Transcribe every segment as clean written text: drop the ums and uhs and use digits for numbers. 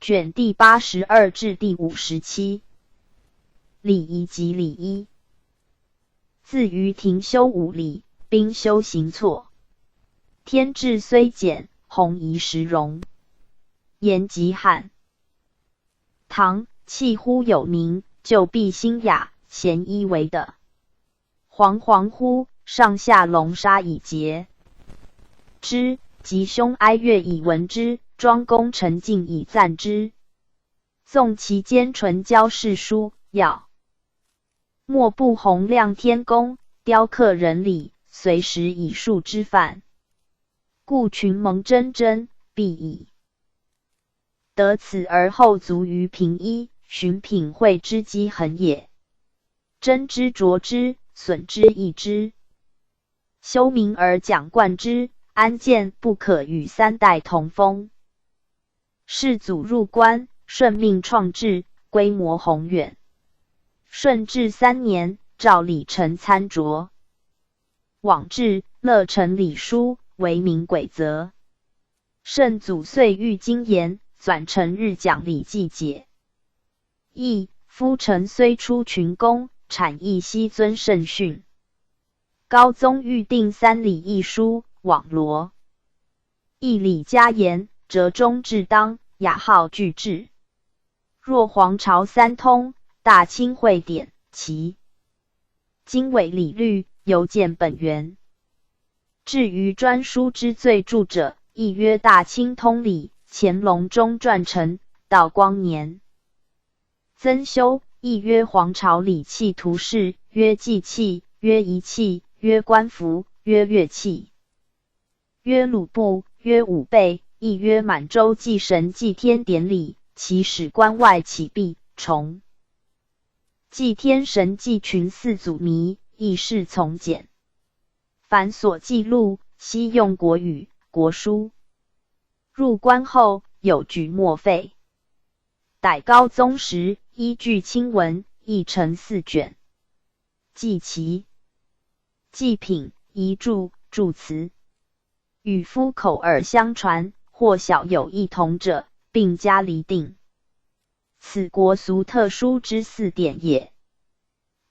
卷第82至第57。礼仪及礼一。自于庭修5礼，兵修行错。天志虽简，弘仪实容。言极罕。唐气乎有名，就必新雅，咸衣为的。惶惶乎，上下龙沙以结之，吉凶哀乐以闻之，庄公陈敬以赞之。纵其间纯交世书，要莫不宏亮天工，雕刻人理，随时以数之范。故群蒙真真，必以得此而后足于平一，寻品会之机衡也。真之着之，损之益之。修明而讲贯之，安见不可与3代同风。世祖入关，顺命创制，规模宏远。顺治3年，诏礼臣参酌。往至，乐成礼书，为民轨则。圣祖遂谕经言，纂成日讲礼记解。亦夫臣虽出群公，产亦悉遵圣训。高宗谕定3礼一书，网罗。一礼加言，折中至当，雅号具制。若皇朝3通，大清会典，其经纬礼律，犹见本源。至于专书之最著者，亦曰大清通礼，乾隆中撰成，道光年增修，亦曰皇朝礼器图示，曰祭器，曰仪器，曰官服，曰乐器，曰鲁部，曰武备，亦曰满洲祭神祭天典礼，其使关外起毕重。祭天神祭群4祖迷，亦是从简。凡所记录，悉用国语、国书。入关后，有举墨废。逮高宗时，依据清文，译成4卷。祭旗、祭品、遗著、祝词，与夫口耳相传，或小有异同者，并加厘定。此国俗特殊之4典也。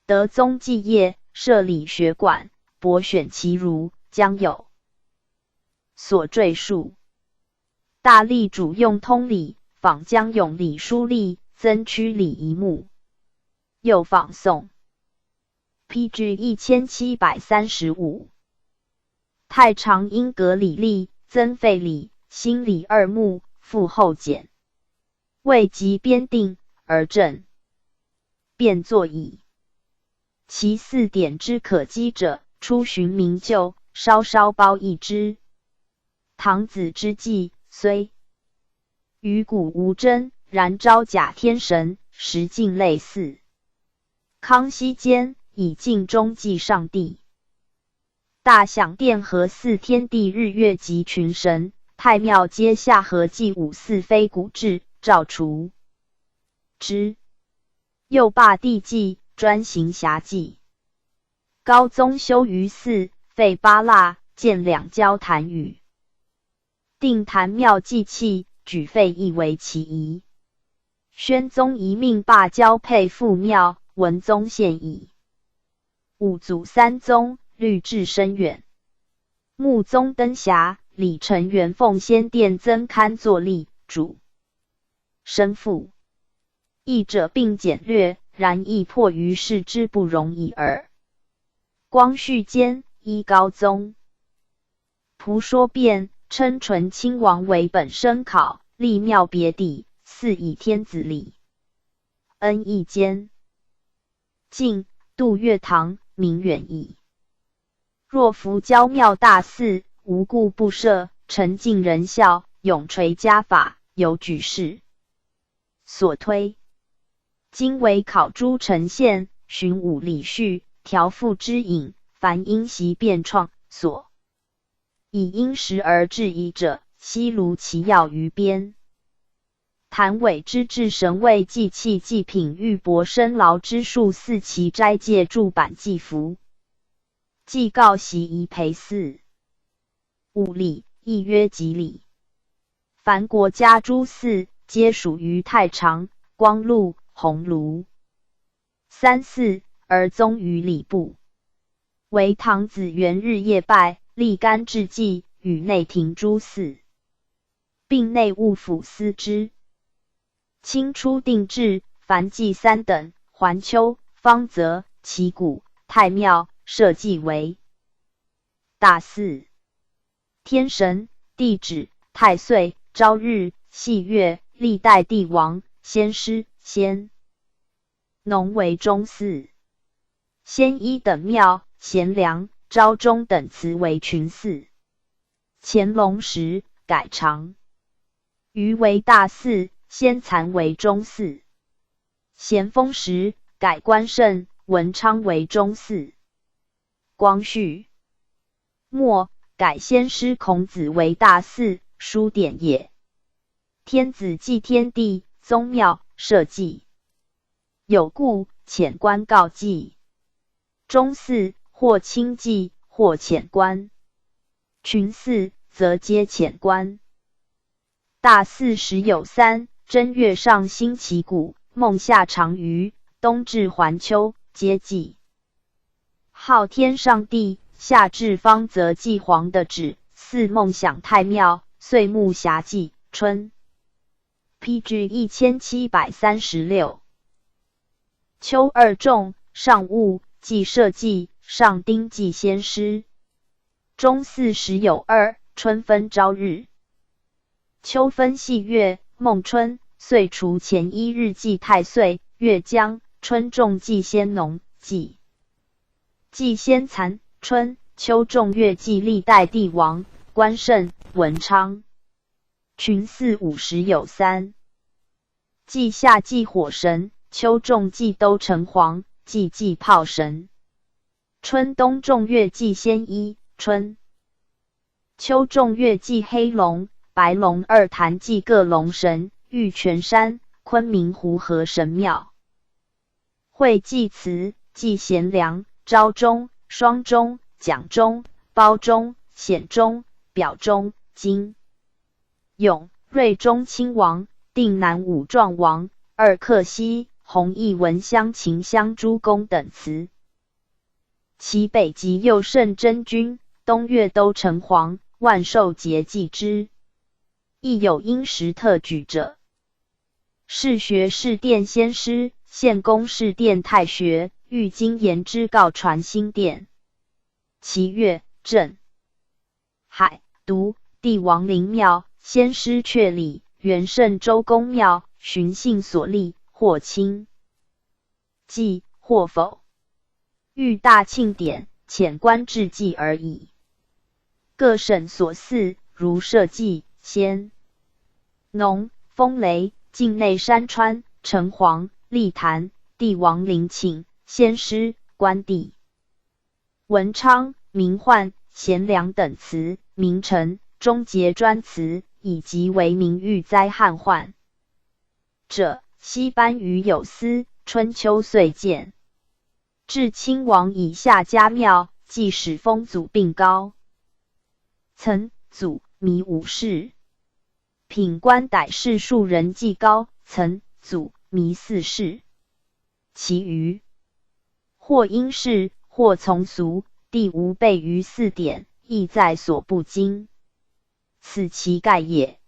德宗继业，设理学馆，博选其儒，将有所赘述。大力主用通礼，仿江永礼书例，增区礼仪目。又仿宋 PG 1735。太常因格礼例，增废礼、新礼2目，复后减。未及编定，而正便作矣。其4典之可稽者，出寻名旧，稍稍褒义之。唐子之际，虽与古无争，然招假天神，实境类似。康熙间，以敬中祭上帝。大享殿和祀天地日月及群神，太庙皆下合祭5祀非古制，诏除之。又罢帝祭，专行侠祭。高宗修于寺，废8腊，建2交坛宇。定坛庙祭器，举废亦为其宜。宣宗遗命罢交配父庙，文宗献矣。五祖3宗，律制深远。穆宗登遐，李成元奉先殿增刊作例，主生父。译者并简略，然亦迫于世之不容已耳。光绪间，依高宗仆说变，称纯亲王为本生考，立庙别邸，祀以天子礼。恩义间，晋杜月堂，名远矣。若夫郊庙大祀，无故不赦，诚敬仁孝，永垂家法，有举事所推。今为考诸呈现，寻武礼序，调赋之引，凡因习变创，所以因时而制宜者，悉如其要于边。谭伟之治神位祭器祭品玉帛深劳之术4期斋戒注版祭服。祭告习仪陪祀。5礼，亦曰吉礼。凡国家诸祀，皆属于太常、光禄、鸿胪。3、4而宗于礼部。为唐子元日夜拜，立干制祭，与内廷诸祀，并内务府司之。清初定制，凡祭3等，环丘、方泽、旗鼓、太庙，设祭为大祀。天神、地旨、太岁、朝日、系月，历代帝王、先师、先农为中祀。先一等庙、贤良、昭忠等祠为群祀。乾隆时改常余为大祀，先蚕为中祀。咸丰时改关圣、文昌为中祀。光绪末改先师孔子为大祀，书典也。天子祭天地，宗庙社稷，有故遣官告祭。中祀或亲祭，或遣官；群祀则皆遣官。大祀时有3：正月上兴旗鼓，孟夏长余，冬至环丘，皆祭。号天上帝，夏至方则祭黄的旨，祀梦享太庙，岁暮暇祭，春。PG 1736。秋二仲，上戊祭社稷，上丁祭先师。中巳时有2：春分朝日，秋分系月，孟春，岁除前1日祭太岁，月将，春仲祭先农，祭先蚕，春秋仲月祭历代帝王，关圣、文昌。群祀5时有3：祭夏祭火神，秋仲祭都城隍，祭炮神。春冬仲月祭先一，春秋仲月祭黑龙、白龙2坛祭各龙神，玉泉山、昆明湖河神庙。会祭祠，祭贤良、昭忠、双忠、蒋忠、包忠、显忠、表忠、金永、睿忠亲王、定南武壮王、2克西、弘毅文乡秦乡诸公等祠。其北极右圣真君，东岳都城隍，万寿节祭之。亦有因时特举者。士学士殿先师，献公士殿太学，欲经言之告传新殿。其月、镇、海、都、帝王陵庙，先师阙里，元圣周公庙，寻幸所立，或亲祭，或否。遇大庆典，遣官致祭而已。各省所祀，如社稷、先农、风雷、境内山川、城隍、立坛、帝王陵寝、先师、官邸、文昌、明焕、贤良等祠，名臣、终结专祠，以及为名誉灾汉患者，西班于有司，春秋岁见。至亲王以下家庙，即使封祖并高。岑、祖、弥5世。品官逮事数人祭高、岑、祖、弥4世。其余或因事，或从俗，地无备于4典，亦在所不经。此其概也。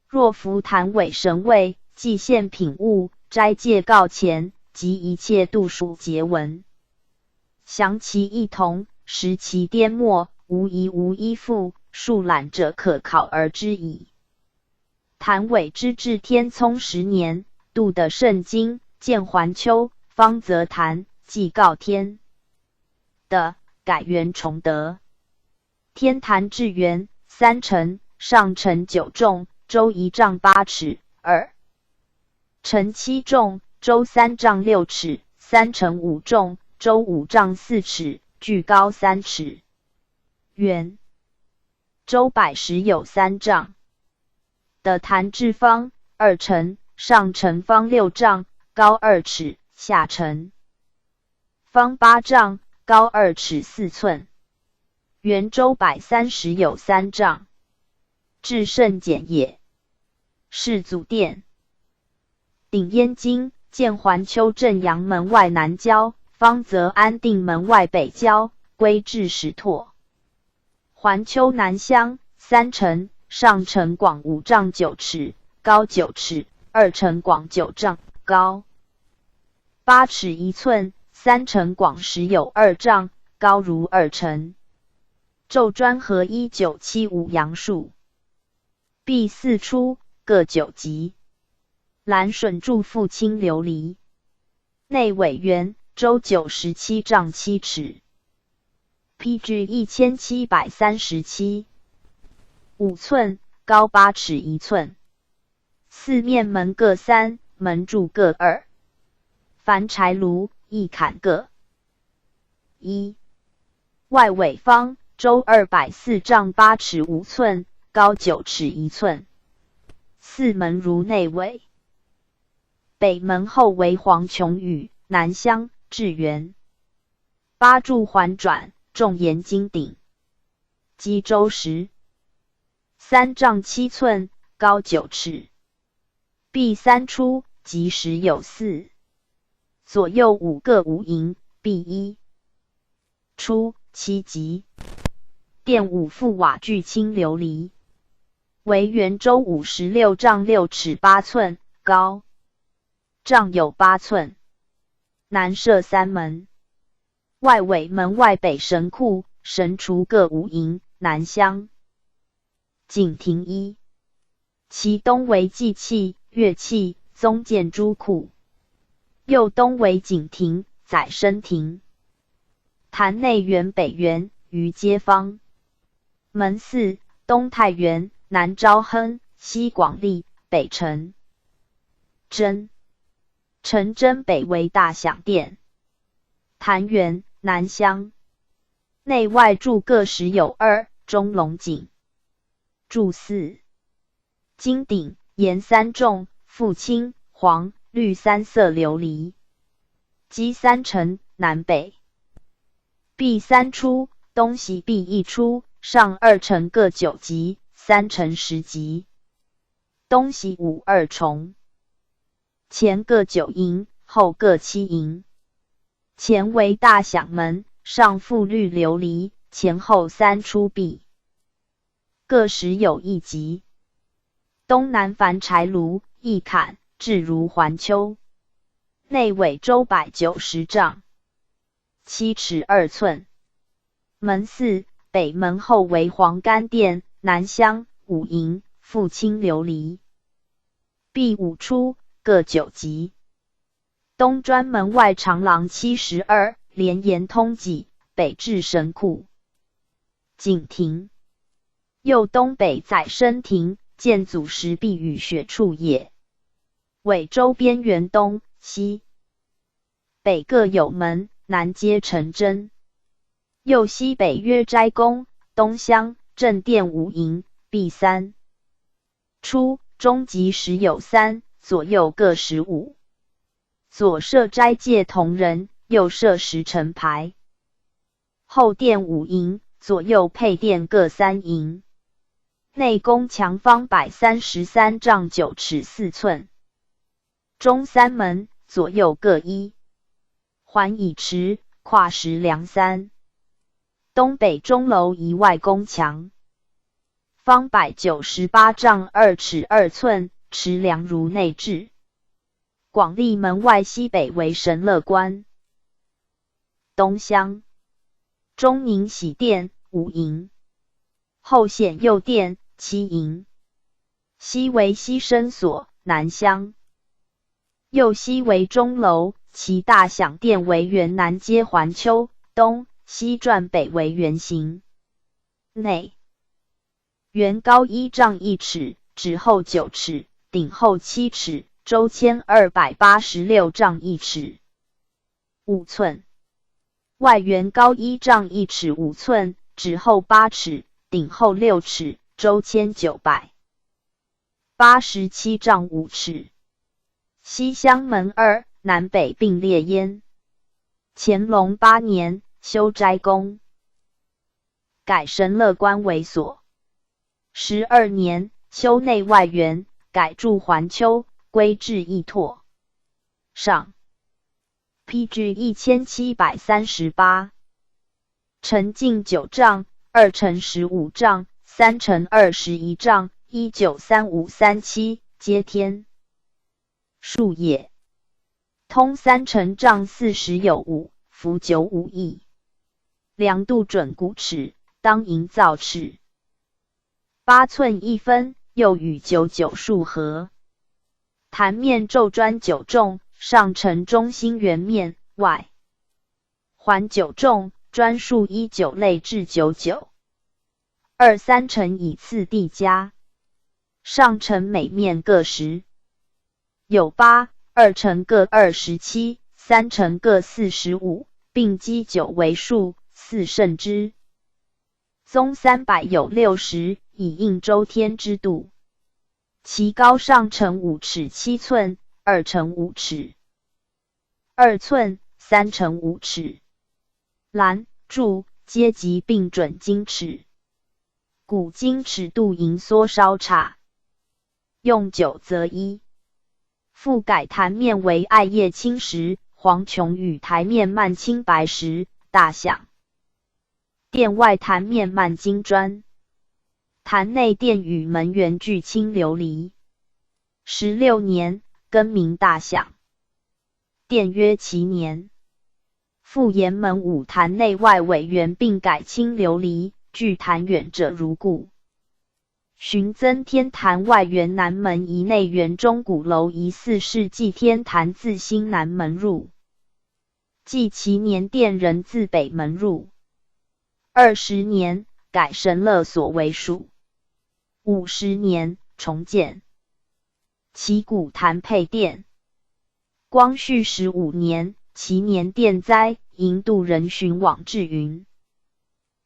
若服坛委神位，祭献品物，斋戒告前，及一切度数节文，详其异同，识其颠末，无疑无依附，数览者可考而知矣。谭伟之治天聪10年，度的圣经，见环丘，方则坛，祭告天的，改元崇德。天坛至元3辰，上辰9重，周1丈8尺，2辰7重，周3丈6尺，3辰5重，周5丈4尺，距高3尺。圆周百10有3丈。的坛至方2辰，上辰方6丈，高2尺，下辰方8丈，高2尺4寸。圆周130有3丈。至圣简也。世祖殿。顶燕京，建环丘正阳门外南郊，方泽安定门外北郊，归置石拓。环丘南乡3城，上城广5丈9尺，高9尺；2城广9丈，高8尺1寸；3城广实有2丈，高如2城。昼砖合1975杨树，壁4出，各9级。蓝笋柱覆青琉璃，内委圆，周97丈7尺。PG 1737， 5寸，高8尺1寸。四面门各3，门柱各2。凡柴炉、一坎各1。外尾方，周204丈8尺5寸，高9尺1寸。四门如内尾。北门后为黄琼宇，南乡至元。8柱环转，重檐金顶。基周石，3丈7寸，高9尺。壁3出，及时有4。左右5各5营，壁1出7级。殿5副瓦具青琉璃，为圆周56丈6尺8寸，高丈有8寸。南设3门，外尾门外北神库，神厨各5营，南乡。景亭1，其东为祭器、乐器、宗建诸库，右东为景亭、载生亭。坛内圆北圆，于街坊。门4，东太原，南昭亨，西广利，北陈真。陈真北为大享殿。坛园，南乡。内外柱各10有2，中龙井。柱4，金顶，沿3重，覆青、黄、绿3色琉璃。基3层，南北。壁3出，东西壁1出，上2层各9级，3层10级。东西5 2重。前各9营，后各7营。前为大享门，上覆绿琉璃，前后3出壁，各10有1级。东南凡柴炉、一坎，至如环丘。内尾周190丈7尺2寸。门4，北门后为黄干殿，南乡5营，覆青琉璃。壁5出，各9级。东专门外长廊72，连延通脊，北至神库。景亭。右东北载生亭，建祖石壁与雪处也。尾周边圆东西北各有门，南接城真。右西北约斋宫，东乡正殿5营，壁3出，中及10有3，左右各15。左设斋戒同人，右设10陈牌。后殿5营，左右配殿各3营。内宫墙方133丈9尺4寸。中3门，左右各1。环以池，跨石梁3。东北钟楼一外宫墙。方198丈2尺2寸，池梁如内置。广利门外西北为神乐观。东乡。中宁喜殿5营。后显右殿7营。西为西生所，南乡。右西为钟楼，其大享殿为圆南接环丘，东西转北为圆形。内圆高1丈1尺，指厚9尺，顶厚7尺，周迁286丈1尺5寸。外圆高1丈1尺5寸，指厚8尺，顶厚6尺，周迁987丈5尺。西厢门2，南北并列焉。乾隆8年，修斋宫，改神乐观为所。12年，修内外园，改筑环丘，归置义拓。上 PG 1738，陈径9丈，2乘15丈，3乘21丈，193537接天。数也。通3乘丈40有5，幅95义。量度准古尺，当营造尺。8寸1分，又与99数合。坛面皱砖9重，上呈中心圆面，外环9重，砖数依9类至99。3层以次第加，上层每面各10，有8、2层各27、3层各45，并积9为数，4胜之。宗300有60，以应周天之度。其高上乘5尺7寸，2乘5尺2寸，3乘5尺。栏、柱、阶级并准经尺。古今尺度盈缩稍差，用9则1。复改坛面为艾叶青石、黄琼与台面漫青白石，大享。殿外坛面漫金砖，坛内殿宇门垣俱青琉璃。16年，更名大享。殿约其年。复沿门5坛内外委垣并改青琉璃，距坛远者如故。寻增天坛外垣南门一内园中鼓楼疑似是继天坛自新南门入，继其年殿人自北门入。20年，改神乐所为属。50年，重建。其古坛配殿。光绪15年，其年殿灾，营度人寻往至云。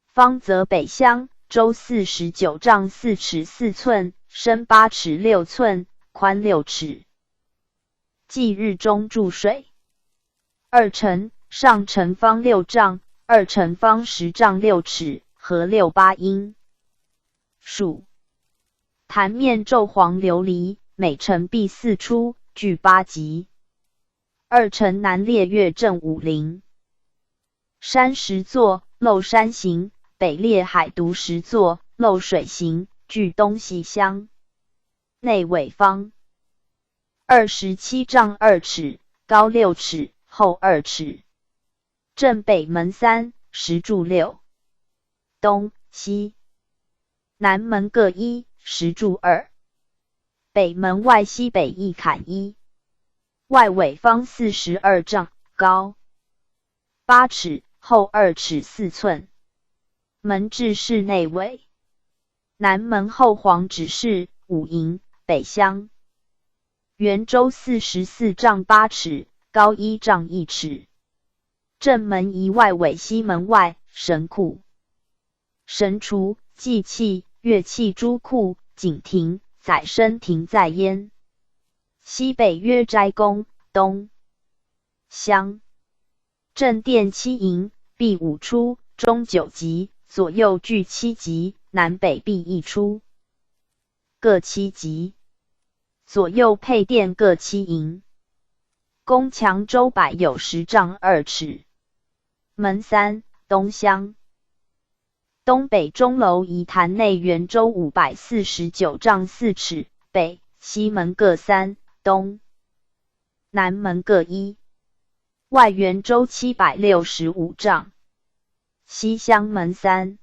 方泽北乡，周49丈4尺4寸，深8尺6寸，宽6尺。即日中注水。2层，上层方6丈，2层方10丈6尺，合68英。数。坛面皱黄琉璃，每层壁4出，距8级。2层南列月正5陵。山石座，漏山形，北列海独石座，漏水形，距东西厢。内尾方。27丈2尺，高6尺，厚2尺。正北门3，石柱6。东、西。南门各1，石柱2。北门外西北一坎1。外尾方42丈，高8尺，厚2尺4寸。门至室内尾。南门后黄指示5营，北厢。圆周44丈8尺，高1丈1尺。正门一外尾西门外，神库。神厨、祭器、乐器诸库，景亭、载身亭在焉。西北曰斋宫，东厢。正殿7营，壁5出，中9级，左右俱7级，南北壁1出，各7级。左右配殿各7营。宫墙周柏有10丈2尺。门3，东厢。东北钟楼仪坛内圆周549丈4尺，北、西门各3，东、南门各1。外圆周765丈。西厢门3。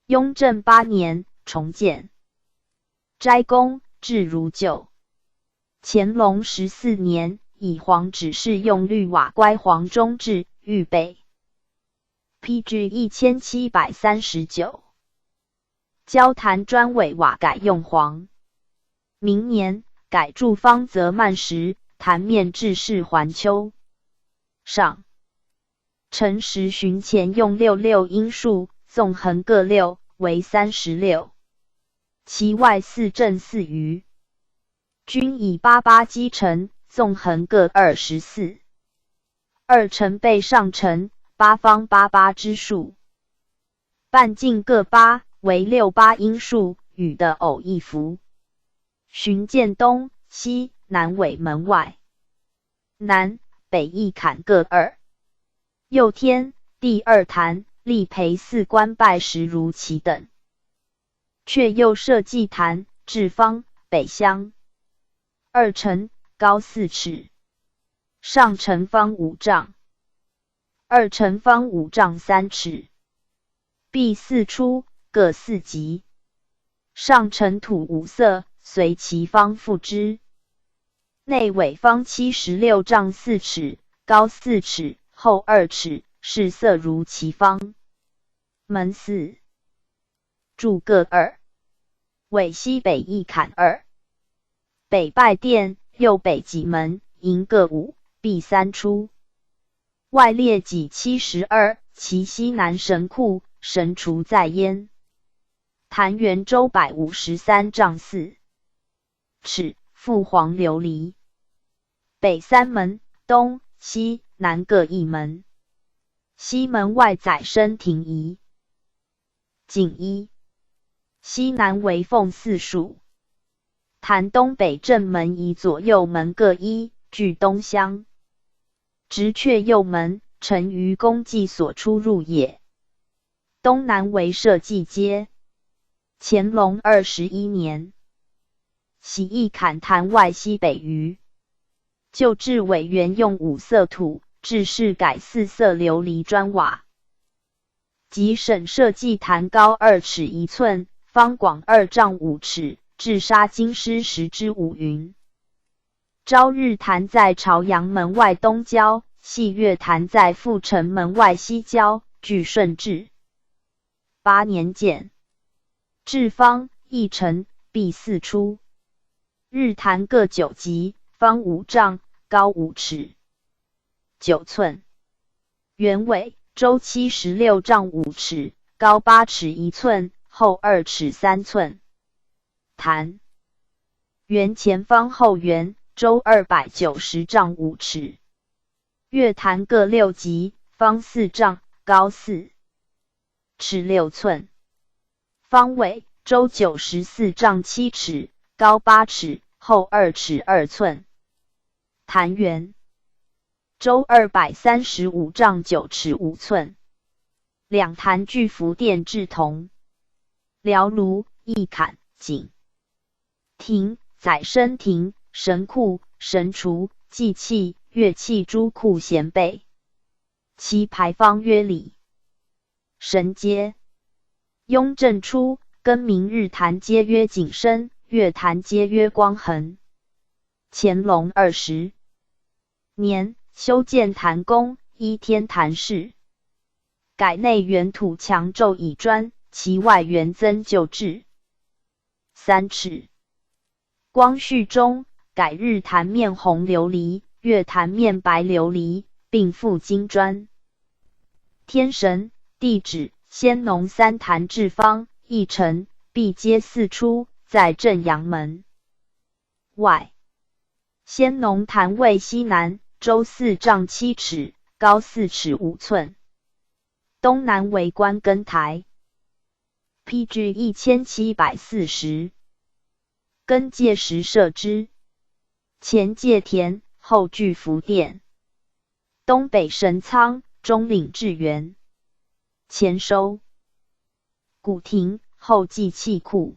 雍正8年，重建。斋宫，至如旧。乾隆14年，以黄指示用绿瓦乖黄中制，预备。PG 1739。交坛砖尾瓦改用黄。明年，改筑方泽漫石，坛面制式环丘。上。陈实巡前用66英数，纵横各6，为36。其外4正4余。均以88基成，纵横各24。2层背上层，8方88之数。半径各8，为68英数，与的偶一幅。巡见东西南尾门外，南北一坎各二。右天第二坛，立陪四官拜石如其等。却右设祭坛，至方北厢2城，高4尺，上城方5丈，2城方5丈3尺，壁4出，各4级。上城土5色，随其方覆之。内尾方76丈4尺，高4尺，厚2尺，饰色如其方。门4，柱各2，尾西北一坎2。北拜殿，右北脊门，营各5，壁3出。外列脊72，其西南神库，神厨在焉。坛圆周153丈4尺，覆黄琉璃。北3门，东西南各1门。西门外载身庭仪。景1，西南为凤4属。坛东北正门以左右门各1，据东厢。直阙右门，成于公祭所出入也。东南为社稷街。乾隆21年，徙一坎坛外西北隅。旧制委员用5色土，制式改4色琉璃砖瓦。即省社稷坛高2尺1寸，方广2丈5尺，制砂金狮10之5云。朝日坛在朝阳门外东郊，戏月坛在阜成门外西郊，据顺治8年建。制方1城，壁4出。日坛各9级，方5丈，高5尺9寸。原尾周76丈5尺，高8尺1寸，厚2尺3寸。坛圆前方后圆，周290丈5尺。月坛各6级，方4丈，高4尺6寸。方尾周94丈7尺，高8尺，厚2尺2寸。坛圆周235丈9尺5寸。两坛具福殿制铜。辽炉、一坎、井。庭、载身庭、神库、神厨、祭器、乐器诸库咸备。其牌方约里。神阶。雍正初，更名日坛街曰景深，月坛街曰光恒。乾隆20年，修建坛宫，依天坛式，改内圆土墙骤以砖，其外圆增旧制3尺。光绪中，改日坛面红琉璃，月坛面白琉璃，并附金砖。天神、地址、先农3坛置方1城，壁皆4出，在正阳门外。先农坛位西南，周4丈7尺，高4尺5寸。东南为观根台。PG 1740。根界石设之。前界田，后具福殿。东北神仓，中领至园。前收古亭，后祭器库。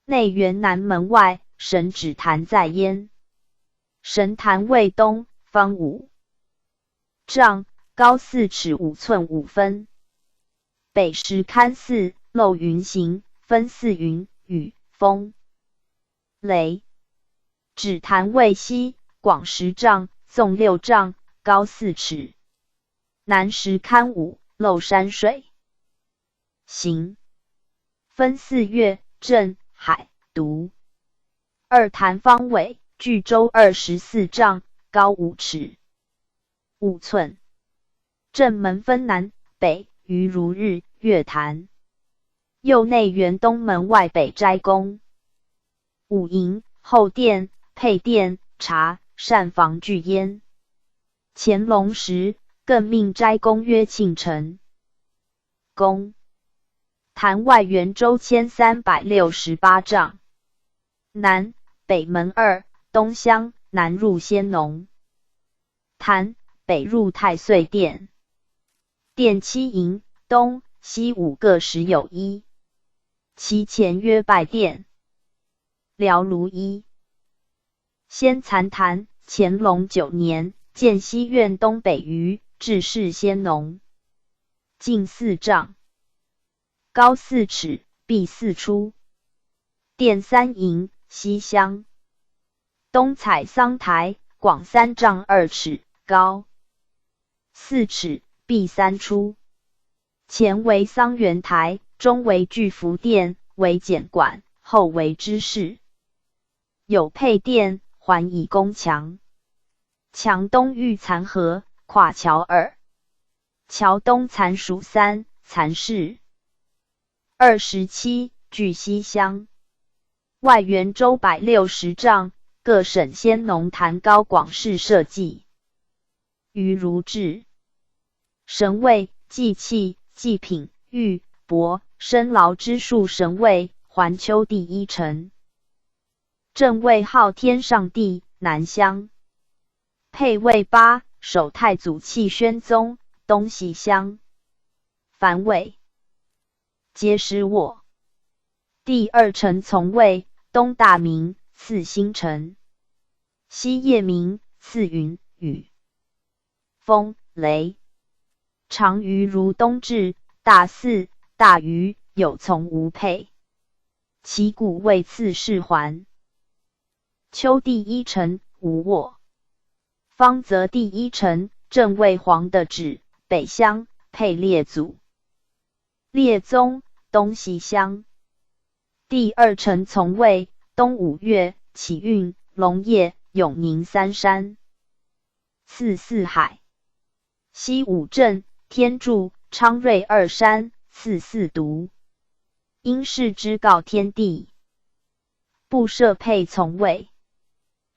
内园南门外，神指坛在焉。神坛位东，方5丈，高4尺5寸5分。北石龛4，漏云形，分4云、雨、风、雷。指坛位西，广10丈，纵6丈，高4尺。南石龛5，漏山水形，分4岳、镇、海、渎。二坛方尾，距周24丈，高5尺5寸。正门分南北，于如日、月坛。右内圆东门外北斋宫。五营、后殿、配殿、茶、膳房俱焉。乾隆时，更命斋宫曰庆城宫。坛外圆周1368丈。南北门2，东厢，南入仙农坛，北入太岁殿。殿7营，东西5各10有1，其前曰拜殿。辽卢1。先残坛，乾隆9年，建西苑东北隅，制式仙农，径4丈，高4尺，壁4出。殿3营，西厢，东采桑台，广3丈2尺，高4尺，壁3出。前为桑园台，中为巨福殿，为简馆，后为知事。有配殿，环以宫墙。墙东遇残河，跨桥2，桥东残属3，残室27，据西厢。外圆周160丈，各省仙农坛高广式设计。于如制神位、祭器、祭品、玉帛、生劳之数神位，环丘第1城。正位号天上帝，南厢。配位8，首太祖气宣宗，东西厢。凡位皆失卧。第2城从位，东大明，次星辰，西夜明，次云雨，风雷。长于如东至，大4，大于有从无配。其骨位次世环。秋第1城，无卧。方则第1城，正位黄的指，北厢，配列祖。列宗，东西厢。第2城从位，东5岳，启运，龙业，永宁3山。次4海。西5镇，天柱，昌瑞2山，次4渎。因事之告天地。布设配从位。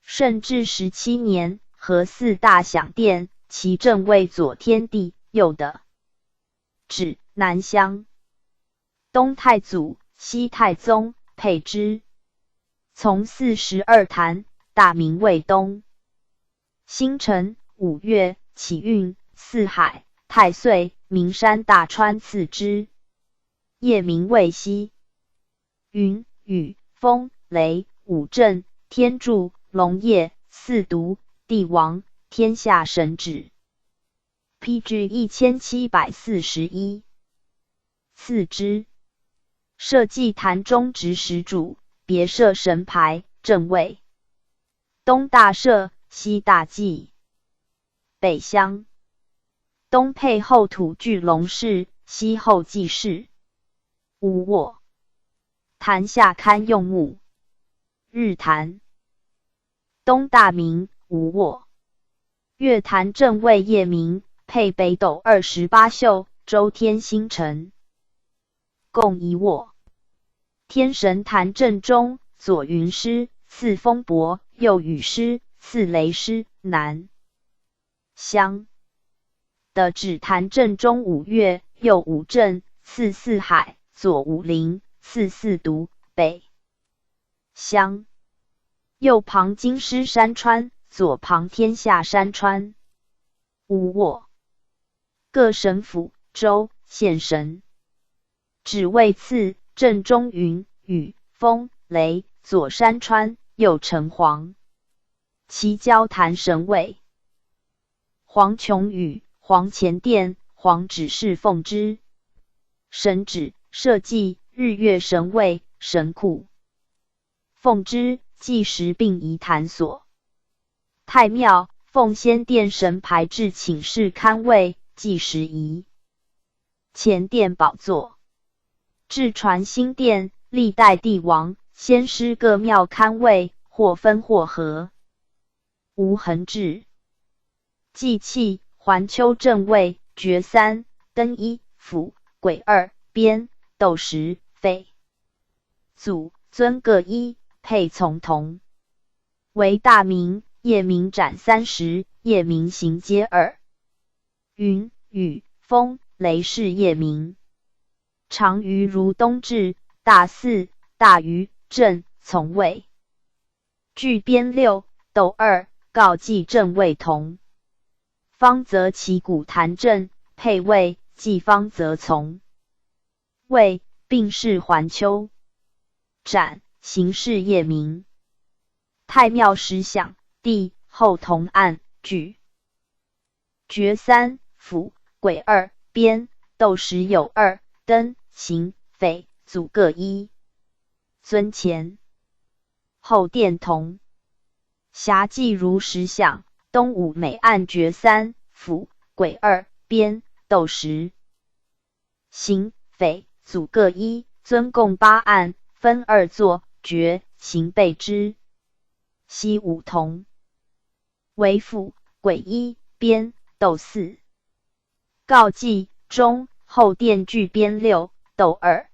顺治17年，和4大享殿，其正位左天地，右的指南厢。东太祖，西太宗，配之。从42坛，大明位东。星辰5岳，启运4海，太岁，名山大川次之。夜明位西。云雨风雷5镇，天柱，龙业4渎，帝王，天下神旨。PG 1741。次之。设祭坛中执石主，别设神牌，正位。东大社，西大祭。北厢。东配后土具龙室，西后祭室。无卧。坛下堪用木。日坛。东大明，无卧。月坛正位夜明，配北斗28宿，周天星辰。共1卧。天神坛正中，左云师，次风伯，右雨师，次雷师，南厢。的指坛正中5岳，右5镇，次4海，左5陵，次4渎，北厢。右旁京师山川，左旁天下山川。无卧。各省府、州、县神。指位次，正中云雨风雷，左山川，右城隍。其交坛神位。黄琼宇，黄前殿，黄指示奉之。神旨，社稷，日月神位，神库。奉之，祭时并仪坛所。太庙，奉先殿神牌至寝室龛位，祭时仪。前殿宝座。至传新殿，历代帝王、先师各庙龛位，或分或合。无横置。祭器，环丘正位，爵3，灯1，辅，簋2，鞭，斗10，飞。祖尊各1，配从同。为大明，夜明斩30，夜明行阶2。云雨风雷是夜明。长于如东至，大4，大于正从位。据边6，斗2，告记正位同。方则其鼓弹正，配位，既方则从。位，并是环丘。斩，形式夜明。太庙十响，地后同案，举。决3，辅，癸2，边，斗10有2，登，行，匪，祖各1。尊前。后殿同。辖记如十响，东吴每案决3，辅，癸2，边，斗10。行，匪，祖各1，尊共8案，分2作，决，行备之。西五同。为辅，癸1，边，斗4。告记中，后殿据边6，斗2。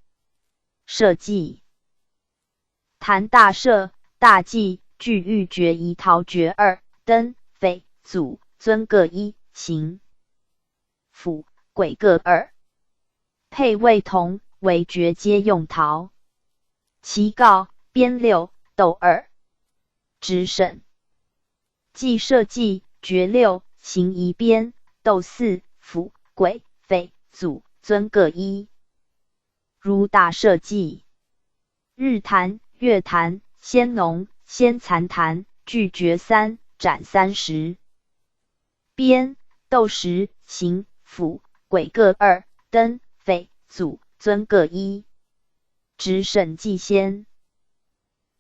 社稷。弹大社，大记，据欲决1，陶决2，登，匪，祖，尊各1，行。辅，癸各2。配位同，为决皆用陶。其告，边6，斗2。直审。记社稷，决6，行1，边，斗4，辅，癸，匪，祖，尊各1。如大社稷。日弹，月弹，先农，先残弹，据决3，斩30。边，斗10，行，辅，癸各2，登，匪，祖，尊各1。直审记先。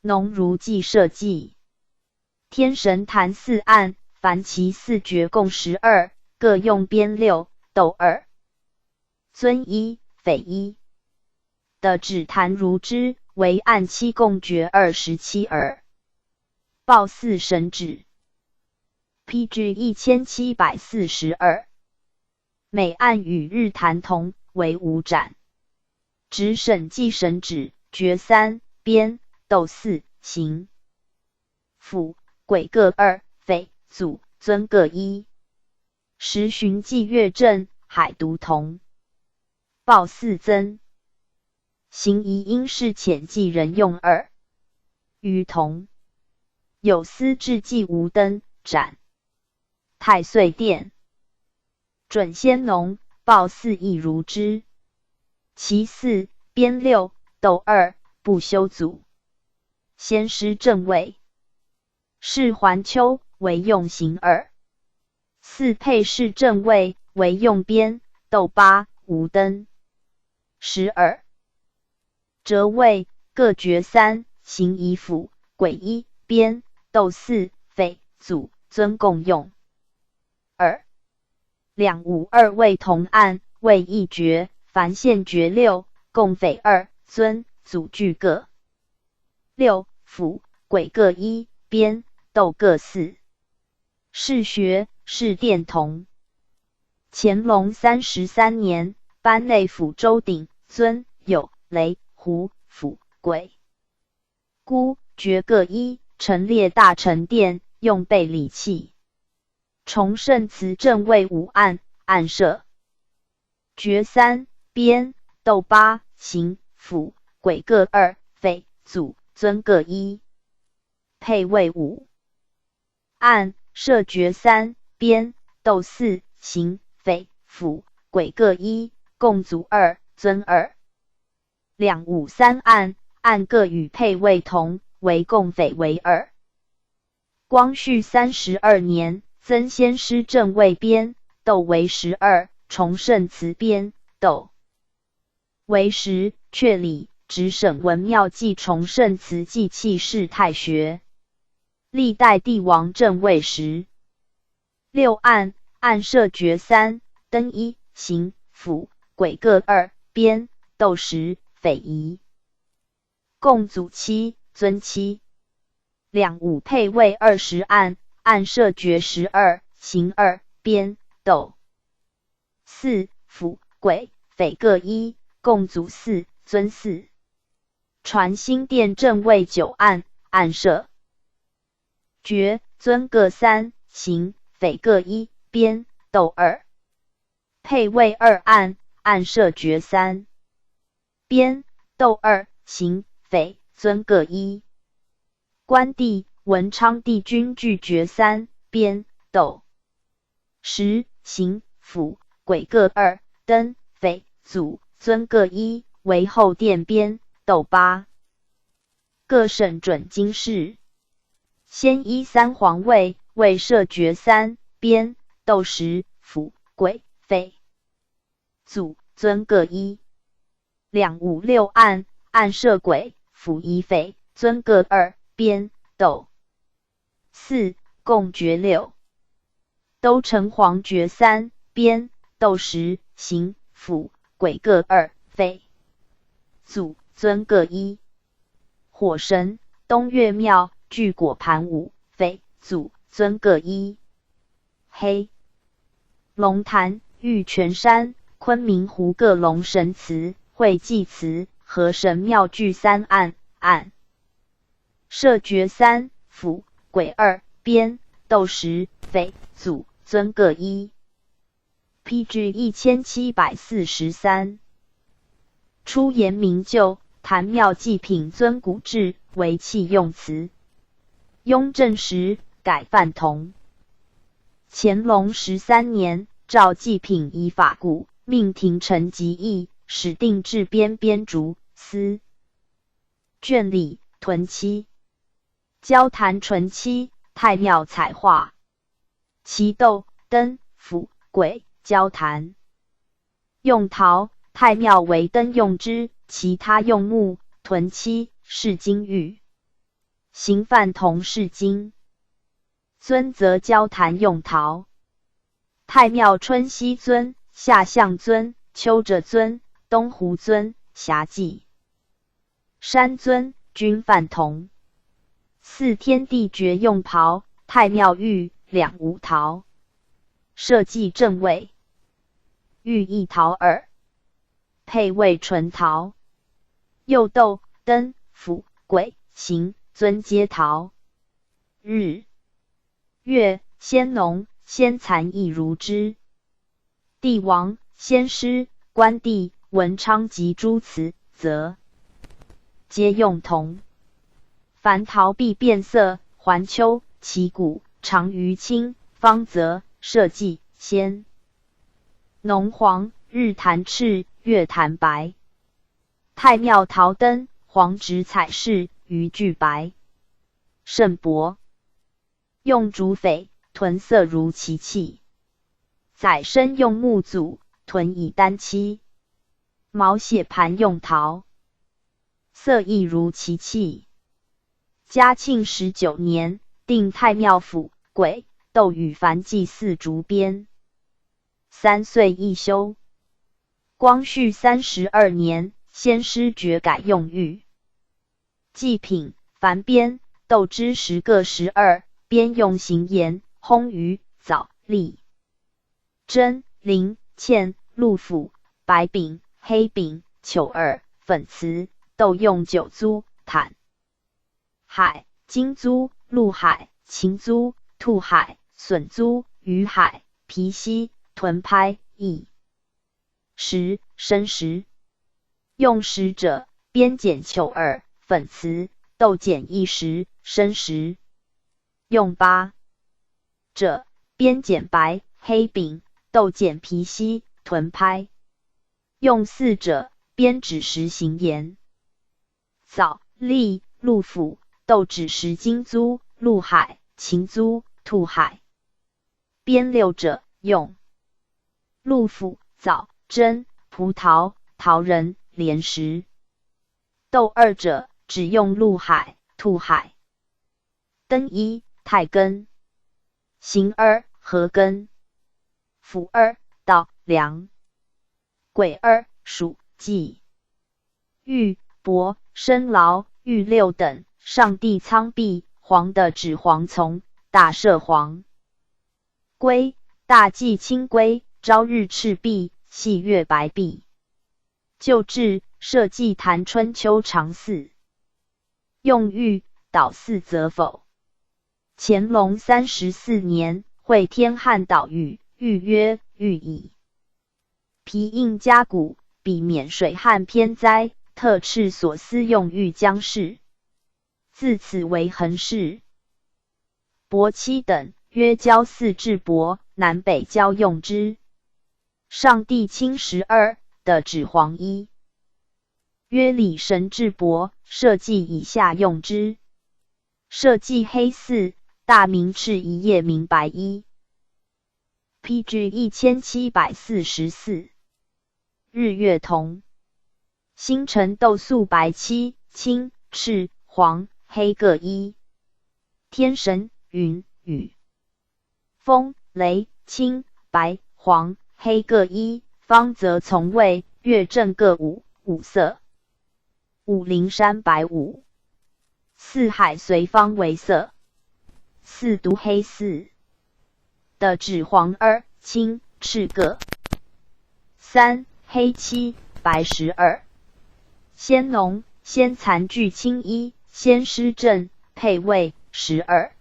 农如记社稷。天神弹4案，凡其4决共12，各用边6，斗2。尊1，匪1。的只弹如之，为案7共决27耳。报4神旨。PG 1742。每案与日弹同，为5斩。直审记神旨，决3，边，斗4，行。辅，癸各2，匪，祖，尊各1。时巡记月正，海独同。报4增。行仪应是遣记人用2。余同。有司制记无登，斩。太岁殿。准先农，报4亦如之。其4，边6，斗2，不修祖。先师正位。是环丘，为用行2。4配是正位，为用边，斗8，无登。12。折位，各决3，行1，辅，癸1，边，斗4，匪，祖，尊共用。2。2、5、2位同案，位一决，凡现决6，共匪2，尊，祖俱各。6、辅，癸各1，边，斗各4。是学，是殿同。乾隆33年，颁内府周鼎，尊，有，雷，胡，辅，癸。孤，决各1，陈列大臣殿，用备礼器。崇圣祠正位5案，案设。决3，边，斗8，行，辅，癸各2，匪，祖，尊各1。配位5。案设决3，边，斗4，行，匪，辅，癸各1，共祖2，尊2。2、5、3案，按各与配位同，为共匪为2。光绪32年，增先师正位边，斗为12，崇圣祠边，斗为10，阙里，直审文庙记崇圣祠记器世太学。历代帝王正位10。6案，案设决3，登1，行，辅，癸各2，边，斗10，匪1。共祖7，尊7。2、5配位20案，案设决12，行2，边，斗4，辅，癸，匪各1，共祖4，尊4。传新殿正位9案，案设决，尊各3，行，匪各1，边，斗2。配位2案，案设决3，边，斗2，行，匪，尊各1。关帝，文昌帝君拒绝3，边斗10，刑辅癸各2，登匪祖尊各1，为后殿边斗8。各省准经事，先依3皇位，为设爵3，边斗10，辅癸匪祖尊各1。2、5、6案，按设癸辅乙匪尊各2，边斗4，共爵6。都城隍爵3，边斗10，刑辅癸各2，匪祖尊各1。火神，东岳庙具果盘5，匪祖尊各1。黑龙潭、玉泉山、昆明湖各龙神祠、会祭祠和神庙具3案，按设爵3，辅癸2，边斗10，匪祖尊各1。PG 1743。初沿明旧，坛庙祭品尊古制，为器用词。雍正时改范同。乾隆13年，照祭品以法故，命廷臣集议，始定制编编逐司。卷里屯漆，交坛纯漆，太庙彩画。其斗、灯、辅、簋、交坛用陶，太庙为灯用之，其他用木、屯漆、饰金玉。行范同饰金，尊则交坛用陶。太庙春熙尊、夏象尊、秋者尊、东湖尊、霞祭山尊均范同。4天地爵用袍，太庙玉2无陶。设祭正位，玉一陶2，配位纯陶。右斗、灯、辅、簋、行尊皆陶。日、月、先农、先蚕亦如之。帝王、先师、官帝、文昌及诸祠则皆用铜。凡陶壁变色，环丘、旗鼓长于青，方则设祭先农黄，日坛赤，月坛白。太庙陶灯，黄直彩饰，余俱白。甚薄，用竹匪，屯色如其器。载身用木组，屯以丹漆。毛血盘用陶，色亦如其器。嘉庆19年，定太庙辅、簋、斗与凡祭祀竹编。3岁一修。光绪32年，先师爵改用玉。祭品，凡编、斗之10各12，编用行盐、烘鱼、枣、栗、针、绫、芡、鹿脯、白饼、黑饼、球耳、粉瓷，斗用9铢、毯、海、金铢、鹿海、禽铢、兔海、笋铢、鱼海、皮犀、豚拍、翼石、生石。用石者，编剪球耳、粉瓷、斗剪一石、生石。用八者，编剪白、黑饼、斗剪皮犀、豚拍。用4者，编纸石行盐。枣、栗、鹿脯、斗纸石金铢、鹿海、禽铢、兔海。编6者，用鹿脯、枣、榛、葡萄、桃仁、莲石。斗2者，只用鹿海、兔海。灯1，太根。行2，禾根。辅2，稻、梁。簋2，黍、稷。玉、帛、生劳、玉6等，上帝苍壁，黄的指黄从，大赦黄。龟，大髻青龟，朝日赤壁，细月白壁。旧制，设祭坛春秋长祀。用玉，岛4则否。乾隆34年，会天汉岛屿，玉曰玉矣。皮印加骨，避免水旱偏灾，特敕所司用玉将事。自此为恒氏。帛妻等，曰交4至帛，南北交用之。上帝清12的指黄衣，曰礼神至帛，社稷以下用之。社稷黑4，大明赤一夜明白衣。PG 1744。日月同。星辰斗素白漆，青、赤、黄、黑各一。天神云、雨、风、雷、青、白、黄、黑各一，方则从位，月正各5，五色。五灵山白5。四海随方为色。四独黑4。的指黄2，青、赤各。3黑7，白12。先农、先残具青衣，先师正配位12。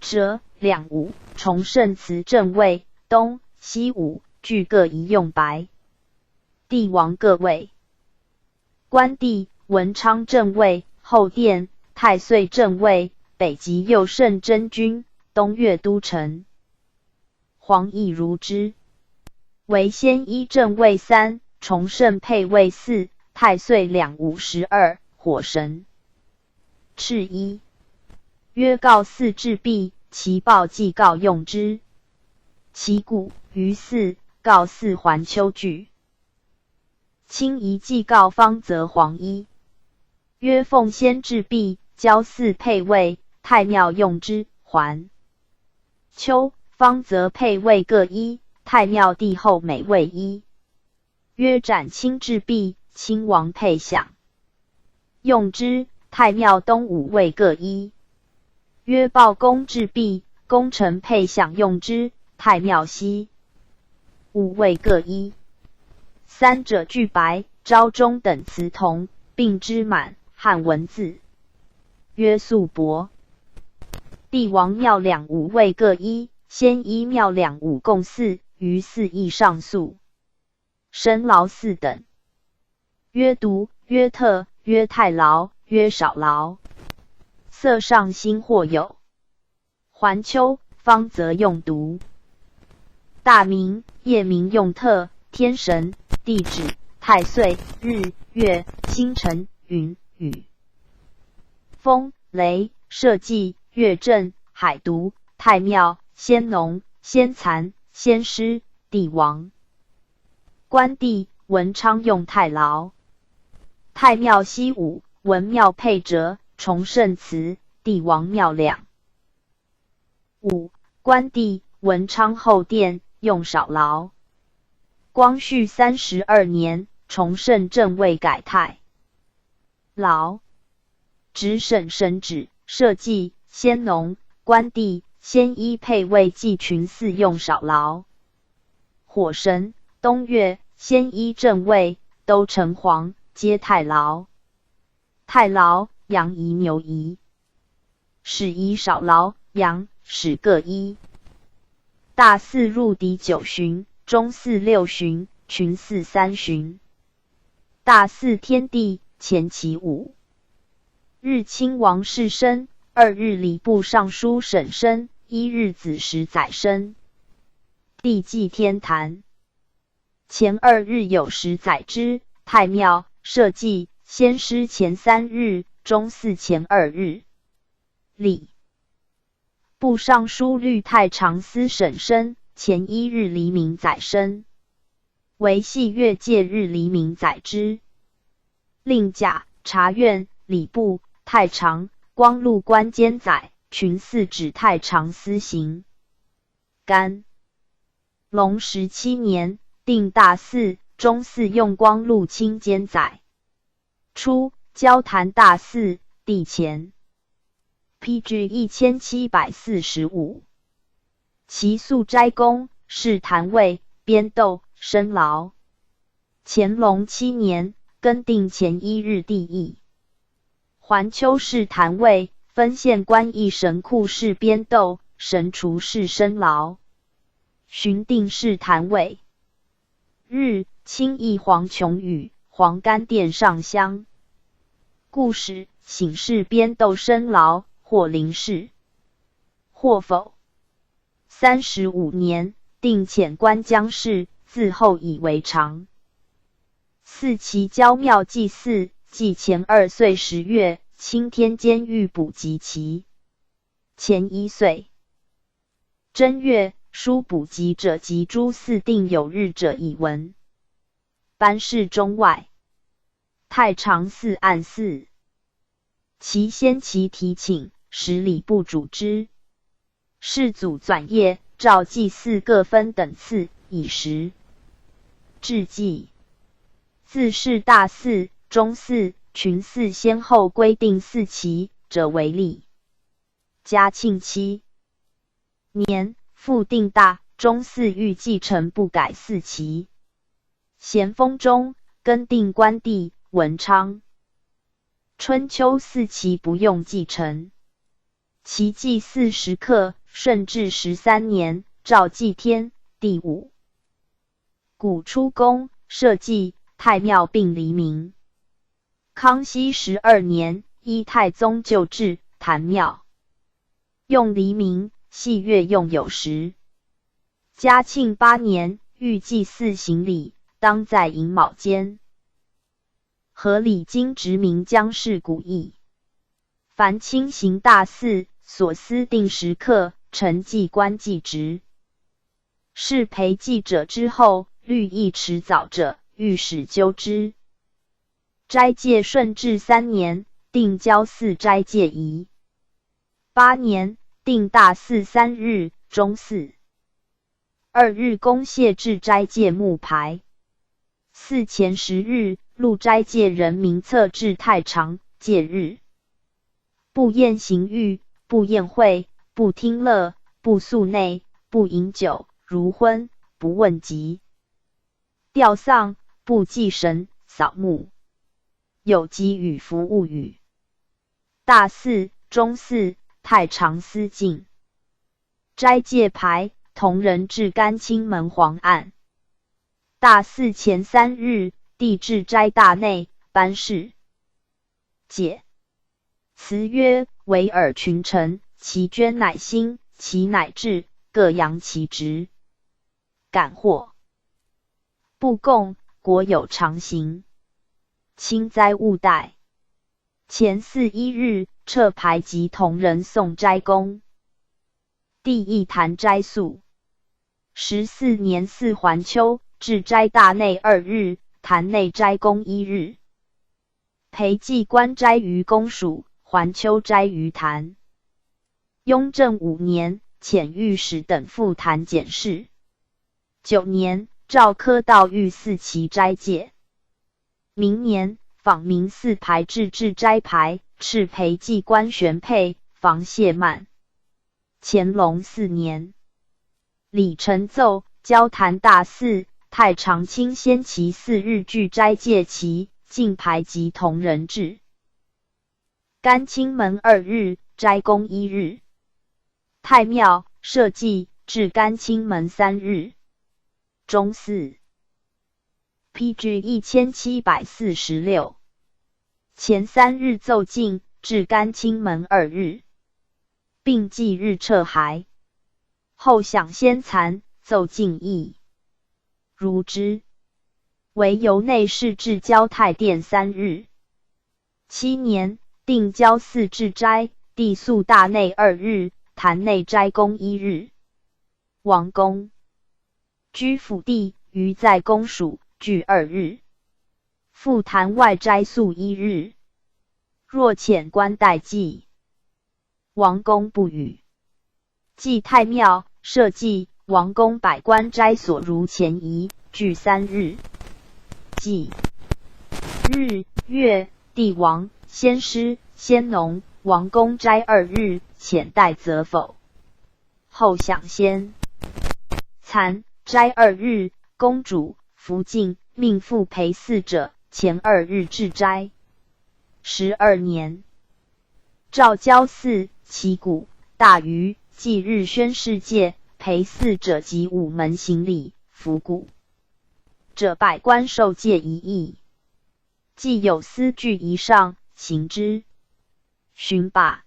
折2、5，崇圣祠正位，东西5，俱各一用白。帝王各位。关帝、文昌正位，后殿、太岁正位，北极右圣真君，东岳都城。黄亦如之。为先一正位3，崇圣配位4，太岁2、5、12，火神。赤一。曰告4至毕，其报既告用之。其故于4，告4还秋具。清一既告方则黄衣。曰奉先至毕，交4配位，太庙用之，还秋方则配位各一，太庙帝后每位一。曰斩清至毕，亲王配享用之，太庙东5位各一。曰报公至毕，功臣配享用之，太庙西5位各一。三者俱白，昭中等词同，并之满汉文字。曰素帛。帝王庙2、5位各一，先一庙2、5共4，余4亦上素。申劳4等。曰独，曰特，曰太劳，曰少劳。色上星或有。还秋方则用独。大明、夜明用特，天神、地指、太岁、日、月、星辰、云、雨、风、雷、社稷、月正、海渎、太庙、先农、先残、先师、帝王。关帝、文昌用太劳。太庙西5，文庙配折，崇圣祠，帝王庙2。5关帝、文昌后殿，用少劳。光绪32年，崇圣正位改太劳。直省神旨，社稷、先农、关帝、先一配位祭群4用少劳。火神、东岳、先一正位，都城隍，皆太劳。太劳、阳仪、牛仪。始仪少劳，阳、始各一。大4入敌9旬，中4 6旬，群4 3旬。大4天地，前期5。日亲王士生，2日礼部尚书审生，1日子时宰生。帝祭天坛。前2日有时宰之，太庙、社稷、先师前3日，中4前2日。礼部尚书律太常司审生，前1日黎明宰生。为系月戒日黎明宰之。令甲、察院、礼部、太常、光禄官监宰，群4指太常司行。干隆17年，定大4、中4用光禄卿监宰。初，交坛大4，帝前。PG 1745。其宿斋宫，是坛位，编斗，申劳。乾隆7年，更定前1日帝邑。环丘氏坛位，分县官役神库氏编斗，神厨氏申劳。寻定氏坛位。日，清议黄琼宇，黄干殿上香。故使醒世编斗申劳，或临事。或否。35年，定遣官将事，自后以为常。4期交庙祭祀，祭前2岁10月，钦天监狱补及其前1岁。正月，书补及者及诸祀定有日者以闻。班氏中外，太常寺案4。其先期提请，使礼部主之。世祖转业，诏祭祀各分等次，以时制祭。自是大祀、中祀、群祀先后规定4期者为例。嘉庆7年，复定大、中祀欲继承不改4期。咸丰中，更定官地文昌。春秋4期不用继承。其祭祀时刻，顺治13年，诏祭天，第5。古出宫，设祭，太庙并黎明。康熙12年，依太宗旧制，坛庙用黎明，系月用有时。嘉庆8年，欲祭祀行礼，当在寅卯间。合理经殖民将事古意。凡亲行大祀，所司定时刻，承祭官祭职。是陪祭者之后，律议迟早者，御史纠之。斋戒顺治3年，定交祀斋戒仪。8年，定大祀3日，中祀2日，公谢至斋戒木牌。祀前10日，录斋戒人名册至太常，戒日。不宴行狱，不宴会，不听乐，不宿内，不饮酒，如婚，不问疾。吊丧，不祭神，扫墓。有疾与服务语。大祀、中祀、太常司禁。斋戒牌，同人至甘清门黄案。大祀前3日，帝至斋大内，班氏解。词曰：惟尔群臣，其捐乃兴，其乃至，各扬其职。感惑。不共，国有常行。轻灾勿怠。前4 1日，撤牌及同人送斋公。帝亦谈斋宿。14年4还秋，至斋大内2日，坛内斋公1日。陪祭官斋于公署，还秋斋于坛。雍正5年，遣御史等赴坛检视。9年，诏科道御4期斋戒。明年，访明4牌至斋牌，敕陪祭官玄佩，防谢慢。乾隆4年，李承奏交坛大祀，太常卿先期4日具斋戒期，进牌及同人制。甘清门2日，斋公1日。太庙设祭，至甘清门3日。中祀。PG 1746。前3日奏进，至甘清门2日。并祭日撤骸。后享先残，奏进议。如之。惟由内侍至交太殿3日。7年，定交祀至斋，帝肃大内2日，坛内斋公1日。王公。居府地，余在公署，具2日。复坛外斋宿1日。若遣官代祭。王公不语。祭太庙，设祭，王公百官斋所如前仪，具3日。祭日、月、帝王、先师、先农，王公斋2日，遣代则否。后享先残，斋2日，公主、福晋命妇陪祀者，前2日至斋。12年，诏交祀、旗鼓、大鱼、祭日宣誓戒，陪祀者及午门行礼、服鼓者百官受戒1役。既有司具仪上，行之。巡靶。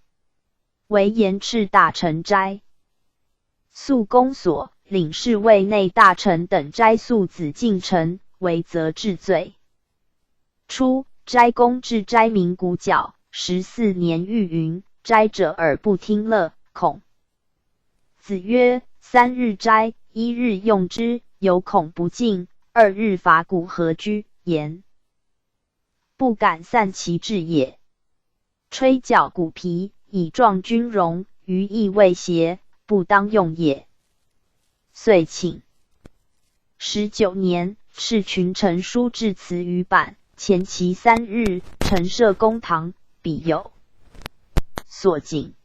为盐赤大臣斋。肃公所领侍卫内大臣等斋肃子进臣，为责治罪。初，斋公至斋民鼓角14年谕云：斋者而不听乐，恐。子曰：3日斋，1日用之，有恐不敬；2日伐鼓何居？言不敢散其志也。吹角鼓皮，以壮军容，于义未协，不当用也。遂请。19年，敕群臣书致辞于版，前其3日，陈设公堂，彼有所谨。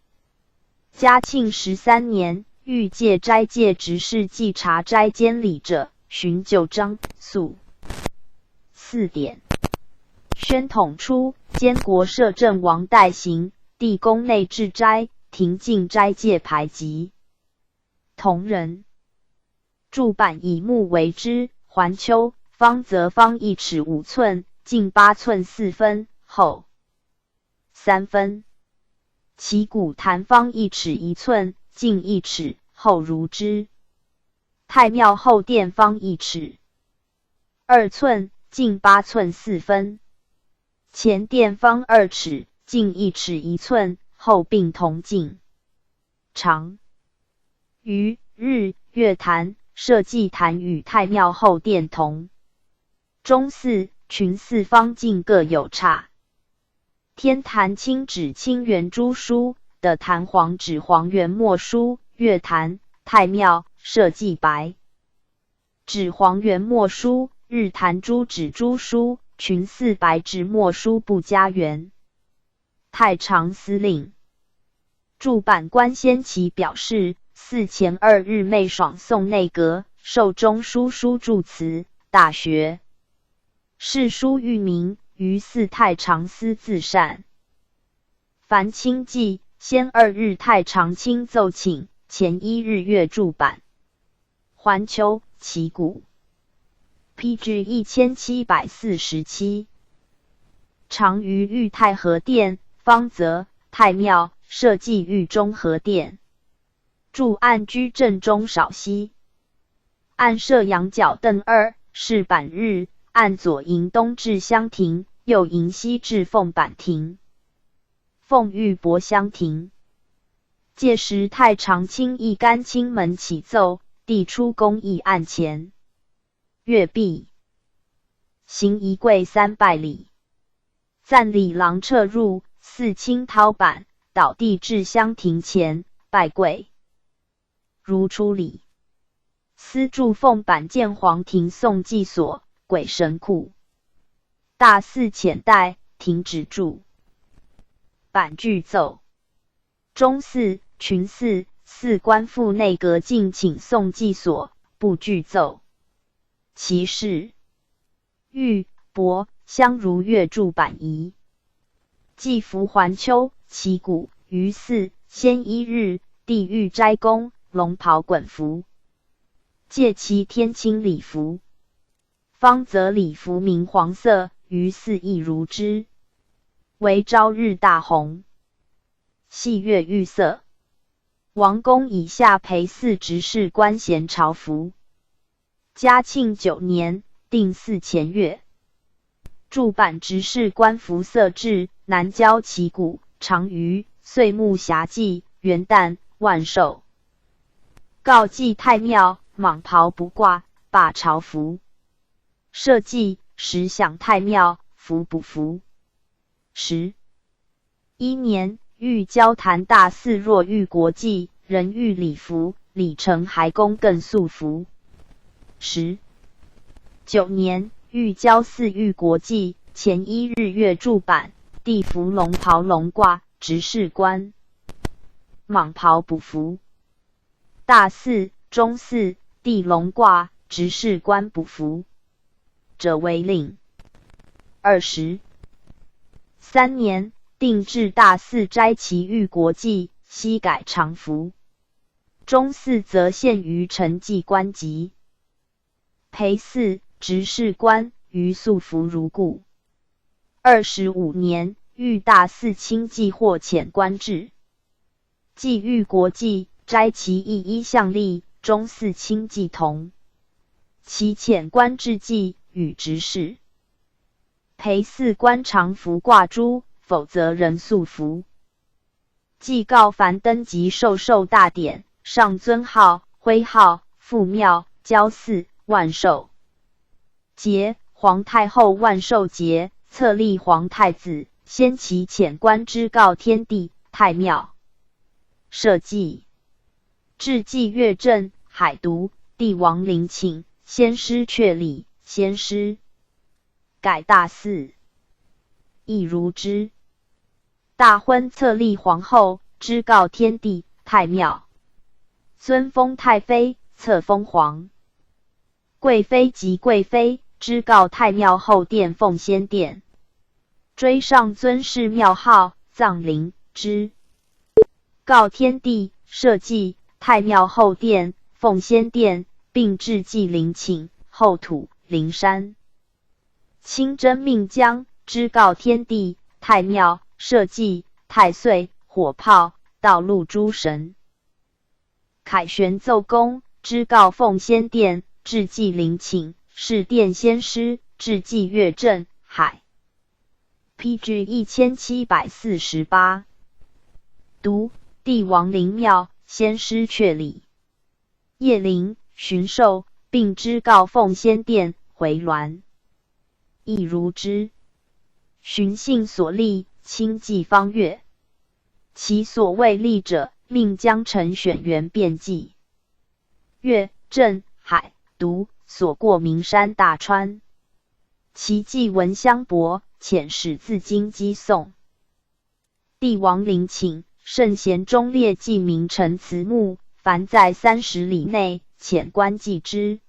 嘉庆13年，欲借斋戒执事稽查斋监理者，寻旧章肃4典。宣统初，监国摄政王代行，地宫内置斋，庭禁斋戒排集。同人。柱板以木为之，环丘，方则方1尺5寸，径8寸4分，厚3分。其鼓坛方1尺1寸，径1尺，厚如之。太庙后殿方1尺2寸，径8寸4分。前殿方2尺，径1尺1寸，厚并同径。长。于日月坛、社稷坛与太庙后殿同。中寺、群寺方径各有差。天坛青纸青圆珠书，的坛黄纸黄圆墨书，月坛、太庙、社稷白纸黄圆墨书，日坛朱纸朱书，群寺白纸墨书不加圆。太常司令。驻版官先期表示，4前2日昧爽诵内阁，授中书书祝词，大学世书谕明，于4太常司自善。凡清记，先2日太常卿奏请，前1日月驻版。环丘，旗鼓。PG 1747。常于御太和殿，方则、太庙、社稷御中和殿。驻案居正中少息。案设羊角凳2，是版日，案左迎东至香亭，右迎西至凤板亭。凤玉博香亭。届时太常卿一干卿门起奏，递出公议案前。阅毕。行一跪3拜礼。赞礼郎撤入，四卿掏板，倒地至香亭前，拜跪。如出礼。司驻凤板见皇庭宋祭所，鬼神库。大寺遣代，停止住。板具奏。中寺、群寺、寺官复内阁进请宋祭所，不具奏。其事。玉、帛、香如月柱板仪。祭服环丘，旗鼓，于寺，先1日，地狱斋公，龙袍衮服。借其天青礼服。方则礼服明黄色，于寺亦如之。为朝日大红。系月玉色。王公以下陪祀执事官衔朝服。嘉庆9年，定4前月。驻版执事官服色制，南郊旗鼓，长于岁暮暇祭、元旦、万寿。告祭太庙，蟒袍不挂，罢朝服。社稷时享太庙，服不服。11年，欲交坛大寺若遇国祭，人欲礼服，礼成还公更素服。19年，欲交寺遇国祭，前1日月驻版，地服龙袍龙褂，执事官。蟒袍不服。大寺、中寺、地龙褂，执事官不服者为令。23年，定制大寺斋其遇国祭，悉改常服。中寺则限于承祭官籍。陪祀、执事官于素服如故。25年，遇大寺卿祭或遣官制。既遇国际，摘其意一向立，中四卿既同。其遣官至祭，与执事。裴四官常服挂珠，否则人素服。祭告凡登及授大典，上尊号、徽号、复庙、交祀、万寿节、皇太后万寿节，册立皇太子，先其遣官之告天地、太庙。社稷。至祭乐正、海渎，帝王陵寝，先师阙礼，先师改大祀，亦如之。大婚册立皇后，之告天地、太庙。尊封太妃，册封皇贵妃及贵妃，之告太庙后殿奉先殿。追上尊谥庙号，葬陵之。告天地、社稷、太庙后殿、奉先殿，并置祭陵寝、后土、灵山。亲征命将，之告天地、太庙、社稷、太岁、火炮、道路诸神。凯旋奏功，之告奉先殿，置祭陵寝，是殿先师，置祭乐正、海。PG 1748。读帝王陵庙，先师阙礼。夜灵、巡狩，并之告奉先殿、回銮。亦如之。巡幸所立，亲祭方月。其所谓立者，命将臣选员遍祭。乐、正、海、渎所过名山大川。其祭文相伯，遣使自京击宋。帝王陵寝，圣贤忠烈记名陈祠墓，凡在30里内，遣官祭之。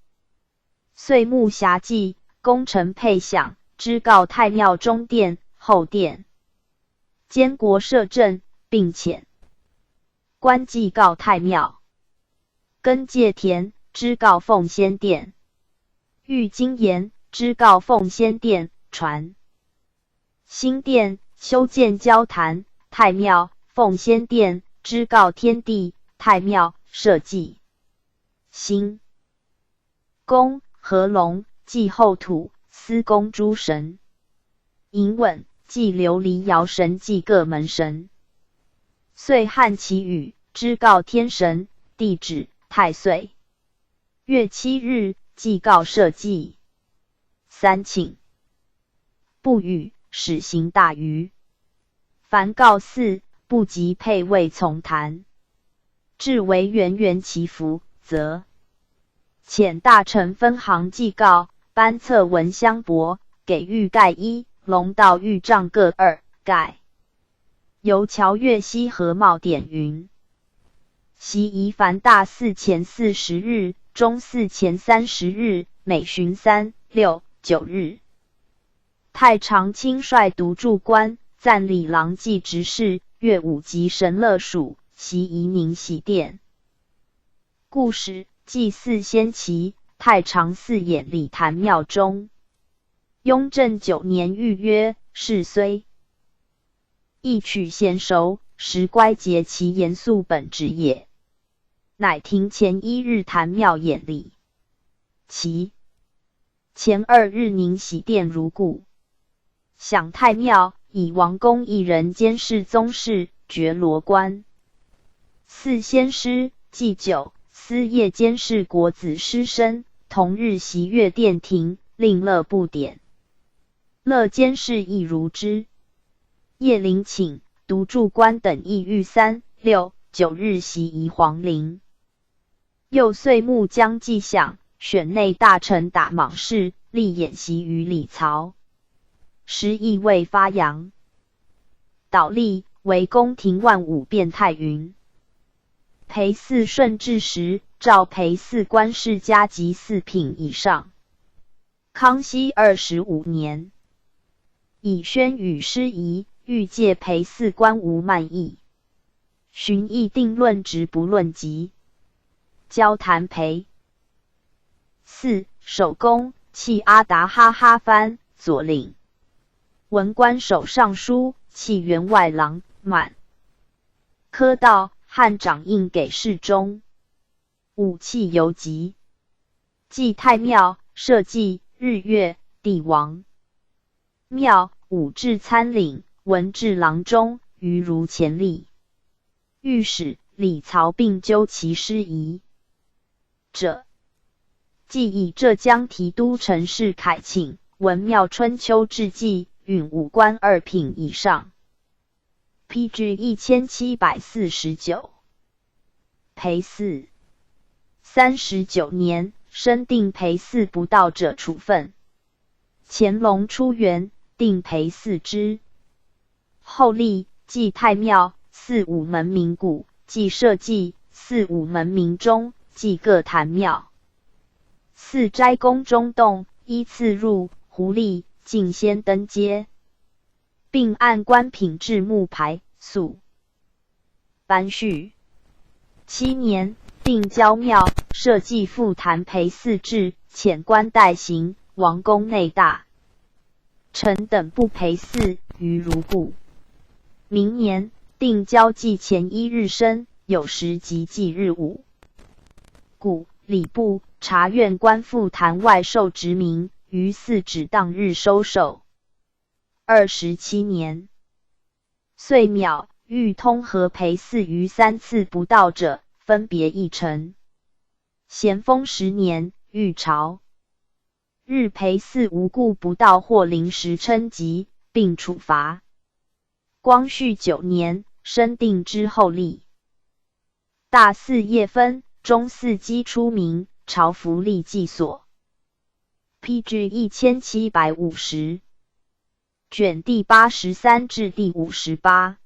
岁暮暇祭，功臣配享，之告太庙中殿、后殿。监国摄政，并遣官祭告太庙。根界田，之告奉先殿。玉金岩，之告奉先殿、传。新殿，修建交坛、太庙、奉先殿，之告天地、太庙、社稷。新宫、合龙，祭后土、司宫诸神。银吻，祭琉璃爻神，祭各门神。岁汉祈雨，之告天神、地指、太岁。月7日，祭告社稷。三请不语，始行大虞。凡告祀，不及配位从坛。至为元祈福，则遣大臣分行祭告，颁册文相伯，给玉盖1，龙道玉杖各2盖。由乔越西河茂典云：习宜凡大祀前40日，中祀前30日，每旬3、6、9日。太常卿率独柱官，赞礼郎祭执事，乐舞及神乐属，习宜宁喜殿。故时祭祀先期，太常寺演礼坛庙中。雍正9年谕曰：是虽亦取娴熟，实乖节其严肃本旨也。乃庭前1日坛庙演礼，其前2日宁喜殿如故。享太庙，以王公一人监视宗室，爵罗官。祀先师，祭酒，司夜监视国子师生，同日习乐殿庭，令乐不典。乐监视亦如之。夜陵寝、独柱官等亦遇3、6、9日习仪皇陵。又岁暮将祭享，选内大臣打蟒事，立演习于礼曹。时亦未发扬。倒立为宫廷万武变态云。裴四顺治时，诏裴四官世家及4品以上。康熙25年，以宣与师仪，欲戒裴四官无慢意。寻议定论直不论籍。交谈裴四守宫，弃阿达哈哈藩左领。文官守尚书，弃员外郎满。科道汉掌印给侍中。武器游籍，祭太庙，社稷，日月，帝王。庙，武至参领，文至郎中，余如前例。御史李曹并究其师夷者，既以浙江提督陈氏凯请文庙春秋志记，允5官2品以上。PG 1749。裴439年，申定裴4不道者处分。乾隆初元，定裴4之。后立祭太庙，祀5门名鼓，祭社稷，祀5门名钟，祭各坛庙。祀斋宫中洞，依次入狐狸，进先登阶，并按官品制木牌塑。班序7年，定郊庙，社稷复坛裴4制，遣官代行，王宫内大臣等不裴4，余如故。明年，定郊祭前1日申，有时即祭日午。故礼部察院官复坛外受职名，于4指当日收手。27年，岁邈，欲通和裴4于3次不到者，分别议呈。咸丰10年，御朝日裴4无故不到或临时称疾，并处罚。光绪9年，申定之后立。大祀夜分，中祀基出名，朝服立祭所。PG 1750。卷第83至第58。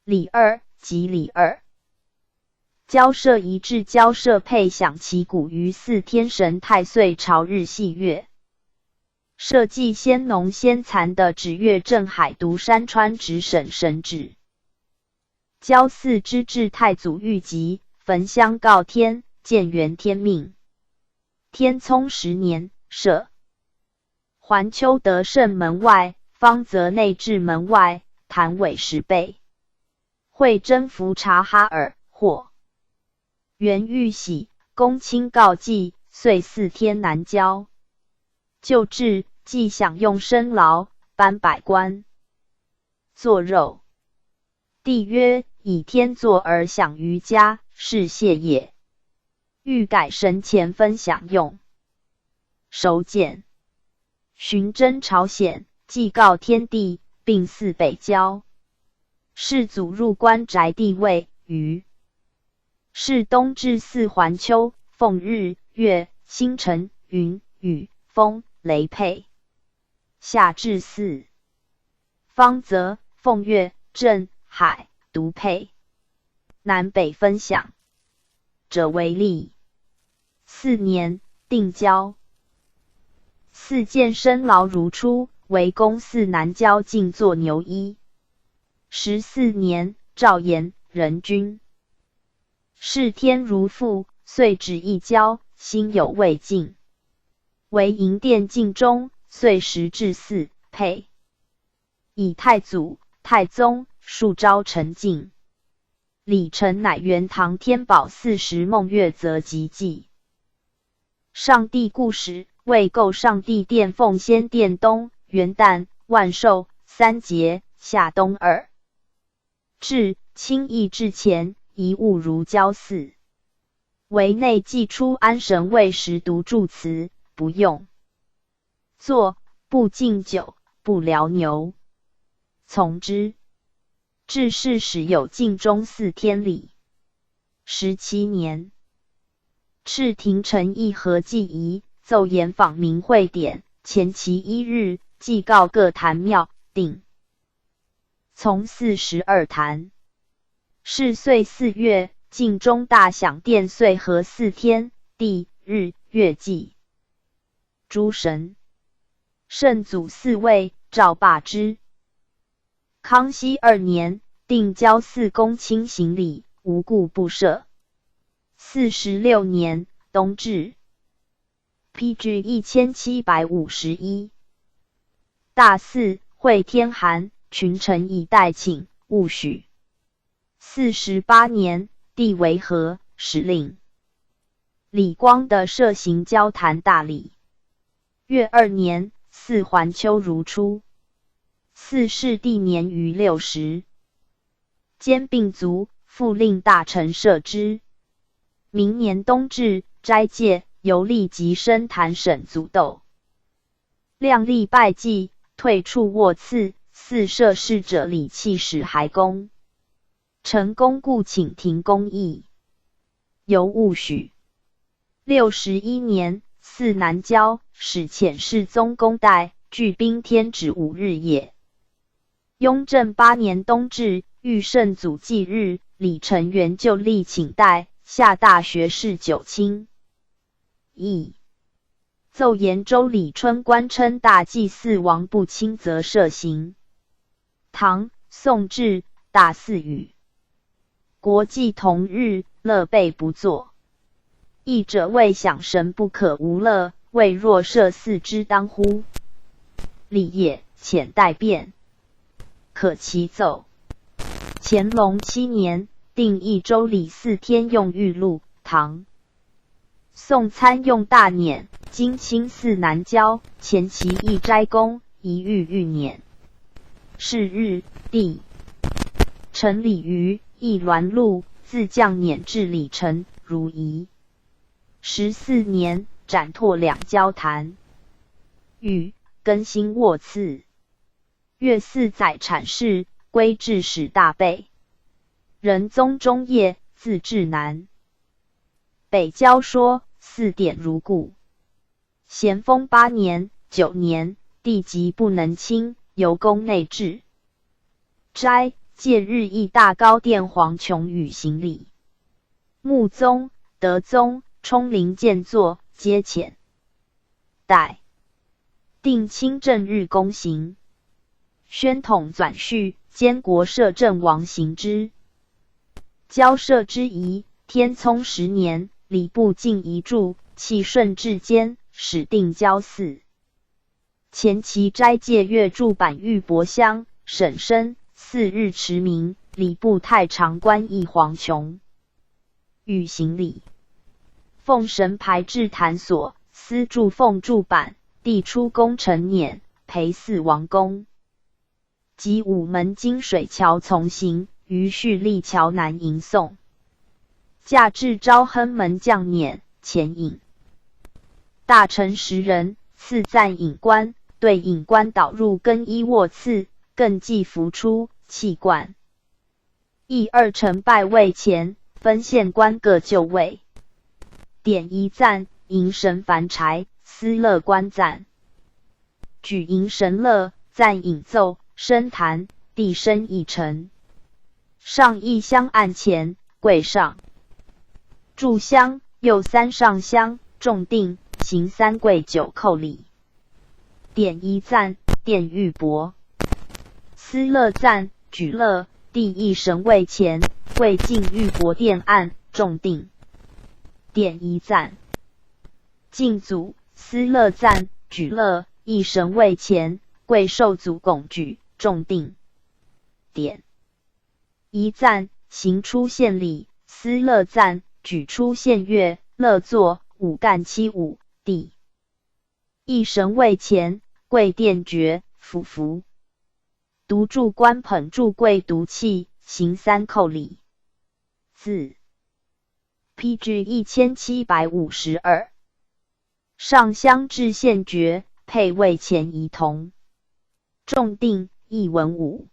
礼2及礼2。交涉一致交涉配享其鼓于4天神太岁朝日系月。社稷先农先蚕的指月镇海独山川直省神旨。交祀之至太祖御疾，焚香告天，建元天命。天聪10年，设环丘德胜门外，方泽内至门外，坛尾10倍。会征服察哈尔，或元玉玺，公卿告祭，遂4天南郊。就制，既享用生劳，颁百官。作肉。帝曰：以天作而享于家，是谢也。欲改神前分享用。首检。寻征朝鲜，祭告天地，并祀北郊。世祖入关宅地位于。是冬至祀环丘，奉日、月、星辰、云、雨、风、雷配。夏至祀方泽、奉月、震、海、独配。南北分享者为例。4年，定郊。4见生劳如初，为公祀南郊静坐牛衣。14年，赵延，仁君。视天如父，遂止一郊，心有未尽。为营殿敬中，遂10至4配。以太祖、太宗数招陈敬。礼成乃元唐天宝40孟月则即记。上帝故事，为构上帝殿奉先殿东、元旦、万寿、3节、夏冬2。至清义至前，一物如交祀。为内祭出安神位时独祝词，不用坐，不敬酒，不疗牛。从之。至世始有敬中4天礼。17年，敕廷臣议和祭仪，奏言访明会典，前其1日，祭告各坛庙，定。从42坛。是岁4月，晋中大享殿岁和4天，地、日、月祭。诸神。圣祖4位，赵罢之。康熙2年，定郊祀公卿行礼，无故不赦。46年，冬至。PG 1751。大祀，会天寒，群臣以代请，勿许。48年，帝为和使令。李光的摄行交谈大礼。月2年，祀桓丘如初。4世帝年逾60，兼并卒，复令大臣摄之。明年冬至，斋戒，游历及升坛审卒斗。量力拜祭，退处卧次。4摄事者礼器使还公。陈公故请停公议，犹勿许。61年，祀南郊，使遣侍宗公代，聚兵天止5日也。雍正8年冬至，遇圣祖忌日，李成元就例请代，下大学士9卿。议奏言周礼春官称大祭司王不亲则赦刑。唐、宋至，大肆语。国祭同日，乐备不作。议者谓享神不可无乐，谓若赦祀之当乎？礼也，遣代变。可其奏。乾隆7年，定一周礼4天用玉录。唐、宋参用大辇，今清祀南郊，前其一斋公，一玉辇。是日，帝陈礼于一鸾录，自将辇至李成，如仪。14年，斩拓两交坛。禹更新卧次。月4载产事，归至使大备。仁宗中叶，字至南。北交说4典如故。咸丰8年、9年，帝疾不能亲，由宫内治。斋戒日诣大高殿黄琼宇行礼。穆宗、德宗、冲灵见坐，皆遣。代定清正日公行。宣统纂序，监国摄政王行之。交涉之仪，天聪10年，礼部进一注，契顺至监，始定交祀。前期斋戒月柱板玉帛香，审申4日持明，礼部太常官议黄琼。御行礼。奉神牌至坛所，司铸奉柱板，帝出宫陈辇，陪祀王公。及午门金水桥从行，于蓄力桥南迎送。驾至昭亨门将辇，前引。大臣10人，赐赞引官，对引官导入更衣卧次，更祭服出，弃冠。议2臣拜位前，分县官各就位。典一赞，迎神凡柴，司乐官赞。举迎神乐，赞引奏，升坛，帝升一臣。上一香案前，跪上。炷香，右3上香，重定，行3跪9叩礼。典一赞，殿玉帛。司乐赞，举乐，帝一神位前，跪进玉帛殿案，重定。典一赞。敬祖，司乐赞，举乐，一神位前，跪受祖拱举，重定。典一赞，行出献礼，司乐赞，举出献乐，乐坐5干7舞，帝一神位前，跪殿爵，俯伏。独柱官捧柱跪独器，行3叩礼。自 PG 1752。上香至献爵，配位前仪同。重定一文武。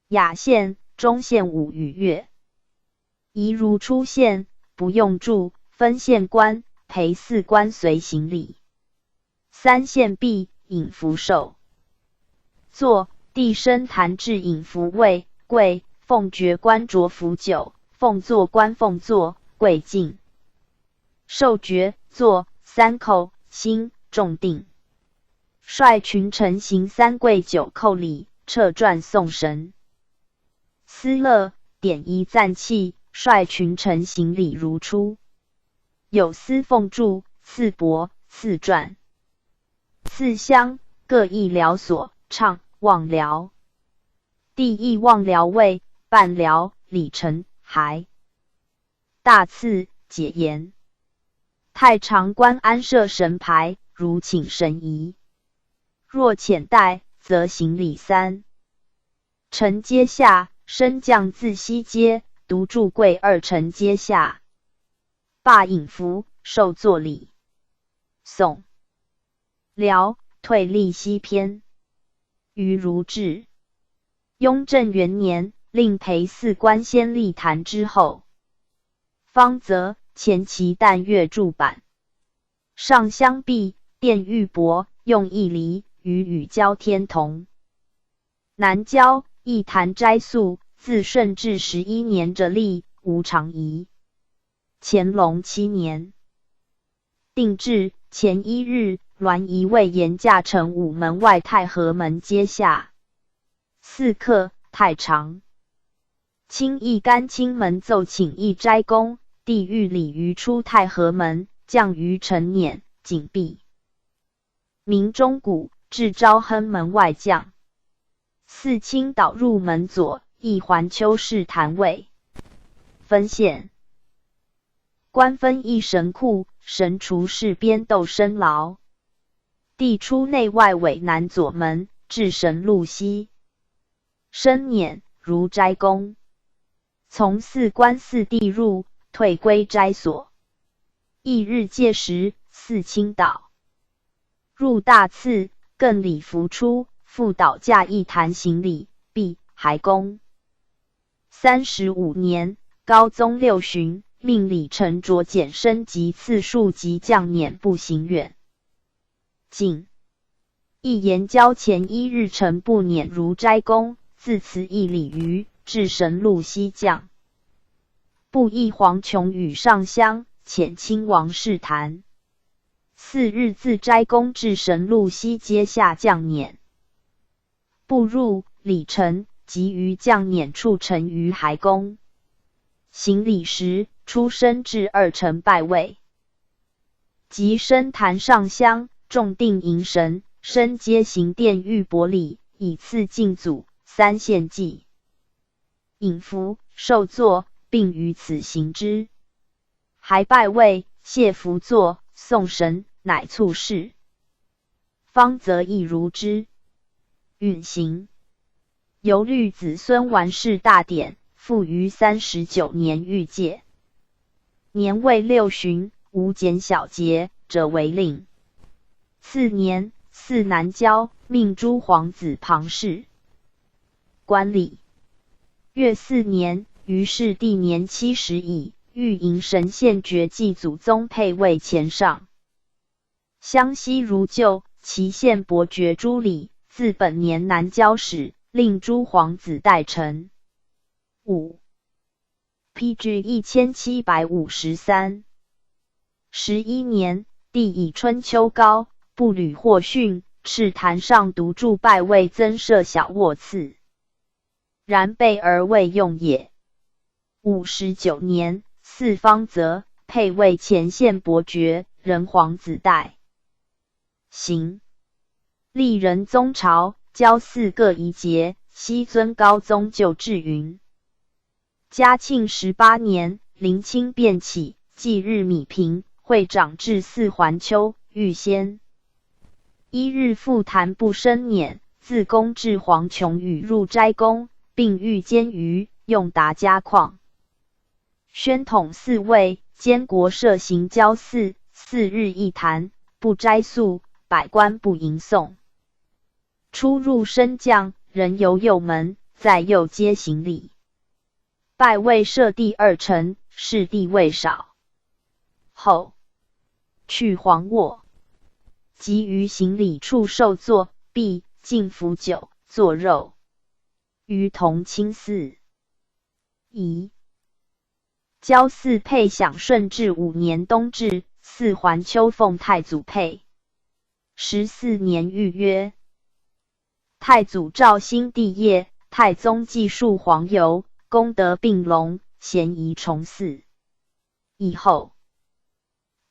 雅献、中献5与乐。仪如出献，不用柱，分县官，陪祀官随行礼。3献毕，引服受。坐，帝升坛至引服位，跪，奉爵官着服酒，奉坐官奉坐，跪敬。受爵，坐3叩，兴，重定。率群臣行3跪9叩礼，撤传送神。司乐、典一赞器，率群臣行礼如初。有司奉柱，赐帛，赐传，赐香，各一辽所，唱望辽。帝亦望辽尉、伴辽、礼臣还。大赐解言。太常观安设神牌，如请神仪。若浅待，则行礼三。臣阶下，升降自西阶，独柱贵二臣阶下。罢引服，受作礼。宋辽退立西篇。于如志。雍正元年，令裴寺官先立坛之后。方则前期但月柱板，上香壁，殿玉帛，用一离，与宇交天同。南郊一坛斋宿，自顺治11年者立，无常仪。乾隆7年，定制前1日，銮仪为沿驾城午门外太和门阶下。4刻太常。清义甘清门奏请诣斋公，帝谕礼于出太和门，降于陈辇，紧闭。明中谷至昭亨门外降。四清导入门左，一环丘式坛位。分县。官分一神库，神厨事边斗深牢。帝出内外尾南左门，至神路西。申辇如斋公。从四官四帝入，退归斋所。翌日届时，四清导入大次，更礼服出，复导驾一坛行礼，毕还公。35年，高宗6旬，命李成卓减身及次数及将辇步行远。晋一延交前1日臣不辇如斋公，自此一礼于至神路西降。布议黄琼与上香，遣亲王侍坛。4日自斋公至神路西阶下降辇。步入礼臣，即于降辇处臣于还公。行礼时，出身至二臣拜位。即升坛上香，众定迎神，升阶行殿玉帛礼，以赐敬祖3献祭。引服，受座，并于此行之。还拜位，谢服坐，颂神，乃卒谥。方则亦如之。允行。由律子孙完事大典，复于39年御戒。年未6旬，无减小节，者为令。次年，祀南郊，命诸皇子旁事。观礼。越4年，于是帝年70矣，欲迎神献爵祭祖宗配位前上。湘西如旧，其献伯爵诸礼，自本年南郊始，令诸皇子代陈。5 PG 1753。11年，帝以春秋高，步履或训，敕坛上独柱拜位增设小卧次。然备而未用也。59年，四方则配位前献伯爵，人皇子代。行。历仁宗朝，交4各一节，西尊高宗就至云。嘉庆18年，临清变起，祭日米平，会长至4环丘，御先。1日复坛不升辇，自宫至黄琼宇入斋宫，并御监于用达家况。宣统4位，监国设行交4日一坛，不斋宿，百官不迎送。出入升降，人由右门，在右阶行礼。拜位设第2臣，是地位少。后去黄卧，即于行礼处受坐，毕进服酒，作肉。于同清寺。仪。交4配享顺治5年冬至，4环丘奉太祖配。14年御曰。太祖诏兴帝业，太宗祭树黄油，功德并隆，咸宜崇祀。以后，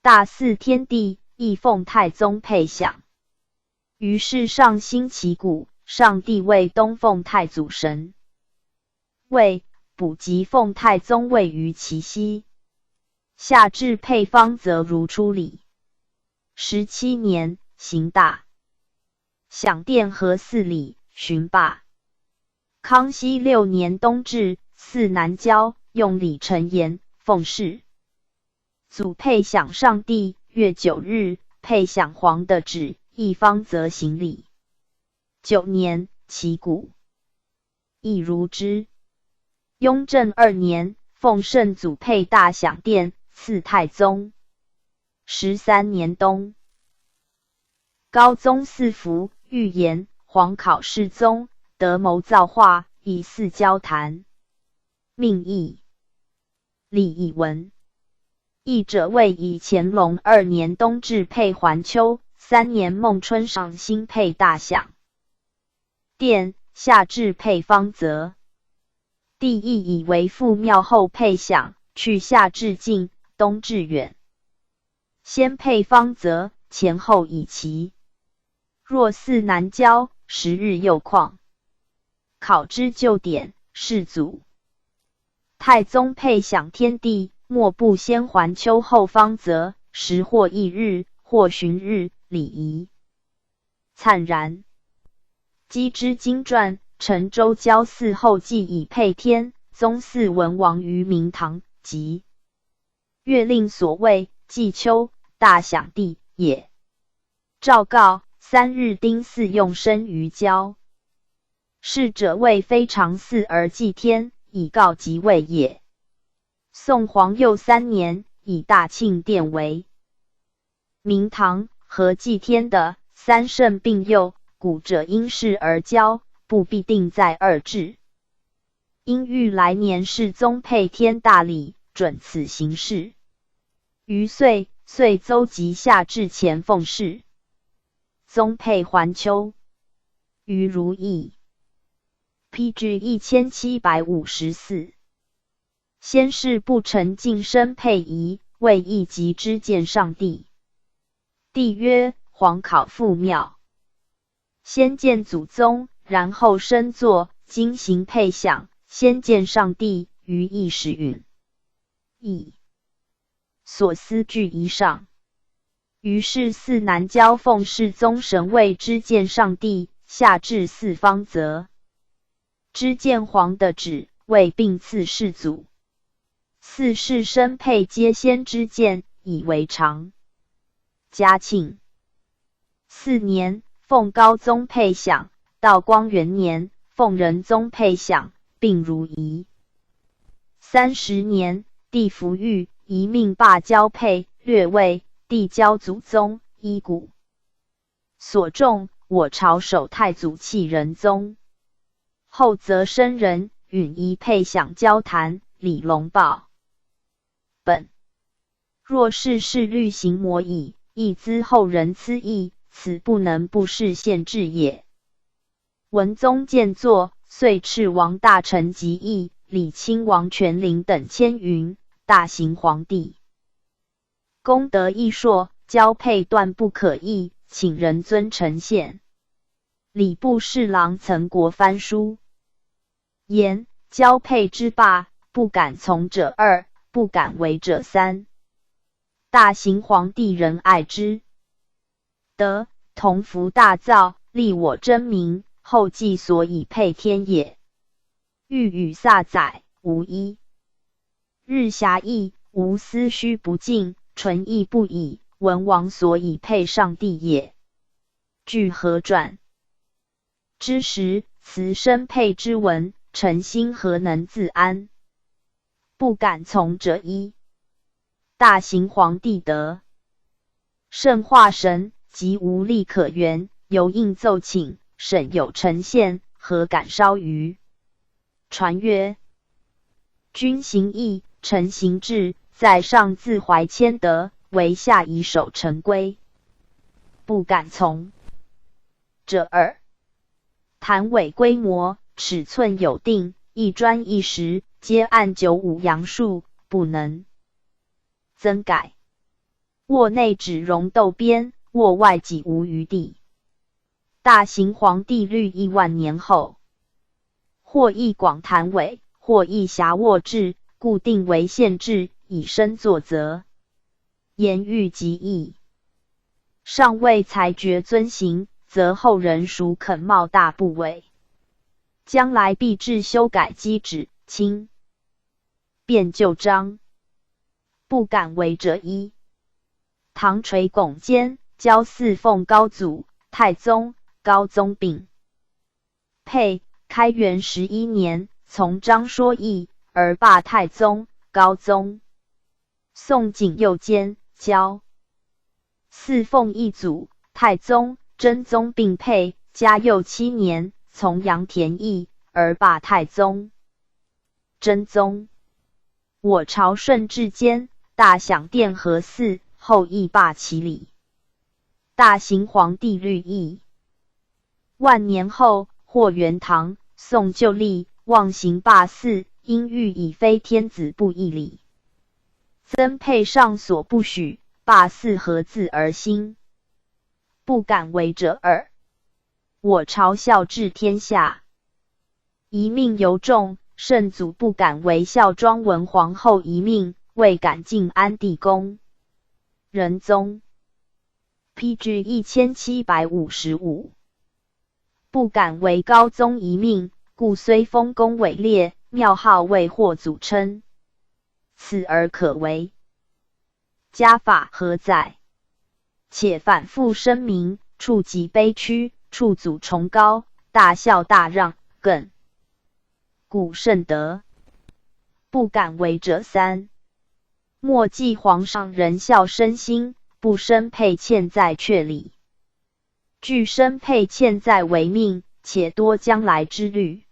大祀天地，亦奉太宗配享。于是上兴其鼓，上帝为东奉太祖神。谓补及奉太宗位于其西。下至配方则如出礼。17年，行大享殿和4里，巡罢。康熙6年冬至，祀南郊，用礼陈言，奉谥。祖配享上帝，月9日，配享皇的旨，一方则行礼。9年，其谷亦如之。雍正2年，奉圣祖配大享殿，赐太宗。13年冬，高宗嗣福，预言皇考世宗，得谋造化，以祀交坛。命议。立议文。议者谓以乾隆2年冬至配环丘，3年孟春上新配大享殿，夏至配方泽。帝亦以为父庙后配享，去夏至近，冬至远。先配方泽，前后以齐。若祀南郊，10日又旷。考之旧典，世祖。太宗配享天地，莫不先环丘后方泽，时或1日，或旬日，礼仪灿然。积之经传，陈州郊祀后继以配天宗祀文王于明堂，即月令所谓季秋大享地也。诏告3日丁巳用生于郊。是者谓非常祀而祭天，以告即位也。宋皇佑3年，以大庆殿为明堂，和祭天的3圣并佑，古者因事而交，不必定在2制。因欲来年世宗配天大礼，准此行事。于岁邹及夏至前奉谥。宗配环丘。于如意。PG 1754。先是不成晋升配仪，为一级之见上帝。帝曰：皇考父庙。先见祖宗，然后升座，今行配享，先见上帝，于意时允。意所思具仪上。于是祀南郊奉世宗神位之见上帝，下至4方泽。知见皇的旨，为并赐世祖。4世升配皆先知见，以为常。嘉庆4年，奉高宗配享，道光元年，奉仁宗配享，并如仪。30年，帝服御，遗命罢交配，略位，帝交祖宗，依古所重，我朝守太祖弃仁宗。后则生人，允仪配享交坛，礼龙报。本若是律行模矣，亦兹后人赐意，此不能不视宪制也。文宗见作，遂敕王大臣及议，礼亲王全龄等千云，大行皇帝。功德益硕，交配断不可议，请人尊臣献。礼部侍郎曾国藩书言：交配之罢，不敢从者2，不敢为者3。大行皇帝仁爱之，得同服大造，立我真名，后继所以配天也。欲与萨载，无一日暇议，无思虚不敬，纯义不已，文王所以配上帝也。据何传之时，辞生配之文，臣心何能自安？不敢从者1。大行皇帝德圣化神，即无力可援，犹应奏请，审有呈现，何敢稍虞？传曰：君行义，臣行智，在上自怀谦德，为下以守成规。不敢从者2。坛尾规模，尺寸有定，一砖一石，皆按95阳数，不能增改。卧内只容斗边，卧外己无余地。大行皇帝律1万年后，或一广坛尾，或议辖握制，固定为县制，以身作则。言喻极义，尚未裁决遵行，则后人孰肯冒大不为？将来必至修改机制，轻变旧章，不敢为者一。唐垂拱监，交祀奉高祖、太宗、高宗并配。开元11年，从章说议，而罢太宗、高宗。宋景佑监，交祀奉一祖、太宗、真宗并配。嘉佑7年，从杨田义，而罢太宗、真宗。我朝顺治间，大享殿和祀，后亦罢其礼。大行皇帝律议。万年后，或元唐、宋旧历，妄行罢祀，因欲以非天子不义礼。曾配上所不许，罢祀何自而兴？不敢为者二。我朝孝治天下，遗命尤重，圣祖不敢为孝庄文皇后遗命，未敢进安地宫。仁宗 PG 1755。不敢为高宗遗命，故虽封功伟烈，庙号未获祖称。此而可为。家法何在？且反复声明，触及卑屈，触祖崇高，大孝大让，更古圣德。不敢为者三。莫记皇上仁孝身心，不生配欠在阙里。具生配欠在为命，且多将来之虑。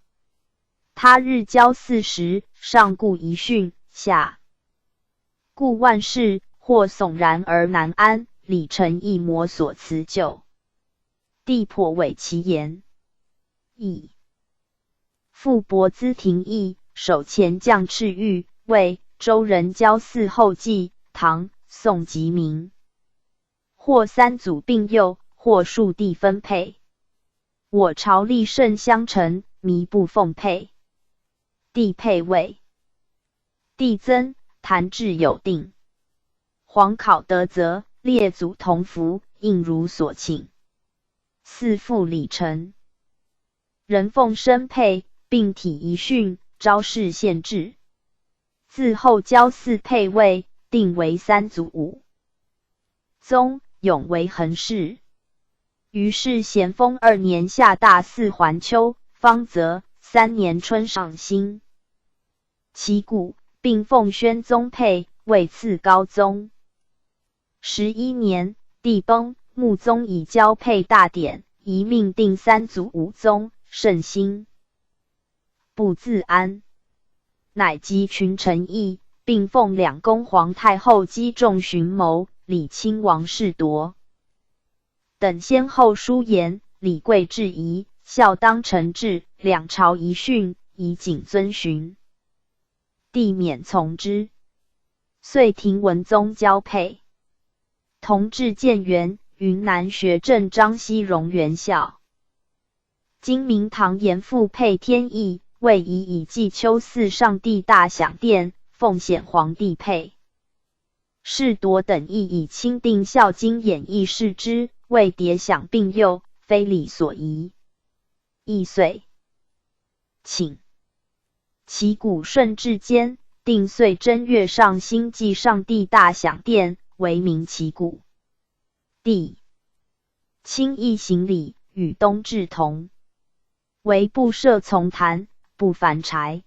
他日交祀时，上顾遗训，下顾万事，或悚然而难安，礼成一魔所辞旧。帝颇违其言。乙复伯资廷义，守前将赤玉，为周人交祀后继，唐、宋及明。或三祖并幼，或数地分配。我朝立圣相承，靡不奉配。帝配位。帝增，坛制有定。皇考得则，列祖同服，应如所请。四复礼成。人奉生配，并体遗训，昭示县制。自后交祀配位，定为三祖五宗，永为恒世。于是咸丰2年夏大祀还秋，方泽3年春上兴。其故并奉宣宗配，位赐高宗。11年，帝崩，穆宗以交配大典，遗命定三祖五宗，甚兴。不自安，乃集群臣议，并奉两宫皇太后击中寻谋，礼亲王室夺。等先后书言，礼贵质疑，孝当承制，两朝遗训，以谨遵循。帝免从之。遂廷文宗交配。同治建元，云南学政张熙荣元校。今明堂严复配天意，为以祭秋祀上帝大享殿，奉显皇帝配。士铎等亦以钦定孝经演义视之，为迭享并幼，非礼所宜。亦遂请。其古顺治间，定岁正月上兴祭上帝大享殿，为名其故。帝亲议行礼，与冬至同。为不设从坛，不凡柴。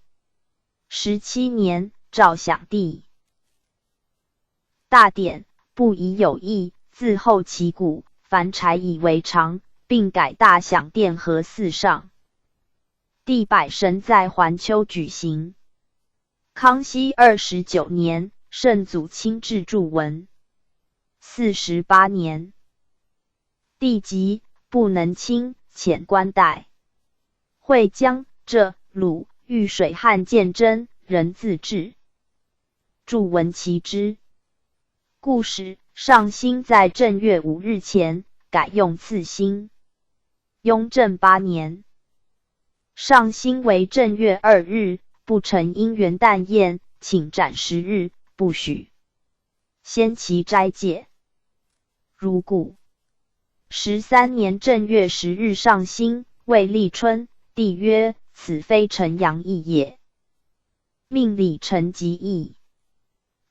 17年，诏享帝大典，不宜有异，自后其古，凡柴以为常，并改大享殿和祀上。帝百神在环丘举行。康熙29年，圣祖亲制著文。48年，帝疾，不能亲，遣官代。会江、浙、鲁、豫水汉鉴真，人自治。著文其之。故使上兴在正月5日前，改用次兴。雍正8年，上兴为正月2日，不成因元旦宴，请斩10日，不许先其斋戒。如故13年正月10日上兴，谓立春，帝曰：此非辰阳意也。命李成即义。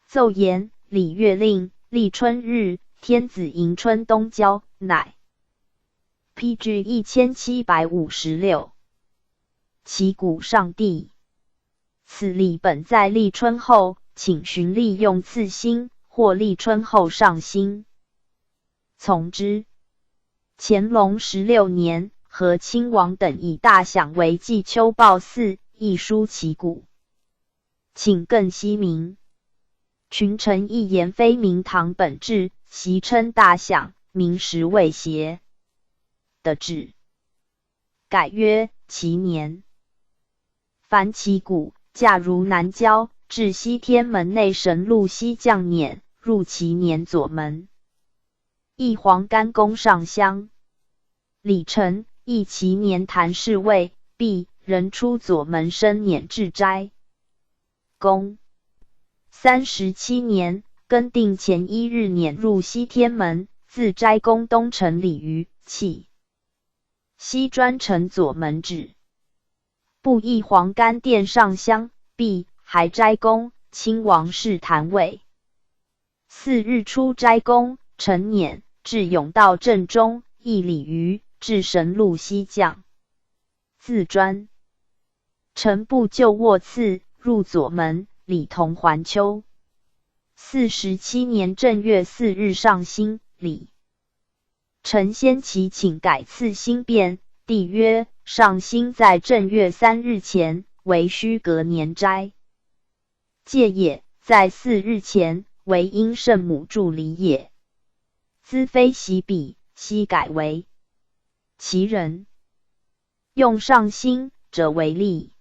奏言礼乐令，立春日，天子迎春东郊，乃 PG 1756。其古上帝。此礼本在立春后，请循例用次星，或立春后上星。从之。乾隆16年，和亲王等以大享为祭秋报祀，亦书其古，请更析明。群臣亦言非明堂本制，习称大享，名实未协的制。改曰其年。凡其古，假如南郊，至西天门内神鹿西将辇，入其年左门。亦黄干宫上香。李成亦其年坛侍卫，毕人出左门生辇至斋宫。37年，更定前1日辇入西天门，自斋宫东城鲤鱼弃西专城左门止。布亦黄干殿上香，毕还斋宫，亲王侍坛位。4日出斋宫，乘辇至甬道正中，亦鲤鱼至神鹿西将。自专臣部就卧次，入左门，礼同环丘。47年正月4日上兴，李承先期请改次兴变，帝曰：上兴在正月3日前，为虚隔年斋戒也；在4日前，为因圣母助礼也。兹非习彼，悉改为其人。用上兴者为例。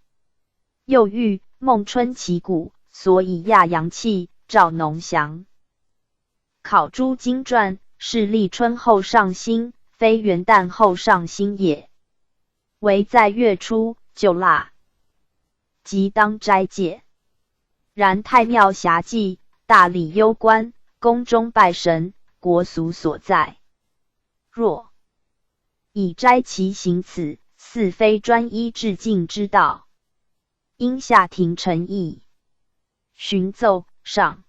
又欲孟春其古，所以亚阳气，赵农祥。考诸经传，是立春后上兴，非元旦后上兴也。唯在月初就腊，即当斋戒。然太庙遐祭，大礼攸关，宫中拜神，国俗所在。若以斋其行此，似非专一致敬之道。因下廷臣议，寻奏上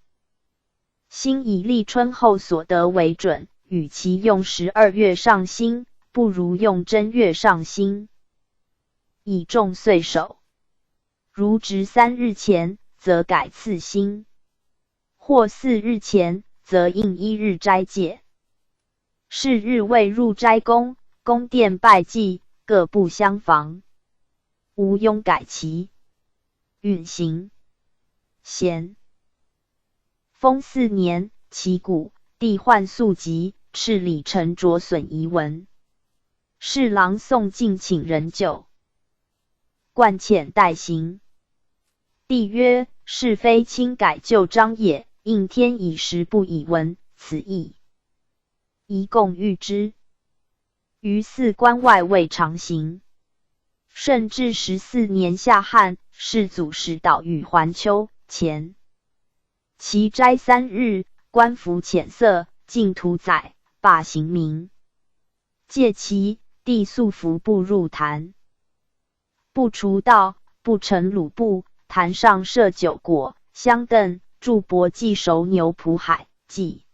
兴以立春后所得为准，与其用12月上兴，不如用正月上兴，以重岁首。如值3日前，则改次兴；或4日前，则应1日斋戒。是日未入斋宫，宫殿拜祭，各不相妨。无庸改其运行。咸丰4年，其古，帝患宿疾，敕李成着损遗文。侍郎宋敬请人救，冠遣代行。帝曰：是非轻改旧章也，应天以时不以文，此意宜共谕之。于4关外未常行。顺治14年夏旱，世祖使岛屿环丘前，其斋3日，官服浅色，尽屠宰，罢刑名。戒其，帝素服不入坛。不除道，不成鲁布，坛上设酒果、香凳，筑帛祭熟牛仆海，祭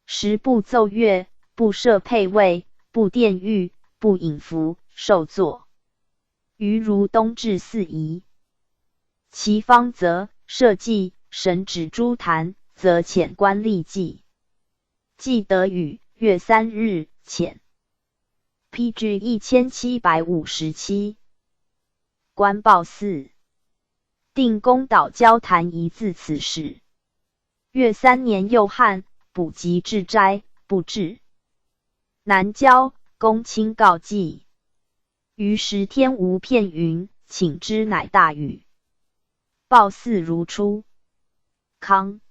时不奏乐，不设配位，不奠玉，不饮服，受坐。余如冬至4仪。其方则设祭，神指诸坛，则遣官立祭。祭得与月3日遣。PG 1757。官报4。定公岛交坛宜自此始。月3年又旱，补及至斋，不至。南郊，公卿告祭。于10天无片云，请之乃大雨。报4如初。康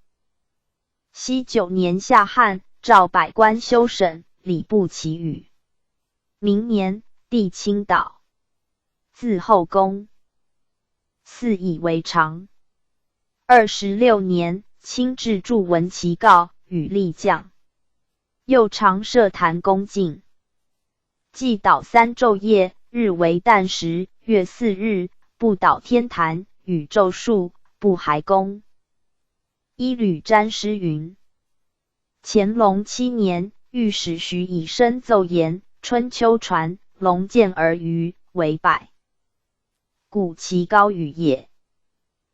熙9年夏旱，诏百官修审，礼部其余。明年，帝倾岛，自后宫。4以为常。26年，亲自著文其告，与立将。又常设坛恭敬。祭祷3昼夜，日为旦时，月4日，不倒天坛，与咒术，不还宫。一吕瞻诗云：乾隆7年，御史徐以身奏言，春秋传，龙见而鱼为百，故其高与也。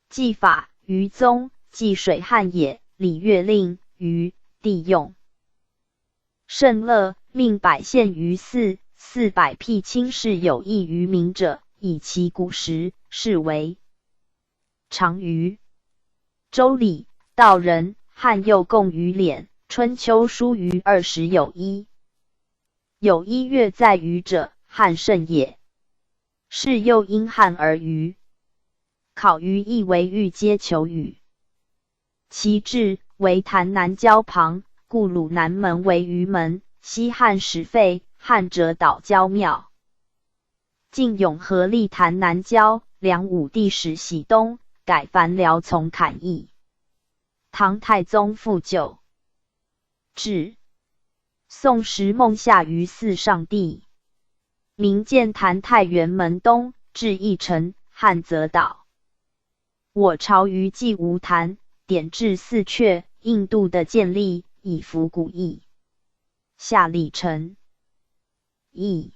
祭法，于宗；祭水旱也，礼乐令，于帝用。甚乐，命百县于400辟亲事有益于民者，以其古时，是为常于周礼、道人、汉又共于敛，春秋书于20有一。有一月在于者，汉甚也。是又因汉而虞。考于亦为欲皆求语。其志为坛南郊旁，故鲁南门为虞门，西汉始废，汉者岛郊庙。晋永和立坛南郊，梁武帝使徙东，改樊辽从坎邑。唐太宗复旧。至宋时孟夏于祀上帝。民建坛太原门东，至义城，汉则岛。我朝于既无坛，点至4阙，印度的建立，以服古意。下历程。义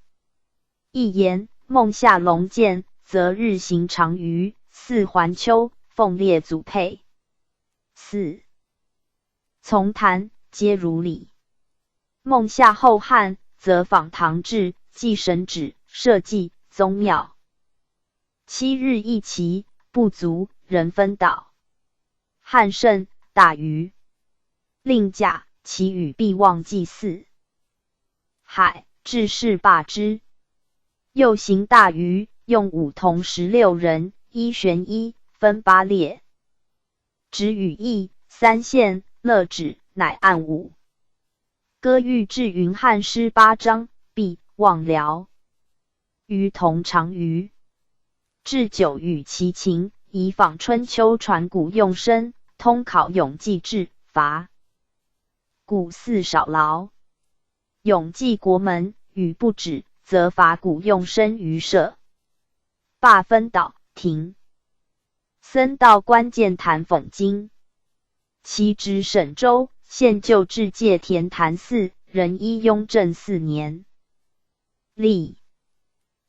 言，孟夏龙见，则日行长于4环丘，奉列祖配。4从坛，皆如礼。孟夏后汉，则仿唐制，祭神旨，社稷，宗庙。7日一期，不足，人分岛。汉盛，大禹。令甲，其与必忘祭祀。海，治世罢之。又行大禹，用5同16人，一旋一，分8列。止与义3县，乐止，乃按5。歌欲至云汉诗8章，毕，望辽。于同长于。至9与其情，以仿春秋传古用声，通考永记制罚。古4少劳。永记国门，与不止，则罚古用声于社。罢分岛庭。僧道关键坛讽经。其职沈州，现就至戒田坛寺，仁一雍正4年。历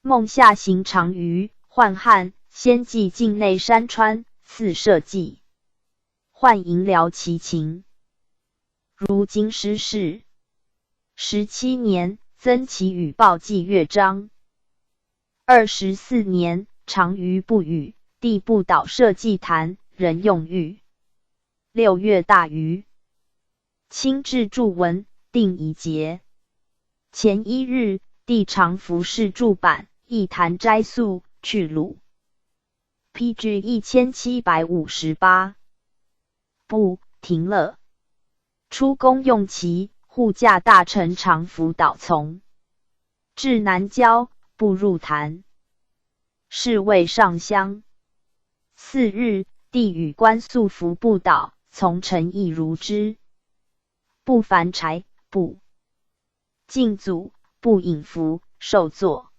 孟夏行长于宦汉，先祭境内山川，赐社稷。宦营辽其情。如今失事。17年，增其与报记乐章。24年，长于不语，帝不倒社稷坛，人用玉。6月大禹。亲自著文，定仪节。前1日，帝常服侍著版，一坛斋宿，去鲁。PG 1758。不停了。出宫用旗，护驾大臣常服导从。至南郊，不入坛。是谓上香。4日，帝与官宿服不倒，从臣亦如之。不凡柴，不敬祖，不饮服，受坐。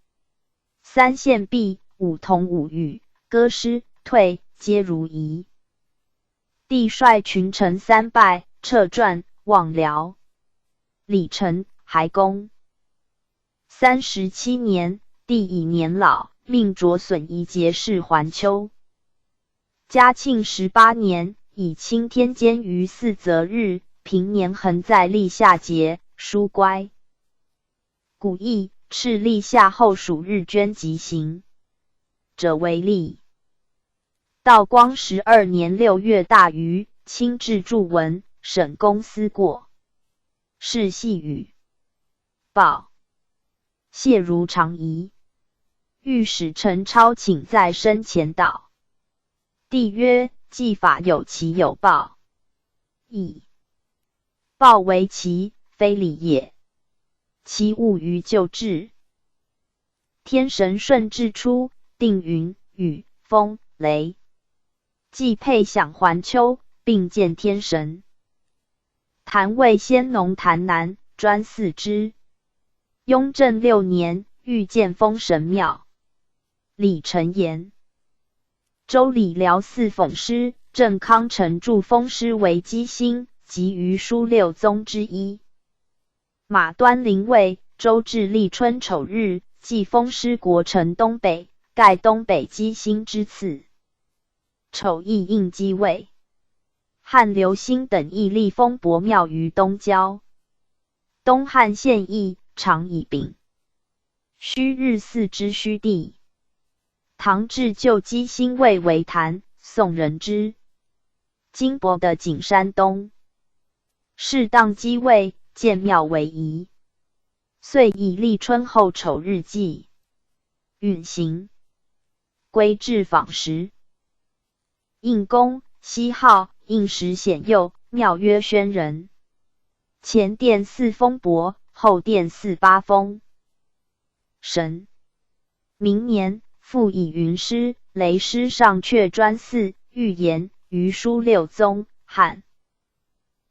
3献毕，5同5语，歌诗，退，皆如仪。帝率群臣3拜，撤传，望辽。礼成，还宫。37年，帝已年老，命擢损仪节事环丘。嘉庆18年，以钦天监于4择日，平年恒在立夏节，书乖。古义敕立夏后属日捐吉行者为例。道光12年6月大禹，亲自著文，审公司过。是细语。报。谢如常仪。御史陈超请在身前祷。帝曰：祭法有其有报。亦报为奇，非礼也。其物于就治。天神顺之初，定云、雨、风、雷。既配享环丘，并见天神。坛位先农坛南，专祀之。雍正6年，遇见封神庙。李承言。周礼辽寺讽诗，郑康成著封诗为基兴，即于书六宗之一。马端临位，周至立春丑日，祭封诗国城东北，盖东北基兴之次。丑亦应基位。汉刘兴等亦立封伯庙于东郊。东汉献邑，常以丙戌日祀之虚地。唐至旧基兴位为坛，宋人之。今博的景山东。适当基位，建庙为宜。遂以立春后丑日祭。允行。归至访时。应公，谥号，应时显佑，庙曰宣仁。前殿4封伯，后殿4八封神。明年，复以云师、雷师上阙专祀，预言于书六宗，汉。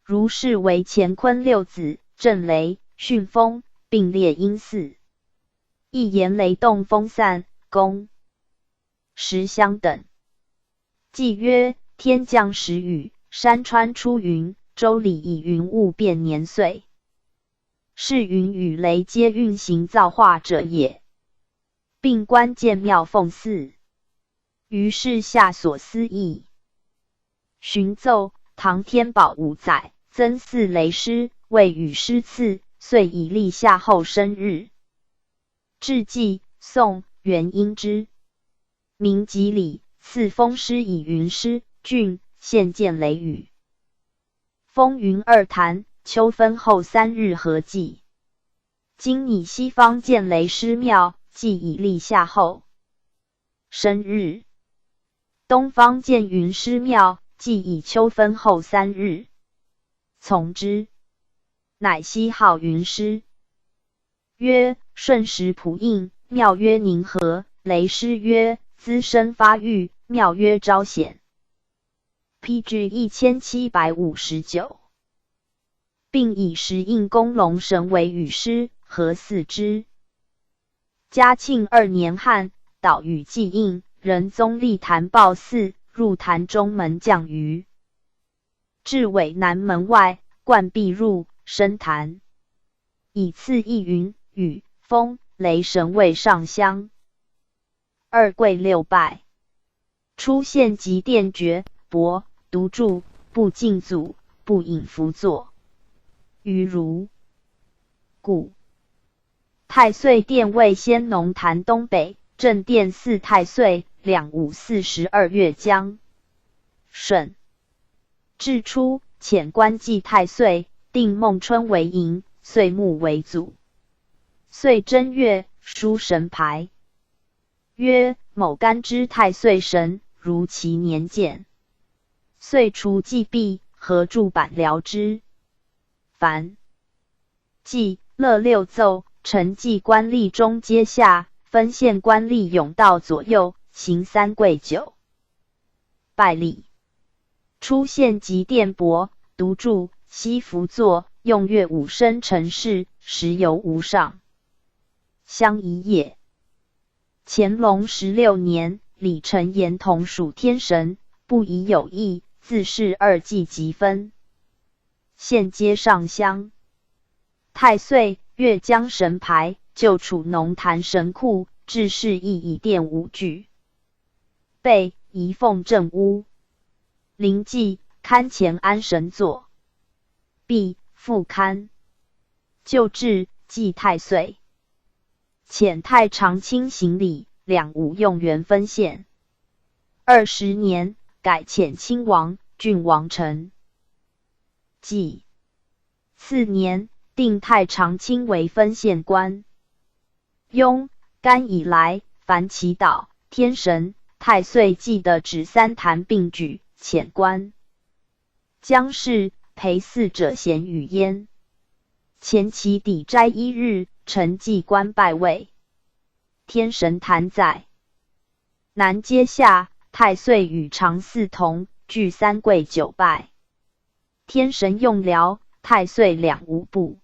如是为乾坤六子，震雷、巽风，并列阴祀。一言雷动风散，宫石香等。纪曰：天降时雨，山川出云。周礼以云雾变年岁。是云与雷皆运行造化者也。并观建庙奉祀。于是下所思议。寻奏，唐天宝5载，增祀雷师，谓与师赐，遂以立夏后生日。至纪，宋，元英之。明即礼，赐封师以云师，郡，现见雷雨。风云2坛，秋分后3日合祭。今拟西方建雷师庙，即以立夏后生日。东方建云师庙，即以秋分后3日。从之。乃谥号云师。曰：顺时普应，庙曰宁和。雷师曰：资生发育，庙曰昭显。PG 1759。并以石应公龙神为羽师，合祀之。嘉庆2年汉，岛屿祭应，仁宗立坛报祀，入坛中门降于。至尾南门外，冠壁入，升坛。以赐一云、雨、风、雷神位上香。二跪六拜。出现即殿爵、伯、独柱，不敬祖，不引伏坐。于如。故。太岁殿位先农坛东北，正殿祀太岁，两午42月将顺。至初，遣官祭太岁，定孟春为寅，岁木为祖。岁正月，书神牌。曰：某干之太岁神，如其年见。岁除祭毕，合柱板疗之。凡祭乐六奏，承祭官吏中阶下，分县官吏甬道左右，行3跪9拜礼。出现即殿伯、独柱、悉伏坐，用乐5声陈氏，时犹无上。相宜也。乾隆16年，李承言同属天神，不以有异，自是2祭即分。现皆上香。太岁、月将神牌，就处农坛神库，至是亦以奠5具。备仪奉正屋。灵祭龛前安神座。毕复龛。就至祭太岁。遣太常卿行礼，两午用元分县。20年，改遣亲王、郡王臣。纪4年，定太常卿为分县官。雍、干以来，凡祈祷、天神、太岁祭的指3坛并举，遣官。将士陪祀者咸与焉。前其抵斋1日，承祭官拜位。天神坛在南阶下，太岁与常祀同，具三跪九拜。天神用疗，太岁两无不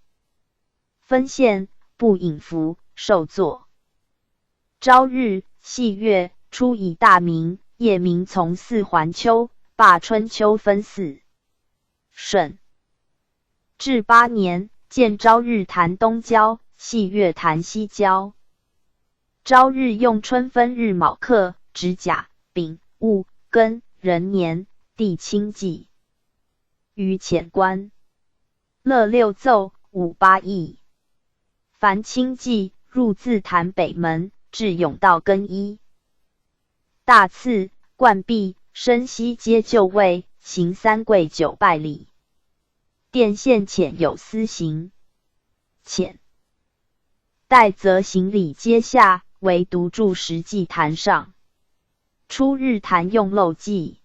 分献，不引服，受作。朝日、夕月，初以大明，夜明从四环秋，罢春秋分四顺。至8年，见朝日谈东郊，夕月谈西郊。朝日用春分日卯刻，指甲、丙、戊、庚、壬年，地清纪。于乾官，乐六奏，五八佾。凡清纪，入自坛北门，至甬道更衣。大赐、冠璧、升西皆就位，行三跪九拜礼。殿献遣有司行，遣待则行礼阶下，唯独住实际坛上。初日坛用漏祭。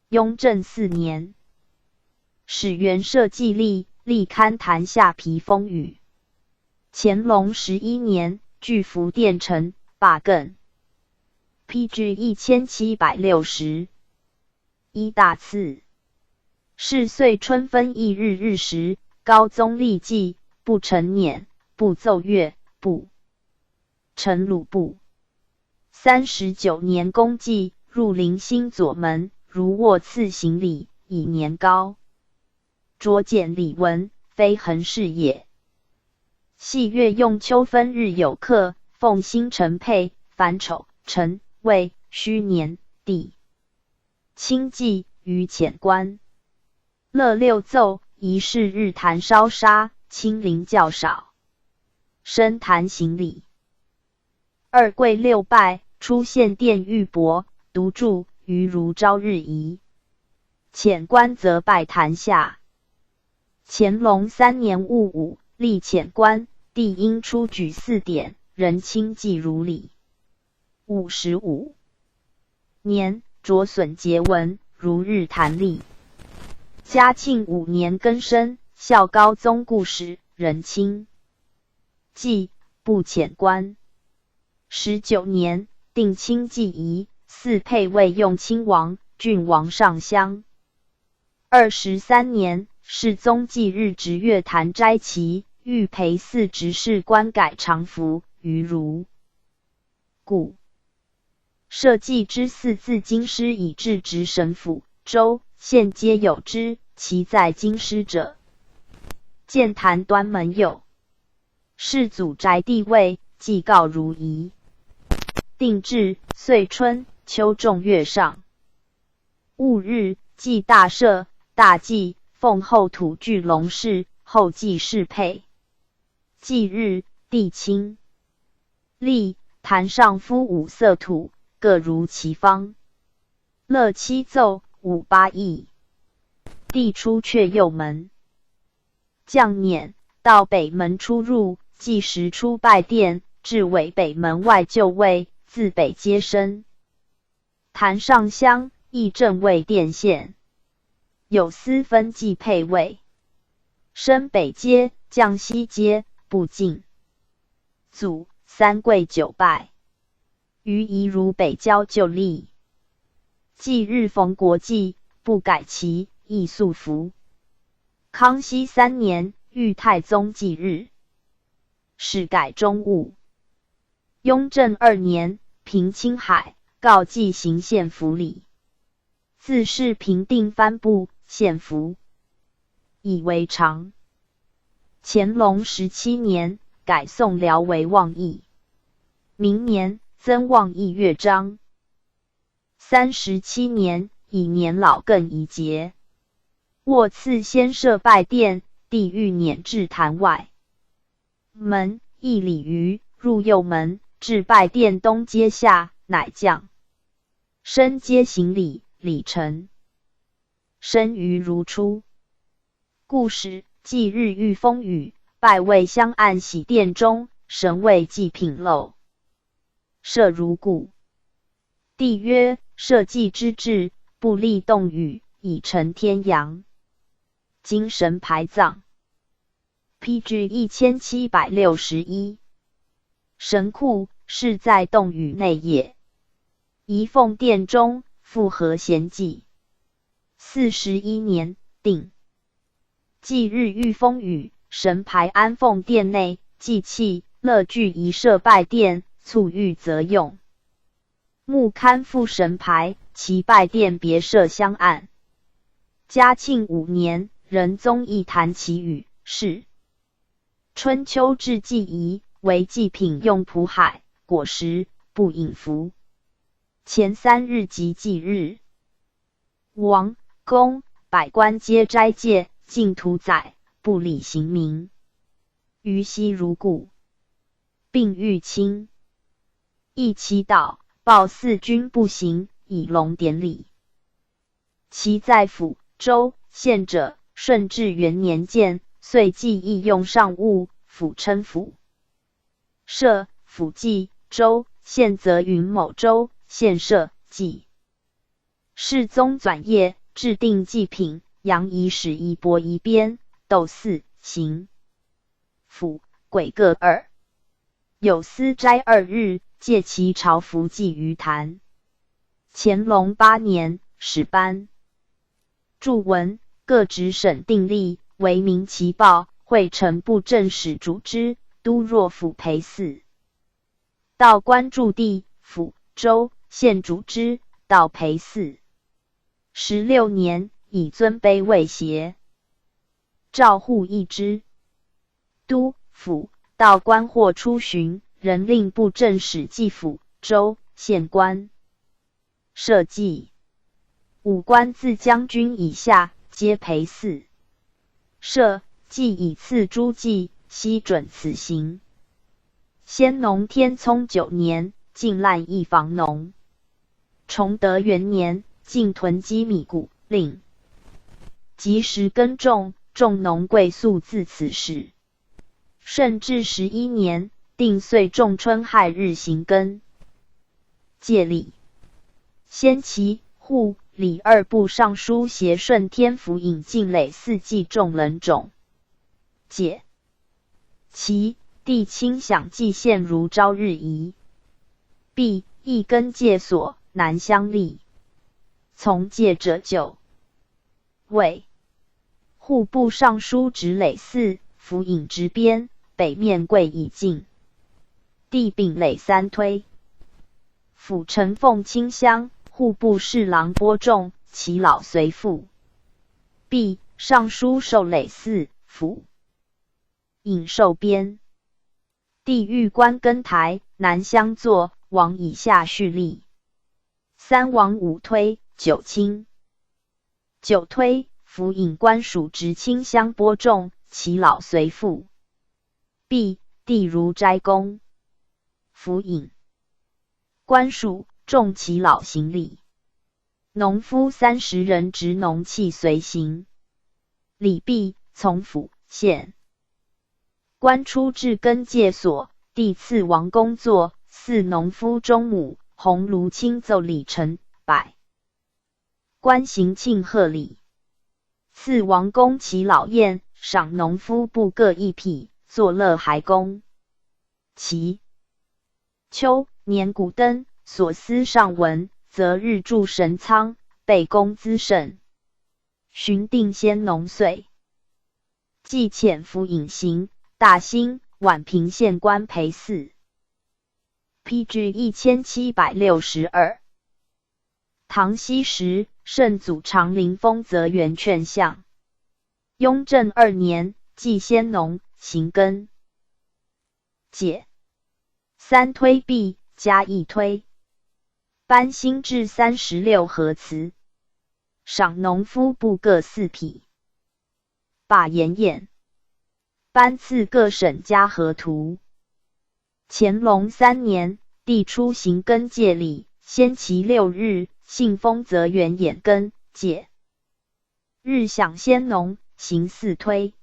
雍正4年，始元社稷历，历刊坛下皮风雨。乾隆11年，据福殿臣，罢艮。PG 1760。一大赐。是岁春分翌日日时，高宗立祭，不成辇，不奏乐，不成鲁部。39年公祭，入灵星左门，如卧赐行礼，以年高。卓简礼文，非恒事也。系月用秋分日有刻，奉星辰配，凡丑、辰、未、戌年，地清纪于乾官。乐六奏，仪式日坛烧杀，清灵较少。升坛行礼。二跪六拜，出献殿玉帛，独住于如朝日仪。遣官则拜坛下。乾隆3年戊午，立遣官，帝因出举4典，仍清纪如礼。55年，着损节文，如日坛例。嘉庆5年庚申，孝高宗故时，仍清纪，不遣官。19年，定清纪仪，4配位用亲王、郡王上香。23年，世宗忌日值月坛斋旗，欲陪4执事官改常服，于如故。社稷之4自京师以至直省府、州、县皆有之，其在京师者，建坛端门有。世祖宅地位，祭告如仪。定制，岁春、秋仲月上。戊日，祭大赦、大祭，奉后土具龙饰，后祭饰配。祭日，地清。历，坛上敷5色土，各如其方。乐七奏，五八佾。帝出阙右门，将辇到北门出入，计时出拜殿，至尾北门外就位，自北接生。坛上香，亦正位殿献。有司分祭配位，升北阶，降西阶，不进。祖三跪九拜。于宜如北郊就立。祭日逢国祭，不改期，亦素服。康熙3年，裕太宗忌日，始改中务。雍正2年，平青海，告祭行献服礼。自是平定颁布献服，以为常。乾隆17年，改宋辽为望义。明年，增望义乐章。37年，以年老更仪节。卧赐先设拜殿，帝欲辇至坛外门，一礼于入右门，至拜殿东阶下，乃降。升阶行礼，礼成。生于如初。故使祭日遇风雨，拜位相按喜殿中，神位祭品漏。设如故。帝曰：社稷之治，不立动宇，以成天阳。精神排葬。PG 1761。神库是在洞宇内也。仪奉殿中，复合贤祭。41年，定。祭日遇风雨，神牌安奉殿内，祭器乐具仪设拜殿，卒遇则用。木龛附神牌，其拜殿别设香案。嘉庆5年，仁宗亦弹其语，是春秋制祭仪，为祭品用蒲海，果实不饮服。前3日即祭日，王公百官皆斋戒，禁屠宰，不礼刑名。于昔如故，并欲清。亦祈祷，报4军不行，以龙典礼。其在府、州、县者，顺治元年建，遂记议用上物，府称府。设府记、州、县则云某州、县设记。世宗纂业，制定祭品，阳仪始仪帛仪边，斗4行。府癸各2。有司斋2日，借其朝服祭于坛。乾隆8年，始颁著文，各直省定例，为民其报，会臣部正使主之，都若府陪祀。道官驻地，府、州、县主之，道陪祀。16年，以尊卑位协。诏户议之。都、府、道官或出巡，仍令部正使祭府、州、县官。设祭。武官自将军以下，皆陪祀。设祭以赐诸祭，悉准此行。先农天聪9年，禁滥役房农。崇德元年，禁囤积米谷，令及时耕种，众农贵素自此始。顺治11年，定岁仲春亥日行耕。戒礼。先期户、礼2部尚书协顺天府引进累4祭众人种。戒。其帝亲享祭献如朝日仪。毕一根戒所，南乡立。从戒者9。位。户部尚书直累4，府尹直编，北面柜以进。帝秉累3推。府承奉清香，户部侍郎播种，其老随父。毕尚书受累4，府尹受编。帝御官更台，南乡坐，王以下序立。3王5推，9卿。9推，府尹官属直清香播种，其老随父。毕帝如斋公。府尹官属重其老行礼。农夫30人执农器随行。礼毕，从府、县官出至耕戒所，帝赐王公座，祀农夫中母，鸿胪亲奏礼成，百官行庆贺礼。赐王公其老宴，赏农夫部各1匹，作乐孩公。其秋年谷登，所思上文，则日驻神仓，备公资甚。寻定先农岁。既遣府尹行，大兴、宛平县官陪祀。PG 1762。唐熙时，圣祖长陵丰泽园劝相。雍正2年，祭先农，行耕。解。3推毕，加1推。颁新制36和祠。赏农夫部各4匹。罢盐宴。颁赐各省嘉禾图。乾隆3年，帝出行耕戒礼，先期6日，信丰泽园演耕戒。日享先农，行4推。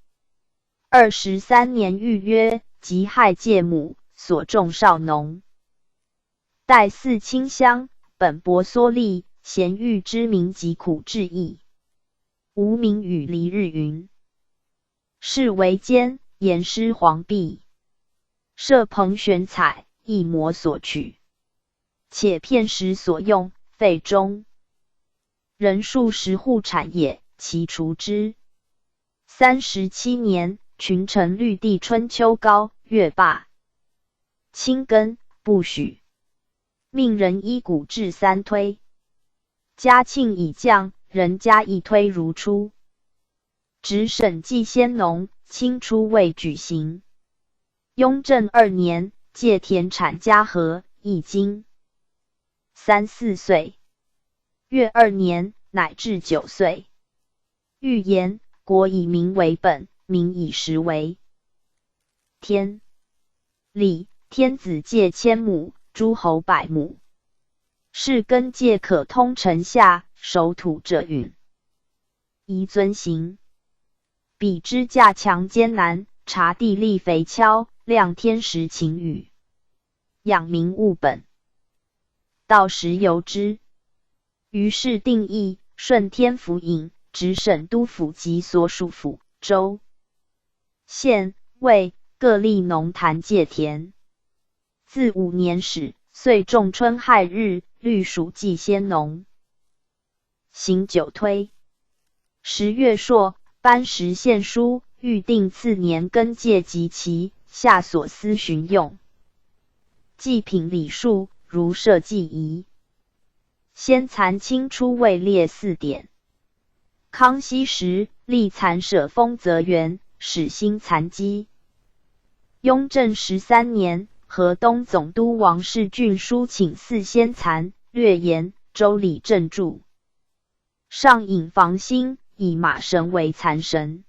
23年预约，即亥戒母，所种少农。代祀清香，本薄缩利，咸欲之民疾苦至矣。无名与离日云。是为监，言师皇璧。设棚悬彩，一模所取。且片时所用，废中。人数10户产业，其除之。37年，群臣律地春秋高，越罢。清耕，不许。命人依古制3推。嘉庆已降，人加1推如初。直审计先农，清初未举行。雍正2年，借田产嘉禾1斤。3、4岁。越2年，乃至9岁。预言：国以民为本，民以食为天。礼：天子借1000亩，诸侯100亩。是耕借可通城下，守土者允。宜遵行。比之架墙艰难，察地利肥锹，量天时晴雨，养民务本。到时由之。于是定义，顺天府尹，直省督府及所属府、州、县、尉各立农坛借田。自5年始，岁仲春亥日，律属计先农。行9推。10月朔，颁10县书，预定次年耕借及其下所司巡用。祭品礼数，如设祭仪。先蚕清初位列4点。康熙时，立蚕舍丰泽园，始兴蚕机。雍正13年，河东总督王世俊书请4先蚕，略言，周礼正注。上引房兴，以马神为蚕神。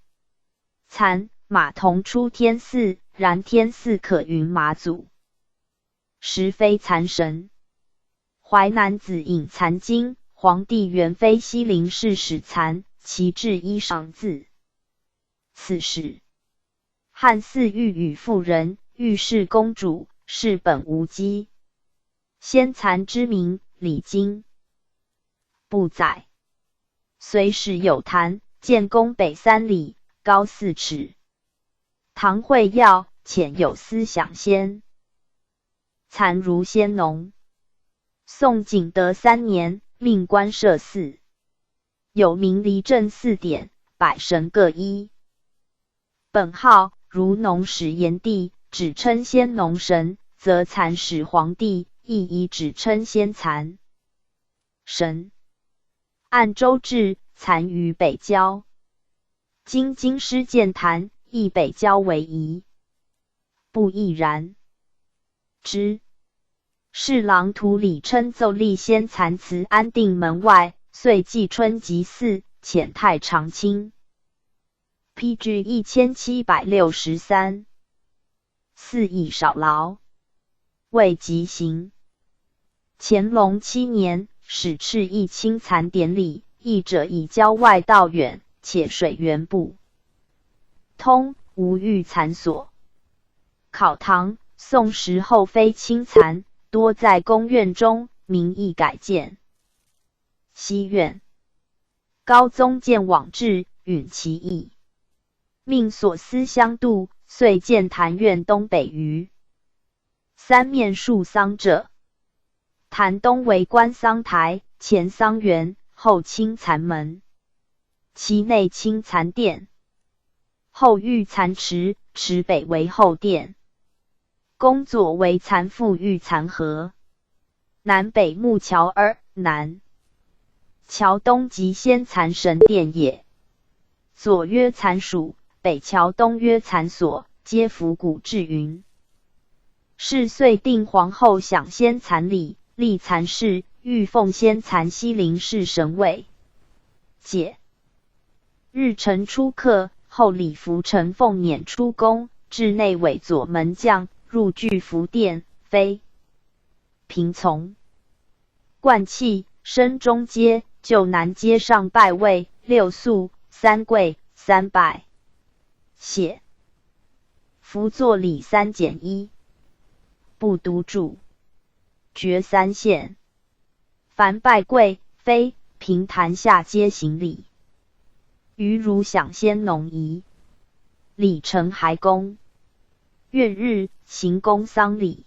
蚕、马同出天祀，然天祀可云马祖，实非蚕神。淮南子引蚕经，皇帝元妃西陵氏使蚕，其制衣裳字。此时，汉嗣欲与妇人，欲是公主，是本无稽。先蚕之名，礼经。不载。隋始有坛，建宫北3里，高4尺。唐会要，浅有思想先。蚕如先农。宋景德3年，命官设祀，有名离正4点，百神各一。本号如农史炎帝，只称先农神，则蚕始皇帝亦以只称先蚕神。按周制，蚕于北郊。今京师建坛，以北郊为宜，不亦然。之。侍郎图里称奏立先蚕祠安定门外，遂季春即祀，遣太常卿。PG 1763。4亦少劳，未及行。乾隆7年，始敕议清蚕典礼，议者以郊外道远，且水源不通，无育蚕所。考唐、宋时后非清蚕，多在宫苑中，民意改建。西苑。高宗见往志，允其意，命所司相度，遂建坛苑东北隅。3面树桑者，坛东为观桑台，前桑园，后清蚕门，其内清蚕殿，后御蚕池，池北为后殿。宫左为蚕妇御蚕盒，南北木桥2，南桥东即先蚕神殿也。左曰蚕署，北桥东曰蚕所，皆服古制云。是岁定皇后享先蚕礼，立蚕氏，欲奉先蚕西陵氏神位。解。日辰出客，后礼服承奉辇出宫，至内委左门将，入具福殿，非平从。冠器，升中阶，就南阶上拜位，6肃，3跪，3拜。谢。服作礼3减1，不独注。爵3献。凡拜跪，非平坛下皆行礼。余如享先农仪，礼成还公。月日，行宫丧礼。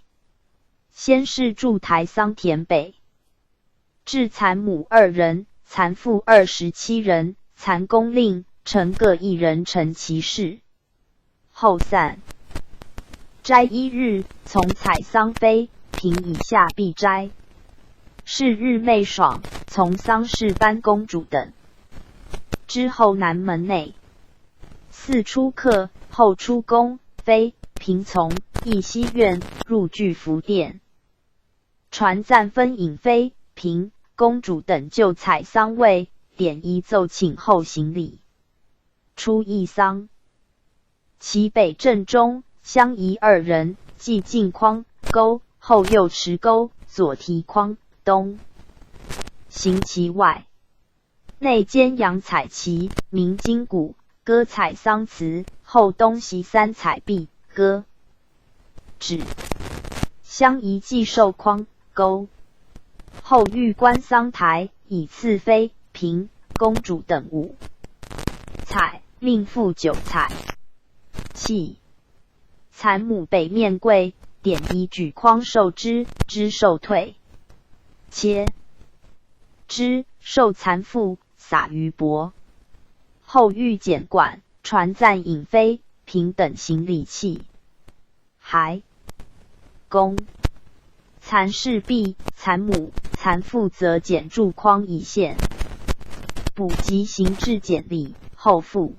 先是驻台桑田北，置残母2人，残父27人，残公令臣各1人承其事。后散。斋1日，从采桑妃，平以下必斋。是日妹爽，从桑氏班公主等。之后南门内。四出客，后出宫，妃平从义西院，入聚福殿。传赞分引妃平公主等就采桑位，典仪奏请后行礼。出义桑。其北正中相宜2人，即镜框沟，后右池沟，左提框东行其外。内兼阳彩旗，鸣金鼓，歌采桑词，后东西3彩壁，歌止。相宜祭寿框沟。后御观桑台，以赐妃平公主等5彩，命赋9彩。器。残母北面柜，典仪举筐受之，之受退。切之，受残父，撒于帛。后御简管，传赞引妃平等行礼器。还。公。残氏婢，残母、残父则简注筐以献。补及行至简礼，后复。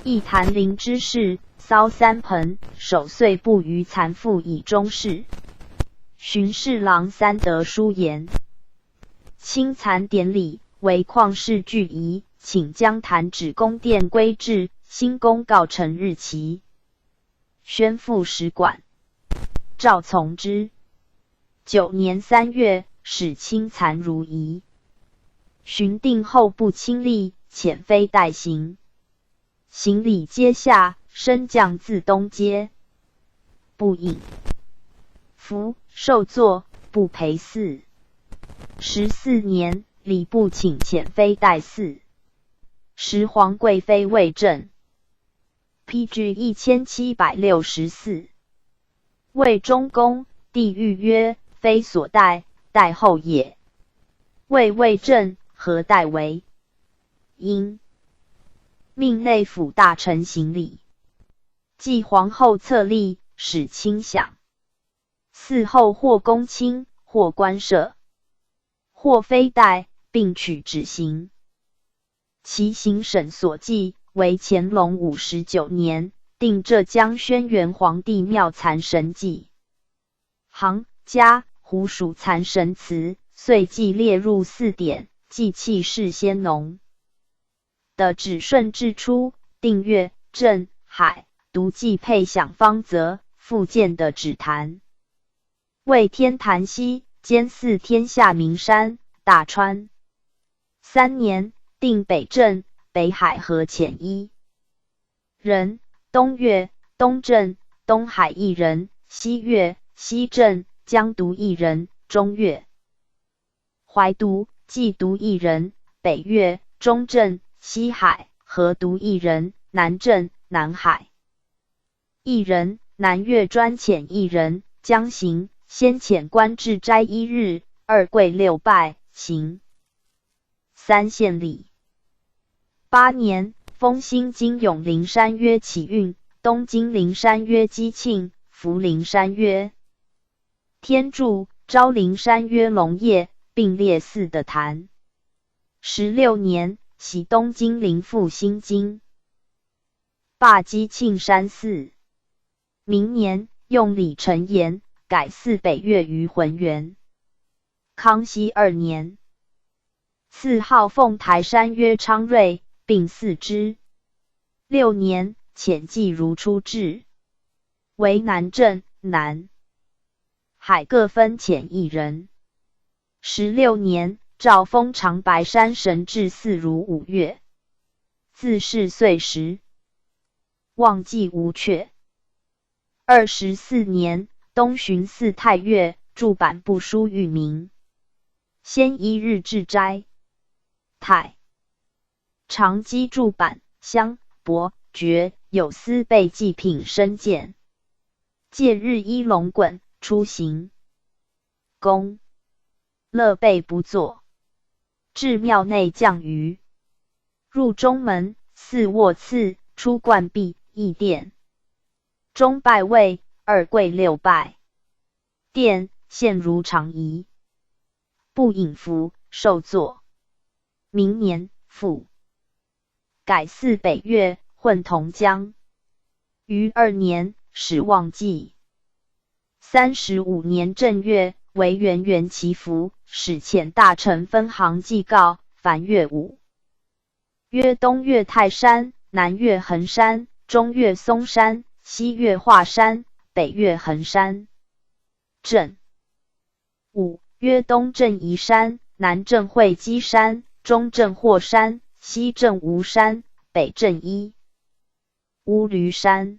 亦谈灵之事，骚3盆，守岁不于残父以终事。巡侍郎3德书言。清残典礼，为旷世巨仪，请将坛指宫殿归置，新公告成日期。宣副使馆。赵从之。9年3月，使清残如仪。巡定后不亲历，遣妃代行。行礼阶下，升降自东阶。不应。服受坐，不陪祀。14年，礼部请遣妃代祀。时皇贵妃未正。PG 1764。魏中公，帝谕曰：非所代，代后也。魏未正，何代为？因。命内府大臣行礼。继皇后册立，使卿享。嗣后或公卿，或官舍，或非代，并取旨行。其行省所记，为乾隆59年，定浙江轩辕皇帝庙残神记。行家胡属残神祠，遂记列入4典，祭器事先农。的旨顺至初，定岳、镇、海、独记配享方则，复建的旨坛。为天坛西，兼祀天下名山、大川。3年，定北镇、北海河遣1人，东岳、东镇、东海1人，西岳、西镇、江都1人，中岳、淮都、冀都1人，北岳、中镇、西海、河都1人，南镇、南海1人，南岳专遣1人，将行。先遣官至斋1日，2跪6拜，行3献礼。8年，封新京永陵山曰启运，东京陵山曰基庆，福陵山曰天柱，昭陵山曰龙业，并列4的坛。16年，徙东京陵复新京，罢基庆山寺。明年，用礼陈言，改祀北岳于浑源。康熙2年，赐号凤台山曰昌瑞，并祀之。6年，遣祭如出制，为南镇、南海各分遣1人。16年，诏封长白山神至4如5月。自是岁时，忘记无阙。24年，东巡祀太岳，著版部书谕明。先1日至斋。太常积著版，香、帛、爵有司备祭品身见。戒日衣龙衮出行。公乐备不坐，至庙内降于入中门，四卧次，出冠壁，议殿。中拜位，二跪六拜。殿现如常仪，不引服，受坐。明年复改祀北岳，混同江。于2年，始忘祭。35年正月，为元元祈福，使遣大臣分行祭告，凡岳5。曰东岳泰山，南岳衡山，中岳嵩山，西岳华山，北岳衡山。正5，曰东正夷山，南正会稽山，中正霍山，西正吴山，北正乌驴山。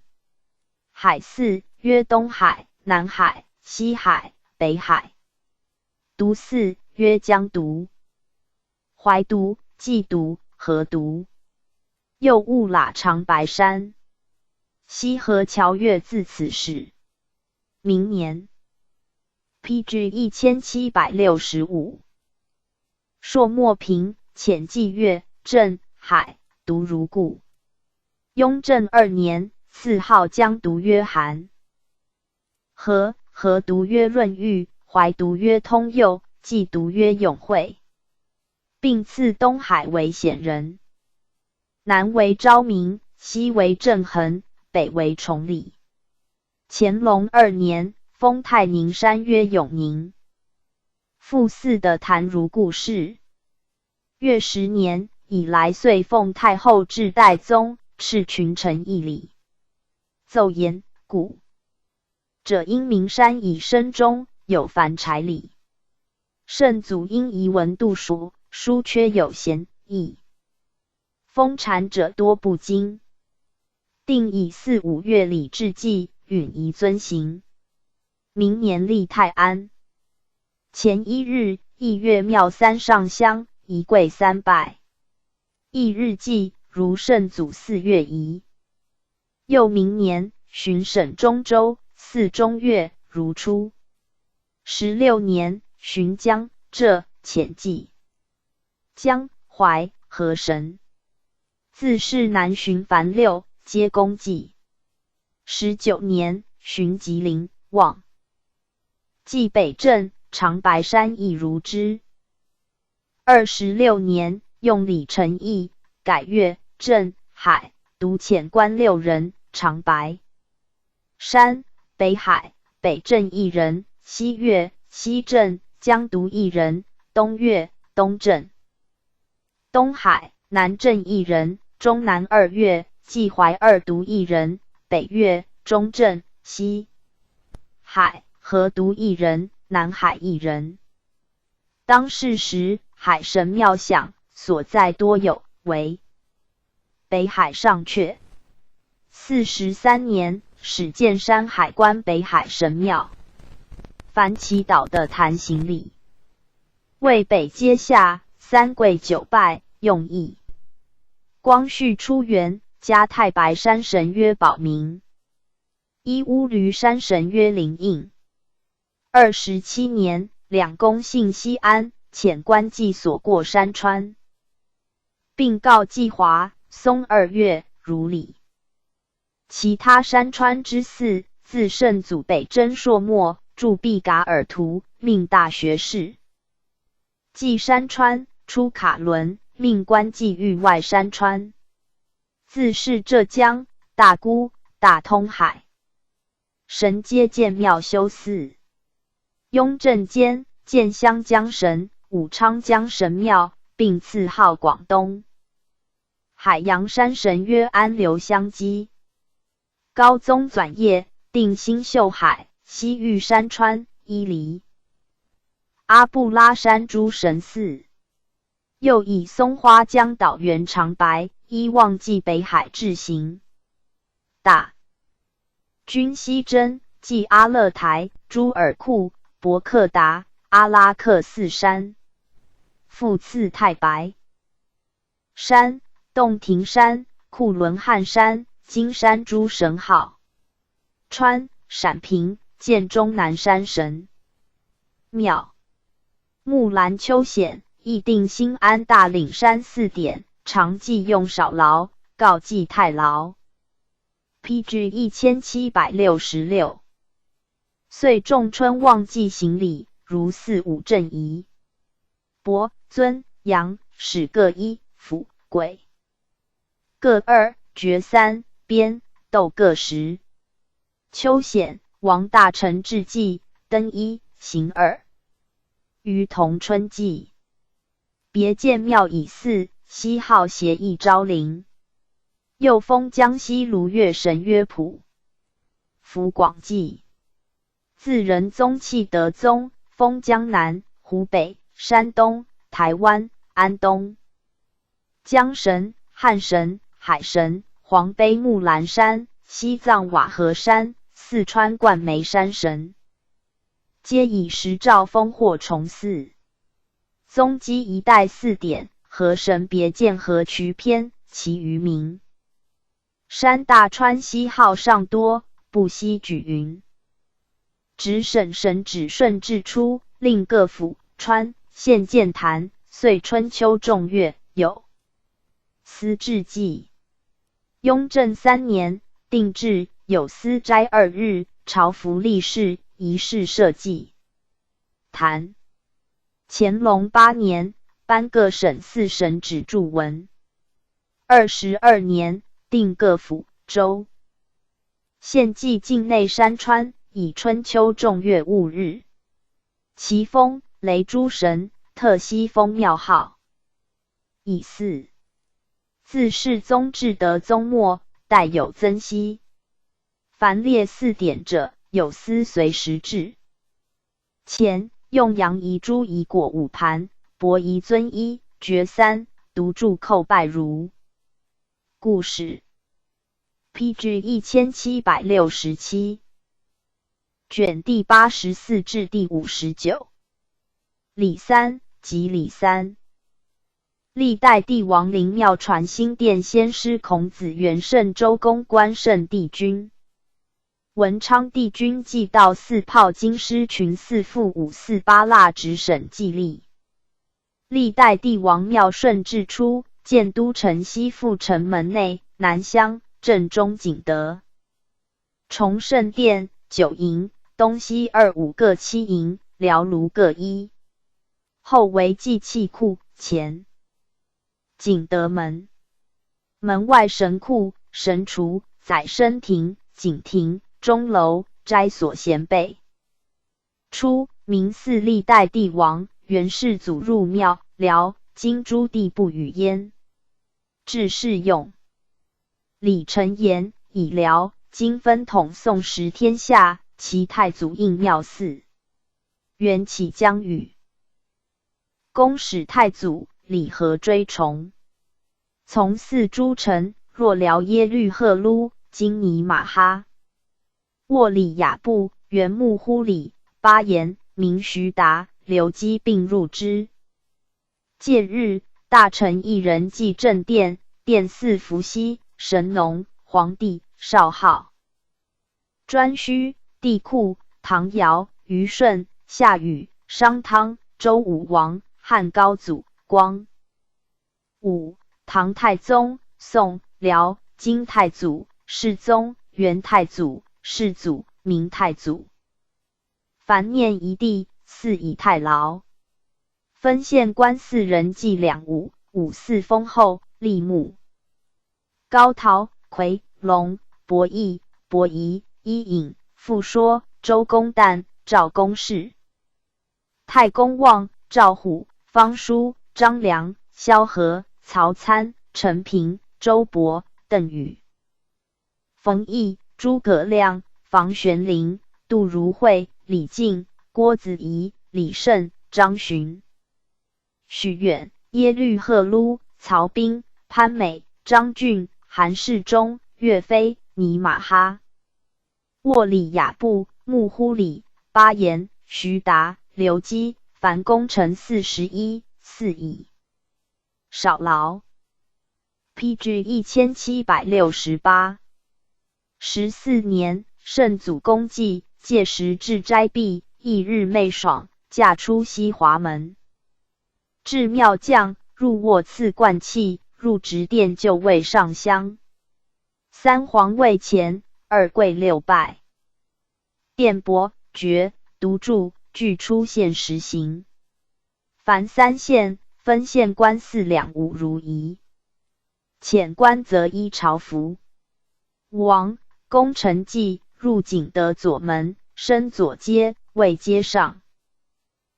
海4，曰东海，南海，西海，北海。都4，曰江都、淮都、冀都、河都。又兀喇长白山。西河桥岳自此始。明年 PG 1765。朔漠平，遣济岳、镇、海、都如故。雍正2年，赐号江都曰韩。河都曰润玉，淮都曰通佑，冀都曰永惠，并赐东海为显仁，南为昭明，西为正恒，北为崇礼。乾隆2年，封太宁山曰永宁。复祀的坛如故事。越10年，以来遂奉太后至代宗，敕群臣议礼。奏言：古者因名山以深中，有凡柴礼。圣祖因遗文度熟，书缺有贤义。封禅者多不精，定以4、5月礼制祭，允宜遵行。明年立泰安。前1日，翌月庙3上香，仪跪3拜。翌日祭，如圣祖4月仪。又明年，巡省中州，祀中岳，如初。16年，巡江浙遣祭。江淮河神。自是南巡凡6，皆公祭。19年，巡吉林、望。祭北镇、长白山亦如之。26年，用礼成邑，改岳、镇、海，独遣官6人，长白山、北海、北镇1人，西岳、西镇、江都1人，东岳、东镇、东海、南镇1人，中南2岳、冀淮2都1人，北岳、中镇、西海、河都1人，南海1人。当世时，海神庙享所在多有，为北海上阙。43年，始建山海关北海神庙。凡祈祷的坛行礼，为北阶下3跪9拜，用意。光绪初元，加太白山神曰保明，依乌驴山神曰灵应。27年，两公幸西安，遣官祭所过山川，并告季华、松2月如礼。其他山川之祀，自圣祖北征朔漠，驻毕噶尔图，命大学士。祭山川，出卡伦，命官祭域外山川。自是浙江、大沽、大通海神皆建庙修寺。雍正间，建湘江神、武昌江神庙，并赐号广东海洋山神曰安流香积。高宗转业，定新秀海、西域山川、伊犁、阿布拉山诸神寺。又以松花江岛原长白，依望祭北海至行。大军西征，祭阿勒台、朱尔库、伯克达、阿拉克4山。复赐太白山、洞庭山、库伦汉山、金山诸神号。川、陕平建中南山神。庙。木兰秋显，议定新安大岭山4点，常忌用少劳，告祭太劳。PG 1766。岁仲春旺季行礼，如4、5正仪。伯、尊、阳、史各1，辅、癸各2，爵3，编、斗各10。秋显，王大臣至祭，登1，行2。于同春季，别建庙以祀，西号协议昭陵。又封江西卢岳神曰普。辅广记，自仁宗弃德宗，封江南、湖北、山东、台湾、安东。江神、汉神、海神、黄碑木兰山、西藏瓦合山、四川灌眉山神，皆以时诏封或重祀。宗基一代4点，河神别见河渠篇，其余名。山大川西号上多，不悉举云。直省神指顺治初，令各府、川、县建坛，岁春秋仲月，有司制祭。雍正3年，定制，有司斋2日，朝服立事，仪式社稷。坛。乾隆8年，颁各省4神指注文。22年，定各府、州、县祭境内山川，以春秋仲月戊日。其封雷诸神，特西封庙号。以祀。自世宗至德宗末，代有增稀。凡列4点者，有司随时制。前用羊仪猪仪果5盘，伯仪尊1，爵3，独柱叩拜如。故事。PG 1767。卷第84至第59。礼3及礼3。历代帝王陵庙传心殿先师孔子元圣周公关圣帝君。文昌帝君祭道4炮京师群4副548蜡直省祭历。历代帝王庙顺治初，建都城西阜城门内、南乡、正中景德。崇圣殿9营，东西2、5各7营，辽庐各1。后为祭器库，前景德门。门外神库、神厨、宰生亭、景亭、钟楼、斋所衔备。初，明祀历代帝王，元世祖入庙，辽、金诸帝不与焉。至适用。李承言以辽、金分统宋时天下，其太祖应庙祀。元起将与。公使太祖，礼和追崇。从祀诸臣，若辽耶律赫噜、金尼玛哈。沃里雅布、元穆忽里、巴颜、明徐达、刘基并入之。戒日，大臣一人祭正殿，殿祀伏羲、神农、黄帝、少昊。颛顼、帝喾、唐尧、虞舜、夏禹、商汤、周武王、汉高祖、光武、唐太宗、宋、辽、金太祖、世宗、元太祖、世祖、明太祖。凡念一帝，祀以太牢。分县官4人祭2武，武祀封后，立墓。高陶、夔、龙、伯益、伯夷、伊尹、傅说、周公旦、赵公奭。太公望、赵虎、方叔、张良、萧何、曹参、陈平、周勃、邓禹。冯异、诸葛亮、房玄龄、杜如晦、李靖、郭子仪、李胜、张巡。许远、耶律赫噜、曹彬、潘美、张俊、韩世忠、岳飞、尼玛哈。沃里雅布、穆忽里、巴颜、徐达、刘基，凡功臣41，四矣。少劳。PG 1768。14年，圣祖公祭，届时至斋毕，翌日昧爽，驾出西华门，至庙将，入卧赐冠器，入直殿就位上香。三皇位前，二跪六拜。殿伯爵独柱俱出县实行。凡三县，分县官4两5如仪。遣官则依朝服。王功臣祭入景德左门，升左阶，位阶上。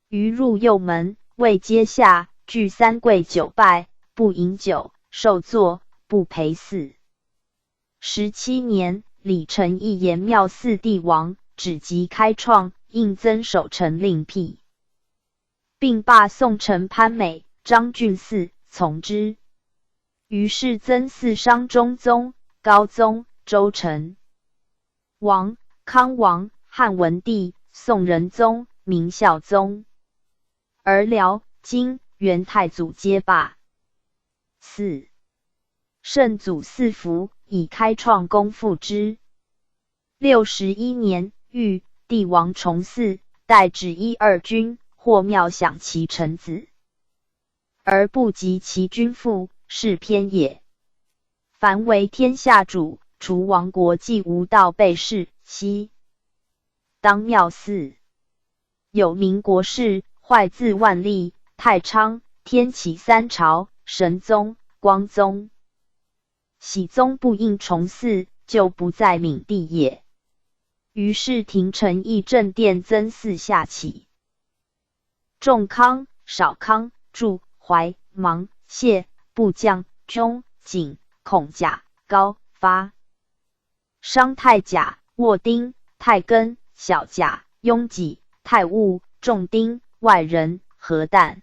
余入右门，位阶下，俱3跪9拜，不饮酒，受坐，不陪祀。17年，李承义延庙祀帝王，旨即开创，应增守臣令辟，并罢宋臣潘美、张俊嗣，从之。于是增祀商中宗、高宗、周成王、康王、汉文帝、宋仁宗、明孝宗，而辽、金、元太祖皆罢。4. 圣祖嗣福，以开创功复之。61年，遇帝王重祀，代指一二君，或庙享其臣子，而不及其君父，是偏也。凡为天下主，除亡国既无道备事，悉当庙祀。有名国士，坏自万历、太昌、天启3朝，神宗、光宗。熹宗不应重祀，就不在闽地也。于是廷臣议正殿增祀下起。仲康、少康、祝、怀、芒、谢、部将、钟、景、孔甲、高、发、商太甲、沃丁、太根、小甲、雍己、太戊、仲丁、外人、何旦。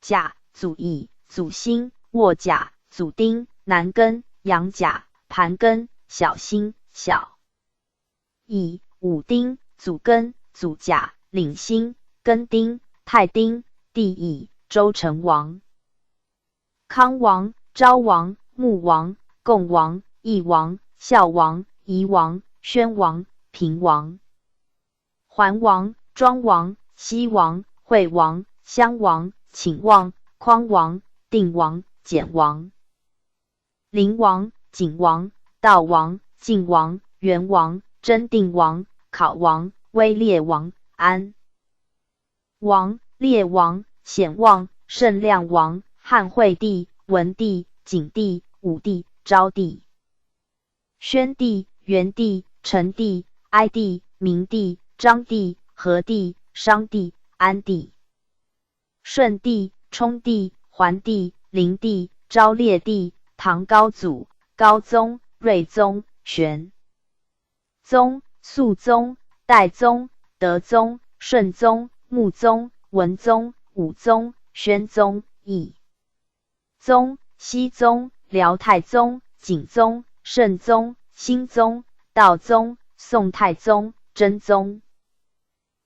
甲、祖乙、祖辛、沃甲、祖丁、南根、杨甲、盘根、小辛、小乙、武丁、祖根、祖甲、领辛、庚丁、太丁、帝乙、周成王。康王、昭王、穆王、贡王、义王、孝王、夷王、宣王、平王。桓王、庄王、西王、惠王、襄王、顷王、匡王、定王、简王。灵王、景王、道王、晋王、元王、真定王、考王、威烈王、安王、烈王、显望、圣亮王、汉惠帝、文帝、景帝、武帝、昭帝。宣帝、元帝、成帝、哀帝、明帝、章帝、和帝、商帝、安帝。顺帝、冲帝、桓帝、灵帝、昭烈帝、唐高祖、高宗、睿宗、玄宗、肃宗、代宗、德宗、顺宗、穆宗、文宗、武宗、宣宗、懿宗、熹宗、辽太宗、景宗、圣宗、兴宗、道宗、宋太宗、真宗、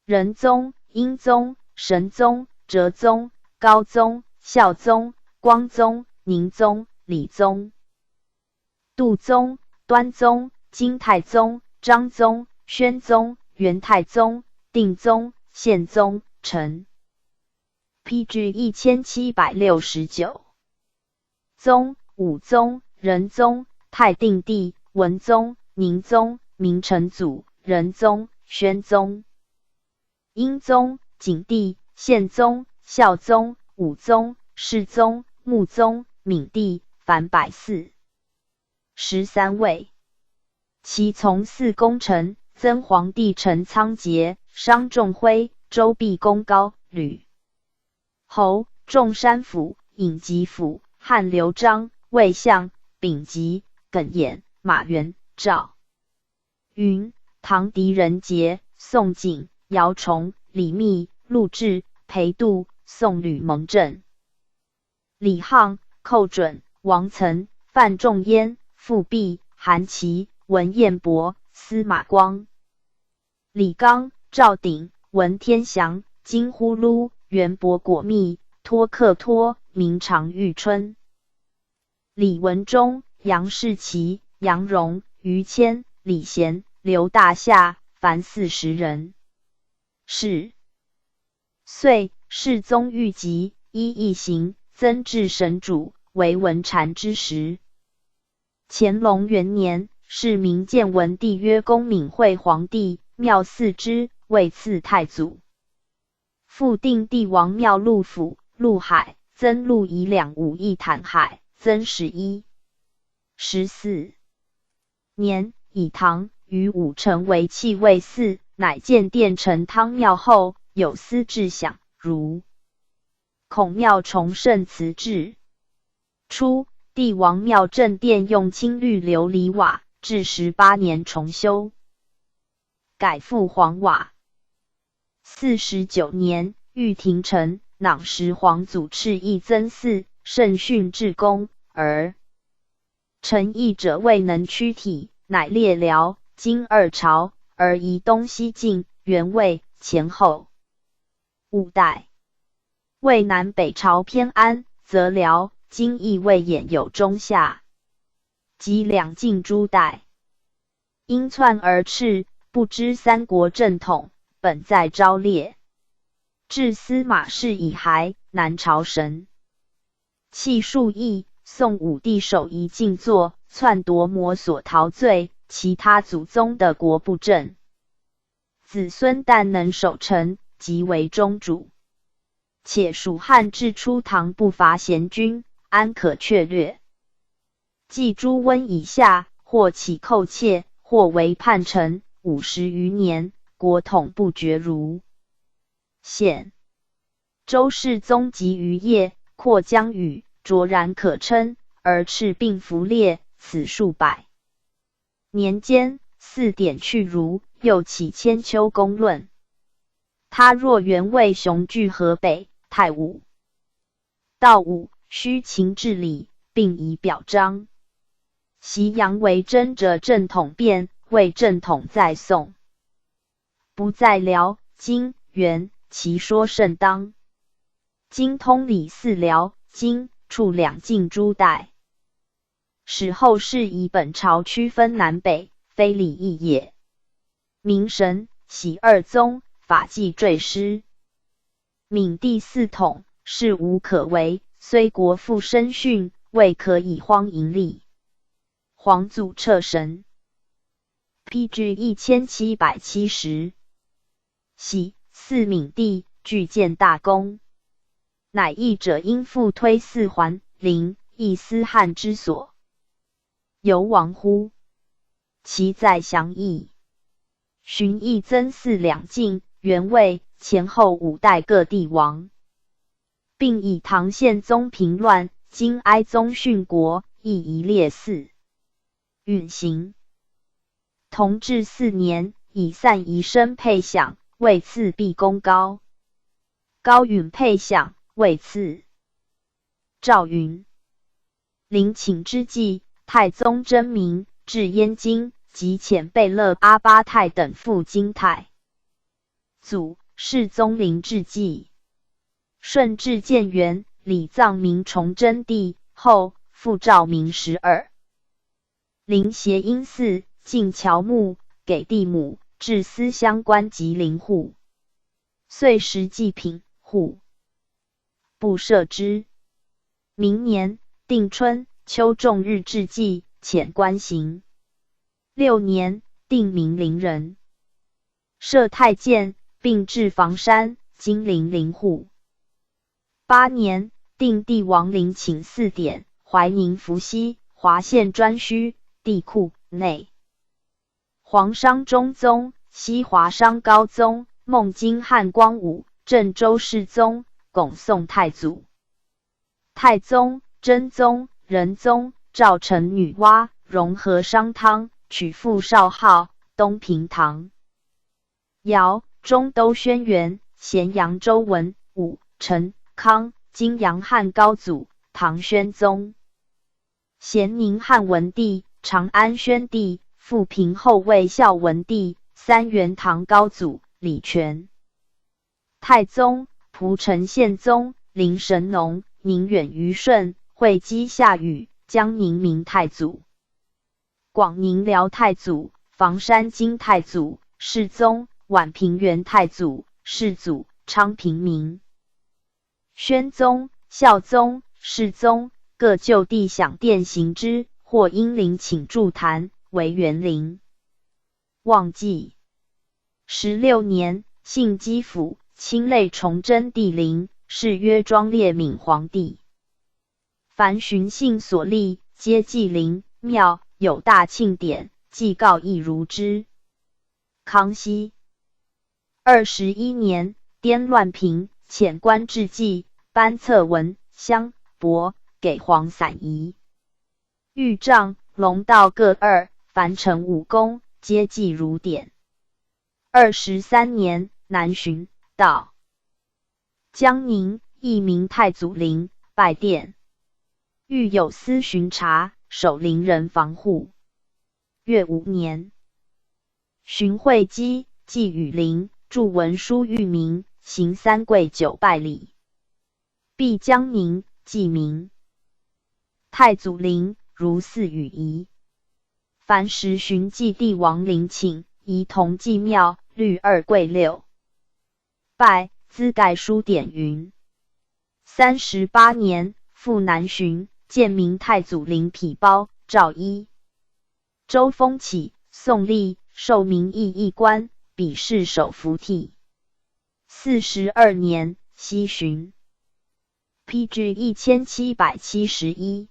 仁宗、英宗、神宗、哲宗、高宗、孝宗、光宗、宁宗、理宗、杜宗、端宗、金太宗、章宗、宣宗、元太宗、定宗、宪宗、陈。PG 1769。宗、武宗、仁宗、太定帝、文宗、宁宗、明成祖、仁宗、宣宗。英宗、景帝、宪宗、孝宗、武宗、世宗、穆宗、闵帝，凡104。13位。其从4功臣：曾皇帝陈仓颉、商仲徽、周毕公高、吕侯、仲山府、尹吉府、汉刘璋、魏相、丙吉、耿弇、马援、赵云、唐狄仁杰、宋璟、姚崇、李密、陆贽、裴度、宋吕蒙正、李沆、寇准、王岑、范仲淹、富弼、韩琦、文彦博、司马光、李纲、赵鼎、文天祥、金呼噜、元博果密、托克托、明常遇春、李文忠、杨士奇、杨荣、于谦、李贤、刘大夏，凡40人。是遂世宗御疾，依义行，增至神主，为文禅之时。乾隆元年，是明建文帝曰恭敏惠皇帝，庙祀之，位赐太祖。复定帝王庙陆府、陆海，增陆以2.5亿坦海，增11、14年，以唐于武成为契位祀，乃建殿成汤庙后，有司志享，如孔庙崇圣祠制。初，帝王庙正殿用青绿琉璃瓦，至18年重修，改覆黄瓦。49年，御廷臣囊时皇祖敕议增祀，圣训至公，而臣议者未能躯体，乃列辽、金2朝，而移东西晋、元魏、前后5代。魏南北朝偏安，则辽、金亦未俨有中下，及两晋诸代，因篡而赤，不知三国正统，本在昭烈。至司马氏以还，南朝神器数亿，宋武帝手遗静坐，篡夺魔所陶醉，其他祖宗的国不正，子孙但能守成，即为中主。且蜀汉至初唐不乏贤君，安可却略？继朱温以下，或起寇窃，或为叛臣，50余年，国统不绝如现。周世宗及于业，扩疆域，卓然可称，而赤并弗列，此数百年间，4点去如，又起千秋公论。他若元魏雄踞河北，太武、道武虚情治理，并以表彰。袭阳为真者正统变，为正统在宋，不在辽、金、元，其说甚当。今通理4辽、金、处两晋诸代，使后世以本朝区分南北，非礼义也。明神、喜2宗，法纪坠失。闵帝4统，事无可为，虽国父深训，未可以荒淫立。皇祖彻神 PG 1770。喜4闵帝，具建大功，乃义者因复推4桓、灵，亦思汉之所，犹亡乎？其在详议。荀彧增祀两晋、元魏、前后5代各帝王，并以唐宪宗平乱，今哀宗殉国，亦一列4允行。同治4年，以散宜生配享，位赐毕公高。高允配享，位赐赵云。临寝之际，太宗真名，至燕京，即遣贝勒阿巴泰等赴京太祖世宗临至祭。顺治建元，礼葬明崇祯帝后，复诏明12。临谐音寺，进乔木，给地母，置司相关及邻户，遂食祭品，户不赦之。明年，定春、秋仲日至祭，遣官行。6年，定名陵人，设太监，并置房山、金陵邻户。8年，定帝王陵寝4典，怀宁伏羲、华县颛顼、帝库内。皇商中宗、西华商高宗、孟津汉光武、郑州世宗、拱宋太祖。太宗、真宗、仁宗、赵成女娲、融合商汤，娶父少昊，东平唐。尧、中都轩辕、咸阳周文、武、陈、康、金阳汉高祖、唐宣宗。咸宁汉文帝、长安宣帝、复平后魏孝文帝、三元唐高祖、李全。太宗、蒲城宪宗、林神农、宁远虞舜、会稽夏禹、江宁明太祖。广宁辽太祖、房山金太祖、世宗、宛平元太祖、世祖、昌平民。宣宗、孝宗、世宗各就地享殿行之，或因陵请筑坛为园陵。望纪16年，幸基府亲类崇祯帝陵，谥曰庄烈敏皇帝。凡巡幸所立，皆祭陵庙，有大庆典，祭告亦如之。康熙21年，颠乱平，遣官治祭，颁册文、香、帛给皇散宜。御帐、龙道各2，凡臣武功，皆祭如典。23年，南巡到江宁，义明太祖陵，拜殿。欲有司巡查，守陵人防护。越5年，巡会稽，祭羽陵，著文书谕明，行3跪9拜礼。毕江宁，祭明太祖陵，如祀与仪。凡时巡祭帝王陵寝，仪同祭庙，律2跪6拜。资盖书典云：38年，赴南巡，见明太祖陵匹包，诏衣。周风起，宋立，授明义一官，比试首服替。42年，西巡。PG 1771。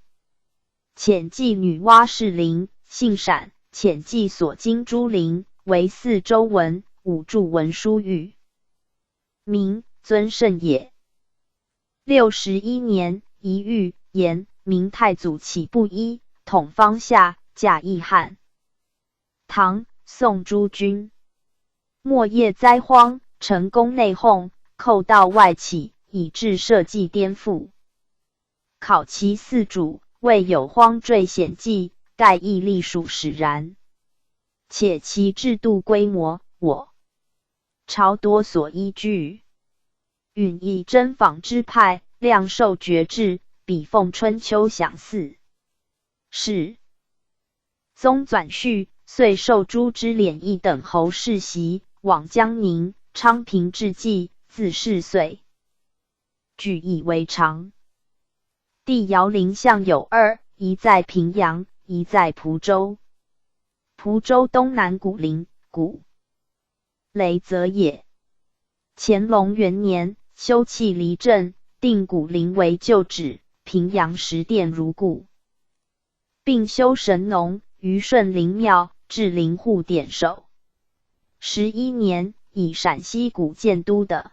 遣祭女娲氏陵，姓陕，遣祭所经诸陵，为4周文，5著文书谕明，尊圣也。61年，仪谕言明太祖起不一，统方下，驾议汉。唐、宋诸君。末叶灾荒，成宫内讧，寇盗外起，以致社稷颠覆。考其4主，未有荒坠险迹，盖亦历数使然。且其制度规模，我朝多所依据。允以真仿之派，量授爵制，比奉春秋享祀。是宗纂序，遂授朱之敛一等侯世袭，往江宁、昌平治祭，自是岁，举以为常。帝尧陵相有2，一在平阳，一在蒲州。蒲州东南古陵，古雷泽也。乾隆元年，修葺离镇，定古陵为旧址，平阳石殿如故，并修神农、虞舜陵庙，置陵户典守。11年，以陕西古建都的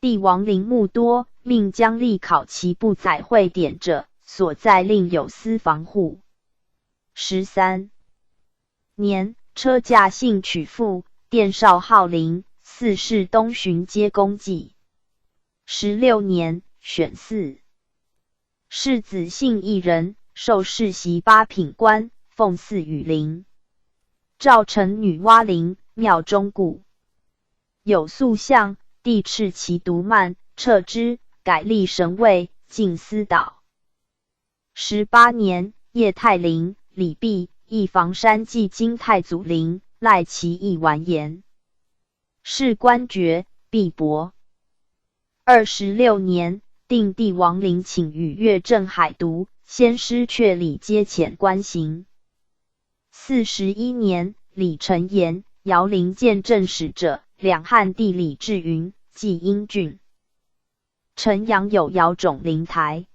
帝王陵墓多，命将立考其不载会典者，所在另有司防护。13年，车驾幸取父，殿少号陵，4世东巡皆公祭。16年，选4世子姓一人，受世袭8品官，奉祀与陵。赵成女娲陵，庙中故。有塑像，帝敕其独慢，撤之，改立神位，进司岛。18年，叶太陵，李泌一房山祭金太祖陵，赖其意完颜。谥官爵，毕伯。26年，定帝王陵请与岳镇海渎，先师阙里皆遣官行。41年，李承言、姚陵见正使者，两汉帝李志云，即英俊。陈阳有姚种灵台，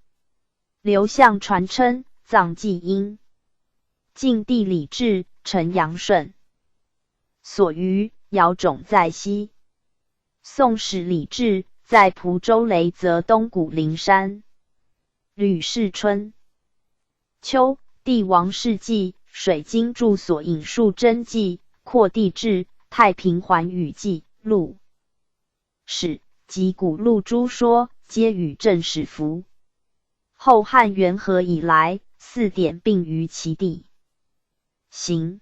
刘向传称葬季英。晋帝李治、陈阳顺。所余姚种在西。宋史李治在蒲州雷泽东古陵山。吕氏春秋，帝王世纪，水晶著所引述真迹，扩地志、太平寰宇记录史及古录诸说，皆与正史符。后汉元和以来，4典并于其地。行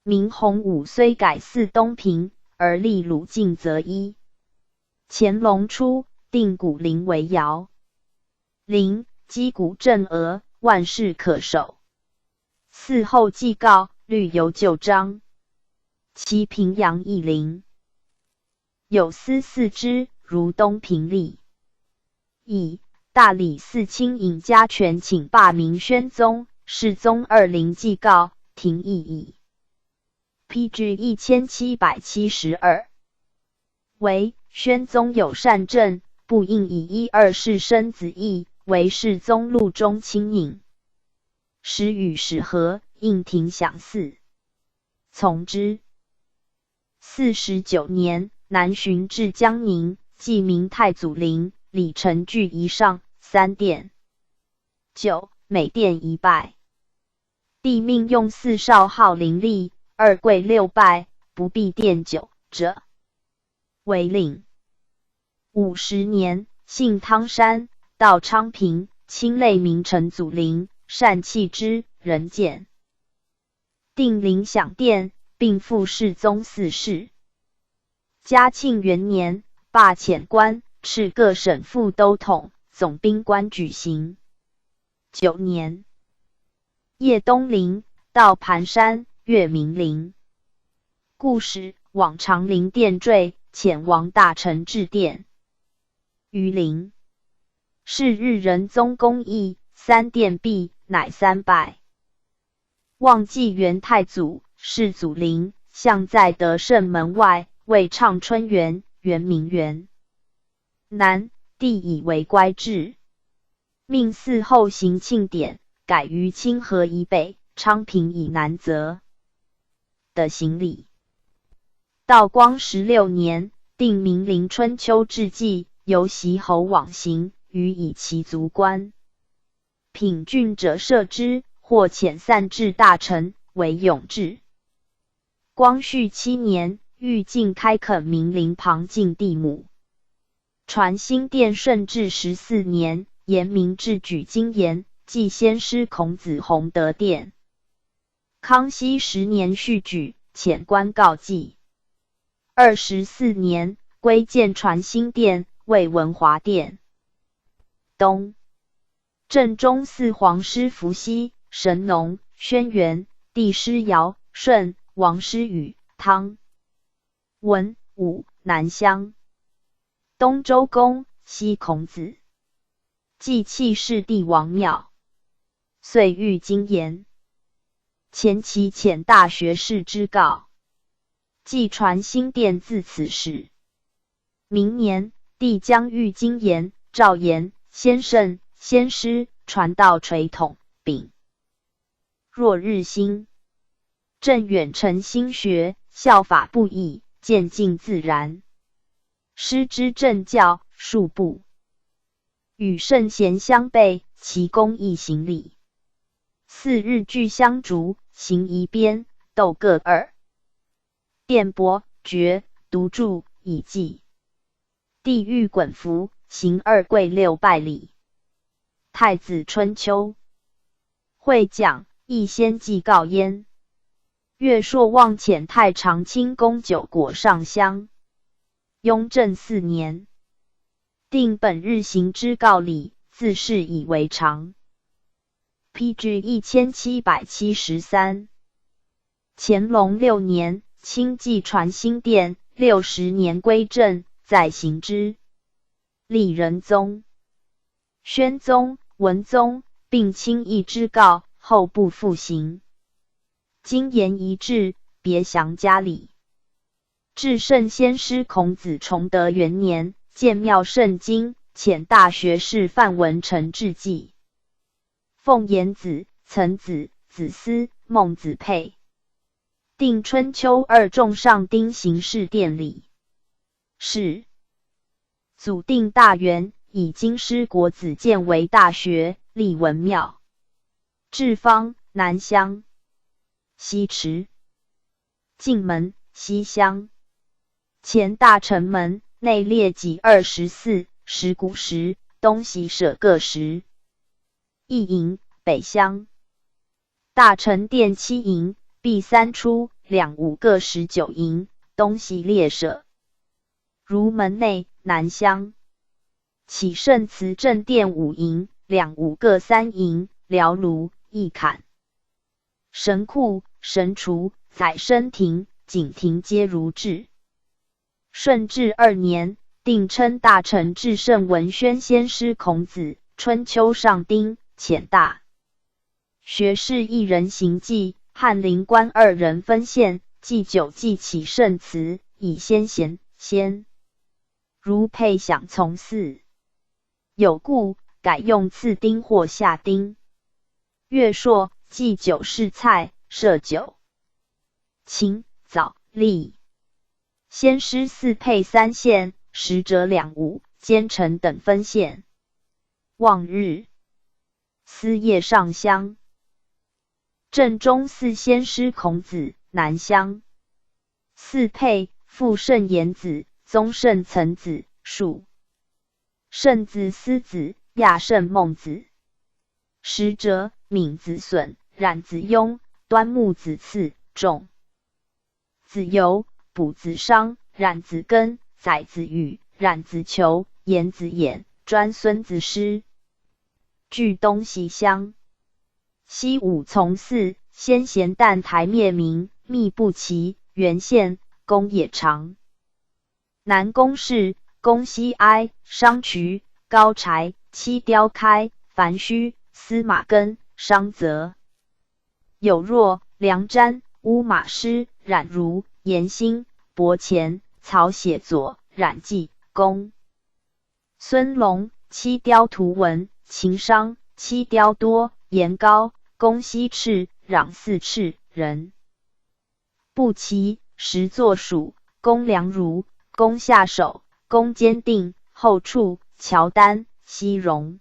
明洪武虽改祀东平，而立鲁晋则一。乾隆初，定古陵为窑陵，击鼓震俄，万事可守。嗣后祭告，律犹旧章。其平阳一陵。有司4之，如东平吏。乙大理寺卿尹家权请罢明宣宗，世宗20祭告，廷议矣。PG 1772。为宣宗有善政，不应以1、2世生子义，为世宗录中亲引。时与始和，应廷享嗣，从之。49年，南巡至江宁，记明太祖陵，李成具遗上3殿。9. 每殿1拜。帝命用4少号灵历，2跪6拜，不必殿9者为令。50年，幸汤山，到昌平，亲类名臣祖陵，善弃之，人见。定陵享殿，并复世宗4世。嘉庆元年，罢遣官，敕各省副都统、总兵官举行。9年，叶东陵，到盘山，越明陵。故使往长陵殿坠，遣王大臣致殿。于陵，是日仁宗公议，3殿毕，乃3拜。望纪元太祖，世祖陵，相在德胜门外，为畅春园，圆明园。南，帝以为乖制，命嗣后行庆典，改于清河以北、昌平以南则的行礼。道光16年，定明陵春秋志记，由袭侯往行，予以其族官。品郡者赦之，或遣散至大臣，为永制。光绪7年，御禁开垦明陵旁禁地亩。传新殿顺治14年，严明制举金言，祭先师孔子弘德殿。康熙10年续举，遣官告祭。24年，归建传新殿，为文华殿。东，正中寺皇师伏羲、神农、轩辕、帝师尧、舜、王师禹、汤、文、武、南乡。东周公，西孔子。祭弃世帝王庙。遂御金言。前期遣大学士之告。既传新殿自此始。明年，帝将御金言、诏言、先圣、先师传到垂统，丙若日新。正远承心学，效法不已，渐进自然。师之正教，数部。与圣贤相备，其功亦行礼。4日俱相逐，行一边，斗各2。殿伯、爵、独柱以祭。帝欲衮服，行2跪6拜礼。太子春秋。会讲，亦先祭告焉。岳硕望遣太常卿公9果上香。雍正4年，定本日行之告礼，自是以为常。PG 1773。乾隆6年，亲继传新殿，60年归正，再行之。立仁宗、宣宗、文宗并亲议之告，后不复行。今言一致，别详家礼。至圣先师孔子崇德元年，建妙圣经，遣大学士范文成致祭。奉延子、岑子、子思、孟子佩。定春秋2仲上丁行事殿礼。是。祖定大元，以京师国子监为大学，立文庙。至方、南乡。西池。进门、西乡。前大城门，内列己24，石鼓石，东西舍各10。一营，北乡。大臣殿7营，壁3出，2午各19营，东西列舍。如门内，南乡。启圣慈正殿5营，2午各3营，辽炉、一坎。神库、神厨、宰生亭、景亭皆如制。顺治2年，定称大臣至圣文宣先师孔子，春秋上丁，遣大学士1人行记，翰林官2人分县，祭酒记起圣祠，以先贤先如配享从祀，有故改用次丁或下丁。月朔，祭酒侍菜，设酒清早例。先师4配3县，使者2伍，奸臣等分县。望日，司夜上香。正中4先师孔子，南乡。4配，父圣颜子，宗圣岑子，庶圣子思子，亚圣孟子。使者闵子损，冉子雍，端木子次，仲子游，卜子商，冉子根，载子羽，冉子求，颜子衍，专孙子师。据东西乡。西武从4，先贤旦台灭明，密不齐，原县，公也长。南宫氏，公西哀，商渠，高柴，七雕开，樊须，司马根，商泽。有若，梁瞻，乌马师，冉如，颜兴，伯虔，曹写作，冉季，公孙龙，七雕图文，秦商，七雕多，颜高，公西赤，壤4赤人。不齐，实作属，公良如，公下手，公坚定，后处，乔丹，西戎。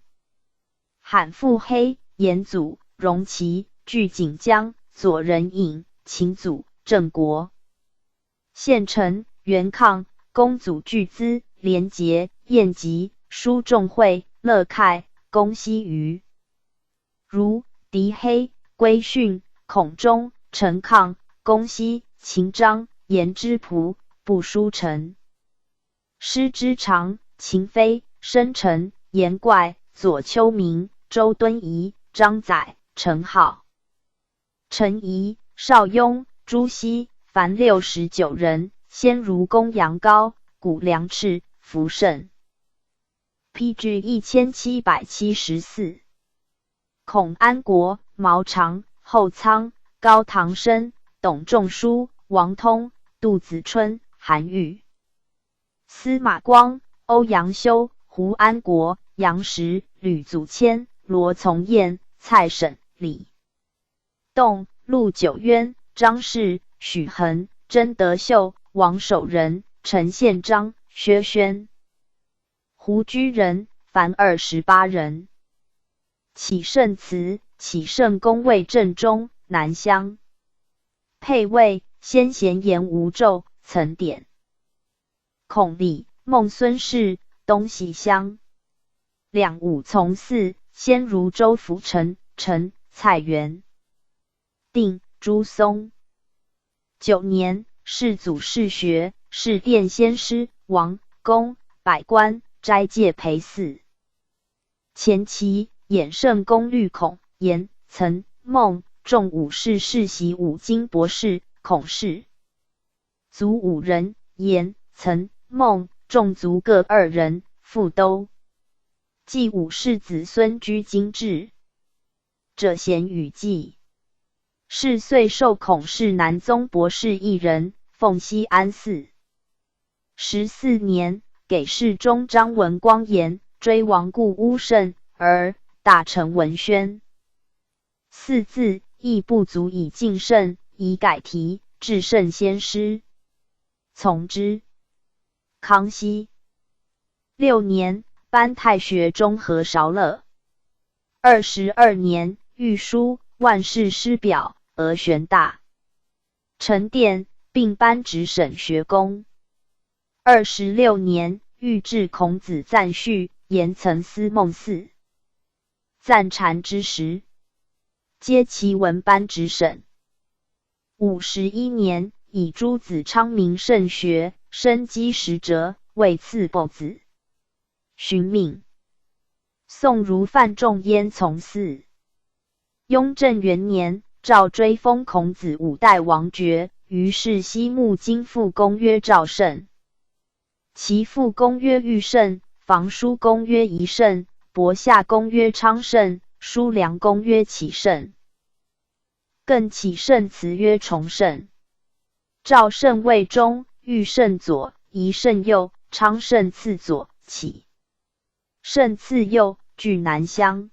罕腹黑，颜祖，戎齐，据锦江，左仁尹，秦祖，郑国。县丞袁抗，公祖巨资，连结，晏吉，叔仲惠，乐慨，公西虞。如狄黑，归训，孔忠，陈抗，公西，秦章，颜之仆，不书臣。师之长，秦飞，申臣，颜怪，左丘明，周敦颐，张载，陈浩。陈颐，邵雍，朱熹，凡69人，先儒公杨高，古梁赤，福盛。PG 1774。孔安国，毛长，后仓，高唐生，董仲舒，王通，杜子春，韩愈。司马光，欧阳修，胡安国，杨时，吕祖谦，罗从彦，蔡审，李栋，陆九渊，张氏，许衡，甄德秀，王守仁，陈宪章，薛宣。胡居人，凡28人。启圣祠，启圣宫位正中，南乡。配位，先贤言无胄，曾典。孔李，孟孙氏，东西乡。2武从4，先如周福成，陈，蔡元。定，朱松。9年，世祖世学，世殿先师，王公，百官，斋戒陪祀。前期，衍圣公律孔、颜、岑、孟，众武士世袭五经博士，孔氏。族5人，颜、岑、孟，众族各2人，复都。继武士子孙居京制。者贤与祭。是岁受孔氏南宗博士1人，奉西安寺。14年，给事中张文光言，追亡故乌圣，而大臣文宣。4字亦不足以敬圣，以改题，至圣先师。从之。康熙6年，颁太学中和韶乐。22年，御书万世师表，额玄大承殿，并颁直审学宫。26年，御制孔子赞序，言曾思孟嗣。赞禅之时，皆其文颁直审。51年，以诸子昌明圣学，生机实哲，位赐伯子。寻命。宋儒范仲淹从嗣。雍正元年，诏追封孔子5代王爵，于是西穆金复公曰赵胜。其父公曰玉胜，房叔公曰仪胜，伯夏公曰昌胜，叔良公曰启胜。更启胜辞曰崇胜。赵胜位中，玉胜左，仪胜右，昌胜次左，启胜次右，据南乡。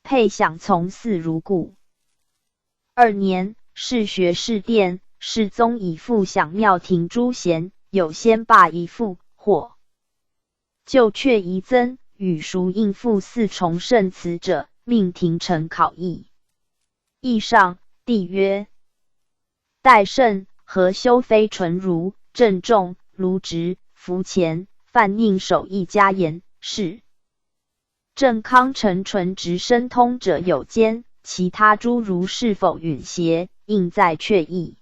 配享从嗣如故。2年，世学士殿，世宗以父享庙庭诸贤，有先罢一父，或就却遗增，与孰应付4重胜辞者，命廷臣考议。议上，帝曰：代胜，何修非纯儒，郑重，卢植，伏前，范宁守一家言，是郑康成纯直深通者有间，其他诸儒是否允邪，应在阙议。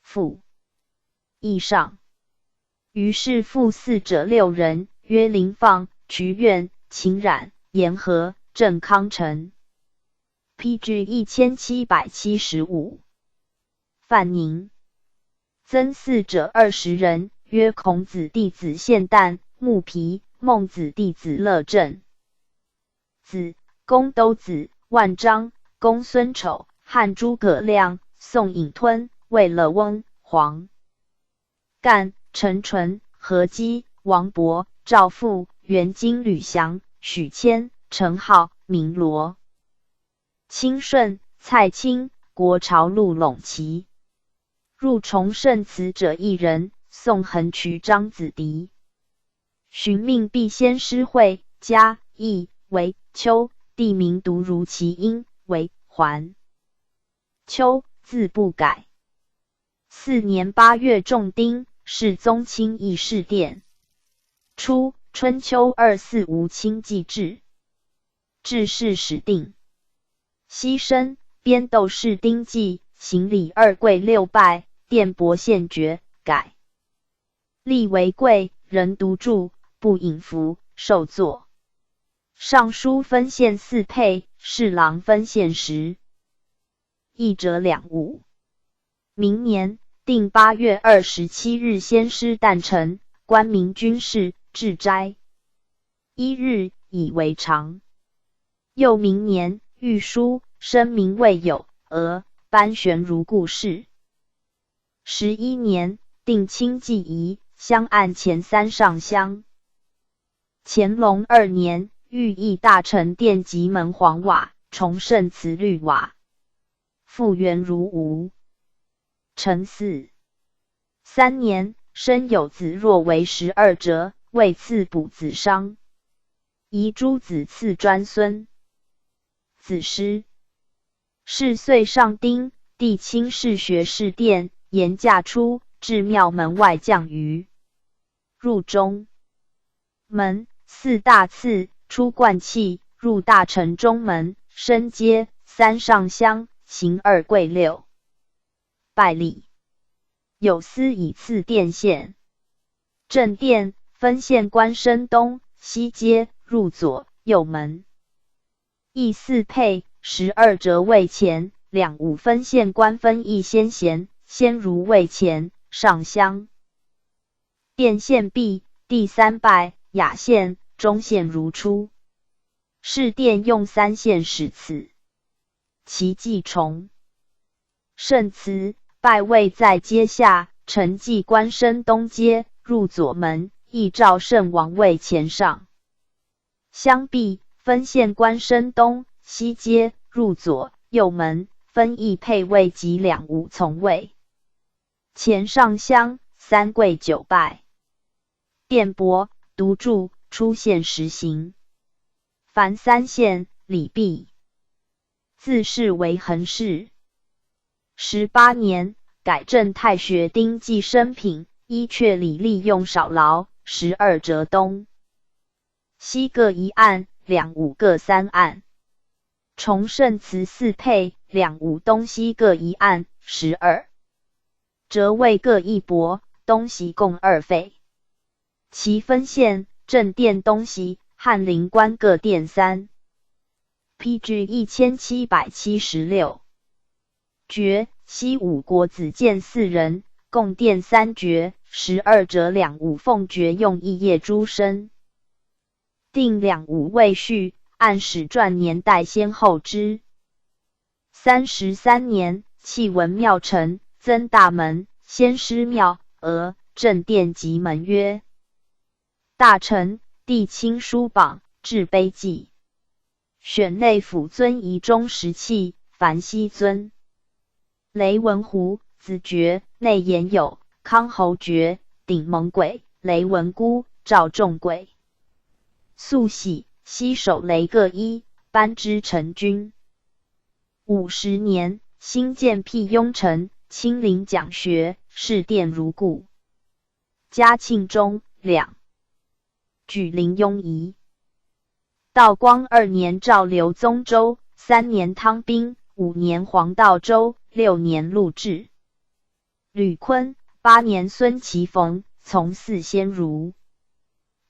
附议上。于是附4者6人，曰林放、瞿愿、秦冉、颜和、郑康成。PG 1775。范宁。增4者20人，曰孔子弟子献诞、穆皮、孟子弟子乐正。子公都子、万章、公孙丑、汉诸葛亮、宋尹吞、魏乐翁、黄干、陈纯、何基、王勃、赵复、元金、吕翔、许谦、陈浩、明罗、清顺、蔡清、国朝陆陇齐。入崇胜辞者1人，宋恒渠张子迪。寻命必先师会，嘉、义、为、丘，地名独如其音，为环。丘，字不改。4年8月仲丁，世宗亲议事殿。初，春秋24吴清季制。制事始定。西申，编斗士丁纪，行礼2跪6拜，殿伯献爵，改。立为贵，人独住，不引服，受坐。尚书分县4配，侍郎分县10。议者2务。明年，定8月27日先师诞辰，官明军事，置斋。1日，以为常。又明年，御书，声明未有，颁悬如故事。11年，定卿记仪，相按前3上香。乾隆2年，御议大臣殿及门黄瓦，崇胜辞绿瓦，复原如无。承嗣。3年，生有子若为12折，为赐补子商。遗诸子赐专孙。子师。是岁上丁，帝亲世学士殿，言驾出，至庙门外降于入中门，4大赐，出冠器，入大臣中门，升阶，3上香，行2跪6拜礼。有司以赐殿献。正殿分县官升东西阶，入左右门。议4配，12折位前，2伍分县官分议先贤，先如位前，上香。殿献毕，第3拜，雅献，中献如初。是殿用3献始此。其祭重。胜辞，拜位在阶下，承继官升东阶，入左门，议赵胜王位前上。相毕，分县官升东西阶，入左右门，分议配位及2伍从位。前上香，3跪9拜。殿伯独柱出县实行。凡3县，礼毕。自是为衡氏。18年，改正太学丁纪生平，依阙礼利用少劳，12折东西各1案，2伍各3案。崇胜辞4配，2伍东西各1案，12折位各1帛，东西共2费。其分县，正殿东西，翰林官各殿3。PG 1776。爵西武国子监4人，共殿3爵，12者两五奉爵用一叶诸身。定两五未序，按史传年代先后之。33年，弃文庙丞，增大门，先师庙，正殿及门曰大臣，帝亲书榜，置碑记。选内府尊仪中石器，凡熙尊。雷文湖，子爵，内言有康侯爵，顶蒙鬼，雷文孤，赵仲鬼。肃喜，西守雷各一，班之成军。50年，新建辟雍城，亲临讲学，事殿如故。嘉庆中，两举灵雍仪。道光2年诏刘宗周，3年汤彬，5年黄道周，6年陆贽。吕坤8年孙其逢，从祀先儒。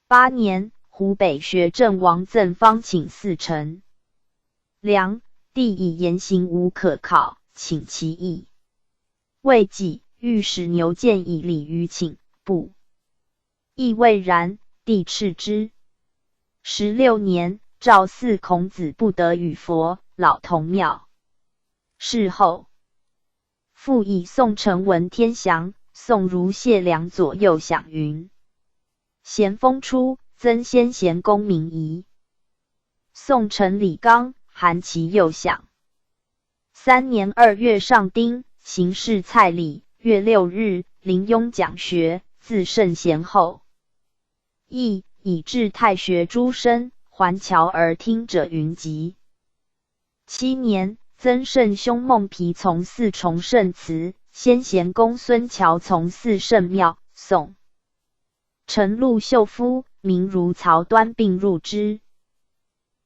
8年，湖北学政王赠方请4臣。梁帝以言行无可考，请其意。未几，御史牛建以礼于请，不。亦未然，帝斥之。16年，诏祀孔子不得与佛，老同庙。事后，复以宋承文天祥、宋如谢良左右享云：咸丰初，增先贤公民仪。宋承李纲、韩琦右享。3年2月上丁，行事蔡礼，月6日，临雍讲学，自圣贤后。亦以至太学诸身，还侨而听者云集。7年，曾圣兄孟皮从祀崇圣祠，先贤公孙侨从祀圣庙。宋承陆秀夫、名如曹端并入之。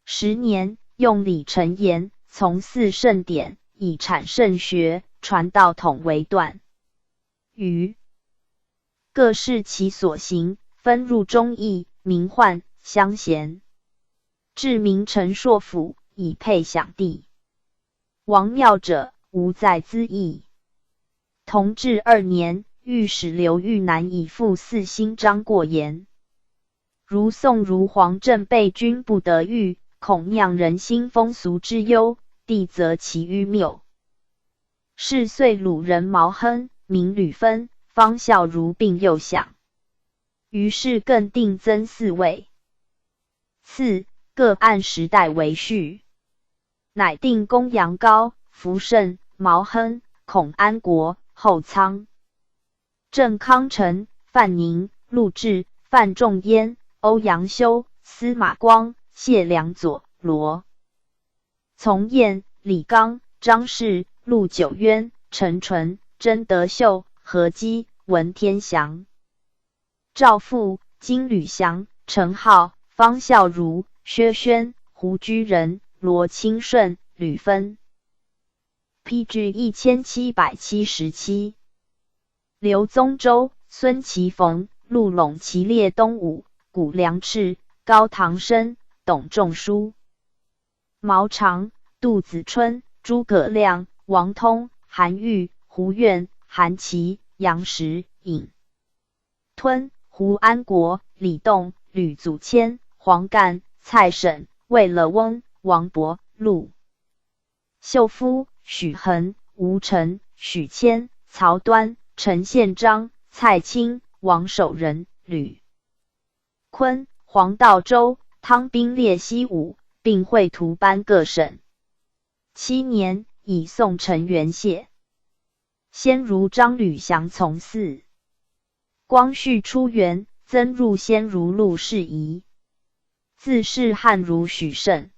10年，用李承言从祀圣典，以阐圣学，传道统为断。余各视其所行，分入忠义，名唤乡贤。至明陈硕府，以配享地。王庙者，无在兹邑。同治2年，御史刘玉南以复4新章过言：如宋如黄镇被君不得遇，恐酿人心风俗之忧，帝则其于谬。是岁鲁人毛亨，名吕分，方孝孺并右享。于是更定增4位。次，各按时代为序。乃定公羊高、福盛、毛亨、孔安国、后仓、郑康成、范宁、陆贽、范仲淹、欧阳修、司马光、谢良佐、罗从彦、李纲、张氏、陆九渊、陈纯、甄德秀、何基、文天祥、赵复、金履祥、陈浩、方孝孺、薛轩、胡居仁、罗清顺、吕分。PG 1777。刘宗周、孙其逢、陆陇齐列东吴、谷梁赤、高唐生、董仲舒、毛长、杜子春、诸葛亮、王通、韩愈、胡苑、韩琦、杨时、尹吞、胡安国、李栋、吕祖谦、黄干、蔡沈、魏乐翁、王勃、陆秀夫、许衡、吴承、许谦、曹端、陈宪章、蔡清、王守仁、吕坤、黄道周、汤彬列西武，并会图班各省。7年，以宋承元谢。先儒张吕祥从祀。光绪初元，增入先儒陆士仪。自是汉儒许慎。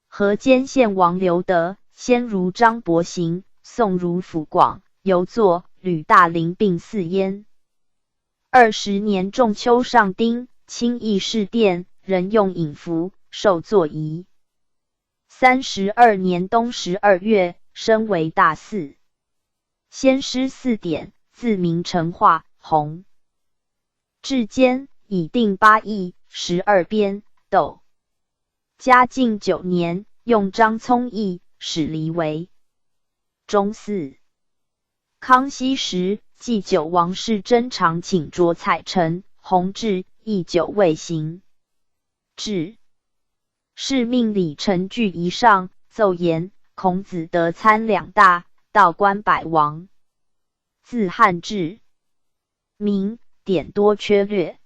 河间县王刘德、先儒张伯行、宋儒辅广、游作、吕大林并祀焉。20年仲秋上丁，清议事殿，人用引符，受作仪。32年冬12月，升为大祀。先师4典，自明成化、弘至坚，以定8义、12编、斗。嘉靖9年，用张聪义、史黎为中嗣。康熙时，祭酒王氏珍常请着彩臣弘治亦酒未行。至是命礼臣具仪上，奏言孔子得参两大，道观百王。自汉至明典多缺略。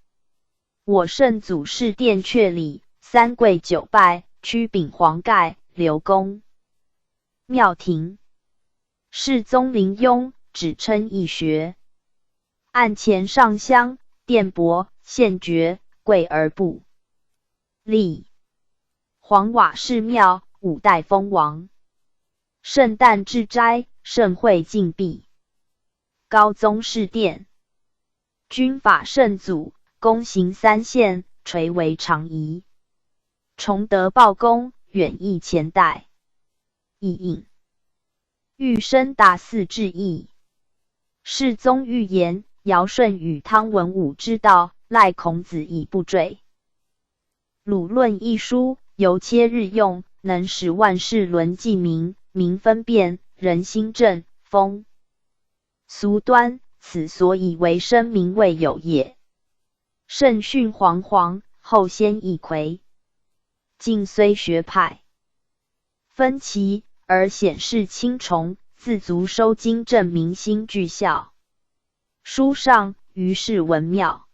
我圣祖是殿阙礼，三跪九拜，屈秉黄盖，刘公。庙庭世宗临雍，只称一学。案前上香，殿帛，献爵，跪而不立。黄瓦寺庙，五代封王。圣诞至斋，盛会禁闭。高宗室殿，君法圣祖，公行三献，垂为常仪。崇德报功，远异前代。意印欲升达嗣至义。世宗预言，尧舜与汤文武之道，赖孔子以不坠。鲁论一书，由切日用，能使万事轮纪明，民分辨，人心正，风俗端，此所以为生民未有也。圣训煌煌，后先一魁。晋虽学派分歧，而显示轻重，自足收经正民心具效。书上于是文庙，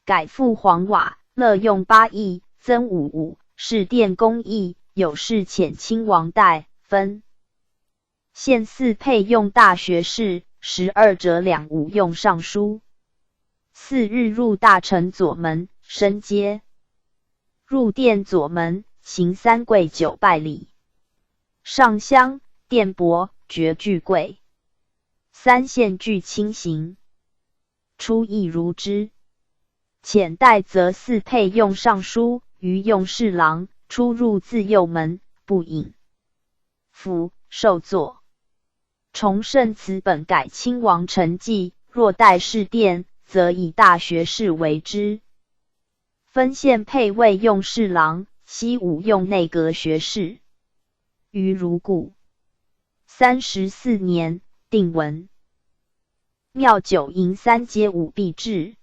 改复黄瓦，乐用8亿，增5，是殿工艺，有事遣亲王代分。县4配用大学士，12折2五用尚书。4日入大臣左门，升阶。入殿左门，行三跪九拜礼。上香，殿帛，爵具贵。三献具轻行。出亦如之。遣代则4配用尚书，于用侍郎，出入自右门，不引府，受坐。崇圣此本改亲王承继，若代侍殿，则以大学士为之。分县配位用侍郎，西武用内阁学士。于如故。34年，定文。庙9营3阶5币制。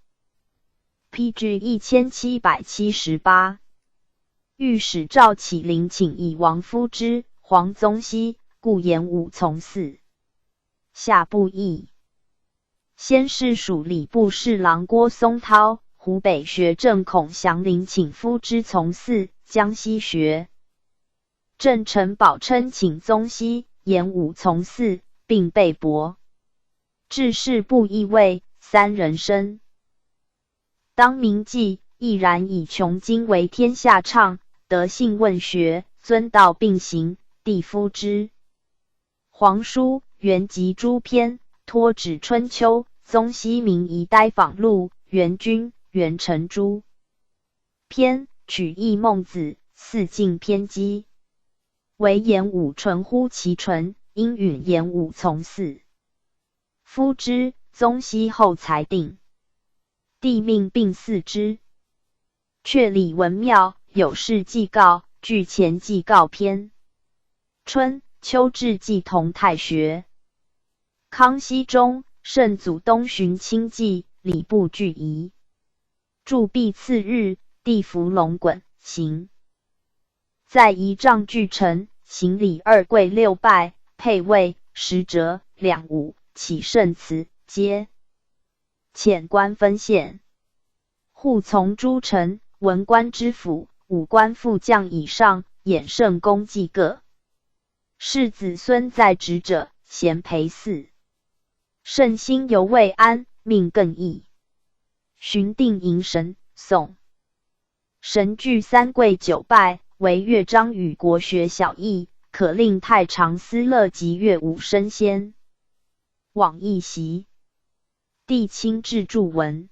PG 1778。御史赵启麟请以王夫之、黄宗羲，故言武从4。下不议。先是属礼部侍郎郭松涛，湖北学政孔祥林请夫之从4，江西学郑成宝称请宗羲，言武从4，并被驳。致仕部议尉3人生。当明记亦然以穷经为天下畅，德性问学，尊道并行，帝夫之。皇书原集诸篇，托指春秋，宗羲明夷呆访录，元君、元成诸篇，取义孟子，四尽偏激。唯言武纯乎其纯，因允言武从4。夫之，宗羲后才定。帝命并嗣之。阙里文庙，有事祭告，据前祭告篇。春秋至祭同太学。康熙中，圣祖东巡亲祭，礼部具仪。铸币次日，帝服龙衮行。在仪仗具成，行礼2跪6拜，配位10折2五，起圣祠，皆遣官分县。护从诸臣，文官知府，武官副将以上，衍圣功绩各。是子孙在职者，咸陪祀。圣心犹未安，命更易。寻定迎神，宋。神具三跪九拜，为乐章与国学小艺，可令太常思乐及乐舞升仙。往一席。帝亲自著文。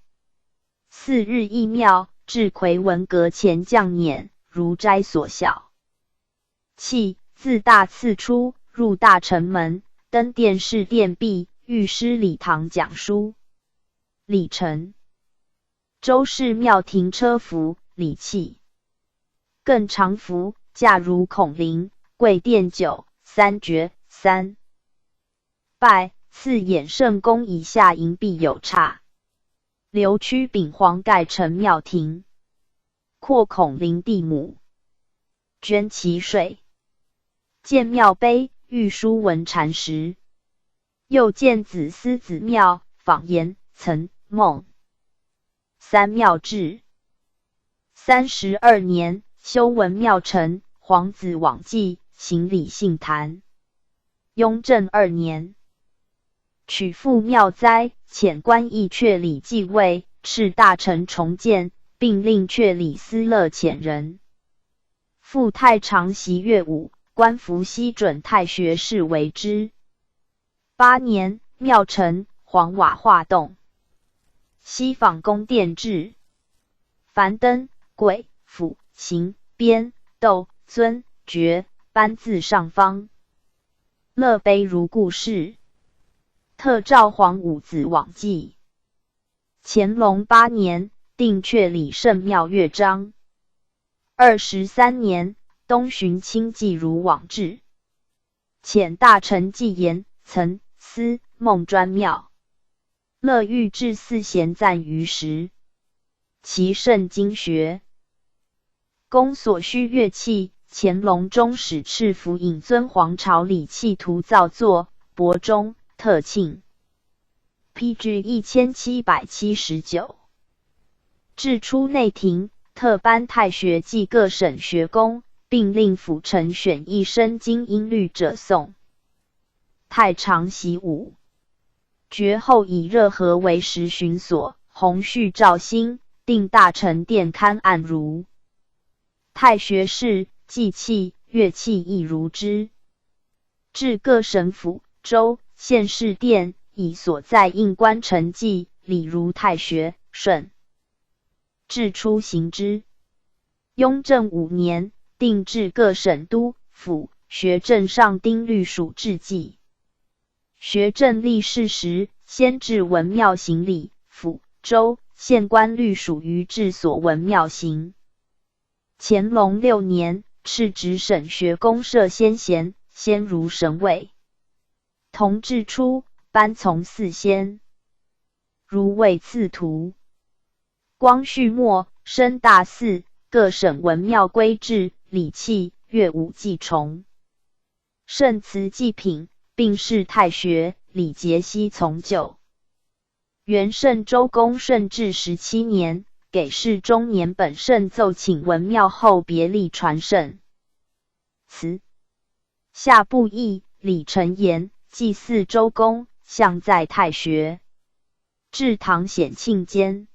4日诣庙，至魁文阁前降辇，如斋所晓。契自大次出，入大城门，登殿试殿壁，御师礼堂讲书。礼成。周氏庙停车服，礼器。更常服，驾如孔林，跪奠酒，3爵3拜，次衍圣宫以下营壁有差，留曲丙黄盖成庙庭，扩孔灵地母，捐其税，建庙碑，御书文禅石。又建子思子庙，仿言岑孟三庙制。32年，修文庙成，皇子往继，行礼信坛。雍正2年，取复庙灾，遣官议阙里继位，敕大臣重建，并令阙里司乐遣人。复太常袭乐舞，官服悉准太学士为之。8年，庙成，黄瓦画栋，西仿宫殿制，凡灯、簋、辅、行、边、斗、尊、爵班字上方。乐碑如故事。特召皇五子往祭。乾隆8年，定阙里圣庙乐章。23年，东巡清祭如往制。遣大臣纪言、岑、思、孟专庙。乐欲至4贤赞于时，其甚经学。宫所需乐器，乾隆中使敕府引尊皇朝礼器图造作，博中特庆 PG 1779。至初内廷，特颁太学记各省学宫，并令府丞选一身经音律者诵。太常习武，爵后以热河为时巡所，弘煦肇兴，定大臣殿勘案如。太学士、祭器、乐器亦如之。至各省府、州、县市殿，以所在印官陈记，礼如太学、顺。至初行之。雍正5年，定制各省督、府、学政上丁律属制记。学政立事时，先至文庙行礼，府、州、县官律属于治所文庙行。乾隆6年，敕直省学宫设先贤，先如神位。同治初，颁从4仙，如位赐图。光绪末，升大祀，各省文庙规制，礼器、乐舞祭重。圣祠祭品，并仕太学，礼节悉从旧。元圣周公顺治17年，给事中年本圣奏请文庙后别立传圣。祠下部义，李承言，祭祀周公，相在太学。至唐显庆间，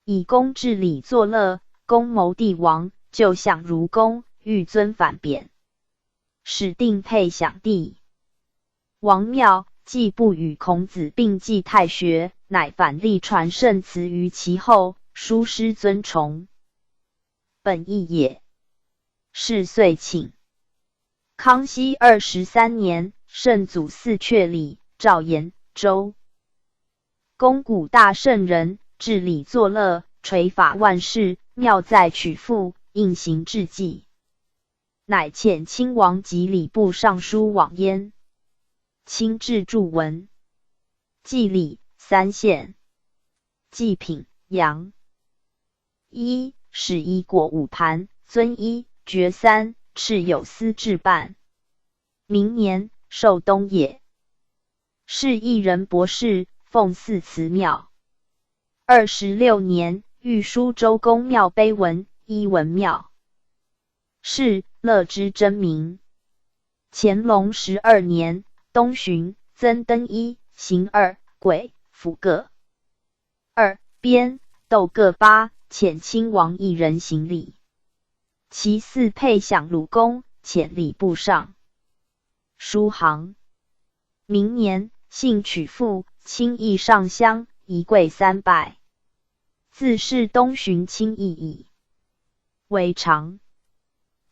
以公治礼作乐，公谋帝王，就享如公，欲尊反贬，始定配享地。王庙既不与孔子并继太学，乃反立传圣祠于其后，殊失尊崇，本意也。是岁请。康熙23年，圣祖嗣阙里，诏言周公古大圣人，治理作乐，垂法万事，妙在取复，应行致祭。乃遣亲王及礼部尚书往焉。亲制著文。祭礼3县。祭品羊1，使衣果5盘，尊1，爵3，敕有司制办。明年，授东野。是一人博士，奉祀祠庙。26年，御书周公庙碑文，一文庙。是乐之真名。乾隆12年，东巡，增登1，行2，簋、辅各2，边、斗各8，遣亲王一人行礼。其4配享鲁公，遣礼部尚书行。明年，幸取复，亲议上香，一跪3拜。自是东巡亲议矣。为常。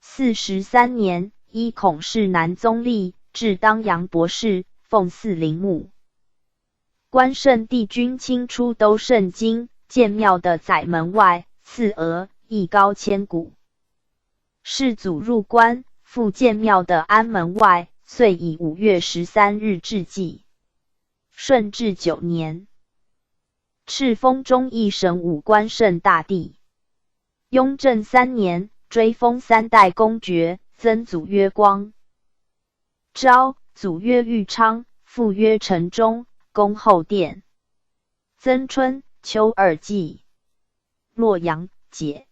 43年，依孔氏南宗立，至当阳博士，奉祀陵墓。关圣帝君亲出都圣经，建庙的宰门外，赐额，亦高千古。世祖入关，复建庙的安门外，遂以5月13日致祭。顺治9年，敕封忠义神武关圣大帝。雍正3年，追封3代公爵，曾祖曰光昭，祖曰玉昌，父曰承忠，恭后殿。曾春秋2季，洛阳解。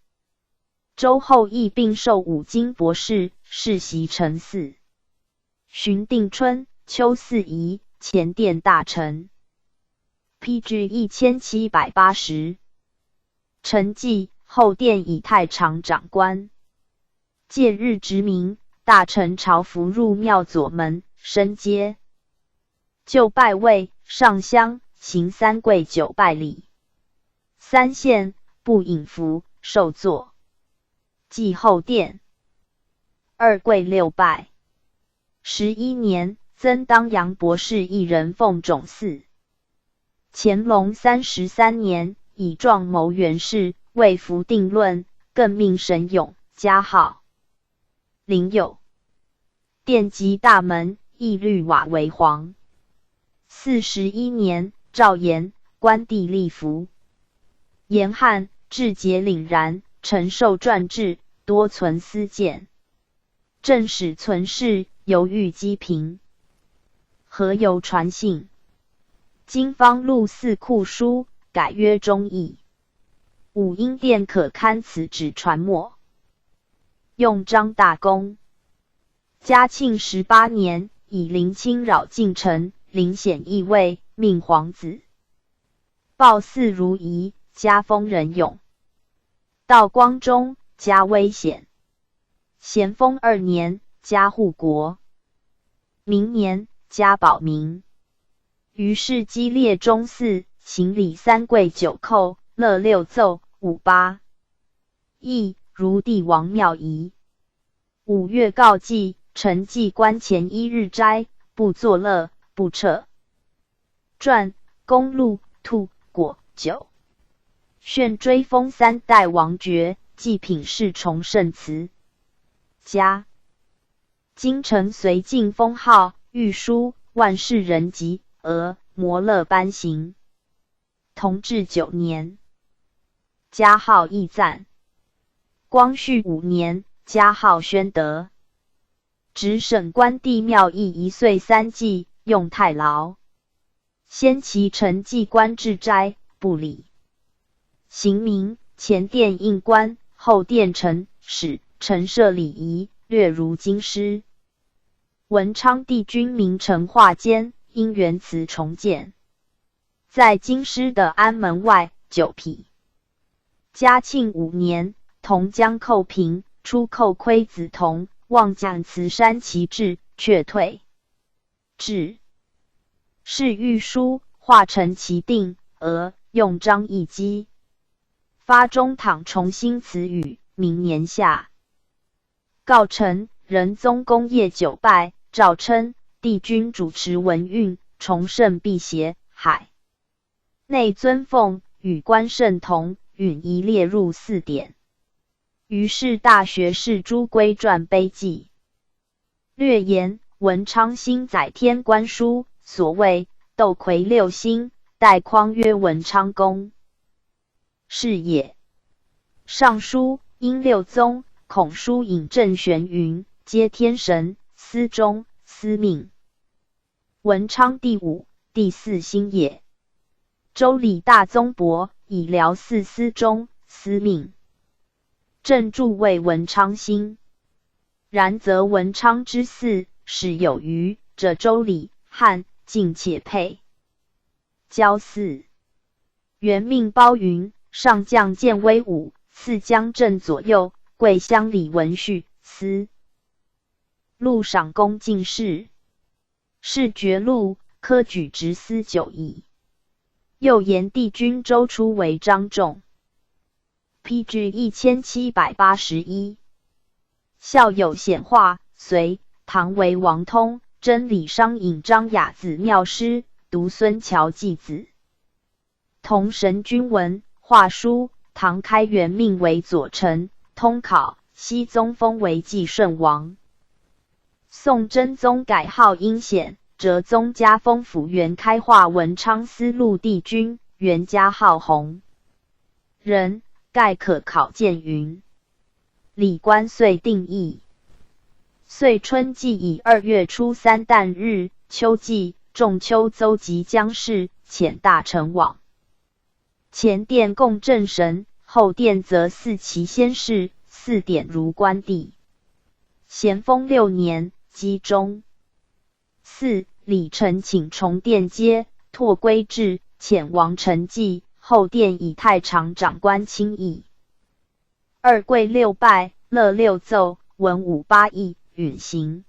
周后羿并授五经博士，世袭承嗣。寻定春秋4仪，前殿大臣。PG 1780。承继后殿以太常长官。戒日执明，大臣朝服入庙左门，升阶。就拜位，上香，行3跪9拜礼。3献，不引服，受坐。继后殿。2跪6拜。11年，增当阳博士1人奉种嗣。乾隆33年，以状谋元氏，为服定论，更命神勇加号灵友。殿及大门，亦绿瓦为黄。41年，诏言官地立服。严汉志节凛然，承受传志，多存私见。正史存事，犹豫积贫。何有传信？今方录四库书，改曰忠义。武英殿可堪此旨传没。用张大公。嘉庆18年，以陵侵扰进臣，临显易位，命皇子。报嗣如仪，加封仁勇。道光中，加威显。咸丰2年，加护国。明年，加保民。于是激烈中祀，行礼3跪9叩，乐6奏5八。亦如帝王庙仪。5月告祭，承继官前1日斋，不作乐，不撤。传公路兔果酒。炫追封3代王爵，祭品侍崇圣祠。加京城随进封号，御书万世人及摩勒颁行。同治9年，加号义赞。光绪5年，加号宣德。直省官地庙役1岁3祭，用太牢。先其承继官至斋，不理。刑名前殿印官，后殿臣使，陈设礼仪，略如京师。文昌帝君明成化间，因原祠重建，在京师的安门外9匹。嘉庆5年，同江寇平，出寇窥子同，望将慈山旗帜，却退。至是御书，化成其定，用章一击。发中堂重新词语，明年夏。告成仁宗功业9拜，诏称帝君主持文运，崇圣辟邪，海内尊奉，与关圣同，允宜列入4典。于是大学士朱圭传碑记。略言文昌星载天官书，所谓斗魁6星，代匡曰文昌宫。是也。尚书殷六宗孔书引郑玄云，皆天神，司中司命。文昌第5、第4星也。周礼大宗伯以辽4司中司命。正注为文昌星。然则文昌之祀，始有余者周礼、汉尽且配。交祀。元命包云，上将建威武，赐江镇左右，贵乡里文序司。录赏功进士。是爵禄，科举直司9乙。又言帝君周初为张仲。PG 1781。孝有显化，隋唐为王通，真理商引张雅子庙师，独孙乔继子。同神君文画书，唐开元命为左丞，通考，熙宗封为继顺王。宋真宗改号殷显，哲宗加封辅元开化文昌司路帝君，元嘉号弘人，盖可考见云。礼官岁定义。岁春季以2月初3旦日，秋季仲秋邹及将士，遣大臣往。前殿供正神，后殿则祀其先士，4典如官地。咸丰6年，基中。4. 礼臣请重殿阶，拓规制，遣王承祭，后殿以太常长官亲议。2. 跪6拜，乐6奏，文武8议，允行。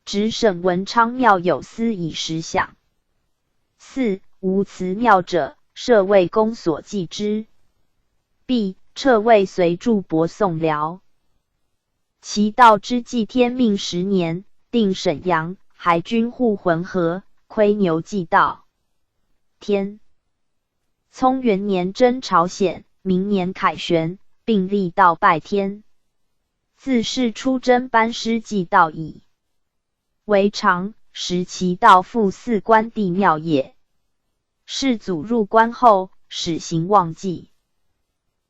直审文昌庙有司以时享。4. 无祠庙者，设为公所祭之。B. 撤位随著帛送辽。其道之祭天命10年，定沈阳、海军护浑河，窥牛祭道。天聪元年征朝鲜，明年凯旋，并立道拜天。自是出征班师祭道矣。为常，时其道复祀官地庙也。世祖入关后，始行忘祭。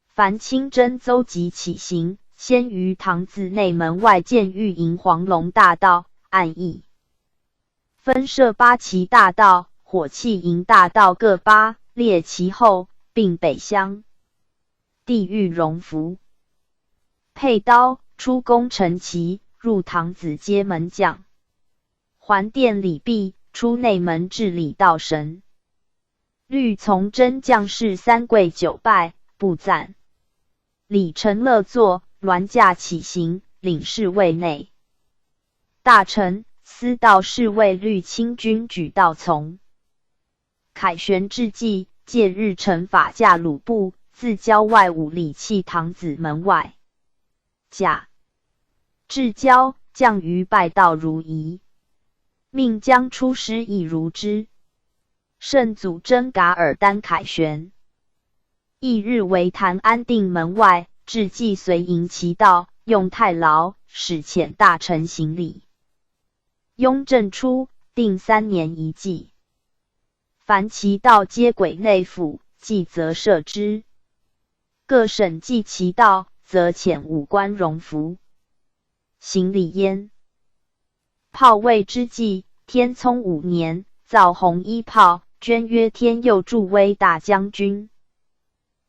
凡清真邹及起行，先于堂子内门外建御营黄龙大道，按议分设8旗大道、火器营大道各8，列其后，并北乡。地狱荣服，佩刀，出宫陈旗，入堂子街门将。还殿礼毕，出内门至礼道神。律从真将士3跪9拜，不赞。礼臣乐坐，銮驾起行，领侍卫内。大臣、司道侍卫律清军举道从。凯旋至祭，借日臣法驾鲁布，自郊外5里弃堂子门外。驾至郊，将于拜道如仪，命将出师亦如之。圣祖真噶尔丹凯旋。翌日为坛安定门外，至祭随迎其道，用太牢，使遣大臣行礼。雍正初，定3年一祭。凡其道皆轨内府，祭则赦之。各省祭其道，则遣武官荣服。行礼焉。炮位之际，天聪5年，造红衣炮，捐曰天佑助威大将军。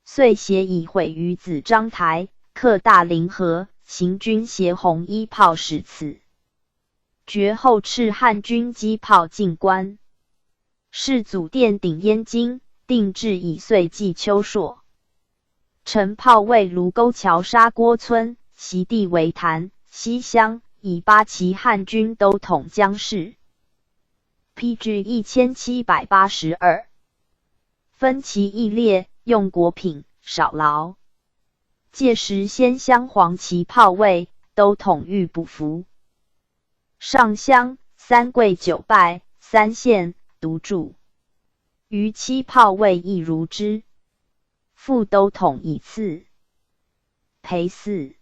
遂携以毁于子章台，刻大凌河，行军携红衣炮使此。绝后敕汉军击炮进关。世祖殿顶燕京，定制以岁祭秋朔。陈炮为卢沟桥沙锅村，袭地为坛、西乡，以8旗汉军都统将士。PG 1782。分其义列，用国品，少劳。届时先乡黄旗炮位，都统御不服。上乡3跪9拜，3献独柱。余7炮位亦如之。复都统以次。裴4。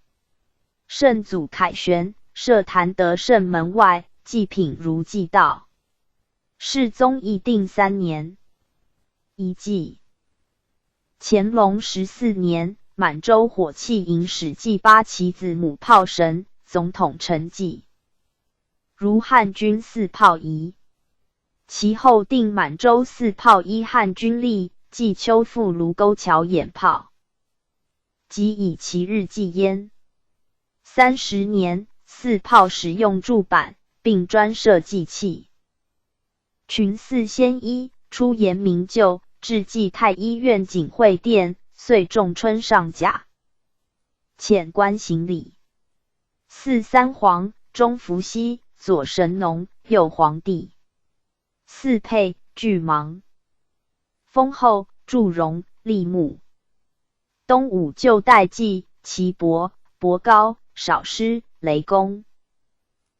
圣祖凯旋，设坛德圣门外，祭品如祭道。世宗义定3年一祭。乾隆14年，满洲火器营始祭8旗子母炮神，总统承祭。如汉军4炮仪。其后定满洲4炮1汉军例，祭秋复卢沟桥掩炮。即以其日祭焉。30年，4炮使用柱板，并专设祭器。群4先一，出延明就，至济太医院景会殿，遂仲春上甲。遣官行礼。4三皇，中伏羲，左神农，右皇帝。4配，巨蟒。封后，祝融，立木。东武旧代记，岐伯、伯高、少师、雷公。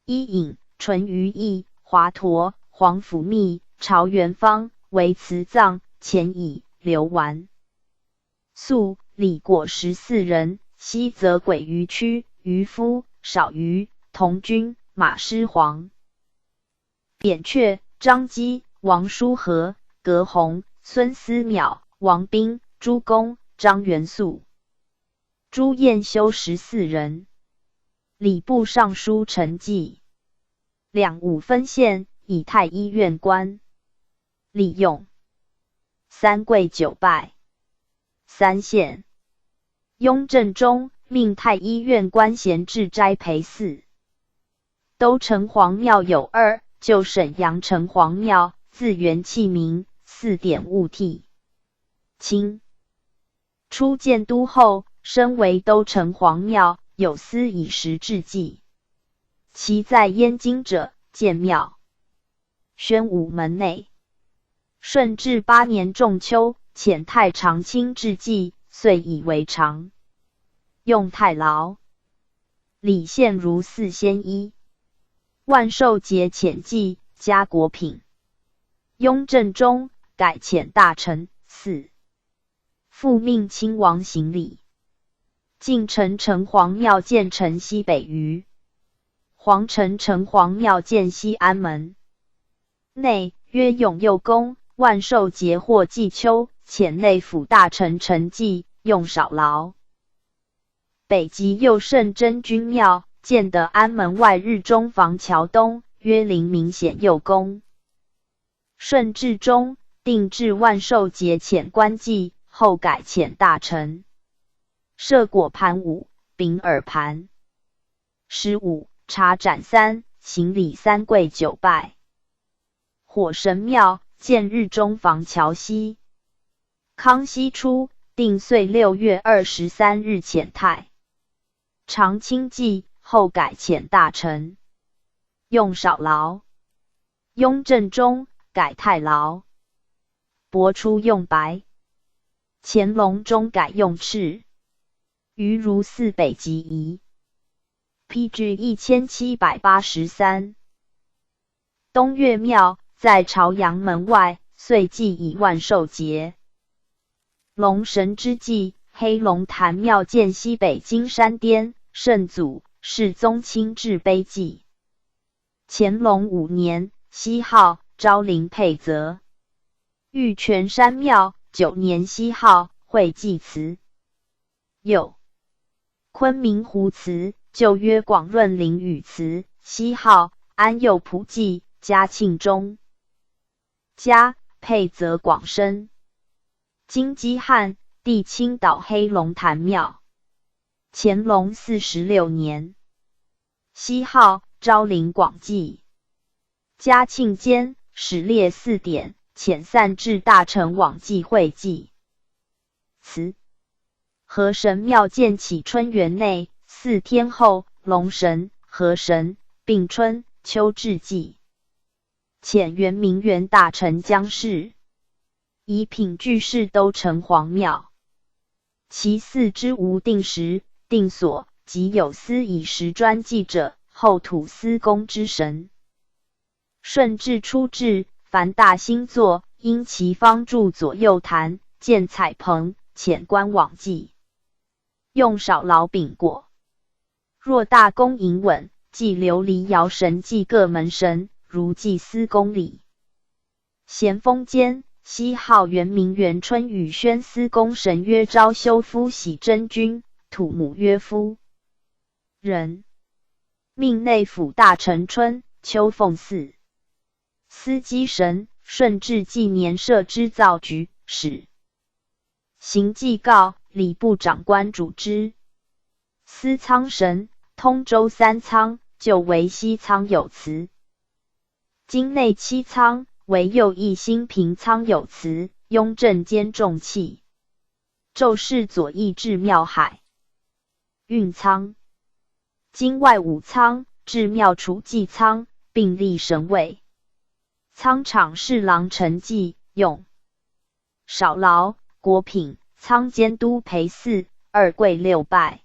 伊尹、淳于意、华佗、皇甫谧、朝元方为祠葬，前以刘完。肃、李果14人，西则鬼于区、渔夫、少于、童军、马师黄。扁鹊、张基、王叔和、葛洪、孙思邈、王彬、朱公、张元素、朱彦修14人。礼部尚书陈济，两武分县，以太医院官。礼用三跪九拜。3县。雍正中命太医院官衔置斋陪祀。都城隍庙有2，旧沈阳城隍庙，自元器名，祀典物替。清初建都后，升为都城隍庙，有司以时制祭。其在燕京者，建庙。宣武门内。顺治8年仲秋，遣太常卿致祭，遂以为常。用太牢。礼献如4仙衣。万寿节遣祭，加果品。雍正中改遣大臣4。复命亲王行礼。晋城城隍庙建城西北隅。皇城城隍庙建西安门内，曰永佑宫。万寿节或祭秋，遣内府大臣陈济，用少劳。北极右圣真君庙建得安门外日中坊桥东，曰灵明显佑宫。顺治中定制万寿节遣官祭，后改遣大臣。设果盘5，秉耳盘。15茶盏3，行礼3跪9拜。火神庙建日中坊桥西。康熙初定岁6月23日遣太常卿祭，后改遣大臣。用少劳。雍正中改太牢。博出用白。乾隆中改用敕。余如寺北极夷。PG 1783。东岳庙在朝阳门外，遂祭以万寿节。龙神之祭，黑龙潭庙建西北金山巅，圣祖世宗亲至碑记。乾隆5年，谥号昭陵配泽。玉泉山庙9年，谥号惠济祠。又昆明湖祠旧曰广润陵宇祠，谥号安佑普济，嘉庆中。嘉配泽广深。金基汉地青岛黑龙潭庙。乾隆46年，谥号昭陵广济。嘉庆间始列4典，遣散至大臣往祭会祭。祠河神庙建启春园内，4天后，龙神、河神并春秋至祭。遣圆明园大臣姜氏。以品具事都城隍庙。其4之无定时、定所，即有司以时专记者，后土司公之神。顺治初至，凡大兴作，因其方筑左右坛，建彩棚，遣官往祭。用少劳秉果。若大功盈稳，祭琉璃爻神祭各门神，如祭司公礼。咸丰间，谥号圆明园春雨轩司公神曰昭修夫喜真君，土母曰夫人。命内府大臣春秋奉祀。司机神，顺治纪年设织造局使。行祭告，礼部长官主之。司仓神，通州3仓，旧为西仓有祠。今内7仓，为右翼新平仓有祠。雍正兼重器。昼侍左翼至庙海。运仓。今外5仓，至庙储祭仓，并立神位。仓场侍郎陈济，用少劳，果品，仓监督陪祀，2跪6拜。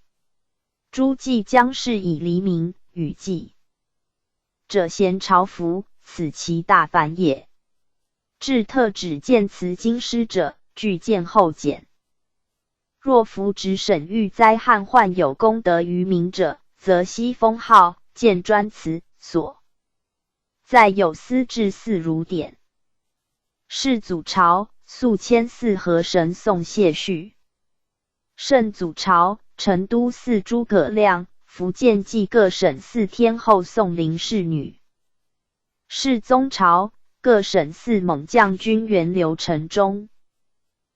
诸祭将事以黎明，与祭者咸朝服，此其大犯也。至特指见辞经师者，具见后简。若服指审遇灾害患有功德于民者，则悉封号，见专词所。在有司制祀如典。世祖朝，肃迁祀河神宋谢绪。圣祖朝，成都祀诸葛亮，福建冀各省祀天后宋灵侍女。世宗朝，各省祀猛将军源流城中。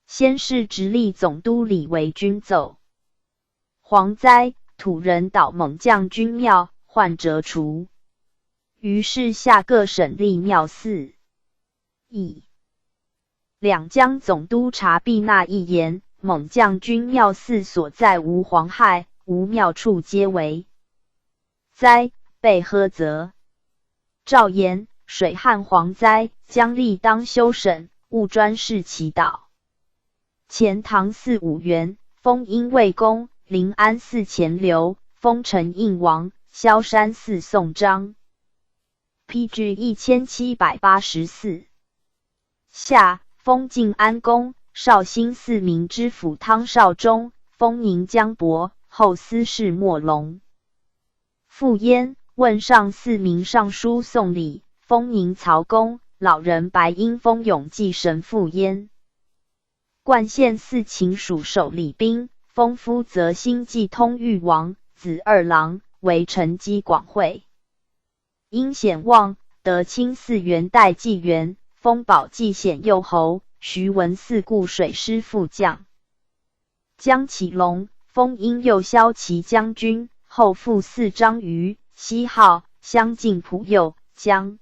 先是直隶总督李为军奏。蝗灾，土人倒猛将军庙，患折除。于是下各省立庙祀。乙两江总督察毕那一言，猛将军庙寺所在无蝗害，无庙处皆为灾，被呵责。诏言水旱蝗灾，将立当修省，务专事祈祷。钱塘寺五员，封因魏公，临安寺钱刘，封陈应王，萧山寺宋章。PG 1784。下封晋安公，绍兴寺明知府汤绍忠，封宁江伯，后司事莫龙。复焉问上寺明尚书宋礼，封宁曹公，老人白因封永济神父焉。冠县寺秦属守礼兵，封夫则兴济通豫王，子二郎，为承基广会。因显望，德清寺元代纪元，封宝济显右侯，徐闻寺固水师副将。江启龙，封因右骁骑将军，后复祀张瑜，谥号襄靖仆右江。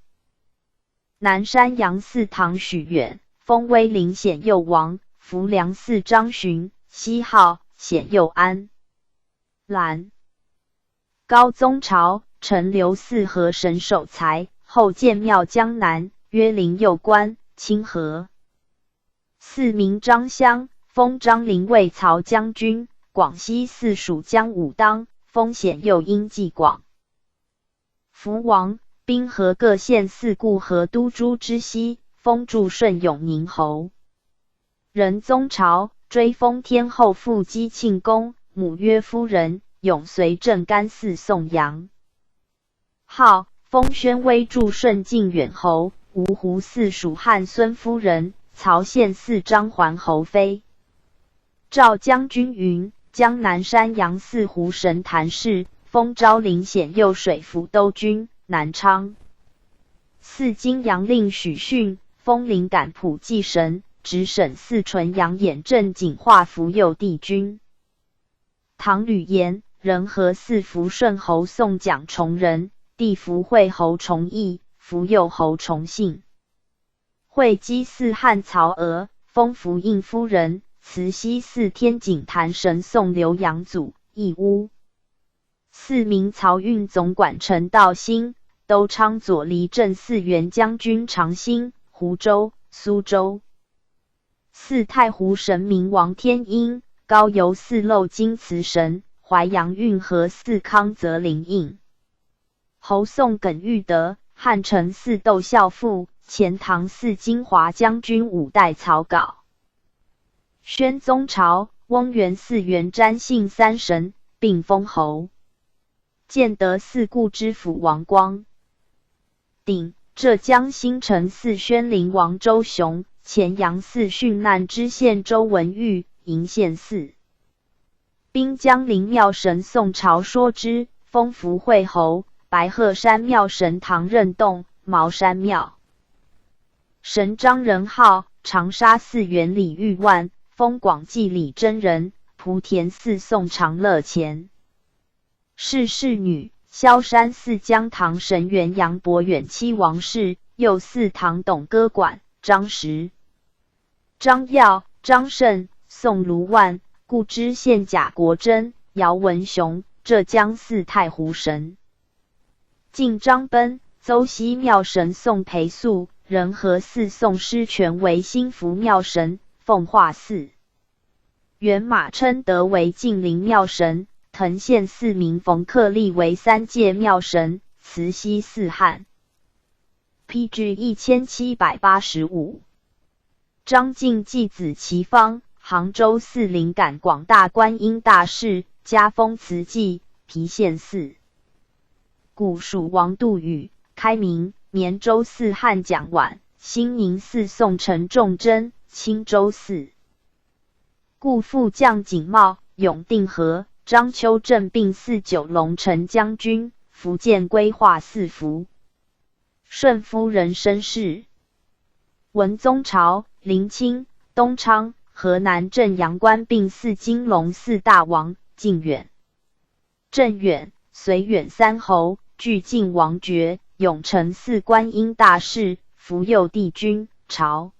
南山阳寺唐许远，封威灵显右王，福良寺张巡，谥号显右安。兰高宗朝，陈留寺河神守财，后建庙江南，约灵右官，清河。寺名张乡，封张灵卫曹将军，广西寺属江武当，封显右因纪广。福王，滨河各县四顾河都诸知西，封驻顺永宁侯。仁宗朝，追封天后父姬庆公，母曰夫人，永随镇干寺颂扬。号封宣威驻顺靖远侯，芜湖寺属汉孙夫人，曹县寺张桓侯妃。赵将军云，江南山阳寺湖神谭氏，封昭陵显右水抚都军，南昌。寺金阳令许逊，封灵感普济神，直省寺纯阳眼镇景化福右帝君。唐吕岩，仁和寺福顺侯宋蒋崇仁，地福惠侯崇义，福右侯崇信。会稽寺汉曹娥，封福应夫人，慈溪寺天井坛神宋刘阳祖，义乌。寺名漕运总管陈道兴，都昌左离镇寺原将军常兴，湖州、苏州。寺太湖神明王天英，高邮寺漏金祠神，淮阳运河寺康泽灵应。侯宋耿玉德，汉承寺窦孝父，钱塘寺金华将军五代草稿。宣宗朝，翁元寺元瞻信三神，并封侯。建德寺顾知府王光。鼎浙江新城寺宣灵王周雄，前阳寺殉难知县周文玉，鄞县寺。滨江陵庙神宋朝说之，封福惠侯。白鹤山庙神唐任洞，茅山庙神张仁浩，长沙寺元李玉万，封广济李真人，莆田寺宋长乐前。侍女，萧山寺江堂神元杨伯远妻王氏，右寺唐董歌馆，张实。张耀、张胜，宋卢万，故知县贾国珍，姚文雄，浙江寺太湖神。晋张奔，邹西庙神宋培素，仁和寺宋师权为兴福庙神，奉化寺。元马称德为晋陵庙神，藤县寺名冯克利为三界庙神，慈溪寺汉。PG 1785。张敬继子齐方，杭州寺灵感广大观音大士，加封慈济，郫县寺。古属王杜宇，开明绵州寺汉蒋琬，兴宁寺宋陈仲贞，青州寺故副将景茂、永定和、张丘镇并祀九龙城将军，福建规划四福。顺夫人身世。文宗朝、林清、东昌、河南镇阳关并祀金龙四大王，靖远、镇远、绥远三侯，俱晋王爵，永承嗣观音大士，福佑帝君。朝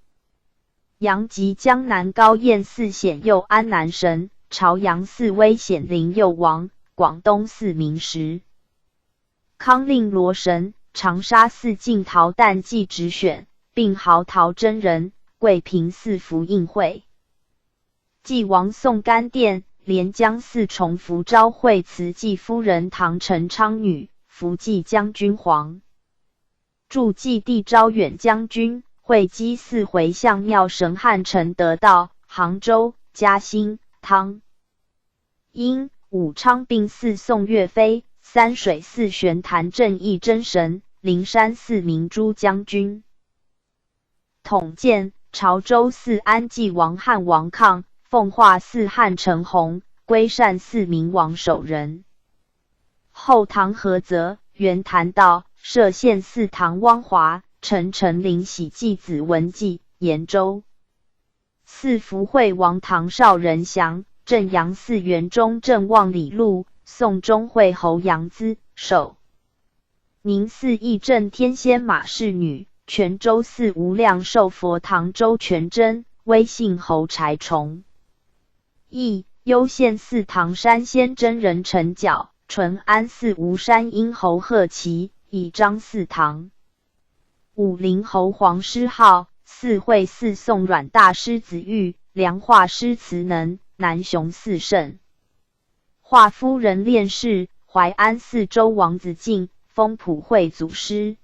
阳及江南高彦寺显佑安南神，朝阳寺威显灵佑王，广东寺明时。康令罗神，长沙寺净陶旦祭直选，并号陶真人，桂平寺福印会。继王宋干殿，连江寺崇福昭惠慈济夫人唐陈昌女，福济将军皇。驻济地昭远将军，会稽寺回向庙神汉陈得道，杭州、嘉兴、汤阴、武昌并祀宋岳飞，三水寺玄坛正义真神，灵山寺明珠将军。统建潮州寺安济王汉王抗，奉化寺汉陈洪，归善寺明王守仁。后唐菏泽、元坛道、歙县寺唐汪华、陈灵喜继子文纪，延州四福会王唐绍仁祥，镇阳寺元忠正望李禄，宋中会侯杨资守。宁寺义正天仙马氏女，泉州寺无量寿佛唐周全真，威信侯柴崇。义攸县寺唐山仙真人陈角，淳安寺吴山阴侯贺齐，以张寺唐。武陵侯黄师浩，四会寺宋阮大师子玉，良画师慈能，南雄寺圣华夫人练士，淮安寺周王子敬，丰普会祖师。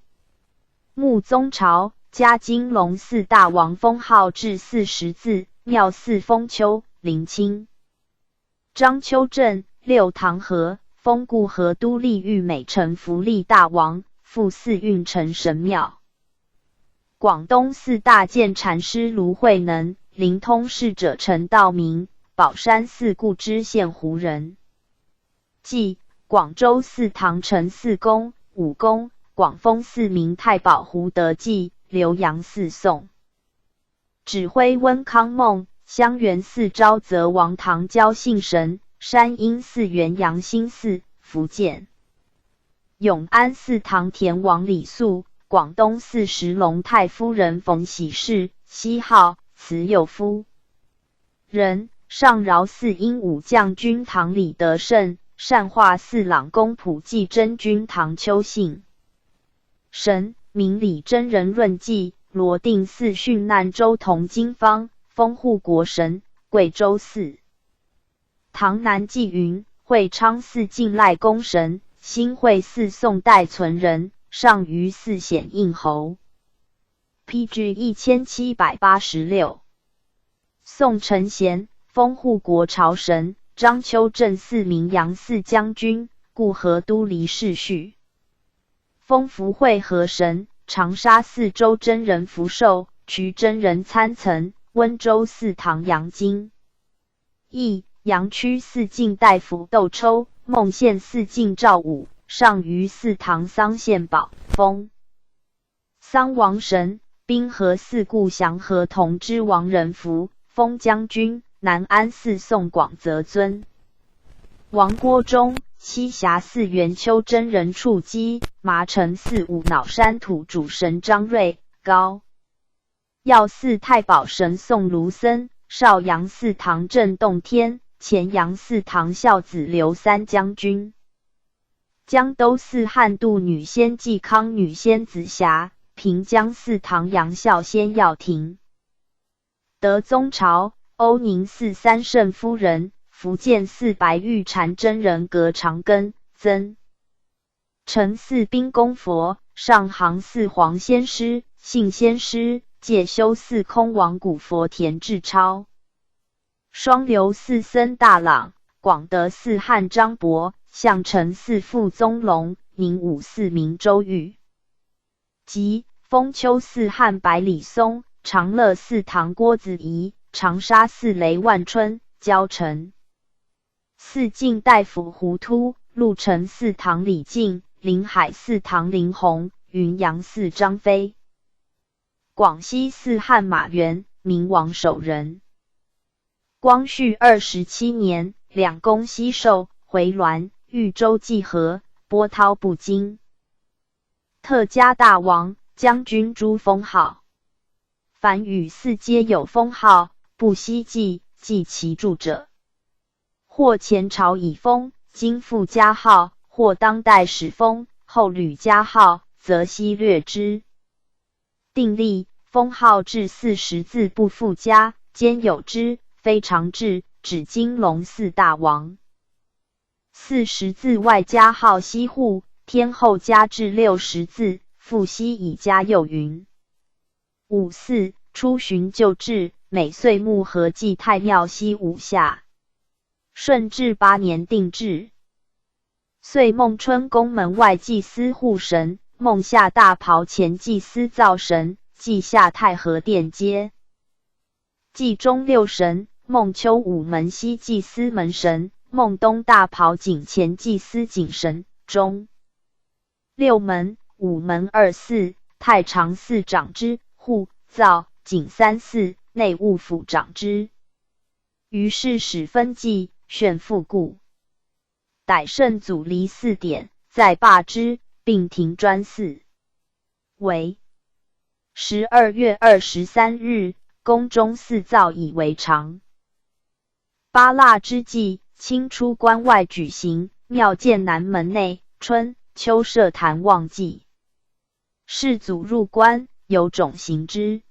穆宗朝，嘉金龙四大王封号至40字，庙祀封丘、林清。张丘镇、六唐河，封固河都立玉美城福利大王，复祀运城神庙。广东四大鉴禅师卢慧能，灵通侍者陈道明，宝山寺固知县胡人。即广州寺唐陈四公、五公，广丰寺明太保胡德济，浏阳寺宋指挥温康梦，香园寺昭则王唐交信神，山阴寺元阳兴寺，福建永安寺唐田王李肃，广东寺石龙太夫人冯喜氏，谥号慈幼夫人。上饶寺英武将军唐李德胜，善化寺朗公普济真君唐秋信神，明理真人论记，罗定寺殉难周同金方，封护国神，贵州寺唐南纪云，会昌寺敬赖公神，新会寺宋代存人，上虞寺显应侯。PG 1786。宋承贤，封护国朝神，章丘镇寺明阳寺将军，固河都离世序。封福会和神，长沙寺周真人福寿，渠真人参岑，温州寺唐阳经义，阳曲寺敬大夫窦抽，孟县寺敬赵武，上虞寺唐桑献宝，封桑王神，滨河寺固祥和同知王仁福，封将军，南安寺宋广泽尊。王郭忠，栖霞寺元丘真人处基，麻城寺五脑山土主神张瑞，高耀寺太保神宋卢森，邵阳寺唐镇洞天，前阳寺唐孝子刘三将军。江都寺汉度女仙季康女仙子霞，平江寺唐阳孝仙耀庭。德宗朝，欧宁寺三圣夫人，福建寺白玉禅真人格长根，曾承寺宾公佛，上杭寺黄仙师、信仙师，介休寺空王古佛田志超。双流寺僧大朗，广德寺汉张伯，象城寺傅宗龙，宁武寺明周玉。即封丘寺汉百里松、长乐寺唐郭子仪、长沙寺雷万春、焦成寺晋大夫胡突、鹿城寺唐李靖、临海寺唐林洪、云阳寺张飞。广西寺汉马元，明王守仁。光绪27年，两宫西狩，回銮、豫州济河，波涛不惊。特加大王、将军诸封号。凡与寺皆有封号，不悉记其著者。或前朝已封，今复加号；或当代始封，后屡加号，则悉略之。定例，封号至40字不复加，兼有之，非常制，指金龙寺大王。40字外加号西户，天后加至60字，复悉以加又云。54出巡旧制，每岁暮合祭太庙西五下。顺治8年定制。岁孟春宫门外祭司护神，孟夏大袍前祭司灶神，祭下太和殿阶。祭中六神，孟秋午门西祭司门神，孟东大袍井前祭司井神。中六门、午门二寺，太常寺长之，护、灶、井三寺，内务府长之。于是始分祭，炫复故。逮圣祖离4典，再罢之，并停专祀。为12月23日，宫中祀灶以为常。八腊之际，清出关外举行，庙见南门内，春、秋设坛望祭。世祖入关，有种行之。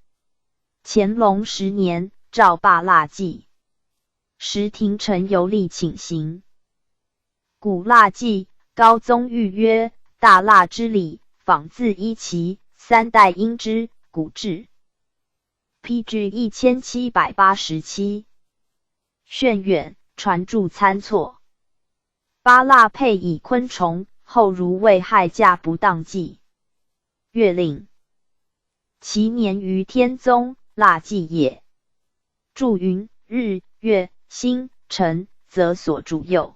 乾隆10年，诏罢腊祭。时廷臣游历请行。古腊祭，高宗谕曰：大腊之礼，仿自一齐，3代因之，古制。PG 1787。炫远，传注参错。八腊配以昆虫，后如为害驾不当祭。月令。其年于天宗，腊祭也。注云：日、月、星、辰，则所主佑。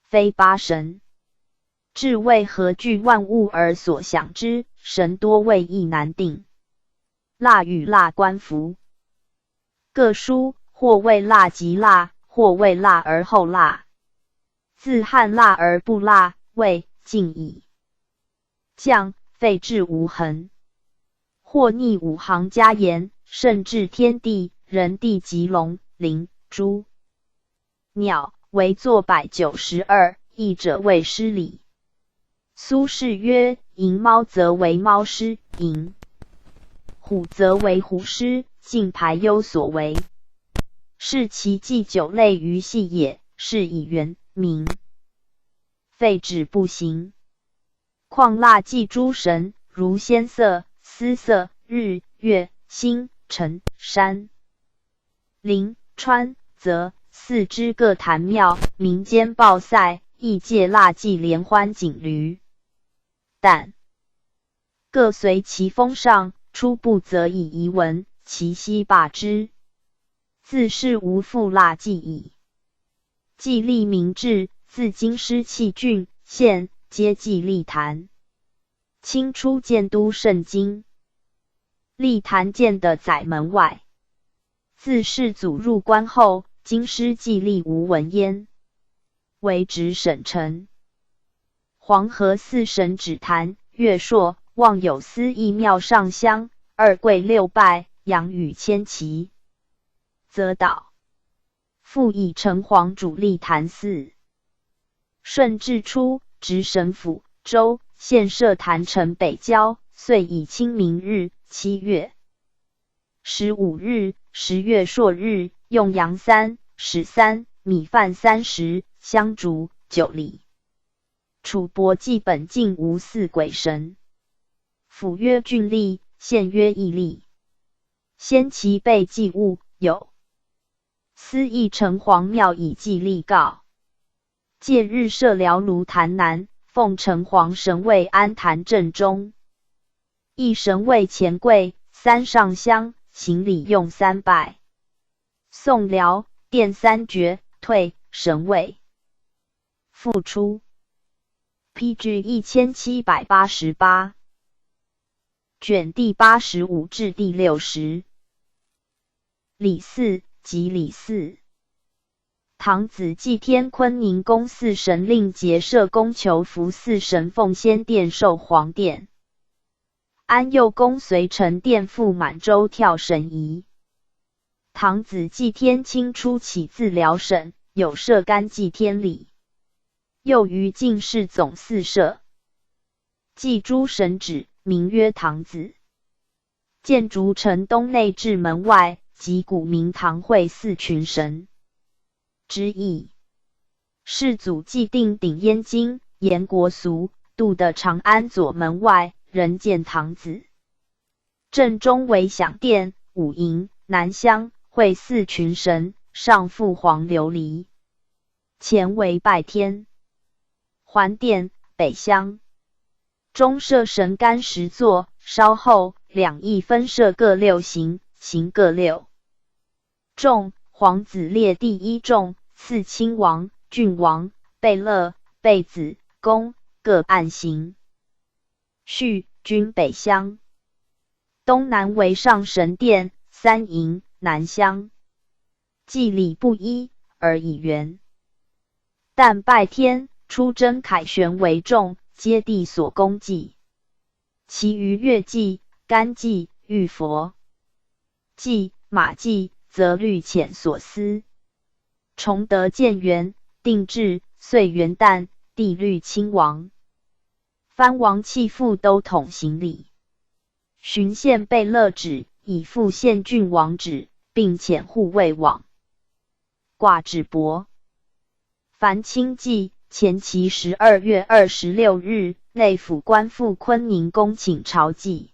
非八神。至为何具万物而所想之，神多谓亦难定。腊与腊官服。各书，或谓腊即腊，或谓腊而后腊。自汉腊而不腊，谓尽矣。降，废至无痕。或逆5行家言，甚至天地、人地及龙、灵、猪、鸟，为作192，译者谓失礼。苏轼曰：寅猫则为猫师，寅虎则为虎师，尽排忧所为。是其祭9类于系也，是以元明。废止不行。况腊祭诸神，如仙色、司色、日、月、星、辰、山、林、川、泽4之各坛庙，民间报赛，亦借腊祭联欢景驴。但各随其风尚，初不则以遗文，其夕罢之。自是无复腊祭矣。祭立明制，自京师弃郡、县，皆祭立坛。清初建都圣经，立坛建的宰门外。自世祖入关后，京师祭立无闻焉，为直省臣。黄河4神指坛、月朔、望有司义庙上香，2跪6拜，阳雨千旗，则倒。复以城隍主立坛寺。顺治初，直省府、州、县设坛城北郊，遂以清明日、7月15日、10月朔日，用羊3、使3，米饭30，香烛9礼。楚国祭本境无祀鬼神。府曰郡吏，县曰邑吏。先其备祭物有：司义城隍庙以祭立告。借日设辽庐坛南，奉城隍神位安坛正中。一神位前跪，3上香，行礼用3拜。宋辽殿3绝，退神位。复出。PG 1788。卷第85至第60。礼4及礼4。唐子祭天坤宁宫4神令结社宫求福4神奉先殿授皇殿。安佑宫随臣殿赴满洲跳神仪。唐子祭天清初起自辽省，有设干祭天礼。又于进士总司设。祭诸神旨，名曰唐子。建筑城东内至门外，即古名堂会4群神之意。世祖既定鼎燕京、延国俗，度的长安左门外，仍建唐子。正中为享殿、五营、南厢，会4群神，上覆黄琉璃。前为拜天。环殿、北厢。中设神杆10座，稍后2翼分设各6行，行各6。众皇子列第1众，次亲王、郡王、贝勒、贝子、公各按行。序均北厢。东南为上神殿、3营、南厢。祭礼不一，而以圆。但拜天、出征凯旋为重，皆帝所供祭。其余乐祭、干祭、玉佛祭、马祭，则律遣所司。崇德建元、定制、岁元旦，帝律亲王。藩王弃父都统行礼。巡县贝勒旨，以复县郡王旨，并遣护卫往。挂纸帛。凡亲祭前期12月26日，内府官复坤宁宫请朝祭。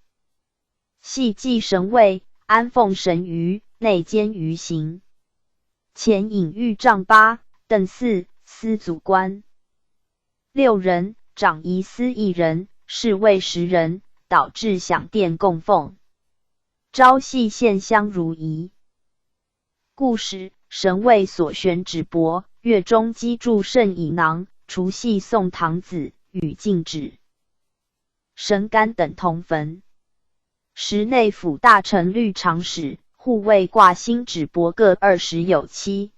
系祭神位，安奉神舆，内监舆行。前引御帐8，邓4，司祖官6人，长仪司1人，侍卫10人，导致享殿供奉。朝夕献香如仪。故使神位所悬纸帛，月中积铸圣以囊，除夕送唐子，与禁止。神杆等同焚。时内府大臣律长史、护卫挂新纸帛各20有7。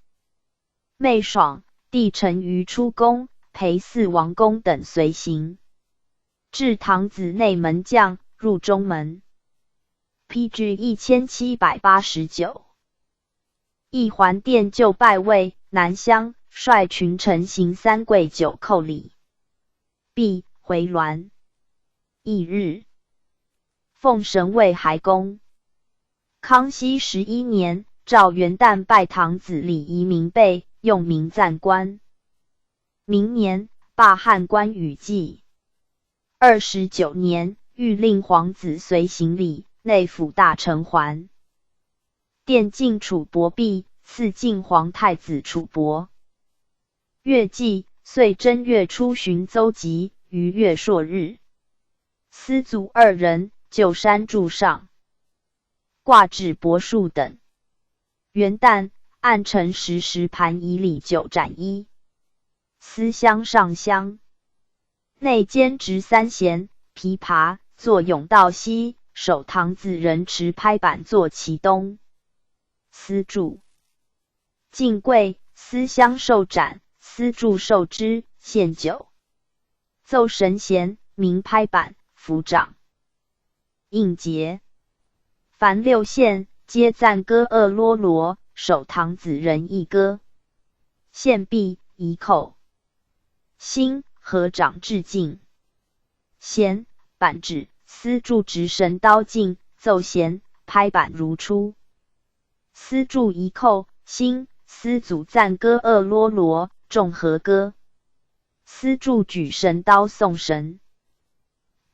昧爽、帝臣于出宫，陪4王公等随行。至唐子内门将，入中门。PG 1789。一环殿就拜位，南厢，率群臣行3跪9叩礼。毕，回銮。翌日，奉神位还宫。康熙11年，诏元旦拜唐子礼仪明备，用名赞官。明年，罢汉官与祭。29年，欲令皇子随行礼，内府大臣还。殿进楚伯毕，赐晋皇太子楚伯。月季，岁正月初旬邹吉，于月朔日。司祖2人，就山柱上。挂纸帛数等。元旦，按辰10盘以礼9盏1。司香上香。内监执3弦、琵琶，坐甬道西，守唐子人持拍板坐其东。司柱。进贵，司香受盏，司柱受之，献酒。奏神弦，鸣拍板，抚掌。应节。凡6县，皆赞歌厄啰罗，守唐子人一歌。献毕，宜叩。兴，合掌致敬。弦、板指，司柱执神刀进，奏弦，拍板如初。司柱宜叩，兴，司祖赞歌厄啰罗，众和歌。司柱举神刀送神。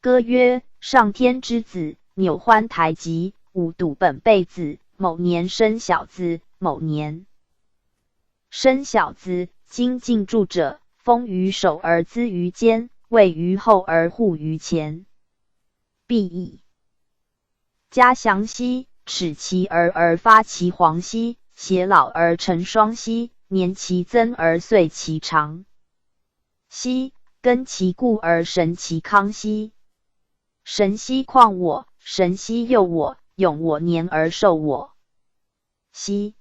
歌曰：上天之子，纽欢台吉，吾笃本辈子，某年生小子，某年生小子，今进驻者，封于首而资于肩，位于后而护于前。毕矣。嘉祥兮，齿其而发其黄兮，偕老而成霜兮，年其增而岁其长兮，根其固而神其康兮。神兮况我，神兮佑我，永我年而寿我兮。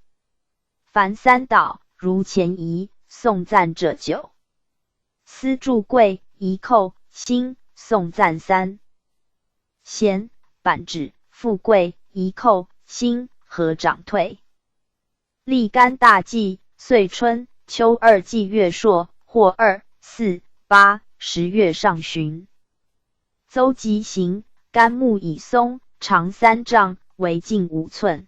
凡三岛，如前夷，颂赞者九。丝柱贵，夷寇，兴，颂赞三。贤，板指，富贵，夷寇，兴，合长退。立干大纪，岁春、秋二季月朔，或2、4、8、10月上旬。邹吉行，干木以松，长3丈，为径5寸。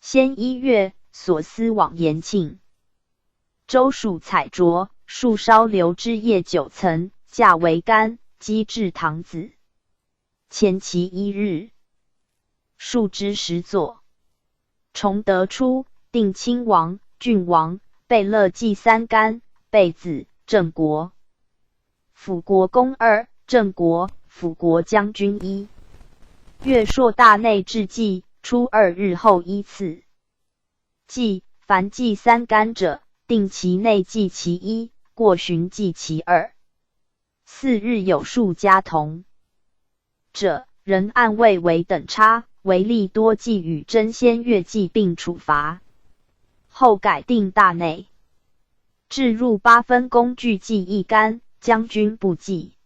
先1月，所思往延庆。周属采斫，树梢流枝叶9层，价为干，积至堂子。前其1日，树枝10座。崇德初，定亲王、郡王，贝勒祭3干，贝子，郑国。辅国公2，郑国，辅国将军1。月朔大内至祭，初2日后依次。祭，凡祭3干者，定其内祭其1，过旬祭其2。4日有数家同者，人按位为等差，为利多祭与真仙月祭并处罚。后改定大内，至入8分工具祭1干，将军不祭。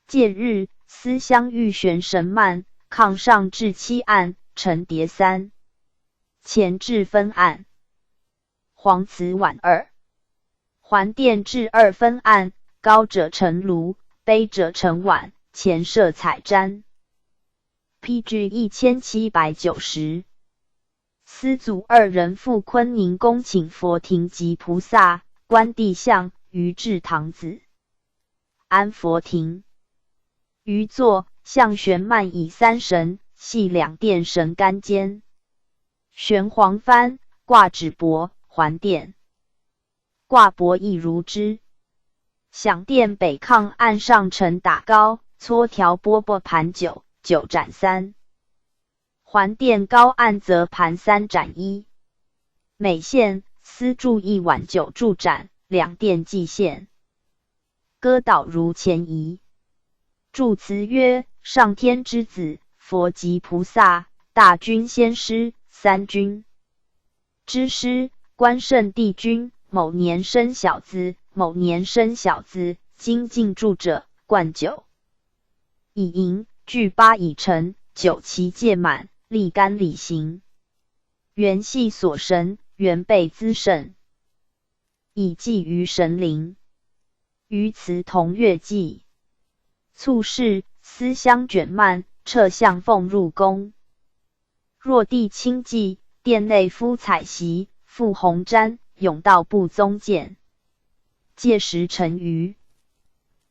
戒日，司乡御玄神幔，炕上置7案，陈叠3。前置分案。黄瓷碗2。环殿置2分案，高者成炉，卑者成碗，前设彩毡。PG 1790。司祖2人赴坤宁宫请佛庭及菩萨、观地像，于至堂子。安佛庭。于座，象悬幔以3绳，系2殿绳竿间。悬黄幡，挂纸帛，环殿。挂帛亦如之。享殿北炕案上陈打糕，搓条饽饽盘9，酒盏3。环殿高案则盘3盏1。每献司注1碗9注盏，2殿祭献。歌导如前夷。祝词曰：上天之子，佛及菩萨，大君先师，三君之师，关圣帝君，某年生小子，某年生小子，今进驻者，灌酒以迎，具8已成，酒其届满，立干礼行。原系所神，原备资圣，以祭于神灵。于祠同月祭。促事，司乡卷幔，撤象奉入宫。若地清祭，殿内敷彩席，覆红毡，甬道不宗见。届时晨余，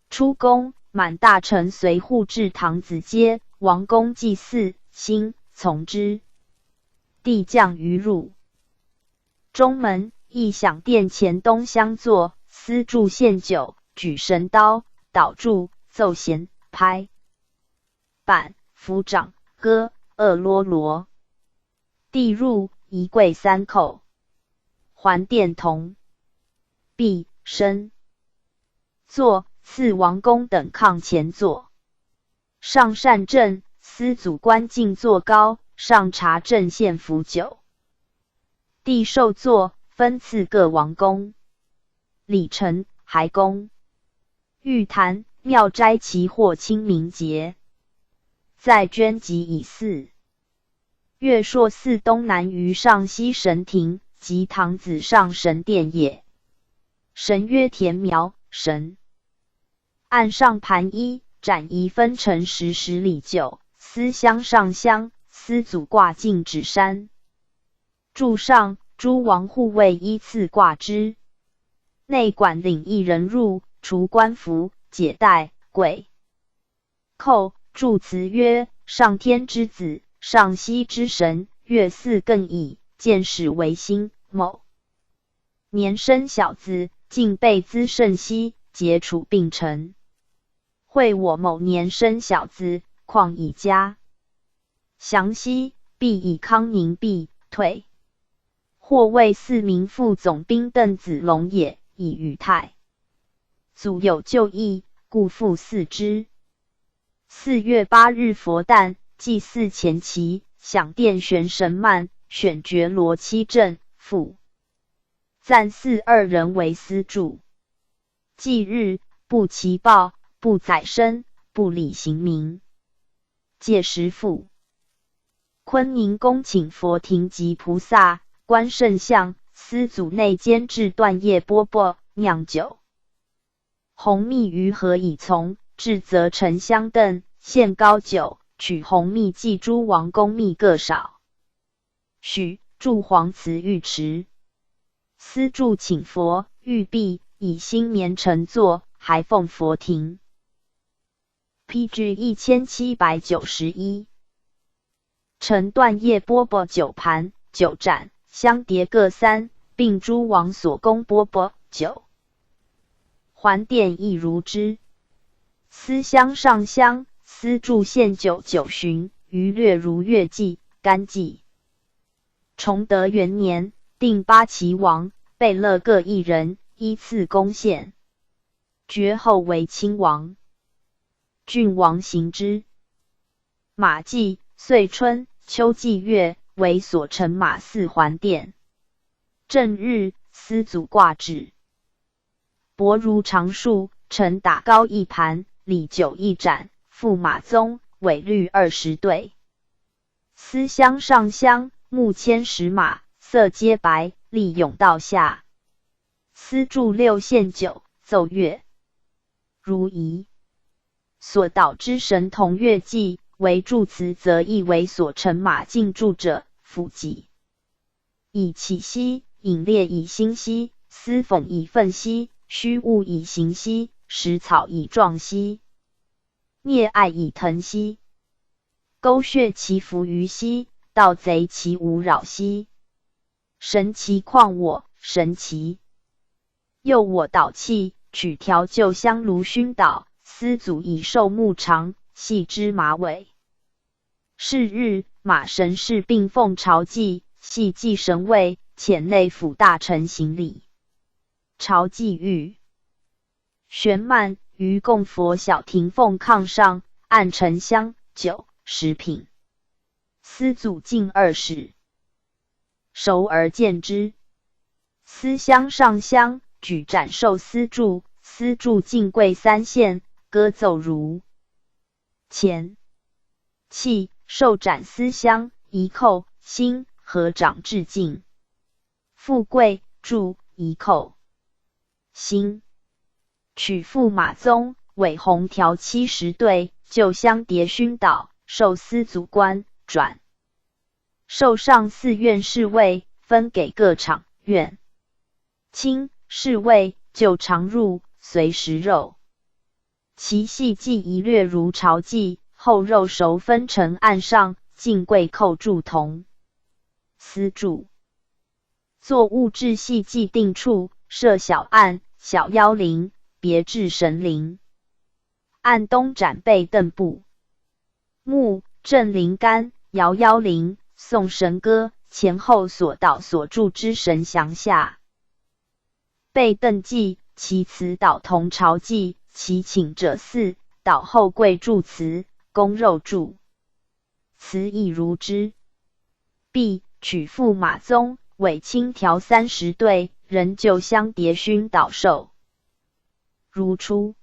出宫，满大臣随护至堂子街，王公祭祀，兴从之。帝降于入。中门，亦享殿前东厢坐，司祝献酒，举神刀，导柱，奏弦，拍板，抚掌，歌，罗罗。帝入，一跪3叩。环殿同壁身坐，赐王公等炕前坐。上善正，司祖官进坐高，上茶正献符酒。帝受坐，分赐各王公。礼成，还公。玉坛妙斋其或清明节，在捐集以祀。月朔4东南于上西神庭，即堂子上神殿也。神曰田苗，神。案上盘1，盏1分成10里9，司香上香，司祖挂镜指山。柱上，诸王护卫依次挂之。内管领1人入，除官服，解带，跪叩。祝词曰：上天之子，上西之神，月4更矣，见始为星，某年生小子，竟备资圣兮，结处并成。会我某年生小子，况以家。降西，必以康宁必退。或谓四名副总兵邓子龙也，以与太祖有旧义，故复嗣之。4月8日佛诞，祭祀前期，享殿玄神曼，选觉罗七正，复暂嗣2人为司主。祭日，不齐报，不宰身，不礼刑名。届时复坤宁宫请佛庭及菩萨、观圣像，司祖内监制断叶饽饽，酿酒。红蜜于何以从，至则沉香灯，献高酒，取红蜜祭诸王公蜜各少许，筑黄瓷玉池。司祝请佛，玉璧，以新棉陈作，还奉佛庭。PG 1791。陈断叶饽饽酒盘、酒盏、香碟各3，并诸王所供饽饽酒。还殿亦如之。司香上香，司祝献酒9旬，余略如月祭、干祭。崇德元年，定8齐王，贝勒各1人，依次攻献。爵后为亲王。郡王行之。马季、岁春、秋季月，为所乘马4还殿。正日，司祖挂旨。伯如常数，臣打糕1盘，礼酒1盏，驸马鬃，尾律20对。司香上香，木牵10马，色皆白，立甬道下。司祝6献酒，奏乐。如仪。所导之神同乐伎，为祝词则亦为所乘马进驻者，辅己。以起息，引列以兴息，司讽以愤息，虚物以行息，食草以壮息，啮爱以腾息，沟穴其伏于息，盗贼其无扰息。神奇况我，神奇。诱我导气，取调就香炉熏导，司祖以寿木长，系之马尾。是日，马神事并奉朝祭，系祭神位，遣内府大臣行礼。朝祭御玄曼于供佛小庭奉炕上，按陈香酒食品。司祖进2使，熟而见之。司香上香，举斩授司祝，司祝进跪3献，歌奏如前。弃受斩司香，一叩心，合掌致敬。复跪祝一叩心。取驸马鬃，尾红条70对，就香碟熏导，授司祖官，转授上4院侍卫，分给各场院卿侍卫，就常入，随食肉。其细祭一略如朝祭，后肉熟分成案上，进柜扣铸铜。司祝作物质细祭定处，设小案、小妖灵，别致神灵。案东展背邓布，木正灵杆，摇妖灵，颂神歌，前后所导所著之神详下。背邓记，其词导同朝祭，其请者4，导后贵著词，供肉著。词亦如之。毕取驸马鬃，尾轻条30对，仍旧香碟熏导授。如初。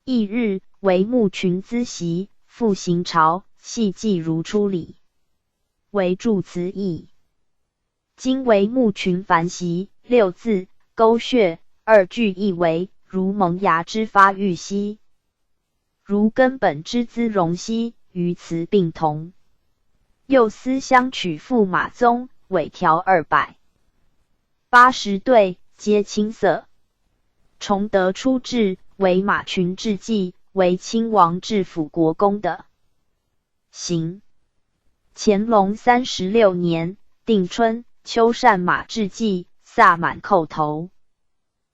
翌日，为牧群咨席，复行朝，系祭如初礼。为著词义。今为牧群繁习，6字沟穴2句亦为如萌芽之发育兮，如根本之滋荣兮，于词并同。又司相取驸马鬃，尾条280对，皆青色。崇德初制，为马群制祭，为亲王治辅国公的行。乾隆36年，定春，秋善马制祭，萨满叩头。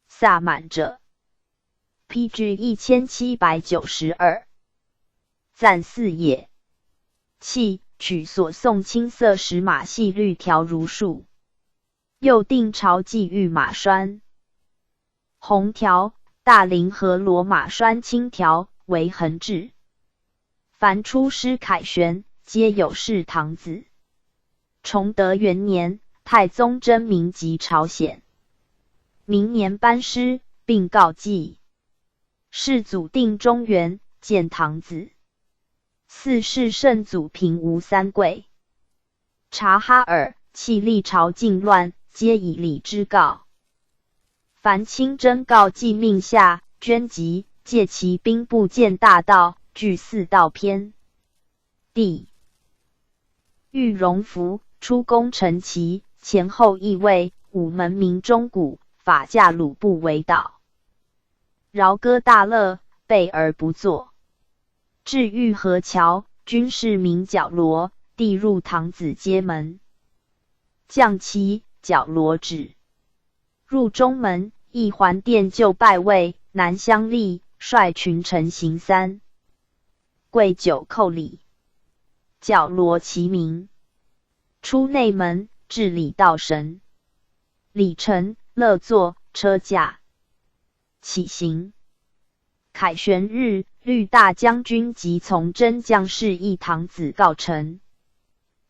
萨满者 ，PG 1792。赞祀也。契取所送青色石马细绿条如数。又定朝祭御马栓，红条、大林和罗马栓青条为横制。凡出师凯旋，皆有谥堂子。崇德元年，太宗征明及朝鲜。明年颁诗，并告祭。世祖定中元，建堂子。四世圣祖平吴三桂。察哈尔、弃历朝靖乱，皆以礼之告。凡亲征告祭命下，捐籍，借其兵部建大道，据四道篇。第玉荣符，出宫陈旗，前后翼位，午门明钟鼓，法驾鲁步为导。饶歌大乐，备而不作。至玉河桥，军士鸣角锣，递入堂子街门。将旗，角锣止。入中门，一环殿就拜位，南乡吏率群臣行三。跪九叩礼，角锣齐鸣。出内门，至礼道神。礼成，乐坐，车驾。起行。凯旋日，律大将军及从征将士议堂子告成。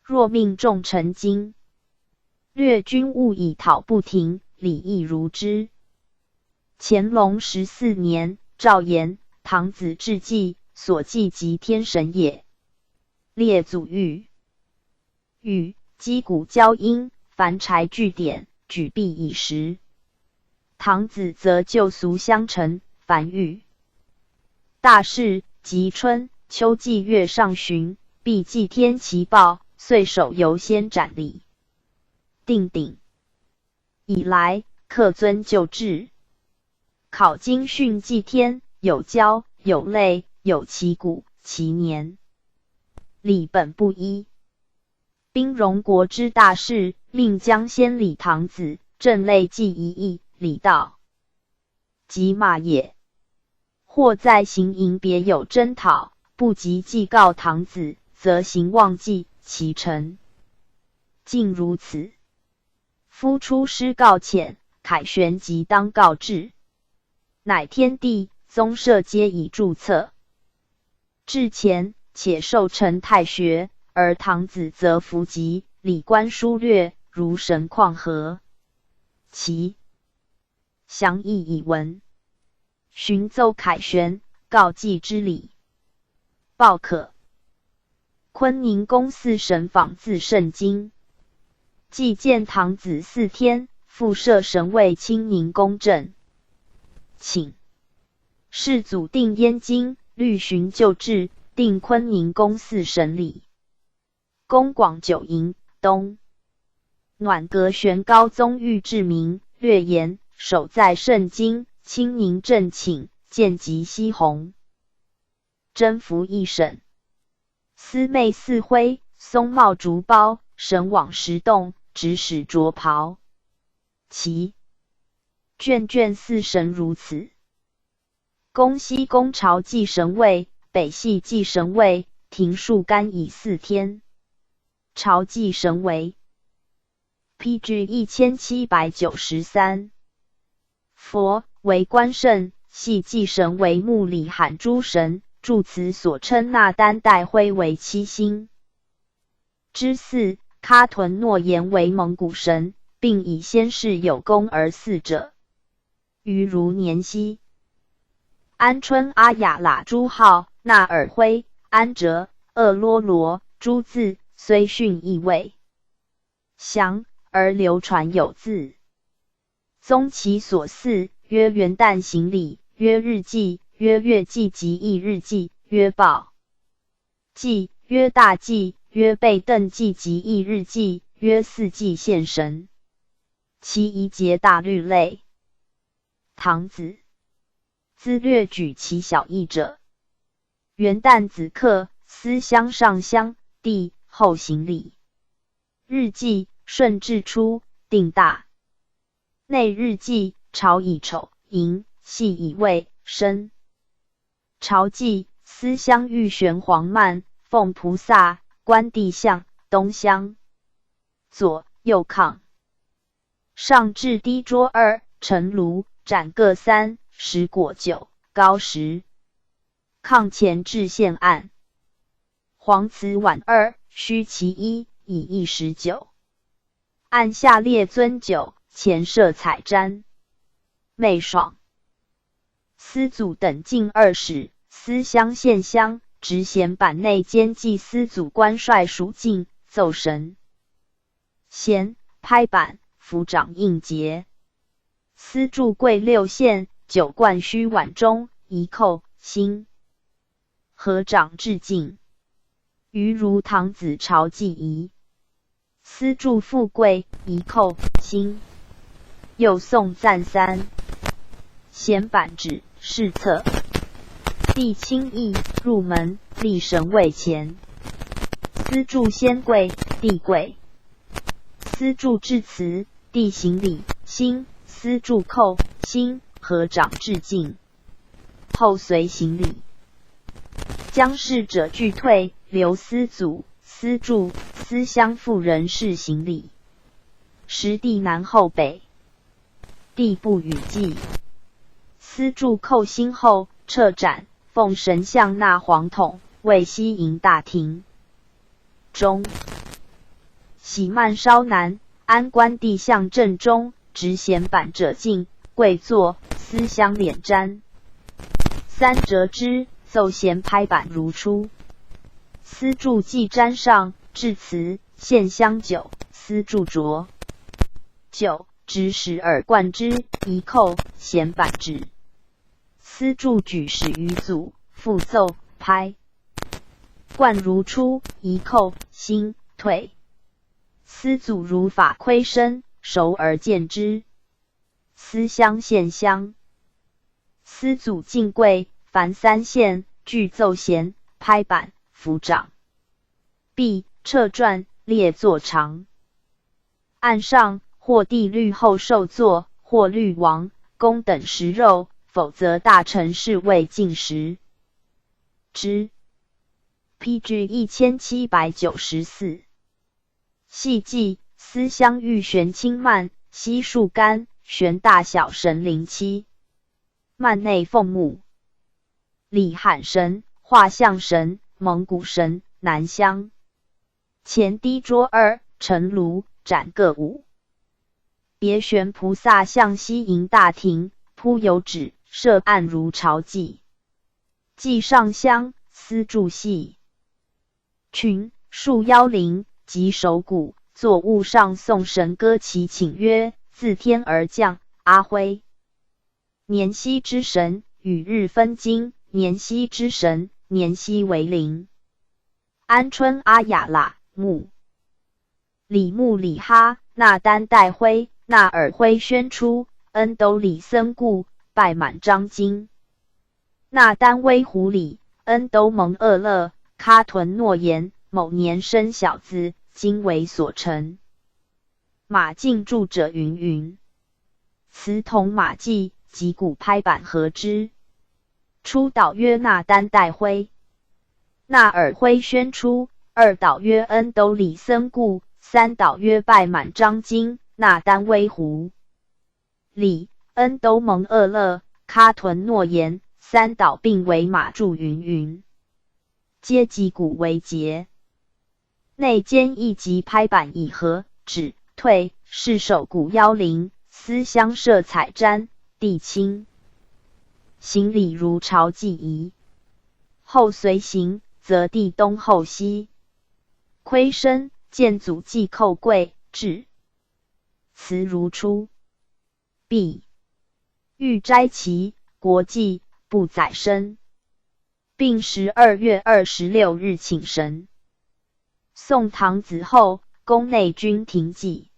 若命众臣惊，略军务以讨不停，礼亦如之。乾隆14年，诏言堂子致祭，所祭即天神也。列祖玉，击鼓交音，凡柴具典，举币以食。堂子则旧俗相承，凡遇大事，即春、秋季月上旬，必祭天齐报，岁首犹先斩礼。定鼎以来，客遵旧制。考经训祭天，有交，有类，有其鼓，其年。礼本不一。兵戎国之大事，命将先礼堂子，正类祭一役，礼道即马也。或在行营别有征讨，不及祭告堂子，则行忘记其成。竟如此。夫出师告遣，凯旋即当告制。乃天地、宗社皆已注册。至前，且授成太学，而堂子则服籍，礼官书略，如神况和。其详义以闻。寻奏凯旋，告祭之礼。报可。坤宁宫祀神仿自圣经。祭建堂子4天，复设神位清宁宫正。请世祖定燕京，律循旧制，定坤宁宫祀神礼。宫广九营，东暖阁玄高宗御制明，略言守在圣经，清宁正寝，见及西弘。征服一省。司妹四徽，松帽竹包，神往石洞，指使着袍。其卷4神如此。宫西宫朝祭神位，北系祭神位，庭树干以4天。朝祭神为 PG 1793。佛为关圣，系祭神为木里罕诸神，注此所称那丹代辉为7星。之4，喀屯诺言为蒙古神，并以先世有功而祀者。于如年熙。安春阿雅喇诸号，纳尔辉、安哲、鄂罗罗诸字，虽训异位，详而流传有字。宗其所祀，曰元旦行礼，曰日祭，曰月祭及翌日祭，曰报祭，曰大祭，曰被邓祭及翌日祭，曰四祭献神。其仪节大律类。堂子兹略举其小义者。元旦子刻，司香上香，帝后行礼。日祭，顺治初，定大。内日祭，朝以丑、寅，系以未、申。朝祭，司香玉玄黄曼，奉菩萨、观地向，东厢，左右抗。上至低桌2，陈炉，盏各3，石果9，高10。抗前至县案。黄瓷碗2，虚其1，以意19。案下列尊酒，前设彩瞻。媚爽。司祖等进2使，司乡县乡，执衔板内兼祭司祖官帅属境，奏神。衔，拍板，府长应节。司驻贵6县，酒灌虚碗中，一扣心。合掌致敬。余如堂子朝祭仪。司驻富贵，一扣心。又颂赞3。衔板指侍侧。帝亲议入门，立神位前。司驻先跪，帝跪。司驻致辞，帝行礼，心。司驻叩心，合掌致敬。后随行礼。将侍者俱退，留司祖、司驻、司乡妇人士行礼。时帝南后北。帝不与祭。司驻叩心后，撤斩，奉神像纳黄统，为西营大庭。中。喜曼稍南，安官地向正中，执衔板者进，跪坐，司乡敛瞻。3折之，奏衔拍板如初。司驻祭瞻上，致辞，献香酒，司驻酌酒，执使耳灌之，一扣，衔板止。司驻举使于祖，复奏，拍。灌如初，一扣，心，退。司祖如法窥身，熟而见之。司乡献香。司祖进跪，凡3县，具奏衔，拍板，抚掌。毕，撤传，列坐长。案上，或帝律后受坐，或律王、公等食肉，否则大臣侍卫进食之。PG 1794。细记，司乡玉悬清蔓，悉数干，悬大小神灵7。蔓内凤目。李罕神、画像神、蒙古神、南乡。前低桌2，陈炉，盏各5。别悬菩萨像西营大庭，铺有纸，设案如朝祭。祭上香，司驻系。群，束腰铃，及手鼓，作物上颂神歌祈请曰：自天而降，阿辉。年夕之神，与日分金，年夕之神，年夕为灵。安春阿雅喇，木。李木李哈，那丹戴辉，那尔辉宣出，恩斗李僧故，拜满章经。那丹威狐狸，恩斗蒙厄勒，喀屯诺言，某年生小子，今为所成。马进著者云云。词同马季，及鼓拍板合之。初导曰那丹戴辉。那尔辉宣出。2导曰恩斗李僧故。3导曰拜满章经，那丹威狐李，恩斗蒙厄勒，喀屯诺言。3导并为马著云云。皆击鼓为节。内兼一级拍板以合，止退，是手鼓腰铃，司乡设彩瞻，帝亲。行礼如朝祭仪。后随行，则帝东后西。窥身，见祖祭叩跪，至。辞如初。毕。欲斋旗，国祭，不载身。并12月26日请神。宋唐子后，宫内均廷祭。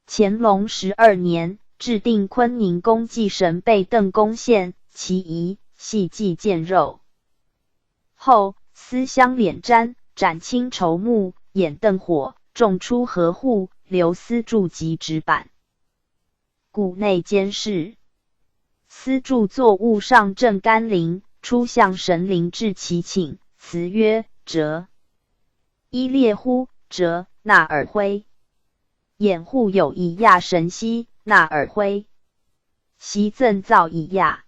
乾隆12年，制定坤宁宫祭神被邓公献，其仪系祭见肉。后司乡敛瞻，斩青绸木，演灯火，众出河户，留司驻及纸板。谷内监视。司驻作物上正甘霖，出向神灵致祈请，辞曰：折。伊列乎哲纳尔辉。掩护有以亚神西纳尔辉。西赠造以亚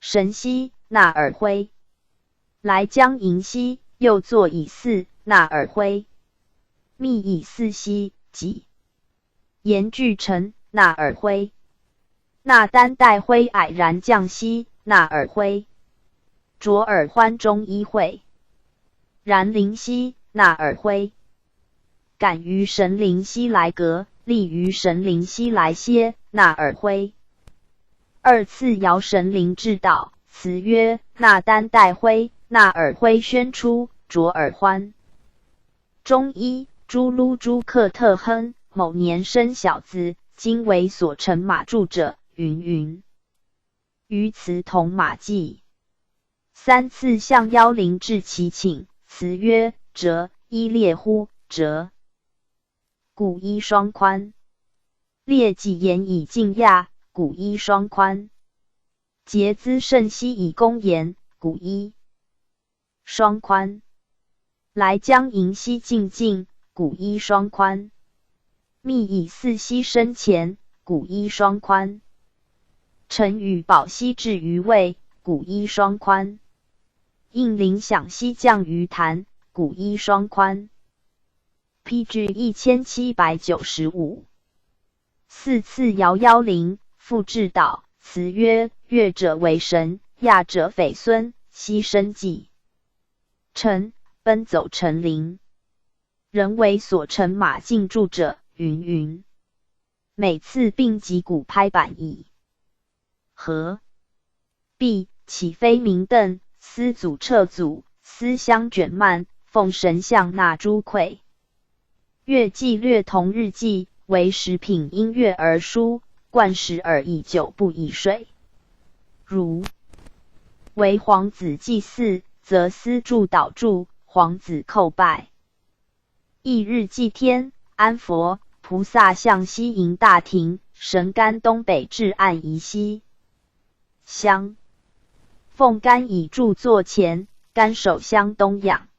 神西纳尔辉。来将迎西又作以四纳尔辉。密以四西己。言具成纳尔辉。那丹代辉蔼然降西纳尔辉。卓尔欢中一会。然灵西纳尔辉。感于神灵西来格，利于神灵西来歇纳尔辉。二次尧神灵至道，辞曰：那丹代辉，纳尔辉宣出，卓尔欢。中一朱噜朱克特亨，某年生小子，今为所乘马助者，云云。于此同马记。三次向妖灵至其寝，辞曰：折伊列乎折。古一双宽。列己言以敬亚，古一双宽。节资甚息以公言，古一双宽。来将迎西进进，古一双宽。密以四西身前，古一双宽。臣与保西至于位，古一双宽。应灵响西降于坛，古一双宽。PG 1795。四次尧妖灵，复至道，辞曰：乐者为神，亚者匪孙，西生祭。臣奔走成灵。人为所乘马进驻者，云云。每次并击鼓拍板矣。何必起飞明邓，司祖彻祖，思乡卷蔓，奉神像纳诸馈。乐记略同日记，为食品音乐而书，灌食而以酒不以水。如为皇子祭祀，则司祝祷祝，皇子叩拜。翌日祭天，安佛，菩萨向西迎大庭，神干东北至岸宜西乡。奉干以柱座前，干手相东仰。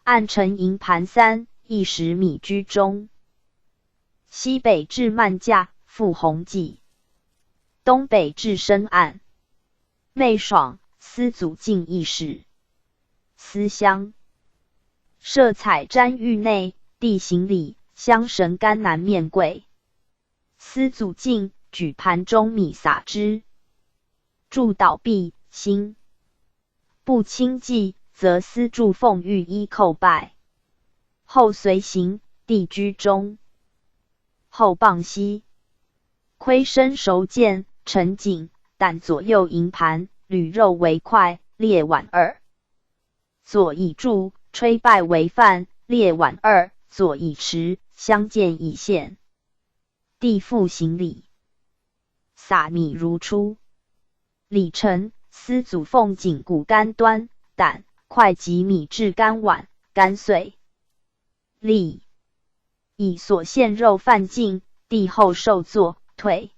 岸陈营盘三，10米居中。西北至曼架，复弘济。东北至深岸。昧爽，司祖敬议事。思乡。设彩瞻狱内，地行礼，乡神干南面跪。司祖敬举盘中米撒之。祝祷毕，兴。不亲祭，则司祝奉御衣叩拜。后随行，地居中。后傍西。亏身熟剑，陈景，但左右营盘，履肉为块，列碗二。左以柱，吹拜为范，列碗二，左以持，相见以献。地复行礼。撒米如出。礼成，司祖奉景骨干端，胆，块及米至干碗，干碎。礼。以所献肉饭尽，帝后受坐，退。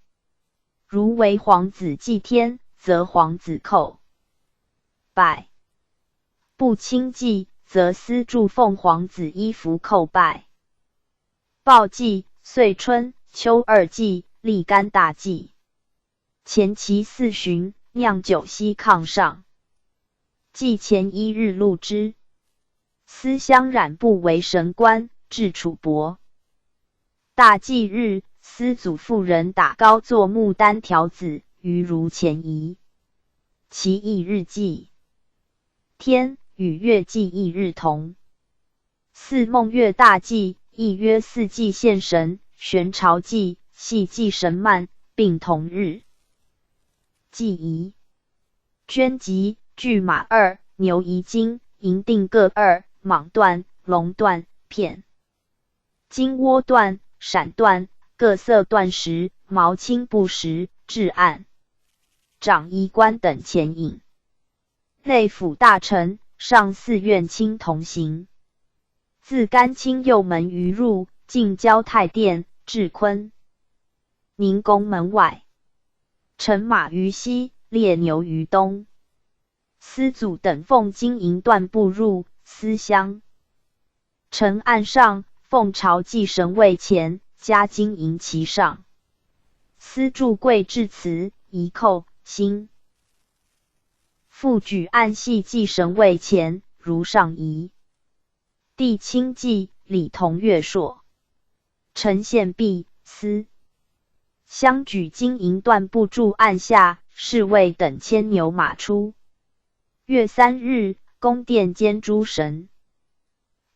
如为皇子祭天，则皇子叩拜。不亲祭，则司祝奉皇子衣服叩拜。报祭、岁春、秋二祭，立干大祭。前期4旬，酿酒西炕上。祭前1日录之。司香染布为神官，至楚伯。大祭日，司祖妇人打高坐木单条子，于如前仪。其翌日祭天，与月祭翌日同。四孟月大祭，亦曰四祭献神，玄朝祭，系祭神曼，并同日。祭仪。捐吉，巨马2，牛1斤，银锭各2，蟒缎、龙缎、片。金窝缎、闪缎，各色缎石，毛青布石，至案。长衣官等前引。内府大臣、上寺院卿同行。自甘清右门于入，进交泰殿，至坤宁宫门外。乘马于西，列牛于东。司祖等奉金银缎步入思乡。陈案上，奉朝祭神位前，加金银其上。司祝贵至祠，宜寇兴。复举案系祭神位前，如上仪。帝亲祭，礼同乐硕。陈献璧，司。相举金银缎布柱案下，侍卫等牵牛马出。月3日，宫殿间诸神。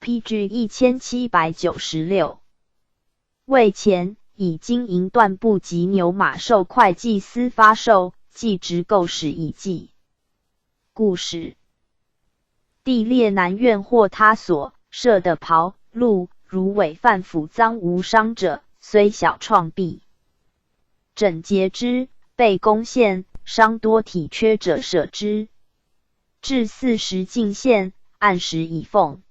PG 1796。位前，以金银缎布及牛马受会计司发售，计值购使以计。故事：帝列南院或他所设的袍禄，如违犯腐赃无伤者，虽小创弊，整洁之，被攻陷；伤多体缺者舍之。至40进献，按时以奉。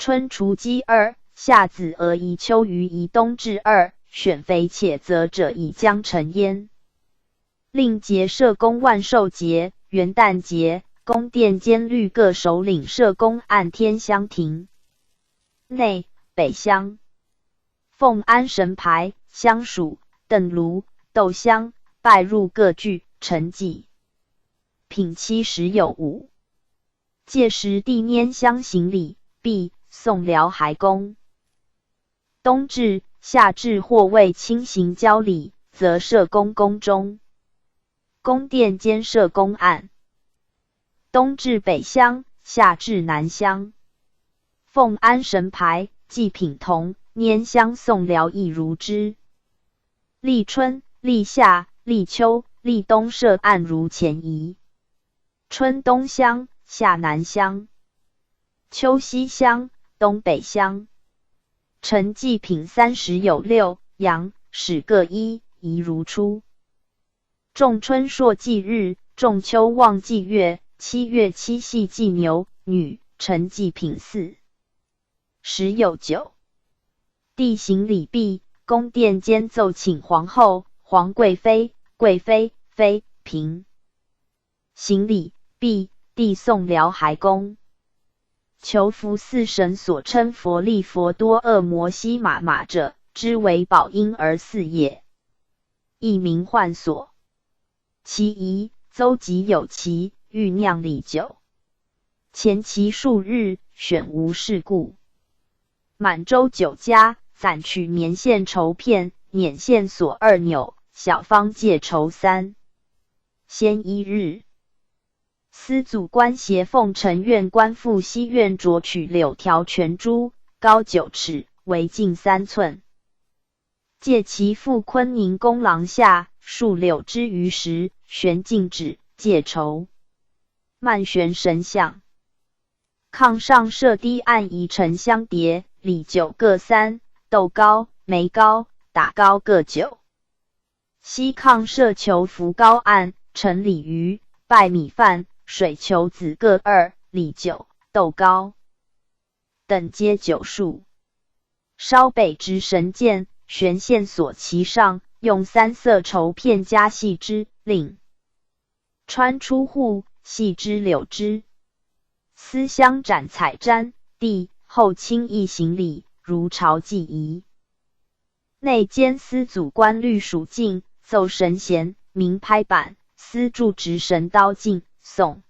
春除鸡2，夏子鹅宜，秋鱼宜，冬至2，选肥且择者以将成焉。令节社公万寿节、元旦节，宫殿监律各首领社公按天香亭内、北香，奉安神牌、香黍、灯炉、豆香，拜入各具，陈祭。品期时有5。届时帝拈香行礼，毕，送辽海公。冬至、夏至或未亲行交礼，则社公宫中。宫殿兼社公案。冬至北乡，夏至南乡。奉安神牌，祭品同，拈香送辽亦如之。立春、立夏、立秋、立冬社案如前宜。春东乡，夏南乡。秋西乡，东北乡。陈祭品30有6，阳、始各1，宜如初。仲春朔祭日，仲秋旺祭月，7月7夕祭牛、女，陈祭品4。10有9。帝行礼毕，宫殿间奏请皇后、皇贵妃、贵妃、妃嫔。行礼毕，帝送辽海公。求福4神所称佛利佛多恶摩西马者，之为宝婴儿4也。亦名幻所。其仪，邹集有其，欲酿礼酒。前期数日，选无事故。满洲9家，攒取年线绸片，捻线索2纽，小方介绸3。先1日。司祖官携奉承院官复西院着取柳条全株，高9尺，围径3寸。借其父坤宁宫廊下，树柳之于时，悬禁止，借绸。漫悬神像。炕上设低案宜陈香碟，礼酒各3，豆糕、梅糕、打糕各9。西炕设求福高案，陈鲤鱼、拜米饭、水球子各2，礼酒、豆糕等皆9数。烧北直神剑，悬线索其上，用3色绸片加系之，令穿出户，系之柳枝。司香斩彩毡，帝后亲议行礼，如朝祭仪。内监司祖官律属镜，奏神弦，鸣拍板，司助执神刀镜，颂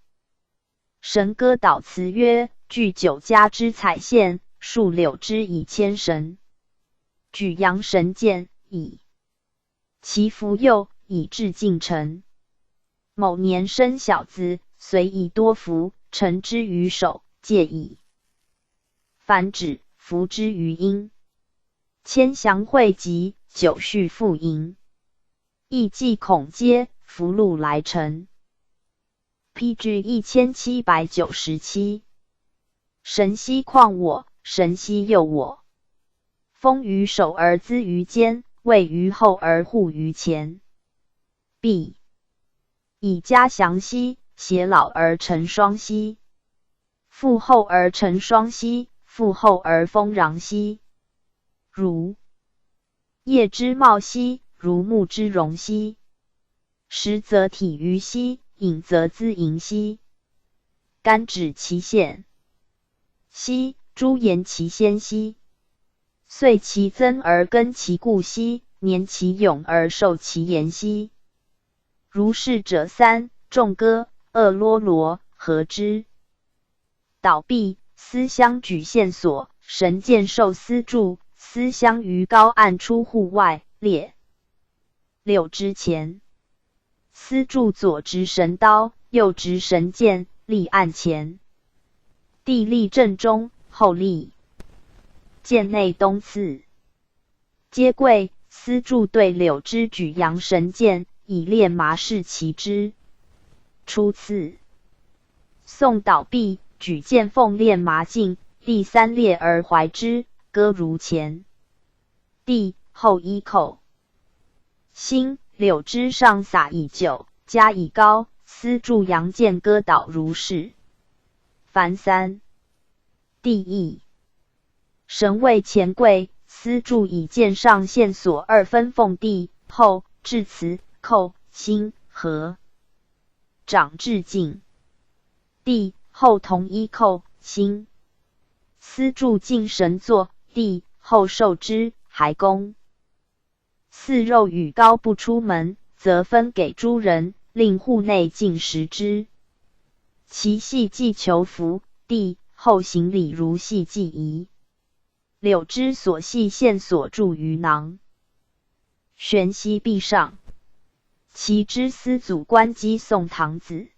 神歌导词曰：具9家之彩线，树柳枝以牵神。举阳神剑，以其福佑，以至敬臣。某年生小子，随以多福，臣之于手，戒矣。凡指，服之于阴。千祥汇集，久续复盈。亦既恐皆，福禄来臣。PG 1797。神兮况我，神兮佑我。封于手而资于肩，位于后而护于前。必以家祥兮，偕老而成双兮。复后而成双兮，复后而丰穰兮。如叶之茂兮，如木之荣兮。实则体于兮，隐则资盈兮。甘指其线。兮，诸言其先兮，遂其增而根其固兮，年其永而受其言兮。如是者三，众歌，恶啰罗，何之？倒闭，思乡举线索，神箭受丝柱，思乡于高岸出户外，列六之前。丝柱左执神刀，右执神剑，立案前。帝立正中，后立剑内东次。皆贵，丝柱对柳枝举扬神剑，以列麻氏骑之。初次。宋倒闭，举剑奉练麻镜，第三列而怀之，歌如前。帝后衣扣。辛，柳枝上撒以酒，加以膏，丝柱扬剑歌倒如是。凡三。帝意。神位前贵，丝柱以剑上线索二分奉帝，后至辞寇辛和长至晋。帝后同一寇辛。丝柱进神座，帝后受之，还公。四肉与膏不出门，则分给诸人，令户内尽食之。其系既求服，帝后行礼如系既仪。柳枝所系线索注于囊，悬溪壁上。其之司祖观稽宋唐子。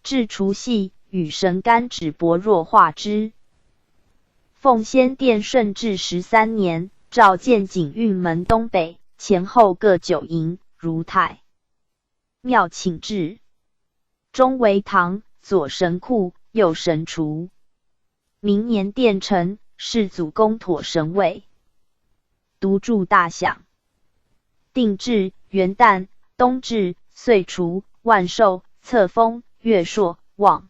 至除夕，与神干指薄若化之。奉先殿顺治13年，诏建景运门东北，前后各9营，如太庙请制。中为堂，左神库，右神厨。明年殿成，世祖公妥神位。独柱大享。定制、元旦、冬至、岁除、万寿、册封、月朔、望。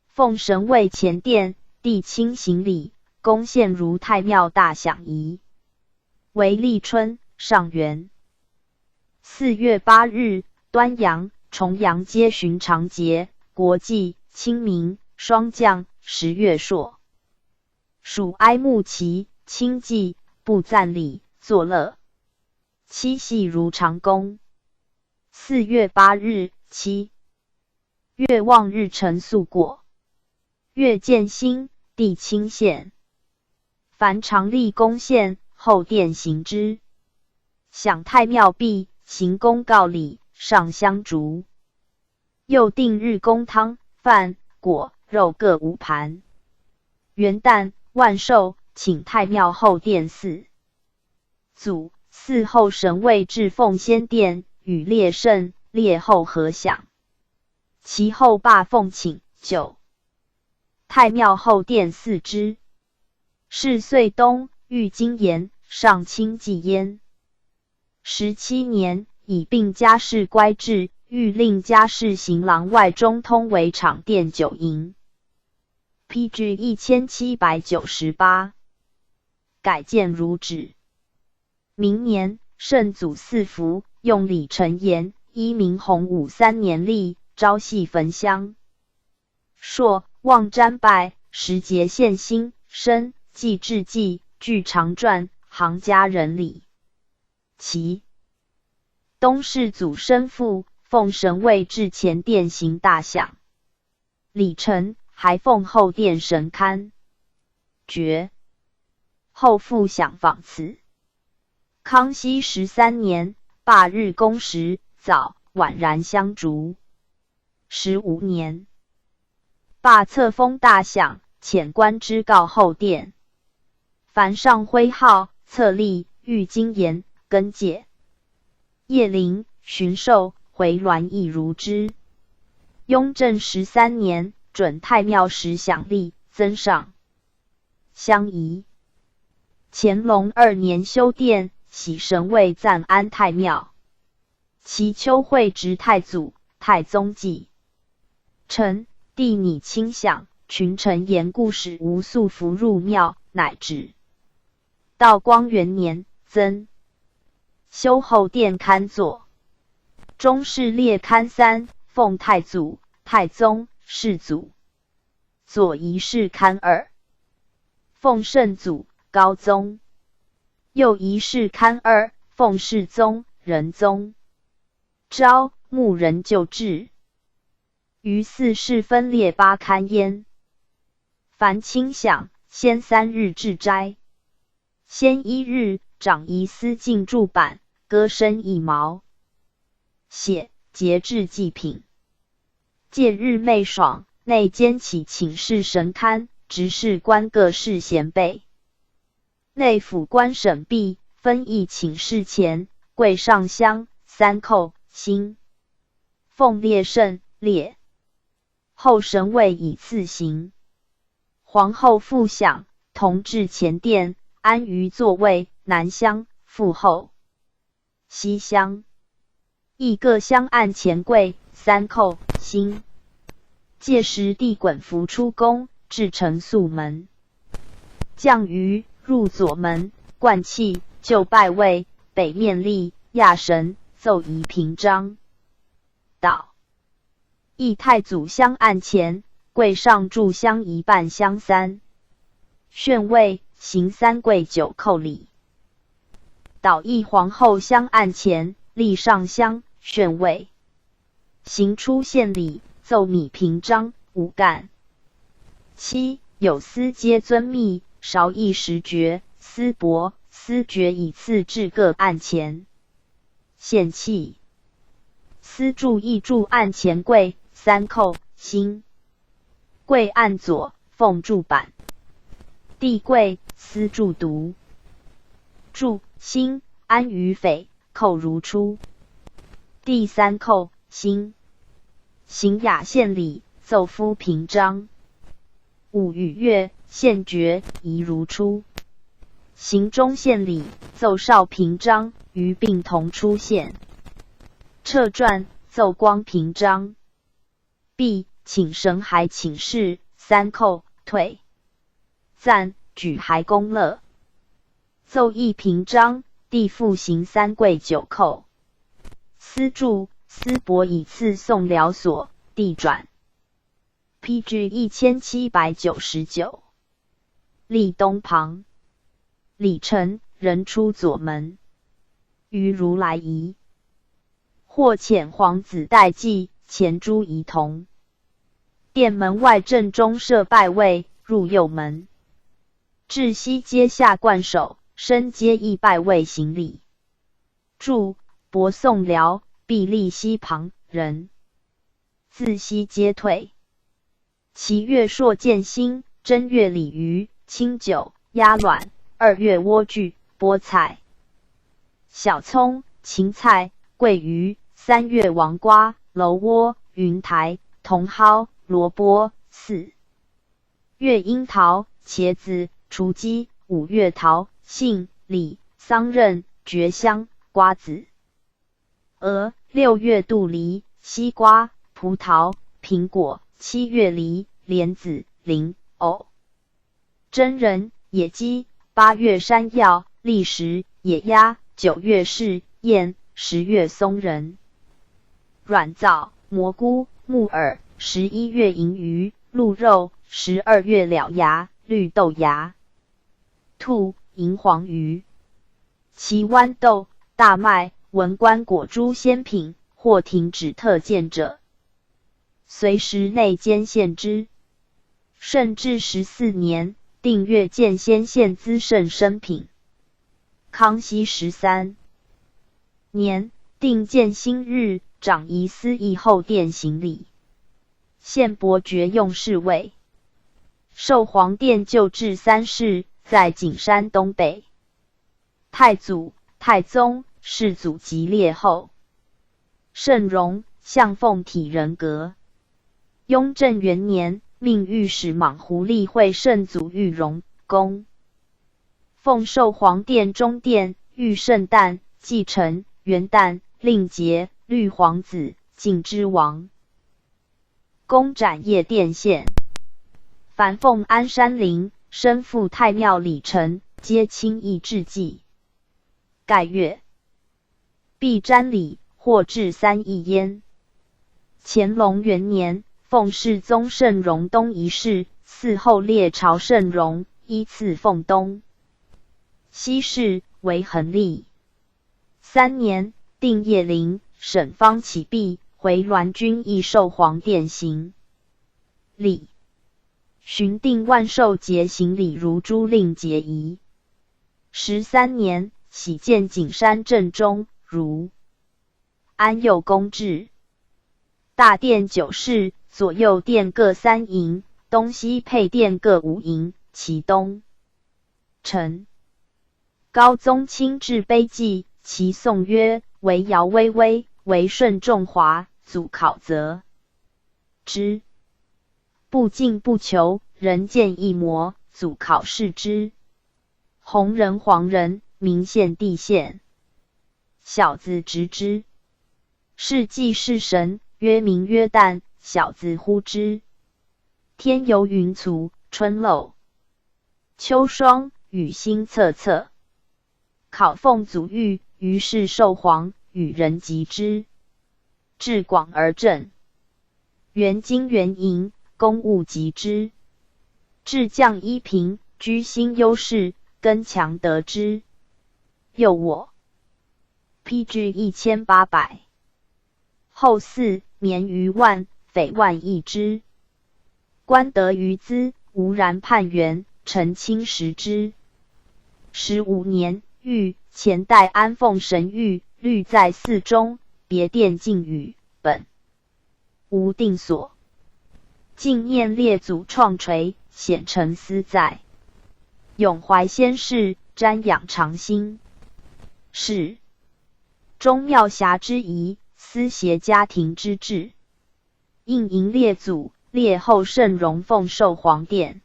奉神位前殿，帝亲行礼，恭献如太庙大享仪。为立春，上元。4月8日，端阳、重阳皆寻常节，国祭、清明、霜降、10月朔。属哀慕期，清祭，不赞礼，作乐。七夕如常公。4月8日，7月望日辰宿过。月见星，帝亲献。凡常立公献，后殿行之。享太庙毕，行公告礼，上香烛。又定日供汤、饭、果、肉各5盘。元旦、万寿，请太庙后殿祀。祖祀后神位至奉先殿，与列圣、列后合享。其后罢奉请酒。太庙后殿祀之。是岁冬，遇金延，上清祭焉。17年，以并家事乖制，欲令家事行廊外中通为场殿9营。PG 1798。改建如旨。明年，圣祖4福，用礼陈言，依明洪武3年立，朝夕焚香。朔，望瞻拜，时节献新，申，祭至祭，具长传，行家人礼。其冬世祖生父，奉神位至前殿行大享。礼成，还奉后殿神龛。爵。后复享仿此。康熙13年，罢日公时，早晚燃香烛。15年，罢册封大享，遣官之告后殿。凡上徽号、册立、御金言、更解。叶灵、巡狩、回銮亦如之。雍正13年，准太庙时享历，增上香仪。乾隆2年修殿，徙神位暂安太庙。其秋会执太祖、太宗祭。臣帝拟亲享，群臣言故使无素服入庙，乃止。道光元年，增修后殿龛座。中式列龛3，奉太祖、太宗、世祖。左仪式龛2。奉圣祖，高宗。又一世堪二，奉世宗，仁宗。昭，穆仁旧制。于四世分列八堪焉。凡清享，先3日置斋。先1日，长仪司进筑板，割身1毛。血，节制祭品。戒日昧爽，内兼起请示神龛，执事官各事贤备。内府官审毕，分议请示前，跪上香，3叩心。奉列圣列。后神位以次行。皇后复享，同至前殿，安于座位，南厢，复后。西厢。亦各相案前跪，3叩心。届时帝衮服出宫，至承肃门。降于入左门，冠器，就拜位，北面立亚神，奏仪平章。道。亦太祖相案前，跪上炷香1半香3。宣位，行3跪9叩礼。导亦皇后相案前，立上香，宣位。行出献礼，奏拟平章5干。7. 有司皆遵密，少一时爵，司帛、司爵以次至各案前。献器。司柱亦柱案前跪，3叩心。跪案左，奉柱板。帝跪，司柱读。柱心，安于匪，叩如出。第3叩心。行雅献礼，奏夫平章。5与乐，献爵，仪如出。行中献礼，奏少平章，于并同出现。撤传，奏光平章。毕，请神骸请示，3叩退。赞，举骸恭乐。奏议平章，帝复行3跪9叩。司柱、司帛以次送辽所，帝转。PG 1799。立东旁。礼臣，人出左门。于如来仪。或遣皇子代祭，前诸仪同。殿门外正中设拜位，入右门。至西阶下冠首，升阶亦拜位行礼。注：帛送辽，必立西旁，人。自西阶退。其月朔见星，正月鲤鱼、清酒、鸭卵，2月莴苣、菠菜、小葱、芹菜、桂鱼，3月黄瓜、楼窝、云台、茼蒿、萝卜，4月樱桃、茄子、雏鸡，5月桃、杏、李、桑葚、蕨香、瓜子、鹅，6月杜梨、西瓜、葡萄、苹果，7月梨、莲子、菱、藕。真人、野鸡，8月山药、栗石、野鸭，9月柿、燕，10月松仁。软枣、蘑菇、木耳，11月银鱼、鹿肉，12月了芽、绿豆芽。兔、银黄鱼。其豌豆、大麦、文官果诸鲜品，或停止特见者，随时内监献之。顺治14年，定月见先献资圣生品。康熙13年，定建新日，长仪司议后殿行礼。献伯爵用侍卫。授皇殿旧制3室，在景山东北。太祖、太宗、世祖及列后。圣容，向奉体人格。雍正元年，命御史莽胡立会圣祖玉容公。奉授皇殿中殿，御圣诞、祭辰、元旦、令节、绿皇子、敬之王。公展业殿献。凡奉安山陵、身赴太庙礼臣，皆亲议致祭。盖月。必瞻礼，或至3亿焉。乾隆元年，奉世宗圣荣东一世，嗣后列朝圣荣，依次奉东西市为衡历。3年，定叶陵，沈方起毕，回銮军亦授皇殿行礼。寻定万寿节行礼如诸令节仪。13年，喜见景山正中，如安佑公制。大殿9室，左右殿各3营，东西配殿各5营，其东陈高宗亲制碑记，其颂曰：惟尧巍巍，惟舜仲华，祖考则之。不进不求，人见一模，祖考视之。红人黄人，明献地献。小子执之。是祭是神，曰明曰旦，小子呼之。天游云簇，春漏秋霜，雨星恻恻。考奉祖谕，于是授皇，与人及之。至广而正。元金元银，公务及之。至将一平，居心优势，根强得之。又我披至1800。后4年余万，匪万亿之。官得于资，无然叛元，臣亲食之。15年，御前代安奉神谕，律在寺中，别殿禁语，本无定所。敬念列祖创垂，显诚思在。永怀先世，瞻仰常心。是宗庙辖之仪，司协家庭之制。应迎列祖，列后圣容奉授皇殿。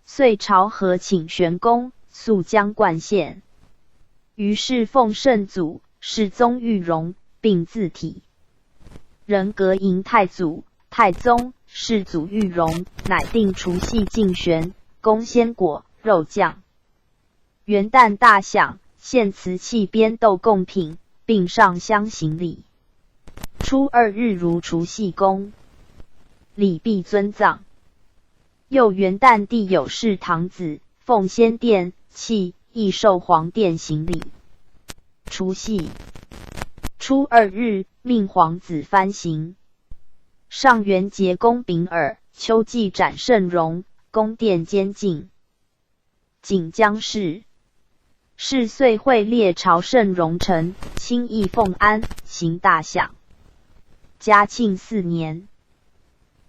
遂朝和请玄公，速将冠献。于是奉圣祖，世宗御容，并字体。人格迎太祖、太宗，世祖御容，乃定除夕敬玄，供鲜果、肉酱。元旦大享，献瓷器编斗贡品，并上香行礼。初2日如除夕公，礼毕尊葬。又元旦帝有事堂子，奉先殿器，亦授皇殿行礼。除夕初2日，命皇子藩行。上元节公丙耳，秋季展圣容，宫殿监禁。锦江市。是岁会列朝圣容臣，亲议奉安，行大享。嘉庆4年，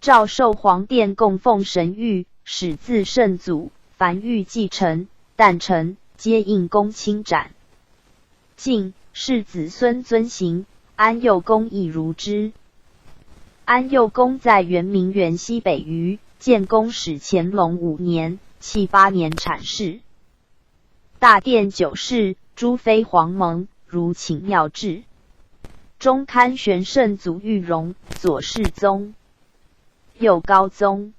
诏授皇殿供奉神谕，始自圣祖，凡欲继承、诞辰，皆应公亲斩。晋是子孙遵行，安佑公亦如之。安佑公在圆明园西北隅，建公始乾隆5年，契8年阐释。大殿9室，诸妃皇蒙，如寝庙制。中刊玄圣祖御容，左世宗，右高宗。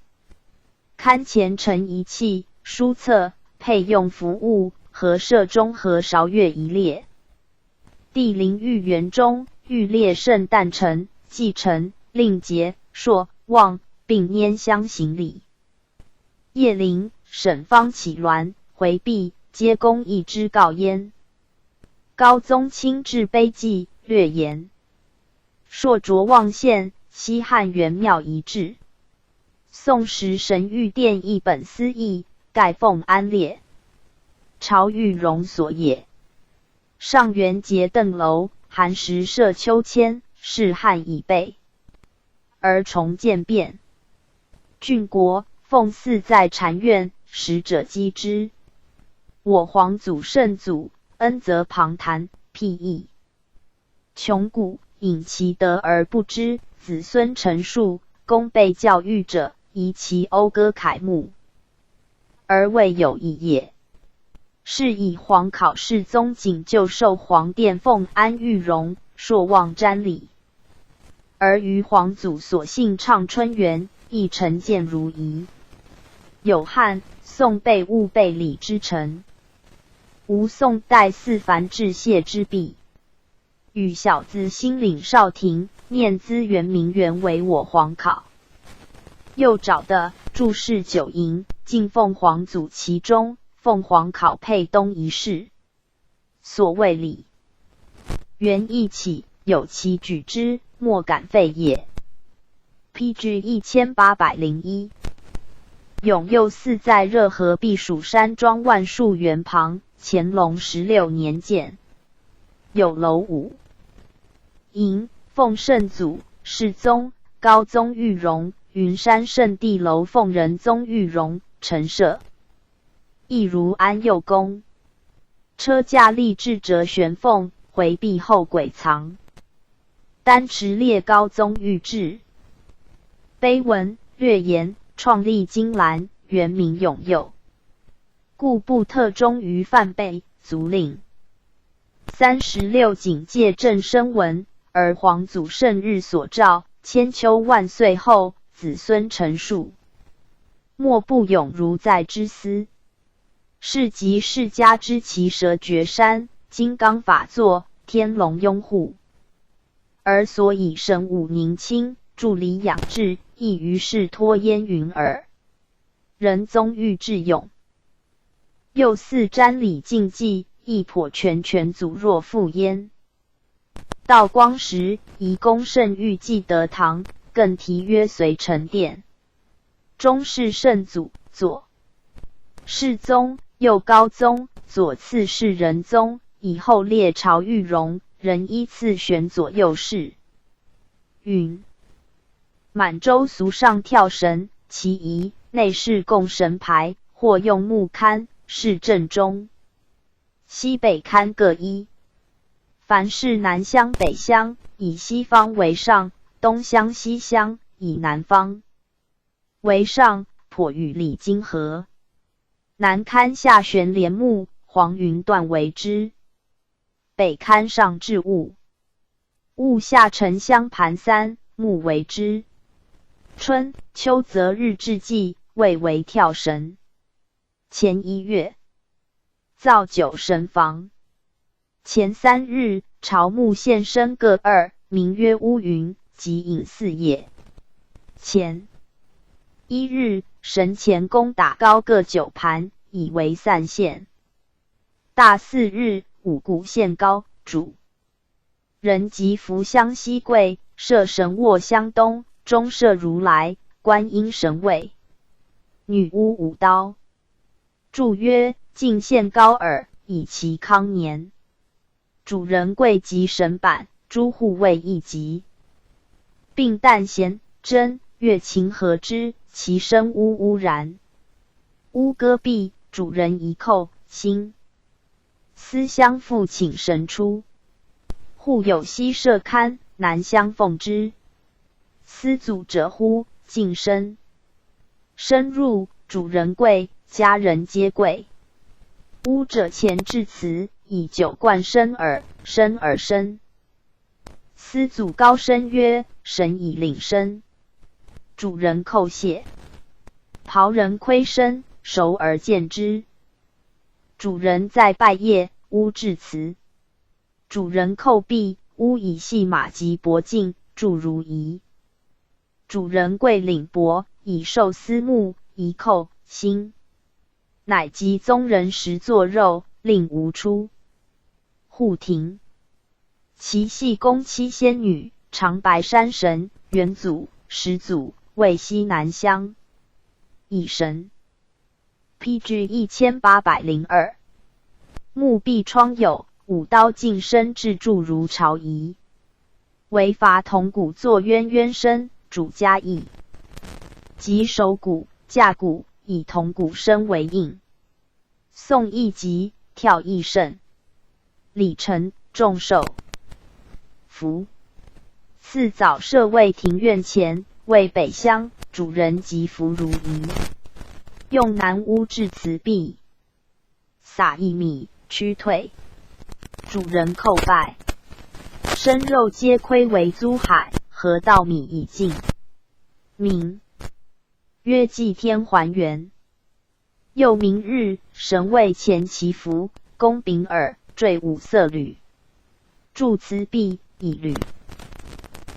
刊前陈仪器、书册、配用服务，和设中和韶乐一列。帝陵御园中，御列圣诞辰、祭辰、令节、朔、望，并拈香行礼。叶陵、沈方起鸾、回避，皆公议之告焉。高宗亲制碑记，略言。朔卓望县，西汉元庙遗志。宋时神谕殿一本司议，盖奉安列。朝御容所也。上元节邓楼，寒食设秋千，是汉已备。而重建变。郡国奉祀在禅院，使者击之。我皇祖圣祖，恩泽旁谈，辟易。穷古引其德而不知，子孙陈述，公被教育者，宜其讴歌楷目，而未有异也。是以皇考世宗仅就授皇殿奉安御容，朔望瞻礼。而于皇祖所幸畅春园，亦陈建如仪。有汉、宋备务备礼之臣。吴宋代四凡致谢之弊。与小子新领少廷，念资圆明园为我皇考。又找的注释9营，敬凤凰祖其中，凤凰考配东一事。所谓礼，原意起，有其举之，莫敢废也。PG 1801。永佑寺在热河避暑山庄万树园旁，乾隆16年建，有楼5营，奉圣祖、世宗、高宗玉容、云山圣地楼奉仁宗玉容陈设，亦如安佑宫。车架立制折悬凤，回避后鬼藏。丹池列高宗御制。碑文略言：创立金兰，原名永佑，故不特忠于范备，卒令。36警戒正生文，而皇祖圣日所诏，千秋万岁后，子孙陈述，莫不永如在之思。是即世家之奇蛇绝山，金刚法座，天龙拥护，而所以神武宁亲，助理养志，亦于是托烟云耳。仁宗御制永又似瞻礼禁忌，亦颇全祖若复焉。道光时，宜公圣谕记德堂，更题曰随承殿。中是圣祖，左世宗，右高宗，左次是仁宗，以后列朝玉容，仍依次选左右侍。允满洲俗上跳绳，其仪内饰供神牌，或用木龛，是正中。西北龛各一。凡是南厢北厢，以西方为上，东厢西厢，以南方为上，颇与礼经合。南龛下悬帘幕，黄云缎为之。北龛上置物，物下沉香盘3，木为之。春秋则日至祭，谓为跳神。前1月，造9神房。前3日，朝暮现身各2，名曰乌云，即引4也。前1日，神前供打糕各9盘，以为散现。大4日，五谷献糕，主人即扶香西跪，设神卧香东，中设如来、观音神位。女巫舞刀，注曰：敬献高耳，以其康年。主人贵及神板，诸护卫一级，并旦弦真乐琴和之，其声呜呜然。乌戈壁，主人一叩心。思相复请神出，户有西设龛，南相奉之。思祖者乎，敬身。深入，主人贵，家人皆贵。巫者前至此，以酒灌身耳，身耳身。思祖高声曰：神已领身。主人叩谢。袍人窥身，熟而见之。主人在拜谒，巫致辞。主人叩毕，巫以细马及帛镜，祝如仪。主人跪领帛，以寿司木，一叩心。乃即宗人食作肉，令无出。户庭，其系宫7仙女，长白山神、元祖、始祖，为西南乡。乙神。PG 1802。墓壁窗有五刀净身制柱如朝仪，为伐铜鼓作渊渊身，主家义。及手鼓、架鼓以铜鼓身为印。宋义吉，跳义胜。礼成，众寿。福。次早设位庭院前，为北厢，主人及服如仪。用南屋至祠壁，撒一米，驱退。主人叩拜。生肉皆亏为租海，河稻米已尽。名曰祭天还原。又明日，神位前祈福，供秉耳，缀五色履。祝祠壁，以履。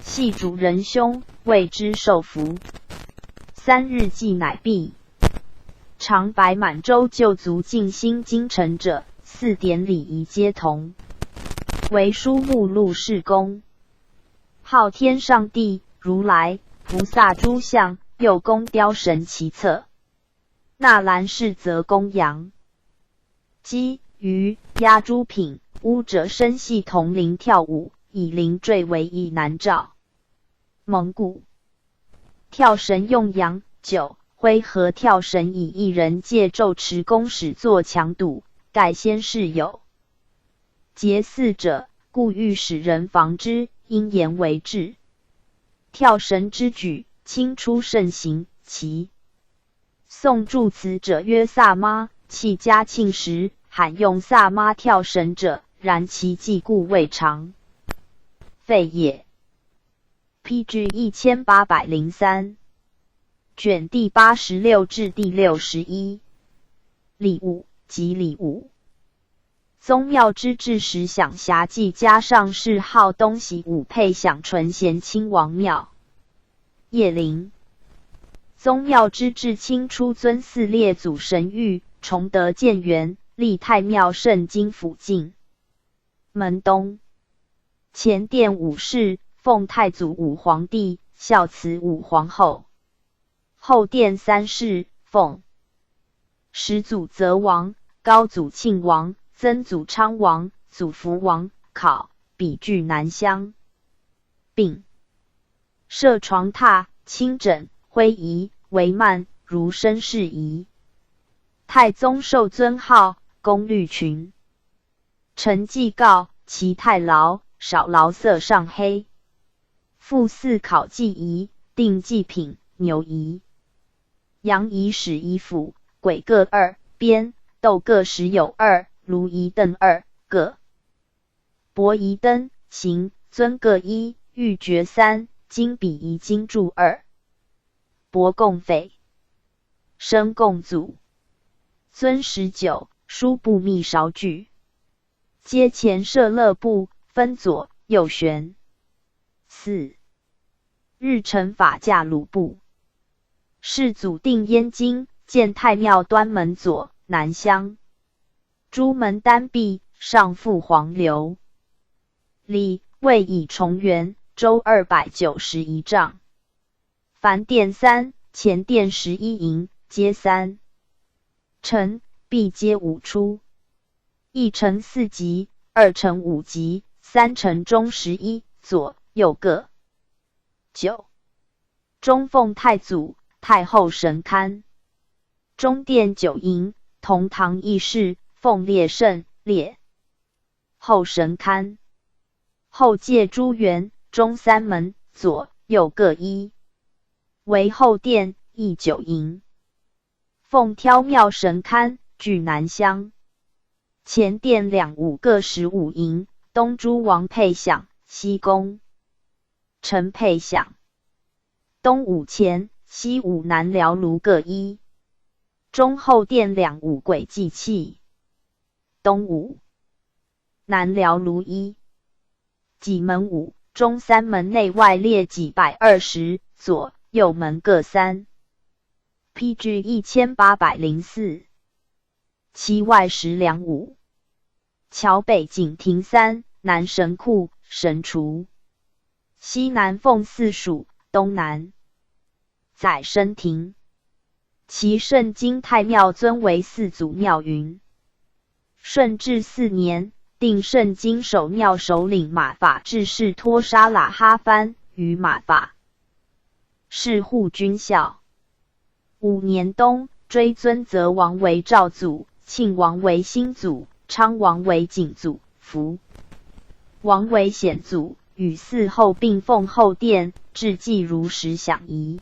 系主人兄，谓之受福。3日祭乃毕。常白满洲旧族尽心京城者，4典礼仪皆同。为书目录事功，号天上帝、如来、菩萨诸像，又供雕神奇册。纳兰氏则供羊、鸡、鱼、鸭诸品。巫者身系铜铃跳舞，以铃坠为一南诏。蒙古跳神用羊、酒、灰和跳神以一人借咒持弓使作强堵，盖先世有结4者，故欲使人防之，因言为治。跳神之举，清初盛行。其宋著词者曰萨妈，弃嘉庆时罕用萨妈跳神者，然其迹故未尝废也。PG 1803卷第86至第61。礼物及礼物。宗庙之治时享辖记加上谥号东西武配享纯贤亲王庙。叶灵。宗庙之治清初尊祀列祖神谕，崇德建元，立太庙圣经府境。门东。前殿武士，奉太祖武皇帝，孝慈武皇后。后殿3世，奉始祖则王、高祖庆王、曾祖昌王、祖福王、考、比据南乡，并设床榻、清枕、徽仪、帷幔，如绅士仪。太宗受尊号，宫绿裙。臣祭告，其太劳，少劳色上黑。复祀考祭仪，定祭品，牛仪。羊仪始仪府，簋各2，鞭斗各10有2，炉仪凳2，各。帛仪灯，行尊各1，玉珏3，金比仪金柱2。帛供匪，生供祖。尊19，书部密勺具。阶前设乐部，分左右旋。4. 日承法驾鲁部。世祖定燕京，建太庙端门左、南厢。朱门单壁，上覆黄流。礼位以重圆，周291丈。凡殿3，前殿11营，皆3。臣壁皆5出。1乘4级，2乘5级，3乘中11，左右各。9. 中奉太祖、太后神龛。中殿9营，同堂议事，奉列圣、列后神龛。后界朱元，中3门，左右各1。为后殿，亦9营。奉挑庙神龛，据南厢。前殿2午各15营，东诸王配享，西宫臣配享。东午前、西午南辽炉各1。中后殿2午簋祭器。东午南辽炉1。己门5，中3门内外列几120，左右门各3。PG 1804。其外食梁5。桥北景亭3，南神库、神厨。西南奉4属，东南载生亭。其圣经太庙尊为4祖庙云。顺治4年，定圣经守庙首领马法智士托沙喇哈番于马法是护军校。5年冬，追尊则王为赵祖，庆王为新祖，昌王为景祖，福王为显祖，与4后并奉后殿，至祭如实享仪。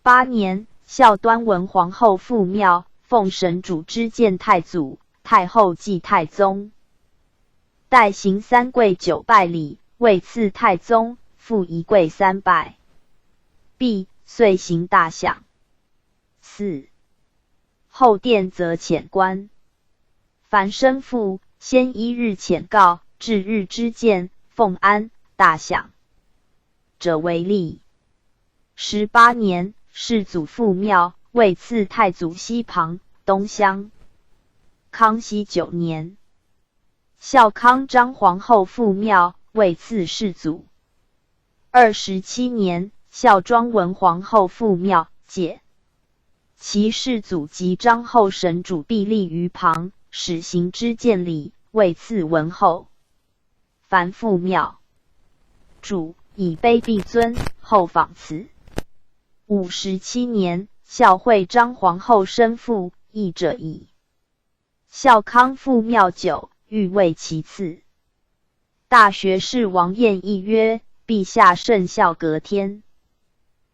8年，孝端文皇后复庙，奉神主之见太祖、太后祭太宗。代行3跪9拜礼，位赐太宗，复1跪3拜。毕，遂行大享。4. 后殿则遣官。凡生父，先1日遣告，至日之见，奉安、大享者为例。18年，世祖复庙，位次太祖西旁，东乡。康熙9年，孝康张皇后复庙，位次世祖。27年，孝庄文皇后复庙，解。其世祖及张后神主必立于旁，始行之见礼，位次文后。凡复庙，主以卑必尊，后仿此。57年，孝惠张皇后生父，义者矣。孝康复庙久，欲为其次。大学士王彦义曰：陛下圣孝隔天。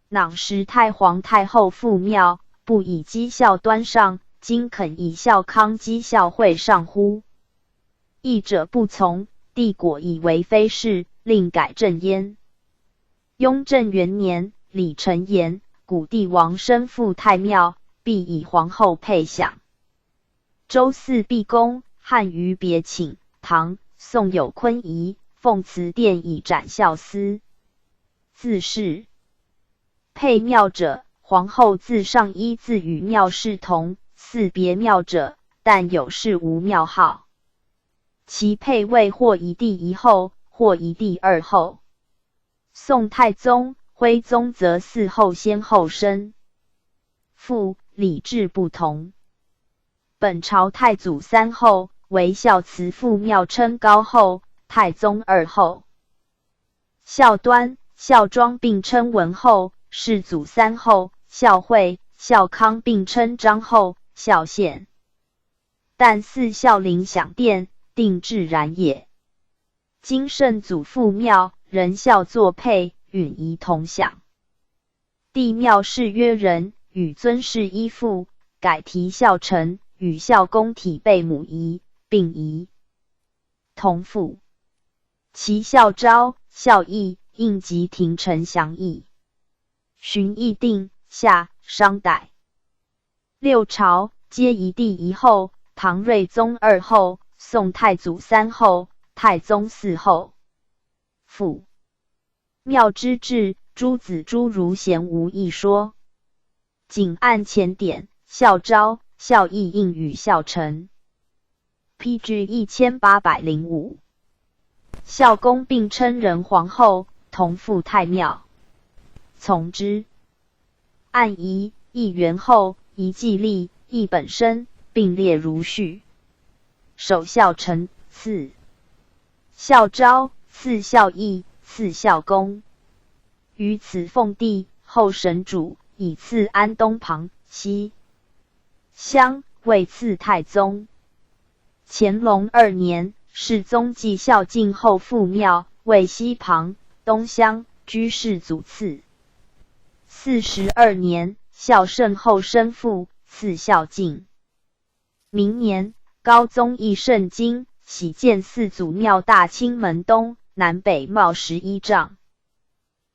囊时太皇太后复庙，不以讥孝端上，今肯以孝康讥孝惠上乎？义者不从，帝果以为非是，令改正焉。雍正元年，李承言，古帝王生父太庙，必以皇后配享。周祀毕公，汉虞别寝，唐、宋有坤仪，奉祠殿以展孝思。自是配庙者，皇后自上衣自与庙事同，祀别庙者，但有事无庙号。其配位或一帝一后，或一帝二后。宋太宗、徽宗则嗣后先后生。父礼制不同。本朝太祖3后，为孝慈父庙称高后，太宗2后。孝端、孝庄并称文后，世祖3后，孝惠、孝康并称张后、孝献。但祀孝陵享殿，定制然也。今圣祖父庙，人孝作配，允仪同享。帝庙谥曰仁，与尊谥依附，改题孝臣，与孝公体备母仪，并仪同父。其孝昭、孝义、应即廷臣详议。循议定，夏、商代6朝，皆一帝一后，唐睿宗2后，宋太祖3后，太宗4后。父庙之制，诸子诸儒贤无一说。仅按前典，孝昭、孝义应与孝臣。PG 1805。孝公并称仁皇后，同父太庙。从之。按仪，义元后，仪继立，义本身，并列如序。首孝臣，次孝昭，次孝义，次孝公。于此奉帝，后神主，以次安东旁、西乡，位次太宗。乾隆2年，世宗继孝敬后复庙，位西旁、东乡，居世祖次。42年，孝圣后生父，赐孝敬。明年，高宗议圣经，喜建四祖庙，大清门东南北冒11丈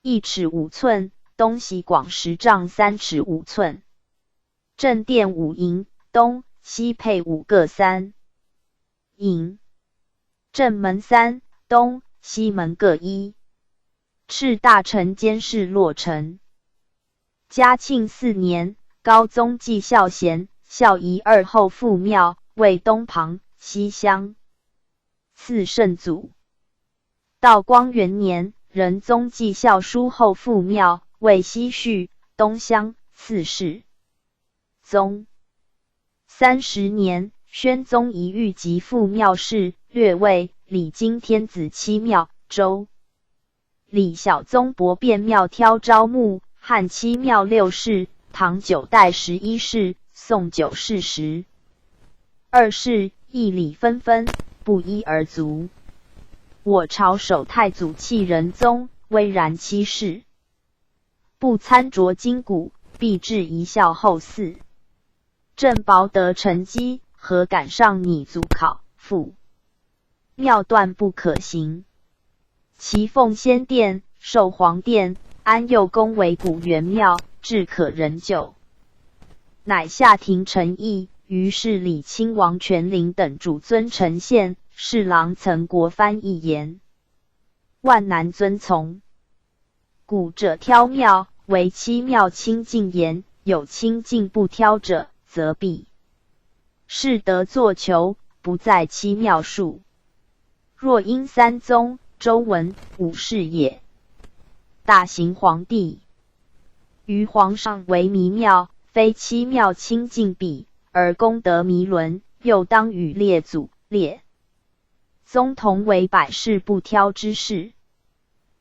，1尺5寸，东西广10丈3尺5寸。正殿5楹，东西配5各3楹。正门3，东西门各1。敕大臣监视洛城。嘉庆4年，高宗继孝贤、孝仪2后复庙，为东旁、西乡，赐圣祖。道光元年，仁宗继孝淑后复庙，为西序、东乡，赐世宗。30年，宣宗遗御及复庙事，略位，礼经天子7庙，周礼小宗伯变庙挑招募，汉7庙6世，唐9代11世，宋9世12世，义礼纷纷，不一而足。我朝首太祖弃仁宗，巍然7世，不参酌筋骨，必至一孝后嗣。朕薄得成机，何敢上拟祖考？父庙断不可行。其奉先殿、授皇殿、安佑宫为古元庙，至可人就。乃下廷陈议，于是李亲王全龄等主尊呈献，侍郎曾国藩一言，万难遵从。古者挑庙，为7庙清净言，有清净不挑者，则必是得作求，不在其妙数。若因三宗、周文、武士也。大行皇帝于皇上为弥妙，非七妙清净彼，而功德弥伦，又当与列祖、列宗同为百世不挑之事。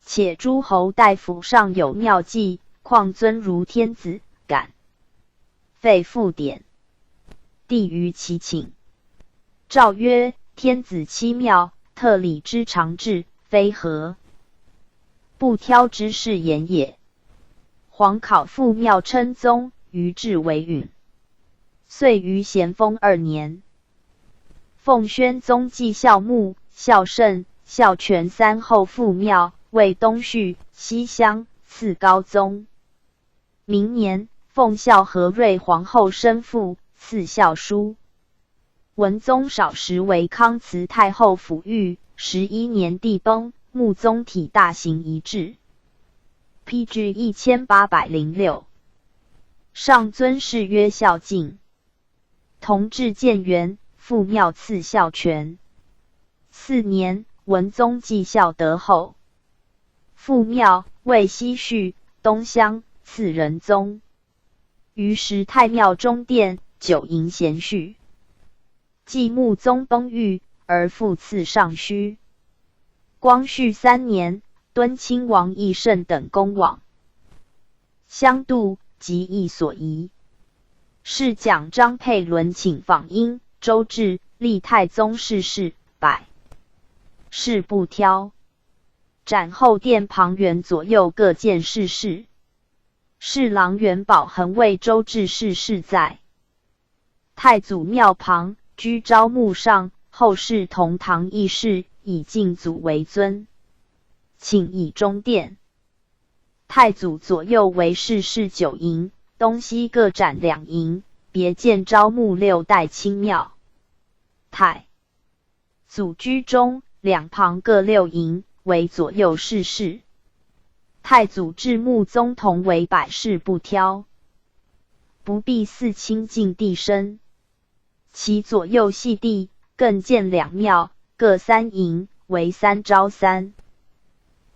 且诸侯大夫上有妙计，况尊如天子，敢废复典。帝于其请，诏曰：天子七妙，特礼之常制，非何不挑之事言也。皇考复妙称宗，于至为允。遂于咸丰2年，奉宣宗继孝穆、孝圣、孝全三后复庙，为东序、西乡，赐高宗。明年，奉孝和瑞皇后生父，赐孝书。文宗少时为康慈太后抚育，11年帝崩，穆宗体大行遗志。PG 1806。上尊谥曰孝敬。同治建元，复庙赐孝全。4年，文宗继孝德后，复庙为西序、东乡，赐仁宗。于时太庙中殿久营贤序。继穆宗崩御，而复赐尚书。光绪3年，敦亲王奕胜等公往相度，及亦所宜。是奖张佩纶请访英，周至，立太宗逝世，百世不挑。斩后殿旁园左右各见世事。侍郎元宝恒为周至逝世在太祖庙旁，居昭墓上，后世同堂议事，以敬祖为尊，请以中殿。太祖左右为世事9营，东西各展2营，别建昭墓6代清庙。太祖居中，两旁各6营，为左右世事。太祖至穆宗同为百世不挑，不必祀清净地身。其左右系地，更建2庙，各3营，为3昭3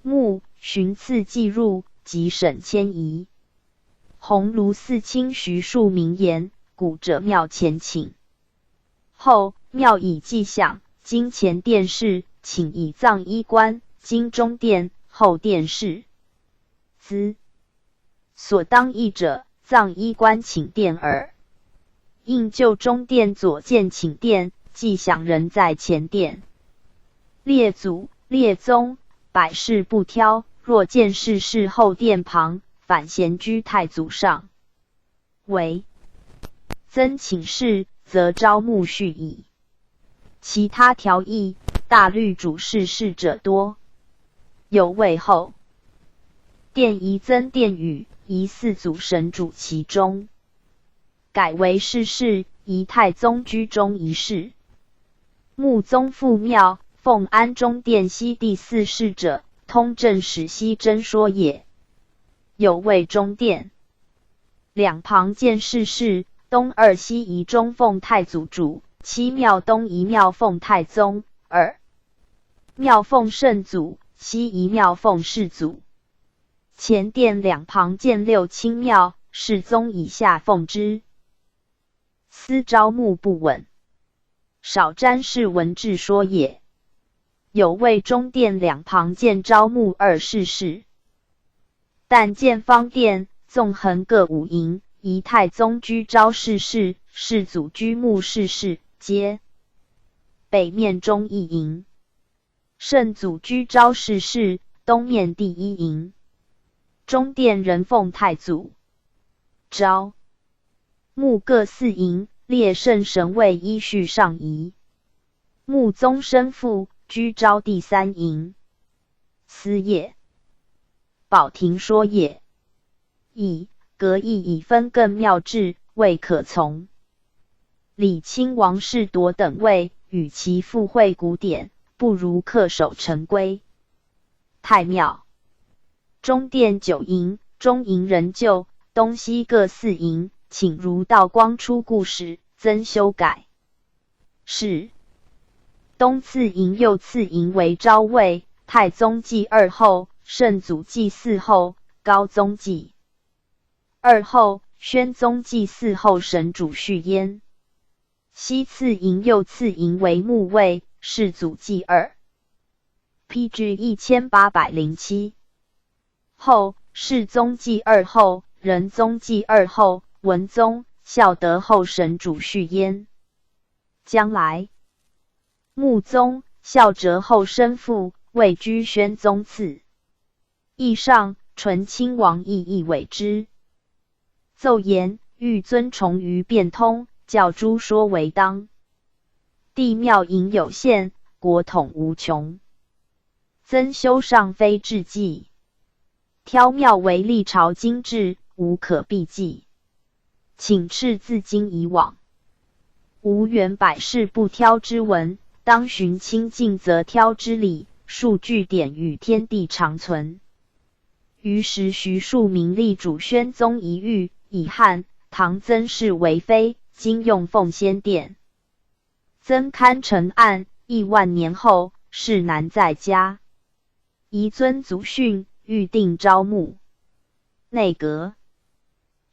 穆，巡次计入，即省迁移。鸿胪寺卿徐庶明言，古者庙前请。后庙以祭享，今前殿事，请以葬衣冠，今中殿，后殿事。兹所当议者，葬衣冠请殿耳。应就中殿左建请殿，祭享人在前殿。列祖、列宗，百世不挑，若见世事后殿旁，反闲居太祖上，为增请示，则昭穆序矣。其他条议，大律主事事者多。有位后殿宜增殿宇，宜4祖神主其中，改为世事，宜太宗居中一事。穆宗复庙，奉安中殿西第4事者，通政史西真说也。有位中殿，两旁建世事，东2西宜中奉太祖主，7庙东一庙奉太宗，2庙奉圣祖，西一庙奉世祖。前殿两旁建6清庙，世宗以下奉之。司昭穆不稳，少瞻是文志说也。有位中殿两旁建昭穆2世事，但建方殿，纵横各5营，宜太宗居昭世事，世祖居穆世事，皆北面中1营。圣祖居昭世事，东面第1营。中殿人奉太祖、昭、穆各4营，列圣神位依序上移。穆宗生父，居昭第3营。司也。宝庭说也。以隔义以分更妙制，未可从。李亲王士铎等位，与其附会古典，不如恪守成规。太庙中殿9营，中营仍旧，东西各4营，请如道光出故事，增修改。是东次营右次营为昭魏太宗继2后，圣祖继4后，高宗继2后，宣宗继4后神主续焉。西次营右次营为穆卫，世祖继2。PG 1807后，世宗继2后，仁宗继2后，文宗、孝德后神主续焉。将来，穆宗、孝哲后生父，位居宣宗次。义上，纯亲王亦为之。奏言，欲尊崇于变通，教诸说为当。帝庙营有限，国统无穷。增修尚非至计，挑庙为历朝经制，无可避忌。请敕自今以往，无原百世不挑之文，当循清净则挑之理，数据典与天地长存。于时徐庶民立主宣宗一狱，以汉唐曾氏为妃，今用奉先殿。曾堪成案，亿万年后，世难在家。宜遵祖训，预定招募。内阁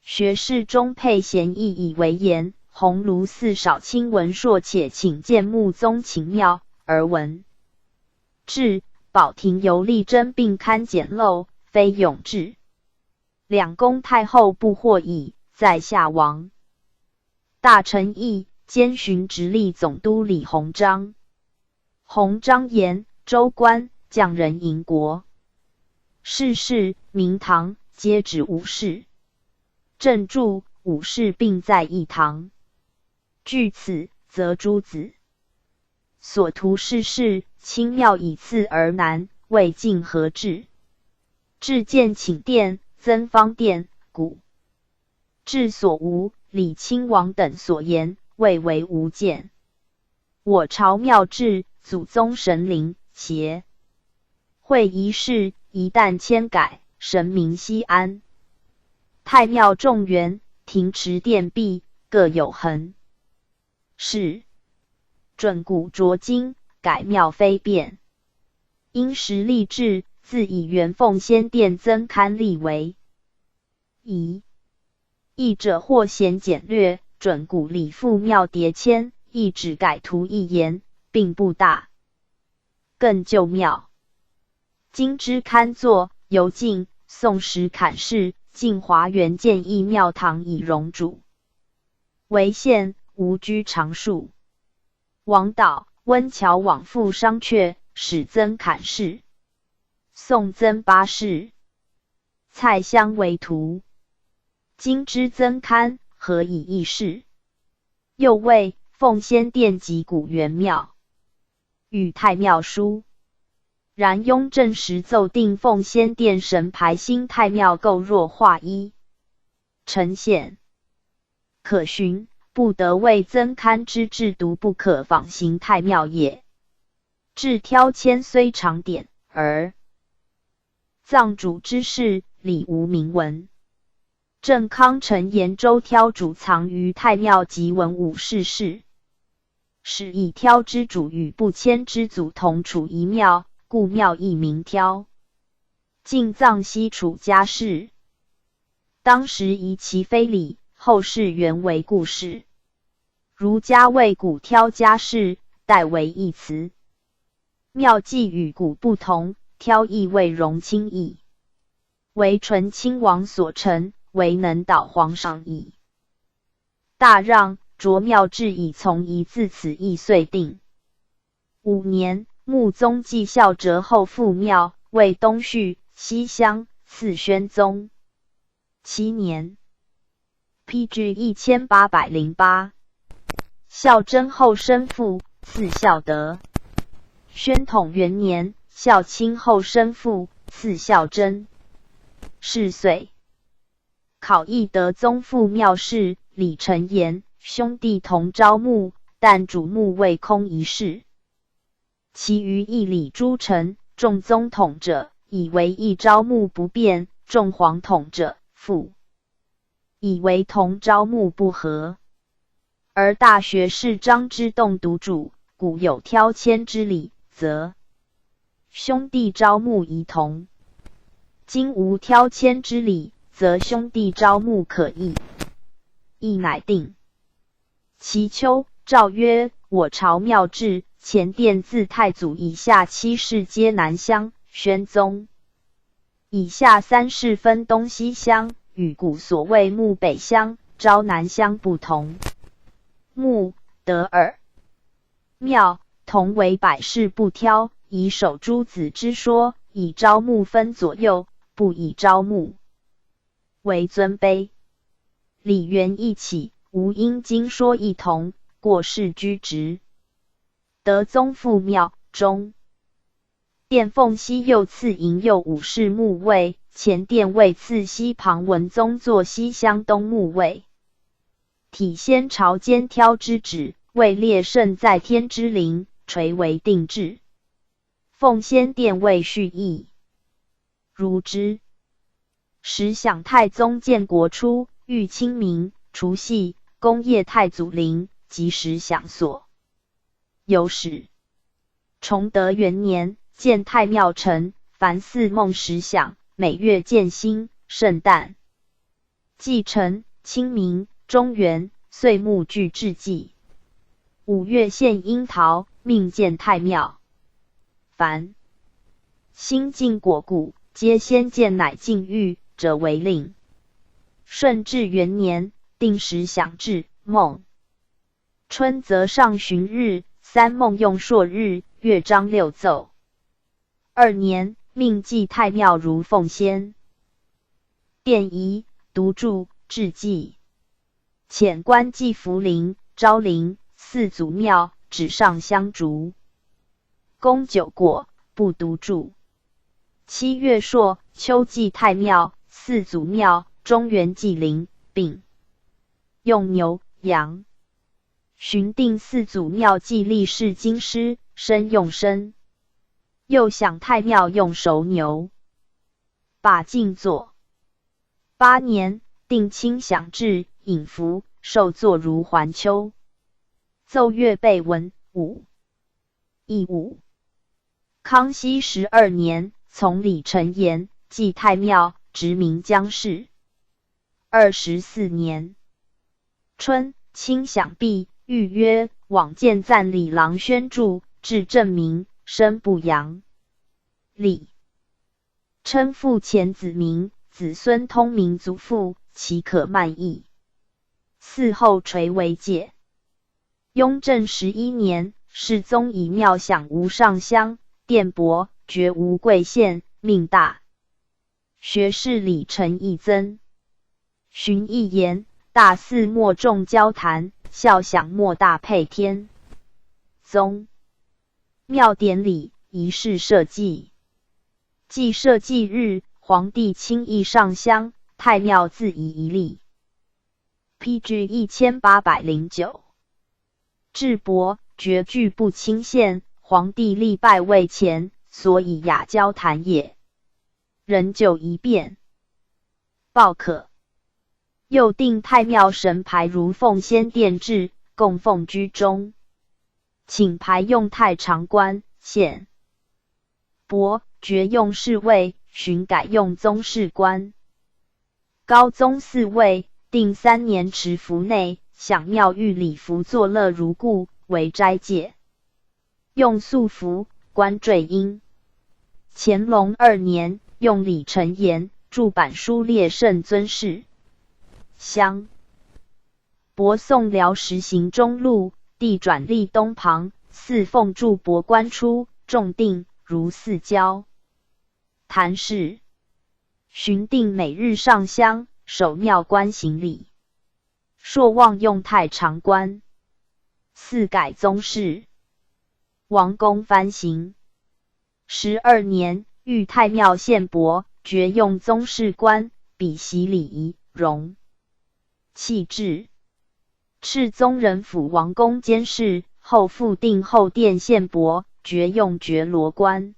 学士中配贤义以为言，鸿胪寺少卿文硕且请见穆宗秦庙，而闻至保廷游历征并堪简陋，非永志。两宫太后不获矣，在下王。大臣议兼巡直隶总督李鸿章。鸿章言：州官匠人营国，世事明堂皆指武士。正著武士并在一堂。据此，则诸子所图世事，清妙以次而难，未尽何至？至建寝殿、增方殿、古至所无，李亲王等所言，未为无见。我朝庙制，祖宗神灵，邪会仪式，一旦迁改，神明悉安。太庙众园，庭池殿壁，各有痕。是准古着今，改庙非变。因时立制，自以元奉先殿增刊立为宜。译者或嫌简略，准古礼复庙叠迁，亦只改图一言，并不大。更旧庙。今之刊作，由晋、宋时砍氏、晋华元建议庙堂以容主。为县，无居常数。王导、温峤往复商榷，始增砍氏。宋增八世。蔡襄为徒。今之增刊，何以异事？又谓奉先殿及古元庙，与太庙书。然雍正时奏定奉先殿神牌新太庙构若画一，呈现可循，不得为增刊之制独不可仿行太庙也。至挑迁虽长典，而葬主之事，理无明文。郑康成延州挑主藏于太庙及文武事事，使以挑之主与不迁之祖同处一庙，故庙亦名挑。晋葬西楚家事，当时疑其非礼，后世原为故事。儒家谓古挑家事，代为义词。庙祭与古不同，挑亦谓容轻矣。为纯亲王所成，为能导皇上矣。大让着庙制以从宜，自此亦遂定。5年，穆宗继孝哲后复庙，为东序、西乡，赐宣宗。7年 ，PG 1808，孝贞后生父，赐孝德。宣统元年，孝亲后生父，赐孝贞。是岁，考议德宗复庙事，李承言兄弟同招募，但主墓未空一事。其余议礼诸臣，众宗统者以为一招募不便，众皇统者复以为同招募不合。而大学士张之洞独主，古有挑迁之礼，则兄弟招募宜同；今无挑迁之礼，则兄弟招募可异。议乃定。其秋，诏曰：我朝庙制，前殿自太祖以下7世皆南乡，宣宗以下3世分东西乡，与古所谓牧北乡、招南乡不同。牧得耳。庙同为百世不挑，以守诸子之说，以招募分左右，不以招募为尊卑。礼原一起，无因经说异同，过世居职。德宗复庙中殿奉西右次营右武士牧卫，前殿位次西旁文宗坐西乡东牧卫。体先朝间挑之旨，位列圣在天之灵，垂为定制。奉先殿位序义。如之。时享太宗建国初，遇清明、除夕，公谒太祖陵，即时享所。有史。崇德元年，建太庙城，凡祀孟时享，每月建新、圣诞、祭辰、清明、中元、岁暮俱至祭。5月献樱桃，命建太庙。凡新晋果谷，皆先建乃禁欲者为令。顺治元年，定时享至孟。春则上旬日，3孟用朔日，乐章6奏。2年，命祭太庙如奉先殿仪，独柱至祭。遣官祭福陵、昭陵、四祖庙，指上香烛。公9过，不独柱。7月朔，秋祭太庙、四祖庙、中原祭陵，并用牛、羊。寻定四祖庙祭立士京师，生用生。又享太庙用熟牛。把静坐。8年，定卿享制，引服，受坐如环丘。奏乐备文武。义武。康熙12年，从李承言祭太庙，直名江氏。24年春，卿享毕，谕曰：往见赞李郎宣注，至正名，生不扬。李称父前子名，子孙通名祖父，岂可慢议。嗣后垂为戒。雍正11年，世宗以庙享无上香，殿帛爵无贵县，命大学士李承义增。荀义言：大祀莫重交坛，孝享莫大配天。宗庙典礼，仪式社稷。祭社稷日，皇帝亲诣上香，太庙自仪一例。PG 1809。至帛爵具不亲献，皇帝历拜位前，所以雅交坛也。仍旧一变。报可。又定太庙神牌如奉先殿制，供奉居中。请牌用太常官，献帛爵用侍卫，巡改用宗室官。高宗嗣位，定3年持服内，享庙御礼服作乐如故，为斋戒。用素服，官坠缨。乾隆2年，用李承言著版书列圣尊事。乡帛宋辽实行中路，地转立东旁，四奉祝帛官出，重定如四交。坛事。寻定每日上香，守庙官行礼。朔望用太常官。四改宗室。王公翻行。12年，御太庙献帛，爵用宗室官，比习礼仪，容气质。敕宗人府王公监事，后复定后殿献帛，爵用爵罗官。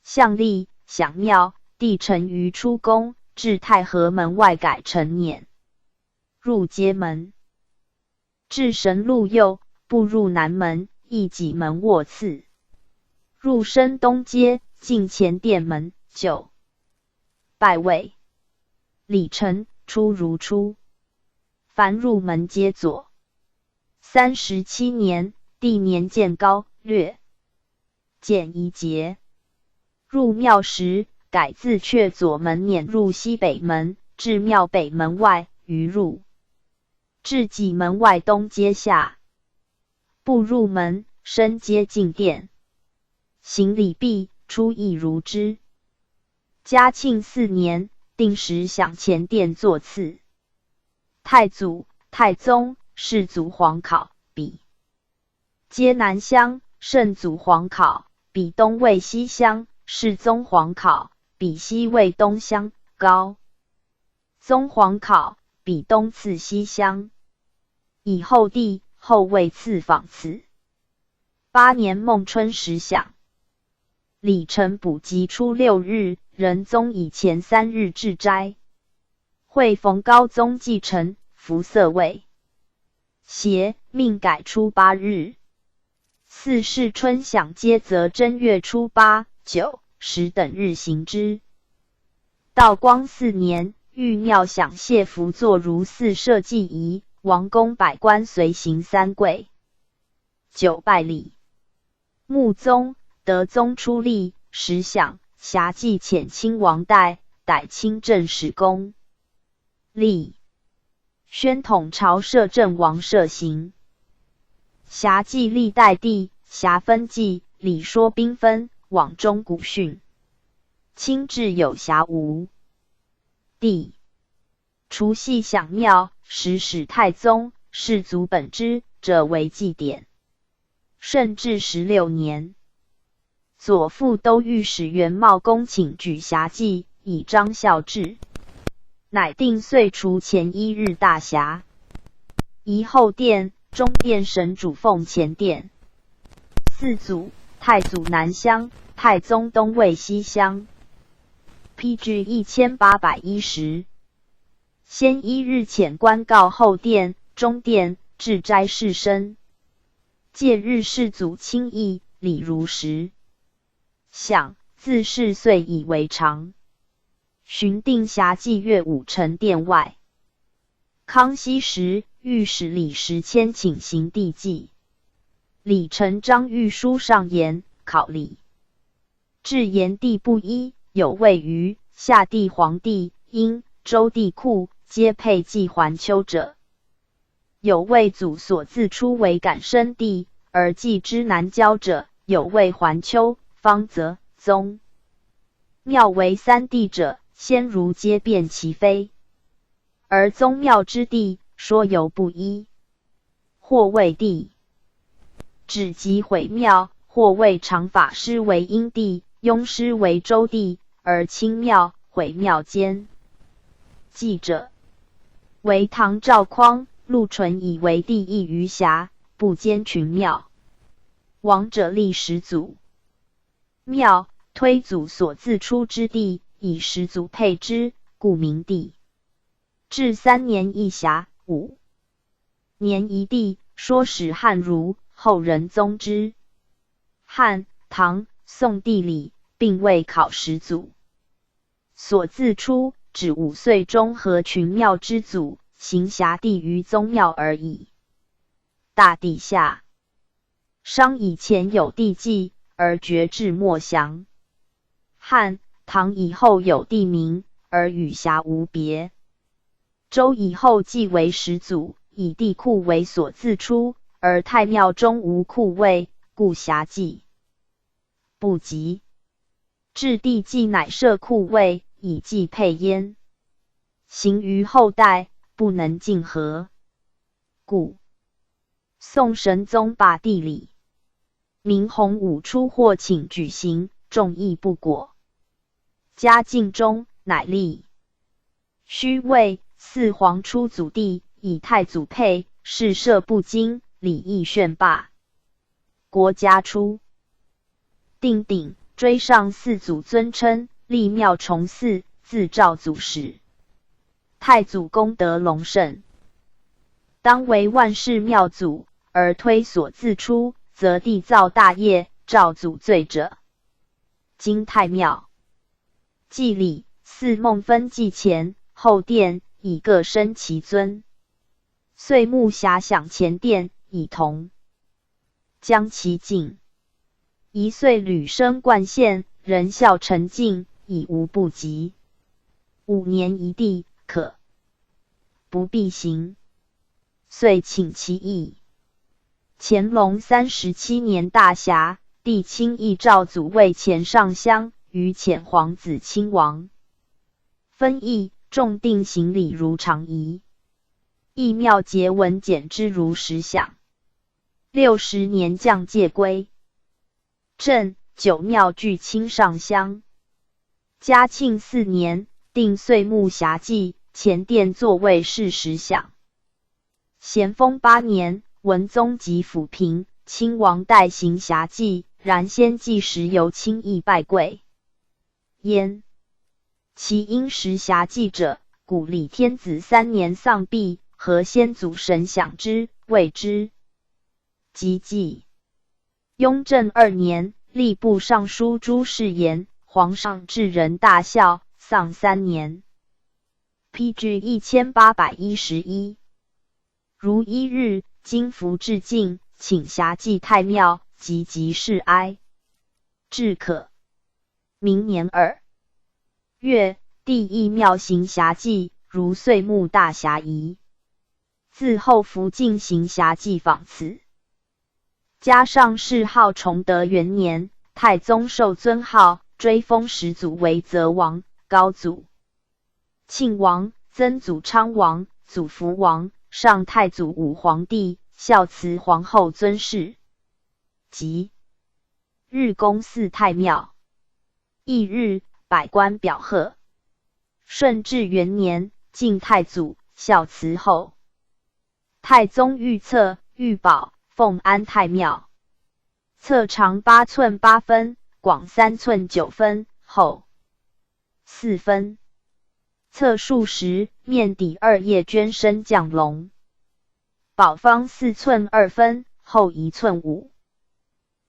相立，享庙，帝臣于出宫，至太和门外改成辇。入街门。至神路右，步入南门，一己门卧次。入深东街，进前殿门。9. 拜位。礼臣出如出，凡入门皆左。37年，帝年渐高，略减一节。入庙时，改自阙左门撵入西北门，至庙北门外，余入。至己门外东街下，步入门，深接进殿。行礼毕，出亦如之。嘉庆4年，定时享前殿座次。太祖、太宗、世祖皇考，比皆南乡；圣祖皇考，比东魏西乡；世宗皇考，比西魏东乡；高宗皇考，比东次西乡。以后帝、后魏赐访此。8年孟春时享。礼臣补及初6日，仁宗以前3日置斋。会逢高宗继承，服色位。协命改初8日。4世春享皆择正月初8、9、10等日行之。道光4年，御庙享谢服坐如4社稷仪，王公百官随行3跪。9拜礼。穆宗、德宗出力，10享，辖稷遣亲王代，逮亲政史公。立。宣统朝摄政王摄行。辖稷历代帝，辖分祭，礼说兵分，往中古训。亲至有暇无。帝。除夕享庙，时使太宗、世祖本之者为祭典。顺治16年，左副都御史元茂恭请举辖稷，以彰孝志，乃定岁除前1日大辖。宜后殿、中殿神主奉前殿。四祖、太祖南乡，太宗东魏西乡。PG 1810。先1日遣官告后殿、中殿，置斋侍身。戒日世祖亲议，礼如实。享自是岁以为常。寻定辖稷月5陈殿外。康熙时，御史李时迁请行帝祭。李承章御书上言，考礼。至炎帝不一，有位于夏帝、黄帝、殷、周帝库，皆配祭还丘者。有位祖所自出为感生帝，而祭之南郊者，有位还丘、方泽、宗。庙为3帝者，先儒皆辨其非。而宗庙之地，说犹不一。或谓帝止即毁庙，或谓常法师为殷帝，雍师为周帝，而清庙毁庙间。记者为唐赵匡、陆纯以为帝异于辖，不兼群庙。王者立始祖。庙推祖所自出之地，以始祖配之，故名帝。至3年一辖，5年一帝，说使汉儒，后人宗之。汉、唐、宋帝礼，并未考始祖。所自出，指5岁中和群庙之祖，行辖地于宗庙而已。大帝下。商以前有帝纪，而爵制莫详。汉、唐以后有帝名，而与辖无别。周以后即为始祖，以帝库为所自出，而太庙中无库位，故辖稷不及。至帝纪乃设库位，以祭配焉。行于后代，不能竞合，故宋神宗罢帝礼。明洪武初或请举行，众议不果。嘉靖中，乃立。虚位4皇出祖弟，以太祖配，事设不精，礼义炫罢。国家初，定鼎追上4祖尊称，立庙崇祀，自诏祖史。太祖功德隆盛。当为万世妙祖，而推所自出，则缔造大业，照祖罪者。今太庙祭礼，四梦分祭前后殿，以各升其尊。岁暮遐想前殿，以铜将其敬。一岁屡升冠献，人孝沉静，已无不及。5年一地，可不必行。遂请其意。乾隆37年大瑕，帝亲议诏祖为前上香，于遣皇子亲王。分议，重定行礼如常仪。义庙节文简之如实享。60年降戒归。正九庙具亲上香。嘉庆4年，定岁暮暇祭，前殿座位是10享。咸丰8年，文宗即抚平，亲王代行暇祭，然先祭时由亲议拜跪焉。其因时暇祭者，古李天子3年丧毕，何先祖神享之，谓之即祭。雍正2年，吏部尚书朱士言，皇上至人大孝，丧3年。PG 1811。如1日，经服至境，请暇祭太庙，即示哀。至可。明年2月，帝义庙行暇祭，如岁暮大暇仪。自后福进行暇祭访辞。加上谥号崇德元年，太宗受尊号，追封始祖为泽王、高祖、庆王、曾祖昌王、祖福王，上太祖武皇帝，孝慈皇后尊谥。即日宫祀太庙。翌日，百官表贺。顺治元年，晋太祖，孝慈后。太宗御册、御宝、奉安太庙。册长8寸8分，广3寸9分，厚4分。册数10，面底2叶捐身降龙。宝方4寸2分，厚1寸5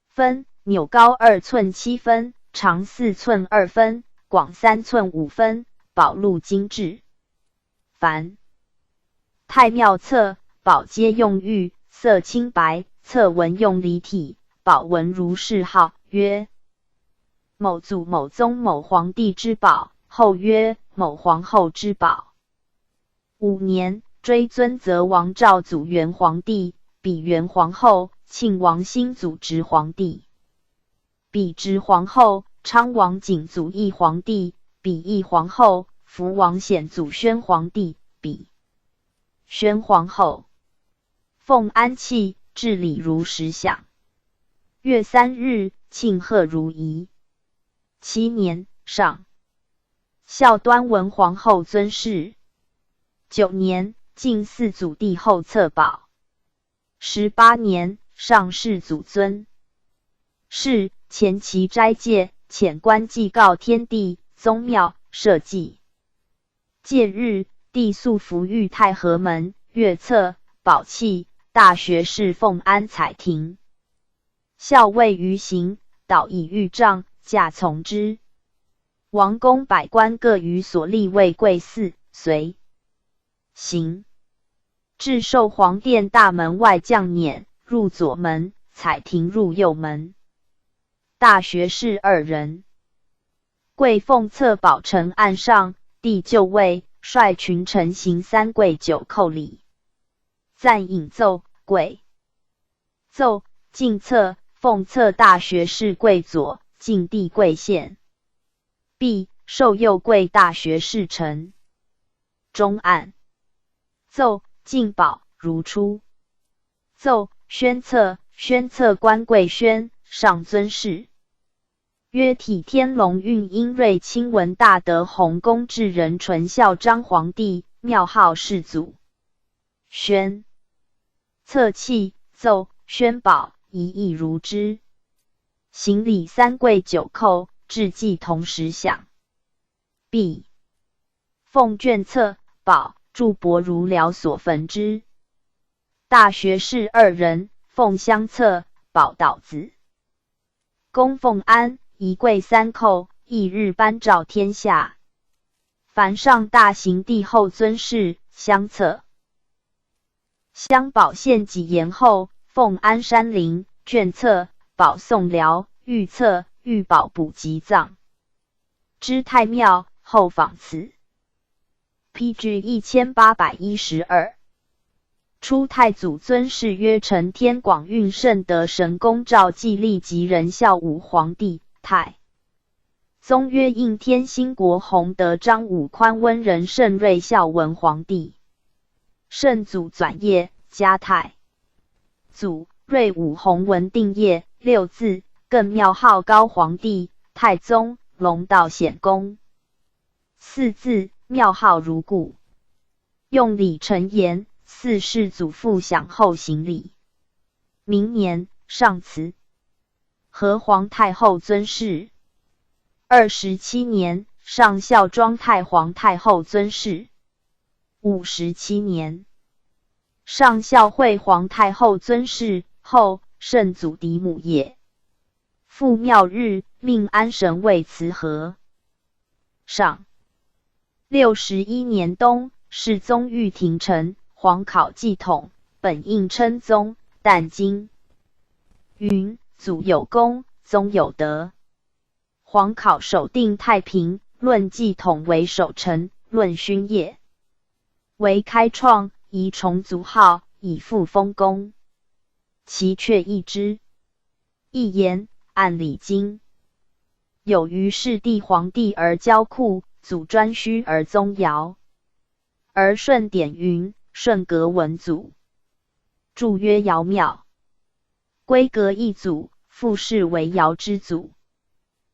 分，钮高2寸7分，长4寸2分，广3寸5分，宝录精致。凡太庙册，宝皆用玉，色清白，册文用离体，宝文如谥号，曰某祖某宗某皇帝之宝，后曰某皇后之宝。5年，追尊则王昭祖元皇帝，比元皇后，庆王新祖直皇帝。比直皇后，昌王景祖义皇帝，比义皇后，福王显祖宣皇帝，比宣皇后。奉安契，治礼如实享。月3日，庆贺如仪。7年，上孝端文皇后尊谥。9年，晋嗣祖帝后册宝。18年，上谥祖尊。谥前期斋戒，遣官祭告天地、宗庙、社稷。戒日，帝素服御太和门、月册、宝器、大学士奉安彩亭。校尉于行，导以御帐，驾从之。王公百官各于所立位贵祀，随行。至寿皇殿大门外将辇，入左门，彩亭入右门。大学士2人。贵奉册宝呈案上，帝就位，率群臣行3跪9叩礼。赞引奏，跪奏，进册，奉册大学士跪左，进帝跪献。毕，授右跪大学士臣。中案。奏，进宝，如出。奏，宣册，宣册官贵宣，上尊谥。曰体天龙运英瑞清文大德弘公至仁纯孝章皇帝，庙号世祖。宣册契，奏，宣宝，一意如之。行礼3跪9叩，致祭同时享。毕，奉卷册宝，祝帛如辽所焚之。大学士2人，奉相册，宝岛子。供奉安，仪贵3寇，翌日颁诏天下。凡上大行帝后尊谥，相册。襄宝献己延后，奉安山陵，卷册，保宋辽，御册，御宝补吉葬。知太庙，后仿祠。PG 1812。初太祖尊谥曰承天广运圣德神功赵季历及仁孝武皇帝，太宗曰应天兴国弘德张武宽温仁圣瑞孝文皇帝。圣祖转业，嘉太祖瑞武弘文定业6字，更庙号高皇帝、太宗、龙道显公4字，庙号如故。用礼陈言，四世祖父享后行礼。明年，上祠。和皇太后尊谥。27年，上孝庄太皇太后尊谥。57年，上孝惠皇太后尊谥。后，圣祖嫡母也。复庙日，命安神为慈和。上61年冬，世宗御廷臣，皇考继统，本应称宗，但今云祖有功，宗有德。皇考守定太平，论继统为守臣，论勋业为开创，宜重族号，以复丰功。其阙一之。一言，按礼经。有于世帝皇帝而骄酷，祖专虚而宗尧。而顺典云：顺格文祖，注曰尧庙。归格一祖，复视为尧之祖。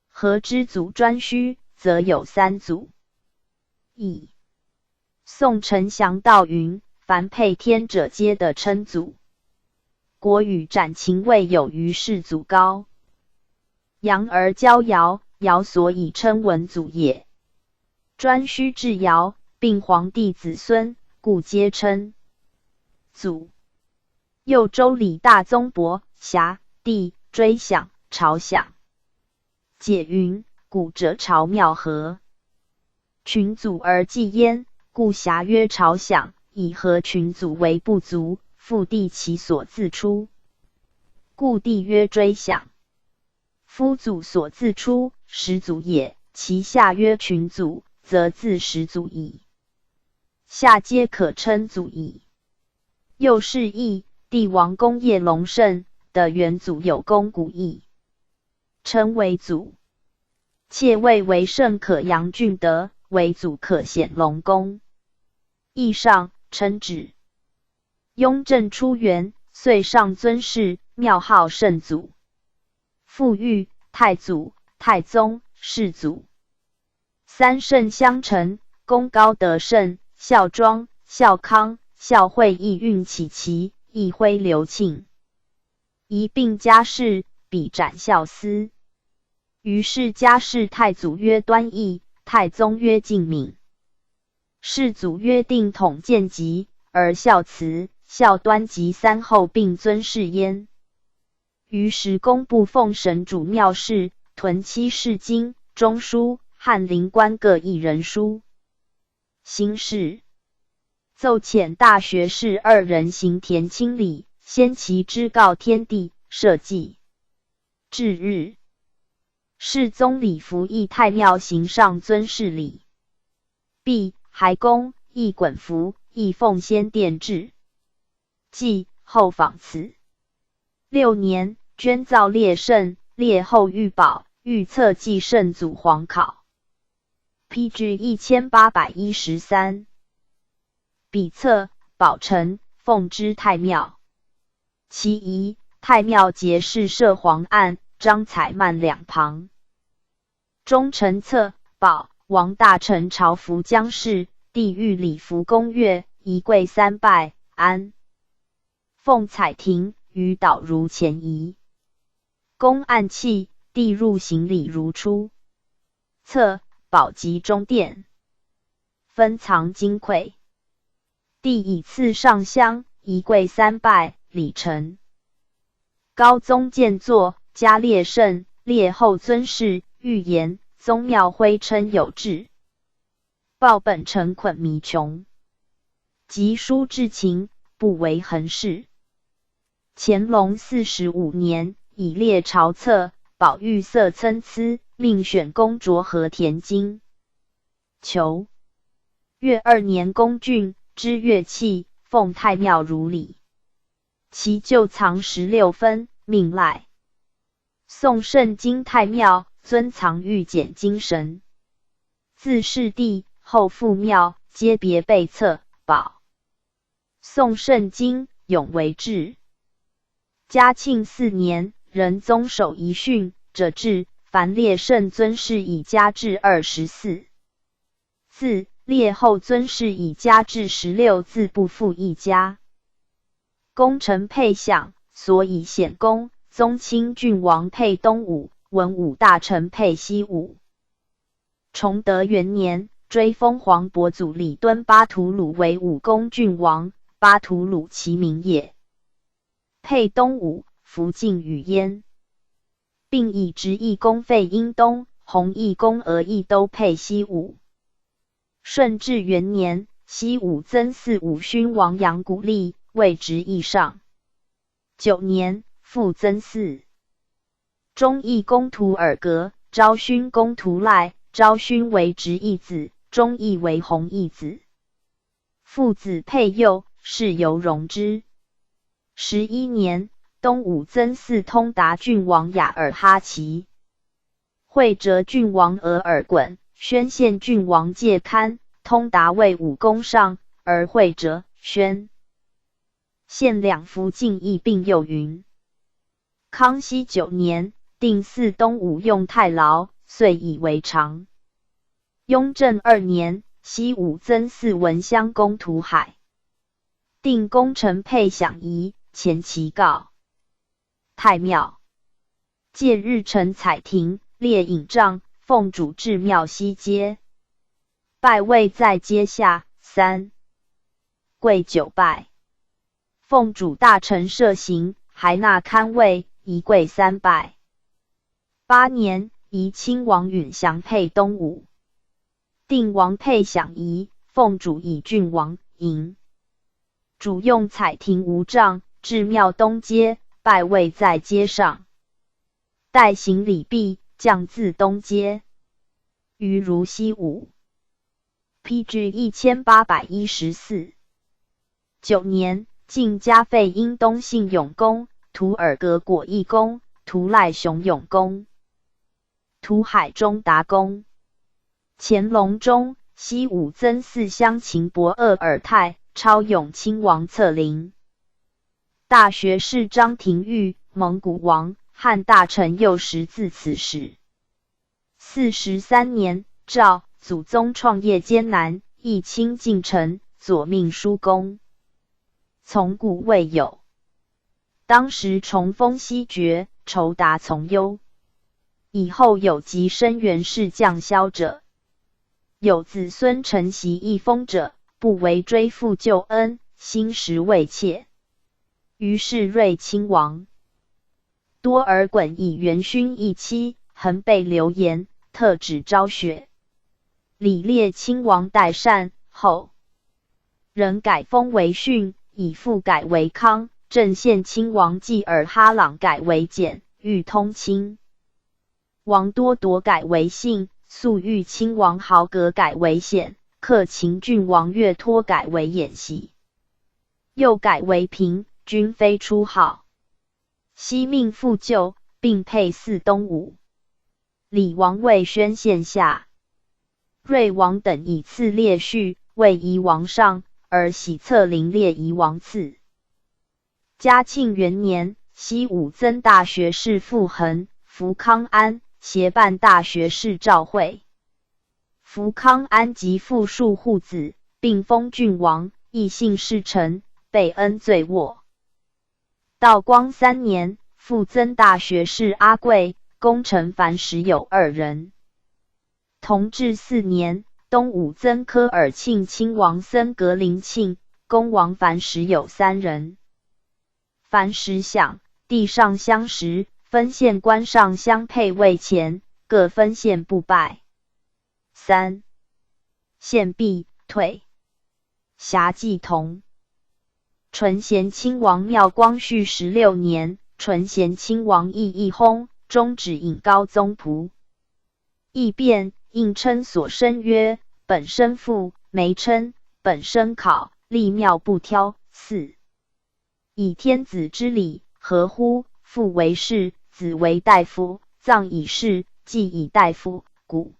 和之祖专虚，则有3祖。乙。宋丞相道云：凡配天者皆得称祖。国语斩秦未有于世祖高。阳而骄尧，尧所以称文祖也。专虚至尧，并皇帝子孙，故皆称祖。又周礼大宗伯辖帝追享朝享。解云：古者朝庙和群祖而祭焉，故辖曰朝享，以和群祖为不足，复帝其所自出，故帝曰追享。夫祖所自出，始祖也，其下曰群祖，则自始祖矣。下皆可称祖矣。又是义，帝王功业隆盛，的元祖有功古义，称为祖。妾谓为圣可扬俊德，为祖可显隆功。义上称止。雍正初元，遂上尊谥，庙号圣祖。复欲太祖、太宗、世祖3圣相承，功高德盛，孝庄、孝康、孝惠亦运起齐，亦徽刘庆。一并家事，比斩孝思。于是家事太祖曰端义，太宗曰敬敏。世祖约定统建吉，而孝慈、孝端及3后并尊谥焉。于时工部奉神主庙事，屯七世经、中书、翰林官各1人书。新事奏遣大学士2人行田清礼，先其之告天地，社稷。至日，世宗礼服诣太庙行上尊谥礼。毕，还公亦衮服，亦奉先殿制。祭后仿祠。6年，捐造列圣，列后御宝，御册祭圣祖皇考。PG 1813。笔册宝成，奉之太庙。其仪，太庙节饰设黄案，张彩幔两旁。中承册宝，王大臣朝服将士，帝御礼服宫乐，仪贵3拜，安。奉彩亭，于导如前仪。宫暗器，帝入行礼如初。册宝集中殿，分藏金匮。帝以赐上香，仪贵3拜，礼成。高宗见作，加列圣，列后尊事，欲言宗庙徽称有志。报本诚捆弥穷，及书至勤，不为恒事。乾隆45年，以列朝册，宝玉色参差，命选宫着和田金。求月2年宫郡之乐器，奉太庙如礼。其旧藏16分，命赖。宋圣经太庙，尊藏御简精神。自世帝后复庙，皆别备册宝。宋圣经永为志。嘉庆4年，仁宗手遗训者制，凡列圣尊士以加至24字，列后尊士以加至16字，不复一家。功臣配享，所以显功。宗亲郡王配东武，文武大臣配西武。崇德元年，追封皇伯祖李敦巴图鲁为武功郡王，巴图鲁其名也。配东武，福晋与焉，并以直义公废英东，弘义公俄义都配西武。顺治元年，西武增祀武勋王杨古立，位直义上。9年，复增祀忠义公图尔格，昭勋公图赖，昭勋为直义子，忠义为弘义子。父子配幼，是由容之。11年，东武增祀通达郡王雅尔哈齐，会哲郡王额尔衮，宣县郡王介堪，通达为武功上，而会哲、宣县两福晋义并右云。康熙9年，定祀东武用太牢，遂以为常。雍正2年，西武增祀文襄公图海，定功臣配享仪，前其告。太庙借日辰彩亭，列引帐，奉主至庙西街，拜位在阶下3，跪9拜。奉主大臣设行，还纳堪位，仪跪3拜。8年，宜亲王允祥配东武，定王配享仪，奉主以郡王迎。主用彩亭无帐，至庙东街，拜位在街上。待行礼毕，降自东街。余如西武。PG 1814。9年，晋加废英东信永公，图尔格果义公，图赖雄永公，图海中达公。乾隆中，西武增祀襄秦伯鄂尔泰，超永亲王策麟。大学士张廷玉，蒙古王，汉大臣右识字此始。43年，诏祖宗创业艰难，义亲近臣，左命书公。从古未有。当时重封西爵，酬达从优。以后有及生源氏降萧者，有子孙承袭一封者，不为追复旧恩，心实未切。于是睿亲王。多尔衮以元勋一妻，恒备流言，特指昭雪。礼列亲王代善后，仍改封为训，以复改为康。镇县亲王济尔哈朗改为简，欲通亲王多铎改为信，肃裕亲王豪格改为显，克勤郡王岳托改为演习，又改为平，均非出号。西命复旧，并配祀东武。李王位宣县下，睿王等以次列序，位夷王上，而喜册林列夷王次。嘉庆元年，西武增大学士傅恒、福康安，协办大学士召会。福康安及父庶户子，并封郡王，亦姓氏臣，备恩罪渥。道光3年，复增大学士阿贵，功臣凡时有2人。同治4年，东武增科尔庆亲王森格林庆，恭王樊实有3人。樊实享，地上相识，分县官上相配位前，各分县不败。3. 献毕退。辖稷同。纯贤亲王妙光绪16年，纯贤亲王奕薨，终止引高宗仆。议变，应称所生曰：本生父，没称本生考，立庙不挑。4. 以天子之礼，合乎？父为士，子为大夫，葬以士，祭以大夫，故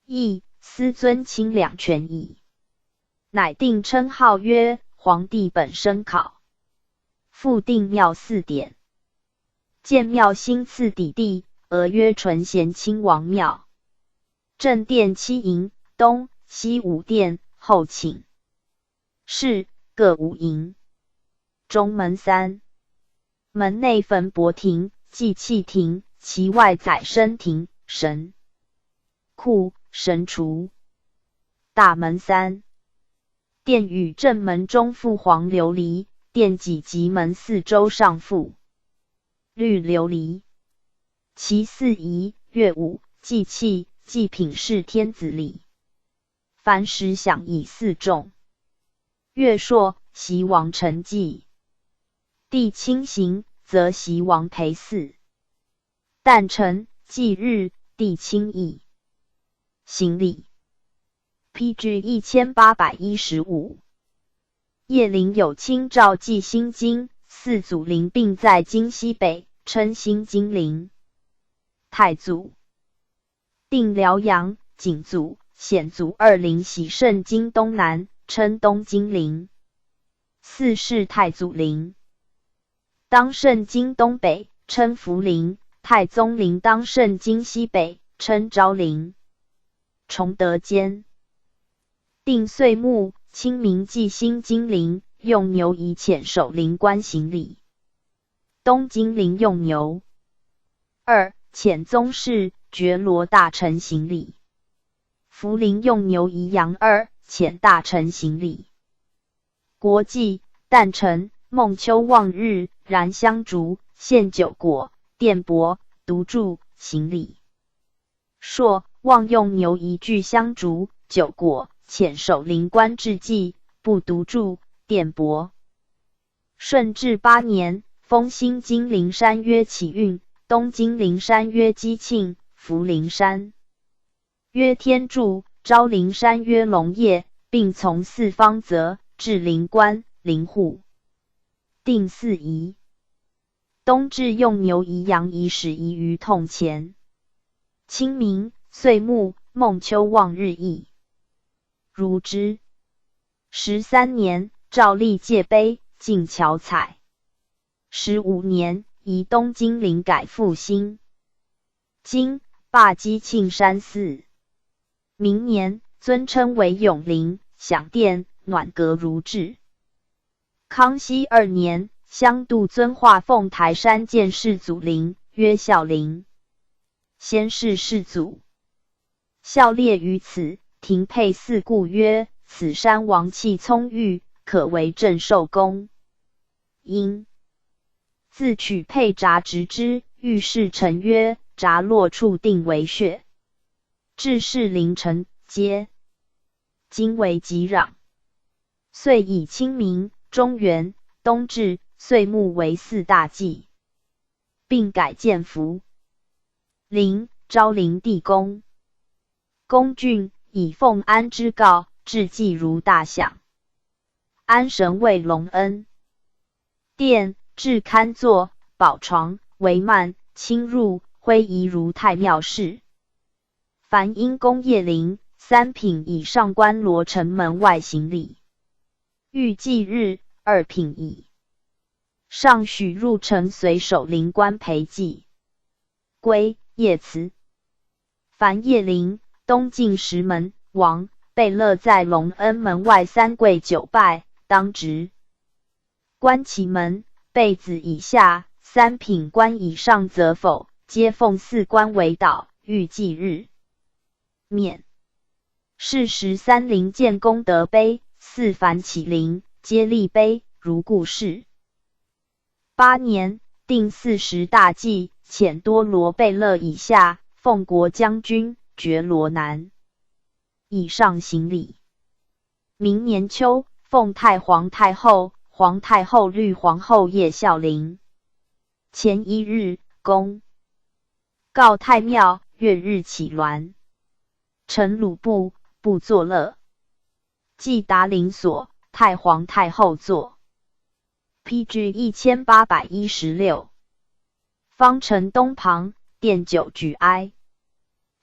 亦思尊亲两权矣。乃定称号曰皇帝本生考。复定庙4典。建庙新赐底地，俄曰纯贤亲王庙。正殿7营，东西5殿，后寝室各5营。中门3。门内焚帛亭、祭器亭，其外载生亭、神库、神厨。大门3。殿与正门中附黄琉璃，殿脊及门4周上附绿琉璃。其4仪、乐舞、祭器、祭品是天子礼。樊实享以4重。乐硕，袭王承祭。帝亲行，则袭王陪祀。诞辰、忌日，帝亲议。行礼。PG 1815。叶灵有卿召祭新京，4祖陵并在京西北，称新京陵。太祖。定辽阳、景祖、显祖2陵喜盛京东南，称东京陵。4世太祖陵。当盛京东北，称福陵。太宗陵当盛京西北，称昭陵。崇德间。定岁暮，清明祭新京陵，用牛以遣守陵官行礼。东京陵用牛。2. 遣宗室、觉罗大臣行礼。福陵用牛仪扬2，遣大臣行礼。国祭、诞辰、孟秋望日、燃香烛、献酒果、奠帛、独柱行礼。朔、望用牛仪具香烛、酒果，遣守陵官致祭，不独柱、奠帛。顺治8年，封新京陵山曰启运，东京陵山曰基庆，福陵山曰天柱，昭陵山曰龙业，并从4方泽，置陵官、陵户。定4仪。冬至用牛仪扬仪始仪于痛前。清明、岁暮、孟秋望日议。如之。13年，诏立界碑，进巧彩。15年，移东京陵改复兴。今罢基庆山寺。明年，尊称为永陵，享殿、暖阁如制。康熙2年，相度尊化凤台山建世祖陵，曰孝陵。先世世祖。孝列于此，廷配4故曰：此山王气葱郁，可为镇寿宫。因自取佩札直之，御史臣曰：札落处定为穴。至是陵城皆今为己壤。遂以清明、中元、冬至、岁暮为4大祭，并改建福陵、昭陵地宫。公郡以奉安之告，致祭如大享。安神为隆恩。殿置龛座、宝床、帷幔，侵入，徽仪如太庙事。凡因公业陵3品以上官罗城门外行礼。遇祭日2品矣。上许入城随守陵官陪祭。归叶祠。凡叶陵东进石门王贝勒在隆恩门外3跪9拜，当值。观其门贝子以下3品官以上则否，皆奉4官为导，遇祭日免。是13陵建功德碑，四凡启陵，皆立碑，如故事。8年，定40大祭，遣多罗贝勒以下，奉国将军，爵罗南，以上行礼。明年秋，奉太皇太后、皇太后绿皇后叶孝陵。前1日，公告太庙，月日起鸾。臣鲁部，不作乐。即达陵所，太皇太后座。PG 1816。方城东旁，殿9举哀。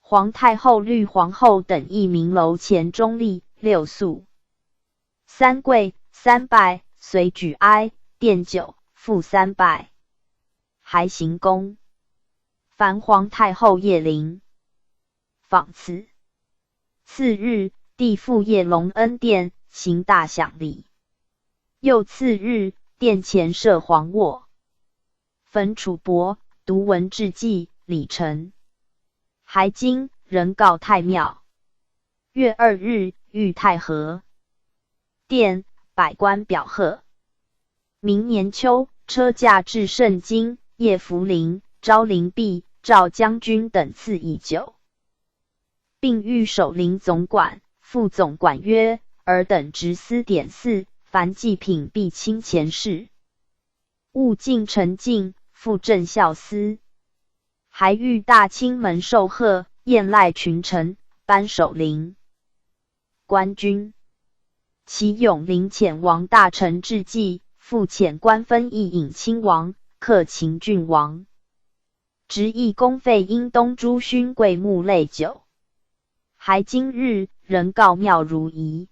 皇太后绿皇后等诣明楼前中立，6肃。3跪3拜，随举哀，殿9复3拜。还行宫。凡皇太后叶陵。访此。次日，帝复谒隆恩殿，行大享礼。又次日，殿前设皇卧。焚楚帛，读文志记，礼成。还今，仍告太庙。月2日，遇太和。殿，百官表贺。明年秋，车驾至盛京，叶福陵、昭灵弼、赵将军等赐以酒，并谕守陵总管、副总管曰：尔等执司典祀，凡祭品必清前事，勿尽陈敬，复正校司。还谕大清门受贺，宴赖群臣，颁守陵。官军。其永陵遣王大臣致祭，复遣官分议引亲王、克秦郡王。执役公费因东诸勋贵木类酒。还今日，仍告庙如仪。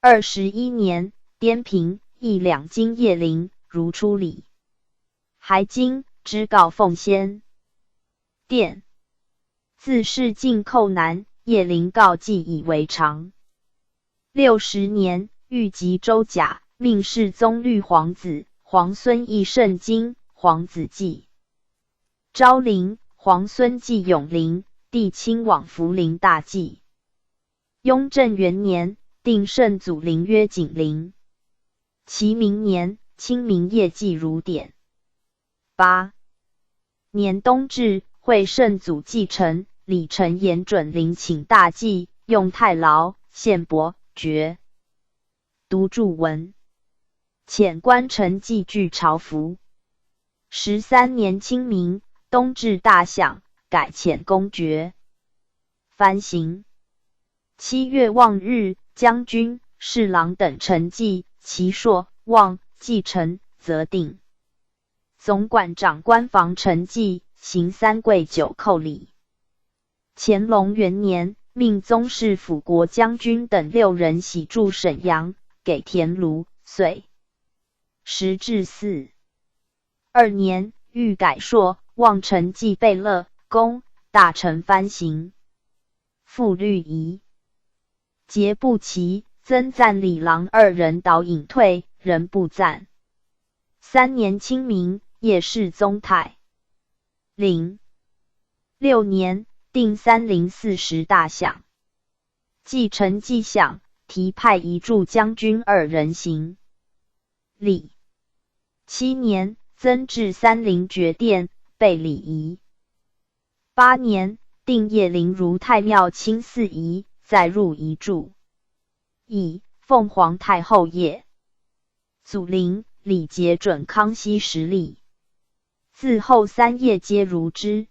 21年，滇平役2京叶陵，如出礼。还今，知告奉先。殿。自是进寇南，叶陵告祭以为常。60年，御及周甲，命世宗绿皇子、皇孙诣圣经，皇子继昭陵，皇孙继永陵，帝亲往福陵大祭。雍正元年，定圣祖陵曰景陵。其明年，清明夜祭如典。8年冬至，会圣祖继承，李承严准陵请大祭，用太牢、献帛、爵。读注文。遣官臣祭具朝服。13年清明，冬至大享，改遣公爵。番行。7月望日，将军、侍郎等臣祭，其朔、望、继承，则定。总管长官房臣祭，行3跪9叩礼。乾隆元年，命宗室辅国将军等6人徙驻沈阳，给田庐、遂。时至4。2年，欲改朔、望臣祭贝勒、公、大臣番行。复律仪。节不齐，增赞李郎2人导引退，仍不赞。3年清明，叶世宗太陵。6年，定304大享。继承祭享，提派一助将军2人行礼。7年，增至30爵殿，备礼仪。8年，定叶陵如太庙清祀仪，再入遗著。以凤凰太后叶祖陵，礼节准康熙10例。自后3叶皆如之。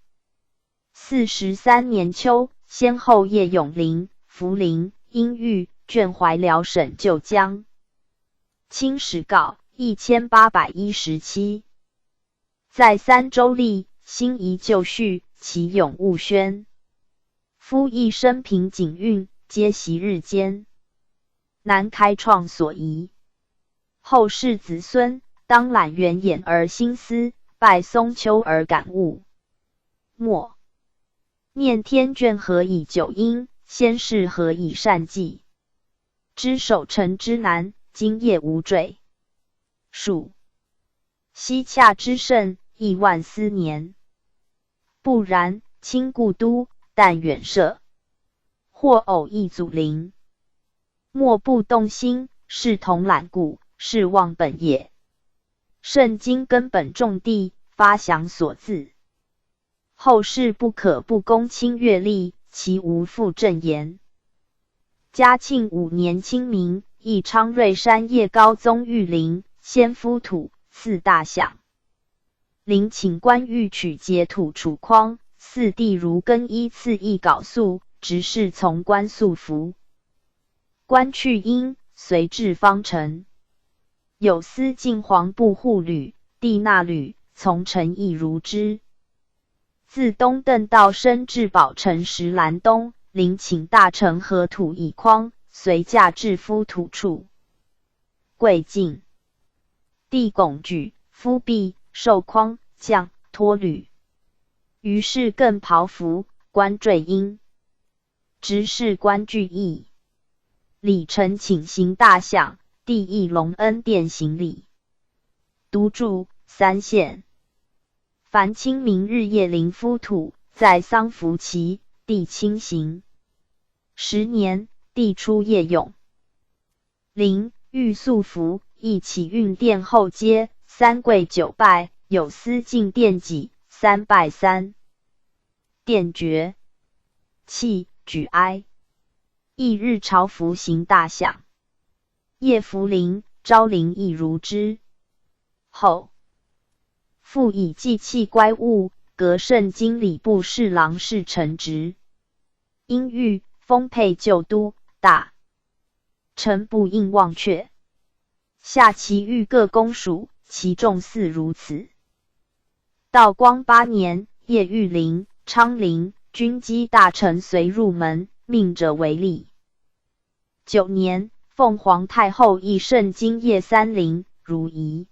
43年秋，先后叶永陵、福陵、英玉、眷怀辽省旧疆。清史稿1817。在3州立，新遗旧序，其永务宣。夫一生平景运，皆习日间。南开创所遗。后世子孙，当览原眼而心思，拜松丘而感悟。末。念天眷何以久因，先世何以善继。知守成之难，今夜无坠。属。西洽之盛，亿万思年。不然，亲故都，但远涉。或偶异祖陵。莫不动心，是同览故，是忘本也。圣经根本重地，发祥所自。后世不可不公卿阅历，其无复正言。嘉庆5年清明，义昌瑞山叶高宗御陵，先夫土，赐大享。临请官欲取节土楚匡，四帝如更衣赐一缟素，执事从官素服。官去因，随至方城。有司进黄布护履，帝纳履，从臣亦如之。自东邓道升至宝城石兰东，临请大臣合土以匡，随驾至夫土处。贵晋，帝拱举，夫弼，受匡，降，托履。于是更袍服，官坠缨。执事官具义。礼臣请行大享，帝诣隆恩殿行礼。督注3县。凡清明日夜临夫土，在丧服期，帝亲行。10年，帝出夜咏。临御素服，亦起运殿后阶，3跪9拜，有司进殿己，3拜3。殿爵，泣举哀。翌日朝服行大享。夜服临，昭陵亦如之。后复以祭器乖物，革圣经礼部侍郎侍臣职。因欲封配旧都，大臣不应忘却。下其余各公属，其众似如此。道光8年，叶玉陵、昌陵军机大臣随入门，命者为吏。9年，凤凰太后谥圣经叶三陵，如仪。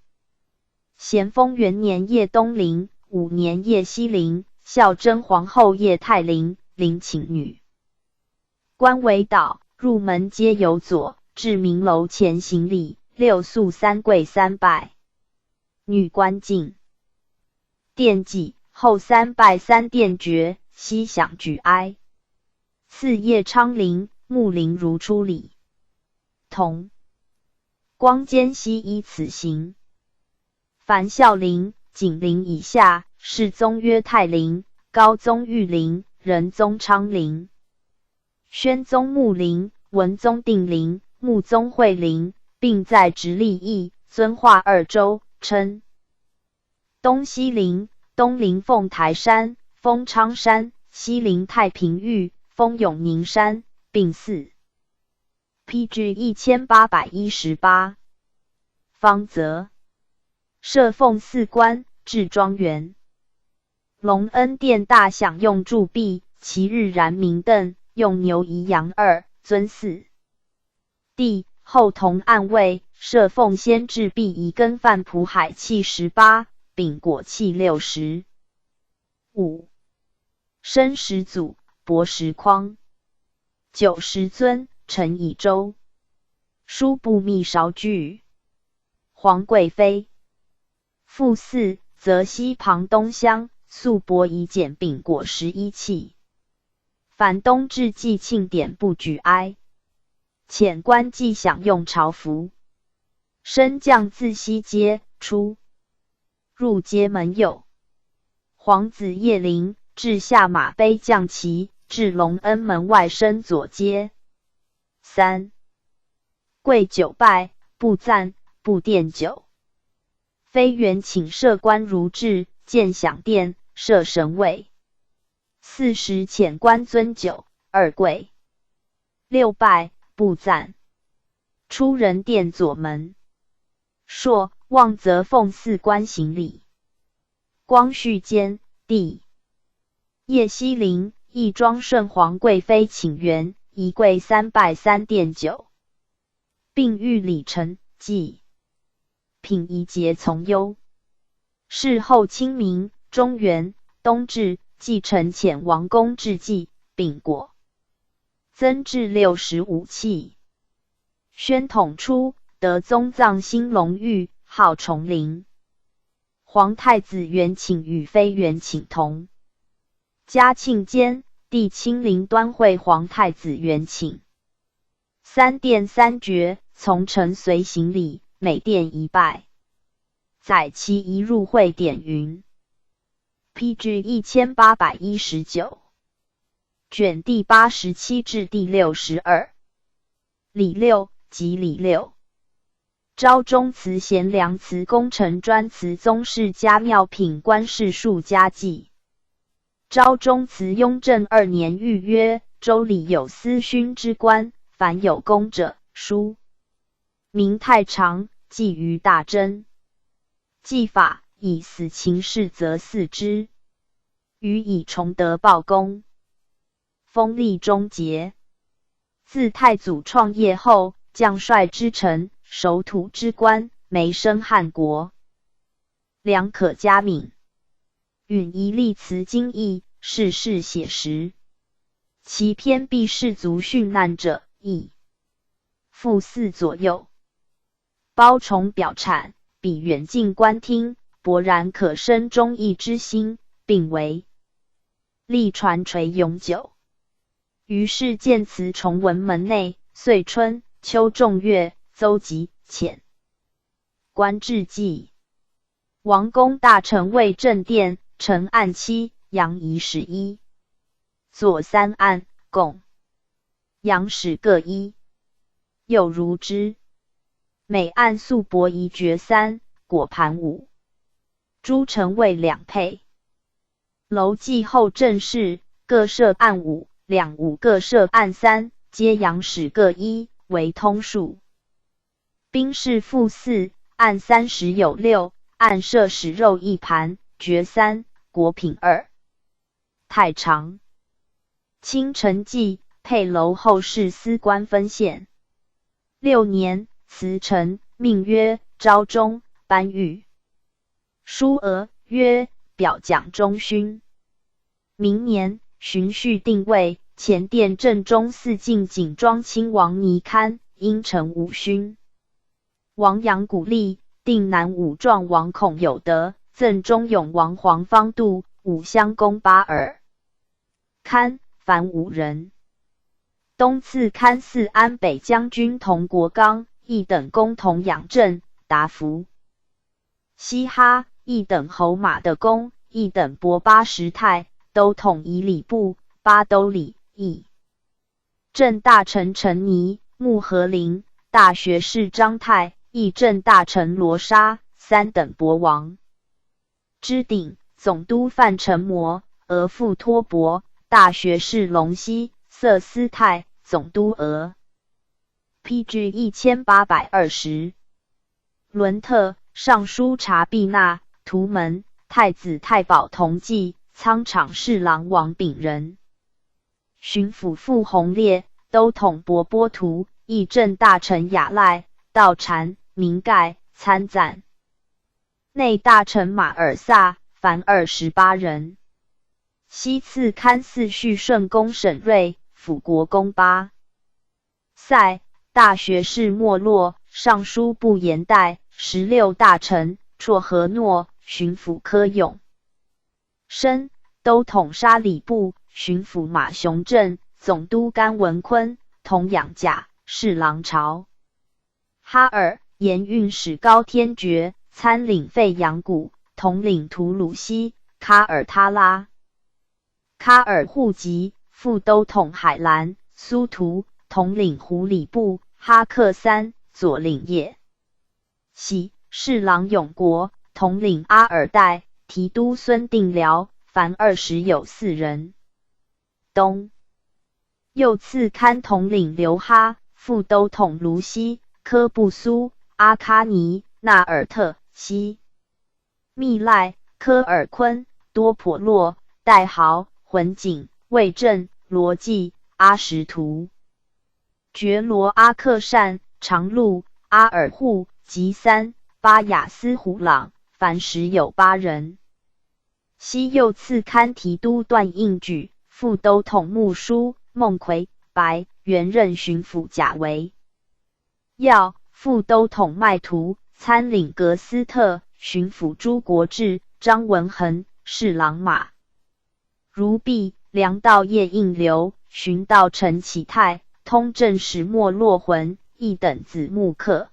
咸丰元年叶东陵，5年叶西陵，孝贞皇后叶太陵，陵请女。官为导，入门皆有左，至明楼前行礼，6肃3跪3拜。女官进。殿祭后3拜3殿爵，西享举哀。次叶昌陵、穆陵如出礼。同光监悉依此行。凡孝陵、景陵以下，世宗曰太陵，高宗裕陵，仁宗昌陵，宣宗穆陵，文宗定陵，穆宗惠陵，并在直隶邑，遵化2州，称东西陵，东临凤台山，封昌山，西临太平峪，封永宁山，并祀。PG 1818。方泽。设奉祀官，置庄园。隆恩殿大享用铸币，其日燃明灯，用牛仪羊2，尊祀。帝后同暗位，设奉先制币仪根范普海器18，丙果器60。5. 生10祖，伯10匡。9十尊，陈以周。书部秘韶具。皇贵妃。复4，则西旁东乡，素伯以简丙果11器。凡冬至祭庆典不举哀。遣官祭享用朝服。升降自西街出。入街门有。皇子叶陵，至下马碑降旗，至隆恩门外升左街。3. 跪9拜，不赞，不奠酒。非原请设官如制，建享殿，设神位。40遣官尊酒，2跪。6拜，不赞。出人殿左门。朔望则奉祀官行礼。光绪间，帝叶西陵，义庄顺皇贵妃请元，1跪3拜3奠酒，并谕礼臣祭。品仪节从优。事后清明、中元、冬至，祭臣遣王公致祭，丙果。增至65器。宣统初，得宗藏兴隆裕，号崇陵。皇太子元请与妃元请同。嘉庆间，帝亲临端会皇太子元请。三殿三爵，从臣随行礼，每殿一拜。载其一入会典云。PG 1819卷第87至第62。礼六即礼六。昭宗慈贤良慈功臣专慈宗室家庙品官士庶家祭。昭宗慈雍正2年谕曰：州里有司勋之官，凡有功者，书名太常，记于大真。记法以死情事则祀之，予以崇德报功，封立忠节。自太祖创业后，将帅之臣，守土之官，梅升汉国，良可嘉敏。允一力辞经义，世事写实。其偏避士族殉难者，亦复4左右。褒崇表谄，比远近观听，勃然可生忠义之心，并为历传垂永久。于是见词崇文门内，岁春、秋仲月，邹集、遣官至祭。王公大臣为正殿，承案7，阳仪使1，左3案，共阳使各1，又如之。每案素帛仪爵3，果盘5，诸臣位2配。楼祭后正事，各设案5，两伍各设案3，皆阳使各1，为通数。兵士赋4，案30有6，案设使肉1盘，爵3，果品2。太常。清承继，配楼后事司官分县。6年，辞臣，命曰昭宗，颁谕书额，曰表奖中勋。明年，循序定位，前殿正中4进锦庄亲王倪堪，因承5勋。王杨鼓励，定南武壮王孔有德，赠忠勇王黄方度5乡公8耳。堪，凡5人。东赐堪4安北将军同国刚，一等公同养正、达福。西哈，一等侯马的公，一等伯80太，都统以礼部、8都礼、议正大臣陈尼、穆和林、大学士张泰、议正大臣罗沙3等伯王。之鼎，总督范承模、额驸托伯、大学士龙溪、色思泰、总督额。PG 1820。伦特、尚书察必纳、图门、太子太保同济、仓场侍郎王炳仁。巡抚傅弘烈、都统博波图、议政大臣雅赖、道禅、明盖参赞。内大臣马尔萨，凡28人。西赐堪4叙顺公沈瑞、辅国公8。塞，大学士莫洛、尚书部严代、16大臣、绰和诺、巡抚柯永。申，都统沙里部、巡抚马雄正、总督甘文坤、同养甲、侍郎朝。哈尔，盐运使高天爵、参领费扬古、统领图鲁西、喀尔他拉。喀尔户籍，副都统海兰、苏图，统领胡里部、哈克三、左领叶。喜，侍郎永国，统领阿尔代、提督孙定辽，凡20有4人。东，又赐堪统领刘哈、副都统卢西、科布苏、阿喀尼、纳尔特、西密赖、科尔昆、多婆洛、代豪、浑景、魏正、罗季、阿什图、觉罗阿克善、长路、阿尔户、吉三、巴雅斯胡朗，凡10有8人。西又赐堪提督段应举、副都统穆叔、孟奎、白、原任巡抚贾维。要，副都统麦图、参领格斯特、巡抚朱国志、张文恒、侍郎马如弼、粮道叶应流、巡道陈启泰、通政使没落浑，一等子木克。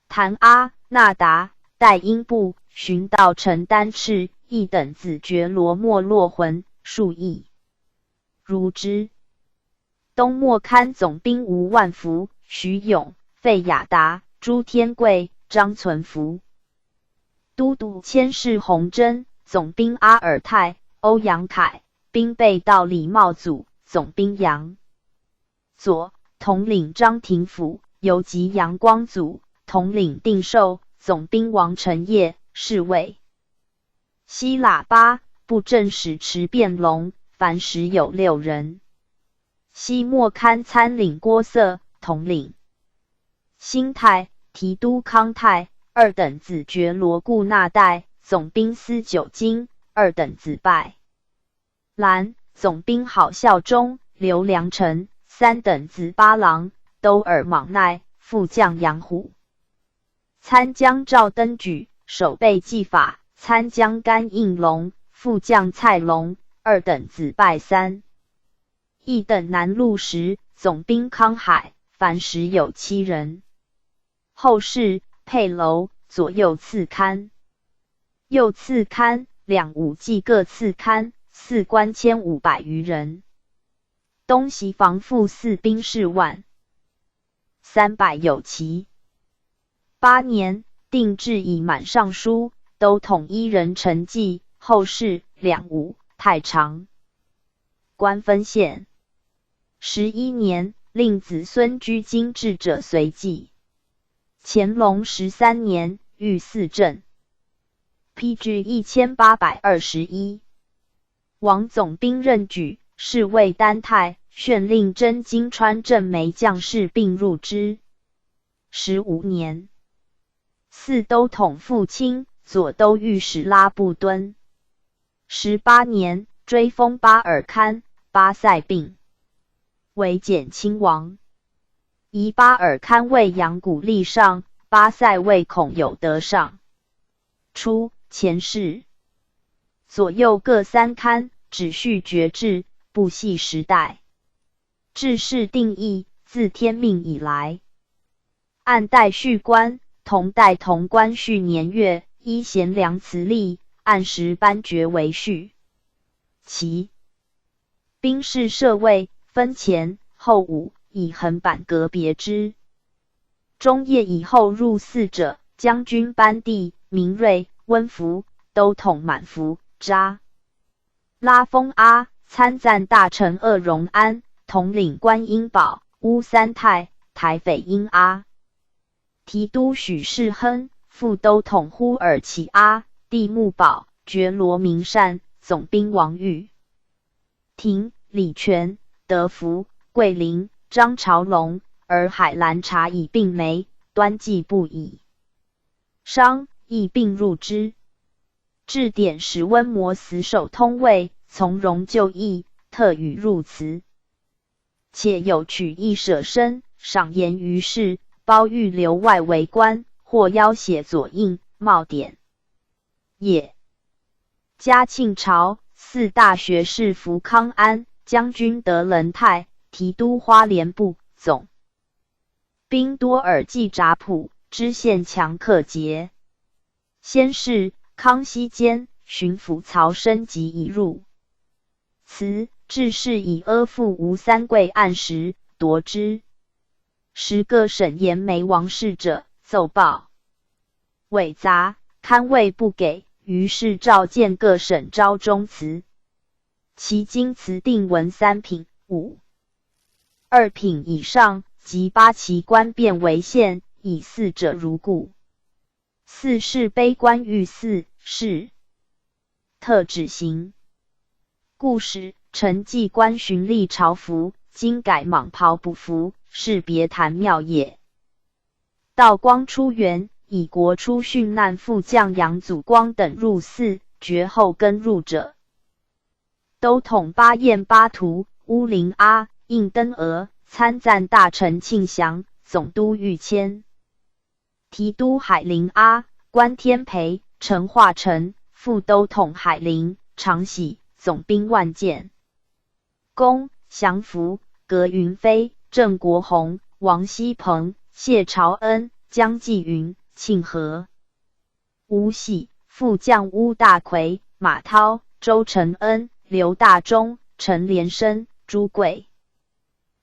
谭阿那达代英部寻道成丹赤，一等子觉罗没落浑，数亿。如之。东莫堪总兵吴万福、徐勇、费雅达、朱天贵、张存福。都督佥事洪真，总兵阿尔泰、欧阳凯，兵备道李茂祖，总兵杨左，统领张廷甫，游击杨光祖，统领定寿，总兵王承业，侍卫。西喇叭布政使池变龙，凡时有6人。西莫堪参领郭瑟，统领。兴泰、提督康泰，二等子觉罗固那代，总兵司九京，二等子拜兰，总兵郝孝忠、刘良臣，三等子八郎，都尔莽奈，副将杨虎。参将赵登举，守备技法，参将甘应龙，副将蔡龙，二等子拜三。一等南路时，总兵康海，凡时有7人。后事配楼，左右次刊。右次刊2武骑各次刊，4官1500余人。东西防副4兵士万300有骑。8年，定制以满尚书，都统一人陈济，后事2武太常。官分县。11年，令子孙居京至者随记。乾隆13年，御4正。PG 1821。王总兵任举，侍卫丹泰，宣令征金川镇梅将士并入之。15年，4都统傅钦，左都御史拉布敦。18年，追封巴尔堪、巴塞并为减亲王，以巴尔堪为扬古立上，巴塞为孔有德上。初，前世左右各3刊，只序爵制，不系时代。制式定义，自天命以来，按代序官，同代同官序年月，依贤良辞例，按时颁爵为序。其兵士设位，分前后武，以横板格别之。中叶以后入祀者，将军班第、明瑞、温福、都统满福、扎拉封阿、参赞大臣鄂荣安，统领观音堡、乌三太、台匪英阿。提督许世亨，副都统忽尔齐阿、地木堡、觉罗明善，总兵王玉庭、李全、德福、桂林、张朝龙，而海兰察以并梅，端记不已。商亦并入之。致典使温摩死守通卫，从容就义，特予入祠。且有取义舍身，赏言于世，褒欲留外为官，或要挟左印、冒典。也。嘉庆朝4大学士福康安，将军德仁泰，提督花莲部，总兵多尔济札普，知县强克节。先是康熙间，巡抚曹升即已入祠，致仕以阿父吴三桂案时，夺之。10个省盐梅王事者，奏报伪杂，堪谓不给，于是召见各省昭中祠。其经祠定文3品、5、2品以上，及8旗官变为县，以4者如故。4是卑官御4是特指刑。故使陈济官循吏朝服，今改蟒袍补服，是别谈妙也。道光初元，以国初殉难副将杨祖光等入祀，爵后跟入者。都统巴彦巴图、乌林阿、应登额，参赞大臣庆祥，总督御谦。提督海陵阿、关天培、陈化成，副都统海陵、常喜，总兵万件。公、祥福、葛云飞、郑国洪、王熙鹏、谢朝恩、江继云、庆和、吴喜、副将乌大魁、马涛、周承恩、刘大中、陈连生、朱贵、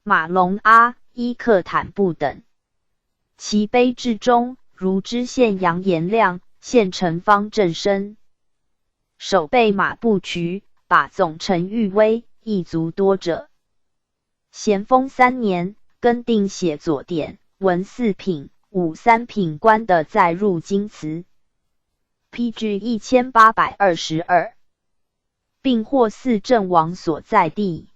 马龙阿、伊克坦布等。其碑志中，如知县杨延亮、县城方正生。守备马步渠，把总陈玉威，一族多者。咸丰3年，更定写左典，文4品、武3品官的载入京祠。PG 1822，并获四镇王所在地。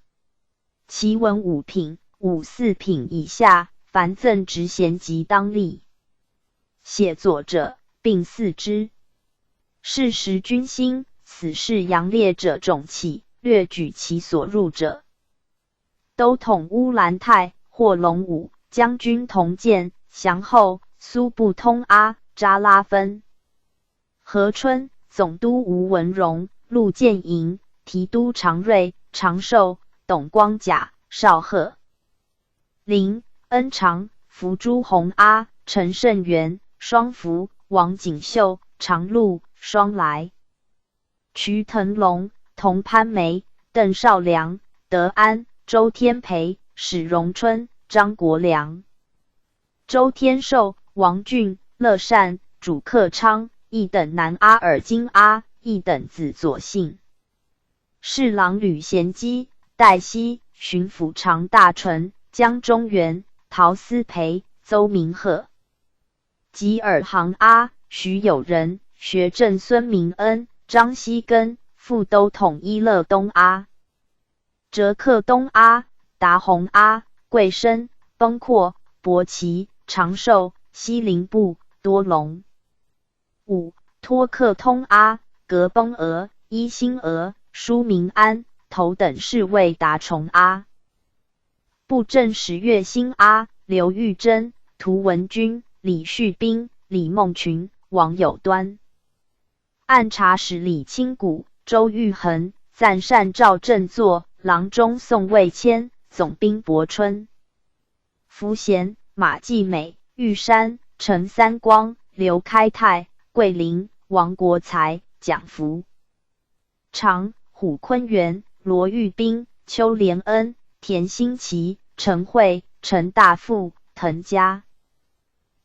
其文5品、武4品以下，凡赠职衔及当立。写左者，并4之。是时军兴，此事杨烈者众起，略举其所入者。都统乌兰泰、霍龙武、将军同建、降后、苏布通阿、扎拉芬、和春、总督吴文荣、陆建营、提督常瑞、长寿、董光甲、邵贺、林、恩长、福朱洪阿、陈胜元、双福、王锦绣、常禄、双来、瞿腾龙、童潘梅、邓绍良、德安、周天培、史荣春、张国良、周天寿、王俊、乐善、主克昌、一等男阿尔金阿、一等子左信。侍郎吕贤基、戴希、巡抚常大纯、江中元、陶思培、邹明鹤、吉尔行阿、徐友仁、学政孙明恩、张锡根、副都统伊勒东阿、哲克东阿、达洪阿、贵生、崩阔、伯奇、长寿、西林部、多隆。5. 托克通阿、格崩额、伊辛额、舒明安、头等侍卫达崇阿。布政使岳兴阿、刘玉珍、涂文君、李旭斌、李梦群、王有端。按察使李清谷、周玉衡、赞善赵振作、郎中宋卫谦、总兵伯春、符贤、马继美、玉山、陈三光、刘开泰、桂林、王国才、蒋福长、虎坤元、罗玉斌、邱连恩、田新奇、陈慧、陈大富、滕家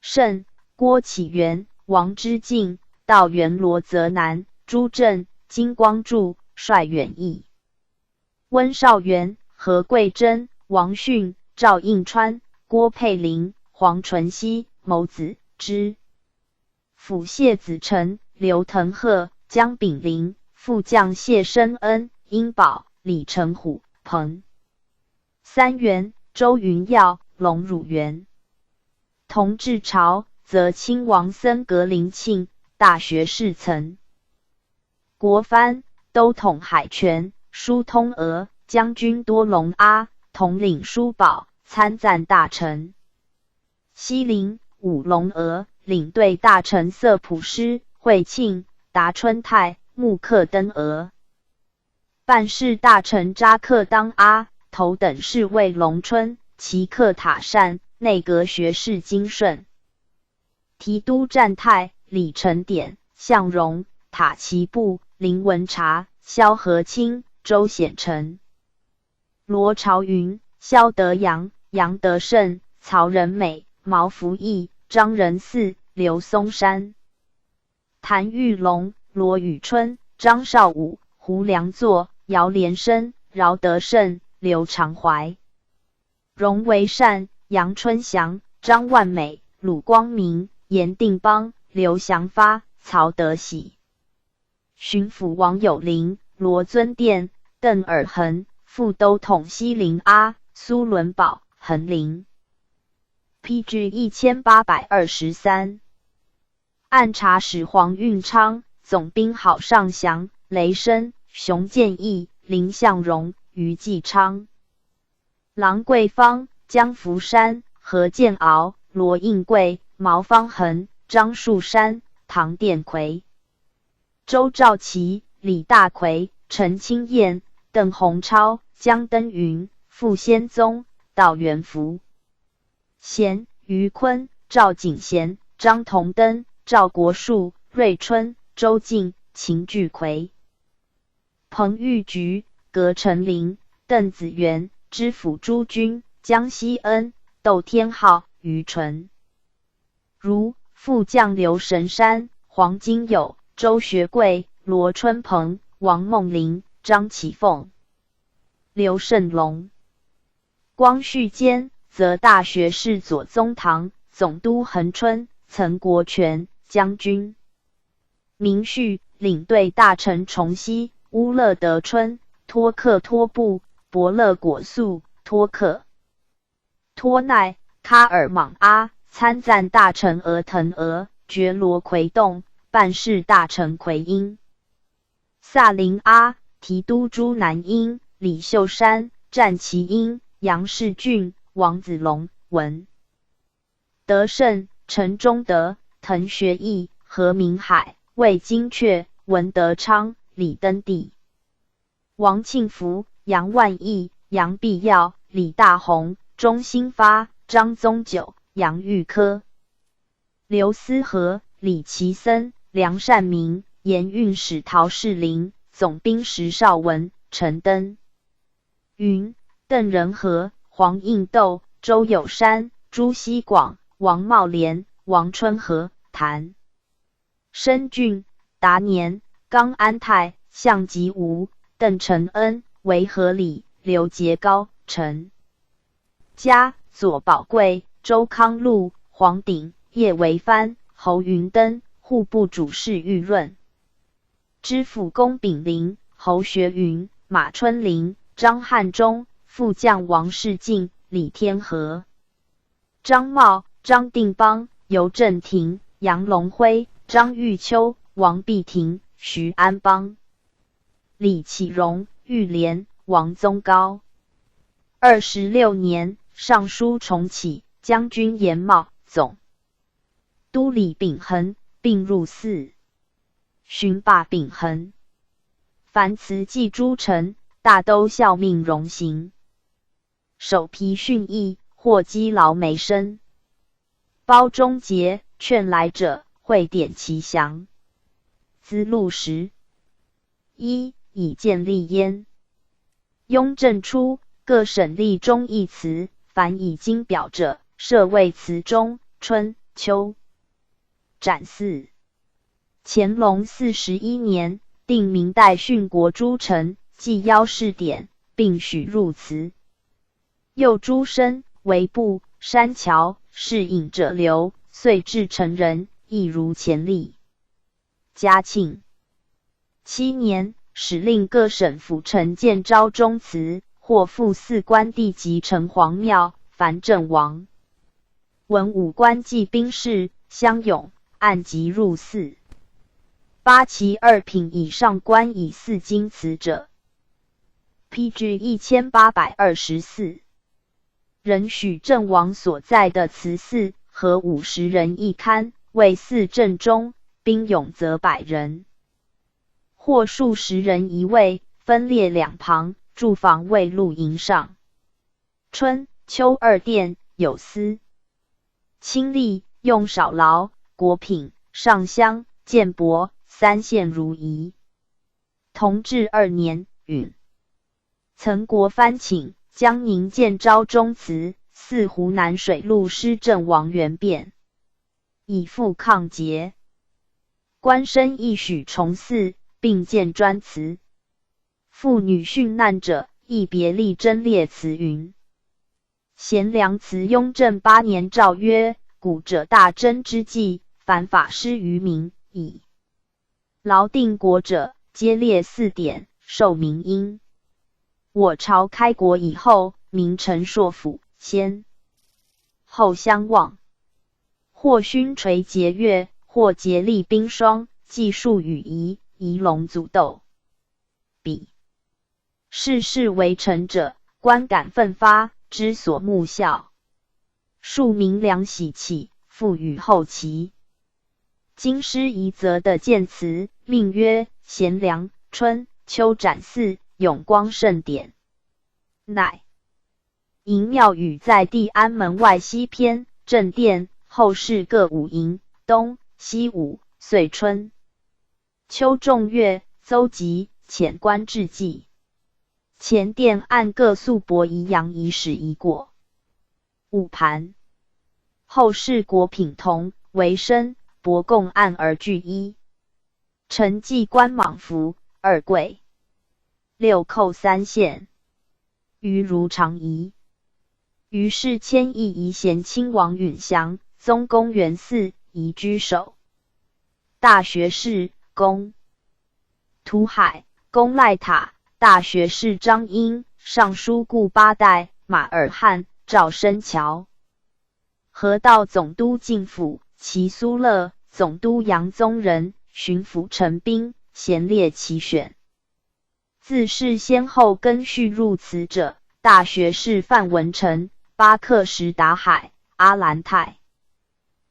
胜、郭启元、王之敬、道元罗泽南、朱正、金光柱、帅远义、温绍元、何桂珍、王训、赵应川、郭佩林、黄纯熙、牟子之、辅谢子成、刘腾鹤、江炳麟、副将谢申恩、殷宝、李成虎、彭三元、周云耀、龙汝元。同治朝，则亲王僧格林庆、大学士岑国藩、都统海权、疏通俄、将军多隆阿、统领疏保、参赞大臣西林、武龙娥、领队大臣色普师、惠庆、达春泰、穆克登娥。办事大臣扎克当阿、头等侍卫龙春、齐克塔善、内阁学士金顺。提督战泰、李承典、向荣、塔奇布、林文察、萧和清、周显成。罗朝云、萧德阳、杨德胜、曹仁美、毛福义、张仁嗣、刘松山。谭玉龙、罗宇春、张绍武、胡良作、姚连生、饶德胜、刘长怀。荣维善、杨春祥、张万美、鲁光明、严定邦、刘祥发、曹德喜。巡抚王有龄、罗尊殿、邓尔恒、副都统西林阿、苏伦宝、恒林。PG 1823。按察使黄运昌、总兵郝尚祥、雷声、熊建义、林相荣、于继昌。郎桂芳、江福山、何建鳌、罗应贵、毛方恒、张树山、唐殿魁。周兆琪、李大奎、陈清燕、邓洪超、江登云、傅先宗、道元福、贤、于坤、赵景贤、张同登、赵国树、瑞春、周进、秦巨奎、彭玉菊、葛成林、邓子元、知府朱军、江西恩、窦天浩、于纯、如副将刘神山、黄金友、周学贵、罗春鹏、王梦麟、张启凤、刘胜龙。光绪间，则大学士左宗棠、总督恒春、岑国权将军。明绪，领队大臣崇熙、乌勒德春、托克托布、伯勒果素、托克托奈、喀尔莽阿、参赞大臣额腾额、觉罗奎栋、办事大臣奎英、萨林阿、提督朱南英、李秀山、战其英、杨世俊、王子龙、文德胜、陈忠德、滕学义、何明海、魏金阙、文德昌、李登第、王庆福、杨万益、杨必耀、李大闳、钟兴发、张宗九、杨玉科、刘思和、李奇森、梁善明、盐运使陶世林、总兵石绍文、陈登云、邓仁和、黄应斗、周友山、朱锡广、王茂廉、王春和、谭申俊、达年、刚安泰、项吉吾、邓承恩、韦和礼、刘杰高、陈嘉、左宝贵、周康禄、黄鼎、叶维藩、侯云登、户部主事玉润、知府龚炳林、侯学云、马春林、张汉忠、副将王世进、李天和、张茂、张定邦、尤振廷、杨龙辉、张玉秋、王必廷、徐安邦、李启荣、玉莲、王宗高。26年，尚书重启，将军严茂、总督李秉衡并入寺，巡罢秉衡。凡辞祭诸臣，大都效命荣行。首批训役，或积劳没身。包忠节劝来者，会点其详。资录时，1以建立焉。雍正初，各省立忠义祠，凡已经表者，设为祠中、春、秋展祀。乾隆41年，定明代训国诸臣，记邀事典，并许入祠。又诸身为部、山桥、侍饮者流，遂至成人，亦如前例。嘉庆7年，使令各省府城建昭忠祠，或附祀官地及城隍庙，凡阵亡、文武官祭兵士相拥，按级入祀。8其2品以上官以祀金祠者，PG 1824。仍许阵亡所在的祠寺和50人一龛，为祀阵中，兵勇则100人，或数十人一位，分列两旁，驻防卫路营上。春、秋2殿有司、亲吏用少劳、果品、上香、建帛3献如仪。同治2年允岑国藩请江宁建昭忠祠，祀湖南水陆师政王元变，以复抗节。官绅亦许重祀，并建专祠。妇女殉难者，亦别立贞烈祠云。贤良祠雍正8年诏曰：古者大贞之际，凡法师于民，以劳定国者，皆列4典，受民因。我朝开国以后，名臣硕府，先后相望，或勋垂节钺，或竭力冰霜，计数羽仪，仪龙祖斗。彼世事为臣者，观感奋发，知所慕效。庶民良喜气，复予后期。京师夷则的建祠，命曰贤良、春、秋展祀、永光盛典，乃营庙宇在地安门外西偏，正殿后室各5营，东西5，岁春秋仲月，邹吉，遣官至祭。前殿按各素帛仪阳仪使仪果5盘，后室果品同为生帛共按而具1。承祭官蟒服2簋，6扣3线，余如常仪。于是迁议仪贤亲王允祥，宗公元嗣，仪居首。大学士公涂海，公赖塔，大学士张英，尚书顾八代，马尔汉，赵申乔，河道总督进府，齐苏勒，总督杨宗仁，巡抚陈彬，贤列其选。自是先后根续入祠者，大学士范文成、巴克什达海、阿兰泰、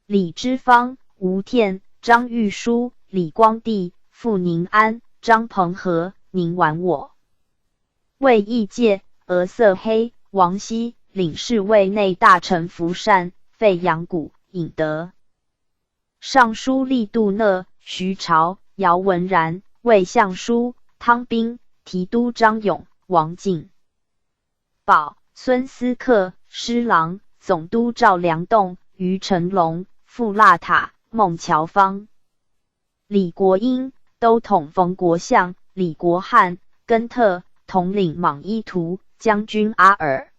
李之芳、吴天、张玉书、李光地、傅宁安、张鹏和、宁完我。魏义介、俄色黑、王熙领侍卫内大臣福善、费扬谷、尹德。尚书吏杜讷、徐朝、姚文然、魏相书、汤彬、提督张勇、王进宝、孙思克、施琅、总督赵良栋、于成龙、傅腊塔、孟乔芳、李国英、都统冯国相、李国汉、根特、统领莽伊图、将军阿尔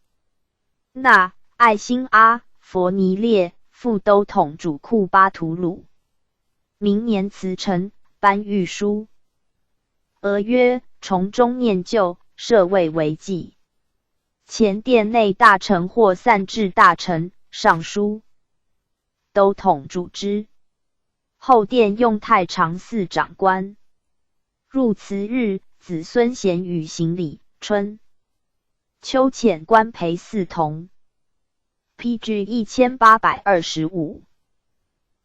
那、爱新阿、佛尼列、副都统主库巴图鲁。明年辞呈，颁御书，俄曰：从中念旧，设位为祭。前殿内大臣或散至大臣、尚书、都统主之。后殿用太常寺长官。入祠日，子孙贤与行礼。春秋遣官陪祀同。PG 1825。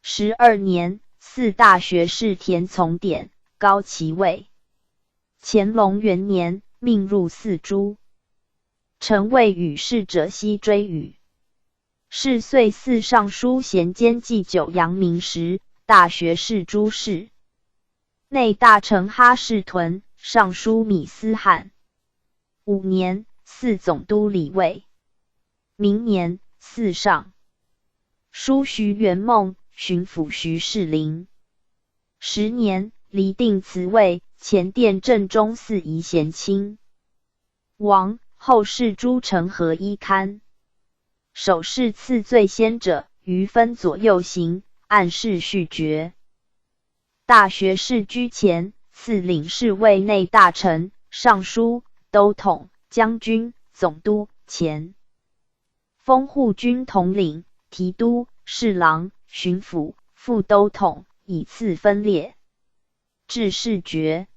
12年，4大学士田从典，高其位。乾隆元年，命入4诸。臣谓与事者悉追与。是岁4尚书衔兼祭9阳明时，大学士诸事。内大臣哈士屯，尚书米思翰。5年，4总督李卫。明年，4尚书徐元梦，巡抚徐士林。10年，厘定祠位，前殿正中寺仪贤亲王。后世诸臣合一刊。首饰赐最先者，余分左右行，按事序决。大学士居前，赐领侍卫内大臣、尚书、都统、将军、总督、前封护军统领、提督、侍郎、巡抚、副都统，以次分列。至事决。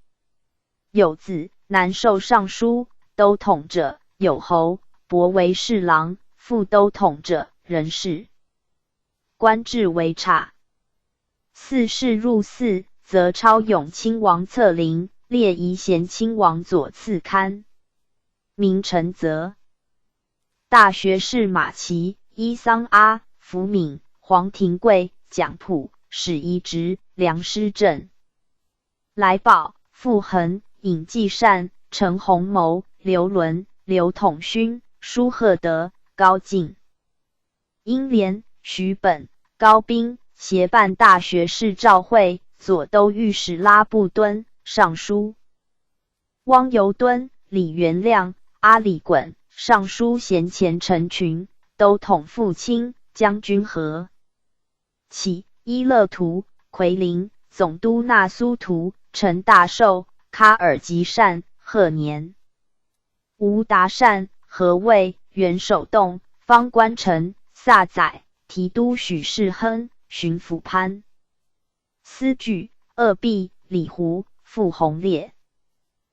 有子南授尚书、都统者，有侯；伯为侍郎、副都统者，人事。官制为差。4世入寺，则超永亲王册灵，列仪贤亲王左次刊。明臣则大学士马齐、伊桑阿、福敏、黄庭贵、蒋溥、史仪直、梁师正、来宝、傅恒、尹继善、陈弘谋、刘伦、刘统勋、舒赫德、高进、英莲、徐本、高斌，协办大学士赵会、左都御史拉布敦、尚书汪尤敦、李元亮、阿里衮、尚书贤前陈群、都统傅清、将军何启、伊勒图、奎林、总督纳苏图、陈大寿、喀尔吉善、贺年、吴达善、何卫、袁守栋、方官臣、萨载、提督许世亨、巡抚潘思举、鄂弼、李胡、傅弘烈。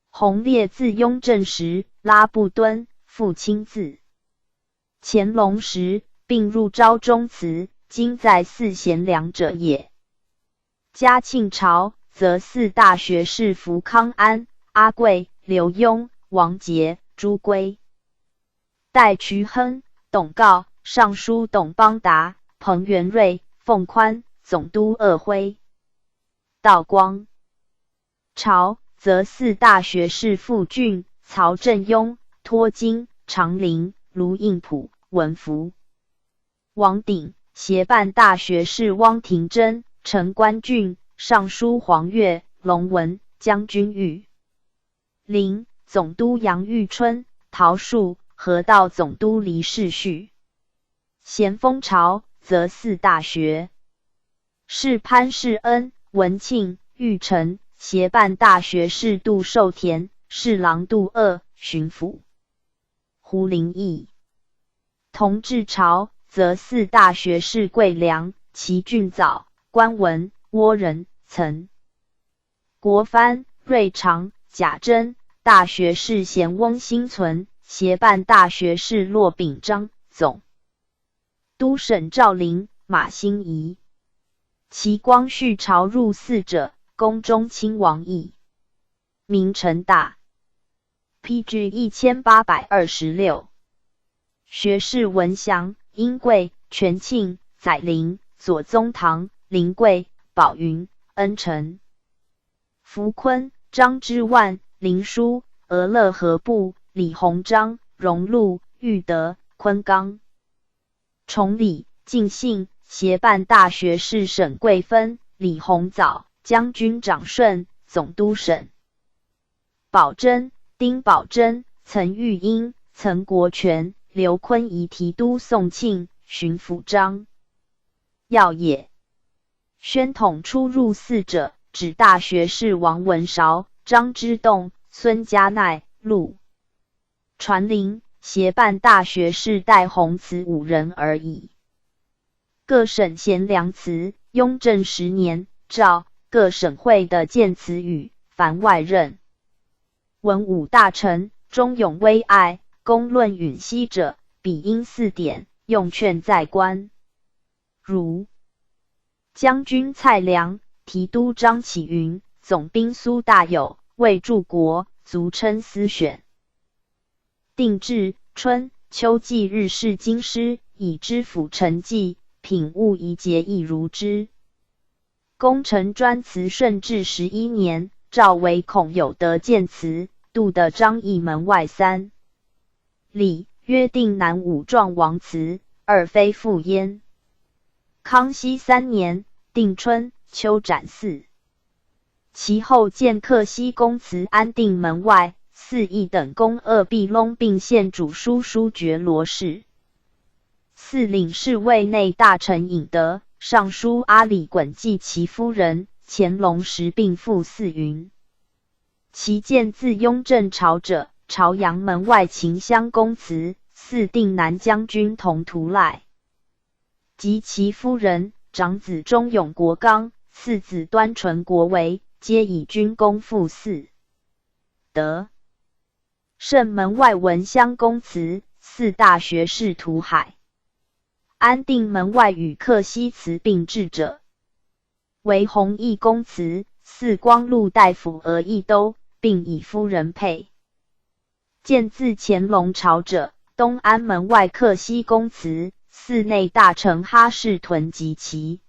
弘烈字雍正时，拉布敦，父亲字乾隆时，并入昭宗祠，今在祀贤良者也。嘉庆朝，则4大学士福康安、阿贵、刘墉、王杰、朱圭。戴渠亨、董诰、尚书董邦达、彭元瑞、凤宽、总督鄂辉。道光朝，则四大学士傅俊、曹振庸、托金、长林、卢应普、文福。王鼎，协办大学士汪廷珍、陈官俊、尚书黄钺、龙文、将军玉林、总督杨玉春、陶树、河道总督黎世旭。咸丰朝，则四大学士潘世恩、文庆、玉成，协办大学士杜寿田、侍郎杜鄂、巡抚胡林翼。同治朝，则四大学士桂良、齐俊藻、关文、倭人、岑国藩、瑞长、贾珍，大学士咸翁新存，协办大学士骆秉章、总督沈兆麟、马兴仪。其光绪朝入祀者，宫中亲王奕。明成大 PG 1826。学士文祥、殷贵、全庆、载林、左宗棠、林贵、宝云、恩臣、福坤、张之万、林书、俄勒和部、李鸿章、荣禄、裕德、昆刚。崇礼、敬信，协办大学士沈桂芬、李鸿藻、将军长顺、总督沈葆桢、丁宝桢、岑玉英、岑国权、刘坤仪提督宋庆、巡抚张耀也。宣统初入祀者，指大学士王文韶、张之洞、孙家鼐、陆传麟，协办大学士戴弘慈5人而已。各省贤良祠，雍正10年诏各省会的建祠宇，凡外任文武大臣，忠勇威爱，公论允熙者，比应4典，用劝在官。如将军蔡良、提督张启云、总兵苏大有、为柱国，俗称司选。定制、春、秋季日式京师，以知府成绩，品物宜节亦如之。功臣专祠顺治11年，诏为孔有德建祠，度的张义门外3里，约定南武壮王祠，而非复焉。康熙3年，定春、秋展4。其后建克西宫祠安定门外，4邑等宫2壁隆并县主书书爵罗氏。4领侍卫内大臣尹德、尚书阿里衮记其夫人，乾隆时并复4云。其建自雍正朝者，朝阳门外秦香公祠，4定南将军同图赖及其夫人，长子忠勇国刚，次子端纯国维，皆以军功复祀。德圣门外文香公祠，4大学士图海。安定门外与克西祠并置者，为弘义公祠，4光禄大夫额亦都，并以夫人配。建自乾隆朝者，东安门外克西公祠，4内大臣哈士屯及其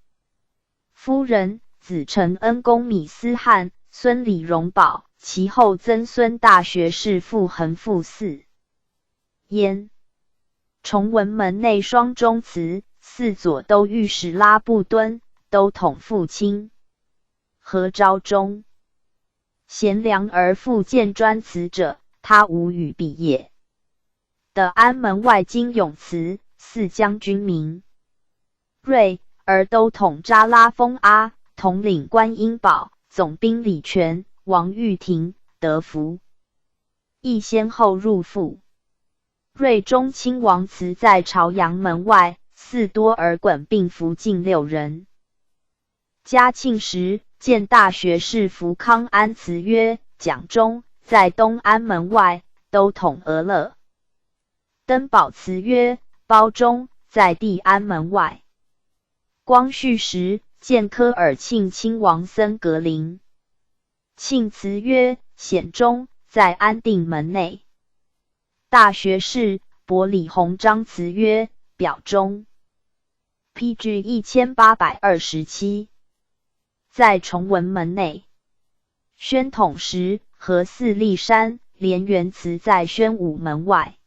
夫人，子承恩公米思翰、孙李荣保，其后曾孙大学士傅恒复祀焉。崇文门内双钟祠，4左都御史拉布敦，都统父亲何昭忠。贤良而复建专祠者，他无与比也。的安门外金永祠，4将军名瑞，而都统扎拉封阿，统领观音堡，总兵李全、王玉婷、德福亦先后入府。瑞中亲王祠在朝阳门外，4多尔衮并服近6人。嘉庆时，建大学士福康安祠曰蒋中，在东安门外，都统俄勒。登宝祠曰包中，在地安门外。光绪时，建科尔庆亲王森格林。庆祠曰显中，在安定门内。大学士伯李鸿章辞曰：表中。PG 1827。在崇文门内，宣统时，何四立山，莲园祠在宣武门外。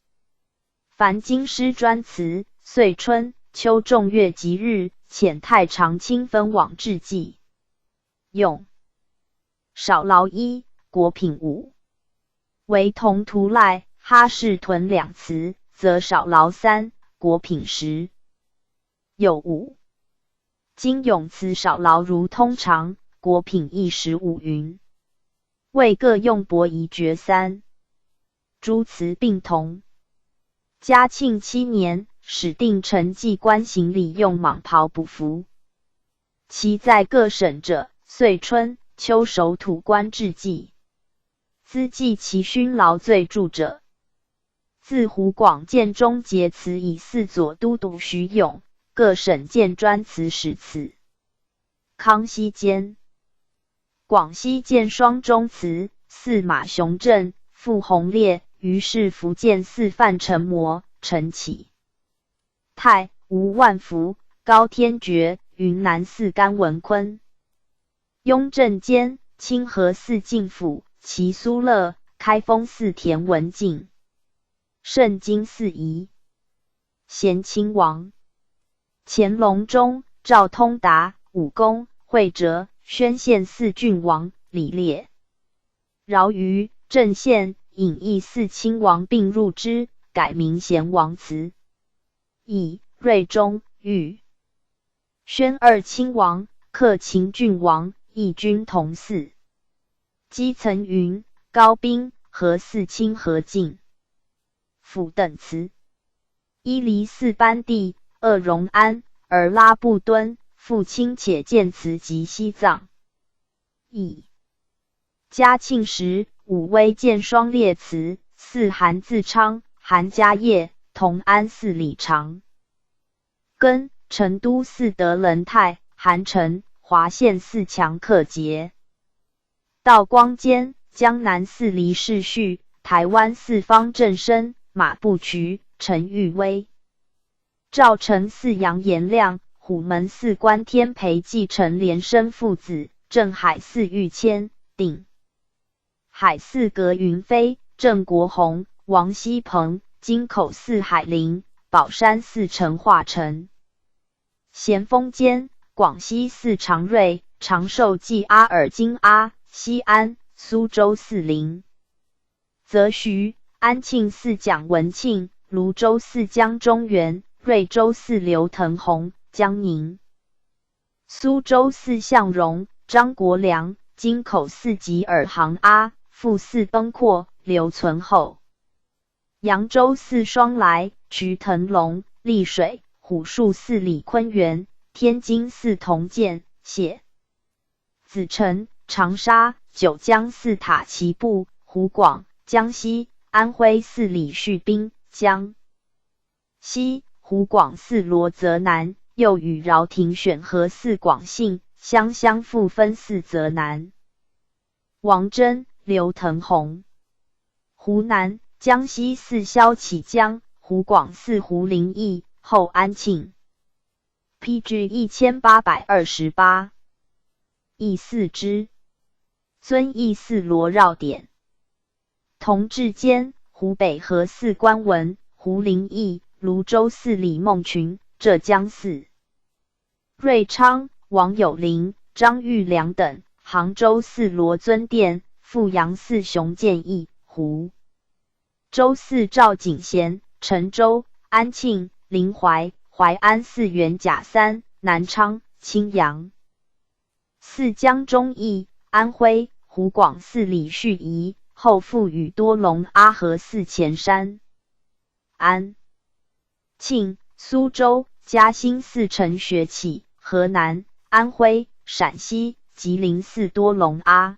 凡经师专祠，岁春、秋仲月吉日，遣太常卿分往致祭。用少劳1，国品5。为同图赖、哈士屯两祠，则少劳3，国品10。有5。今永祠少劳如通常，国品亦15云。为各用帛仪爵3。诸祠并同。嘉庆7年，始定承祭官行礼用蟒袍补服。其在各省者，岁春、秋守土官致祭。资记其勋劳罪著者。自湖广建中节祠以4左都督徐永，各省建专祠使祠。康熙间，广西建双中祠，祀马雄镇、傅弘烈，于是福建祀范成模、陈启泰、吴万福、高天觉，云南祀甘文坤。雍正间，清河寺敬府，齐苏勒，开封寺田文静。圣经四夷。咸亲王。乾隆中，赵通达、武功、惠哲、宣县四郡王，李烈。饶于、郑县、尹义四亲王并入之，改名咸王祠。以睿中、裕、宣二亲王，克秦郡王，义军同祀。基层云、高斌、何四亲何进。府等祠。一离四班第，二荣安，尔拉布敦，父亲且见祠及西藏。乙嘉庆时，武威建双列祠，四韩自昌、韩家业、同安寺李长。庚成都寺德仁泰、韩城、华县寺强克节。道光间，江南寺黎世旭，台湾寺方正生、马步渠、陈玉威。赵承寺杨延亮，虎门寺关天培继承连生父子，镇海寺玉谦、定海寺葛云飞、郑国宏、王锡鹏，金口寺海林、宝山寺陈化成。咸丰间，广西寺长瑞、长寿记阿尔金阿、西安、苏州寺林。则徐、安庆寺蒋文庆，泸州寺江中元，瑞州寺刘腾宏、江宁。苏州寺向荣、张国良，金口寺吉尔行阿、傅寺崩阔、刘存厚。扬州寺双来、瞿腾龙、丽水、虎树寺李坤元，天津寺同建、谢子成，长沙、九江寺塔奇布、湖广、江西、安徽寺李旭斌、江西、湖广寺罗泽南，又与饶廷选和寺广信、相复分寺泽南。王真、刘腾宏。湖南、江西寺萧启江，湖广寺胡林义、后安庆。PG 1828。义寺之。遵义寺罗绕点。同治间，湖北和寺关文、胡林义，泸州寺李梦群，浙江寺瑞昌、王有龄、张玉良等，杭州寺罗尊殿、富阳寺熊建义，湖州寺赵景贤，陈州、安庆、临淮、淮安寺元甲三，南昌、青阳寺江忠义，安徽、湖广寺李旭仪，后复与多隆阿和寺前山。安庆、苏州、嘉兴寺陈学启，河南、安徽、陕西、吉林寺多隆阿，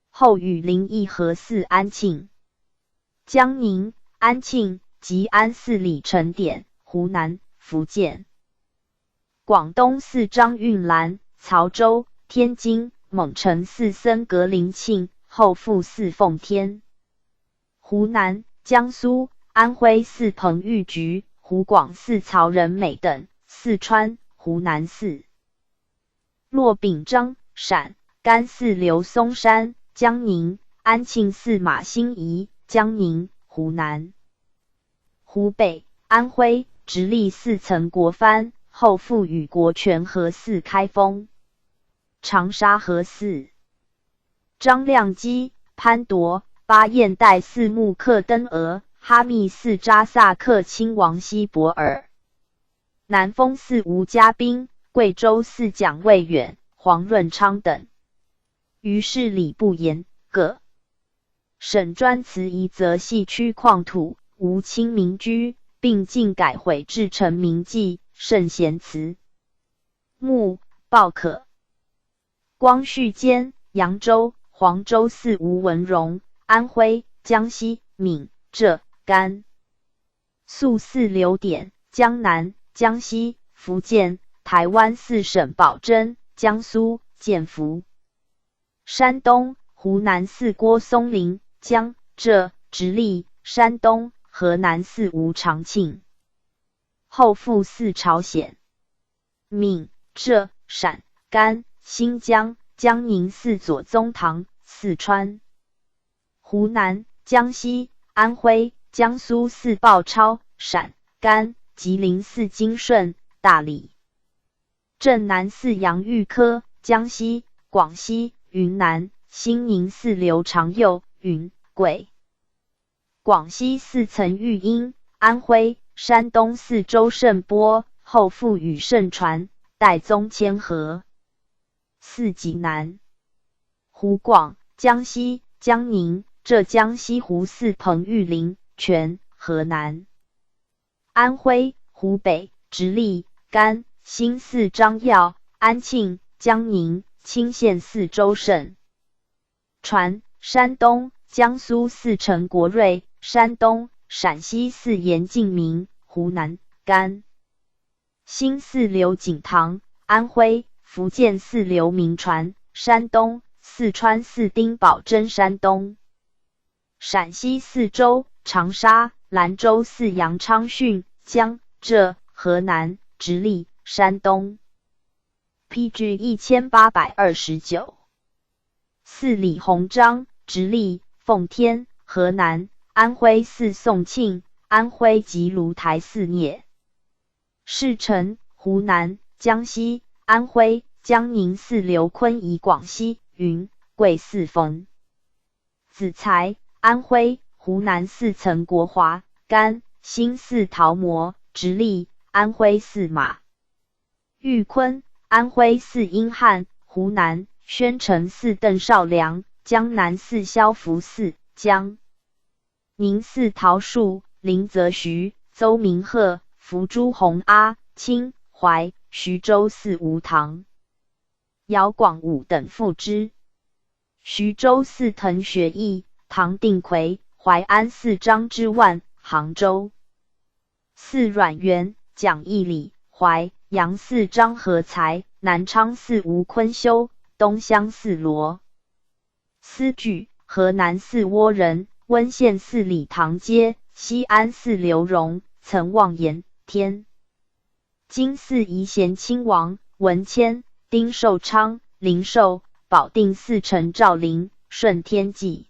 后与临沂和寺安庆。江宁、安庆、吉安寺李成典，湖南、福建。广东寺张运兰，曹州、天津、蒙城寺僧格林庆，后复寺奉天。湖南、江苏、安徽四彭玉菊、湖广四曹仁美等；四川、湖南四骆秉章、陕、甘四刘松山、江宁、安庆四马新仪、江宁、湖南。湖北、安徽直隶四岑国藩，后复与国权和四开封。长沙和四张亮基、潘铎、巴彦岱四木克登额、哈密四扎萨克亲王西伯尔。南丰四吴家斌、贵州四蒋渭远、黄润昌等。于是礼部言各省专祠夷则系区旷土，无清民居，并尽改毁制成名记，圣贤祠。目报可。光绪间，扬州、黄州四吴文荣，安徽、江西、闽、浙、甘肃四刘典，江南、江西、福建、台湾四省宝珍，江苏、建福。山东、湖南四郭松龄，江浙、直隶、山东、河南四吴长庆。后复四朝鲜。闽、浙、陕、甘、新疆、江宁四左宗棠，四川。湖南、江西、安徽、江苏四鲍超，陕、甘、吉林四金顺，大理。镇南四杨玉科，江西、广西、云南、兴宁四刘长佑，云贵。广西四岑玉英，安徽、山东四周盛波，后复与盛传，代宗谦和。四济南。湖广、江西、江宁、浙江西湖四彭玉林，全、河南。安徽、湖北、直隶、甘、新四张耀，安庆、江宁、清县四周盛。传，山东、江苏四陈国瑞，山东、陕西四严敬明，湖南、甘新四刘景堂，安徽、福建四刘铭传，山东、四川四丁宝珍，山东、陕西四周、长沙、兰州四杨昌训，江浙、河南、直隶、山东。PG 1829。四李鸿章，直隶、奉天、河南、安徽四宋庆，安徽及芦台四聂。世臣，湖南、江西、安徽、江宁四刘坤仪，广西、云贵四冯。子才，安徽、湖南四岑国华，甘新四陶模，直隶、安徽四马玉坤，安徽四殷汉，湖南、宣城四邓绍良，江南四萧福四江宁四陶树，林则徐，邹明鹤，福诸洪阿，清淮、徐州四吴唐，姚广武等附之。徐州四滕学义，唐定奎，淮安四张之万，杭州。四阮元，蒋义礼，淮阳四张和才，南昌四吴坤修，东乡四罗思举，河南四倭人，温县四李唐阶，西安四刘荣，曾望言天津四宜贤亲王，文谦、丁寿昌、林寿、保定四陈兆林，顺天记。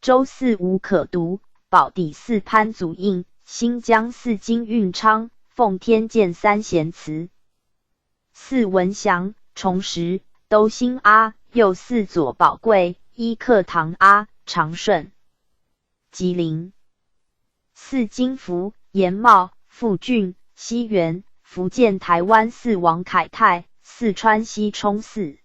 州四吴可读，保底四潘祖印，新疆四金运昌，奉天监三贤祠。四文祥、崇实、都兴阿，右四左宝贵，一课堂阿，长顺。吉林。四金福、严茂、傅俊、西元，福建台湾四王凯泰，四川西冲四。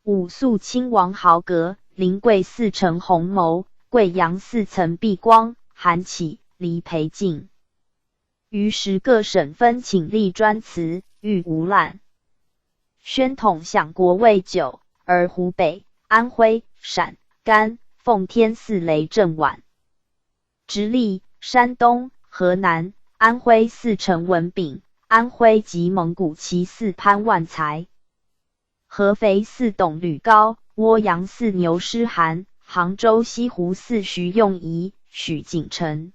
五肃亲王豪格，临桂四陈洪谋，贵阳四岑碧光，韩启、黎培敬。于10个省分请立专祠，欲无滥。宣统享国未久，而湖北、安徽、陕、甘、奉天四雷震皖。直隶、山东、河南、安徽四陈文炳，安徽及蒙古齐四潘万才。合肥四董吕高，涡阳四牛师涵，杭州西湖四徐用仪、许景成。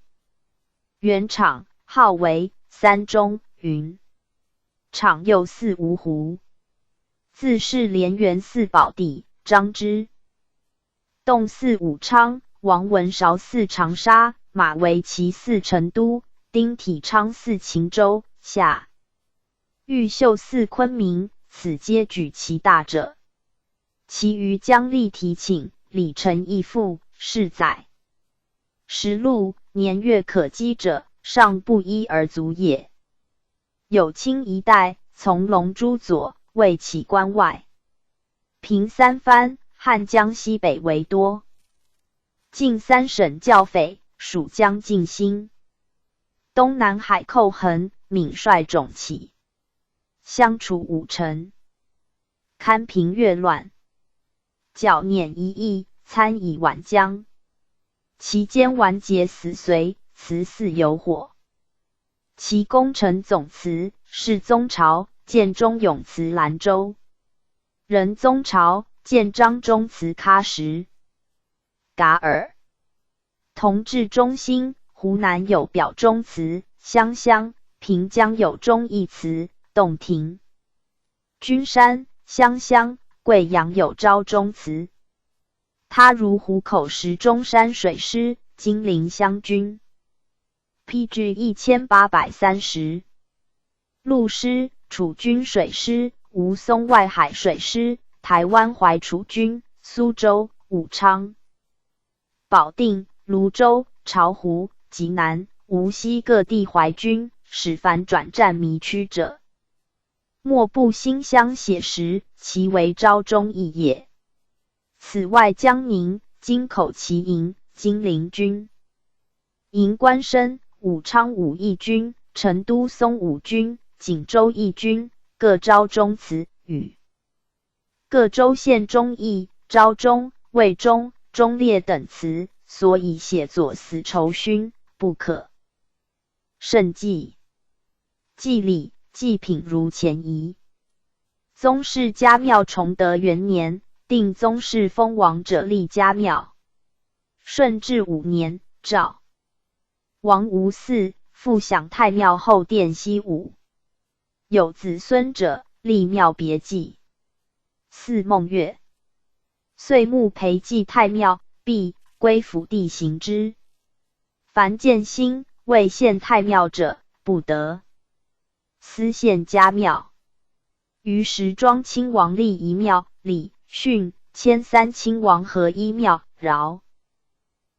原厂号为三中云，厂右四芜湖，自是连元四宝地张之，洞四武昌，王文韶四长沙，马维奇四成都，丁体昌四秦州，下玉秀四昆明，此皆举其大者。其余将立题请，礼成义父，是载。实录年月可稽者，尚不一而足也。有清一代，从龙珠左，为起关外，平三藩，汉江西北为多。晋三省教匪，属江晋兴。东南海寇横，闽率种起，相处五城，堪平越乱。剿捻一役，参以皖江。其间完结死随，祠寺有火。其功臣总祠，是宗朝，建中永祠兰州。仁宗朝，建张中祠喀什。噶尔。同治中兴，湖南有表忠祠，湘乡、平江有忠义祠，洞庭。君山、湘乡、贵阳有昭忠祠。他如湖口石中山水师，金陵湘军。PG 1830。陆师、楚军水师，吴淞外海水师，台湾淮楚军，苏州、武昌、保定、泸州、巢湖、济南、无锡各地淮军，使凡转战迷区者，莫不馨香写实，其为昭忠义也。此外江宁、京口旗营、金陵军、营关生、武昌武义军、成都松武军、锦州义军，各昭忠祠与各州县忠义、昭忠、魏忠、忠烈等祠，所以写作死仇勋，不可胜计。祭礼、祭品如前移。宗室家庙崇德元年，定宗室封王者立家庙。顺治5年，诏王无嗣复享太庙后殿西武。有子孙者，立庙别祭。祀孟月。岁暮陪祭太庙，毕，归府地行之。凡建新未献太庙者，不得私献家庙。于石庄亲王立一庙，李、训、迁三亲王合一庙，饶。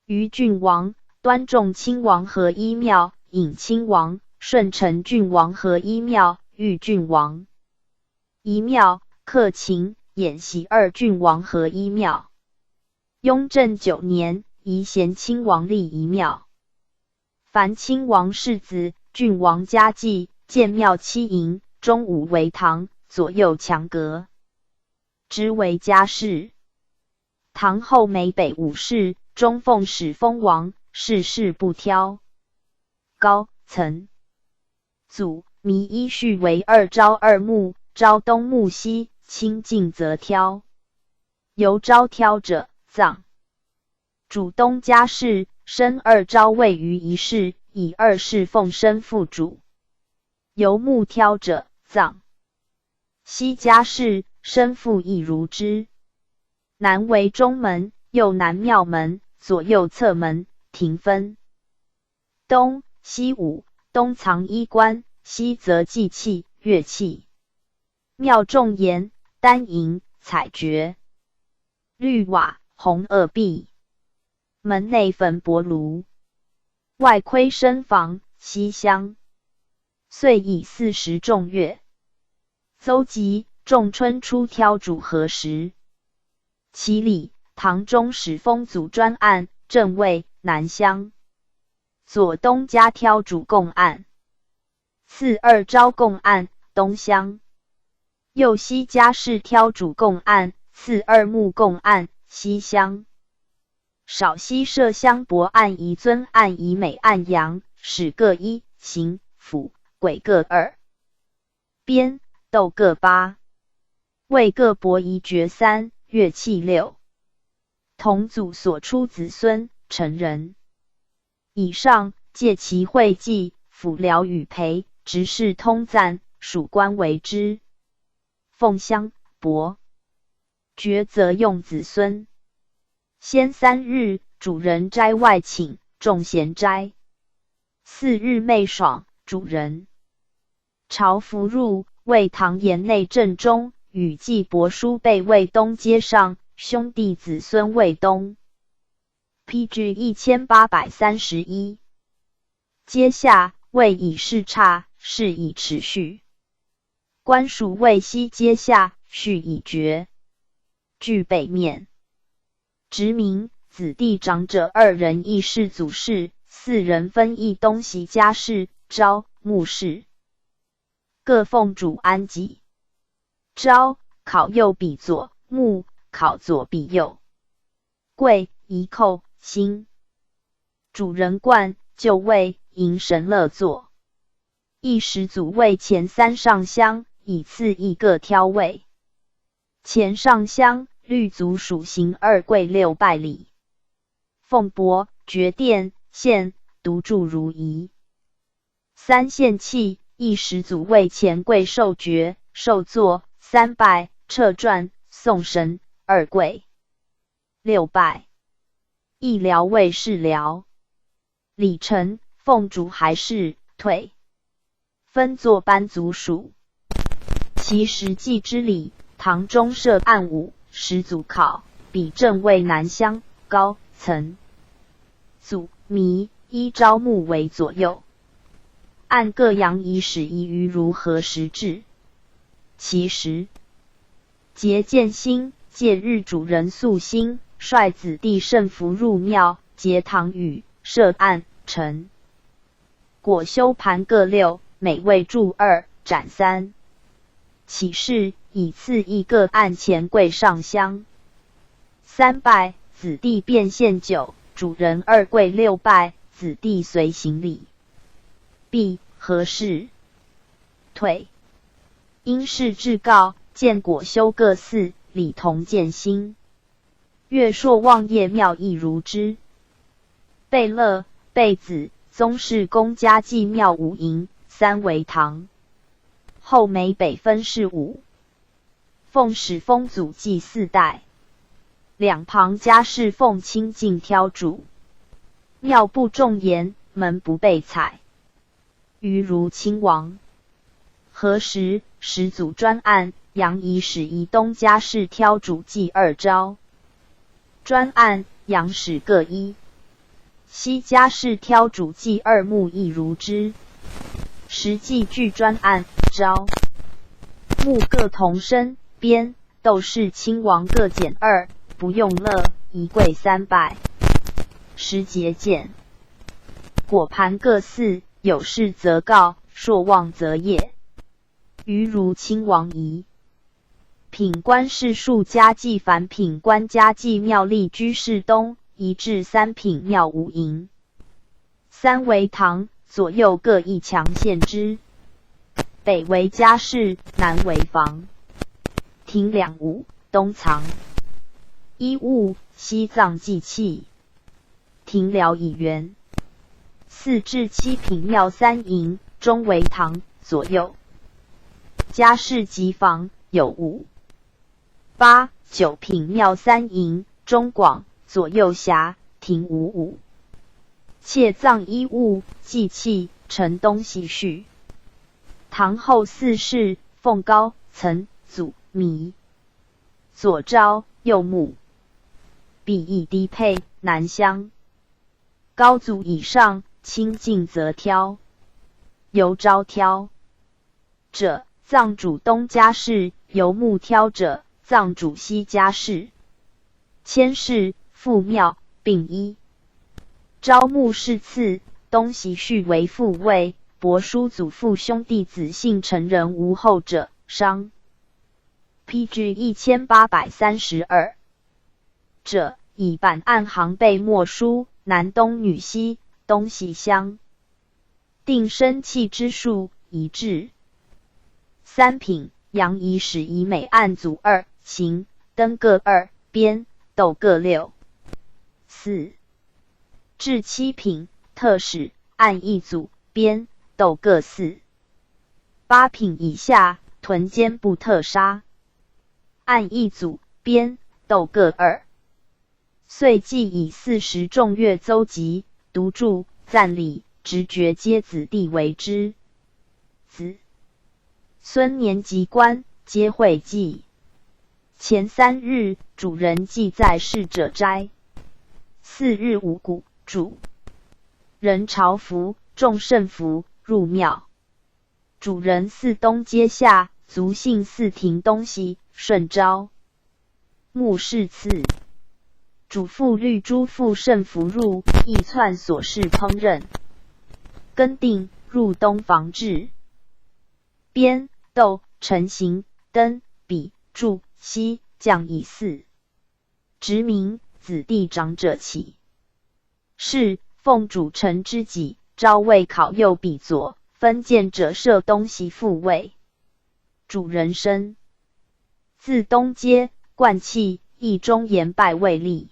于郡王、端仲亲王合一庙，尹亲王、顺承郡王合一庙，豫郡王一庙，克勤、演习二郡王合一庙。雍正9年，宜贤亲王立一庙。凡亲王世子、郡王家祭，建庙7营，中午为堂，左右墙阁，之为家事。堂后每北5室，中奉使封王，事事不挑。高层祖弥依序为2朝2暮，朝东暮西，清近则挑。由朝挑者，葬。主东家事，生2朝位于1室，以2室奉生父主。由暮挑者，葬。西家事，生父亦如之。南为中门，右南庙门，左右侧门，庭分。东、西五，东藏衣冠，西则祭器、乐器。庙重檐、单楹、彩珏。绿瓦、红萼壁。门内粉柏炉。外窥深房、西厢。岁以40众乐。邹忌、仲春初挑主何时？其里，堂中始封祖专案，正位、南厢。左东家挑主共案。次2朝共案，东厢。右西家事挑主共案，次2暮共案，西厢。少西设香博案宜尊案宜美案阳，使各1，刑、辅、轨各2，编、斗各8，位各博仪爵3，乐器6。同祖所出子孙，成人。以上借其会稽，辅辽与裴，直事通赞，属官为之。奉相伯爵则用子孙。先3日，主人斋外请，众贤斋。4日昧爽，主人朝服入，为堂檐内正中，与祭帛书被魏东阶上，兄弟子孙魏东。PG 1831。阶下，谓以事差，事以持续。官属魏西阶下，序已决。据北面。直名子弟长者2人议世祖事，4人分议东西家事，昭、穆氏。各奉主安己。昭考右比左，穆考左比右。贵宜寇兴。主人冠就位，迎神乐座。议始祖位前3上香，以次议各挑位。前上香，律族属行2跪6拜礼。奉帛爵殿献，独祝如仪。3献器，议始祖位前跪受爵，受座3拜，撤传送神2跪6拜。议辽位是辽。礼臣奉主还是退，分作班族属。其实际之礼，堂中设案5，始祖考，比正位南乡高岑祖弥依昭穆为左右。按各阳以始宜于如何时制。其实节建兴，借日主人肃兴，率子弟圣服入庙，结堂宇，设案陈。果修盘各6，每位柱2，斩3。起事以次议各案前跪上香3拜，子弟便献酒，主人2跪6拜，子弟随行礼。毕何事？退。因事至告，见果修各4，礼同见兴。月朔望业庙亦如之。贝勒、贝子、宗室公家祭庙5营，3为堂。后每北分事5。奉始封祖祭4代。两旁家事奉清净挑主。庙不重言，门不被采。余如亲王。何时始祖专案，杨以始宜东家事挑主祭2招。专案杨始各1。西家事挑主祭2穆亦如之。实际据专案招。穆各同声编，斗士亲王各减2，不用乐，一跪3拜。时节见。果盘各4，有事则告，朔望则业。余如亲王仪。品官士庶家祭凡品官家祭庙立居士东，移至3品庙5营。3为堂，左右各1墙献之。北为家事，南为房。庭2五，东藏。衣物，西藏祭器。庭辽以圆。4至7品庙3营，中为堂，左右。家事及房有5。8、9品庙3营，中广，左右狭，庭5五。窃藏衣物，祭器，陈东西序。堂后4室，奉高、岑、祖、弥。左昭，右穆。比翼低配，南乡。高祖以上，清净则挑。由昭挑者，藏主东家事；由穆挑者，藏主西家事。迁事父庙并一。昭穆氏次，东西序为父位，帛书祖父兄弟子姓成人无后者，商。PG 1832。者，以板案行背墨书，南东女西，东西乡。定生气之数，一致。3品，杨以始宜每案组2，行，登各2，编，斗各6。4至7品，特使按一组，边斗各4。8品以下，屯间不特杀，按一组，边斗各2。遂即以40众乐邹集、独著、赞礼、直爵皆子弟为之。子孙年及官，皆会祭。前3日，主人祭在世者斋。4日五谷，主人朝服，众圣服，入庙。主人四东街下，族姓四庭东西，顺招。目视次。主妇律诸父圣服入，亦篡所事烹饪。更定，入东房至。边斗成行，登笔注西将以4。执名子弟长者起。是奉主臣之己，朝未考右笔左，分见者设东西复位。主人生。自东街，冠器，义中言拜位立。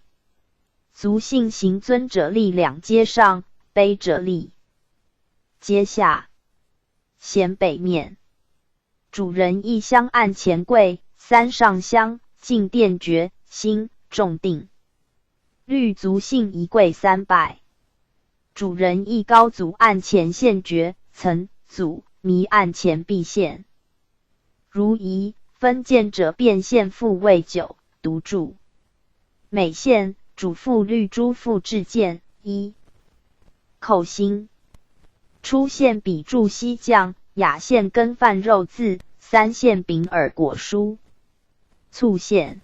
族姓行尊者立2阶上，卑者立阶下。衔北面。主人一香案前跪，3上香，进殿爵心重定。律族姓一跪3拜。主人一高祖案前献爵，曾祖弥案前必献。如宜分见者便献复位9，独著。每献主父律诸父至见1。寇兴。初献笔注西将，雅献羹饭肉字，3献饼饵果蔬。促献。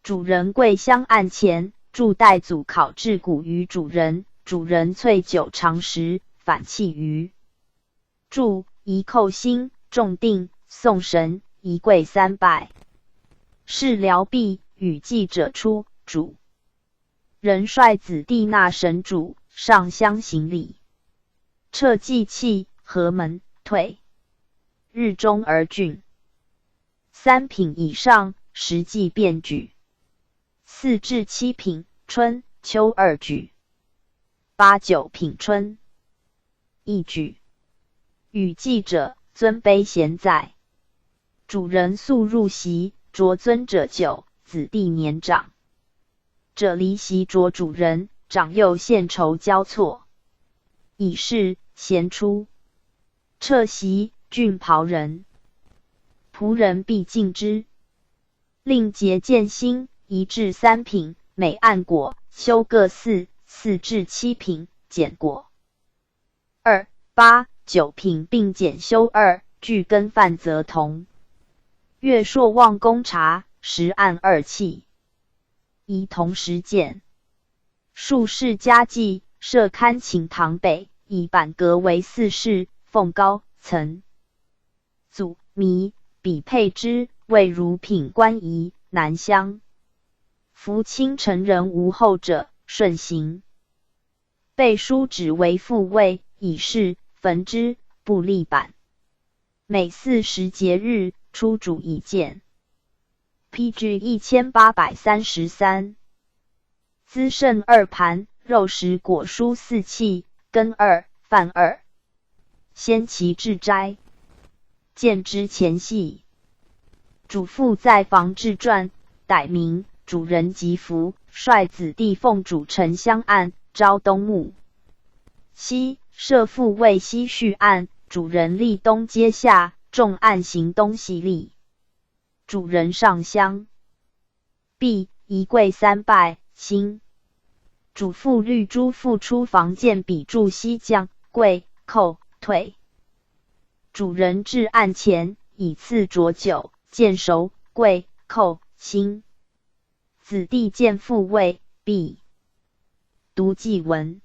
主人跪香案前，祝代祖考制谷于主人，主人萃酒尝食，反弃于。祝宜寇兴，重定，送神，宜跪3拜。事疗毕，与祭者出，主人率子弟纳神主，上香行礼。撤祭器，合门，退。日中而郡。3品以上，实际便举。4至7品，春秋2举。8、9品春1举。与祭者，尊卑咸在。主人素入席，着尊者酒，子弟年长者离席着主人，长幼献酬交错。以是咸出。撤席，郡袍人。仆人必敬之。令节见薪，1至3品，每按果，修各4，4至7品，减果2、8、9品并减修2，具羹饭则同。月朔望公察，10按2器。宜同时见。术士家祭，设龛寝堂北，以板阁为4室，凤高层。祖弥比配之，谓如品官仪，南乡。夫卿臣人无后者，顺行。背书指为复位，以示焚之，不立板。每40节日，出主一见。PG 1833。资剩2盘，肉食果蔬4器，羹2，饭2。先其至斋。见之前戏。主父在房至传，逮名主人吉服，率子弟奉主臣相案，招东幕。西设复位西序案，主人立东阶下，众案行东西立。主人上香。毕，宜跪3拜，兴。主父律诸父出房见笔注西将，跪叩退。主人至案前，以赐浊酒，见熟，跪叩兴。子弟见复位，毕。读祭文。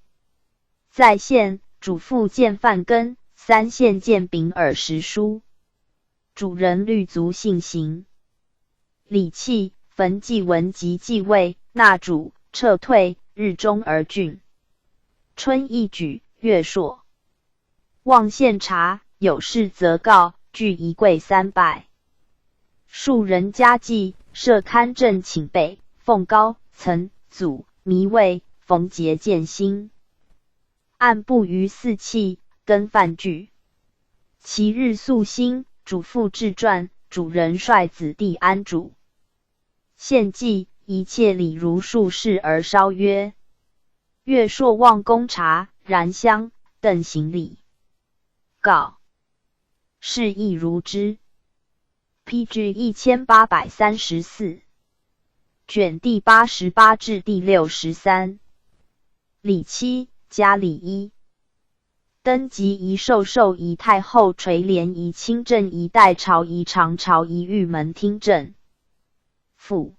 在县，主父见饭羹，3献见饼饵食蔬。主人律足信行。礼器，焚祭文及祭位，纳主，撤退，日中而郡。春1举，月朔。望献茶，有事则告，具一跪3拜。庶人家祭，设龛正寝北，奉高曾祖弥位，逢节见薪。按不于四气，更犯具。其日肃兴，主父至传，主人率子弟安主。献祭，一切礼如数事而烧曰：月朔望公察，燃香，邓行礼。告。是亦如之。PG 1834卷第88至第63。礼七，加礼一。登基仪授授仪太后垂帘仪清正仪代朝仪长朝仪御门听政。附。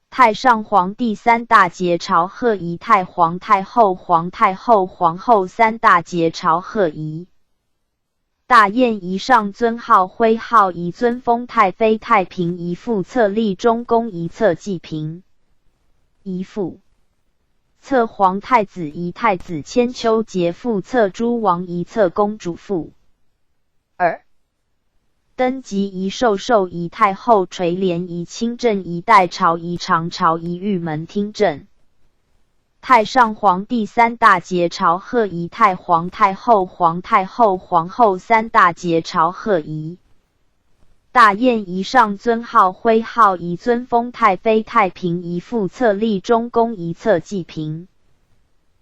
太上皇帝三大节朝贺仪太皇太后皇太后皇后三大节朝贺仪。大宴仪上尊号徽号仪尊封太妃太平仪附册立中宫仪册祭嫔。仪附。册皇太子仪太子千秋节附册诸王仪册公主附。二。登基仪授授仪太后垂帘仪清正仪代朝仪长朝仪御门听政。太上皇帝三大节朝贺仪太皇太后皇太后皇后三大节朝贺仪。大宴仪上尊号徽号仪尊封太妃太平仪附册立中宫仪册祭嫔。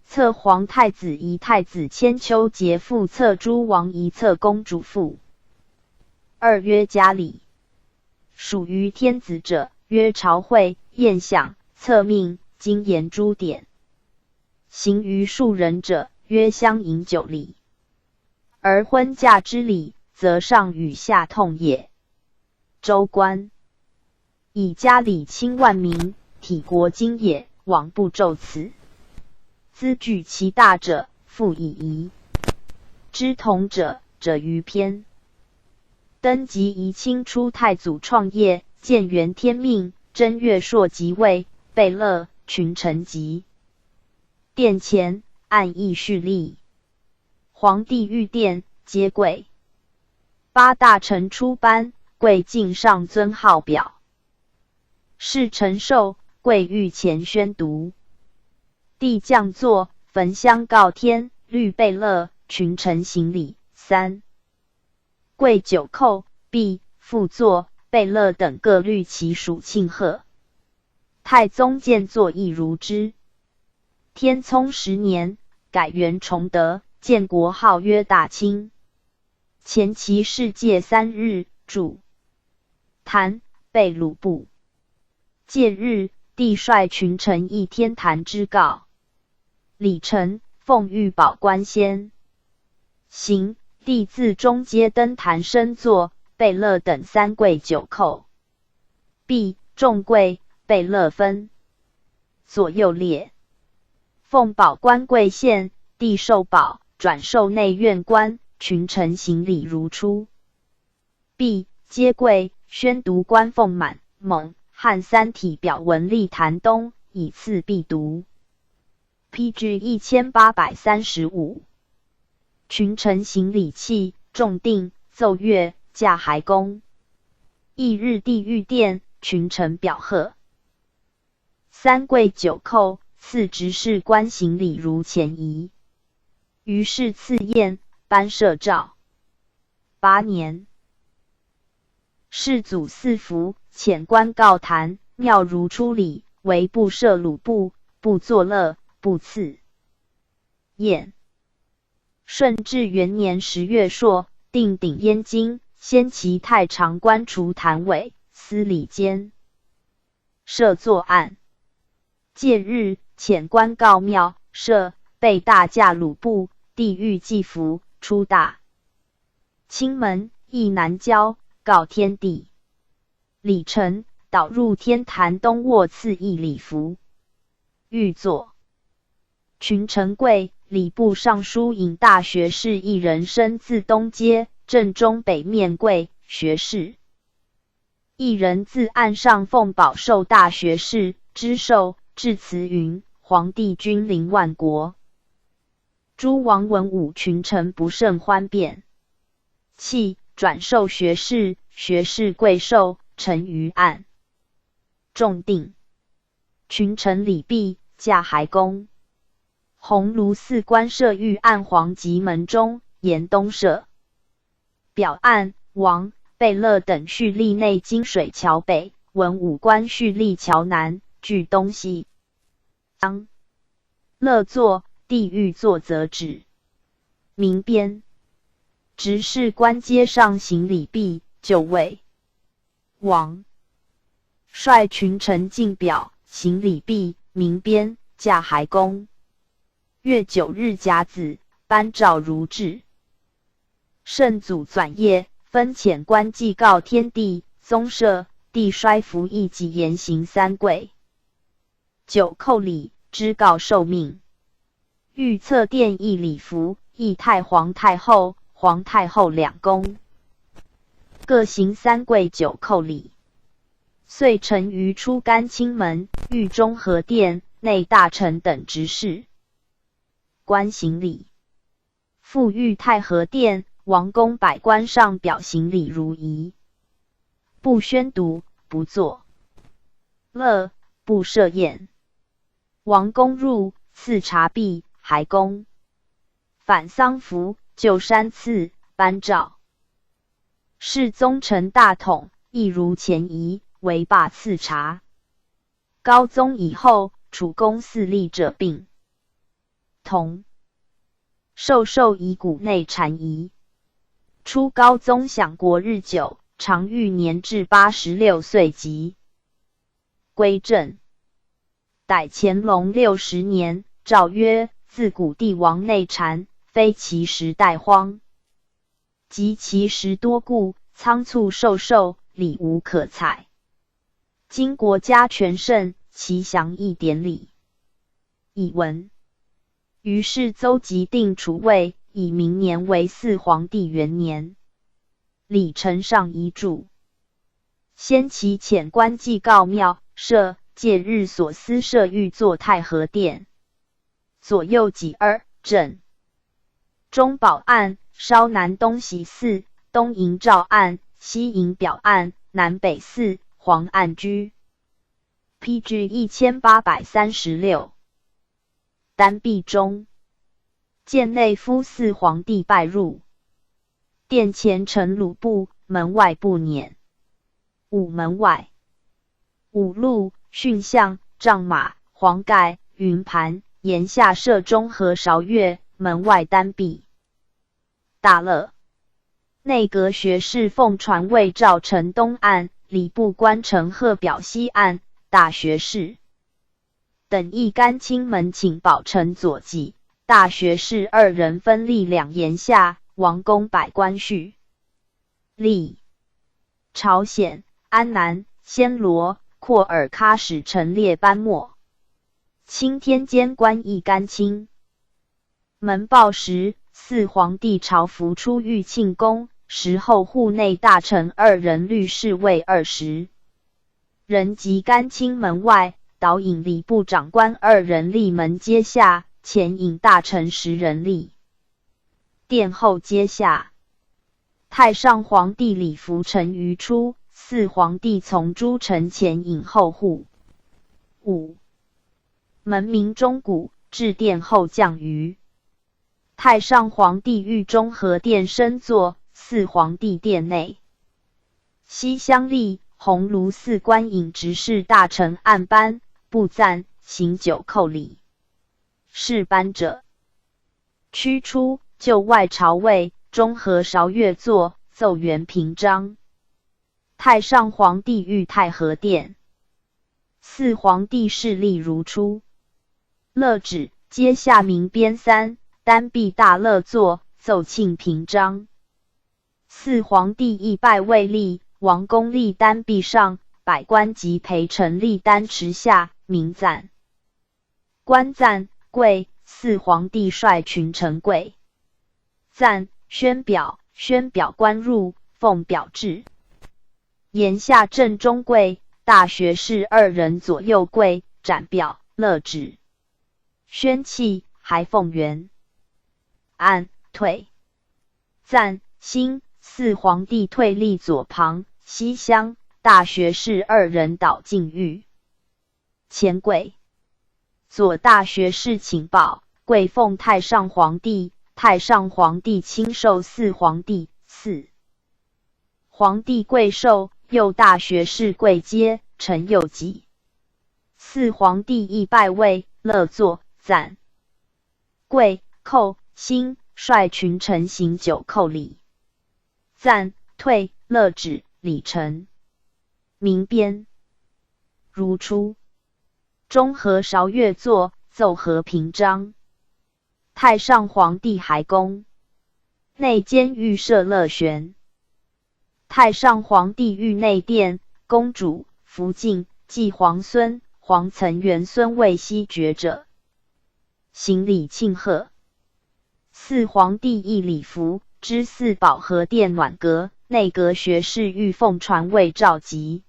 册皇太子仪太子千秋节附册诸王仪册公主附。二曰加礼。属于天子者，曰朝会、宴享、册命、经言诸典。行于庶人者，曰相迎酒礼。而婚嫁之礼，则上与下通也。州官。以家礼亲万民，体国经也，往不骤辞。兹举其大者，复以仪。之同者于篇。登基仪清初太祖创业，建元天命，正月朔即位，贝勒、群臣及。殿前按议序立。皇帝御殿皆跪。八大臣出班，跪敬上尊号表。侍臣受，跪御前宣读。帝降座，焚香告天，律贝勒、群臣行礼。三。跪九叩，毕，复坐，贝勒等各律其属庆贺。太宗见作亦如之。天聪10年，改元崇德，建国号曰大清。前期世界3日，主坛被鲁部。戒日，帝率群臣议天坛之告。礼臣，奉御宝冠先行，帝自中阶登坛升座，贝勒等三跪九叩。毕，众跪，贝勒分左右列。奉宝冠跪献，帝受宝，转授内院官，群臣行礼如初。毕，皆跪，宣读官奉满、蒙、汉三体表文立坛东，以次必读。PG 1835。群臣行礼器，众定，奏乐，驾还宫。翌日帝御殿，群臣表贺。三跪九叩，赐执事官行礼如前仪。于是赐宴，颁赦诏。8年。世祖四服，遣官告坛，庙如出礼，唯不设鲁部，不作乐，不赐宴。顺治元年10月朔，定鼎燕京，先其太常官除坛委，司礼监。设作案。戒日，遣官告庙，设备大驾鲁部，帝御祭服，出大清门，邑南郊，告天地。礼臣，导入天坛东卧赐一礼服。御座。群臣跪，礼部尚书引大学士一人身自东街，正中北面跪，学士。一人自岸上奉宝授大学士，之授，致辞云：皇帝君临万国。诸王文武群臣不胜欢变。弃，转授学士，学士跪受，臣于案。众定。群臣礼毕，驾还宫。鸿胪寺官舍御案黄极门中，沿东舍。表案王贝勒等蓄力内金水桥北，文武官蓄力桥南，据东西。乐作地狱作则止。民编执事官阶上行礼毕，就位。王率群臣进表，行礼毕，民编驾还宫。月9日甲子，颁诏如制。圣祖转业，分遣官祭告天地，宗社帝衰服役及严行3跪。9叩礼，知告受命。御册殿议礼服，议太皇太后、皇太后2宫，各行3跪9叩礼。遂臣于出干清门、御中和殿内大臣等执事，官行礼。复御太和殿、王宫百官上表行礼如仪，不宣读，不作。乐，不设宴。王宫入，赐茶毕，还宫。反丧服，就山赐，颁诏。世宗承大统，亦如前仪，为罢赐茶。高宗以后，楚公嗣立者并同。授以谷内禅仪。初高宗享国日久，常欲年至86岁即归正。逮乾隆60年，诏曰：自古帝王内禅，非其时代荒，及其时多故，仓促授，礼无可采。今国家全盛，其详议典礼。以闻。于是邹即定楚位，以明年为4皇帝元年。礼呈上遗嘱。先其遣官祭告庙舍，借日所司设御作太和殿。左右己2正。中保案，稍南东西4，东迎诏案，西迎表案，南北4，黄案居。PG 1836。单壁中，见内夫4皇帝拜入。殿前陈鲁布，门外不辇。午门外，五路、驯象、仗马、黄盖、云盘，檐下设中和韶乐，门外单壁。大乐。内阁学士奉传位诏呈东案，礼部官呈贺表西案，大学士等议干清门请保呈左记，大学士2人分立2檐下，王公百官序。立朝鲜、安南、暹罗、廓尔喀使陈列班末。钦天监官议干清门报时，4皇帝朝服出御庆宫，时候户内大臣2人，律侍卫20人及干清门外，导引礼部长官2人立门阶下，前引大臣10人立殿后阶下。太上皇帝礼服陈于出，4皇帝从诸臣前引后户。5门明钟鼓，至殿后降于。太上皇帝御中和殿深坐，4皇帝殿内。西厢立，鸿胪寺官引执事大臣按班，不赞，行9叩礼。是班者，驱出，就外朝位，中和韶乐坐，奏元平章。太上皇帝御太和殿。4皇帝势力如初。乐旨，阶下民编3，单壁大乐坐，奏庆平章。4皇帝亦拜位立，王公立单壁上，百官及陪臣立单池下，民赞。官赞，跪，4皇帝率群臣跪。赞，宣表官入，奉表至。檐下正中跪，大学士2人左右跪，展表，乐旨。宣气，还奉元。按，退。赞，兴，4皇帝退立左旁，西厢，大学士2人倒进狱。前跪。左大学士请报，跪奉太上皇帝，太上皇帝亲授四皇帝。四皇帝贵寿，又大学士贵阶，臣有己。四皇帝亦拜位，乐坐，赞。贵寇兴，率群臣行九叩礼。赞退乐止礼成。民编如初。中和韶乐作，奏和平章。太上皇帝还宫，内监御舍乐玄。太上皇帝御内殿，公主、福晋、继皇孙、皇岑元孙位西爵者，行礼庆贺。四皇帝亦礼服，知四保和殿暖阁，内阁学士御奉传位召集。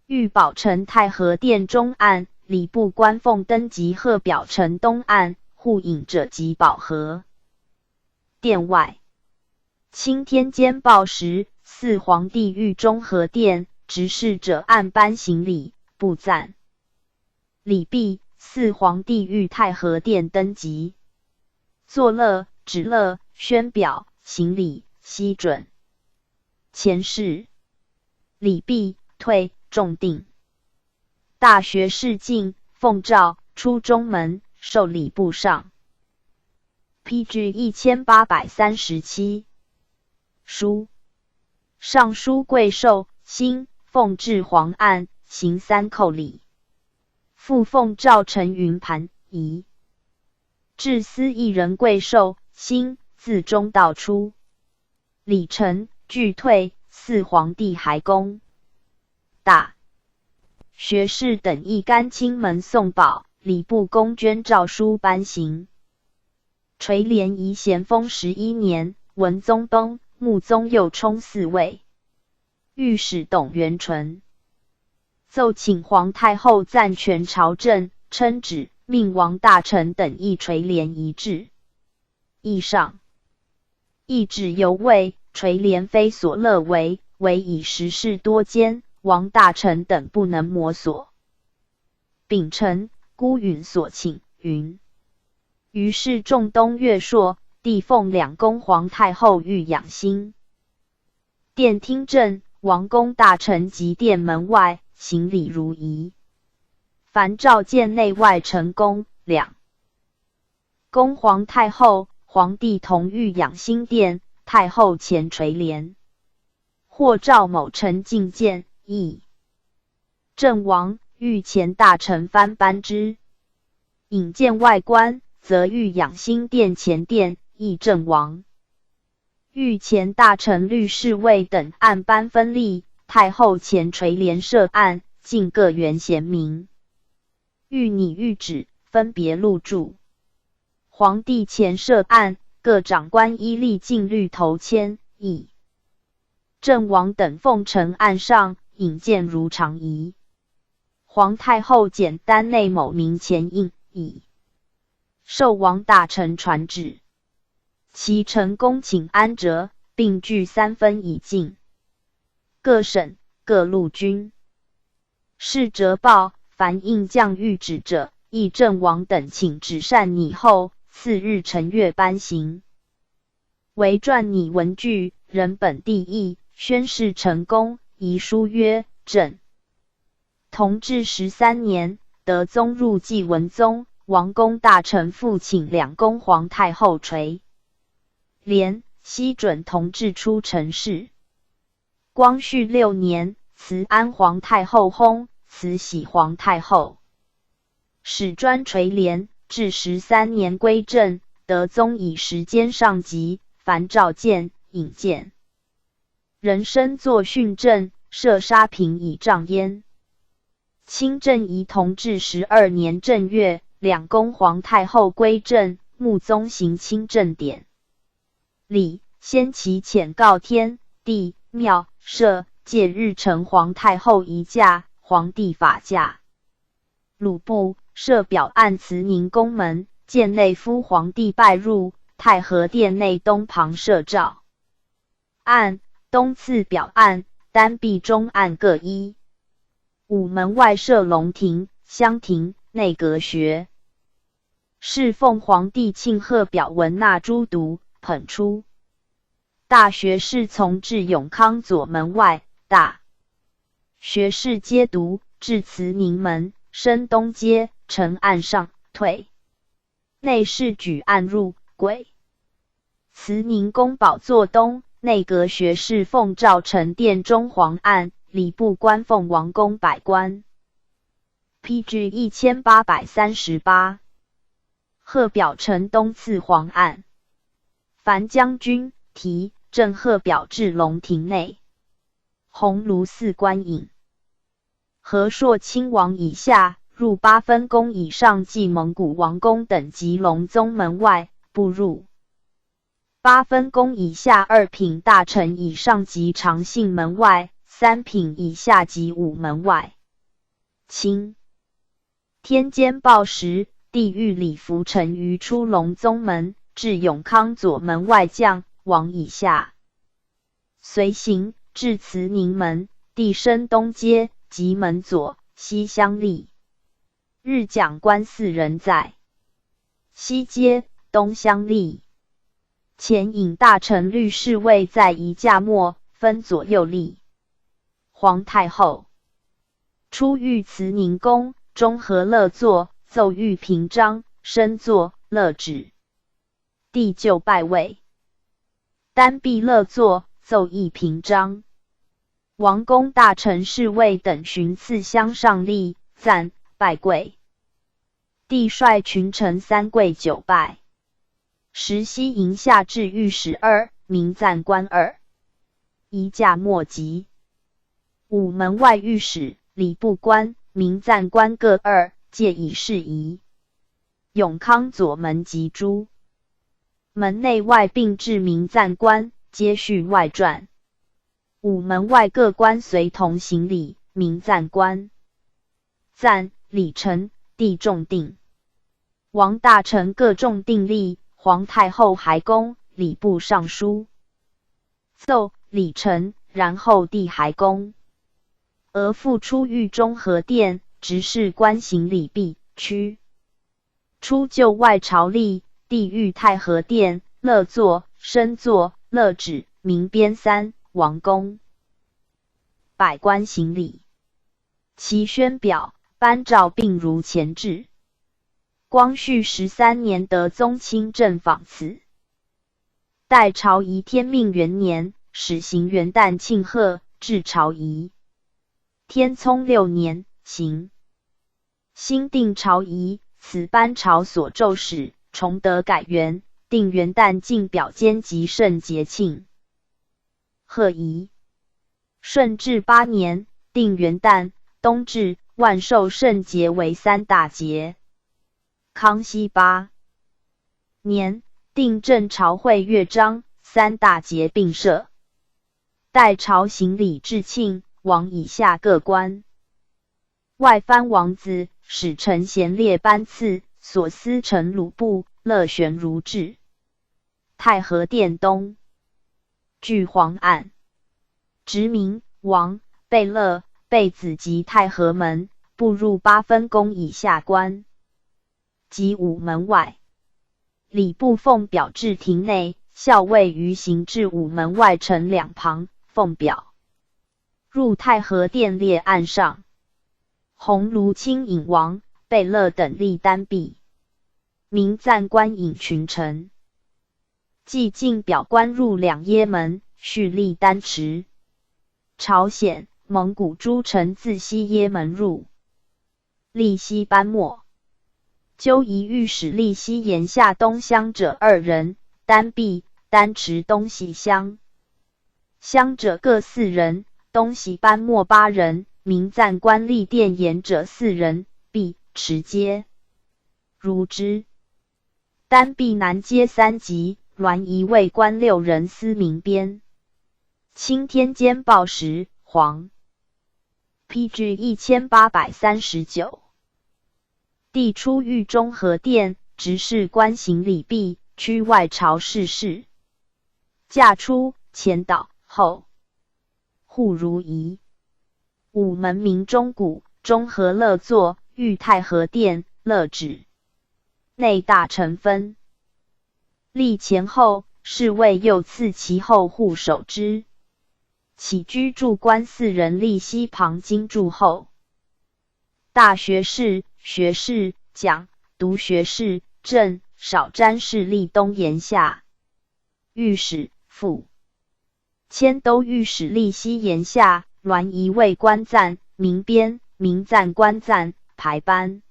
御宝承太和殿中案，礼部官奉登极贺表承东案，护引者及保和。殿外，钦天监报时，四皇帝御中和殿，执事者按班行礼，不赞。礼毕，四皇帝御太和殿登极，作乐、止乐、宣表、行礼，悉准。前事。礼毕，退，重定。大学士进，奉诏出中门，受礼部上。PG 1837。书。尚书贵寿，兴，奉至皇案，行三叩礼。复奉诏陈云盘仪。至司一人贵寿，兴，自中道出。礼成，俱退，四皇帝还宫。大学士等亦甘亲门送宝，礼部公捐诏书颁行。垂帘仪咸丰11年，文宗崩，穆宗又充嗣位。御史董元淳奏请皇太后暂权朝政，称旨，命王大臣等亦垂帘仪制。议上。议旨犹未，垂帘非所乐为，唯以时事多艰，王大臣等不能摩索。秉承孤允所请，云。于是仲冬月朔，帝奉两宫皇太后御养心。殿听政，王公大臣及殿门外，行礼如仪。凡召见内外臣宫两宫皇太后、皇帝同御养心殿，太后前垂帘。或召某臣觐见，议。郑王御前大臣藩班之。引见外观，则御养心殿前殿，议郑王。御前大臣律侍卫等按班分立，太后前垂帘设案，尽各原贤明。御拟谕旨，分别录注。皇帝前设案，各长官依例进律头签，议。郑王等奉承案上，引见如常仪。皇太后简单内某名前印，议。授王大臣传旨。其臣恭请安折，并据三分以进。各省各路军是折报，凡应降谕旨者，议郑王等请旨善拟后，次日辰月颁行。为撰拟文具，人本地义，宣示成功，遗书曰：郑。同治13年，德宗入继文宗，王公大臣复请两宫皇太后垂帘，悉准同治出陈氏。光绪6年，慈安皇太后薨，慈禧皇太后始专垂帘，至13年归正，德宗以时间上急，凡召见、引见。人生作训政，设沙平以障焉。清正仪同治12年正月，两宫皇太后归正，穆宗行清正典礼，先期遣告天地庙社，借日承皇太后仪驾，皇帝法驾。鲁部设表案慈宁宫门，见内夫皇帝拜入，太和殿内东旁设诏案，东次表案，单壁中案各一。午门外设龙亭、香亭、内阁学。侍奉皇帝庆贺表文纳诸读，捧出。大学士从至永康左门外，大学士皆读，至慈宁门，升东街，呈案上，退。内侍举案入，轨。慈宁宫宝座东，内阁学士奉诏承殿中皇案，礼部官奉王公百官。PG 1838。贺表呈东赐皇案。樊将军提正贺表至龙庭内，鸿胪寺观影。和硕亲王以下，入八分宫以上即蒙古王公等及隆宗门外，不入。八分宫以下2品大臣以上及长信门外，3品以下及午门外。清天监报时，帝谕李福臣于出隆宗门，至永康左门外将王以下，随行至慈宁门，帝升东街，及门左西相立。日讲官4人在西街，东相立。前引大臣律侍卫在一架末，分左右立。皇太后出御慈宁宫，中和乐坐，奏御平章，升坐，乐止。帝就拜位，单臂乐坐，奏议平章。王公大臣侍卫等巡次相上立，赞拜跪。帝率群臣3跪9拜。时西营下至御史2，民赞官2。一驾末及。午门外御史、礼部官、民赞官各2，借以事宜。永康左门及诸门内外并置民赞官，皆序外传。午门外各官随同行礼，民赞官赞礼成，帝重定。王大臣各重定立，皇太后还恭，礼部尚书奏礼成，然后帝还恭。而复出御中和殿，执事官行礼毕，趋出就外朝立，帝御太和殿，乐坐，升坐，乐止，民编3，王公百官行礼。其宣表颁诏并如前制。光绪13年得宗亲正访此。代朝仪天命元年，始行元旦庆贺，至朝仪天聪6年，行新定朝仪，此班朝所奏史，重得改元，定元旦进表间及圣节庆。贺仪顺治8年，定元旦、冬至、万寿圣节为3大节。康熙8年，定正朝会乐章，3大节并设。代朝行礼致庆，王以下各官。外藩王子，使臣衔列班次，所司臣鲁部，乐旋如制。太和殿东据皇案，直名王、贝勒、贝子及太和门，不入八分宫以下官。及午门外，礼部奉表至廷内，校尉于行至午门外城两旁，奉表入太和殿列案上。鸿胪卿引王、贝勒等立单臂，民赞官引群臣。既进表官入两耶门，续立单持。朝鲜、蒙古诸臣自西耶门入，立西班末。纠仪御史立西檐下东厢者2人，单臂、单持东西厢。厢者各4人，东西班末8人，民赞官立殿檐者4人，臂、持阶如之。单臂南阶3级，銮仪卫官6人司民编。清天监报时，皇 PG 1839。帝出御中和殿，执事官行礼毕，趋外朝视事。驾出，前导，后户如仪。午门明钟鼓，中和乐坐，御太和殿，乐止。内大臣分立前后，侍卫右次其后护守之。起居注官4人立西旁经注后。大学士、学士、讲、读学士、正、少詹事立东檐下。御史、副迁都御史立西檐下，銮仪卫官赞、民编、民赞官赞、排班。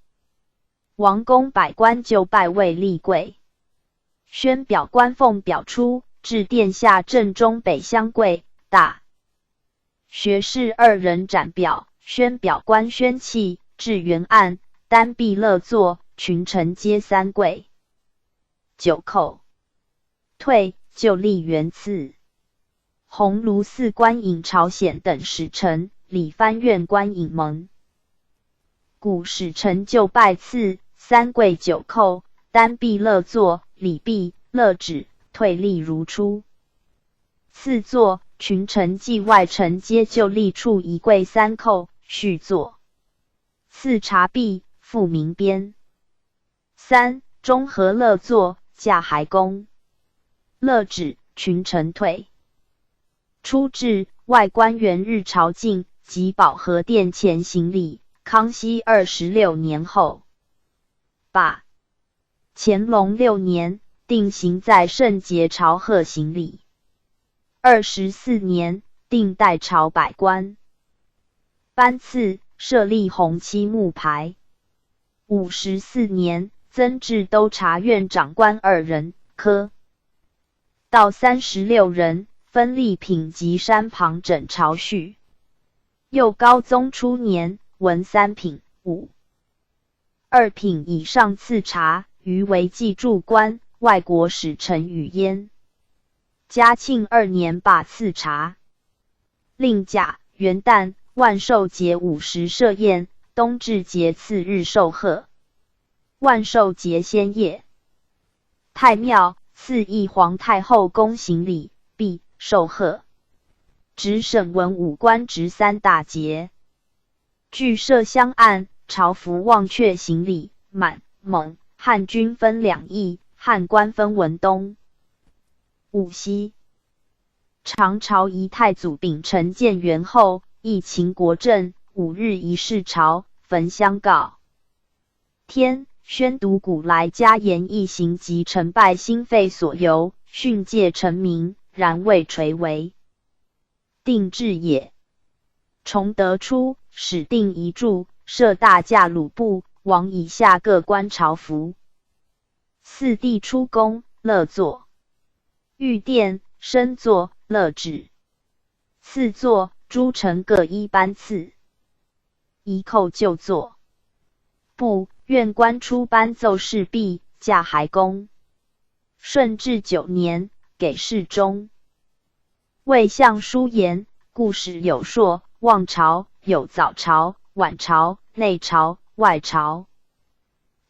王公百官就拜位立柜。宣表官奉表出，至殿下正中北厢柜。大学士2人斩表，宣表官宣器，至原案，单壁乐座，群臣皆三跪。九叩退，就立元赐。鸿胪寺官引朝鲜等使臣，理藩院官引蒙古使臣就拜赐，三跪九叩，单壁乐座，礼毕，乐止，退立如初。次坐，群臣及外臣皆就立处一跪三叩，续坐。次察毕，复民编。三中和乐坐，驾还公。乐止，群臣退。初至，外官员日朝觐，及保和殿前行礼。康熙26年后，罢。乾隆6年，定行在圣节朝贺行礼。24年，定代朝百官。颁赐，设立红漆木牌。54年，增至都察院长官2人，科道36人，分立品及山旁整朝序。又高宗初年，文3品，5、2品以上赐察，余为记注官，外国使臣与焉。嘉庆2年罢赐察。令甲、元旦、万寿节50设宴，冬至节次日受贺。万寿节先夜。太庙，赐谥皇太后宫行礼，毕，受贺。直审文武官职3大节。据设香案，朝服望阙行礼，满、蒙、汉均分2邑，汉官分文东、武西。常朝仪太祖秉承建元后，议秦国政，5日一事朝，焚香告天，宣读古来家言一行及成败心肺所由，训诫臣民，然未垂为定制也。崇德初，始定遗著，设大驾鲁部，王以下各官朝服。四帝出宫，乐坐。御殿，升坐，乐止。次坐，诸臣各一班次。一叩就坐。部院官出班奏事毕，驾还公。顺治9年，给事中。魏相书言，故时有朔、望朝，有早朝、晚朝、内朝、外朝。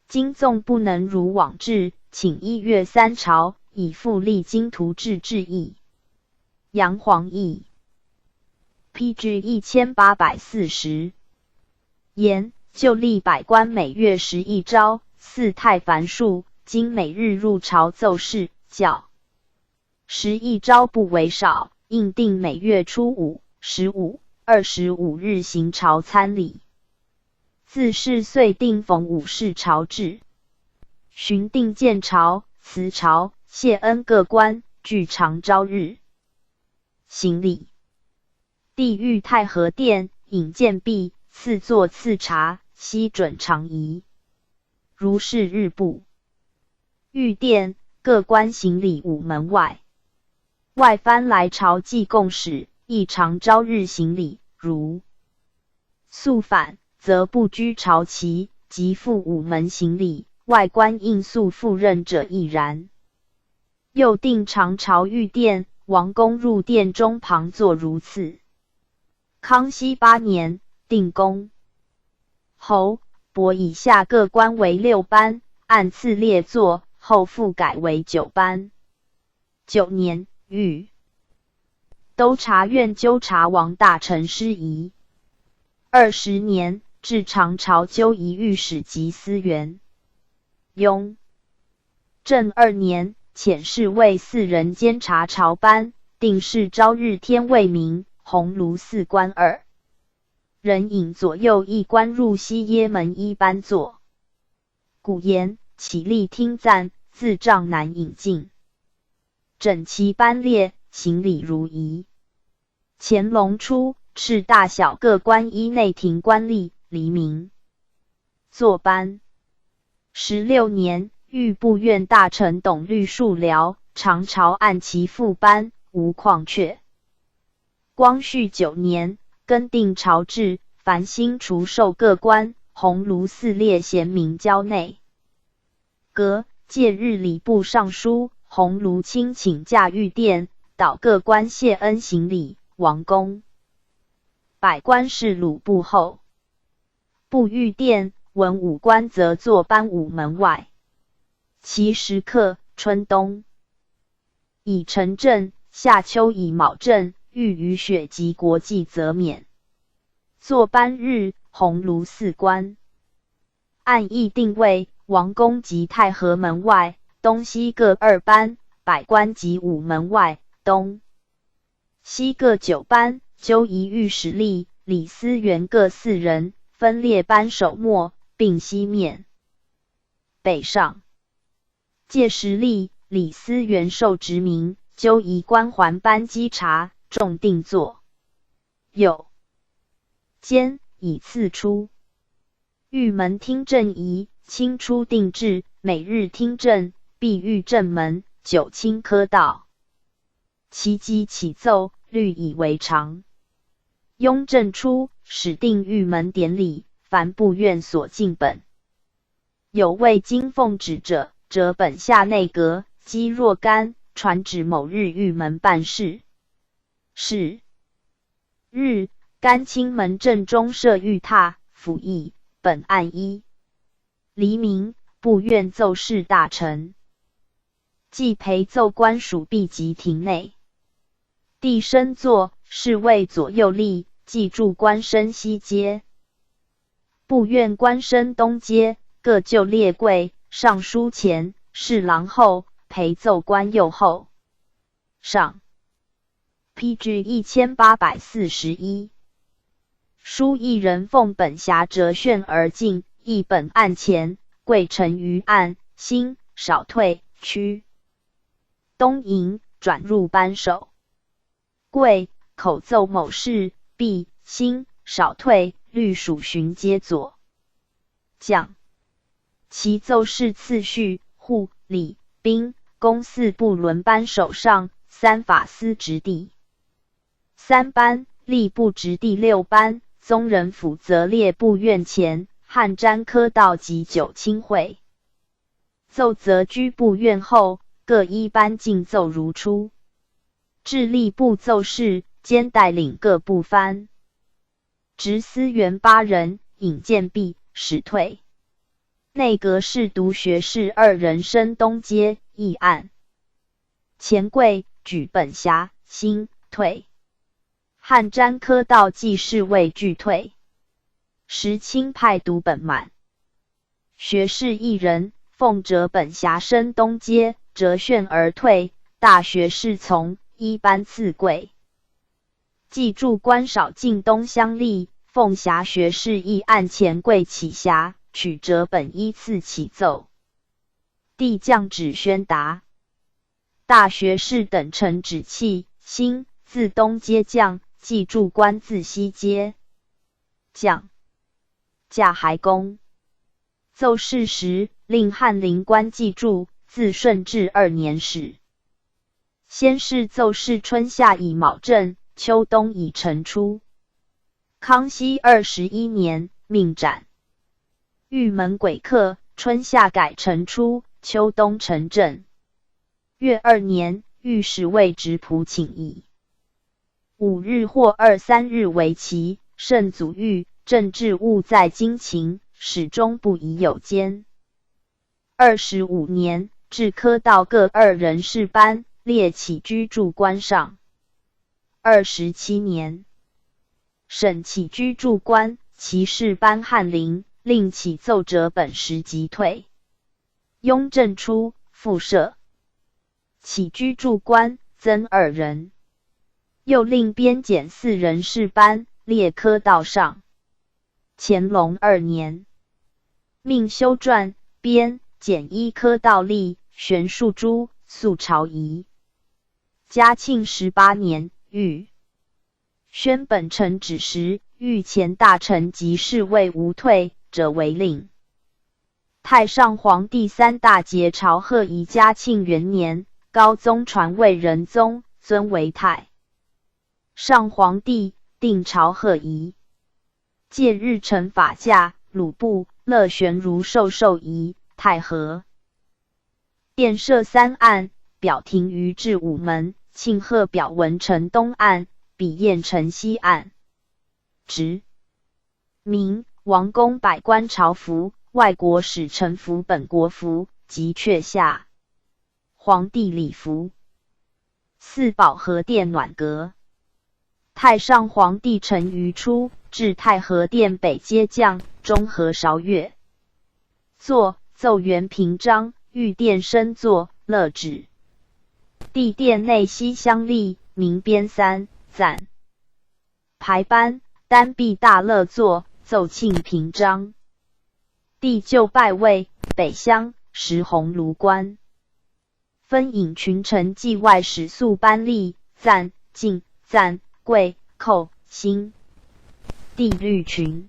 今纵不能如往制，请1月3朝，以复励精图制制议。杨黄义 PG 1840。言就立百官每月11朝，4太繁数，今每日入朝奏事，较11朝不为少，应定每月初5、15、25日行朝参礼。自是岁定逢5事朝制。旬定建朝、辞朝、谢恩各官，俱常朝日行礼。帝御太和殿，引见毕，赐坐赐茶，悉准常仪。如是日部。御殿，各官行礼午门外。外藩来朝祭贡使，亦常朝日行礼，如肃反，则不居朝旗，即赴午门行礼，外官应肃赴任者亦然。又定常朝御殿，王公入殿中旁坐如次。康熙8年，定公侯、伯以下各官为6班，按次列坐，后复改为9班。9年，御都察院纠察王大臣师仪。20年，至常朝纠仪御史及司员。雍正2年，遣侍卫4人监察朝班，定是朝日天未明，鸿胪寺官2人引左右一官入西耶门一班坐。古言起立听赞，自帐南引进，整齐班列，行礼如仪。乾隆初，敕大小各官依内廷官吏黎明坐班。16年，御部院大臣董律数僚常朝按其副班，无旷阙。光绪9年，更定朝制，凡新除授各官，鸿胪寺列贤明郊内。隔借日礼部尚书鸿胪卿请假御殿，导各官谢恩行礼，王公。百官侍鲁部后。部御殿，文武官则坐班午门外。其时刻，春冬以辰正，夏秋以卯正，遇雨雪及国际则免。坐班日，鸿胪寺官。按议定位，王宫及太和门外，东西各2班，百官及午门外，东西各9班，纠一御史吏、理司员各4人，分列班首末，并西面。北上。借实吏、理司员受职名，纠一官还班稽查，重定坐。有监以次出。御门听政仪，清初定制，每日听政，必御正门，久清科道。其机起奏，律以为常。雍正初，始定御门典礼，凡部院所进本。有未经奉旨者，折本下内阁，积若干，传旨某日御门办事。是日，甘清门正中设御榻，辅议，本案一。黎明，部院奏事大臣。既陪奏官属毕及庭内。帝升座，侍卫左右立，记住官升西阶。部院官升东阶，各就列柜，尚书前，侍郎后，陪奏官右后。上。PG 1841。书一人奉本匣折旋而进，一本案前，贵臣于案，兴少退，趋东迎，转入班首。贵口奏某事，必兴少退，律属巡皆左将。其奏事次序，户、礼、兵、公4部轮班首上，3法司直第3班，吏部直第6班，宗人府则列部院前，汉瞻科道及9卿会。奏则居部院后，各一班进奏如出。至吏部奏事，兼带领各部藩。执司员8人，引荐毕，使退。内阁侍读学士2人升东阶，议案。钱贵举本匣，兴退。汉瞻科道记侍卫俱退。时钦派读本满。学士1人，奉折本匣升东阶，折旋而退。大学士从，一班次贵。记住官少进东乡吏，奉匣学士议案前贵起匣，取折本依次起奏。帝降旨宣达。大学士等臣旨弃，兴自东阶降，记住官自西阶降。驾还公。奏事时，令翰林官记住，自顺治2年始。先是奏事春夏以卯正，秋冬以辰出。康熙21年，命斩。御门鬼客，春夏改辰出，秋冬辰正。月2年，御史为直仆请议。5日或2、3日为期，圣祖谕政治务在京勤，始终不宜有间。25年，至科道各2人事班，列起居住官上。27年，审起居住官，其事班翰林，令起奏折本时即退。雍正初，复设。起居住官增2人，又令编检4人士班，列科道上。乾隆2年，命修撰编检1科道例，悬树诸肃朝仪。嘉庆18年，谕宣本臣旨时，御前大臣及侍卫无退者为令。太上皇第3大节朝贺仪嘉庆元年，高宗传位仁宗，尊为太上皇帝，定朝贺仪。借日承法驾，鲁部乐玄如授仪，太和殿设3案，表廷于至午门，庆贺表文呈东岸，笔砚呈西岸。职名王公百官朝服，外国使臣服本国服及阙下皇帝礼服。四保和殿暖阁。太上皇帝陈于初至太和殿北街将中和韶乐坐奏元平章，御殿深坐乐旨。帝殿内西厢立，明编3赞排班，单臂大乐坐，奏庆平章。帝就拜位，北厢石红炉观，分引群臣祭外使肃班立，赞敬赞贵寇兴。帝律群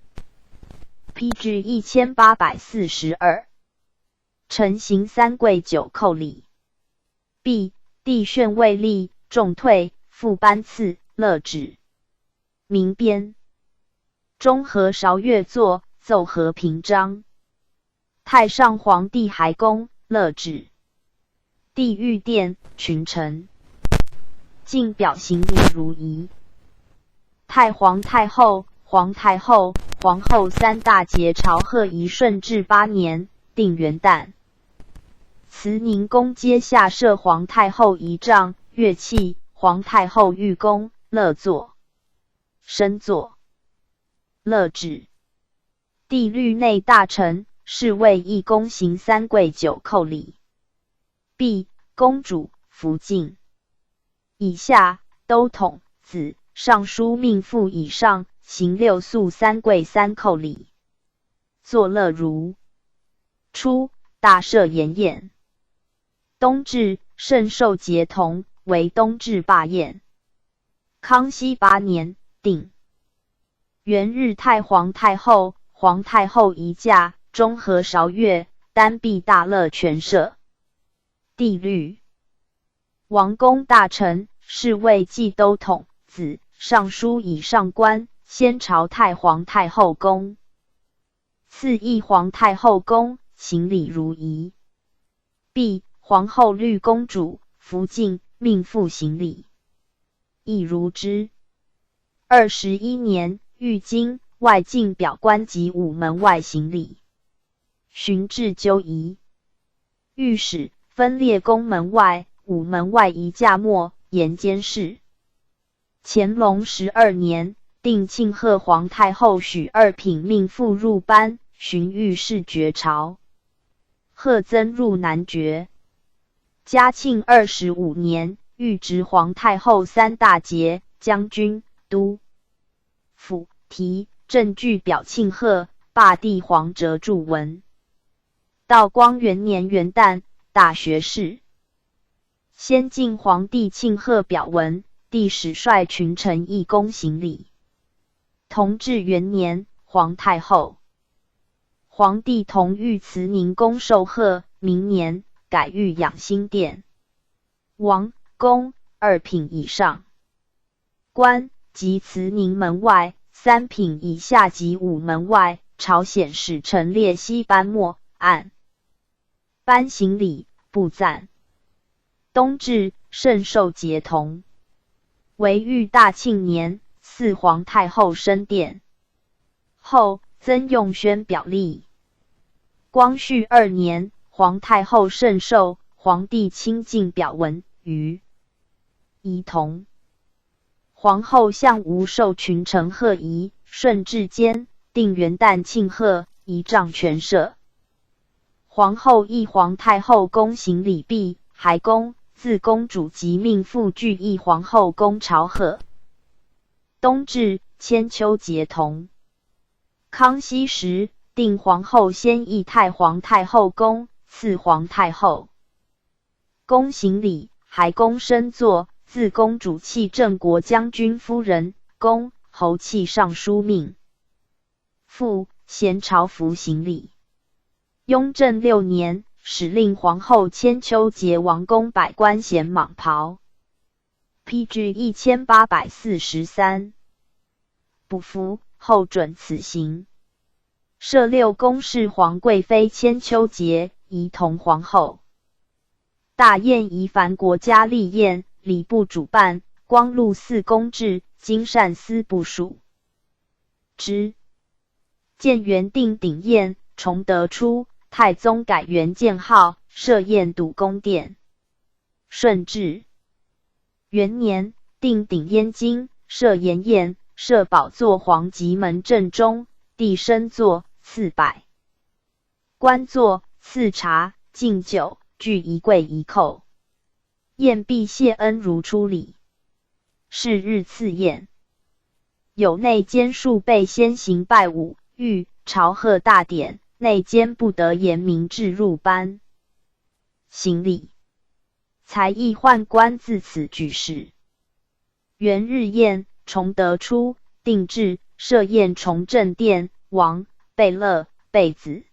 批至1842，臣行3跪9叩礼。毕，帝宣位立，众退，复班赐乐旨。明编中和韶乐坐，奏和平章。太上皇帝还宫乐旨。帝御殿，群臣进表行礼如仪。太皇太后、皇太后、皇后3大节朝贺仪顺治8年，定元旦。慈宁宫阶下设皇太后仪仗，乐器，皇太后御宫，乐坐，深坐，乐旨。帝律内大臣、侍卫一公行3跪9叩礼。毕，公主福晋以下都统子尚书命妇以上行6肃3跪3叩礼。作乐如。初，大赦筵宴。冬至，圣寿节同，为冬至罢宴。康熙8年，定。元日，太皇太后、皇太后仪驾，中和韶乐，单臂大乐全赦。帝律王公大臣、侍卫记都统子尚书以上官，先朝太皇太后宫，赐谥皇太后宫，行礼如仪。毕，皇后律公主福晋，命妇行礼，亦如之。21年，御京外进表官及午门外行礼，巡至纠仪。御史分列宫门外、午门外仪驾末，沿监视。乾隆12年，定庆贺皇太后许2品命妇入班，巡御史爵朝。贺增入男爵。嘉庆25年，御直皇太后3大节、将军、都府提证据表庆贺，罢帝皇折注文。道光元年元旦，大学士。先晋皇帝庆贺表文，帝使率群臣一公行礼。同治元年，皇太后、皇帝同御慈宁宫受贺，明年改御养心殿。王公2品以上官及慈宁门外3品以下及午门外朝鲜使臣列西班末按班行礼，不赞。冬至，圣寿节同。为御大庆年，祀皇太后升殿。后曾用宣表例。光绪2年，皇太后圣寿，皇帝亲进表文于仪同。皇后向无受群臣贺仪，顺治间，定元旦庆贺，仪仗全赦。皇后议皇太后宫行礼毕，还宫，自公主及命妇俱诣皇后宫朝贺。冬至，千秋节同。康熙时，定皇后先诣太皇太后宫，赐皇太后宫行礼，还宫升座，自公主弃郑国将军夫人，公侯弃尚书命妇，衔朝服行礼。雍正6年，使令皇后千秋节王宫百官衔蟒袍。PG 1843。不服，后准此行。设6宫侍皇贵妃千秋节，仪同皇后。大宴仪凡国家例宴，礼部主办，光禄寺公制，经善司部署之。建元定鼎宴，崇德初，太宗改元建号，设宴笃宫殿。顺治元年，定鼎燕京，设筵宴，设宝座皇极门正中，帝升座，赐百官座，赐茶，敬酒，具一柜一扣。宴毕，谢恩如出礼。是日赐宴，有内监数辈先行拜舞，御朝贺大典，内监不得言明至入班行礼。才艺宦官自此举事。元日宴，崇德初，定制，设宴崇正殿，王、贝勒、贝子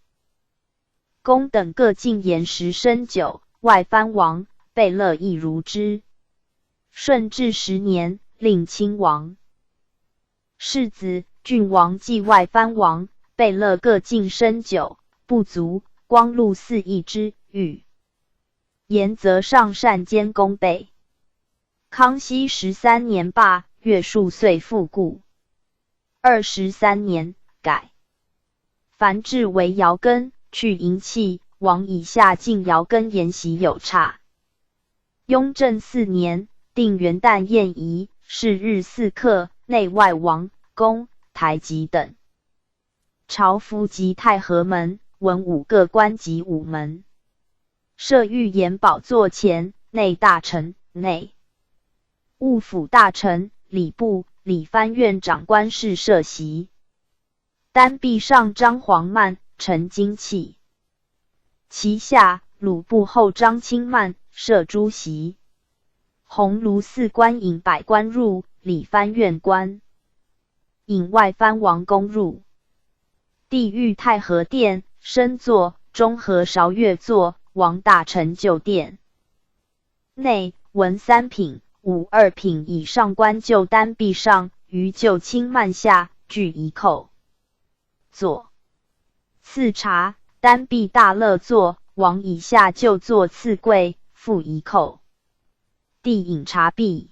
公等各进言10升酒，外藩王、贝勒亦如之。顺治10年，令亲王世子、郡王及外藩王、贝勒各进升酒，不足，光禄寺议之，欲言则上善监公备。康熙13年罢，月数岁复故。23年改，凡制为窑根，去银器，王以下进窑根筵席有差。雍正4年，定元旦宴仪，是日4刻，内外王、公、台籍等。朝服及太和门、文武各官及午门。设御言宝座前，内大臣、内务府大臣、礼部、礼藩院长官士设席。单壁上张黄曼、陈金器，其下鲁部后张清曼设诸席。鸿胪寺官引百官入，礼藩院官引外藩王公入。帝御太和殿，升座，中和韶乐座，王大成就殿。内文3品、武2品以上官就单壁上，余就清曼下，具一扣座。赐茶，单壁大乐座，王以下就坐次柜，复一扣。帝饮茶毕，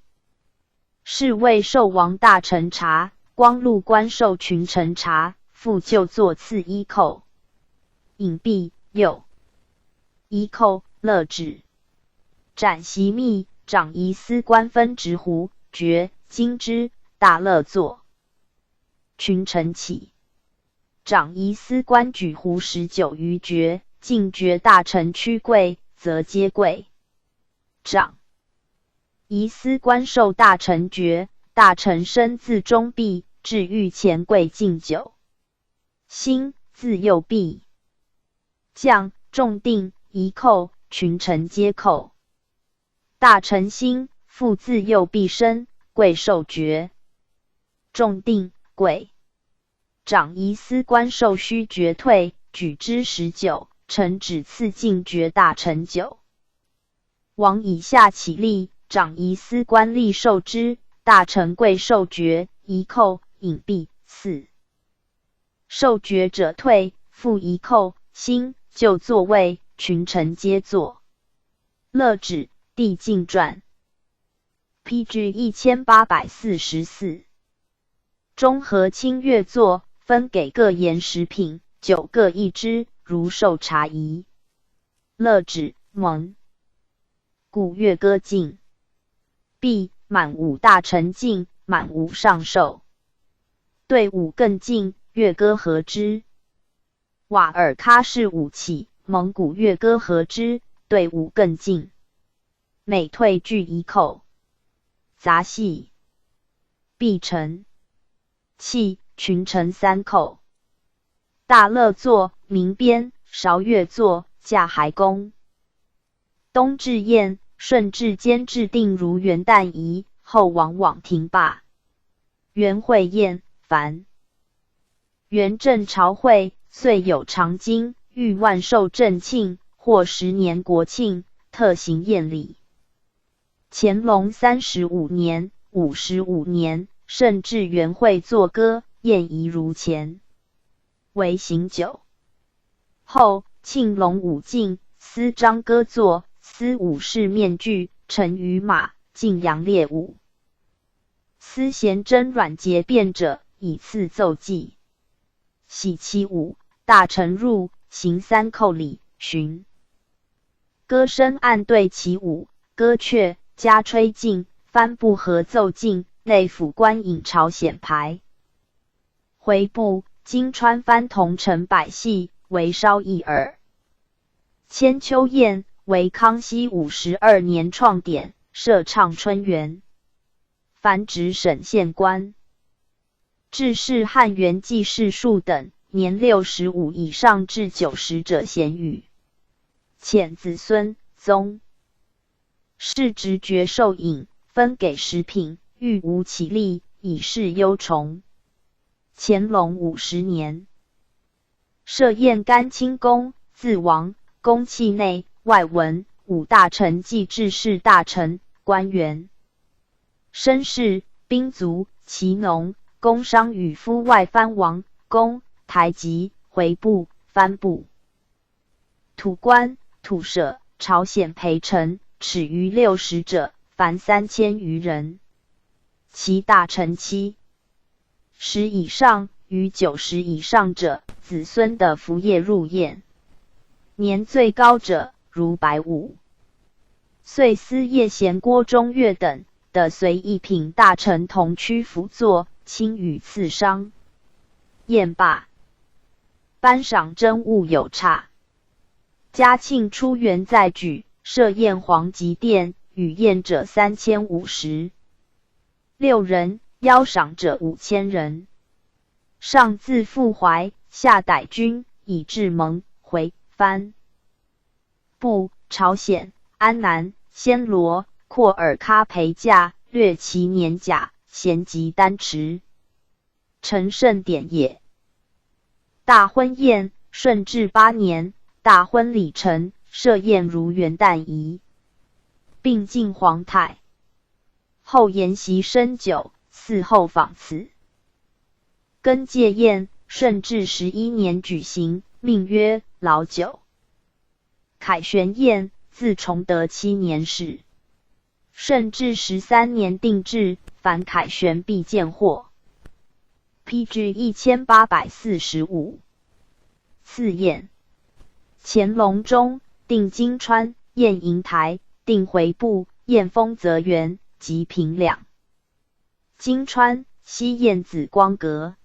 侍卫授王大臣茶，光禄官授群臣茶，复就坐次一扣。饮毕，又一扣，乐止。斩席密，长仪司官分执壶、爵、金枝，大乐座。群臣起，长仪司官举壶19余爵，进爵大臣屈贵，则皆贵。长仪司官授大臣爵，大臣身自中弼，至御前贵敬酒。兴自右弼，将重定一扣，群臣皆扣。大臣兴复自右弼身，贵受爵。重定贵。长仪司官授须爵退，举之19，臣只赐进爵大臣酒。王以下起立，长仪司官立受之，大臣贵受爵，一扣，饮毕4。受爵者退，复一扣，兴就座位，群臣皆坐。乐止，帝敬传。PG 1844。中和清乐座，分给各言10品，酒各1支，如受茶仪。乐止，蒙故乐歌进。毕，满5大臣进，满5上寿。对5更进，乐歌和之。瓦尔喀是武器，蒙古乐歌和之，队伍更进。每退据一寇，杂戏必成。弃群臣3寇。大乐作，民边，韶乐作，架海公。东至燕，顺治间制定如元旦仪，后往往停罢。元会宴，凡元正朝会，遂有长经，御万寿正庆，或10年国庆，特行宴礼。乾隆35年、55年，甚至元会作歌，宴仪如前。为行酒后，庆隆武进，司张歌作，司武士面具，乘于马，进扬列舞。司贤真软节辩者，以次奏记。喜其舞，大臣入，行3叩礼，巡。歌声暗对其舞，歌阙加吹进，帆布合奏进，内府官引朝显牌。回部金川藩同陈百戏，为稍一耳。千秋宴为康熙52年创典，设唱春园。凡职省县官，制士汉元记事数等，年65以上至90者咸与。遣子孙宗士职爵受饮，分给食品，欲无其利，以示忧崇。乾隆50年，设宴甘清宫，自王，宫器内外文武大臣及制士大臣、官员、绅士、兵卒、骑农、工商与夫外藩王公、台籍、回部、藩部、土官、土舍、朝鲜陪臣，始于60者，凡3000余人。其大臣710以上，于90以上者，子孙的服业入宴。年最高者如150。遂司叶贤、郭中岳等的随一品大臣同区辅佐，亲与赐商。宴罢，颁赏珍物有差。嘉庆初元再举，设宴皇极殿，与宴者3050。6人，邀赏者5000人。上自赴淮，下逮军，以至蒙、回、藩部、朝鲜、安南、暹罗、廓尔喀陪驾，略其年甲，咸及丹池。陈盛典也。大婚宴，顺治8年，大婚礼成，设宴如元旦仪，并进皇太后筵席深酒，嗣后访此。庚戒宴，顺治11年举行，命曰老酒。凯旋宴，自崇德7年始。顺治13年定制，凡凯旋必见货。PG 1845。次宴，乾隆中，定金川，宴瀛台，定回部，宴丰泽园及平两。金川，西宴紫光阁。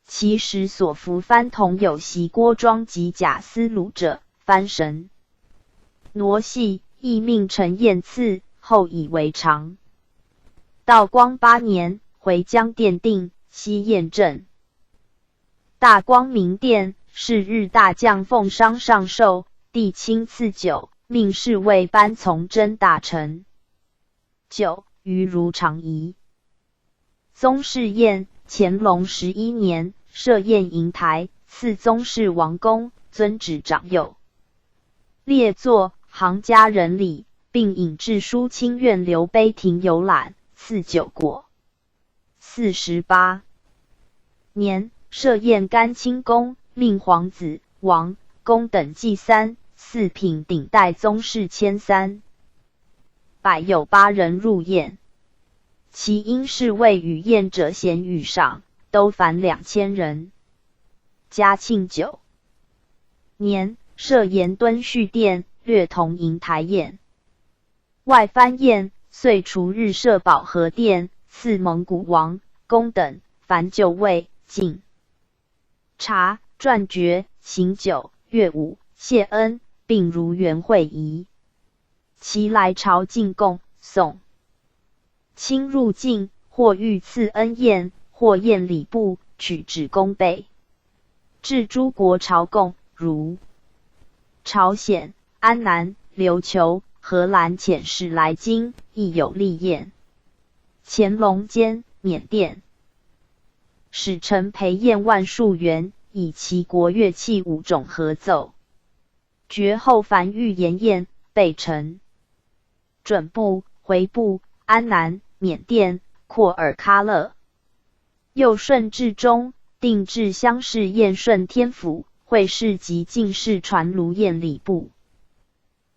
其时所服藩同有袭郭庄及贾思鲁者，藩神挪系，亦命陈彦赐，后以为常。道光8年，回江殿定西宴镇。大光明殿，是日大将奉商上寿，帝亲赐酒，命侍卫班从征大臣。酒于如常仪。宗室宴，乾隆11年，设宴瀛台，赐宗室王公，尊指长幼。列坐行家人礼，并引至淑清苑留碑亭游览，赐酒果。48年，设宴甘清宫，命皇子、王、公等祭3、4品顶戴宗室千3，百有8人入宴。其因侍卫与宴者咸与上，都凡2000人。嘉庆9年，设延敦叙殿，略同瀛台宴。外藩宴，遂除日设保和殿，赐蒙古王、公等，凡就位、进茶、馔爵、行酒、乐舞、谢恩，并如原会仪。其来朝进贡，宋卿入境，或欲赐恩宴，或宴礼部，取止功备。至诸国朝贡，如朝鲜、安南、琉球、荷兰遣使来京，亦有例宴。乾隆间，缅甸使臣陪宴万数元，以其国乐器5种合奏。绝后凡欲筵宴，备陈准部、回部、安南、缅甸、廓尔喀勒。又顺治中，定制乡试宴顺天府，会试及进士传卢宴礼部。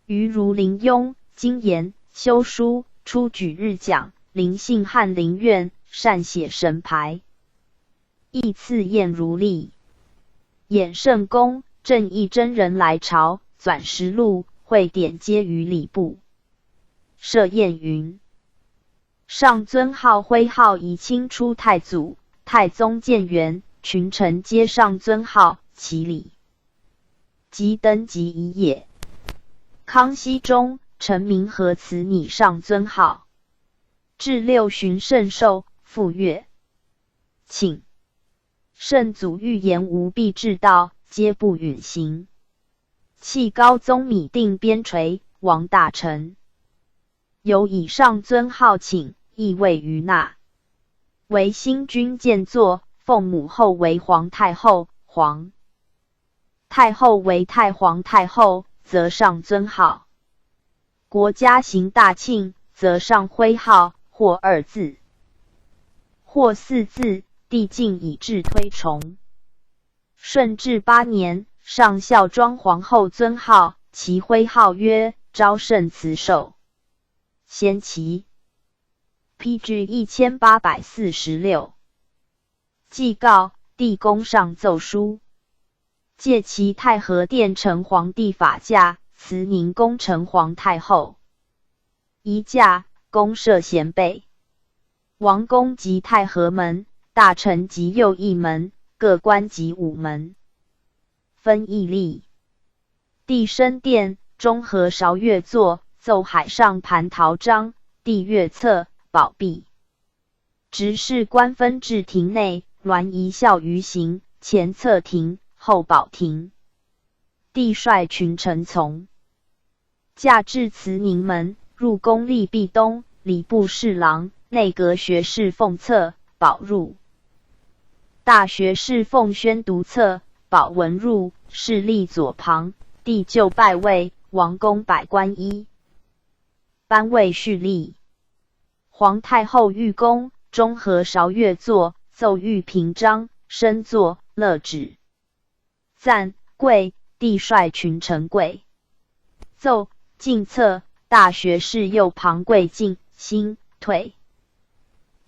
于如林庸、金言、修书，出举日讲，林信翰林苑，善写神牌。亦赐宴如例。衍圣公、正义真人来朝，纂实录，会典皆于礼部。设宴云：上尊号徽号宜清出太祖、太宗建元，群臣皆上尊号，其礼即登即仪也。康熙中，臣民和辞拟上尊号。至6旬圣寿，复阅。请圣祖预言无必至道，皆不允行。弃高宗米定边陲，王大臣有以上尊号请，亦未于纳。为新君建作，奉母后为皇太后，皇太后为太皇太后，则上尊号。国家行大庆，则上徽号，或2字，或4字，递进以至推崇。顺治8年，上孝庄皇后尊号，其徽号曰昭圣慈寿。先旗 PG 1846。祭告帝公上奏书，借其太和殿承皇帝法驾，慈宁宫承皇太后。仪驾，宫设贤备。王宫及太和门，大臣及右翼门，各官及5门。分议例。帝升殿，中和韶乐作，奏海上蟠桃章，帝乐策，宝璧。执事官分至庭内，鸾仪孝于行，前侧庭，后保庭。帝率群臣从。驾至慈宁门，入宫立壁东，礼部侍郎、内阁学士奉册，保入。大学士奉宣读册，保文入，侍立左旁。帝就拜位，王公百官一班位序立。皇太后御宫，中和韶乐作，奏御平章，升座，乐旨。赞跪，帝率群臣跪。奏进策，大学士右旁跪进，兴退。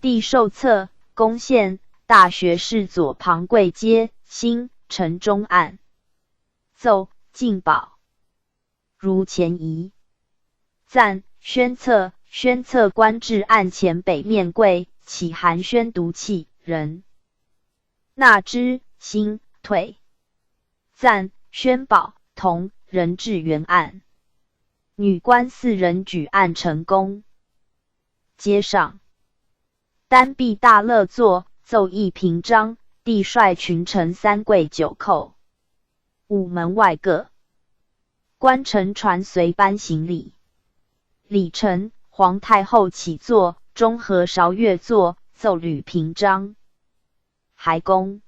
帝受册，恭献，大学士左旁跪阶，兴臣中案。奏进宝，如前仪。赞宣策，宣策官至案前北面跪，起函宣读器，人纳之，兴退。赞宣宝，同人至原案。女官4人举案成功。接上单臂大乐作，奏议平章，帝率群臣3跪9叩。午门外各官臣传随班行礼。礼成，皇太后起坐，中和韶乐作，奏履平章。还宫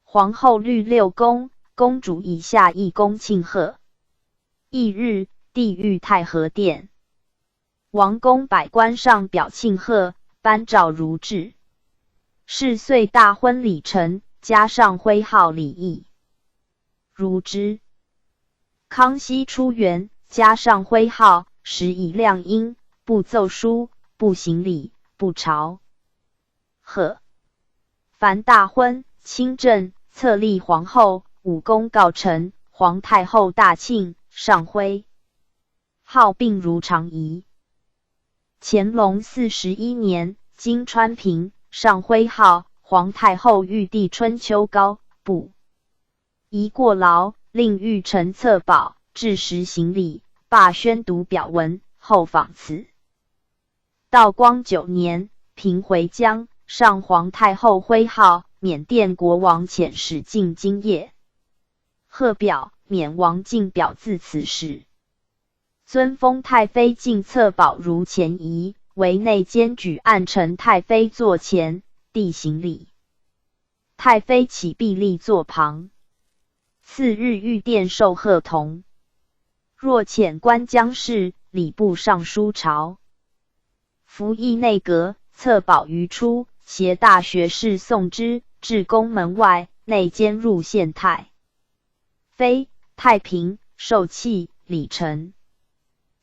皇后律6宫，公主以下1宫庆贺。翌日，帝御太和殿。王公百官上表庆贺，颁诏如制。是岁大婚礼成，加上徽号礼义。如之。康熙初元，加上徽号，时以亮音，不奏书，不行礼，不朝贺。凡大婚、亲政，册立皇后，5宫告成，皇太后大庆，上徽号并如常仪。乾隆41年，经川平，上徽号，皇太后御帝春秋高，不宜过劳，令御陈册宝，致时行礼，罢宣读表文，后访此。道光9年，平回疆，上皇太后徽号，缅甸国王遣使进京谒。贺表，缅王进表自此时。尊封太妃进册宝如前仪，为内监举案陈太妃座前，递行礼。太妃起必立座旁。次日御殿受贺同。若遣官将事，礼部尚书朝。服役内阁，册宝于初，携大学士送之，至宫门外，内监入献太妃、太平、受器、礼陈。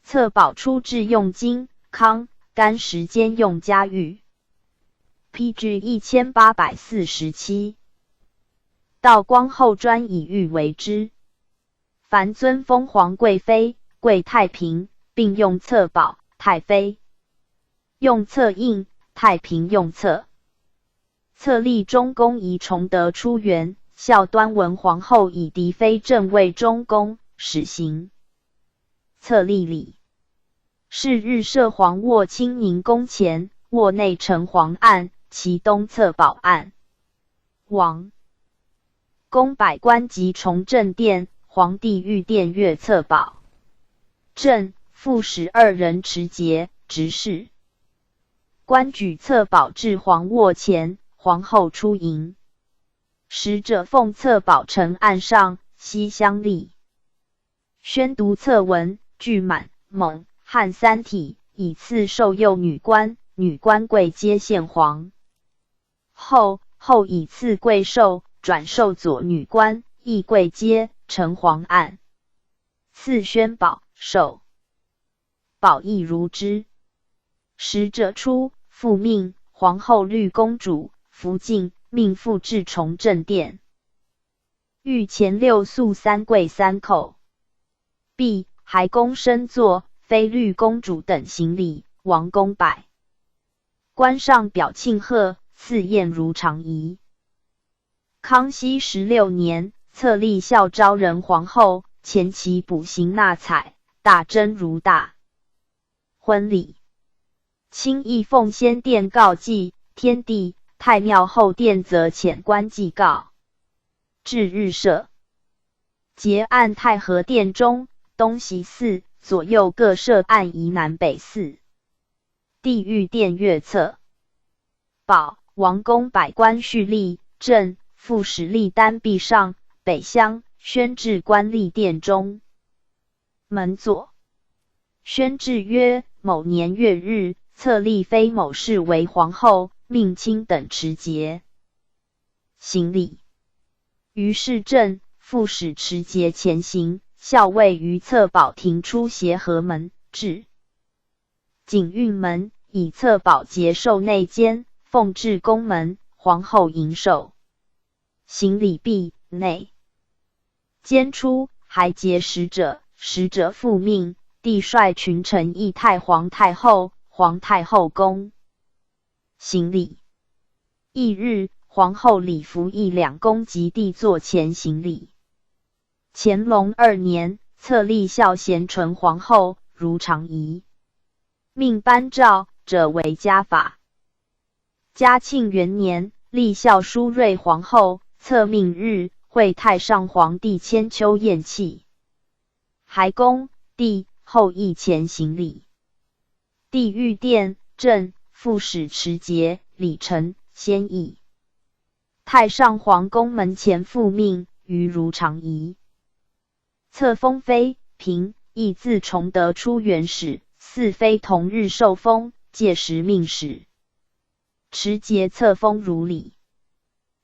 册宝出至用金、康、干时间用嘉玉。PG 1847。道光后专以御为之。凡尊封皇贵妃、贵太平，并用册宝、太妃用册印，太平用册。册立中宫仪崇德出元，孝端文皇后以嫡妃正位中宫，始行。册立礼。是日设皇卧清宁宫前，卧内呈皇案，其东册宝案。王宫百官及崇正殿，皇帝御殿阅册宝。正、副使2人持节，执事。官举册宝至皇卧前，皇后出迎。使者奉册宝呈案上，悉相立。宣读册文，具满、蒙、汉3体，以赐授幼女官，女官贵皆献皇。后以赐贵寿，转授左女官，亦贵阶，呈皇案。赐宣宝、寿。宝亦如之。使者出，复命皇后律公主福晋，命复至崇正殿。御前6肃3跪3叩。毕，还躬身坐，妃律公主等行礼，王公拜。官上表庆贺，赐宴如常仪。康熙16年，册立孝昭仁皇后，前期补行纳采，大真如大婚礼。亲诣奉先殿告祭，天地、太庙后殿则遣官祭告。至日设。结案太和殿中，东西4，左右各设案仪南北4。地御殿阅册。宝、王公百官序立，正、副使立单壁上，北厢宣至官立殿中。门左。宣制曰：某年月日，册立妃某氏为皇后，命卿等持节。行礼。于是正、副使持节前行，校尉于册宝庭出协和门，至景运门，以册宝节授内监，奉至宫门，皇后迎受。行礼毕，内监出，还节使者，使者复命，帝率群臣诣太皇太后，皇太后宫。行礼。翌日，皇后礼服诣2宫及帝座前行礼。乾隆2年，册立孝贤纯皇后，如常仪。命颁诏者为家法。嘉庆元年，立孝淑睿皇后，册命日，会太上皇帝千秋宴讫。还宫、帝、后诣前行礼。帝御殿、正、副使持节，礼陈、先诣。太上皇宫门前复命，于如常仪。册封妃、嫔，亦自崇德出元使，4妃同日受封，届时命使。持节册封如礼。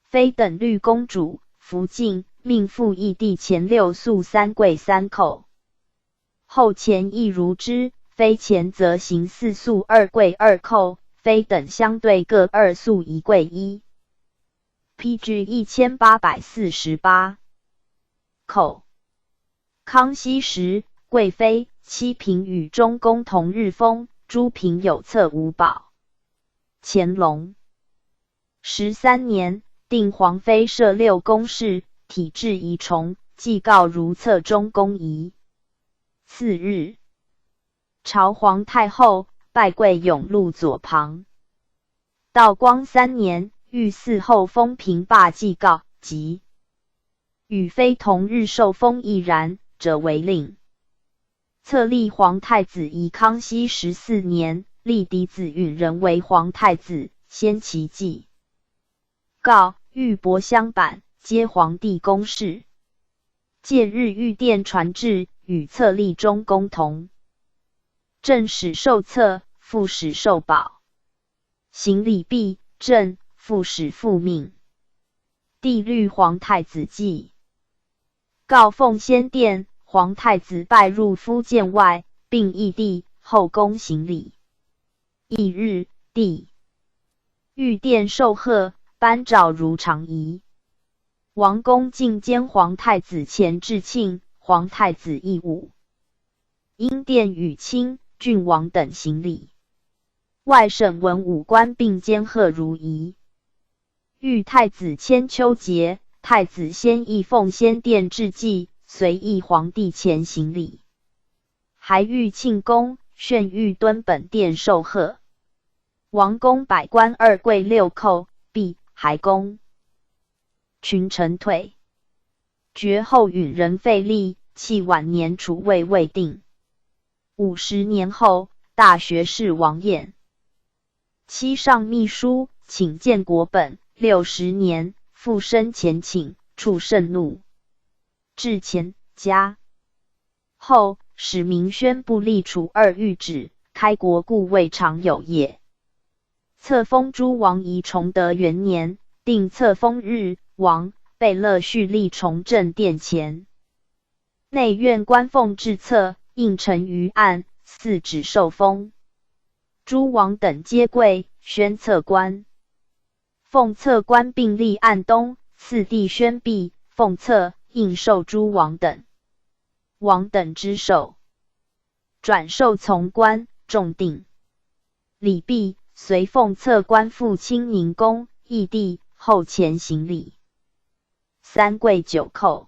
妃等律公主福晋，命复诣帝前6肃3跪3叩。后前亦如之，妃前则行4肃2跪2叩，妃等相对各2肃1跪1。PG 1848。叩。康熙时，贵妃、7嫔与中宫同日封，诸嫔有册无宝。乾隆13年，定皇妃设6宫事，体制宜崇，祭告如册中宫仪。次日，朝皇太后拜跪永禄左旁。道光3年，御嗣后封平罢祭告，即与非同日受封亦然者为令。册立皇太子仪康熙14年，立嫡子允仁为皇太子，先其祭告、玉帛相版，皆皇帝公事。届日御殿传制，与册立中宫同。正使受册，副使受宝。行礼毕，正副使复命。帝律皇太子祭告奉先殿，皇太子拜入夫殿外，并诣帝后宫行礼。翌日，帝御殿受贺，颁诏如常仪。王公进监皇太子前致庆，皇太子义武。因殿与卿、郡王等行礼。外省文武官并监贺如仪。御太子千秋节，太子先诣奉先殿致祭，随诣皇帝前行礼。还御庆宫，炫御敦本殿受贺。王公百官2跪6叩，毕，还宫。群臣退。绝后允仁废立，弃晚年储位未定。50年后，大学士王晏七上秘书，请见国本。60年，复生前请，触甚怒。至前家后，使明宣布立处2谕旨，开国故未尝有也。册封诸王仪崇德元年，定册封日，王贝勒续立崇正殿前。内院官奉制册，映陈于案，4旨受封。诸王等皆跪，宣册官。奉册官并立案东，次第宣毕，奉册应受诸王等。王等之受，转授从官，重定。礼毕，随奉册官赴清宁宫，诣帝后前行礼。3跪9叩。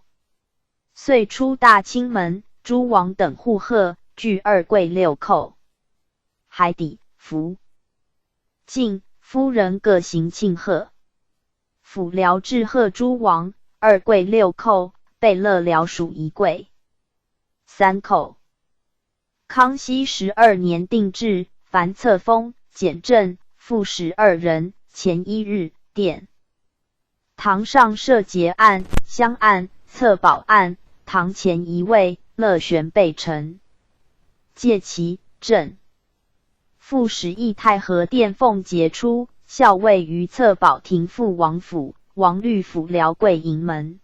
遂出大清门，诸王等护贺，俱2跪6叩。还抵福晋夫人各行庆贺。府僚致贺诸王2跪6叩，贝勒僚属1跪3叩。康熙12年定制，凡册封、检正、副使2人，前1日，殿。堂上设节案、香案、册宝案，堂前1位，乐悬备陈。戒其正。副使诣太和殿奉节出，校尉于册宝廷赴王府，王律府僚跪迎门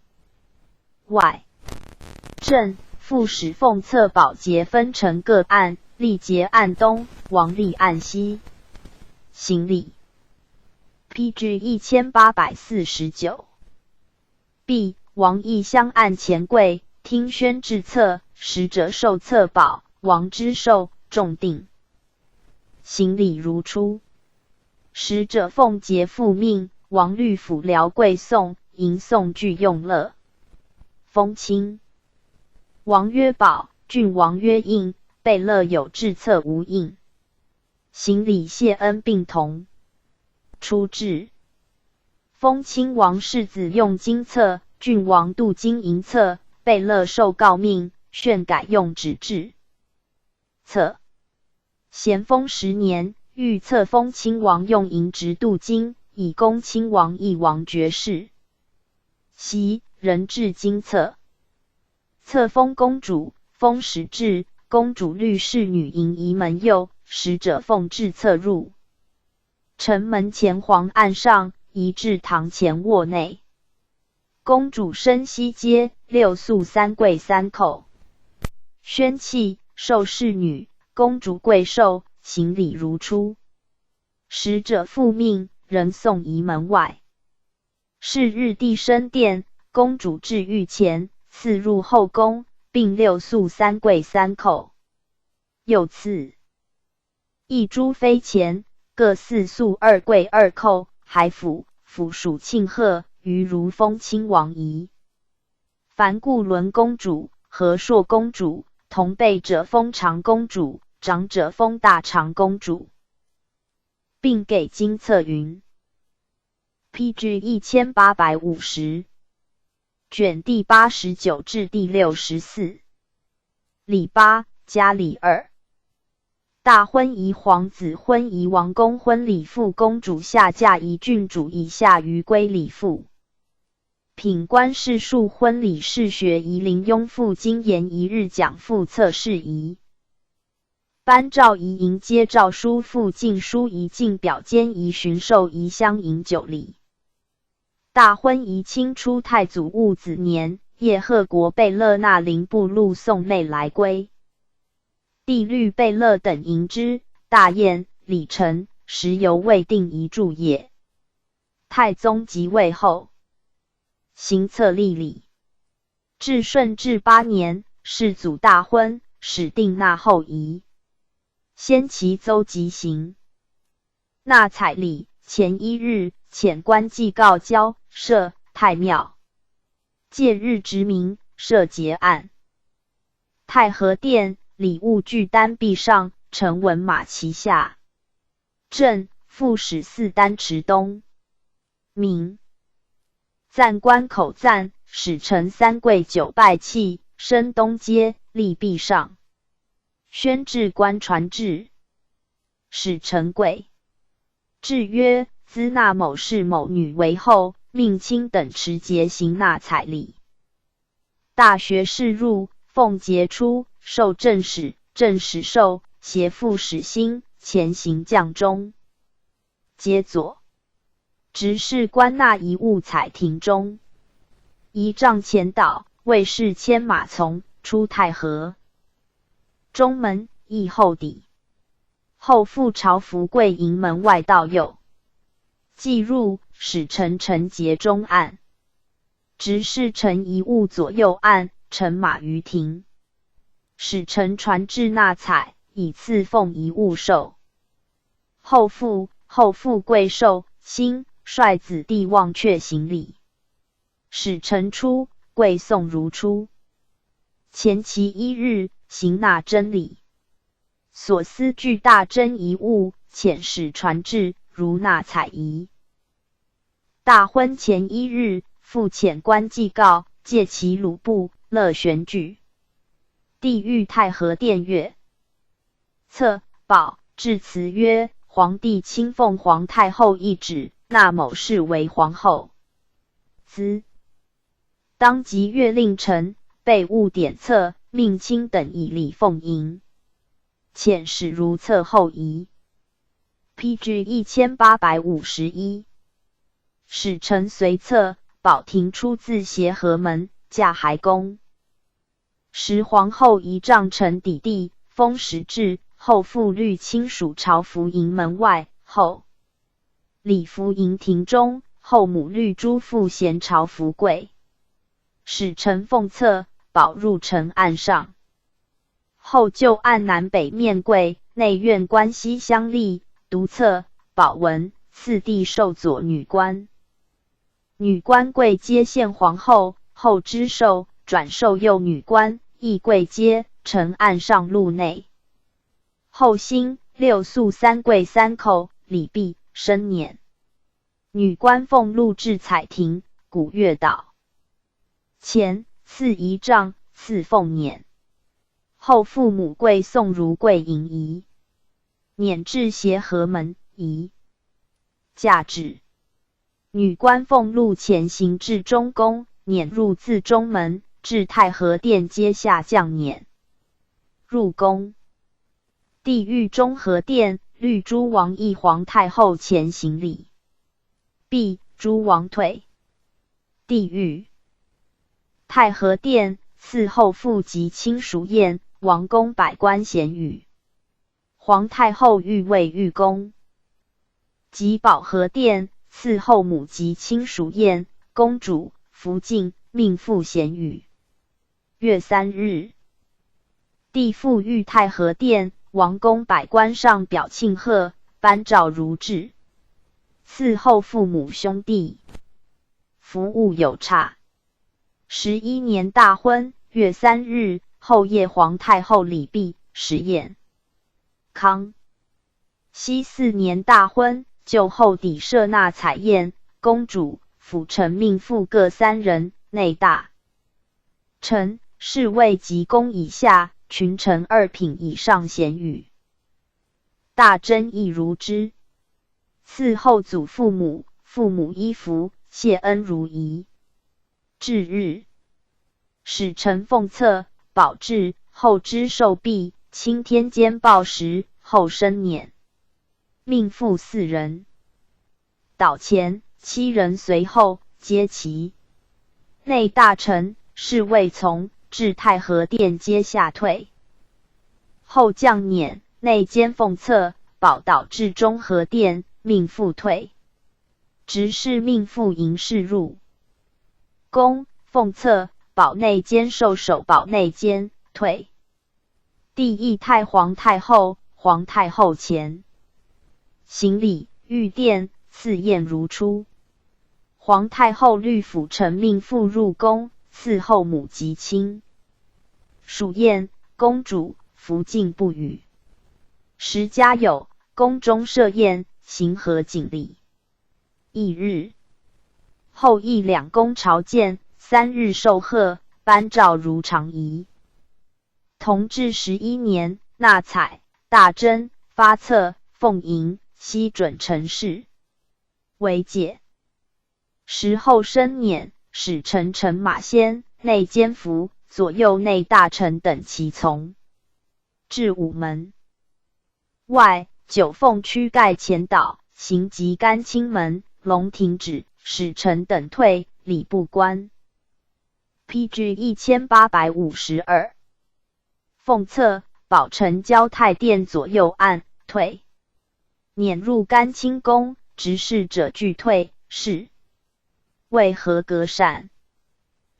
外。正副使奉册宝节分成各案，立节案东，王立案西。行礼。PG 1849。毕，王诣相案前跪，听宣制册，使者受册宝，王之寿，重定。行礼如初。使者奉节复命，王律府僚跪颂，迎颂具用乐。封卿。王曰宝，郡王曰应，贝勒有制册无应。行礼谢恩并同。初制。封亲王世子用金册，郡王镀金银册，贝勒受诰命，宣改用纸制册。咸丰10年，御册封亲王用银直镀金，以供亲王义王爵士。袭人制金册。册封公主，封使制，公主律侍女迎仪门右，使者奉制册入城门前黄案上，移至堂前卧内。公主升西阶，6肃3跪3叩。宣器，受侍女，公主跪受，行礼如初。使者复命，人送仪门外。是日帝升殿，公主至御前，赐入后宫，并6肃3跪3叩。又赐一诸妃前，各4肃2跪2叩，还府属庆贺，于如封亲王仪。凡固伦公主、和硕公主，同辈者封长公主，长者封大长公主，并给金册云。PG 1850卷第89至第64。礼8加礼2。大婚仪皇子婚仪王公婚礼妇公主下嫁仪郡主以下于归礼妇。品官士庶婚礼事学仪临雍复经言一日讲复测试仪。颁诏仪迎接诏书附进书仪进表监仪巡狩仪相迎酒礼。大婚仪清初太祖戊子年，叶赫国贝勒那林部陆送内来归。帝律贝勒等迎之，大宴，礼成，时犹未定遗著也。太宗即位后，行册立礼。至顺治8年，世祖大婚，始定纳后仪。先其邹即行。纳采礼前1日，遣官祭告交社太庙。戒日执明，设结案。太和殿礼物具单壁上，呈文马旗下。正副使4单持东。明赞关口赞，使臣3跪9拜泣，升东阶，立壁上。宣至官传旨，使臣跪。制曰：兹纳某氏某女为后，命卿等持节行纳采礼。大学士入，奉节出，授正使，正使授，协副使薪，前行将中。皆左。执事官纳遗物采庭中。仪仗前导，卫士牵马从，出太和。中门诣后底。后复朝服跪迎门外道右。既入，使臣陈节中案。执事陈遗物左右案，乘马于庭。使臣传至纳采，以赐奉遗物寿。后复跪受，兴率子弟望阙行礼。使臣出，跪送如初。前其1日，行纳真礼。所思具大珍遗物，遣使传至，如纳采仪。大婚前1日，复遣官祭告，借其鲁部，乐选举。帝谕太和殿阅。册宝致辞曰：皇帝亲奉皇太后懿旨，纳某氏为皇后。兹当即阅令臣，备务典册，命卿等以礼奉迎。遣使如册后仪。PG 1851。使臣随册，保廷出自协和门，驾海宫。时皇后仪仗臣抵地，封实制，后复律亲属朝服迎门外，后礼服迎庭中，后母律诸妇衔朝服跪。使臣奉册，保入城案上。后就案南北面跪，内院关西相立，读册保文，次第受左女官。女官跪接献皇后，后知受，转授右女官，亦跪接，呈案上路内。后兴6肃3跪3叩，礼毕，升辇。女官奉禄至采庭，鼓乐导。前赐仪仗，赐奉辇。后父母跪送如跪迎仪。辇至协和门，仪驾至。女官奉禄前行至中宫，辇入自中门，至太和殿阶下降辇。入宫。帝谕中和殿，律诸王议皇太后前行礼。毕，诸王退。帝谕太和殿，赐后父及亲属宴，王公百官咸语。皇太后御位御宫。及保和殿，赐后母及亲属宴，公主、福晋，命妇咸语。月3日，帝复御太和殿，王公百官上表庆贺，颁诏如制。赐后父母兄弟。服务有差。11年大婚，月3日，后夜皇太后礼毕，食宴。康熙4年大婚，就后底设纳彩宴，公主、辅臣命妇各3人，内大臣、侍卫及公以下，群臣2品以上咸与。大珍亦如之。赐后祖父母、父母衣服，谢恩如仪。至日，使臣奉册，宝志，后之寿毕，钦天监报时，后生辇。命妇4人。岛前7人随后，皆齐。内大臣、侍卫从，至太和殿皆下退。后降辇，内监奉册，保导至中和殿，命妇退。执事命妇迎侍入宫，奉册，保内监受守保内监，退。帝谥太皇太后，皇太后前。行礼，御殿，赐宴如初。皇太后律辅臣命妇入宫，伺后母及亲。属宴，公主、福晋不语。时家有宫中设宴，行合锦礼。翌日，后诣2宫朝见，3日受贺，颁诏如常仪。同治11年，纳采、大珍、发册、奉迎，悉准陈氏为解。时后生辇，使臣乘马先，内监服，左右内大臣等齐从。至午门外，九凤躯盖前导，行及甘清门，龙停止，使臣等退，礼部官。PG 1852。奉册，保臣交太殿左右案，退。辇入甘清宫，执事者俱退，是为合格善。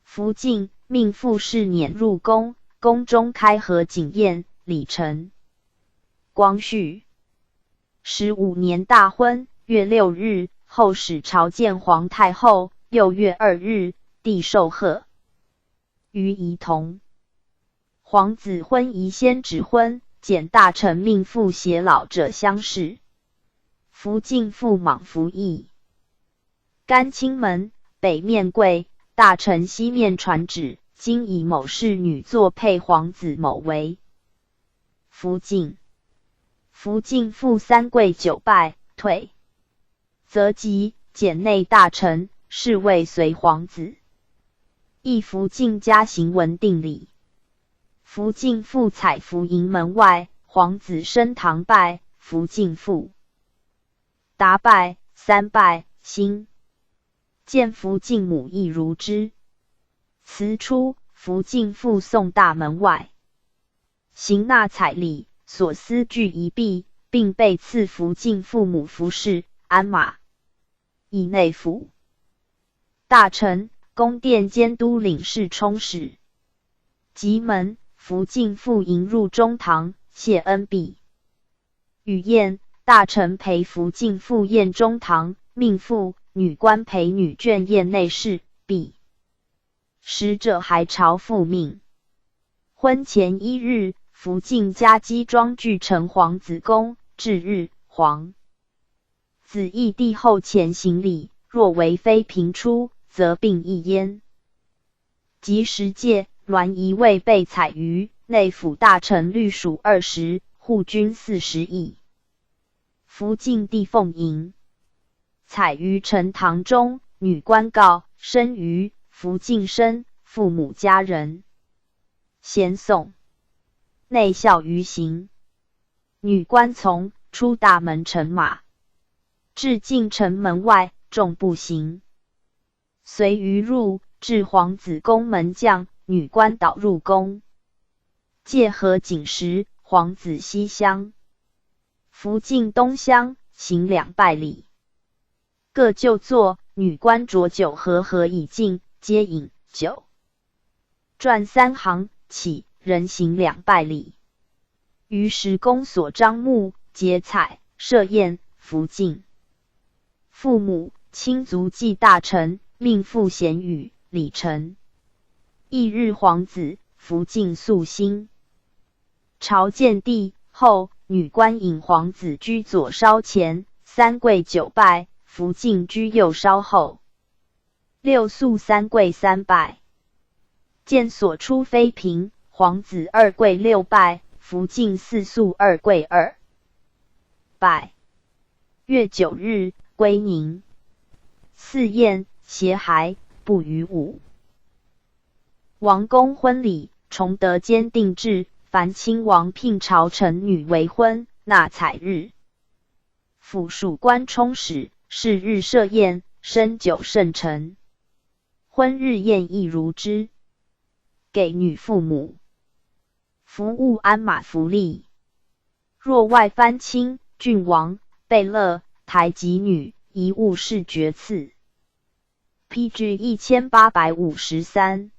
福晋命傅氏辇入宫，宫中开合锦宴，礼成。光绪15年大婚，月6日，后使朝见皇太后，又月2日，帝受贺。于仪同。皇子婚仪先指婚，简大臣命妇携老者相视。福晋父莽服役。甘清门北面柜，大臣西面传旨，今以某氏女作配皇子某为。福晋父3跪9拜，退。则即简内大臣、侍卫随皇子。亦福晋家行文定礼。福晋父采服营门外，皇子升堂拜，福晋父答拜3拜，兴。见福晋母亦如之。辞出，福晋父送大门外，行纳彩礼，所思俱一毕，并被赐福晋父母服饰、鞍马，以内府。大臣、宫殿监督领事充实。及门，福晋父迎入中堂，谢恩毕。与宴，大臣陪福晋父宴中堂，命妇、女官陪女眷宴内侍，毕。使者还朝复命。婚前1日，福晋家姬庄具成皇子宫，至日，皇子诣帝后前行礼，若为妃嫔出，则并一焉。及时届，鸾仪位被采于内府大臣律属20，护军40邑。福晋帝奉迎，采于陈堂中，女官告生于福晋生，父母家人。先送，内孝于行。女官从，出大门乘马，至进城门外，众步行。随于入，至皇子宫门将，女官导入宫。借合锦时，皇子西厢。福晋东厢，行2拜礼。各就坐，女官酌酒合以进，皆饮酒。传3行，起，人行2拜礼。于时宫所张幕，结彩，设宴，福晋父母、亲族祭大臣，命妇咸语，礼成。翌日皇子福晋肃兴。朝见帝后，女官引皇子居左稍前，三跪九拜，福晋居右稍后。六肃三跪三拜。见所出妃嫔，皇子二跪六拜，福晋四肃二跪二拜。月9日，归宁。祀宴携孩，不逾5。王公婚礼，崇德监定制，凡亲王聘朝臣女为婚，纳采日。府属官充使，是日设宴，申酒盛陈。婚日宴亦如之。给女父母。服务鞍马福利。若外藩卿、郡王、贝勒、台籍女，一物是爵赐。PG 1853。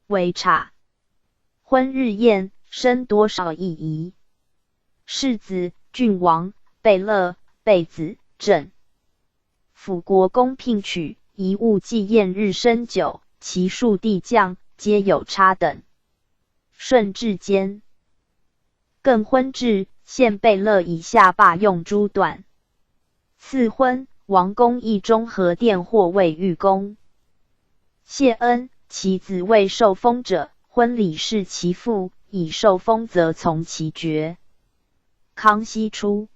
为差。婚日宴生多少意义。世子、郡王、贝勒、贝子、正。辅国公聘娶，一物祭宴日生酒，其数地将，皆有差等。顺治间，更婚制，限贝勒以下罢用诸短。赐婚，王公议中和殿或为御公。谢恩，其子未受封者，婚礼是其父，已受封则从其爵。康熙初，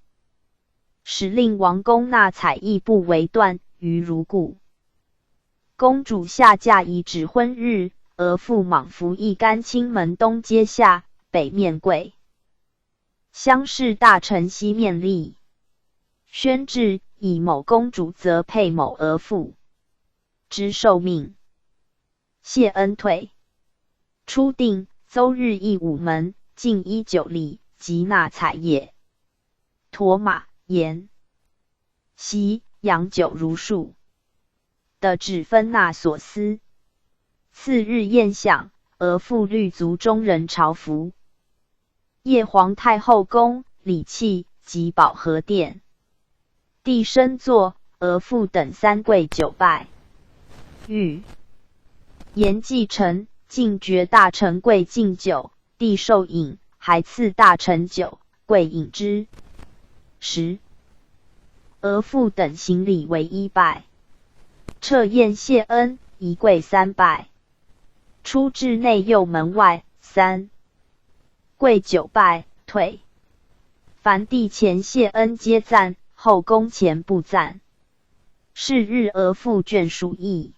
使令王公纳采邑不为断，于如故。公主下嫁以指婚日，额驸莽服役干清门东阶下，北面跪。乡试大臣西面立。宣制，以某公主则配某额驸之受命。谢恩退。初定，邹日议午门，进衣9礼，即纳采也。驮马、盐、席、洋酒如数。的指分纳所司。次日宴享，额驸律族中人朝服。夜皇太后宫、礼器及保和殿。帝升座，额驸等三跪九拜。御言继承，进爵大臣跪敬酒，帝受饮，还赐大臣酒，跪饮之。10. 额驸等行礼为1拜。撤宴谢恩，一跪3拜。出至内右门外，3跪9拜，退。凡帝前谢恩皆赞，后宫前不赞。是日额驸眷属议。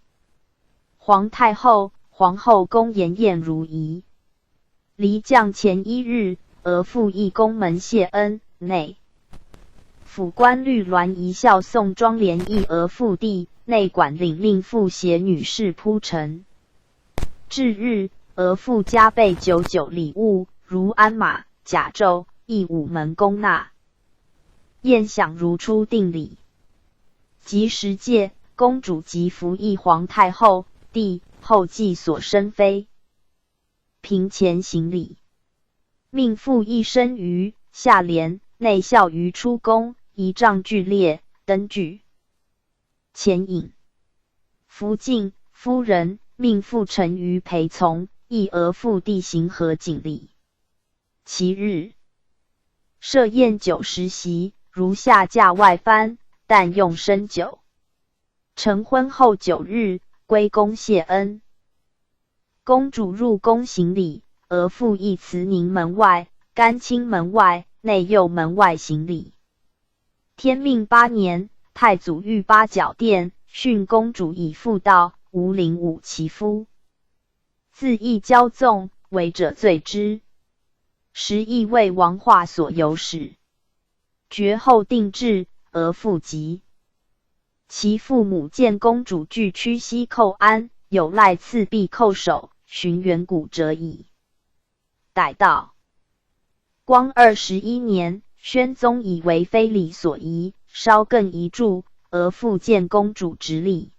皇太后、皇后宫筵宴如仪。离降前1日，额驸诣宫门谢恩，内。府官律鸾仪孝送庄联议额驸弟，内管领令妇携女士铺陈。至日，额驸加备99礼物，如鞍马、甲胄，亦午门供纳。宴享如初定礼。及时届，公主及服役皇太后、帝后继所生妃。平前行礼。命妇一身于下帘，内孝于出宫，仪仗俱列，登具。前引。福晋夫人命妇陈于陪从，亦额驸弟行合锦礼。其日，设宴90席，如下嫁外藩，但用生酒。成婚后9日，归宫谢恩。公主入宫行礼，额驸诣慈宁门外、干清门外、内右门外行礼。天命8年，太祖御八角殿，训公主以妇道，无领武其夫。自意骄纵，违者罪之。时亦为王化所有使。绝后定制，额驸疾。其父母见公主具屈膝叩安，有赖次必叩首，寻远古者矣。逮到。光21年，宣宗以为非礼所宜，稍更一注，额驸见公主直立。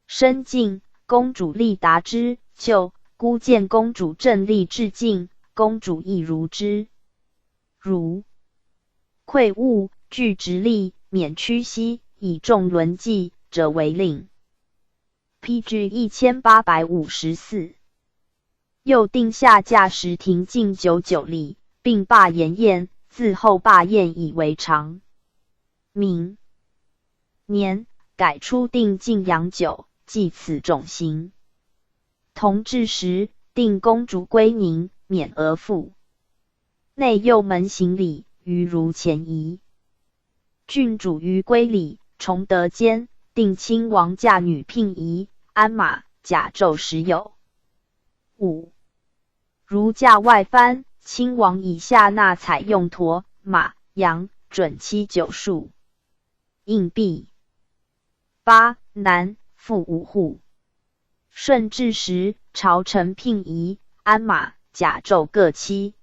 申进，公主立答之，就孤见公主正立致敬，公主亦如之。如愧物，具直立，免屈膝，以重轮记者为令。PG 1854。又定下驾时停禁99里，并罢盐宴，自后罢宴以为常。明年改初定禁洋酒，即此种刑。同治时，定公主归宁，免额赋。内右门行礼，于如前移。郡主于归礼，崇德间，定亲王嫁女聘仪，鞍马、甲胄时有。5. 如驾外藩，亲王以下纳采用驼、马、羊，准期9数。硬币。8. 南复5户。顺治时，朝臣聘仪、鞍马、甲胄各7。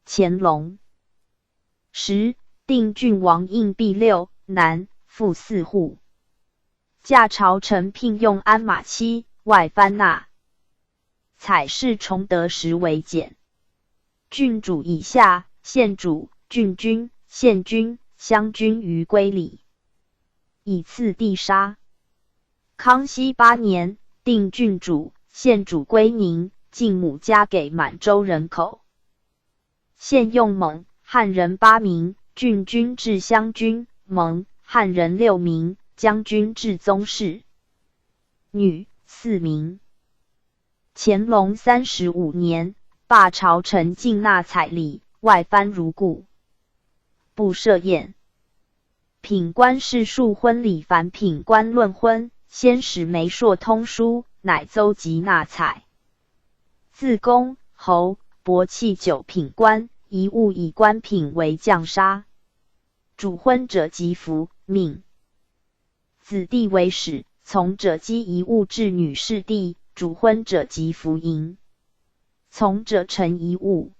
乾隆10，定郡王硬币6，南复4户。驾朝臣聘用鞍马7，外藩纳采是崇德时为减。郡主以下，县主、郡君、县君、乡君于归礼，以次第杀。康熙8年，定郡主、县主归宁，晋母加给满洲人口。现用蒙、汉人8名，郡君至乡君，蒙、汉人6名，将军至宗室。女4名。乾隆35年，罢朝臣禁纳采礼，外藩如故，不设宴。品官世庶婚礼，凡品官论婚，先使媒妁通书，乃邹集纳采。自公、侯、伯弃9品官，一物以官品为降杀。主婚者即服，命子弟为使，从者积一物至女士弟，主婚者即服迎，从者陈一物。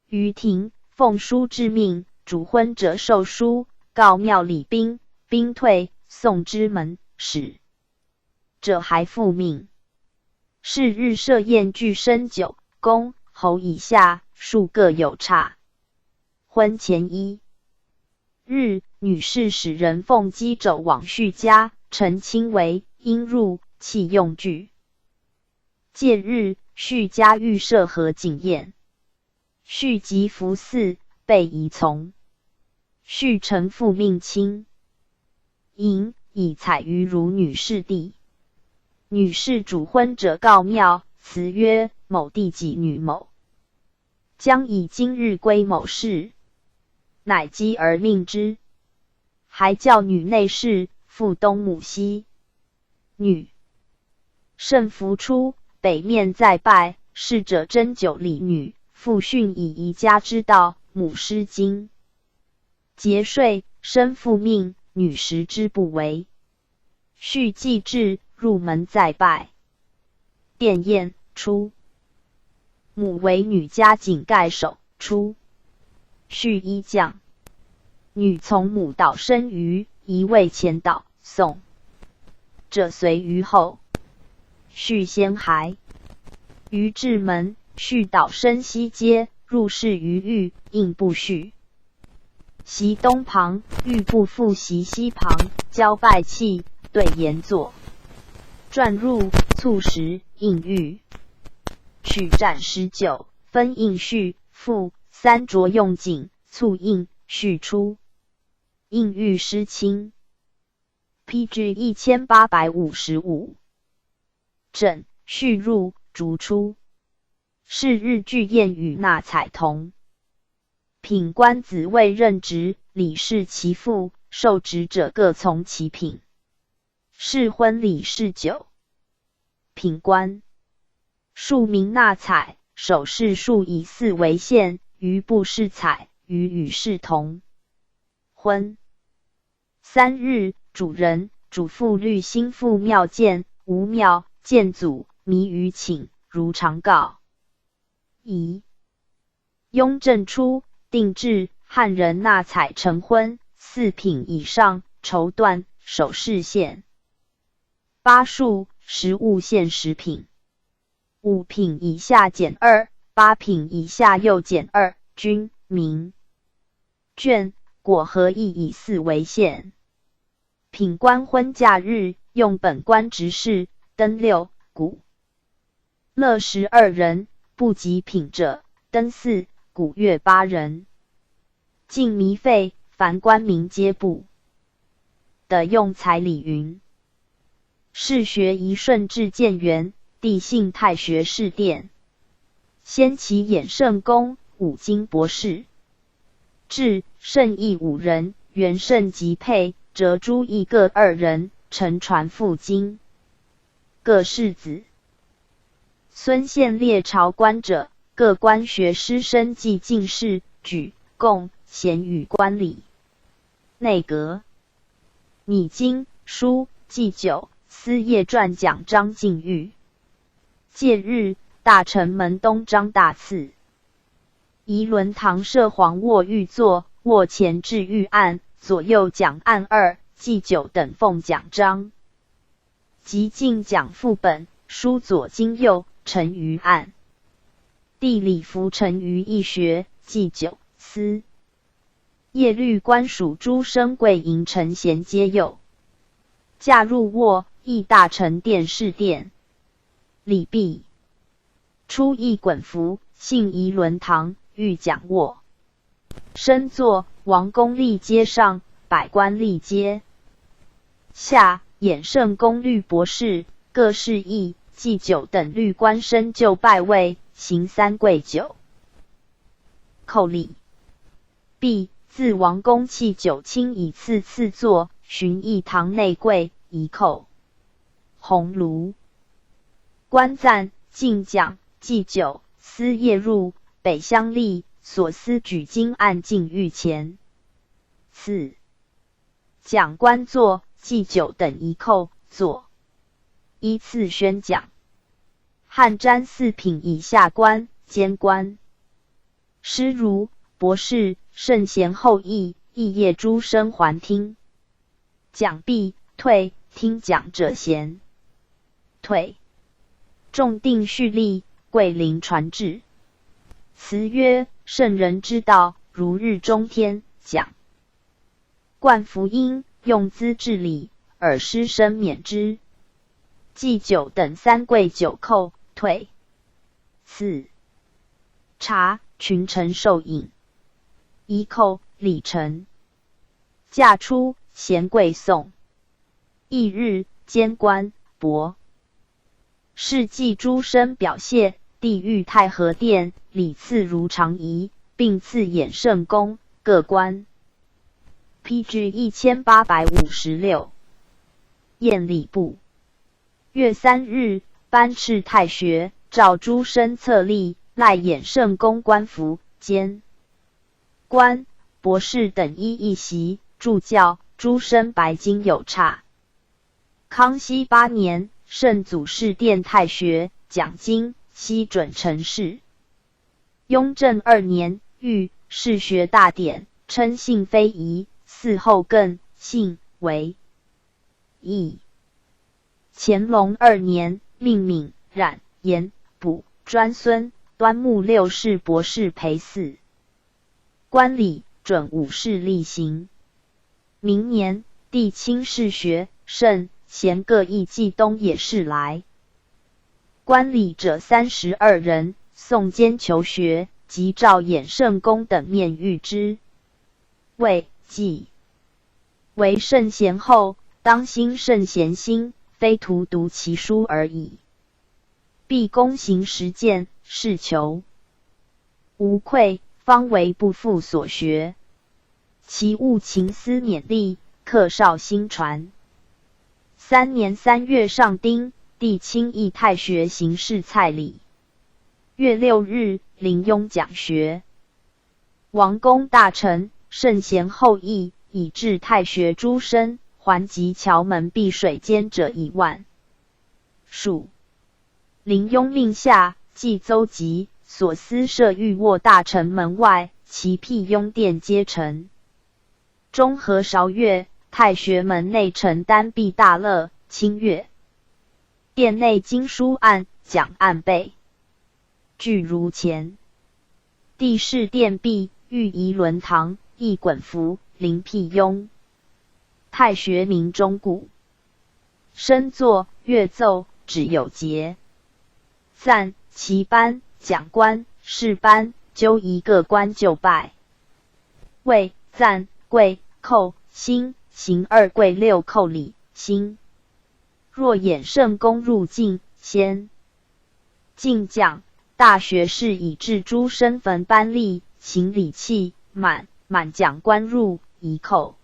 于庭奉书致命，主婚者受书，告庙里兵，兵退，送之门，使者还复命。是日设宴具深酒，公、侯以下，数各有差。婚前1日，女士使人奉鸡肘往叙家，陈亲为应入，弃用具。届日，叙家预设合景宴，叙即服嗣，备仪从。叙臣复命亲迎，以采于如女士弟。女士主婚者告庙，辞曰：某弟己女某，将以今日归某氏，乃击而命之。还教女内侍，复东母西。女甚服出，北面再拜，侍者斟酒礼女，复训以宜家之道，母失经。节税，身复命，女食之不为。续祭至，入门再拜。殿宴，出。母为女家井盖首，出。续衣将。女从母导生于，一位前导，送。者随于后。续先孩。于至门，续导生西阶，入室于狱，应不续。席东旁，欲不复席西旁，交拜器，对言坐。转入，促时，应御。取战19，分应序，复3着用景，促应，序出。应御失亲。PG 1855。整，序入，逐出。是日聚宴与纳采同。品官子位任职，礼事其父，受职者各从其品。是婚礼事9。品官庶民纳采，首饰数以4为限，余不是采，余与是同。婚3日，主人、主妇律新赴庙见，无庙，见祖，迷于请，如常告。仪雍正初，定制汉人纳采成婚4品以上，绸缎、首饰限8数，实物限10品。5品以下减2，8品以下又减2，均名卷果合意以4为限。品官婚嫁日，用本官职事，登6，古乐12人，不及品者，登4，古乐8人。尽靡费，凡官民皆不得用彩礼云。士学一顺至建元，帝幸太学士殿。先齐衍圣公，五经博士。至圣义5人，元圣及配，折诸义各2人，承传复经。各世子。孙宪列朝官者，各官学师生记进士、举、贡、贤与官礼。内阁。拟经、书、祭酒、司业传奖张敬玉。戒日，大臣门东张大赐。仪伦堂设黄卧御座，卧前置御案，左右讲案2，祭酒等奉奖章。即进讲副本，书左经右，陈于案。帝礼服陈于一学，祭酒、司业律官属诸生贵营臣衔皆右。驾入卧，诣大臣殿侍殿。礼毕，出诣衮服，幸仪伦堂，欲讲卧。升座，王公立阶上，百官立阶下。衍圣公律博士，各侍役、祭酒等律官升就拜位，行3跪9。叩礼毕，自王公弃酒清以次坐，巡议堂内跪，一叩。鸿胪。官赞、进讲、祭酒、司业入，北乡吏所司举经案进御前。次讲官坐，祭酒等一叩，坐。依次宣讲。汉瞻4品以下官，监官。师儒、博士、圣贤后裔，肄业诸生还听。讲毕，退，听讲者咸。退。众定序立，桂林传至。词曰：圣人之道，如日中天。讲。冠服音，用资治礼，尔师生免之。祭酒等3跪9叩，退。4茶，群臣受饮。一叩，礼成。驾出，贤贵颂。翌日，监官、博士祭诸生表谢，帝御太和殿，礼赐如常仪，并赐衍圣公，各官。PG 1856。宴礼部。月3日，颁敕太学，诏诸生册立，赖衍圣公官服，监官、博士等一席，助教诸生白金有差。康熙8年，圣祖士殿太学，讲经，悉准成事。雍正2年，御士学大典，称姓非遗，嗣后更，姓为义。乾隆2年，命敏、冉、延、补、专孙、端木6世博士陪祀。官礼准5世例行。明年，帝亲士学、圣、贤各议冀东野士来。官礼者32人，宋兼求学，即召衍圣公等面谕之。谓冀为圣贤后，当兴圣贤心，非徒读其书而已。必躬行实践，是求无愧，方为不负所学。其务勤思勉励，克绍兴传。3年3月上丁，帝亲诣太学行事蔡礼。月6日，临雍讲学。王公大臣、圣贤后裔，以至太学诸生，还及桥门闭水间者1万。属临雍令下，即邹疾所司设御卧大臣门外，其辟雍殿皆成。中和韶乐，太学门内陈丹壁大乐，清乐。殿内经书案、讲案备，具如前。帝侍殿壁，御仪伦堂，诣衮服，临辟雍。太学名中故。升座、乐奏，只有节。散其班、讲官、士班，纠一个官就拜。位、赞、贵、寇、辛，行二跪六叩礼。辛若衍圣公入境，先进讲大学士以至诸身分班吏，行礼器，满讲官入，一叩。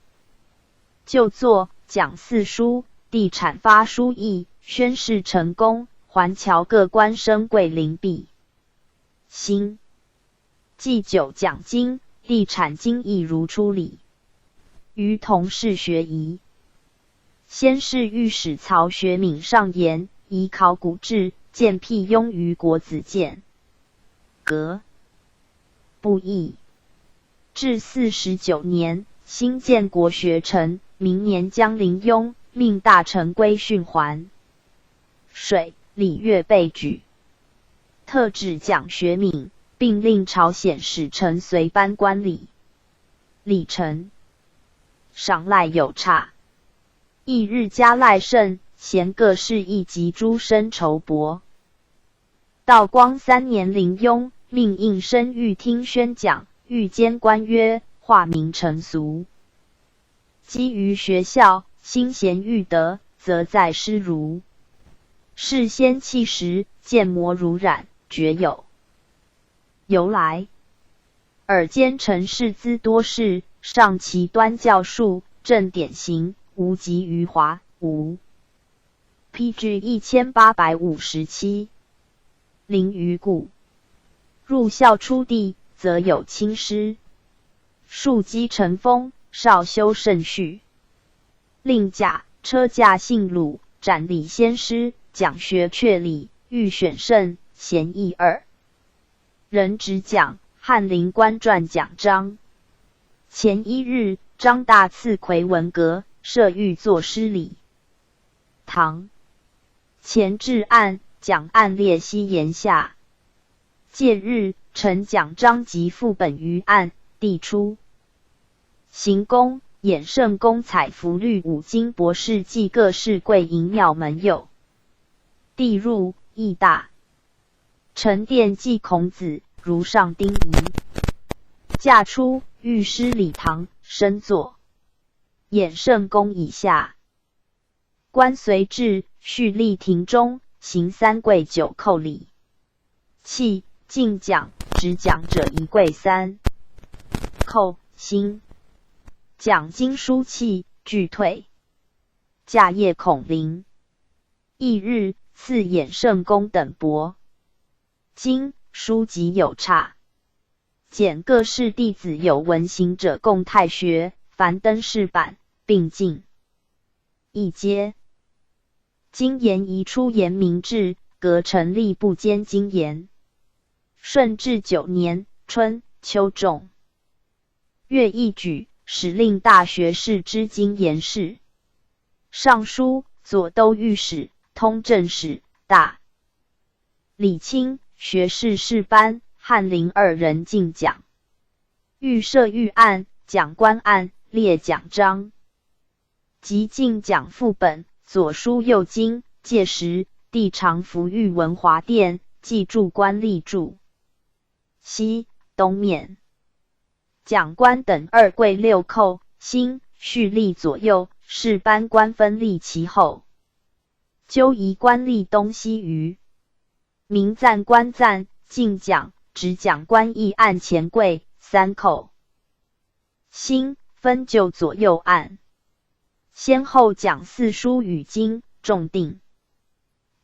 就坐讲四书，地产发书议，宣誓成功，还侨各官升贵临毕。辛祭酒讲经，地产经义如出礼。于同事学仪。先是御史曹学敏上言，以考古志，见辟庸于国子监。革不议。至49年，新建国学成，明年将临庸，命大臣归训还。水礼乐备举，特指讲学敏，并令朝鲜使臣随班观礼。礼成，赏赖有差。翌日加赖甚，咸各事议及诸身酬帛。道光3年临庸，命应申御听宣讲，御监官曰：化名成俗。基于学校，心贤欲德，则在师儒。事先弃时，见魔如染，绝有。由来。尔监陈氏资多事，上其端教术，正典刑，无及于华。无 PG 1857。临于故。入校出地，则有亲师。庶几成风，少修甚序。令甲车驾姓鲁，展礼先师，讲学阙礼，欲选圣，贤义二人执讲，翰林官传奖章。前一日，张大赐魁文阁，设御作诗礼。唐前至案，讲案列西檐下。届日，呈奖章及副本于案，递出。行宫衍圣公采服律五经博士记各式贵淫庙门友。递入，义大。承殿祭孔子，如上丁仪。驾出，御师礼堂，深坐。衍圣公以下。官随至，续立庭中，行三跪九叩礼。弃进讲，执讲者一跪三叩。辛讲经书契，俱退。驾谒孔林。翌日，赐衍圣公等帛。经书籍有差。简各氏弟子有闻行者共太学，凡登士版，并进。一阶。经言宜出言明制，革成立部监经言。顺治9年春秋仲月一举，使令大学士之经言事。尚书、左都御史、通政使、大理卿、学士士班、翰林2人进讲。御设御案、讲官案，列奖章。即进讲副本，左书右经，届时帝常服御文华殿，记注官吏注。西东面。讲官等2跪6叩，辛序立左右，士班官分立其后。纠仪官吏东西隅。明赞官赞，进讲，执讲官议案前跪3叩。辛分就左右案。先后讲四书与经，重定。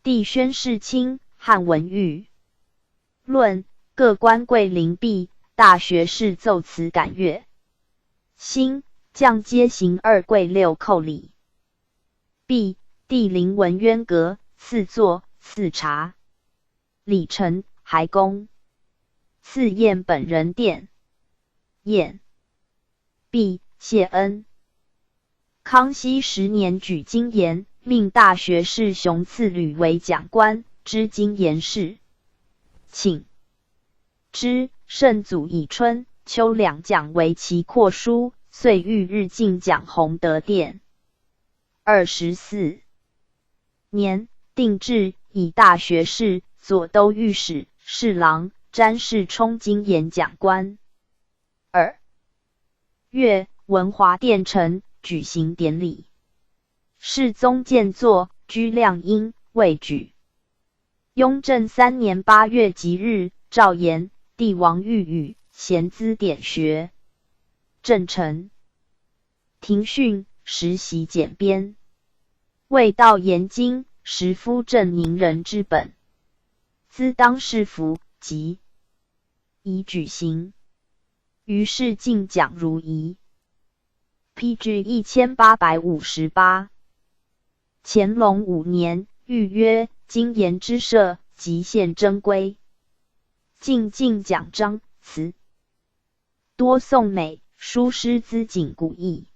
帝宣世卿，汉文谕。论各官跪临毕，大学士奏词感阅。辛将皆行2跪6叩礼。毕，帝临文渊阁，赐座，赐茶。礼成，还宫。赐宴本人殿。宴毕，谢恩。康熙10年举经言，命大学士熊赐履为讲官，知经言事。请之圣祖以春、秋2讲为其扩书，遂谕日进讲弘德殿。24年，定制以大学士左都御史、侍郎、詹事充经演讲官。2月，文华殿城举行典礼，世宗建座，居亮阴，未举。雍正3年8月即日，诏言帝王御宇，咸资典学。正臣廷训，实习简编，未到严经，实夫正宁人之本。兹当世服，即已举行。于是进讲如仪。PG 1858。乾隆5年，谕曰：今言之社，即现真规。进讲章词，多颂美，书诗资景古意。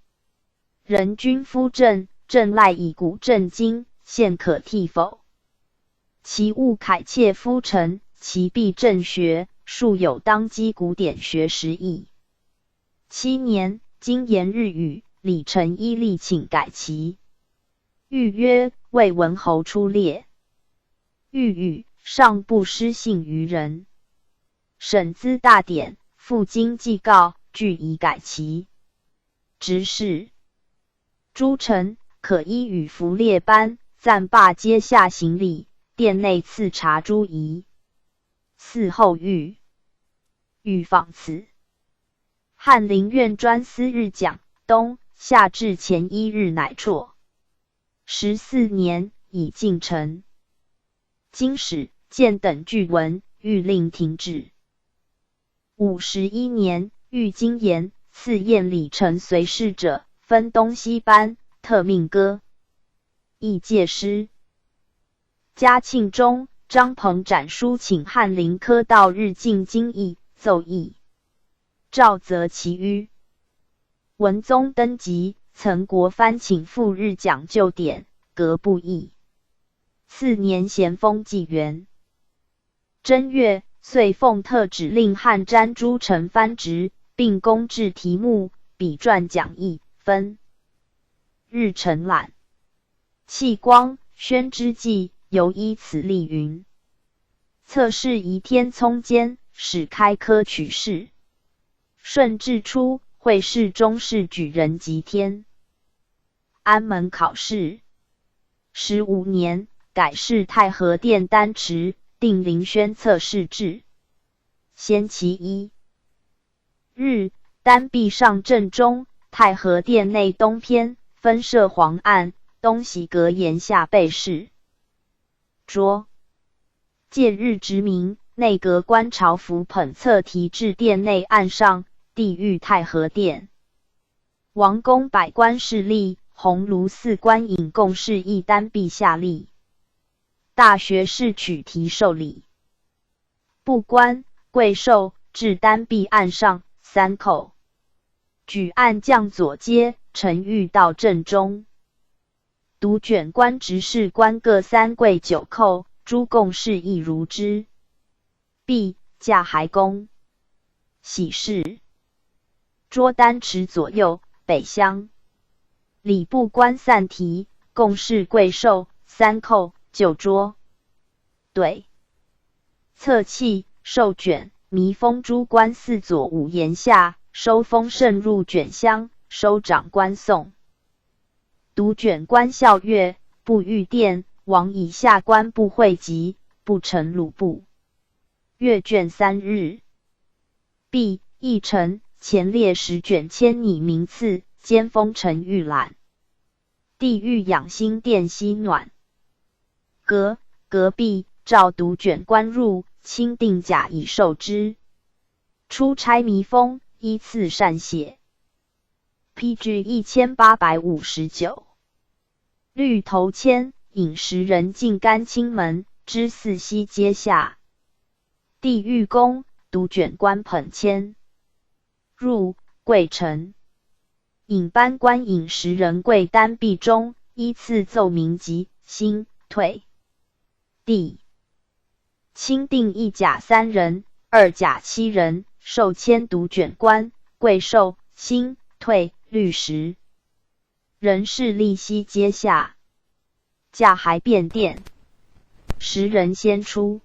人君夫正，正赖以古正今，现可替否？其物楷切夫臣，其必正学，数有当机古典学实义。7年，今言日语，李承依力请改其。谕曰：魏文侯出列。谕语，尚不失信于人。审资大典，复经纪告，俱已改其。执事诸臣可依与服列班，暂罢阶下行礼，殿内赐茶诸仪。嗣后谕访此。翰林院专司日讲，冬夏至前1日乃辍。14年，已进臣。经史、鉴等据文，欲令停止。51年，御经言赐宴礼丞随侍者，分东西班，特命歌、议介诗。嘉庆中，张鹏展书请翰林科道日进经义，奏议。诏责其余。文宗登基，曾国藩请赴日讲旧典，革不议。次年咸丰纪元正月，遂奉特旨令汉詹诸臣藩职，并公制题目，笔撰讲义，分日承览。弃光、宣之际，犹依此例云：测试宜天聪间，始开科取士。顺治初，会试中士举人及天安门考试。15年，改试太和殿丹池，定临宣测试制。先其1日，丹壁上正中，太和殿内东偏，分设黄案，东西隔檐下备试。桌借日直明，内阁官朝服捧册题至殿内案上，地狱太和殿。王公百官侍立，鸿胪寺官引共事一丹壁下立。大学士取题受礼。布官、贵寿至丹壁案上3叩。举案降左阶，呈御到正中。读卷官执事官各3跪9叩，诸共事亦如之。毕，驾还公。喜事。桌丹池左右，北厢。礼部官散题，共事贵寿3叩，就桌。对。侧器、受卷、密封诸官4左5檐下，收封盛入卷箱，收长官送。读卷官校阅，不御殿，往以下官不讳集，不成鲁部。阅卷3日。毕，议程前列10卷签拟名次，兼封陈预览。地狱养心殿西暖。隔壁，召读卷官入，钦定甲以受之。出差密封，依次善写。PG 1859。绿头签，引10人进甘清门，之4西阶下。地狱宫，读卷官捧签。入，贵臣。引班官引10人跪丹壁中，依次奏明及新退。第钦定1甲3人，2甲7人，受签读卷官，贵寿、新退、律10人事立西阶下。驾还便殿，10人先出。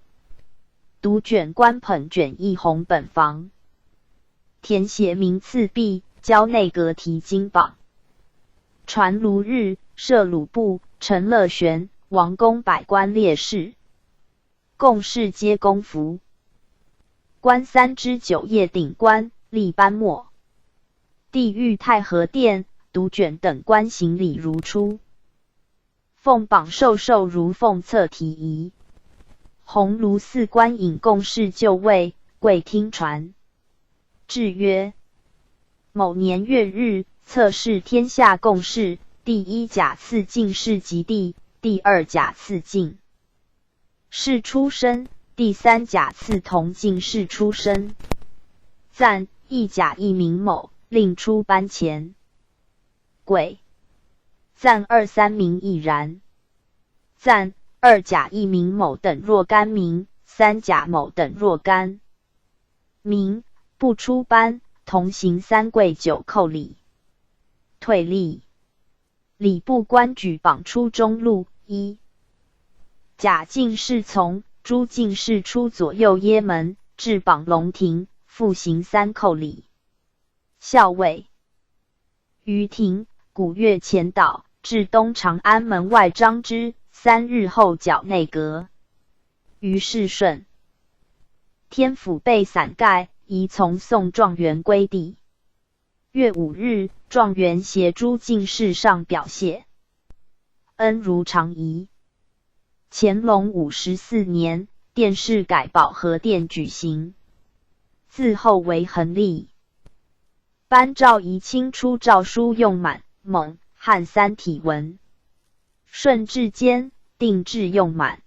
读卷官捧卷一红本房，填写名次毕，交内阁提金榜。传卢日，设鲁部，陈乐玄、王公百官列士，共事皆公服。官3之9夜顶冠，立班末。地狱太和殿、读卷等官行礼如初。奉榜授如奉册题仪。鸿胪寺官引共事就位，贵听传。制曰：某年月日，测试天下共事，第1甲次进士及第，第2甲次进士出身，第3甲次同进士出身。赞1甲1名某，令出班前。贵赞2、3名亦然。赞2甲1名某等若干名，3甲某等若干名，不出班，同行3跪9叩礼。退吏。礼部官举榜出中路。1甲进士从，诸进士出左右掖门，至榜龙庭，复行3叩礼。校尉。于庭，古月前导，至东长安门外张之，3日后剿内阁。于世顺。天府被散盖，宜从送状元归地。月5日，状元携诸进士上表谢，恩如常仪。乾隆54年，殿试改保和殿举行，自后为恒历。颁诏仪清出诏书用满、蒙、汉3体文。顺治间，定制用满、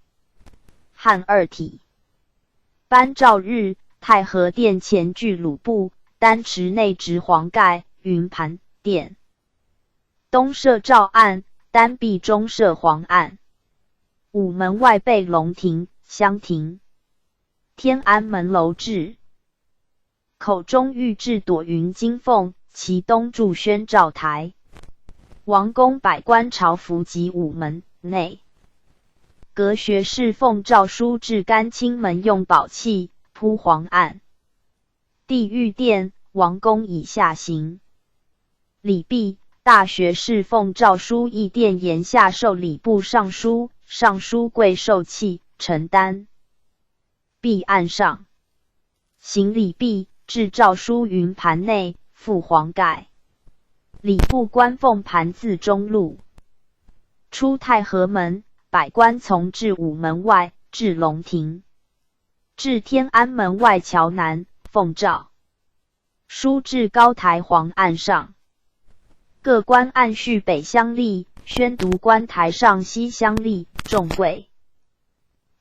汉2体。颁诏日，太和殿前具鲁布，丹池内植黄盖，云盘殿。东设诏案，丹壁中设黄案。午门外备龙庭、香亭。天安门楼制。口中御制朵云金凤，其东筑宣诏台。王公百官朝服及午门内。阁学士奉诏书至甘清门用宝器，铺黄案。地狱殿，王公以下行。礼毕，大学士奉诏书议殿檐下授礼部尚书，尚书贵受器，承担。毕案上。行礼毕，至诏书云盘内，覆黄盖。礼部官奉盘自中路。出太和门，百官从至午门外，至龙庭。至天安门外桥南，奉诏。书至高台黄案上。各官按序北厢立，宣读官台上西厢立，众贵。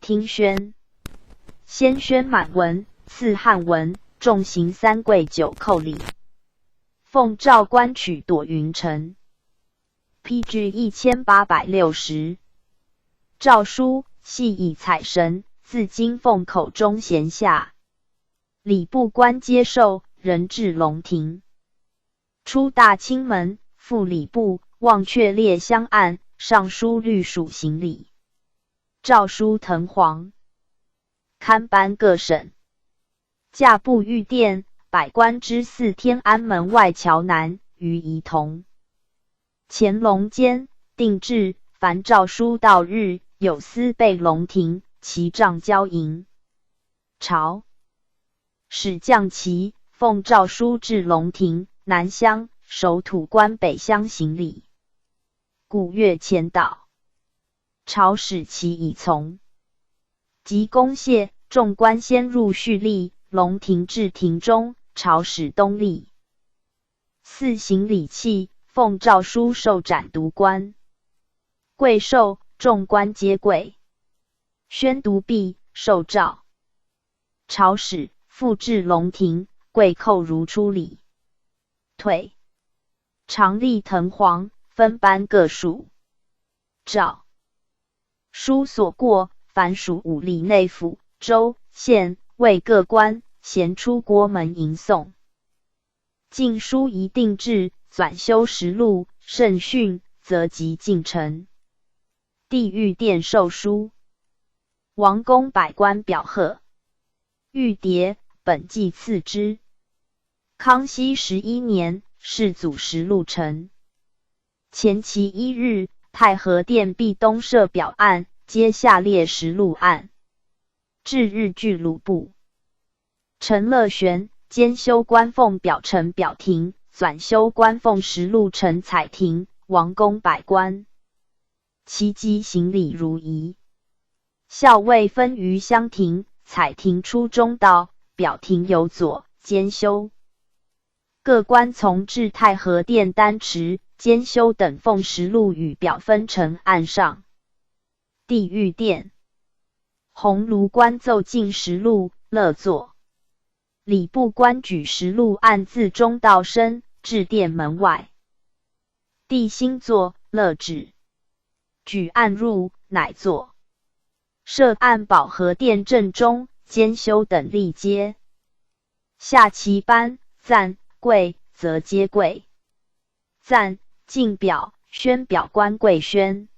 听宣。先宣满文，次汉文，众行3跪9叩礼。奉诏官取朵云城。PG 1860。诏书系以彩神，自金凤口中衔下。礼部官接受，人至龙庭。出大清门，复礼部，望阙列香案，上书律属行礼。诏书藤黄。刊颁各省。驾步御殿，百官之祀天安门外桥南，于仪同。乾隆间，定制，凡诏书到日，有司备龙庭，其杖交迎。朝。使将旗，奉诏书至龙庭，南厢，守土官北厢行礼。古月前导。朝使其已从。及公谢，众官先入序立，龙庭至庭中，朝使东立。四行礼器，奉诏书授斩读官。贵受，众官皆跪。宣读毕，受诏。朝使复至龙庭，跪叩如初礼。退。常立藤黄，分颁各属。诏。书所过，凡属5里内府、州、县、卫各官，咸出郭门迎送。进书一定制，纂修实录，圣训，则即进城。地狱殿授书。王公百官表贺。玉牒，本纪赐之。康熙11年，世祖实录成。前期1日，太和殿壁东设表案，皆下列实录案。至日据鲁部。陈乐玄兼修官奉表陈表廷，纂修官奉实录陈彩廷，王公百官。其机行礼如仪。校尉分于乡廷，彩廷出中道，表廷有左、监修。各官从至太和殿丹池、监修等奉实录与表分呈案上。地狱殿。鸿胪官奏进实录，乐坐。礼部官举实录案自中道升，至殿门外。帝兴坐，乐止。举案入，乃坐。设案保和殿正中，监修等立阶。下其班，赞、跪，则皆跪。赞、进表、宣表官跪宣。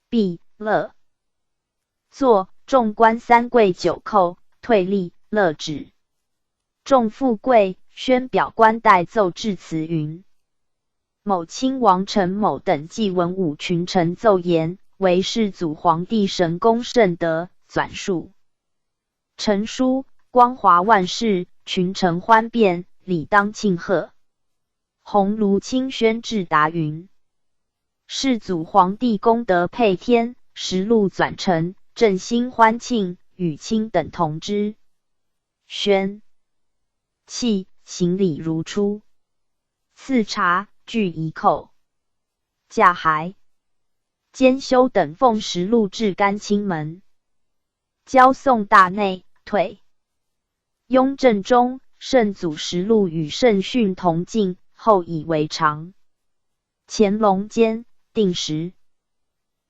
毕，乐。坐，众官3跪9叩，退立，乐止。众复跪，宣表官代奏致辞云：某亲王陈某等记文武群臣奏言，为世祖皇帝神功甚德，纂述。陈书光华万世，群臣欢变，理当庆贺。鸿胪亲宣致答云：世祖皇帝功德配天，实录纂成，振兴欢庆，与卿等同之。宣泣，行礼如初。赐茶，具一叩。驾骸。监修等奉实录至甘清门。交送大内，退。雍正中，圣祖实录与圣训同进，后以为常。乾隆间，定时。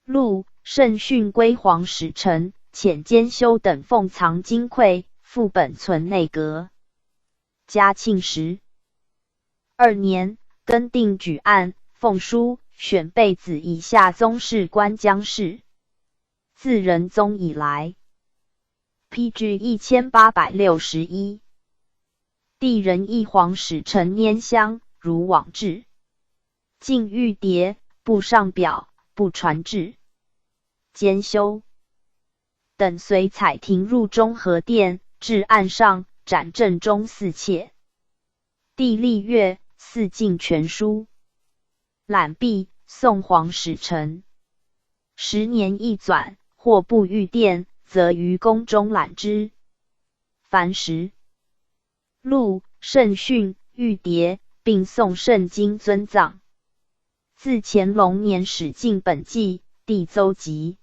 录、圣训归皇使臣，遣监修等奉藏金匮，副本存内阁。嘉庆时2年，更定举案，奉书选备子以下宗室官将士。自仁宗以来 ，PG 1861。帝仁义皇使臣拈香，如往制。进玉牒，不上表，不传旨。监修等随彩廷入中和殿，至案上，斩正中4妾。帝历阅，四进全书。览毕，送皇使臣。10年一纂，或不御殿，则于宫中览之。凡时录、圣训、玉牒，并送圣经尊藏。自乾隆年始进本纪，帝邹集。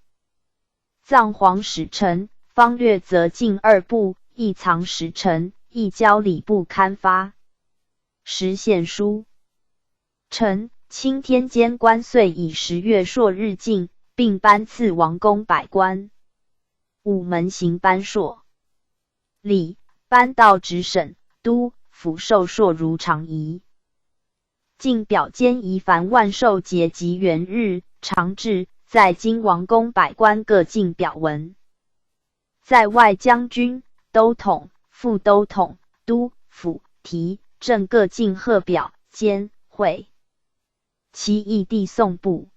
藏皇使臣，方略则进2部，亦藏使臣，亦交礼部刊发。时献书。臣钦天监官岁以10月朔日进，并颁赐王公百官。午门行颁朔。礼，颁到直省、都、府授朔如常仪。进表监仪凡万寿节及元日，常至，在今王公百官各进表文。在外将军、都统、副都统、都、府、提、正各进贺表、监、会。其义帝送部。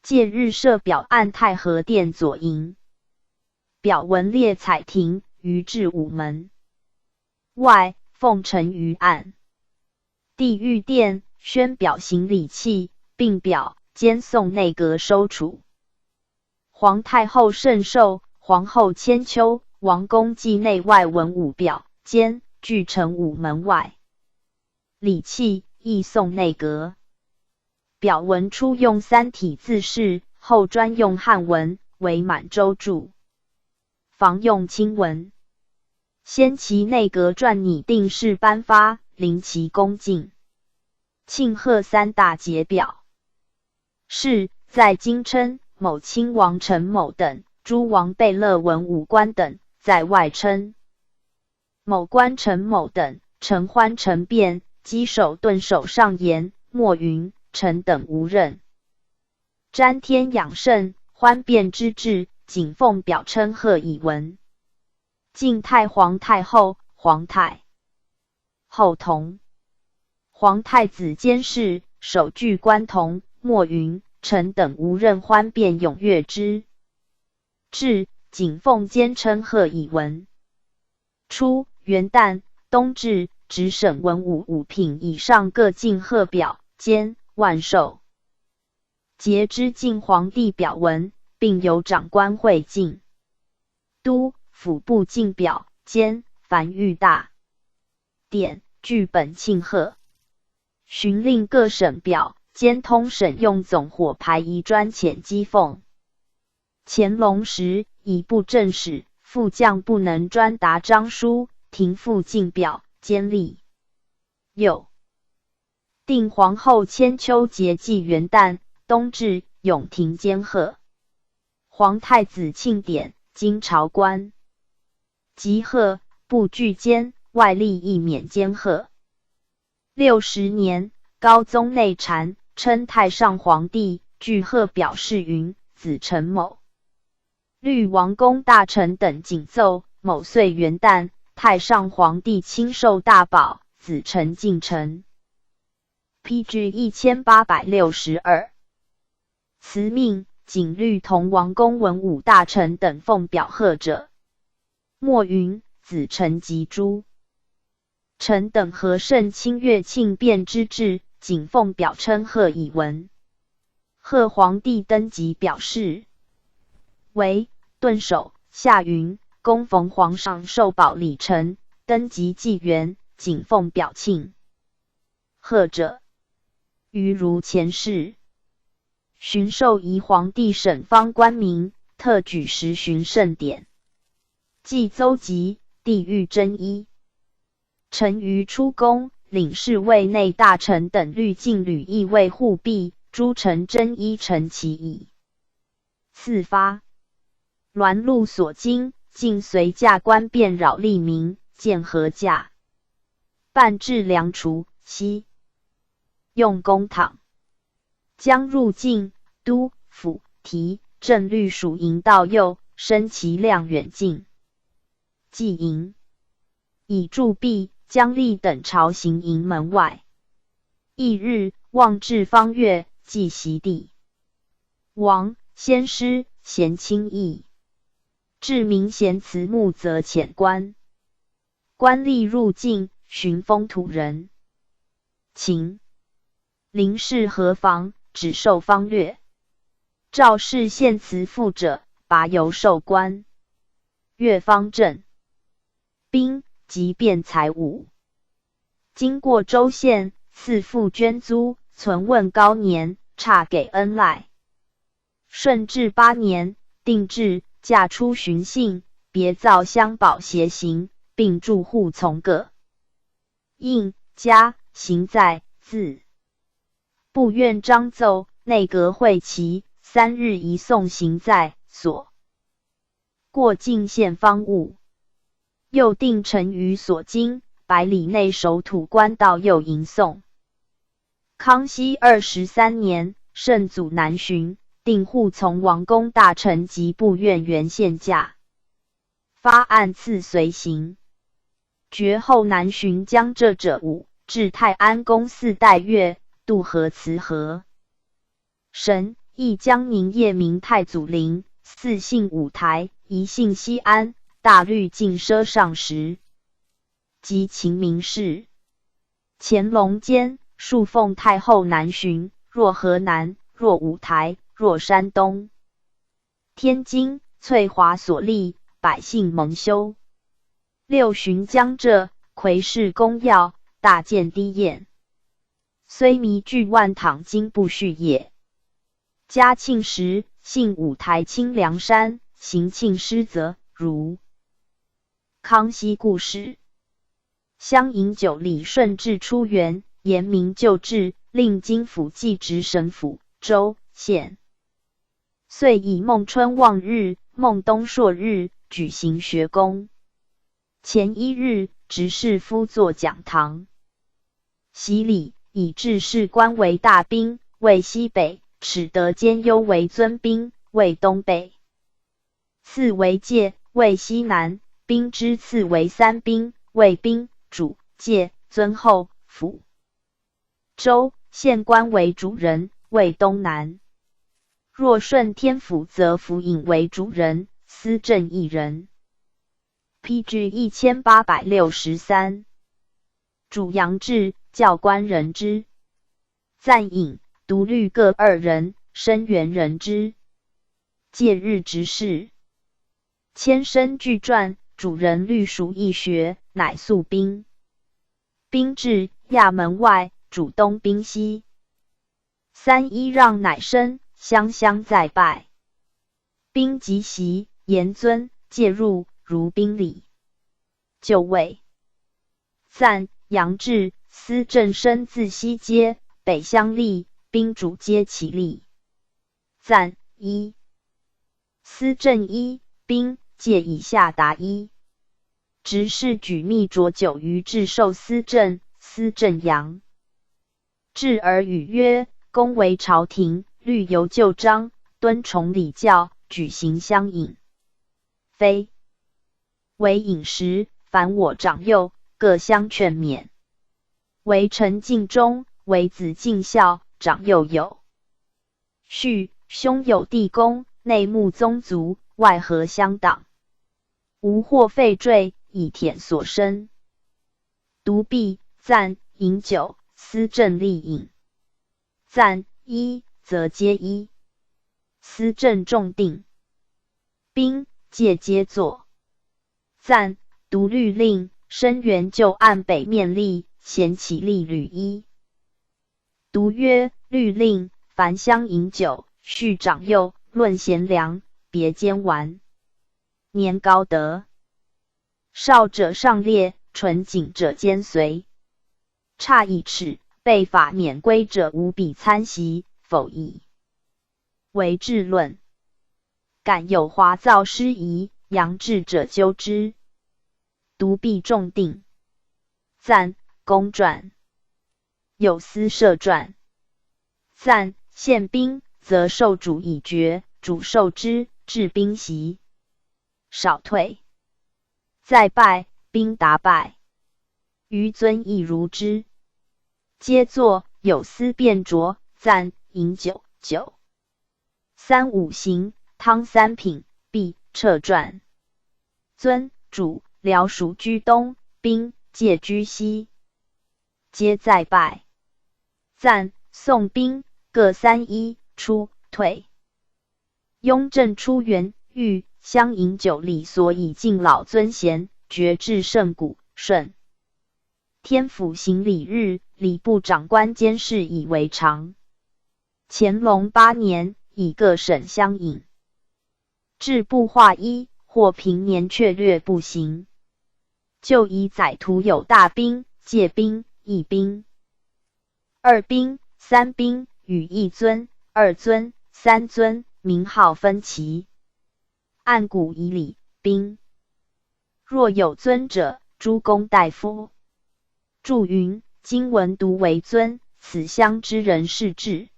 借日设表案太和殿左营。表文列彩廷，于至午门。外，奉陈于案。帝御殿，宣表行礼器，并表监送内阁收储。皇太后圣寿、皇后千秋、王公祭内外文武表、监俱呈午门外。礼器亦送内阁。表文初用三体字式，后专用汉文，为满洲注。防用清文。先其内阁撰拟定式颁发，临其恭敬。庆贺3大节表。是在京称某亲王陈某等，诸王贝勒文武官等，在外称某官陈某等，陈欢、陈辩、稽首、顿首上言、莫云、陈等无任。瞻天养圣，欢变之至，仅奉表称贺以闻。晋太皇太后、皇太后同。皇太子监事，首具官同，莫云、臣等无任欢便踊跃之。至景凤兼称贺以闻。初，元旦、冬至，直省文武5品以上各进贺表、监、万寿。节之晋皇帝表文，并由长官会进。都、府部进表、监、凡遇大典，据本庆贺。巡令各省表、监通省用总火牌仪专遣讥讽。乾隆时，以布政使、副将不能专达章书，停复进表、监吏。又定皇后千秋节祭元旦、冬至，永庭监贺。皇太子庆典，经朝官集贺，不具监，外吏亦免监贺。60年，高宗内禅，称太上皇帝，具贺表示云：子陈某。律王公大臣等谨奏：某岁元旦，太上皇帝亲授大宝，子陈进城。PG 1862。辞命，仅律同王公文武大臣等奉表贺者。莫云：子陈及诸臣等何甚亲阅庆变之至，仅奉表称贺以闻。贺皇帝登基表示为顿首下云：恭逢皇上授宝礼成，登基纪元，谨奉表庆。贺者，余如前世。巡授仪皇帝省方官名，特举时巡盛典，祭邹疾、地狱真一。臣于出宫，领侍卫内大臣等律禁履役卫护弼，诸臣真一陈其矣。次发鸾禄所经，竟随驾官便扰吏民，见何驾办治良除，西用公堂。将入境、都、府、提、正律属营道右，升其量远近。既营以铸币，将吏等朝行营门外。翌日，望至方月，祭席地。王、先师、贤亲议。至明贤祠墓，则遣官。官吏入境，寻封土人。秦临事何妨，只受方略。赵氏献祠赋者，拔由授官。越方镇兵及变财物。经过州县，赐赋捐租，存问高年，差给恩赖。顺治8年，定制，驾出巡幸，别造乡宝协行，并住户从各。印、家、行在，自部院章奏，内阁会齐，3日一送行在所。过境县方物。又定陈于所经100里内守土官道右迎送。康熙23年，圣祖南巡，定户从王公大臣及部院原县价，发案赐随行。绝后南巡江浙者5，至泰安宫4待月，渡河慈河。神亦江宁夜明太祖陵，4幸五台，1幸西安，大律进奢上时。及秦明事。乾隆间，数奉太后南巡，若河南，若五台，若山东。天津、翠华所立，百姓蒙羞。6巡江浙，魁视公要，大见低宴。虽迷具万躺经不续也。嘉庆时，幸五台清凉山，行庆失则，如康熙故事。乡饮酒礼顺治出元，严明旧制，令京府寄职省府、州、县。遂以孟春望日、孟冬朔日举行学宫。前1日，执事夫作讲堂。习礼，以制士官为大宾，为西北；齿德兼优为尊宾，为东北。赐为界，为西南；兵之次为三兵，卫兵、主、介、尊后、辅。州县官为主人，为东南。若顺天府，则府尹为主人，司政一人。PG 1863。主杨志，教官人之。赞尹、独律各2人，声援人之。戒日执事。千生具传，主人律属一学，乃宿兵。兵至亚门外，主东兵西。三一让乃生，相再拜。兵即袭，严尊介入，如宾礼。就位。赞杨志，司政生自西街，北乡吏，兵主皆其吏。赞一。司政一，兵介以下达一。执事举密酌酒于至寿司政，司政杨至而语曰：公为朝廷，律由旧章，敦崇礼教，举行相引。非为饮食，凡我长幼，各相劝勉。为臣尽忠，为子尽孝，长幼有序，兄友弟恭，内睦宗族，外和相党。无或废坠，以舔所生。独辟、赞、饮酒，司政吏饮。赞一，则皆一。司政重定。兵戒皆作。赞独律令，声援就按北面吏，咸其吏履一。独曰：律令，凡相饮酒，叙长幼，论贤良，别奸顽。年高德。少者上列，纯谨者兼随。差一尺，被法免归者无比参席，否矣。为治论。敢有华造失仪，杨志者纠之。独辟重定。赞公传。有司设传。赞献兵，则受主以决，主受之，至兵袭。少退。再拜，兵达败。余尊亦如之。皆作有司辩酌，赞饮酒。三五行，汤三品，毕撤传。尊主辽属居东，兵介居西。皆再拜。赞宋兵各3-1，出退。雍正初元，欲相饮酒礼所以敬老尊贤，爵至圣古，顺。天府行礼日，礼部长官监视以为常。乾隆8年，以各省相饮。制部划一，或平年却略不行。就以载徒有大兵、介兵、一兵、二兵、三兵，与一尊、二尊、三尊，名号分齐。按古以礼，兵若有尊者，诸公大夫。注云：今闻独为尊，此乡之人是至。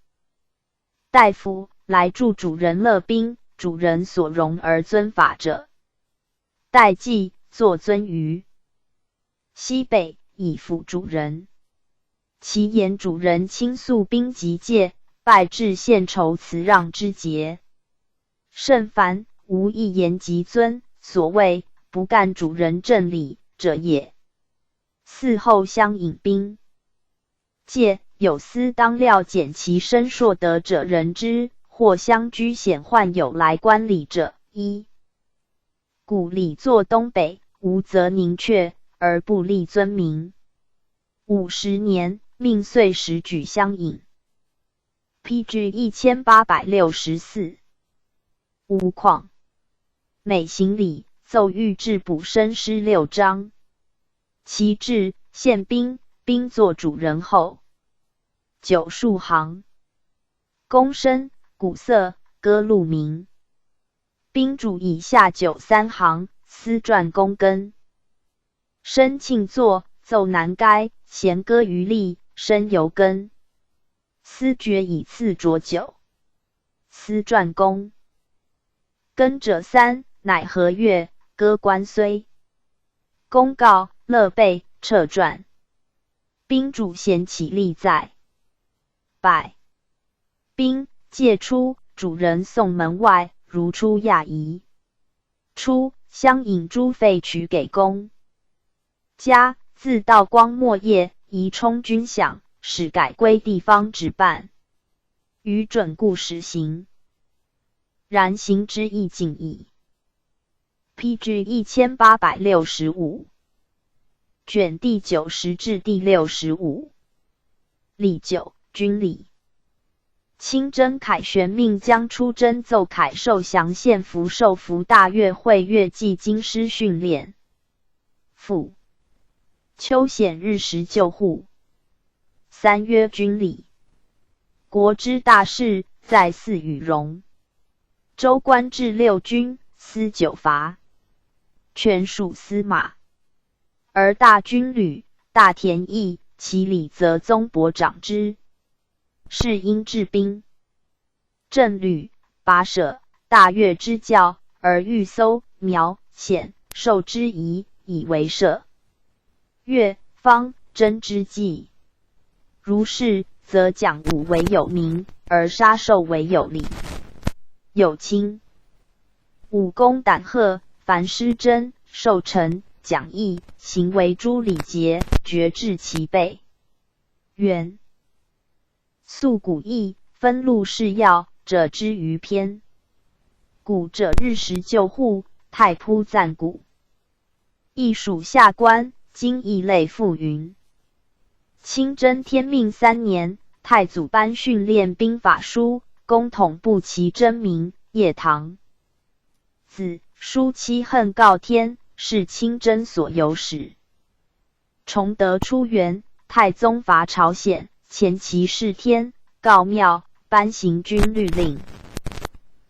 大夫来助主人乐兵，主人所容而尊法者，代祭作尊于西北，以辅主人。其言主人亲肃兵及戒，拜至献酬辞让之节，甚繁，无一言及尊，所谓不干主人正礼者也。嗣后相引兵。戒有司当料减其身硕德者人之，或相居显宦有来观礼者一。故礼作东北，无则宁却，而不立尊名。50年，命岁时举相引。PG 1864。无况。每行礼，奏谕制补生诗6章。其至，献兵，兵作主人后。9数行。公声、鼓瑟、歌路鸣。兵主以下9 3行，司传公根。申庆作，奏南该，弦歌于吏，声犹根。司爵以次酌酒。司传公。根者3，乃和乐，歌官虽。公告乐备撤传。兵主贤起立在，百兵借出，主人送门外，如出亚夷。初，相引诸费取给公家，自道光末叶，宜充军饷，使改归地方职办，予准故实行。然行之亦尽矣。PG 1865卷第90至第65。礼9，军礼。清真凯旋命将出征奏凯受降献俘受俘大乐会乐伎京师训练。父秋显日时救护。3曰军礼。国之大事，在祀与戎。州官至6军，司9罚，权属司马。而大军旅、大田役，其礼则宗伯掌之。是因治兵。镇旅、跋涉、大乐之教，而欲搜、苗、显受之夷，以为社。乐、方、征之计。如是，则讲武为有名，而杀兽为有礼。有卿。武功胆赫，凡师征、授臣、讲义，行为诸礼节，绝至其备。元素古义，分录事要者之于篇。古者日时救护，太仆赞古。亦属下官，今亦类附云。清真天命3年，太祖颁训练兵法书，公统部其真名，叶唐。子叔妻恨告天，是清真所有史。崇德出元，太宗伐朝鲜，前其事天，告庙，颁行军律令，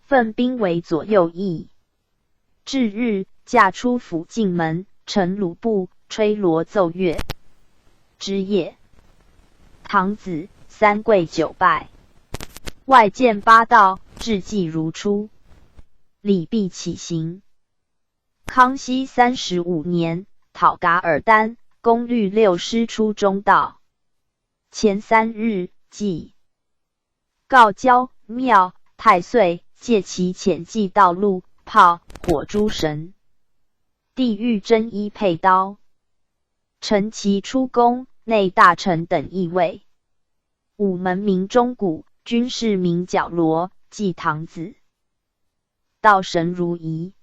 分兵为左右翼。至日，驾出府进门，乘鲁步，吹锣奏乐。之夜，唐子3跪9拜，外见8道，至祭如初。礼毕起行。康熙35年，讨噶尔丹，攻律6师出中道。前3日，祭告交、庙、太岁，借其遣祭道路、炮、火诸神。帝御真衣佩刀，陈其出宫，内大臣等议位。午门鸣钟鼓，军士鸣角锣，祭堂子。道神如仪，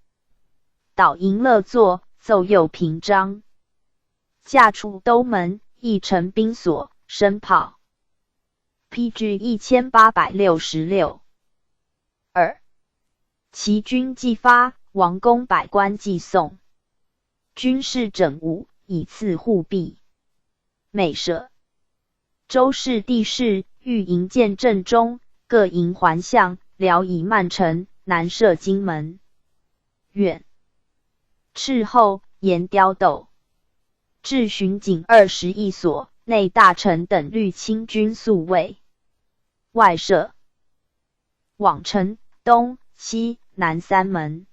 导迎乐座，奏右平章。驾出兜门，一陈兵所，升炮。PG 1866。2。齐军既发，王公百官既送。军士整伍，以次护壁。每舍。周氏地势，欲营建正中，各营环相，辽以曼城，南设荆门。远。斥候，严雕斗。至巡警21所，内大臣等虑清军宿卫。外设往城、东、西、南3门。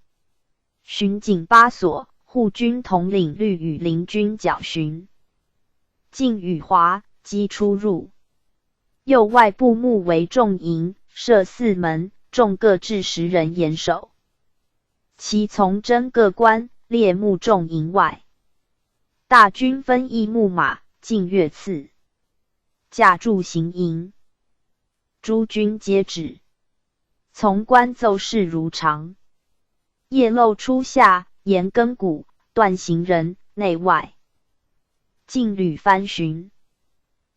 巡警8所，护军统领律与邻军剿巡。晋与华击出入。右外部目为重营，设4门，众各置10人严守。其从征各官，列目众营外。大军分役木马，进月次。驾驻行营。诸军皆止。从官奏事如常。夜漏初下，严更鼓，断行人，内外。禁旅番巡。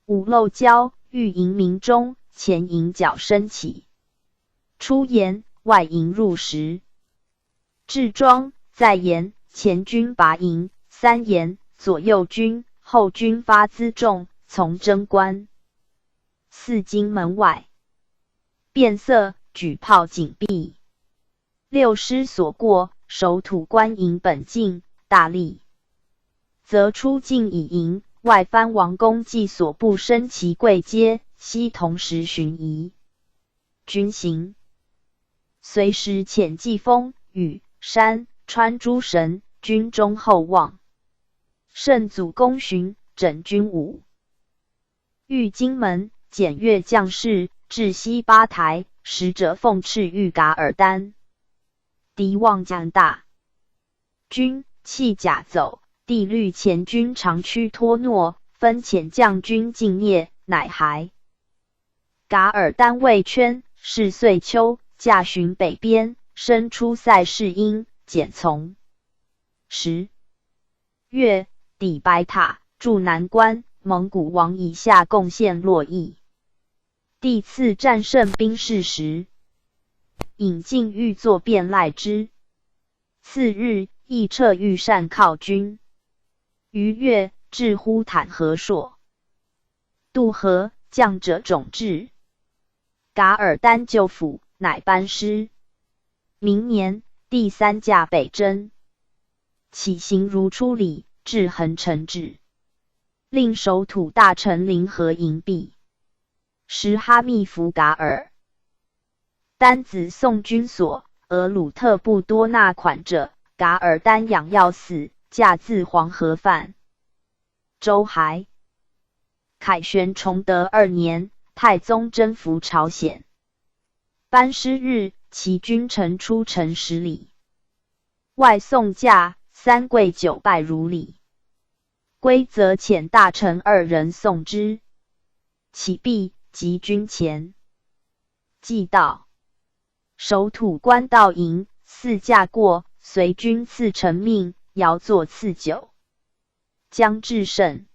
午漏交，欲迎鸣钟，前营角升起。出言，外营入时。至庄，在言，前军拔营，3言，左右军、后军发辎重，从征官。4荆门外。变色，举炮紧闭。6师所过，守土官营本境，大利。则出境以营，外藩王公祭所部升旗贵阶，悉同时巡仪。军行。随时遣祭风、雨、山、川诸神，军中厚望。圣祖公巡整军伍，御荆门，检阅将士，至西八台，使者奉敕谕噶尔丹。敌望将大军，弃甲走，帝虑前军长驱脱诺，分遣将军进聂，乃还。噶尔丹为圈，是岁秋，驾巡北边，身出塞市阴，简从。10月，抵白塔，驻南关，蒙古王以下贡献洛邑。帝赐战胜兵士时，引进欲作便赖之。次日，亦撤御善犒军。余月，至呼坦和朔。渡河，将者种至。噶尔丹就府，乃班师。明年，第3驾北征。起行如出礼，至恒城至，令守土大臣临河迎避。时哈密弗噶尔丹子宋军所，俄鲁特部多纳款者，噶尔丹养要死，驾自黄河泛。周还。凯旋崇德2年，太宗征服朝鲜。班师日，其君臣出城10里，外送驾，3跪9拜如礼。归则遣大臣2人送之。起毕，及军前，既到，守土官道营，4驾过，随军赐臣命，遥作赐酒。将至甚，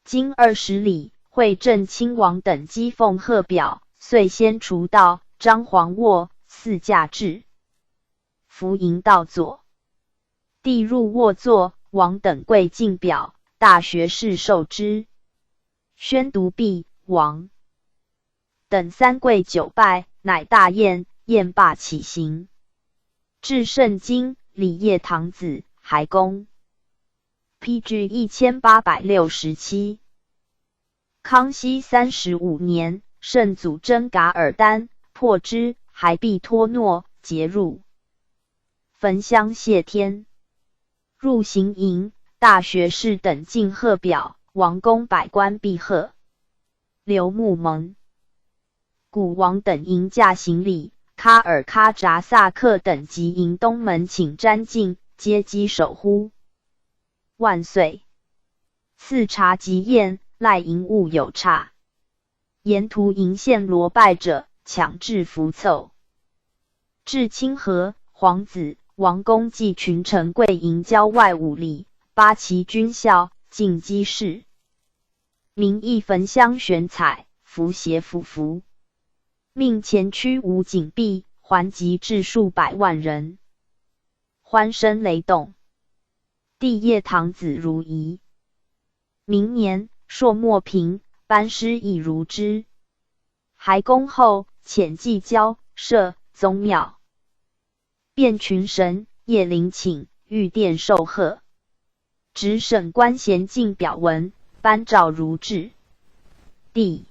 经20里，会镇亲王等击奉贺表，遂先除道，张皇卧，4驾至，伏营道坐。帝入卧坐，王等跪敬表，大学士受之。宣读毕，王等3跪9拜，乃大宴，宴罢起行。至盛京，礼谒堂子，还公。PG 1867。康熙35年，圣祖征噶尔丹，破之，还必脱诺，节入。焚香谢天。入行营，大学士等进贺表，王公百官毕贺。刘穆蒙。古王等迎驾行礼，喀尔喀札萨克等及迎东门请瞻敬，皆击手呼万岁。赐茶及宴，赖营务有差。沿途迎献罗拜者，强制服凑。至清河，皇子王公祭群臣跪营郊外5里，八旗军校，进击士。民亦焚香悬彩，服鞋服服。命前驱武警毕，还集至数百万人，欢声雷动。帝谒堂子如仪。明年，朔漠平，班师亦如之。还公后，遣祭交设宗庙，遍群神，夜灵请，御殿受贺。直省官衔进表文，颁诏如制。帝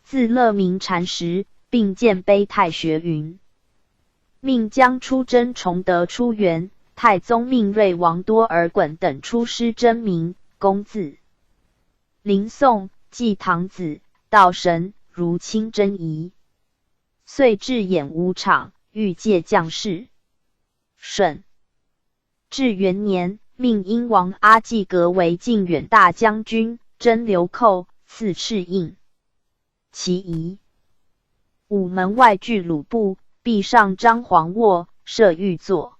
自乐明禅师，并建碑太学云。命将出征崇德出援，太宗命睿王多尔衮等出师征明，公自临宋，祭堂子，道神，如亲征夷。遂置演武场，欲借将士。舜至元年，命英王阿济格为靖远大将军，征流寇，赐敕印。其仪。午门外聚鲁部，壁上张皇卧，设御座。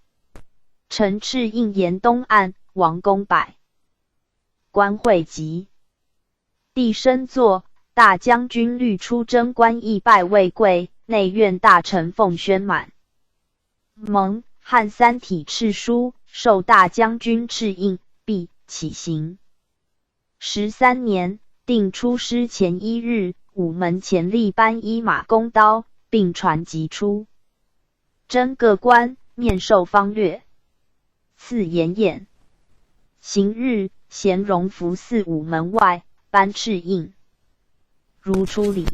陈敕印沿东岸，王公百官会集。帝升座，大将军律出征官亦拜未贵，内院大臣奉宣满。蒙汉三体敕书，授大将军敕印，毕起行。13年，定出师前1日，午门前立班依马弓刀，并传即出。征各官，面授方略。赐筵宴。行日，咸荣福寺午门外，颁敕印，如出礼。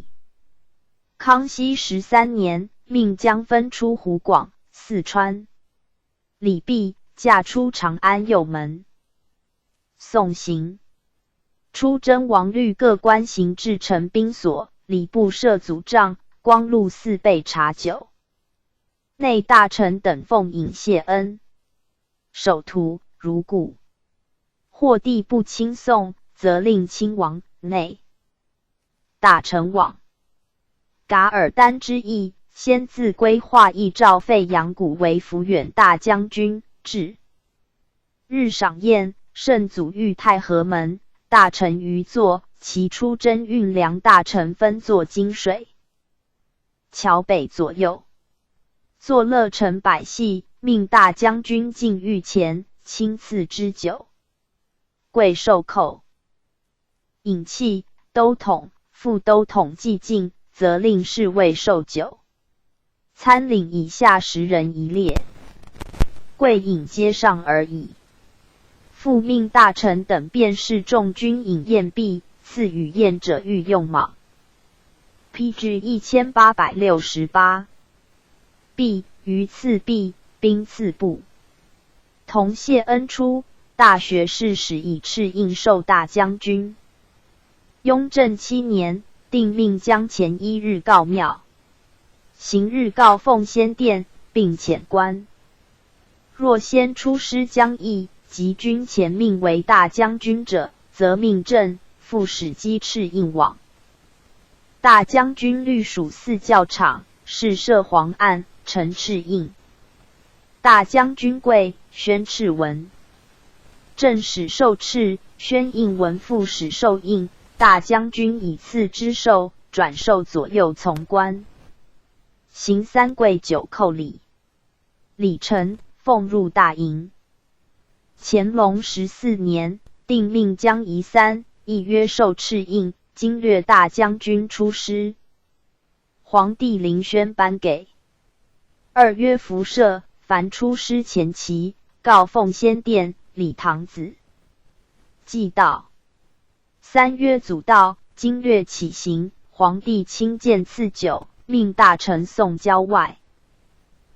康熙13年，命将分出湖广、四川。礼毕，驾出长安右门。宋行出征王律各官行至陈兵所，礼部设祖帐，光禄寺备茶酒。内大臣等奉饮谢恩。首徒如故。或帝不亲送，则令亲王。内大臣往。噶尔丹之役，先自规划议诏废杨谷为抚远大将军，至日赏宴，圣祖御太和门，大臣余坐，其出征运粮大臣分作金水桥北左右。作乐臣百戏，命大将军进御前，亲赐之酒。贵受寇。饮器、都统、副都统既尽，则令侍卫受酒。参领以下10人一列，贵饮皆上而已。复命大臣等便是众军饮宴毕，赐与宴者御用马。PG 1868。毕，于赐毕，兵赐部。同谢恩出，大学士使以敕印授大将军。雍正7年，定命将前1日告庙，行日告奉先殿，并遣官。若先出师将役，及军前命为大将军者，则命正副使击敕印往。大将军律属4教场，是设黄案，陈敕印。大将军贵，宣敕文。正使受敕，宣印文副使受印。大将军以次之授，转授左右从官。行3跪9叩礼。礼成，奉入大营。乾隆14年，定命江夷3，亦约授敕印，经略大将军出师。皇帝临宣颁给。2曰服射，凡出师前期，告奉先殿，礼堂子。祭道。3曰祖道，经略起行，皇帝亲见赐酒，命大臣送郊外。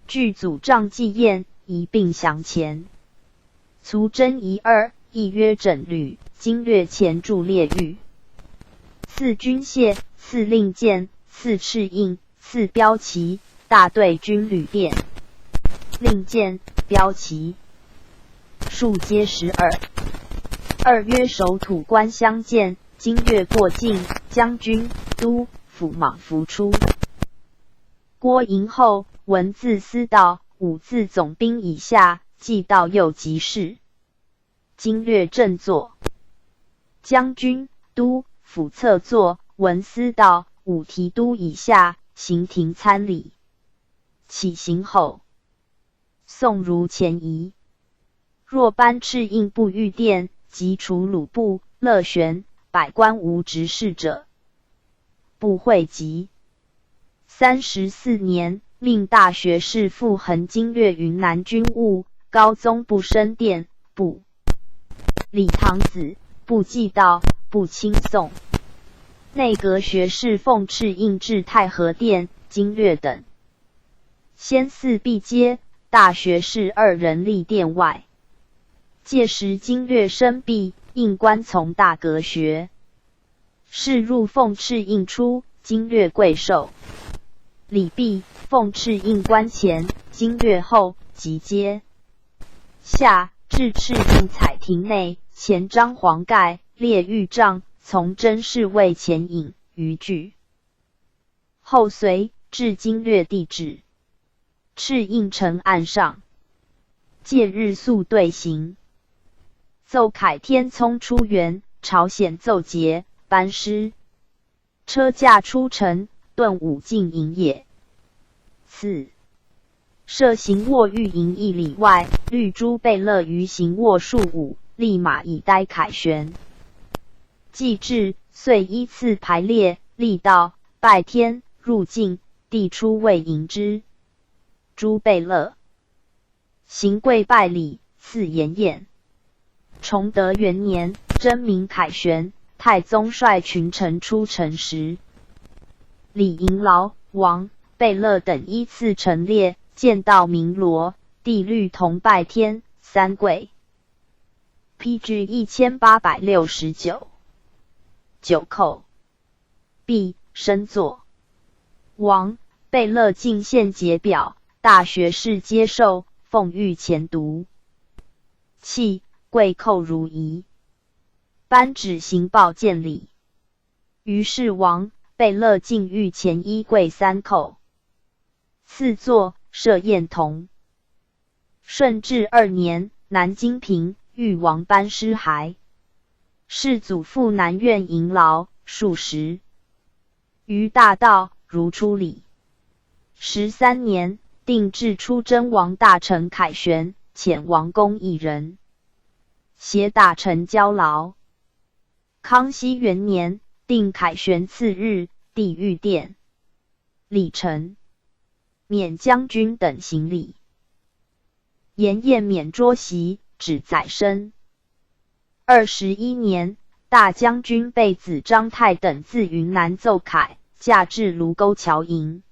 具祖帐祭宴，一并降前。卒征仪2，亦曰整旅，经略前驻列御。赐军械，赐令箭，赐敕印，赐标旗，大队军旅殿。令箭、标旗数皆12。2曰守土官相见，经略过境，将军、都、府莽服出。郭营后，文字司道，5字总兵以下，既道右即事。经略正坐。将军、都、府侧坐，文司道，5提督以下，行庭参礼。起行后，宋如前仪。若颁敕印不御殿，即除鲁部、乐玄、百官无职事者，不讳及。34年，命大学士傅恒经略云南军务，高宗不升殿，不礼堂子，不祭道，不亲送。内阁学士奉敕印至太和殿、经略等。先4必阶，大学士2人立殿外。届时经略升毕，应官从大阁学士入奉敕印出，经略贵受。礼毕，奉敕印官前，经略后，即接。下至敕印彩亭内，前张黄盖，列御帐，从真侍卫前引，于具。后随至经略地址，敕印呈案上。届日宿对行。奏凯天聪出援，朝鲜奏捷，班师。车驾出城，顿武进营也。4. 设行卧御营1里外，绿珠贝勒于行卧数5，立马以待凯旋。既至，遂依次排列，立道，拜天，入境，帝出谓迎之。诸贝勒行跪拜礼，赐筵宴。崇德元年，征明凯旋，太宗率群臣出城时，李迎劳、王、贝勒等依次陈列，见到鸣锣，帝律同拜天，3跪。PG 1869。九寇。毕，升作王，贝勒进献节表，大学士接受，奉御前读。弃，贵寇如仪，颁旨行报见礼。于是王，贝勒进御前衣贵三寇。赐作设宴同。顺治2年，南京平，豫王班师骸。世祖父南苑营劳数十。于大道，如出礼。13年，定制出征王大臣凯旋，遣王公1人。携大臣交劳。康熙元年，定凯旋次日，帝御殿。礼臣、免将军等行礼。筵宴免桌席，只宰牲。21年，大将军贝子张泰等自云南奏凯，驾至卢沟桥营。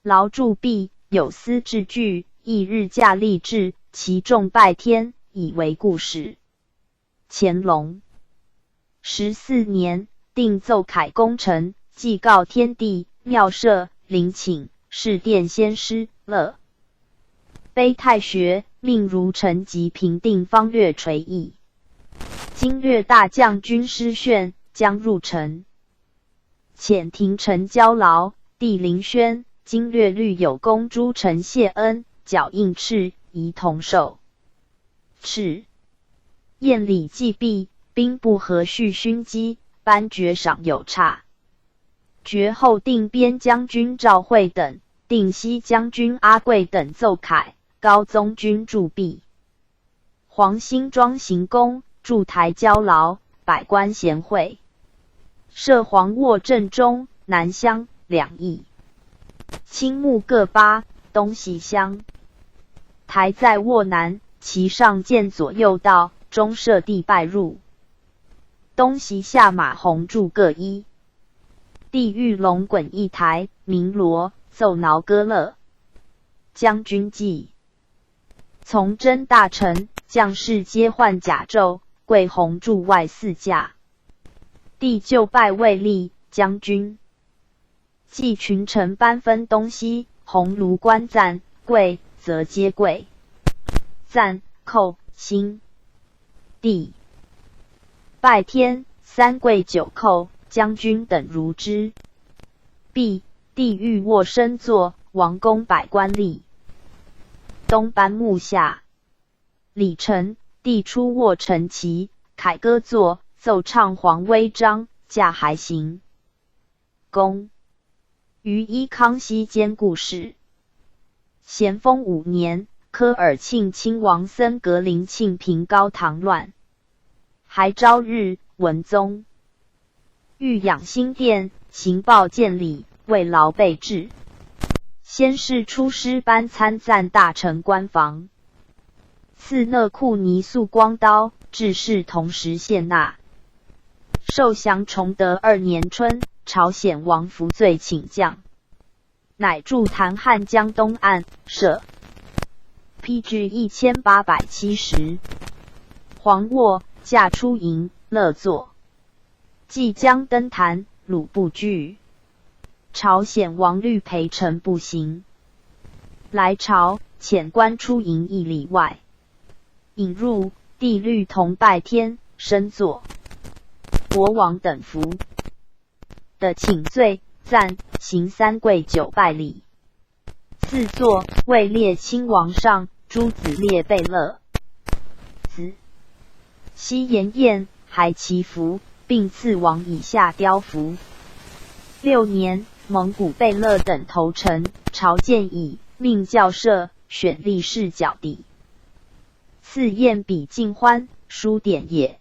劳铸币，有司制具，翌日驾立制，其众拜天，以为故事。乾隆14年，定奏凯功臣，祭告天地，庙社、陵寝、侍殿先师乐。碑太学，命如臣及平定方略垂邑。经略大将军师炫将入城，遣廷臣交劳，帝临轩。经略律有功诸臣谢恩，脚印敕，仪同寿。敕。宴礼既毕，兵部和叙勋基，颁爵赏有差。爵后定边将军赵惠等，定西将军阿贵等奏凯，高宗军铸币。黄兴庄行宫，筑台交劳，百官贤惠。设黄卧正中，南厢2翼。青木各8，东西厢。台在卧南，其上建左右道，中设地拜入。东西下马红柱各1。地狱龙滚1台，鸣锣，奏挠歌乐。将军记。从征大臣、将士皆换甲胄，贵红柱外4架。帝就拜卫立将军。即群臣班分东西，鸿胪观赞，贵则皆贵。赞、寇、兴。帝拜天3贵9寇，将军等如之。毕，帝御卧升座，王公百官立。东班幕下。礼臣，帝出卧乘旗，凯歌作，奏唱皇威章，驾还行。公。于依康熙兼顾事。咸丰5年，科尔沁亲王森格林庆平高唐乱，还昭日文宗。欲养心殿，行报见礼，为劳备至。先是出师班参赞大臣官房。赐讷库尼素光刀，致仕同时献纳。受降崇德2年春，朝鲜王服罪请降，乃驻谭汉江东岸，设。PG 1870。黄卧，驾出营，乐作。即将登坛，鲁不惧。朝鲜王律陪臣步行。来朝，遣官出营1里外。引入，帝律同拜天，升座。国王等服。的请罪，赞，行3跪9拜礼。赐座，位列亲王上，诸子列贝勒。子。西延宴，还其服，并赐王以下雕服。6年，蒙古贝勒等投诚，朝见以命校舍，选立士角第。赐宴比尽欢，书典也。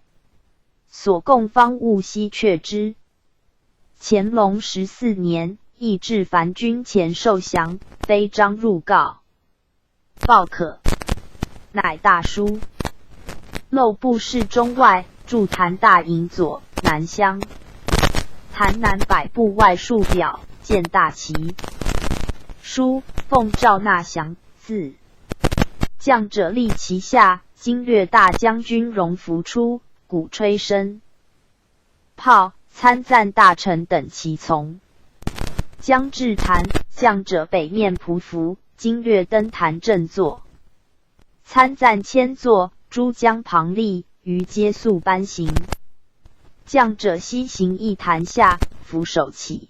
所供方物悉确之。乾隆14年，亦至凡军前受降，非章入告。报可，乃大书。漏布侍中外，驻坛大营左、南厢。坛南百步外数表，见大旗。书奉诏纳降，字。将者立其下，经略大将军荣福出，鼓吹声炮，参赞大臣等齐从。将至坛，将者北面匍匐，经略登坛正坐。参赞千座，诸将旁立，于皆速班行。将者西行一坛下，俯首起。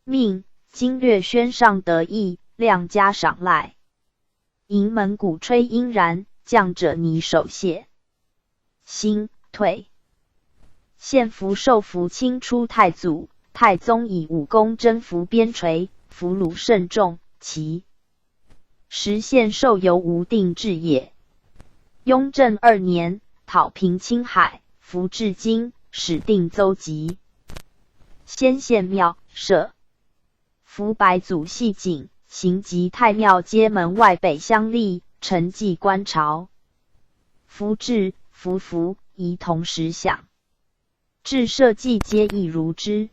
命经略宣上得意，量加赏赖。营门鼓吹殷然，将者拟首谢。兴退。献俘受俘清出太祖，太宗以武功征服边陲，俘虏甚众，其时献受由无定制也。雍正2年，讨平青海，俘至今，始定邹籍。先献庙舍。俘白祖系景，行及太庙街门外北乡吏，承继观朝。俘至，俘宜同时享。至社稷皆亦如之。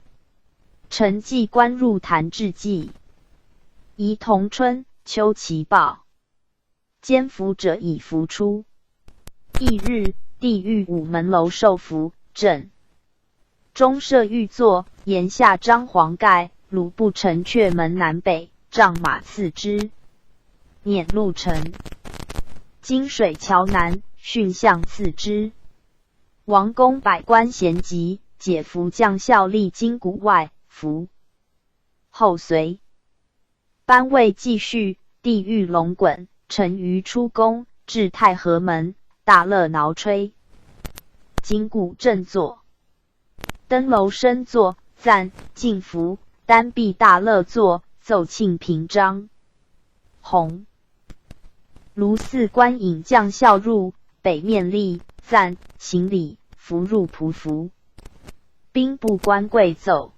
承继观入坛致祭。宜同春秋其报。监俘者已俘出。翌日，帝御午门楼受俘，正中设御座，檐下张黄盖，鲁不成阙门南北，仗马刺之。辇路城。金水桥南，训相刺之。王公百官咸集，解俘将校立金谷外，俘后随。班未继续，帝御龙滚，臣于出宫，至太和门，大乐挠吹。金谷正坐。登楼升座，赞进服，单臂大乐坐，奏庆平章。弘卢寺官引将校入，北面立，赞行礼，俘入匍匐。兵部官贵奏。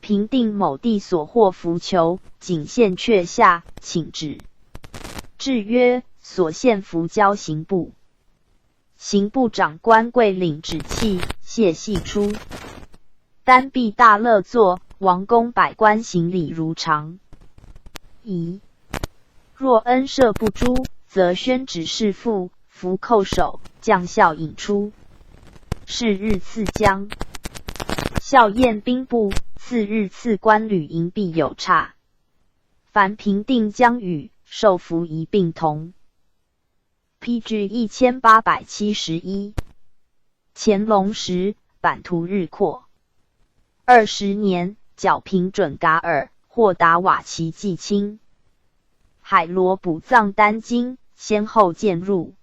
平定某地所获俘囚，仅献阙下，请旨。制曰：所献俘交刑部。刑部长官贵领旨器，谢系出。单臂大乐坐，王公百官行礼如常。疑若恩赦不诛，则宣旨释复，俘扣手，将校引出。是日赐将。校验兵部，次日赐官旅营必有差。凡平定将与，受俘一并同。PG 1871。乾隆时，版图日扩。20年，剿平准噶尔，获达瓦齐季青。海螺补藏丹经，先后渐入。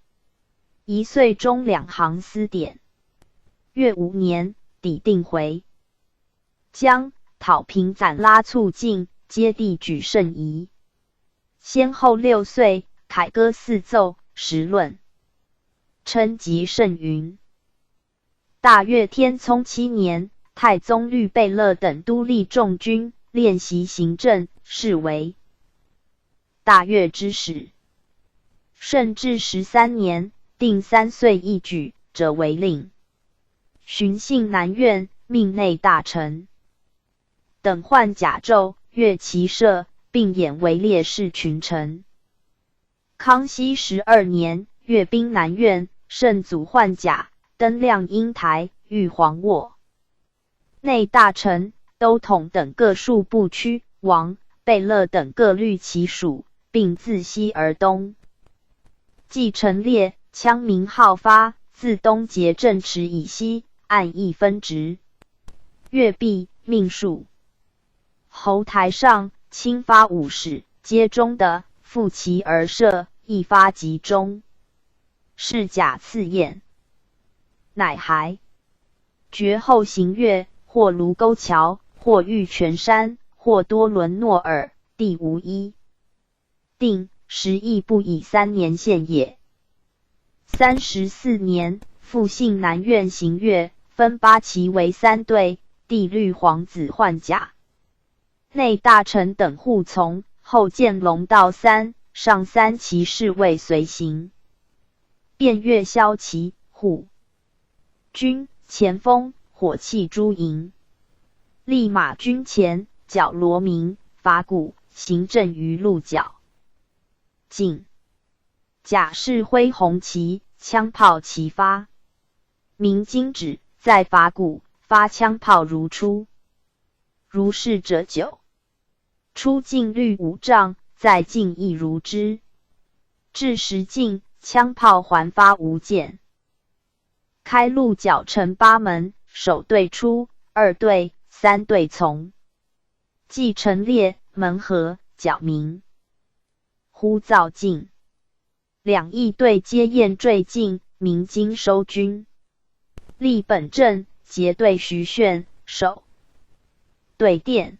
1岁中2行私典。越5年，抵定回。将讨平攒拉促进，皆地举甚夷。先后6岁，凯歌4奏，时论。称极甚云。大越天聪7年，太宗律贝勒等督力众军，练习行政，是为大越之始。顺治13年，定3岁一举，者为令。巡幸南院，命内大臣等换甲胄，越骑射，并演为烈士群臣。康熙12年，阅兵南院，圣祖换甲，登亮英台，御皇卧。内大臣、都统等各数部区，王、贝勒等各律其属，并自西而东。既陈列，羌民好发，自东结镇池以西，按一分职。阅毕，命数。侯台上，轻发5矢，皆中的，复其而射，一发即中。是甲赐宴。乃还。绝后行乐，或卢沟桥，或玉泉山，或多伦诺尔，地无一。定10亦不以3年限也。34年，复幸南院行乐，分8旗为3队，帝律皇子换甲。内大臣等护从，后见龙道3，上3骑侍卫随行。便阅骁骑，护军前锋，火器诸营。立马军前，缴罗鸣，法鼓，行阵于鹿角。进甲式挥红旗，枪炮齐发。鸣金指，在法鼓，发枪炮如出。如是者9。出境率5丈，在境亦如之。至10境，枪炮还发无间。开路角成8门，首队出，2队、3队从。既陈列，门合，角鸣。呼噪尽。两翼队皆雁坠尽，鸣金收军。立本阵，结队徐铉，守。对殿。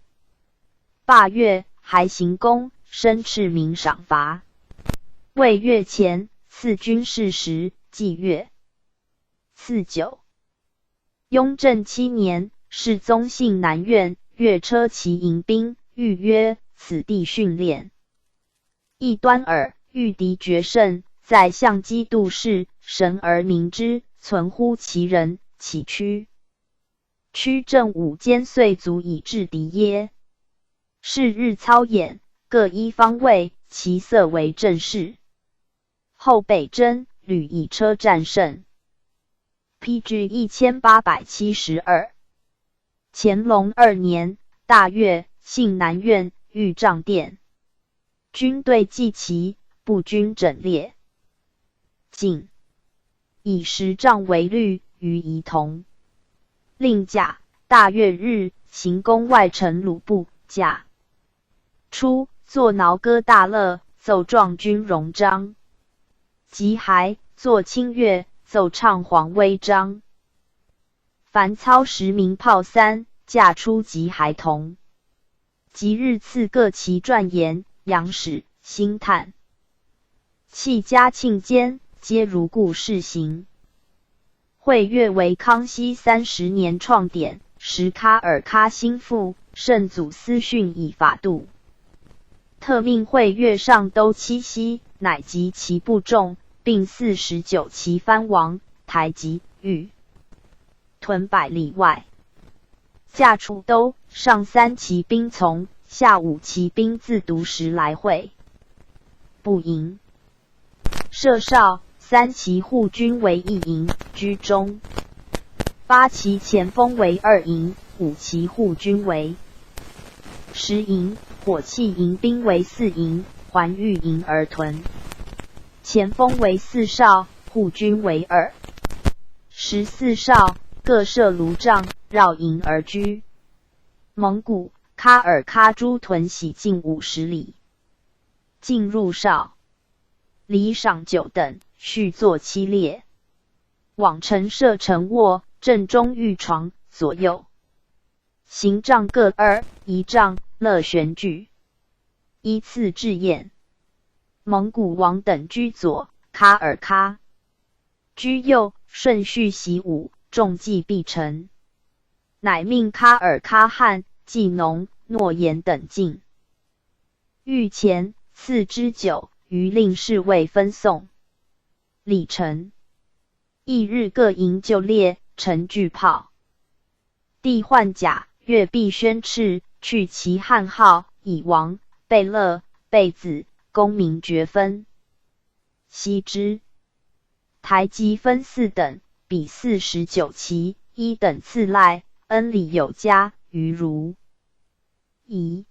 罢乐，还行宫，申斥民赏罚。未月前，赐军士时，祭乐。赐9。雍正7年，世宗幸南苑，越车骑迎兵，谕曰：此地训练。异端耳，御敌决胜，在相机度世，神而明之，存乎其人，岂屈？屈正5间岁足以制敌耶？是日操演，各依方位，其色为正式。后北征，屡以车战胜。PG 1872。乾隆2年，大悦，幸南苑，御帐殿。军队祭旗，步军整列。进。以10丈为律，于仪同。令甲，大悦日，行宫外丞鲁部，甲。初，作挠歌大乐，奏壮军荣章。即还，作清乐，奏唱黄威章。凡操10鸣炮3，驾出即还同。即日赐各旗传言，杨使、兴叹。弃嘉庆间，皆如故试行。会乐为康熙30年创典，时喀尔喀心腹，圣祖私训以法度。特命会乐上都七夕，乃及其部众，并49旗藩王，台籍、豫、屯100里外。驾出都，上3骑兵从，下5骑兵自独时来会。不营。设哨，3骑护军为1营，居中。8骑前锋为2营，5骑护军为10营，火器迎兵为4营，环御营而屯。前锋为4哨，护军为2。14哨，各设炉帐，绕营而居。蒙古、喀尔喀诸屯喜近50里。进入哨。礼赏9等，序坐7列。往陈设陈卧，正中御床，左右。行帐各2，仪帐、乐悬具。依次置宴。蒙古王等居左，喀尔喀居右，顺序习武，众祭必成。乃命喀尔喀汗、季农、诺言等进。御前，赐之酒，于令侍卫分送。礼成。翌日各营就列，陈巨炮。帝换甲，阅毕宣敕，去其汉号，以王、贝勒、贝子、功名爵分。悉之。台籍分4等，比49旗，1等赐赖，恩礼有加，余如。乙。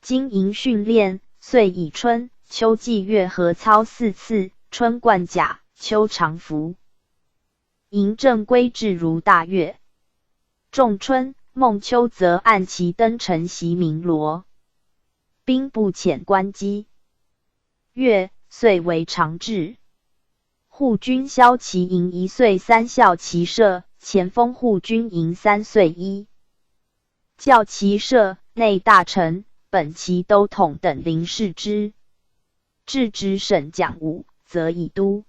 经营训练，遂以春、秋季月合操4次，春冠甲，秋常服。营正规制如大乐。仲春、孟秋则按其登城袭鸣锣。兵不遣官机。月，遂为常制。护军骁骑营1岁3校骑射，前锋护军营3岁1校骑射，内大臣、本旗都统等临视之。至直省讲武，则以都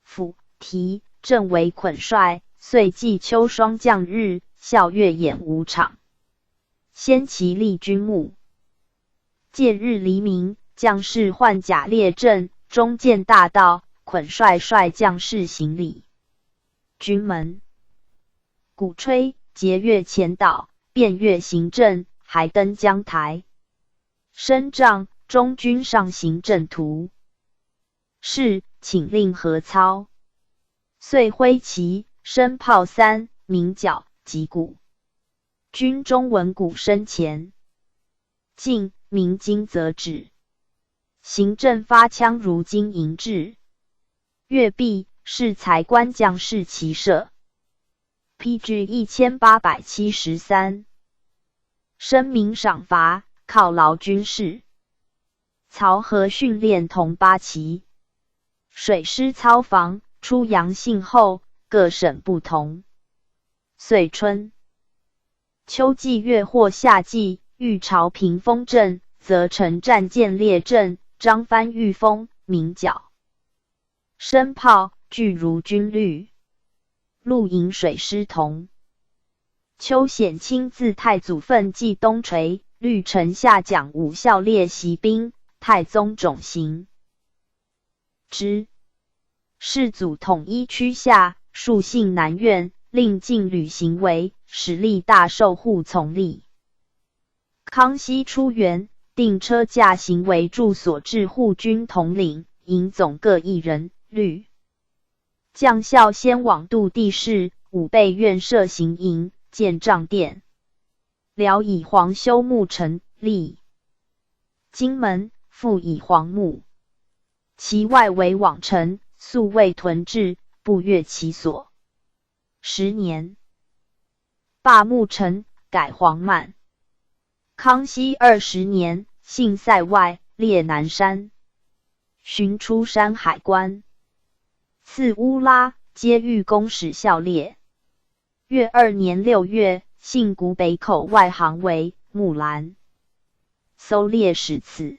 府提正为捆帅，遂祭秋霜降日，校阅演武场。先其立军幕。届日黎明，将士换甲列阵，中见大道，捆帅率将士行礼。军门。鼓吹，节乐前导，遍乐行阵，还登江台。升帐，中军上行阵图。是，请令何操。遂挥旗，升炮3，鸣角击鼓。军中闻鼓声前进，鸣金则止。行阵发枪如金银至。阅毕，是才官将士骑射。PG 1873。声名赏罚，犒劳军士。曹和训练同八旗。水师操防，出阳信后，各省不同。岁春、秋季月或夏季，遇朝平风阵，则乘战舰列阵，张帆御风，鸣角。声炮，俱如军律。陆营水师同。邱显亲自太祖奋骑东垂，律臣下讲武校列习兵，太宗种行之。世祖统一区下，庶信南苑，令禁旅行为，使吏大受护从吏。康熙初元，定车驾行为住所至护军统领，营总各1人，律将校先往度地势，武备院设行营，建帐殿。辽以黄修木城，立金门，复以黄木，其外为网城，素未屯置，不越其所。10年，罢木城，改黄幔。康熙20年，幸塞外，列南山，寻出山海关，赐乌拉，皆御公使校列。越2年6月，幸谷北口外行为木兰，搜猎始此。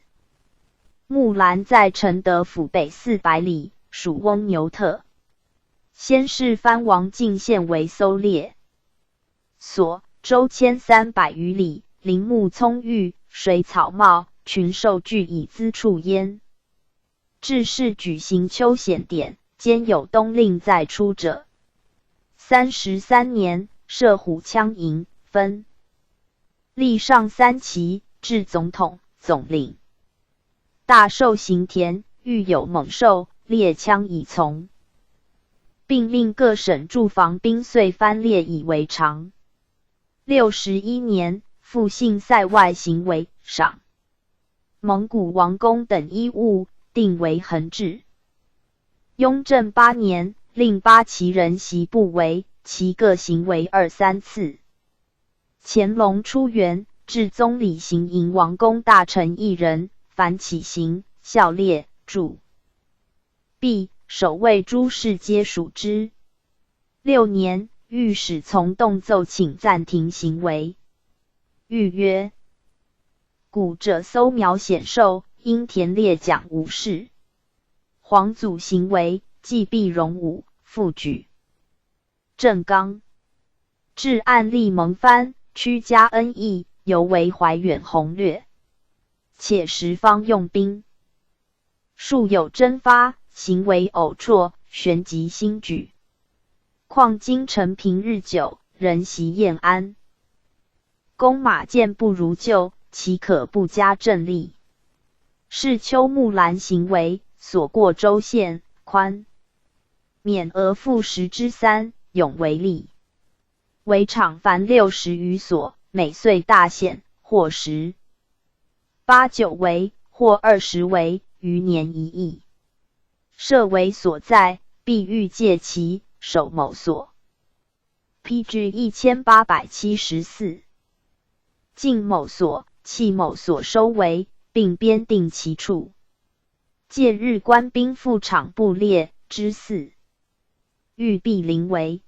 木兰在承德府北400里，属翁牛特。先是藩王进献为搜猎所，周迁300余里，林木葱郁，水草茂，群兽俱以资处焉。至是举行秋显典，兼有冬令在出者。33年，设虎枪营，分立上3旗，至总统、总领。大兽行田，遇有猛兽，列枪以从，并令各省驻防兵遂藩列以为常。61年，复幸塞外行为赏。蒙古王公等衣物，定为恒制。雍正8年，令8旗人袭不为，其各行为2、3次。乾隆初元，至宗理行营王公大臣1人，凡起行，校列，驻跸，守卫诸事皆属之。6年，御史从动奏请暂停行为。谕曰：古者搜苗显兽，因田猎奖无事。皇祖行为，既必容武，复举。正纲至案例蒙藩，屈家恩义，犹为怀远宏略。且时方用兵，数有征发，行为偶辍，旋即新举。况今臣平日久，人习厌安。弓马箭不如旧，岂可不加阵力？是秋木兰行为，所过州县宽，免额赋3/10，永为例。围场凡60余所，每岁大限，或10、8、9围，或20围，余年1役。设围所在，必欲借其守某所。PG 1874。进某所，弃某所收围，并编定其处。借日官兵赴场布列之4。欲必临围，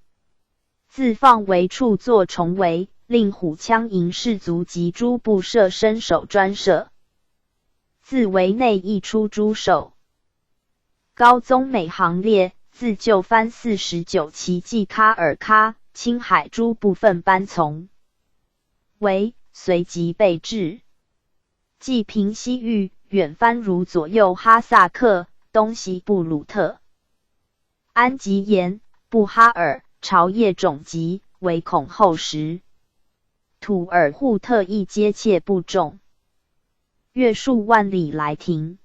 自放围处作重围，令虎枪营士卒及诸部设身守专设。自围内溢出诸守。高宗每行列，自就藩49旗即喀尔喀、青海诸部分班从。围随即备至。即平西域，远藩如左右哈萨克，东西布鲁特、安吉延、布哈尔、朝谒种吉，唯恐后时。土尔扈特亦皆切不中。约数万里来停。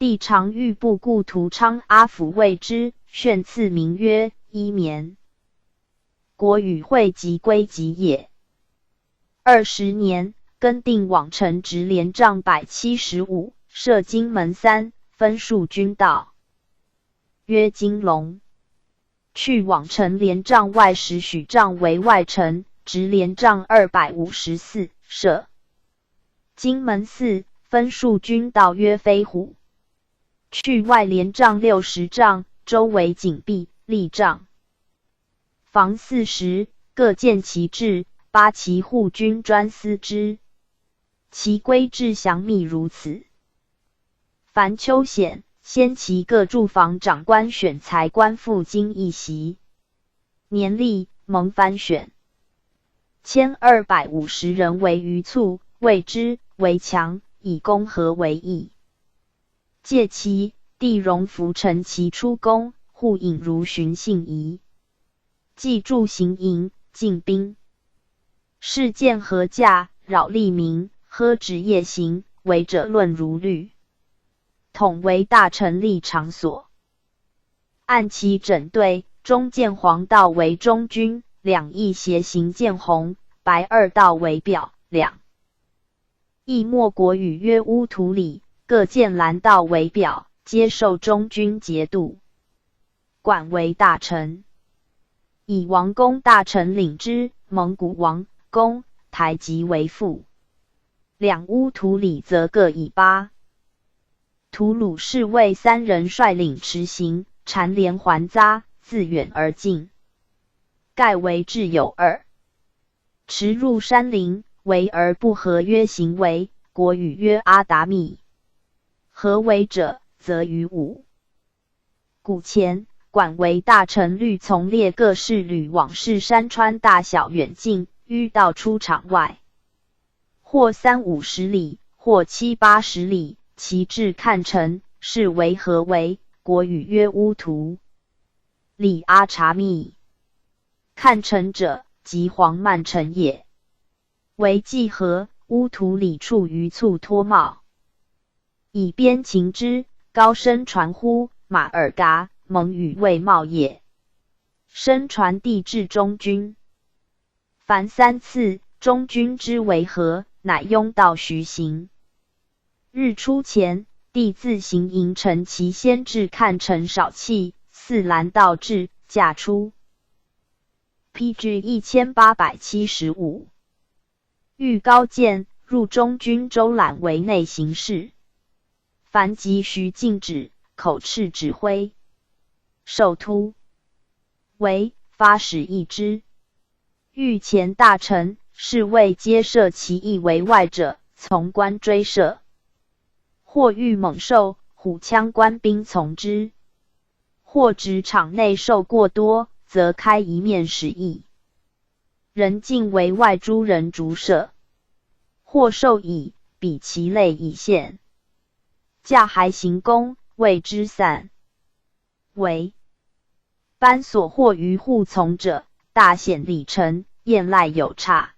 帝常欲布故图昌阿府谓之，炫赐名曰伊棉。国语会集归集也。20年，更定往臣直连帐175，设金门3，分数军道，曰金龙。去往臣连帐外10许帐为外臣，直连帐254，设金门4，分数军道曰飞虎。去外连帐60帐，周围紧闭，立帐防40，各建其制，8骑护军专司之。其规制详密如此。凡秋显，先其各驻防长官选才官复经一席，年历蒙番选，1250人为余卒，谓之为强，以攻和为义。借其帝荣服陈其出宫，户引如循信仪。既驻行营，进兵。事件何驾，扰利民，呵职夜行，违者论如律。统为大臣立场所。按其整队，中见黄道为中军，2翼斜行见红、白2道为表，2翼末国语曰乌图里，各见蓝道为表，皆受中军节度，管为大臣。以王公大臣领之，蒙古王公台籍为副。2乌图里则各以8。吐鲁侍卫3人率领持行，缠连环匝，自远而进。盖为至有2。驰入山林，为而不合曰行为，国语曰阿达密。合为者，则于5。古前，管为大臣律从列各侍旅往视山川大小远近，迂道出场外，或30-50里，或70-80里，其至看城，是为合围，国语曰乌图里阿察密。看城者，即黄曼城也。为济河，乌图里处于簇脱帽，以边秦之，高声传呼，马尔嘎，蒙语为茂也。声传递至中军。凡3次，中军之为和，乃拥道徐行。日出前，帝自行营城其先至看城少气，4拦道至，驾出。PG 1875。遇高见，入中军州览为内行事。凡急徐进止，口敕指挥。授突为发使议之。遇前大臣，侍卫皆设其意为外者，从官追射。或遇猛兽，虎枪官兵从之；或职场内兽过多，则开一面使役。人尽为外诸人逐射。或兽以比其类以现。驾还行宫，谓之散。为班所获于护从者，大显礼臣，宴赖有差。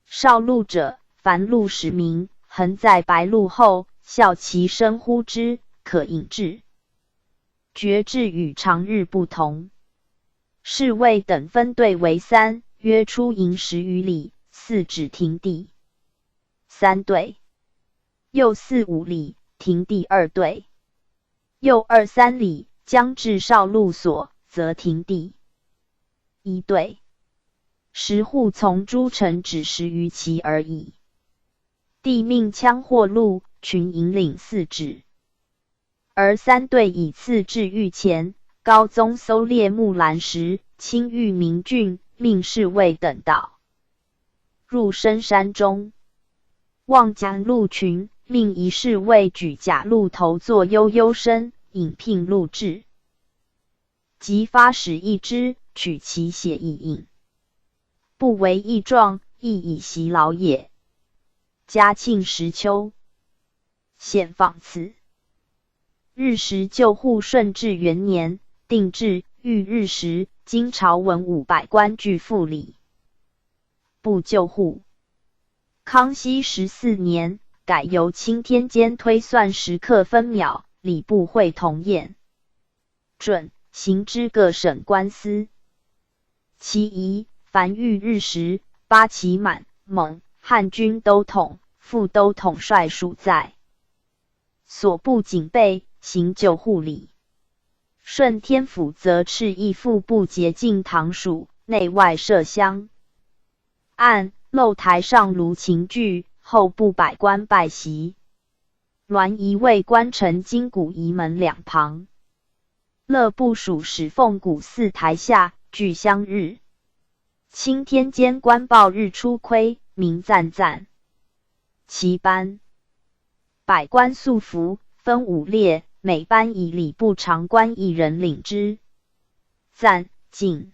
少禄者，凡禄使名，横在白鹿后，笑其声呼之，可引至。爵制与常日不同。侍卫等分队为3，约出营10余里，4止停地。3队。右4-5里，停地2队。右2-3里，将至少路所，则停地1队。10护从诸城只10余骑而已。帝命枪或路，群引领4止。而3队以次至御前，高宗搜猎木兰时，亲谕明郡，命侍卫等导入深山中。望将鹿群，命一侍卫举甲鹿头作悠悠声，引聘鹿至。即发使一之，取其血以饮。不为义壮，亦以袭劳也。嘉庆时秋，献放赐。日时旧户顺治元年，定制御日时，今朝文500官具复礼。不旧户。康熙14年，改由钦天监推算时刻分秒，礼部会同验准，行之各省官司。其一，凡遇日时，八旗满、蒙、汉军都统、副都统帅属在所部警备，行救护礼。顺天府则敕议副部节禁堂属，内外设香案，露台上炉琴具，后部百官拜席。銮仪为官臣金鼓仪门两旁。乐部属始奉古寺台下，具香日。钦天监官报日出窥，名赞赞。其班百官素服，分五列，每班以礼部长官一人领之。赞、进、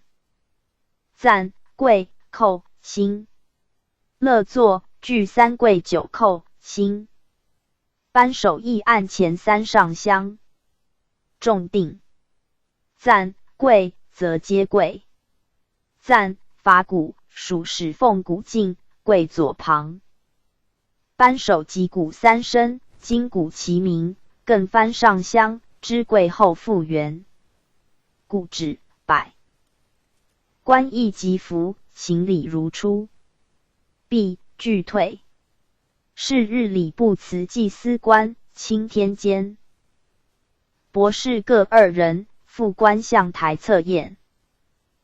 赞、贵、寇、辛。乐座具三贵九寇辛。班首议案前三上香。重定。赞、贵则皆贵。赞、法鼓属始奉鼓进，贵左旁。班首击鼓三声，金鼓齐鸣，更翻上香，知贵后复原。故止百官亦即服，行礼如初。毕俱退。是日礼部辞祭司官，钦天监博士各2人，副官向台侧验。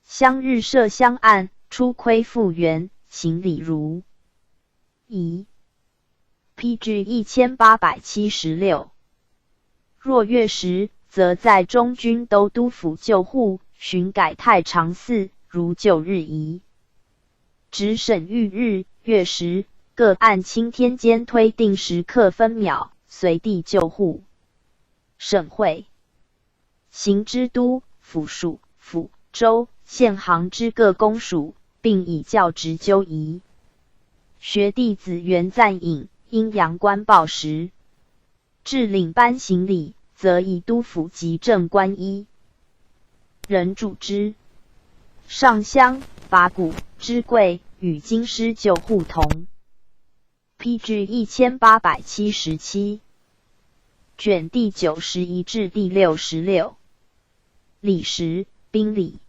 乡日设香案，出窥复原，行礼如仪。PG 1876。若月时，则在中军都督府救护，巡改太常寺，如旧日仪。直审谕日、月时，各按钦天监推定时刻分秒，随地救护。省会行之都、府属、府、州、县行之各公署，并以教职纠仪。学弟子原赞引阴阳官报时，至领班行礼，则以督府及正官一人主之。上香、法鼓、知贵与京师救护同。PG 1877。卷第91至第66。礼时，宾礼。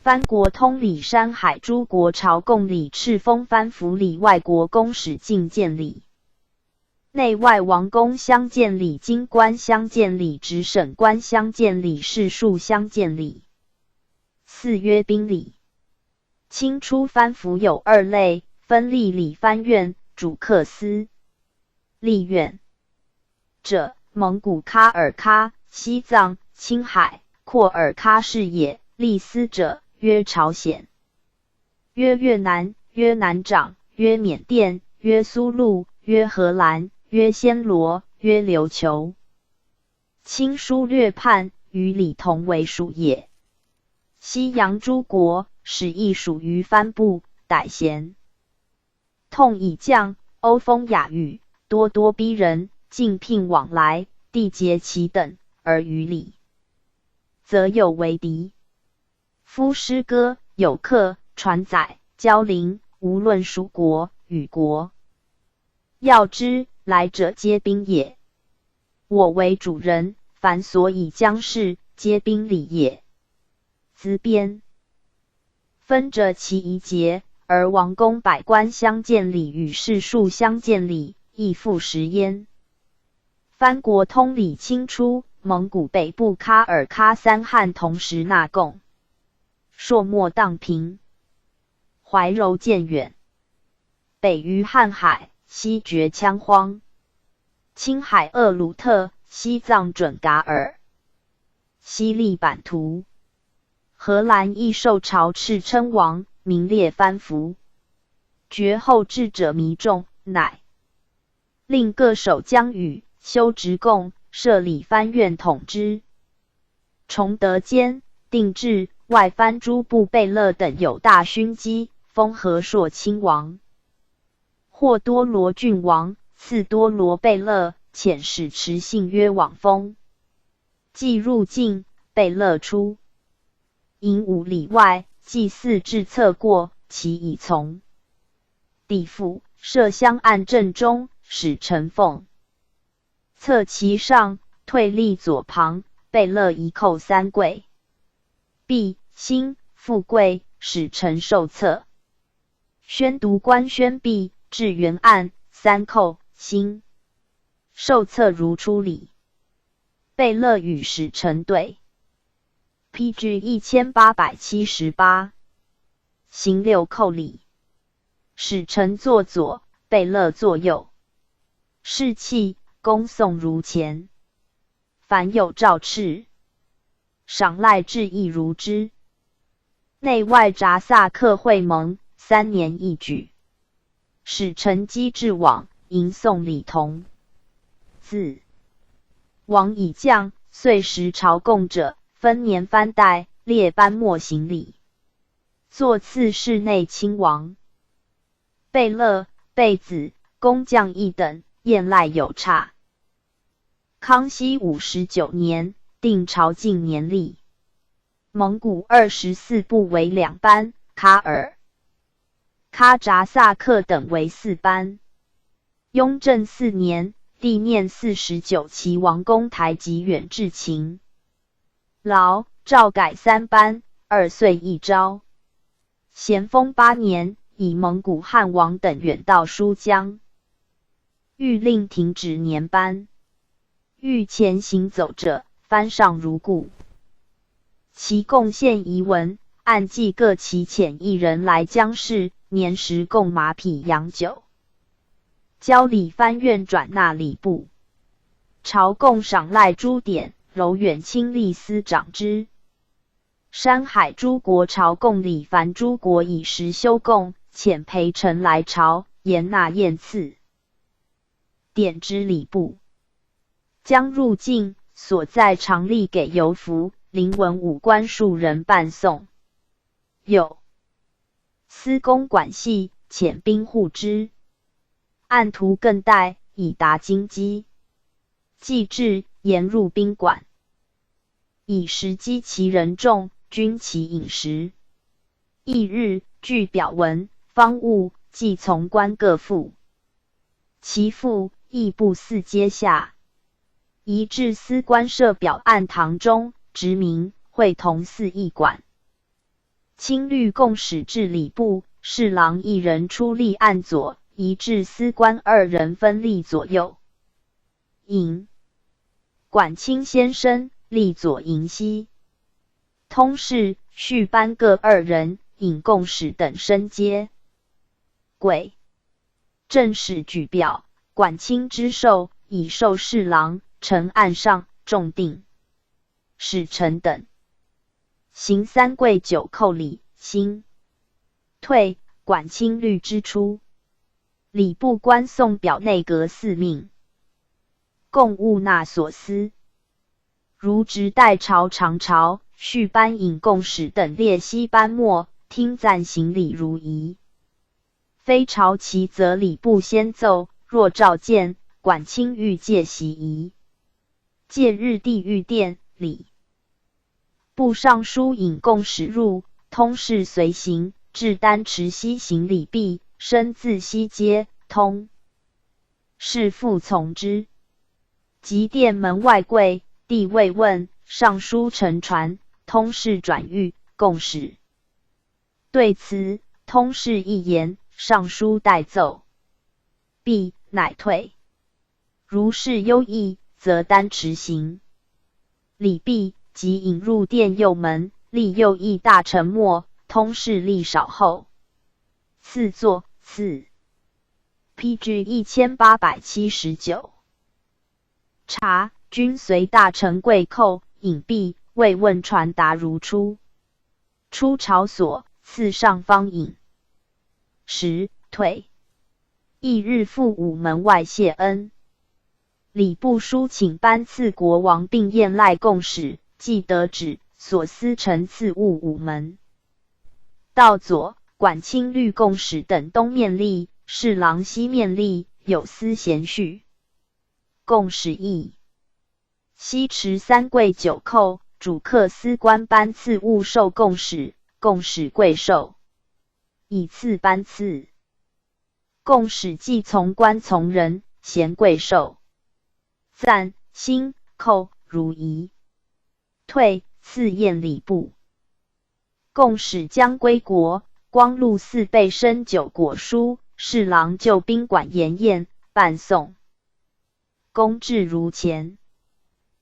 藩国通礼山海诸国朝贡礼敕封藩府礼外国公使进见礼。内外王公相见礼京官相见礼直省官相见礼士庶相见礼。四曰宾礼。清初藩府有2类，分吏礼藩院、主客司。吏院者，蒙古喀尔喀、西藏、青海、廓尔喀是也。吏司者，曰朝鲜，曰越南，曰南掌，曰缅甸，曰苏禄，曰荷兰，曰暹罗，曰琉球。清书略判，与礼同为属也。西洋诸国使亦属于藩部，逮闲。痛以降，欧风雅语，多多逼人，竞聘往来，缔结其等，而于礼，则有为敌。夫诗歌、有客、传载、交邻，无论属国、与国，要之，来者皆宾也。我为主人，凡所以将事，皆宾礼也。兹编分着其一节，而王公百官相见礼与士庶相见礼，亦复实焉。藩国通礼清初，蒙古北部喀尔喀三汉同时纳贡。朔漠荡平，怀柔渐远，北于瀚海，西绝羌荒。青海鄂鲁特，西藏准噶尔，西利版图。荷兰亦受朝敕称王，名列藩服。绝后至者弥众，乃令各守疆宇，修职贡，设礼藩院统之。崇德间定制。外藩诸部贝勒等有大勋基，封和硕亲王，或多罗郡王，次多罗贝勒，遣使持信曰往封。既入境，贝勒出。引5里外，祭祀至侧过，其已从。地府设香案正中，使臣奉。侧其上，退立左旁，贝勒一扣三跪。毕兴富贵，使臣受册。宣读官宣毕，至原案，三扣兴。受册如出礼。贝勒与使臣对。PG 1878。行六扣礼。使臣坐左，贝勒坐右。士气，恭送如前。凡有诏敕，赏赖致意如之。内外札萨克会盟，3年一举。使臣机至往，迎送礼同。自往以降，岁时朝贡者，分年藩代，列班末行礼。坐次室内亲王。贝勒、贝子、工匠一等，验赖有差。康熙59年，定朝敬年历。蒙古24部为2班，喀尔、喀察萨克等为4班。雍正4年，帝念49期王公台及远至勤。劳诏改3班，2岁一招。咸丰8年，以蒙古汉王等远到舒江，欲令停止年班。欲前行走者，藩上如故。其贡献遗文，按记各期遣1人来江市，年时贡马匹洋酒。交礼藩院转纳礼部。朝贡赏赖诸典，柔远亲历司长之。山海诸国朝贡礼凡诸国以时修贡，遣陪臣来朝，严纳宴赐。典之礼部。将入境，所在常例给游服，临文武官数人伴送。有司公管系，遣兵护之。按图更待，以达京畿。既至，沿入宾馆。以时积其人众，均其饮食。翌日，据表文、方物，即从官各附。其父亦部4阶下。移至司官设表案堂中，执明会同4驿馆。亲律共使至礼部，侍郎1人出立案左，移至司官2人分立左右。引管卿先生立左营西。通事、续班各2人，引共使等升阶。轨正使举表，管卿之授，以授侍郎。呈案上，重定。使臣等。行3跪9叩礼，兴。退，管卿律之出。礼部官送表内阁4命。共务纳所司。如直代朝常朝，续班引共使等列西班末，听赞行礼如仪。非朝期则礼部先奏，若召见，管卿欲借席仪。借日地御殿，礼部尚书引共使入，通事随行，至丹池西行礼毕，身自西阶，通事复从之。及殿门外跪，帝未问，尚书承传，通事转谕，共使。对此，通事一言，尚书代奏。毕，乃退。如是优异，则丹池行。礼毕，即引入殿右门，立右翼大臣末，通事立少后。赐座，赐。PG 1879。察，均随大臣跪叩，引毕，未问传达如出。出朝所，赐上方引。时，退。翌日赴午门外谢恩。礼部书请颁赐国王并宴赖共使，既得旨，所司臣赐务午门。道左，管卿律共使等东面立，侍郎西面立，有司衔序。共使议。西持3跪9叩，主客司官颁赐务受共使，共使跪受。以次颁赐。共使既从官从人，贤贵寿。赞辛寇如仪。退赐宴礼部。共使将归国，光禄寺备申9果书，侍郎旧宾馆筵宴，伴送。公至如前。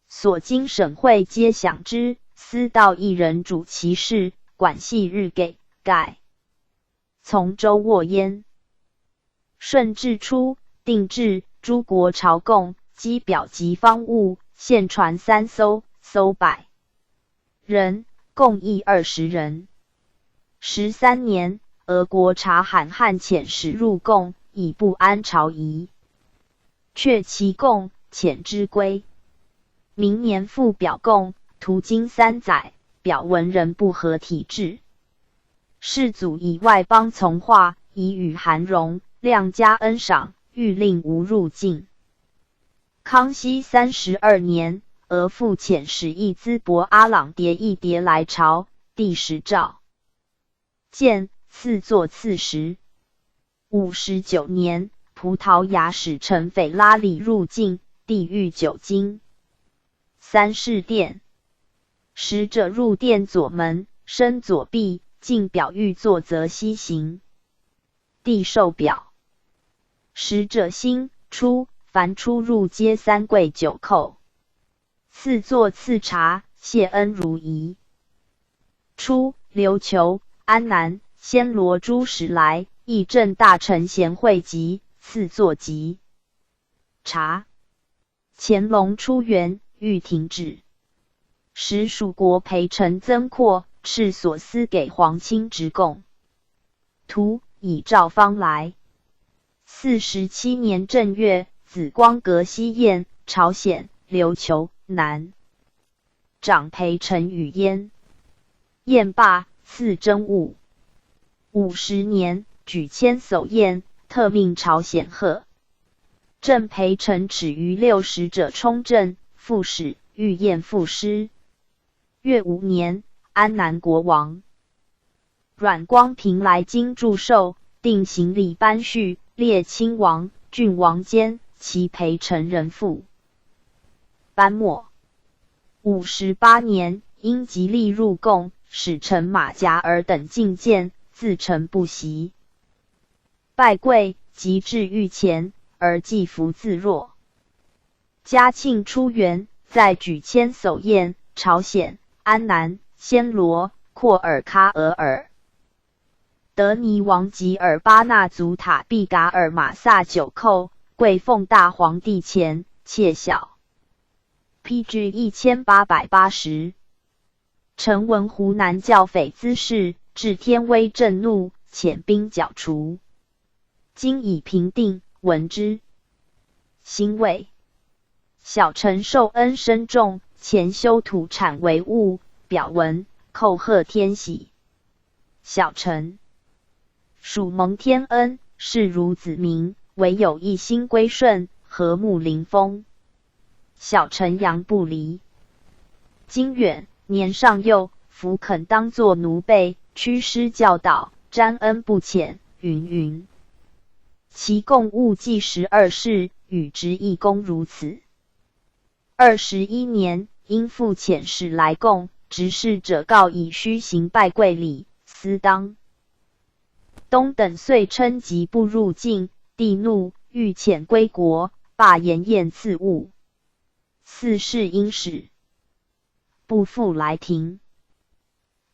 所经省会皆享之，司道一人主其事，管系日给改。从周沃焉。顺治初，定制诸国朝贡，机表及方物，现传3艘，搜100人，共役20人。13年，俄国察罕汉遣使入贡，以不安朝仪，却其贡，遣之归。明年复表贡，途经3载，表文仍不合体制。世祖以外邦从化，以与韩荣、量加恩赏，欲令无入境。康熙32年，俄复遣使一淄博阿朗迭一迭来朝，第10诏。见赐作刺史。59年，葡萄牙使臣斐拉里入境，地狱9京。3事殿。使者入殿左门，伸左臂，进表欲坐则西行。帝授表。使者兴出，凡出入皆3跪9叩。赐座赐茶，谢恩如仪。初，琉球、安南、暹罗诸使来，议政大臣贤惠集，赐座集茶。乾隆初元，欲停止。时蜀国陪臣增扩，敕所司给皇亲直贡。图以诏方来。47年正月，紫光阁西宴，朝鲜、琉球、南长陪臣与焉。宴罢，赐征物。50年，举千叟宴，特命朝鲜贺。正陪臣耻于6使者充正，副使御宴赋诗。越5年，安南国王阮光平来京祝寿，定行礼班序，列亲王、郡王监，其陪臣人父。班末。58年，因吉利入贡，使臣马戛尔等进谏，自陈不习。拜跪，即至御前，而祭服自若。嘉庆初元，在举千叟宴，朝鲜、安南、暹罗、廓尔喀额尔、德尼王吉尔巴纳祖塔毕噶尔马萨9叩，跪奉大皇帝前，窃晓。PG 1880。臣闻湖南教匪滋事，致天威震怒，遣兵剿除。今已平定，闻之，欣慰。小臣受恩深重，前修土产为物，表文，叩贺天喜。小臣属蒙天恩，视如子民，唯有一心归顺，和睦临风。小臣杨不离。今远，年尚幼，弗肯当作奴婢，屈师教导，沾恩不浅，云云。其共务计12事，与之一公如此。21年，因复遣使来贡，执事者告以须行拜跪礼，司当。东等遂称疾不入境，帝怒，欲遣归国，罢筵宴赐物。4事因使。不复来庭。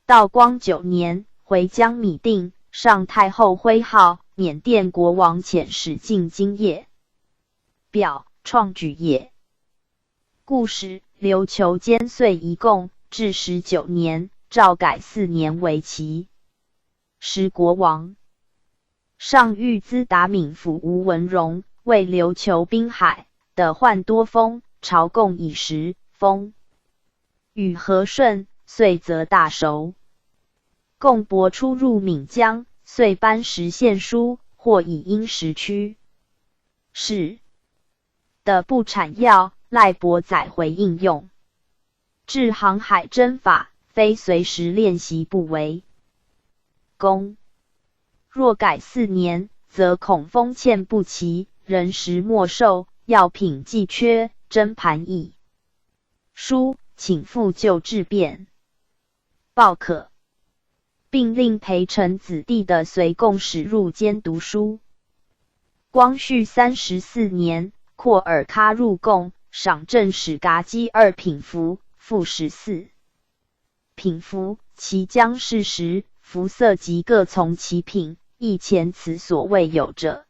道光9年，回江米定，上太后徽号，缅甸国王遣使进京业。表创举也。故使琉球间岁一贡，至19年，诏改4年为期。时国王上谕资达闽府吴文荣，为琉球滨海的患多风，朝贡以时风。与和顺，遂则大熟。贡帛出入闽江，遂颁10县书，或以因时区。是的不产药，赖帛载回应用。治航海征法，非随时练习不为。公若改4年，则恐封欠不齐，人食莫受，药品既缺，真盘易。书请复旧治变，报可，并令陪臣子弟的随贡使入监读书。光绪34年，扩尔喀入贡，赏正使噶基2品符，赋14品符，其将士时，服色即各从其品，亦前此所未有者。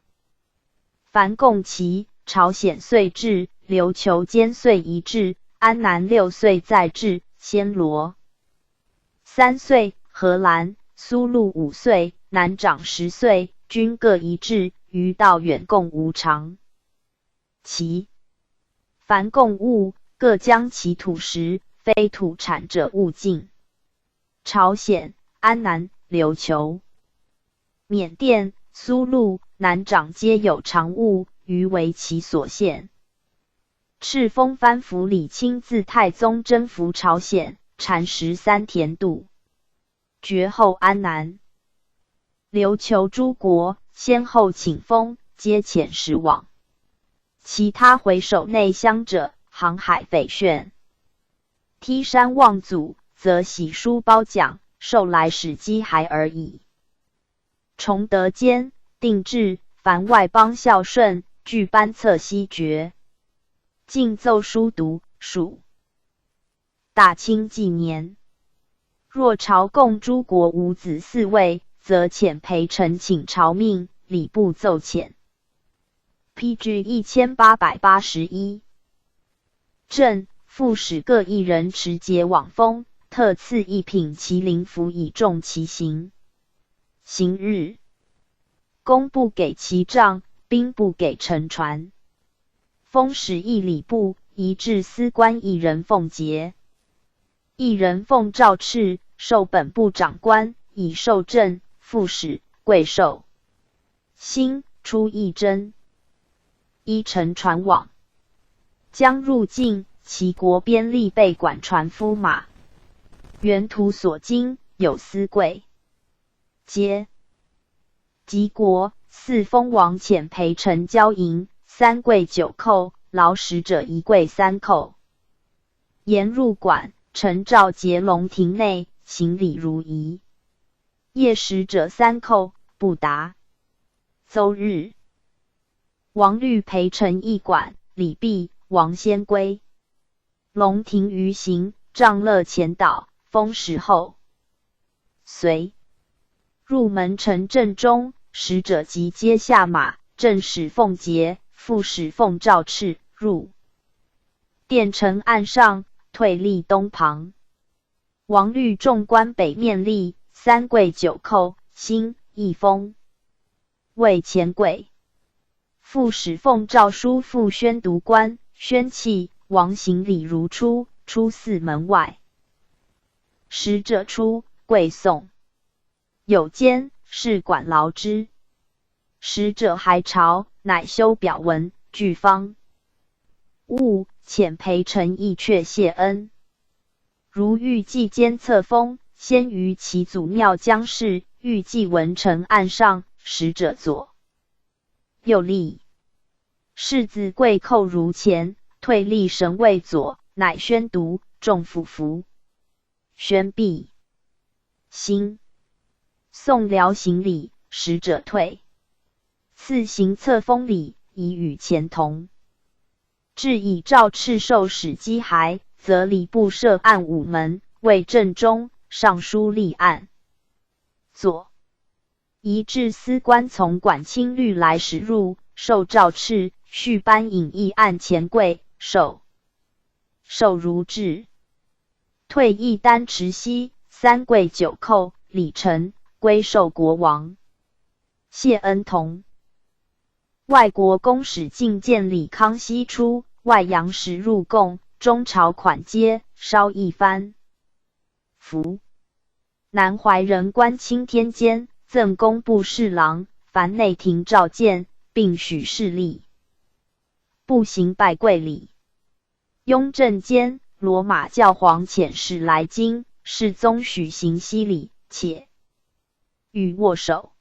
凡贡期，朝鲜岁至，琉球间岁一至，安南6岁再至，暹罗3岁，荷兰、苏禄5岁，南长10岁，均各一至，余道远贡无常。其凡贡物，各将其土石，非土产者勿进。朝鲜、安南、琉球、缅甸、苏禄、南长皆有常物，余为其所限。敕封藩府李亲自太宗征服朝鲜，禅13田度，绝后安南、琉球诸国，先后请封，皆遣使往。其他回守内乡者，航海匪炫，梯山望祖，则喜书褒奖，受来使机还而已。崇德间，定制，凡外邦孝顺，具班策悉决。进奏书读，属大清纪年。若朝贡诸国无子嗣位，则遣陪臣请朝命，礼部奏遣。PG 1881。朕复使各一人持节往封，特赐一品麒麟符以重其刑。行日，工部给其杖，兵部给乘船。封使役礼部，移至司官一人奉节。一人奉诏敕，授本部长官，以授正、副使、贵寿。辛出议征，依乘船往。将入境，其国边吏备管船夫马。原图所经，有司贵。皆及国，四封王遣陪臣交银，3贵9扣，劳使者1贵3扣。沿入馆，陈召结龙庭内，行礼如仪。夜使者3扣，不达。邹日，王律陪臣一馆，礼毕，王先归。龙庭余行，帐乐前导，封时后。随入门城正中，使者即皆下马，正使奉节，副使奉诏敕入殿城岸上，退立东旁。王律众官北面立，3贵9扣，辛一封。为前贵。副使奉诏书复宣读官，宣讫，王行礼如初，出寺门外。使者出，贵送。有监是管劳之。使者还朝，乃修表文，具方。务遣陪臣议阙谢恩。如欲记监册封，先于其祖庙将事，欲记文呈案上，使者左右立。世子贵寇如前，退立神位左，乃宣读，众俯伏。宣毕。辛宋辽行礼，使者退。赐行册封礼，以与前同。至以诏敕授使机还，则礼部设案5门，为正中、尚书立案。左移至司官从管清律来使入，受诏敕，续颁引议案前柜，受如制。退役单持息，3贵9扣，礼臣归授国王。谢恩同。外国公使进见李康熙出，外洋使入贡，中朝款皆稍一番。服。南怀仁官钦天监，赠工部侍郎，凡内廷召见，并许势力。步行拜跪礼。雍正监罗马教皇遣使来京，世宗许行西礼，且与握手。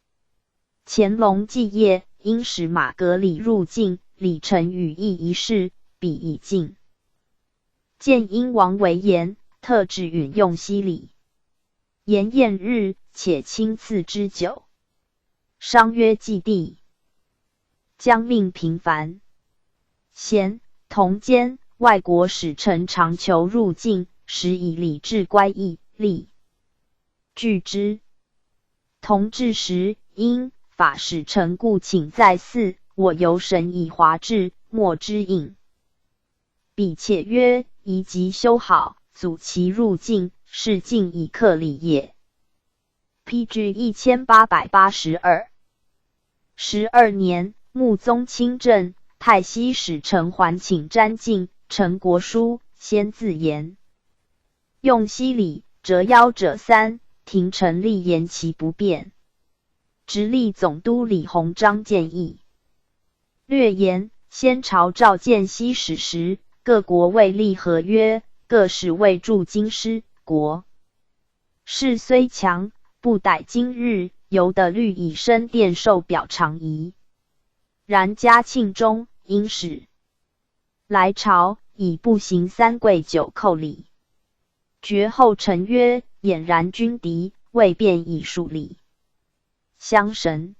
乾隆继业，因使马革礼入境，礼臣羽翼一事，彼已尽。见英王为言，特制允用西礼。延宴日，且亲赐之酒。商曰祭地，将命频繁。咸同监外国使臣常求入境，时以礼制乖异，立拒之。同治时，因法使臣故请在寺，我由神以华制，莫之应。彼且曰：宜即修好，阻其入境，是尽以克礼也。PG 1882。12年，穆宗亲政，太息使臣还请詹进，陈国书先自言。用西礼，折腰者3，廷臣立言其不便。直隶总督李鸿章建议。略言，先朝召见西使时，各国未立合约，各使未驻京师，国势虽强，不逮今日，犹得虑以身殿受表长仪。然嘉庆中，因使来朝，以不行3跪9叩礼。绝后臣曰：俨然君敌，未便以数礼。相神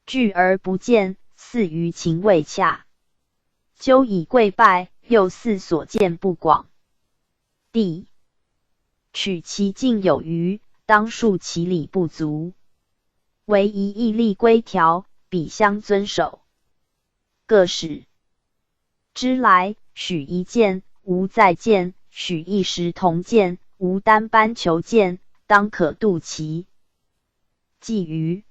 拒而不见，似于情未洽。究以跪拜，又似所见不广。帝取其敬有余，当述其礼不足，唯一义立规条，彼相遵守。各使之来，许一见，无再见；许一时同见，无单班求见，当可度其觊觎。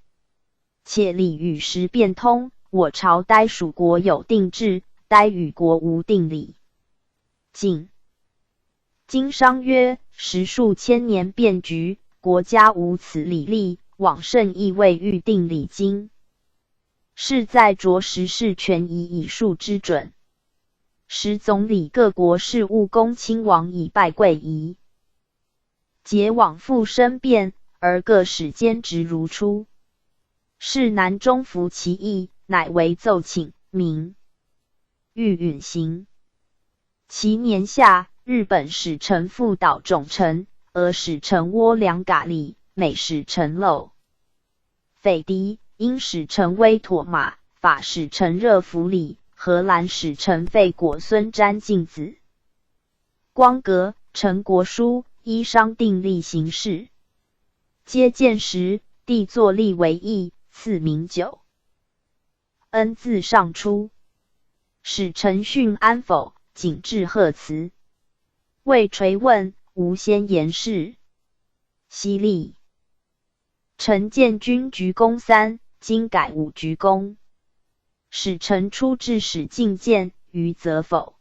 且礼与时变通，我朝呆属国有定制，呆与国无定礼。晋经商曰：时数千年变局，国家无此礼例，往圣亦未预定礼经。是在着实事权宜以数之准。时总理各国事务公亲王以拜贵仪，节往复生变，而各使兼职如初。是南中服其意，乃为奏请，名御允行。其年夏，日本使臣复岛种臣，俄使臣窝良嘎利，美使臣漏斐迪，英使臣威妥玛，法使臣热弗里，荷兰使臣费果孙詹敬子。光格、陈国书依商定例行事。接见时，帝作立为义，赐名酒。恩自上出，使臣训安否，谨致贺辞。未垂问，无先言事。西历臣见军鞠躬3，今改5鞠躬。使臣出致使进谏，余则否。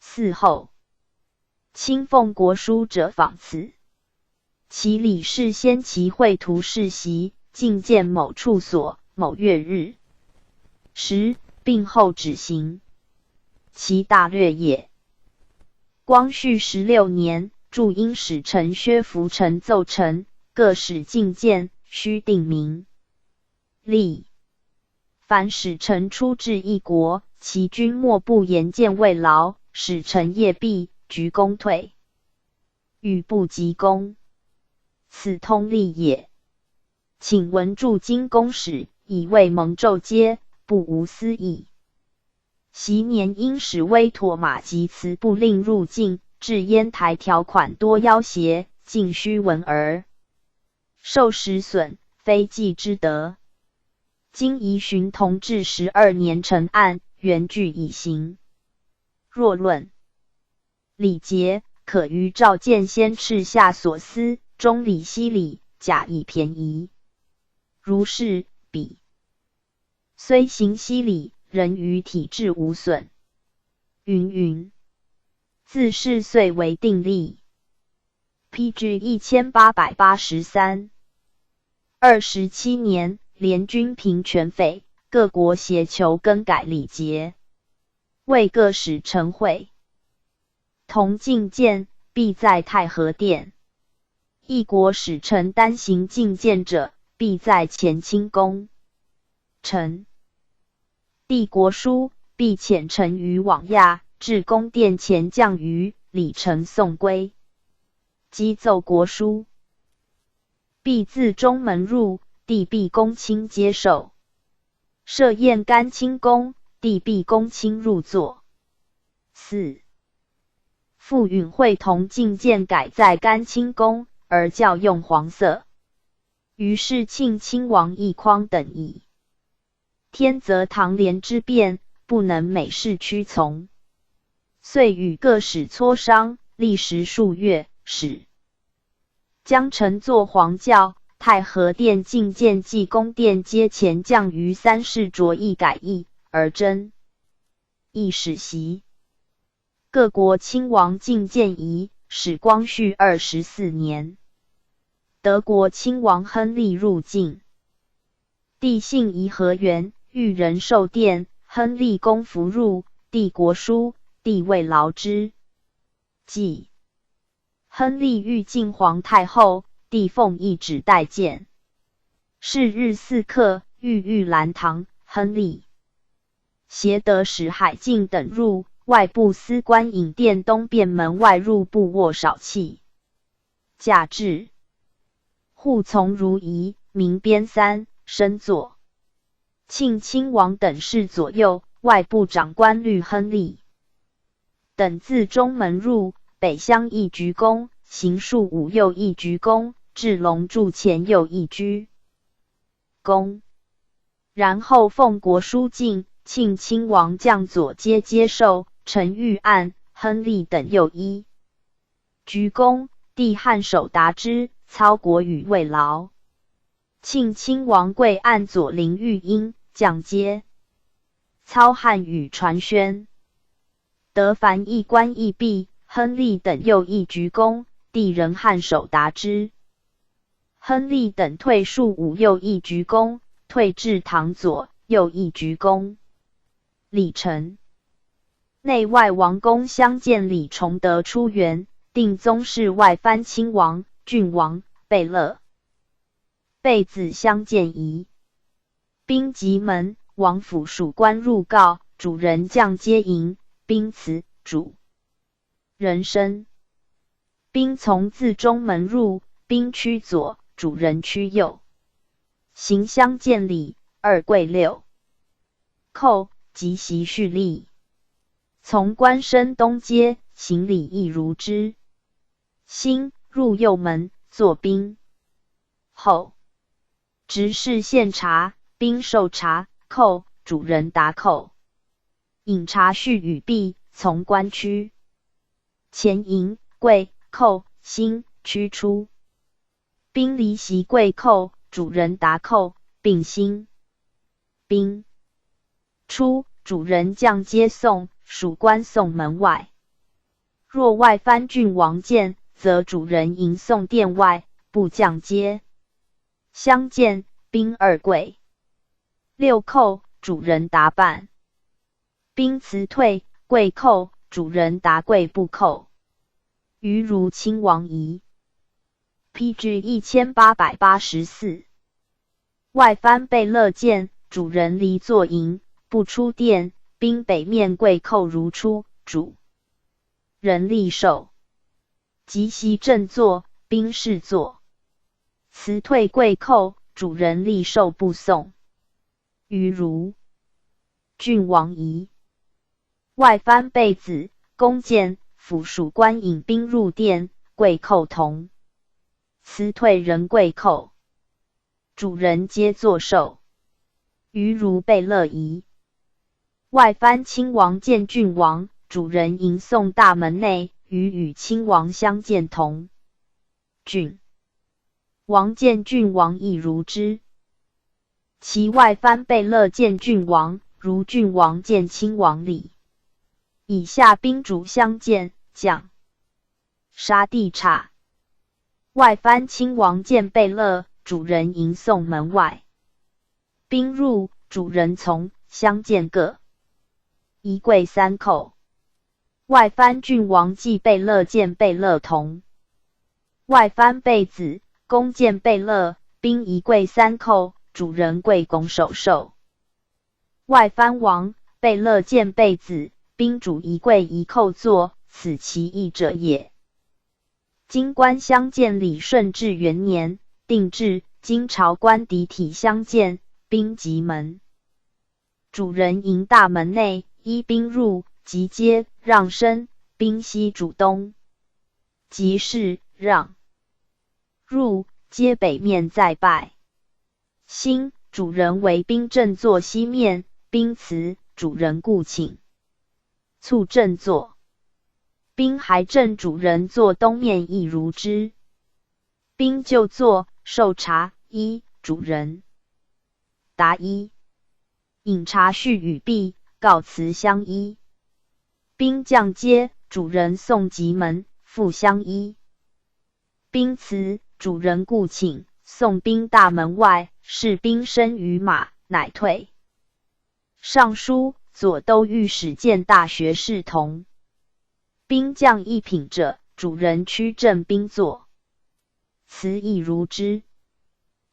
嗣后，亲奉国书者访此。其礼事先其绘图世袭，进谏某处所，某月日时，并后止行。其大略也。光绪16年，驻英使臣薛福成奏臣，各使进谏，须定名。例凡使臣出至一国，其君莫不言谏慰劳，使臣业毕，鞠躬退，欲不及躬，此通例也。请闻驻京公使，以为蒙昼阶，不无私意。昔年因使威妥玛及辞不令入境，至烟台条款多要挟，尽须闻而受实损，非计之德。今宜循同治12年成案，原具以行。若论礼节，可于召见先敕下所思，中礼西礼，假以便宜。如是，彼虽行西礼，仍于体制无损。云云。自是岁为定例。PG 1883。27年，联军平全匪，各国协求更改礼节，为各使臣会同进谏，必在太和殿。一国使臣单行进谏者，必在乾清宫。臣帝国书，必遣臣于往亚，至宫殿前降于，礼成送归。即奏国书，必自中门入，帝必公卿接受。设宴干清宫，帝必公卿入座。4. 复允会同进谏改在干清宫，而教用黄色。于是庆亲王奕匡等矣。天则唐廉之变，不能每事屈从，遂与各使磋商，历时数月，使将乘坐黄轿，太和殿进谏济宫殿阶前降于三事着意改易，而真议使袭。各国亲王进谏仪，始光绪24年。德国亲王亨利入境，帝幸颐和园，遇人受殿，亨利公服入，帝国书，帝未劳之。即亨利遇晋皇太后，帝奉懿旨待见。是日4刻，御玉兰堂，亨利携得使海禁等入，外部司官引殿东便门外入部卧少气。驾至，护从如仪，名边三，升座。庆亲王等侍左右，外部长官虑亨利等自中门入，北厢一鞠躬，行数五右一鞠躬，至龙柱前右一鞠躬。然后奉国书进，庆亲王将左接受，陈玉案、亨利等右一鞠躬，帝颔首答之，操国语未劳。庆亲王跪按左灵玉英，降阶操汉语传宣。得凡一官一毕，亨利等右一鞠躬，帝仍颔首答之。亨利等退数五右一鞠躬，退至堂左，右一鞠躬。礼成。内外王公相见，李崇德出园，定宗室外藩亲王、郡王、贝勒、贝子相见仪。兵及门，王府属官入告，主人降阶迎，兵辞，主人升。兵从自中门入，兵趋左，主人趋右。行相见礼，二跪六叩，即席序立。从官升东阶，行礼亦如之。兴，入右门，坐宾后，执事献茶，宾受茶，叩，主人答叩。饮茶叙语毕，从官趋前迎，跪叩，兴，趋出。宾离席跪叩，主人答叩，并兴。宾出，主人降阶送，属官送门外。若外藩郡王见，则主人迎送殿外，不降阶。相见，宾二跪。六叩，主人答办。宾辞退，跪叩，主人答跪不叩。余如亲王仪。PG 1884。外藩贝勒见，主人离座迎，不出殿，宾北面跪叩如初，主人立受。即席正坐，宾侍坐。辞退跪叩，主人立受不送。余如郡王仪。外藩贝子，弓箭，府属官引兵入殿，跪叩同。辞退仍跪叩。主人皆作受。余如贝勒仪。外藩亲王见郡王，主人迎送大门内，与亲王相见同。郡王见郡王亦如之。其外藩贝勒见郡王，如郡王见亲王礼。以下宾主相见，将杀地差。外藩亲王见贝勒，主人迎送门外。宾入，主人从，相见各一跪三叩。外藩郡王祭贝勒见贝勒同。外藩贝子，弓见贝勒，宾一跪三叩，主人跪拱手受。外藩王贝勒见贝子，宾主一跪一叩坐，此其义者也。今官相见，李顺治元年，定制，今朝官邸体相见，兵即门。主人迎大门内，依兵入，即接让身，兵西主东。即是让入，皆北面再拜。兴，主人为兵正坐西面，兵辞，主人故请。促正坐。兵还正主人坐东面亦如之。兵就坐，受茶，一主人。答一。饮茶叙语毕，告辞相依。兵将阶，主人送及门，复相依。兵辞，主人故请，送兵大门外，士兵身于马，乃退。上书，左都御史见大学士同。兵将一品者，主人驱正兵坐。此亦如之。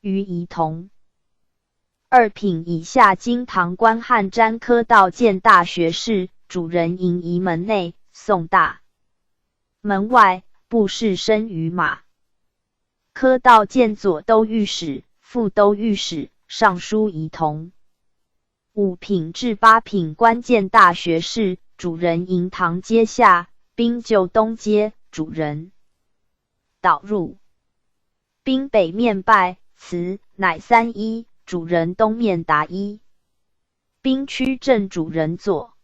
于仪同。二品以下经堂官汉瞻科道见大学士，主人迎仪门内，送大门外，布士身于马。科道见左都御史、副都御史、尚书仪同。五品至八品官见大学士，主人迎堂阶下，兵就东阶，主人导入。兵北面拜，辞，乃三一，主人东面答一。兵驱正主人坐。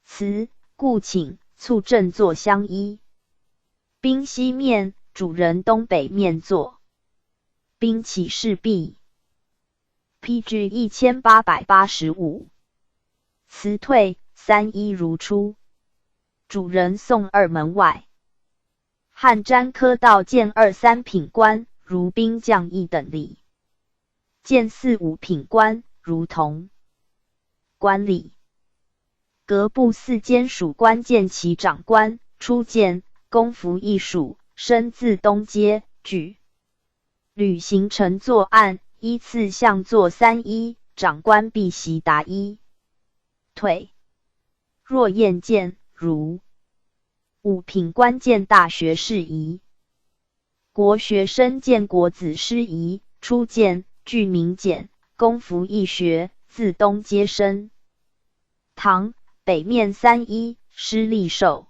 辞，故请，促正坐相依。兵西面，主人东北面坐。兵起事毕。PG 1885。辞退，三一如初。主人送二门外。汉瞻科道见二三品官，如兵将一等礼。见四五品官，如同官礼。各部四监属官见其长官，初见公服一属，身自东阶，举履行乘坐案，依次向坐三一，长官必席答一。退。若宴见，如五品官见大学士仪。国学生见国子师仪，初见具名简，公服一学，自东阶升。堂北面三一，师立受。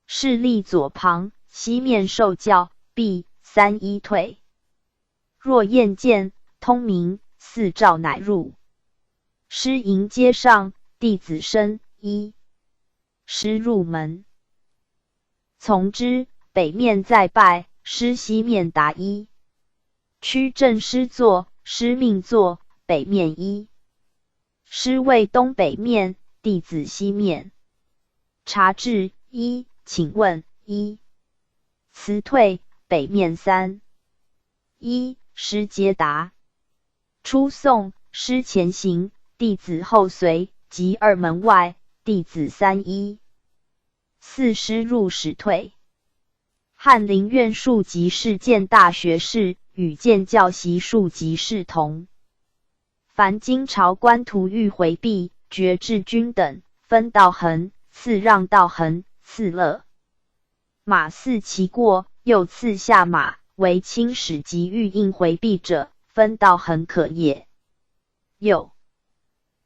侍立左旁，西面受教，毕，三一退。若宴见，通明，四照乃入。师迎阶上，弟子升，一。师入门。从之，北面再拜，师西面答一。驱正师坐，师命坐，北面一。师位东北面，弟子西面。察至，一，请问，一。辞退，北面三。一，师皆答。出送，师前行，弟子后随，及二门外，弟子三一。四师入使退。翰林院庶吉士见大学士，与见教习庶吉士同。凡经朝官途欲回避，爵至君等，分道衡，赐让道衡，赐乐马四其过，又赐下马，为卿使及欲应回避者，分道衡可也。又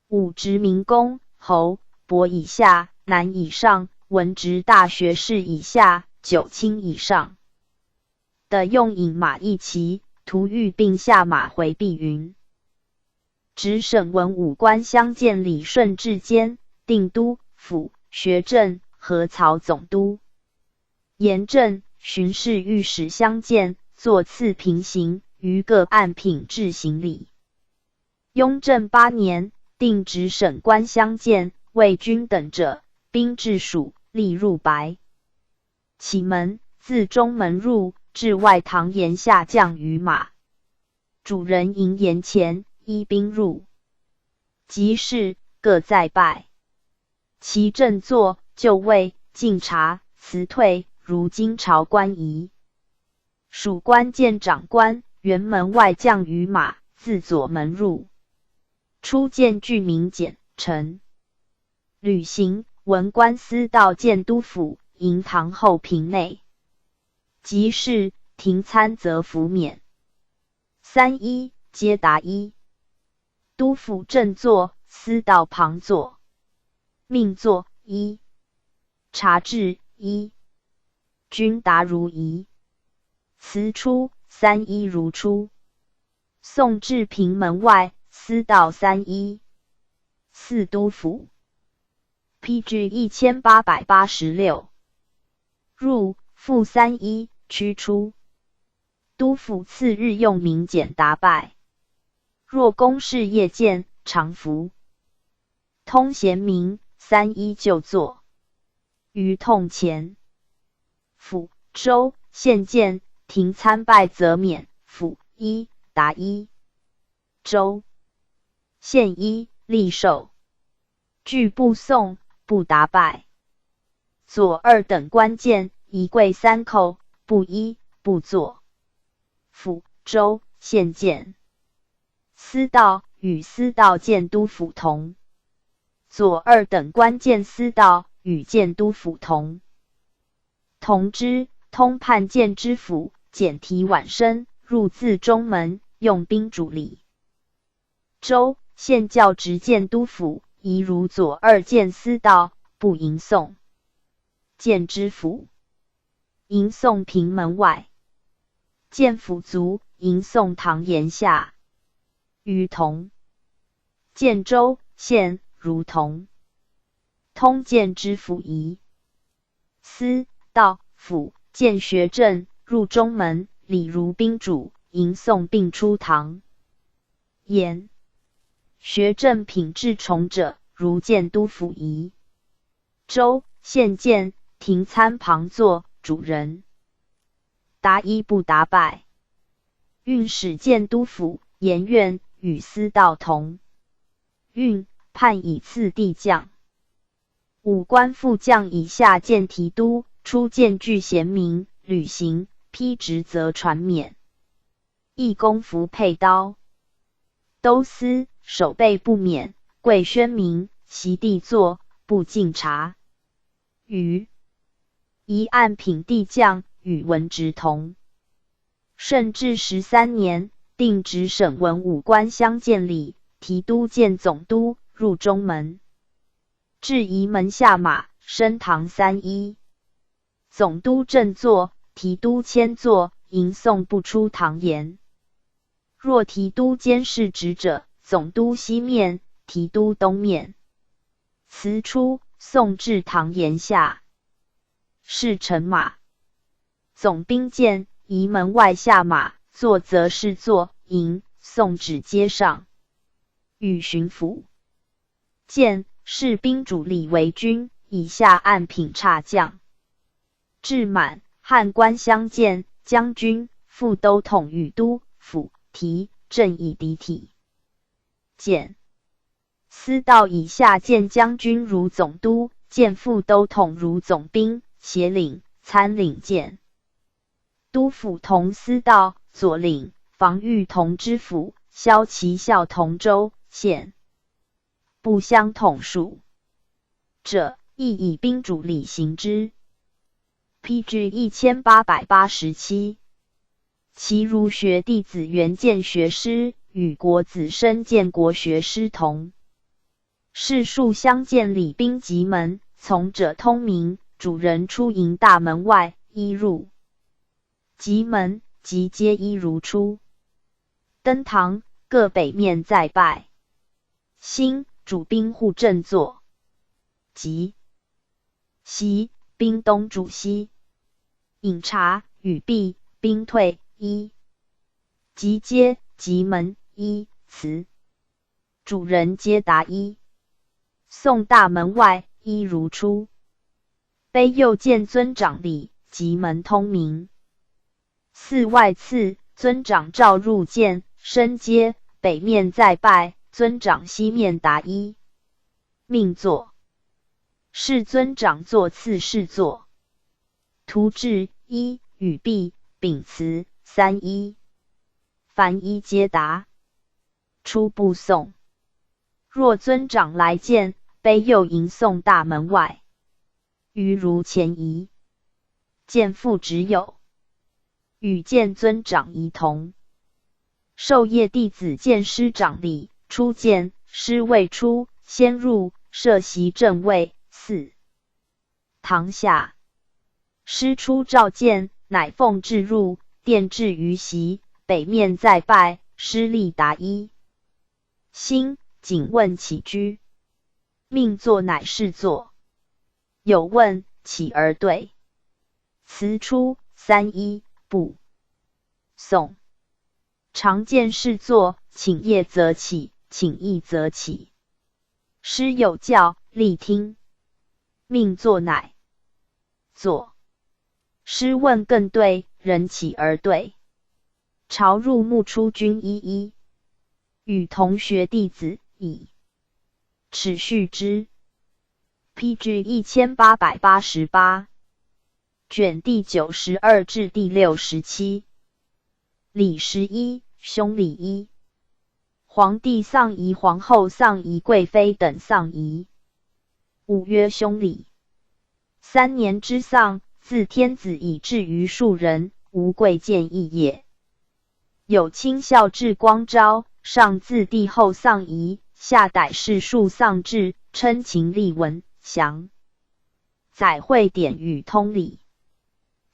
五职民公、侯、伯以下，男以上，文职大学士以下，九卿以上的用引马一骑，途欲并下马回避云。直省文武官相见，李顺治监、定都府、学政、河曹总督、盐政、巡视御史相见，坐次平行，于各案品质行礼。雍正8年，定直省官相见，为君等者，兵至属，立入白启门，自中门入，至外堂檐下降于马。主人迎檐前，依兵入。即是各再拜。其正坐，就位，敬茶，辞退，如今朝官仪。属官见长官，辕门外降于马，自左门入。初见具名简臣。履行文官司道监督府，迎堂后平内。即事廷参则服免。3-1皆答1。督府正坐，司道旁坐。命坐1。察至1。均答如仪。辞出3-1如出。送至平门外，司道3-1。四督府。PG 1886。入复3-1驱出。督府次日用明简答拜。若公事夜见，常服。通贤明3-1就坐。于痛前。府州县见廷参拜则免。府1答1。州县1立受。据部送，不答拜。左二等官见一跪三叩，部1不坐。府州县见。司道与司道监督府同。左二等官见司道与监督府同。同知通判监知府，简提晚生，入自中门，用兵主礼。州县教职监督府，宜如左二监司道，不迎送。监知府。迎送平门外。监府卒，迎送堂檐下。于同。监州县如同。通监知府仪。司道府监学正，入中门，礼如宾主，迎送并出堂。言学正品质崇者，如监督府仪。州县监廷参旁坐，主人。答1不答拜。运使监督府言院与司道同。运判以次第将。武官副将以下见提督，出见具贤明，履行批职则传免。义公服佩刀。都司守备不免，贵宣明，席地坐，不进察。余一按品地将与文职同。顺治13年，定直省文武官相见礼，提督见总督，入中门。至仪门下马，升堂3-1。总督正坐，提督谦坐，迎送不出堂檐。若提督监视职者，总督西面，提督东面。辞出，送至堂檐下。是乘马。总兵见仪门外下马，坐则是坐，迎送至阶上。与巡抚。见士兵主力为军，以下按品差将。至满，汉官相见，将军、副都统与督、府、提正以敌体。见司道以下见将军如总督，见副都统如总兵，协领、参领见。督府同司道，左领、防御同知府，骁骑校同州县。不相统属者，亦以兵主礼行之。PG 1887。其儒学弟子原见学师，与国子生见国学师同。士庶相见礼兵及门，从者通明，主人出营大门外，一入。及门即皆一如出。登堂各北面再拜。兴主兵护正坐。即西兵东主西。饮茶与毕，兵退一。即阶即门一辞。主人皆答一。送大门外，一如出。卑右见尊长礼，即门通明。寺外次，尊长召入见，升阶，北面再拜，尊长西面答一。命坐。是尊长坐次是坐。图至一与毕，秉辞3-1。凡一皆答。初步送。若尊长来见，卑右迎送大门外。余如前仪，见父只有，与见尊长仪同。授业弟子见师长礼，初见，师未出，先入，设席正位。4. 堂下，师出召见，乃奉至入，殿至于席，北面再拜，师立答揖。兴，谨问起居，命坐乃是坐。有问，起而对。辞出3-1，不。宋。常见事坐，请谒则起，请诣则起。师有教，力听。命坐乃坐。师问更对，人起而对。朝入暮出军1-1。与同学弟子以齿序之。PG 1888卷第92至第67。礼11，兄礼1。皇帝丧仪、皇后丧仪、贵妃等丧仪。5曰兄礼。3年之丧，自天子以至于庶人，无贵贱异也。有亲孝至光昭，上自帝后丧仪，下逮事庶丧制，称秦立文详。载会典与通礼。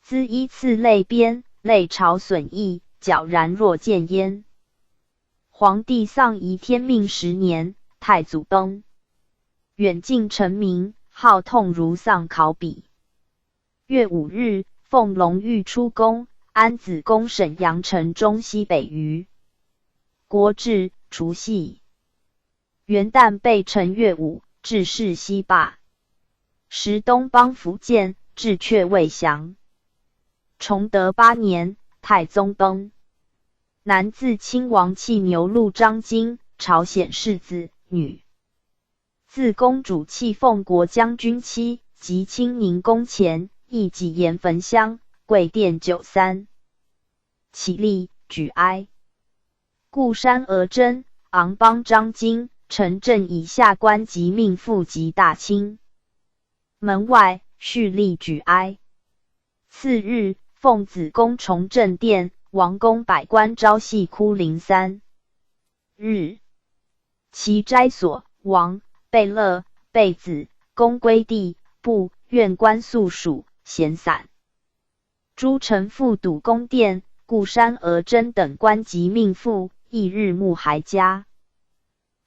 兹依次类编，类朝损益，皎然若见焉。皇帝丧仪天命10年，太祖崩，远近臣民号痛如丧考妣。月5日，奉龙御出宫，安子宫沈阳城中西北隅。国治，除夕。元旦备陈月5，致仕西罢。时东邦福建，至阙未降。崇德8年，太宗崩。南自亲王弃牛录张京，朝鲜世子女。自公主弃奉国将军妻，及清宁宫前，亦己盐焚香，跪奠93。起立，举哀。故山娥真、昂邦张京、陈震以下官及命妇及大清。门外，蓄力举哀。次日，奉子宫崇正殿，王公百官朝夕哭03日。其斋所、王、贝勒、贝子、公归地、部、院官宿属，闲散。诸臣复堵宫殿，故山娥真等官及命妇，翌日暮还家。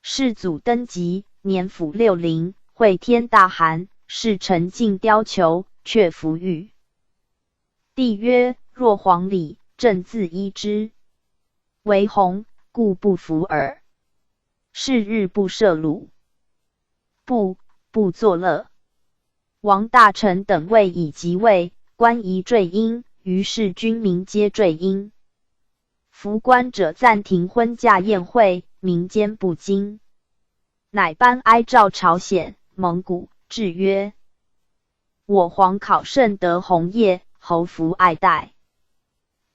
世祖登基，年甫60，会天大寒，侍臣尽貂裘，却服御。帝曰：若皇礼，朕自依之。为弘，故不服耳。是日不设鲁。不作乐。王大臣等位已即位，官仪坠缨，于是军民皆坠缨。服官者暂停婚嫁宴会，民间不惊。乃颁哀诏朝鲜、蒙古，制曰：我皇考甚得弘业，侯服爱戴。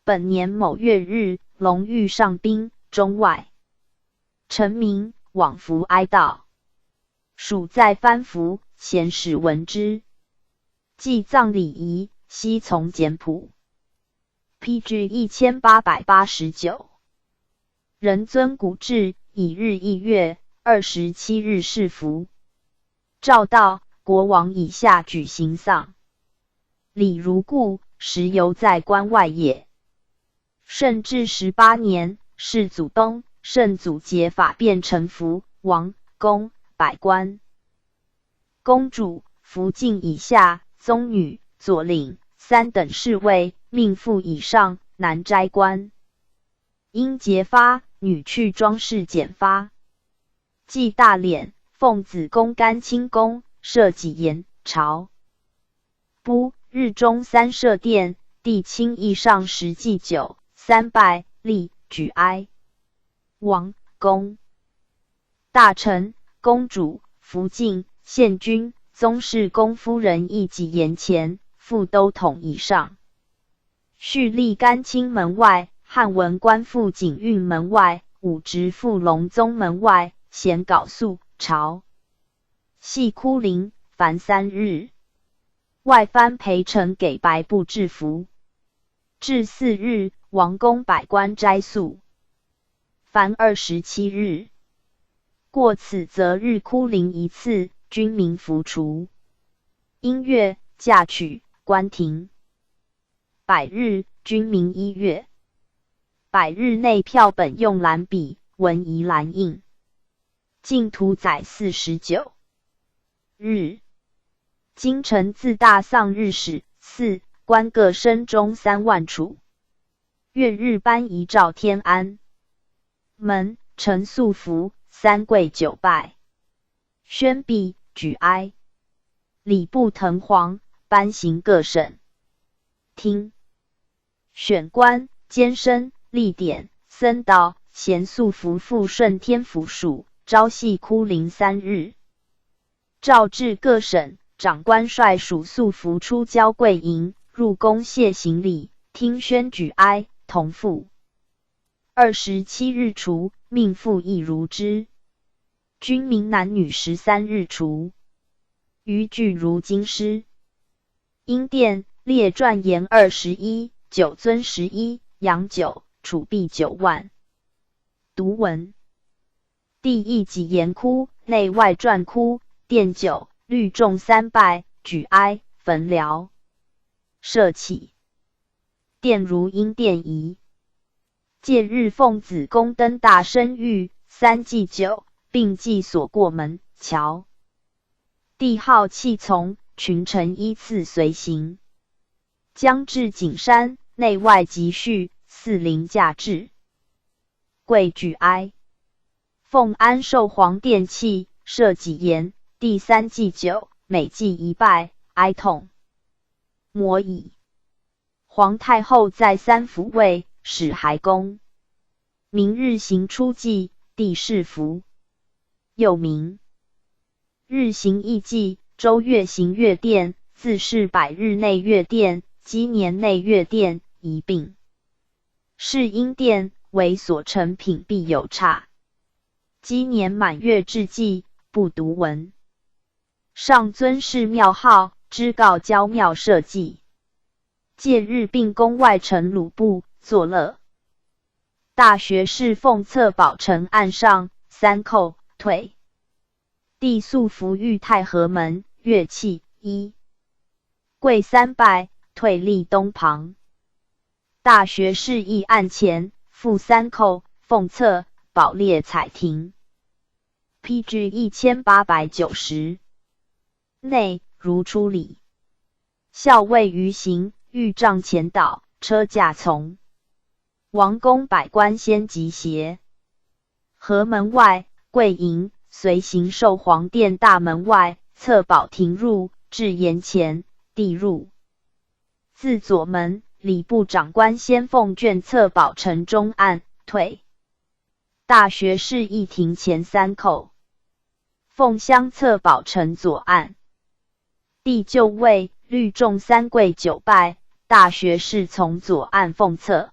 本年某月日，龙御上宾，中外臣民往服哀悼。属在藩服，贤使闻之。祭葬礼仪，悉从简朴。PG 1889。人遵古制，以日1月27日是服。诏到，国王以下举行丧礼如故，实犹在关外也。顺治18年，世祖崩，圣祖节法变臣服，王、公、百官。公主、福晋以下，宗女、左领、3等侍卫，命妇以上，男斋官。因节发，女去装饰剪发。祭大敛，奉子宫甘清宫，设己盐，朝。不，日中3设殿，帝亲议上10祭酒，3拜，立，举哀。王、公、大臣、公主、福晋、献君、宗室公夫人一己言前，复都统以上。蓄立甘清门外，汉文官复景运门外，武职复隆宗门外，咸缟素、朝系哭灵，凡3日。外藩陪臣给白布制服。至4日，王公百官斋宿。凡27日。过此则日哭灵一次，军民服除。音乐、嫁娶、官廷。百日，军民1月。百日内票本用蓝笔，文宜蓝印。进图载49日。京城自大丧日始。4. 官各升中3万处。月日颁遗诏天安门，陈素服3跪9拜。宣毕，举哀。礼部藤黄，颁行各省。听选官、监生、历典、僧道、贤素服复顺天府署，朝夕哭灵3日。诏至各省，长官率属素服出交贵营，入宫谢行礼，听宣举哀，同赴。27日除，命复亦如之。军民男女13日除。余具如京师。英殿列传言21，九尊11，阳9，储币9万。读文。第一己言哭，内外传哭，殿9，律众3拜，举哀，焚疗。社稷。殿如因殿仪。戒日奉子宫登大生育，3祭9，并祭所过门桥。帝号弃从，群臣依次随行。将至景山，内外集序，4灵驾至。跪举哀。奉安寿皇殿器，设己言，第3祭9，每祭1拜，哀痛。摩矣。皇太后在3府尉，使还宫。明日行出祭，帝释服。又名日行议祭，周月行月殿，自是100日内月殿，积年内月殿一并。是因殿为所成品必有差。积年满月至祭，不读文。上尊谥庙号，知告交庙社稷。戒日并宫外臣鲁部，作乐。大学士奉册宝承案上，3叩退。帝素服御太和门，乐器1。跪3拜，退立东旁。大学士议案前，复3叩，奉册宝列彩亭。PG 1890。内如出礼。校尉于行，御帐前导，车驾从。王公百官先集协。河门外，贵营随行授皇殿大门外，侧宝亭入，至檐前，帝入。自左门，礼部长官先奉卷册宝承中案，退。大学士议庭前3叩。奉相册宝承左案。帝就位，律众3跪9拜，大学士从左案奉册。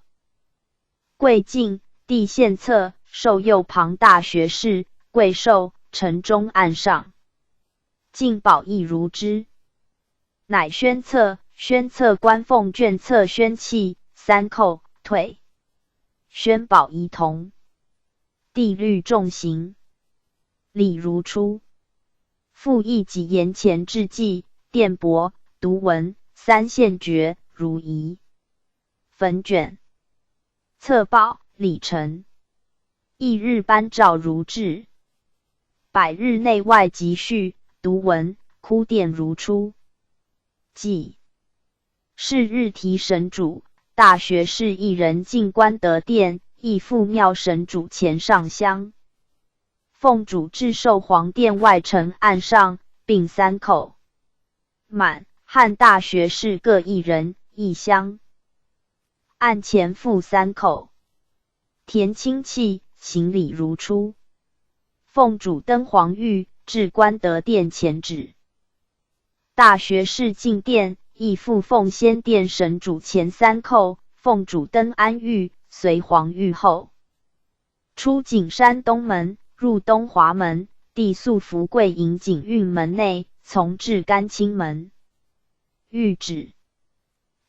跪进，帝献册，授右旁大学士，跪受，承中案上。进宝亦如之。乃宣册，宣册官奉卷册宣契，3叩退。宣宝仪同。帝律众行。礼如初。复议己言前致祭，殿帛，读文，3献爵，如仪。焚卷。册报，礼成。翌日颁诏如制。100日内外集序，读文，哭殿如初。祭。是日提神主，大学士1人进官德殿，亦赴庙神主前上香。奉主至授皇殿外承案上，并3叩。满汉大学士各1人，一香。案前复3叩。田亲戚，行礼如初。奉主登皇御，至官德殿前止。大学士进殿，亦复奉先殿神主前3叩。奉主登安御，随皇御后。出景山东门，入东华门，帝素福贵营景运门内，从至甘清门。谕旨：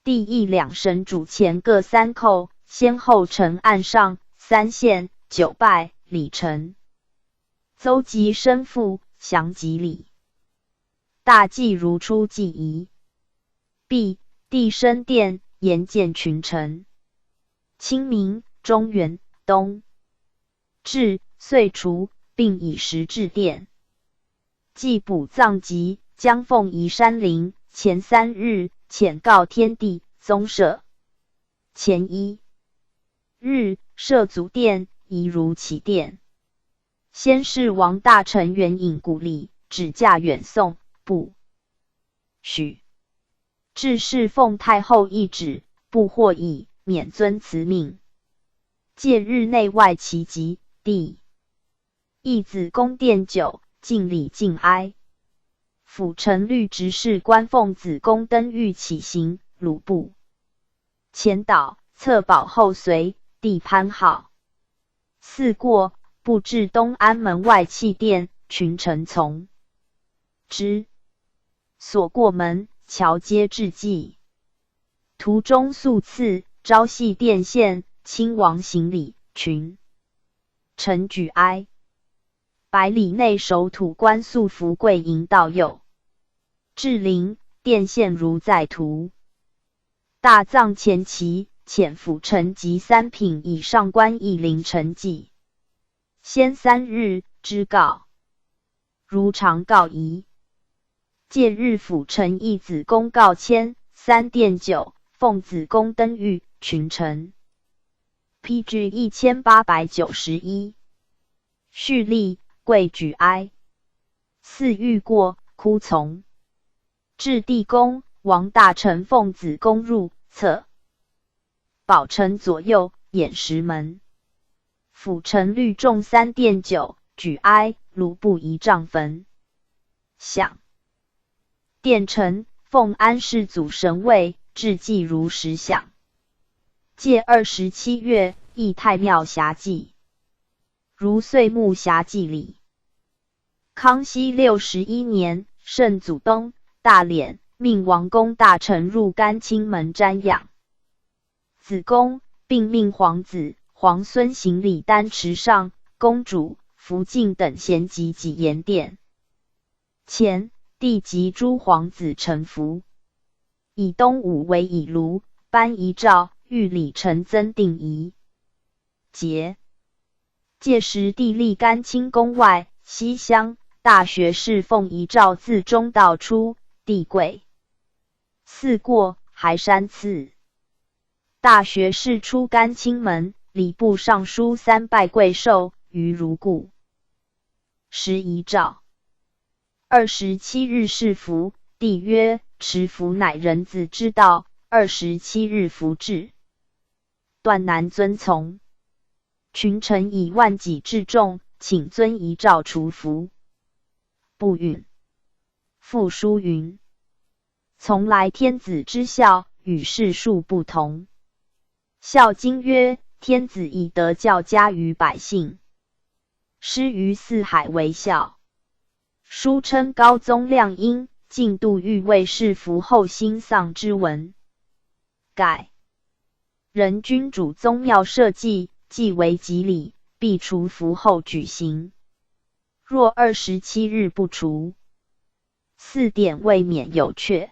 帝亦两神主前各3叩，先后呈案上3献9拜礼成。邹及身父，详及礼。大祭如出祭仪。毕，帝升殿，言见群臣。清明，中元，冬至，岁除，并以时至殿。祭补葬及，将奉移山陵，前3日，遣告天地宗社。前1日，设祖殿，宜如起殿。先是王大臣援引鼓励，指驾远送，不许。至是奉太后懿旨，不获以免遵此命。戒日内外齐集，帝义子宫殿9，敬礼敬哀。辅臣律执事官奉子宫登御起行，鲁部前导，策保后随，帝攀号。4过，步至东安门外弃殿，群臣从之。所过门，桥皆致祭。途中宿次，朝夕殿献，亲王行礼，群臣举哀。百里内守土官素福贵营道右。至陵，殿献如在图。大葬前期，遣辅臣及3品以上官诣临陈祭。先3日，知告。如常告仪。戒日辅臣义子宫告迁，3殿9，奉子宫登御，群臣。PG 1891。续立，跪举哀。4御过，哭从。至地宫，王大臣奉子宫入，侧宝臣左右，掩石门。辅臣律众3殿9，举哀，卢布仪丈坟。享。殿臣奉安世祖神位，致祭如实享。戒27月，诣太庙遐祭。如岁暮遐祭礼。康熙61年，圣祖东大敛，命王公大臣入甘清门瞻仰子宫，并命皇子皇孙行礼丹池上，公主福晋等咸及己言殿前，帝及诸皇子臣服。以东武为以卢，颁遗诏，谕礼臣增定仪节。届时帝立甘清宫外西厢大学士奉遗诏自中道出，帝跪。4过，还山赐。大学士出甘清门，礼部尚书3拜跪受，于如故。时遗诏。27日是服，帝曰：持服乃人子之道，27日服至，断难遵从。群臣以万己至重，请遵遗诏除服。不允。复书云：从来天子之孝，与世庶不同。孝经曰：天子以德教加于百姓，施于四海为孝。书称高宗亮因，进度欲为世服后兴丧之文。改。人君主宗庙社稷，既为吉礼，必除服后举行。若27日不除，4典未免有阙。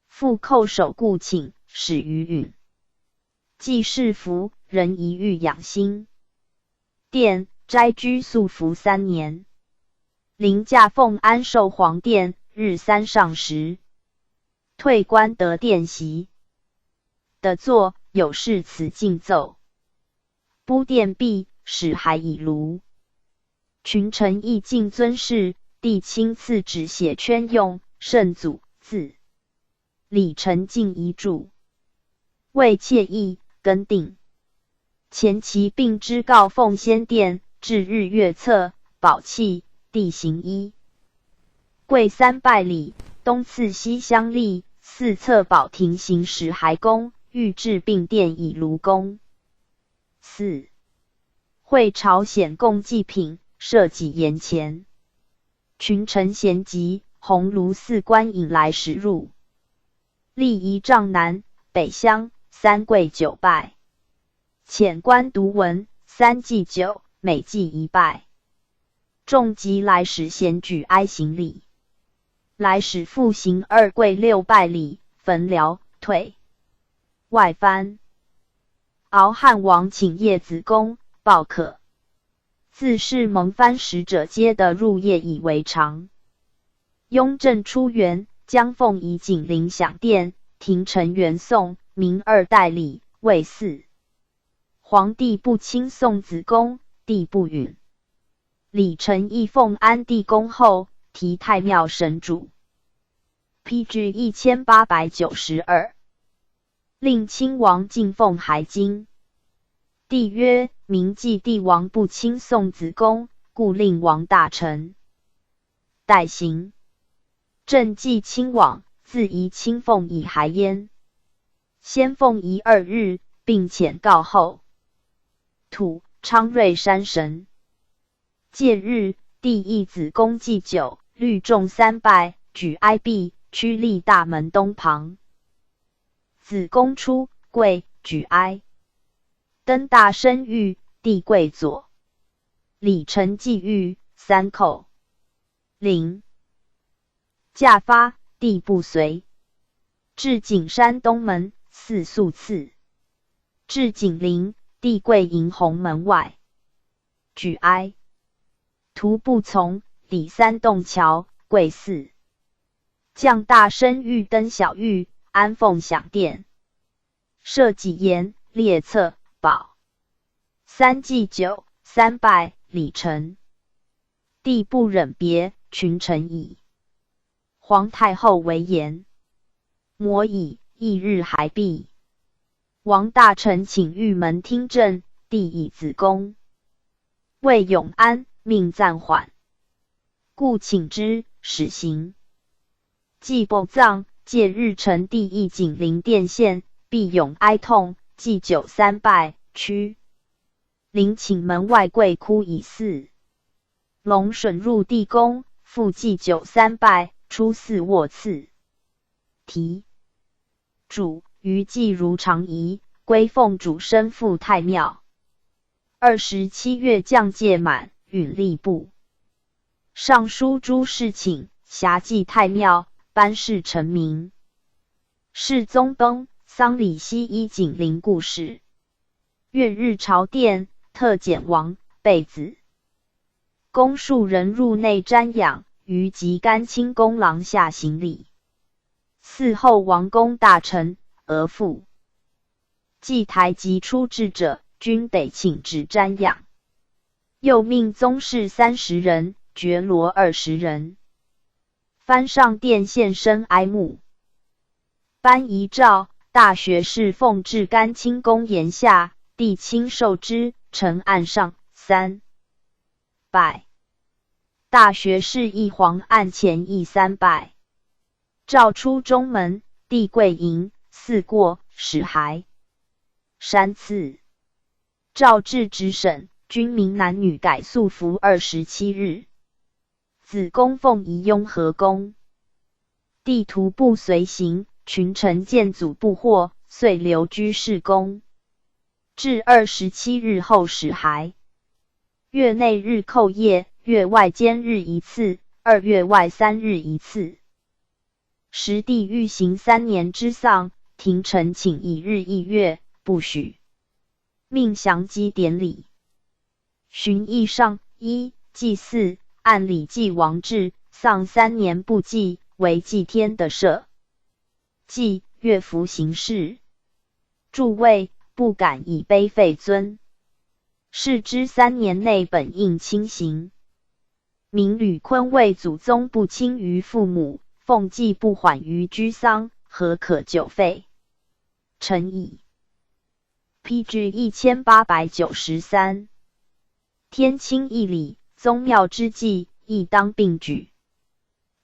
复叩首故请，始于允。既是服，人宜欲养心。殿斋居素服3年。临驾奉安寿皇殿，日3上时。退官得殿席。的座有事此敬奏。布殿毕，始还以卢。群臣亦尽尊事，帝亲赐纸写圈用，圣祖字。礼臣敬遗嘱。为妾意，更定。前期并知告奉先殿，至日月册，宝器。帝行1跪3拜礼，东赐西厢立，4册宝亭行使还宫，御制并殿以卢宫。4会朝显供祭品，设己言前。群臣咸集，鸿胪寺官引来使入。立仪帐南北乡3跪9拜。遣官读文3祭酒，每祭1拜。众即来使咸举哀行礼。来使复行2跪6拜礼，焚辽退。外藩敖汉王请叶子公报可。自是蒙藩使者皆得入夜以为常。雍正初元，将凤仪景陵享殿，廷臣元颂，明2代礼，未4。皇帝不亲宋子公，帝不允。礼臣亦奉安帝公后，提太庙神主。PG 1892。令亲王进奉还京。帝曰：明记帝王不亲宋子公，故令王大臣代行。朕既亲往，自宜亲奉以还焉。先奉仪2日，并遣告后。土昌瑞山神。戒日，帝义子公祭酒，律众3拜，举哀毕，趋立大门东旁。子公出，跪，举哀。登大生御，帝跪左。礼臣祭御，3叩。陵驾发，帝不随。至景山东门，4肃次。至景陵，帝跪迎鸿门外，举哀。徒不从，礼3洞桥，跪4。降大生御登小御，安奉享殿。设己言，列册。宝3祭酒3拜，礼臣。帝不忍别，群臣矣。皇太后为言。摩以翌日还毕。王大臣请御门听政，帝以子公为永安，命暂缓，故请之，始行。祭不葬，戒日臣帝义景陵殿献，必永哀痛，祭酒3拜，屈。陵请门外跪哭以4。龙隼入帝宫，复祭酒3拜，出4卧次。题主余祭如常仪，归奉主身赴太庙。27月降届满，允吏部尚书朱士请，辖祭太庙，班氏臣民。世宗崩，丧礼西依景陵故事。月日朝殿，特简王贝子。公数人入内瞻仰，余及甘清宫廊下行礼。嗣后王公大臣额驸祭台及出制者，均得请旨瞻仰。又命宗室30人，觉罗20人。藩上殿献身哀慕。颁遗诏，大学士奉至甘清宫檐下，帝亲受之，呈案上3拜。大学士议皇案前议3拜。诏出中门，帝跪迎，4过，始还。山次。诏至直审，均民男女改素服27日。子公奉仪雍和宫。帝徒步随行，群臣见阻不获，遂留居士宫。至27日后始还。月内日叩谒，月外间日1次，2月外3日1次。时帝欲行3年之丧，廷臣请1日1月，不许。命详基典礼。巡议上1祭祀，按礼祭王制，丧3年不祭，为祭天的赦。祭乐服行事。诸位不敢以卑废尊。是之3年内本应亲行。明吕坤为祖宗不亲于父母，奉祭不缓于居丧，何可久废？臣矣。PG 1893。天亲义礼，宗庙之祭，亦当并举。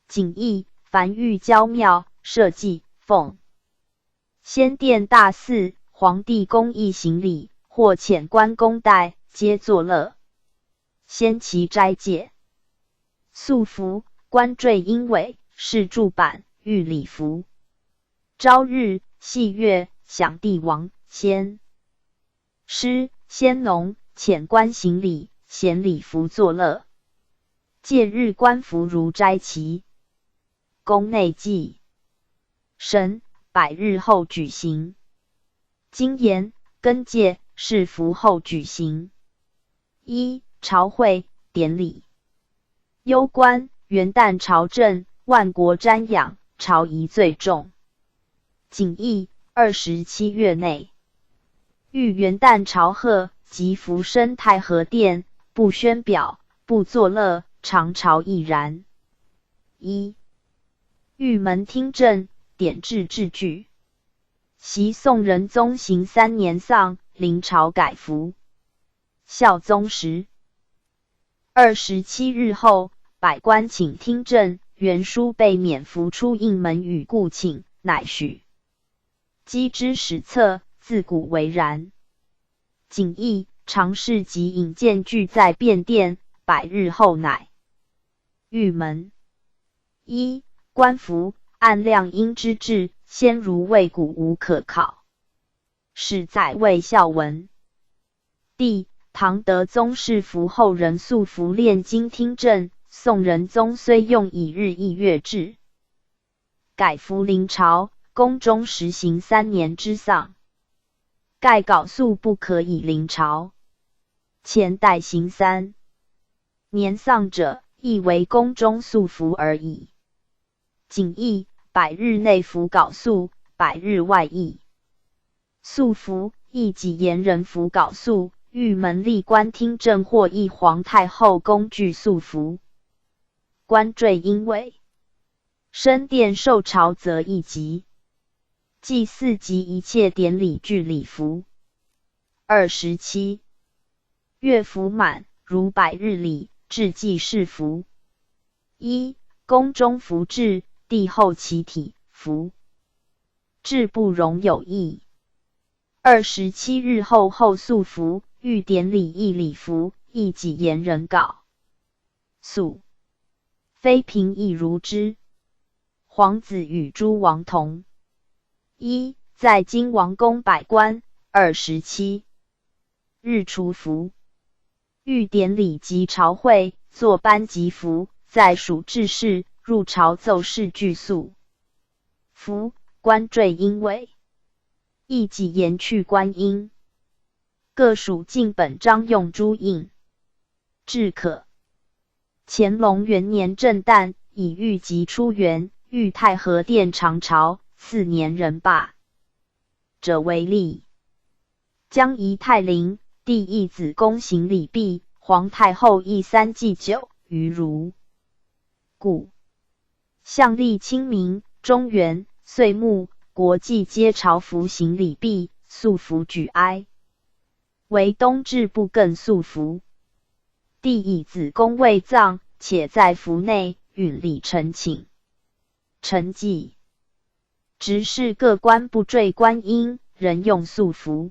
谨议，凡欲交庙，设祭，奉先殿大祀，皇帝公议行礼，或遣关公带，皆作乐。先其斋戒。素服，冠缀鹰尾，饰柱板，御礼服。朝日，戏乐，享帝王、先师、先农，遣官行礼，衔礼服作乐。戒日官服如斋旗，宫内祭神，百日后举行。今言更戒，是服后举行。一、朝会典礼。攸关，元旦朝政，万国瞻仰，朝仪最重。景义27月内，遇元旦朝贺，即服升太和殿，不宣表，不作乐，常朝亦然。一、御门听政，典制制具。袭宋仁宗行3年丧，临朝改服。孝宗时27日后，百官请听政，袁书被免服出应门与故请，乃许。稽之史册，自古为然。景义，常侍及引荐俱在便殿，百日后乃御门。一、官服，按量因之制，先如魏古无可考。史载魏孝文。帝唐德宗是服后人素服炼金听政，宋仁宗虽用以日议月制，改服临朝，宫中实行3年之丧。盖稿素不可以临朝，前代行3年丧者，亦为宫中素服而已。景义，百日内服稿素，百日外役。素服，亦己言人服稿素，御门吏官听政或议皇太后宫具素服。冠缀鹰尾。升殿受朝则一级。祭祀及一切典礼具礼服。27、月服满，如百日礼，至祭祀服。一、宫中服制，帝后其体服。制不容有异。27日后素服，御典礼议礼服，亦己言人稿素。妃嫔亦如之。皇子与诸王同。一、在今王宫百官。27日除服。御典礼及朝会，作班级服，在属制事，入朝奏事具素服，冠缀鹰尾。亦己言去官鹰。各属进本章用朱印。至可。乾隆元年正旦，以御籍出元，御太和殿长朝，4年人罢者为例。将仪太陵，帝义子宫行礼毕，皇太后亦3祭9余如故。象历清明、中元、岁暮、国祭皆朝服行礼毕，素服举哀。唯冬至不更素服。帝以子宫未葬，且在服内，允礼陈请。陈祭。执事各官不缀官衣，仍用素服。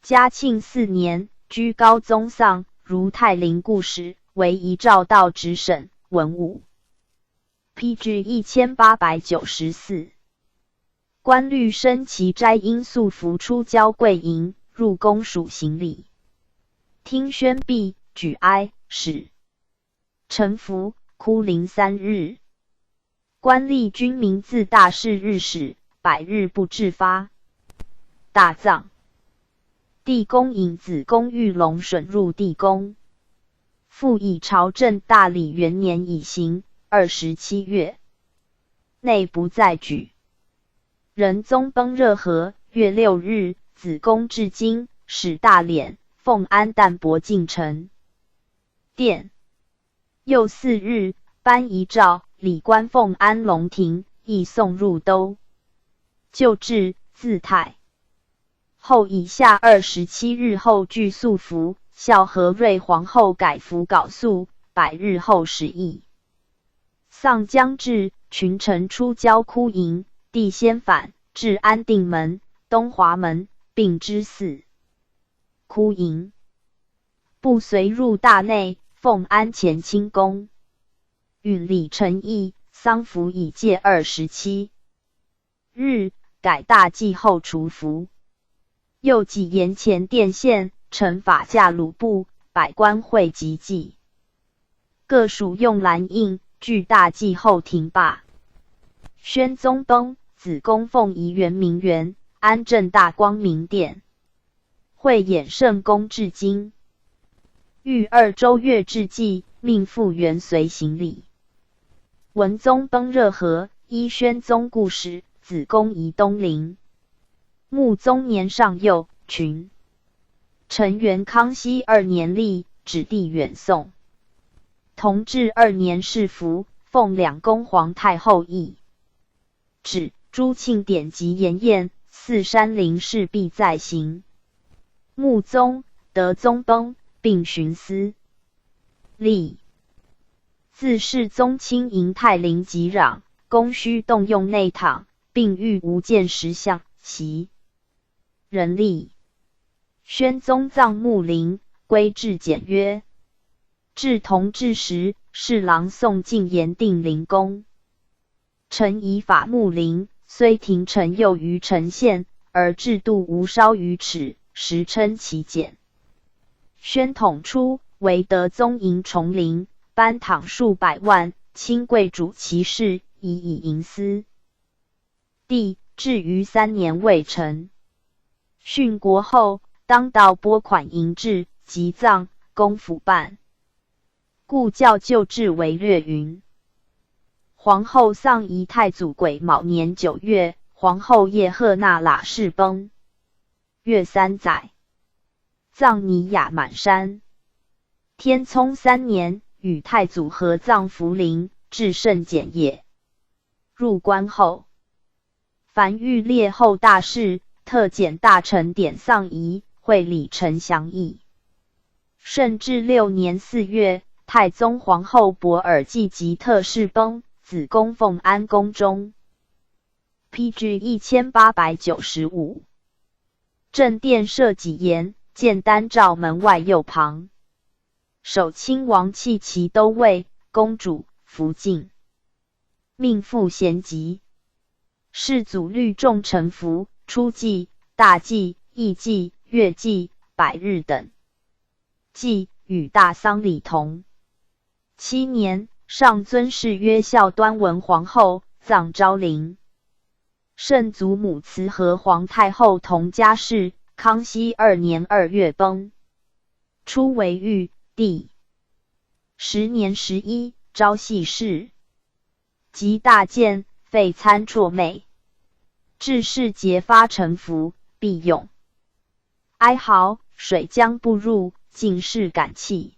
嘉庆4年，居高宗丧，如太陵故事，为遗诏道直审文武。PG 1894。官律升旗斋因素服出交贵营，入宫属行礼。听宣毕，举哀，使臣服，哭临3日。官吏军民自大事日始，百日不致发。大葬。帝公引子宫玉龙笋入帝宫。复以朝政大礼元年以行，27月内不再举。仁宗崩热河，月6日，子宫至京，使大敛、奉安淡泊进城殿。又4日，颁遗诏，礼官奉安龙庭，亦送入都。就至，自太后以下27日后具素服，孝和瑞皇后改服稿素，百日后始役。丧将至，群臣出郊哭迎，帝先返，至安定门、东华门，并之4哭迎。不随入大内，奉安前清宫。允礼成邑，丧服以戒27日，改大祭后除服。又己延前殿县，惩法驾鲁部，百官会集祭，各属用蓝印，具大祭后停罢。宣宗崩，子供奉仪圆明园，安正大光明殿，会衍圣公至今。御2州月至祭，命复原随行礼。文宗崩热河，依宣宗故事，子供移东陵。穆宗年上幼，群。承元康熙2年立，指地远送。同治2年谥服，奉两宫皇太后懿旨，诸庆典及筵宴，四山陵事必再行。穆宗、德宗崩，并徇私。立。自世宗亲迎太陵即壤，供需动用内堂，并御无间石像其人立。宣宗葬穆陵，规制简约。至同治时，侍郎宋敬严定陵宫。臣以法穆陵，虽廷臣幼于臣县，而制度无稍于尺，实称其简。宣统初，为德宗营崇陵，颁帑数百万，亲贵主其事，以营私。帝至于3年未成。殉国后，当道拨款营制，即葬，公府办。故教旧制为略云。皇后丧仪太祖癸卯年9月，皇后叶赫那拉氏崩。月3载。葬尼雅满山。天聪3年，与太祖合葬福陵，至圣简业。入关后，凡遇列后大事，特简大臣典丧仪，会礼臣详议。顺治6年4月，太宗皇后博尔济及特氏崩，子供奉安宫中。PG 1895。正殿设几檐，建丹照门外右旁。守亲王弃其都尉、公主、福晋。命复贤籍。世祖律重臣服、初祭、大祭、义祭、月祭、百日等。祭与大丧礼同。7年，上尊谥曰孝端文皇后，葬昭陵。圣祖母慈和皇太后同家室，康熙2年2月崩。初为御帝。10年11，昭禊事。及大建，废参辍妹。致仕节发臣服，必用。哀嚎，水将不入，尽是感泣。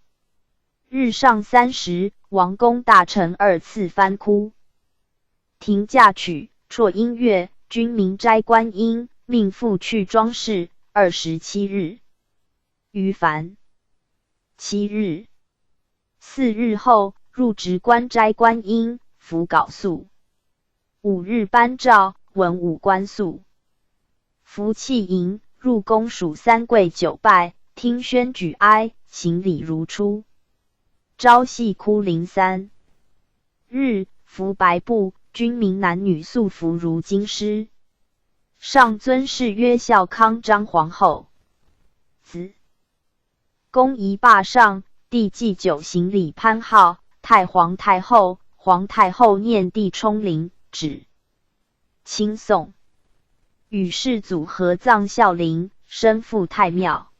日上30，王公大臣2次翻哭。停驾曲，辍音乐，君民斋观音，命复去装饰，27日。于凡。7日。4日后，入职官斋观音，服缟素。5日颁诏，文武官肃。服弃营，入宫属三跪9拜，听宣举哀，行礼如初。朝夕哭灵3日，服白布，军民男女素服如京师。上尊谥曰孝康章皇后。子。公仪罢上，帝祭酒行礼潘浩，太皇太后，皇太后念帝冲陵，旨。亲送。与世祖合葬孝陵，身赴太庙。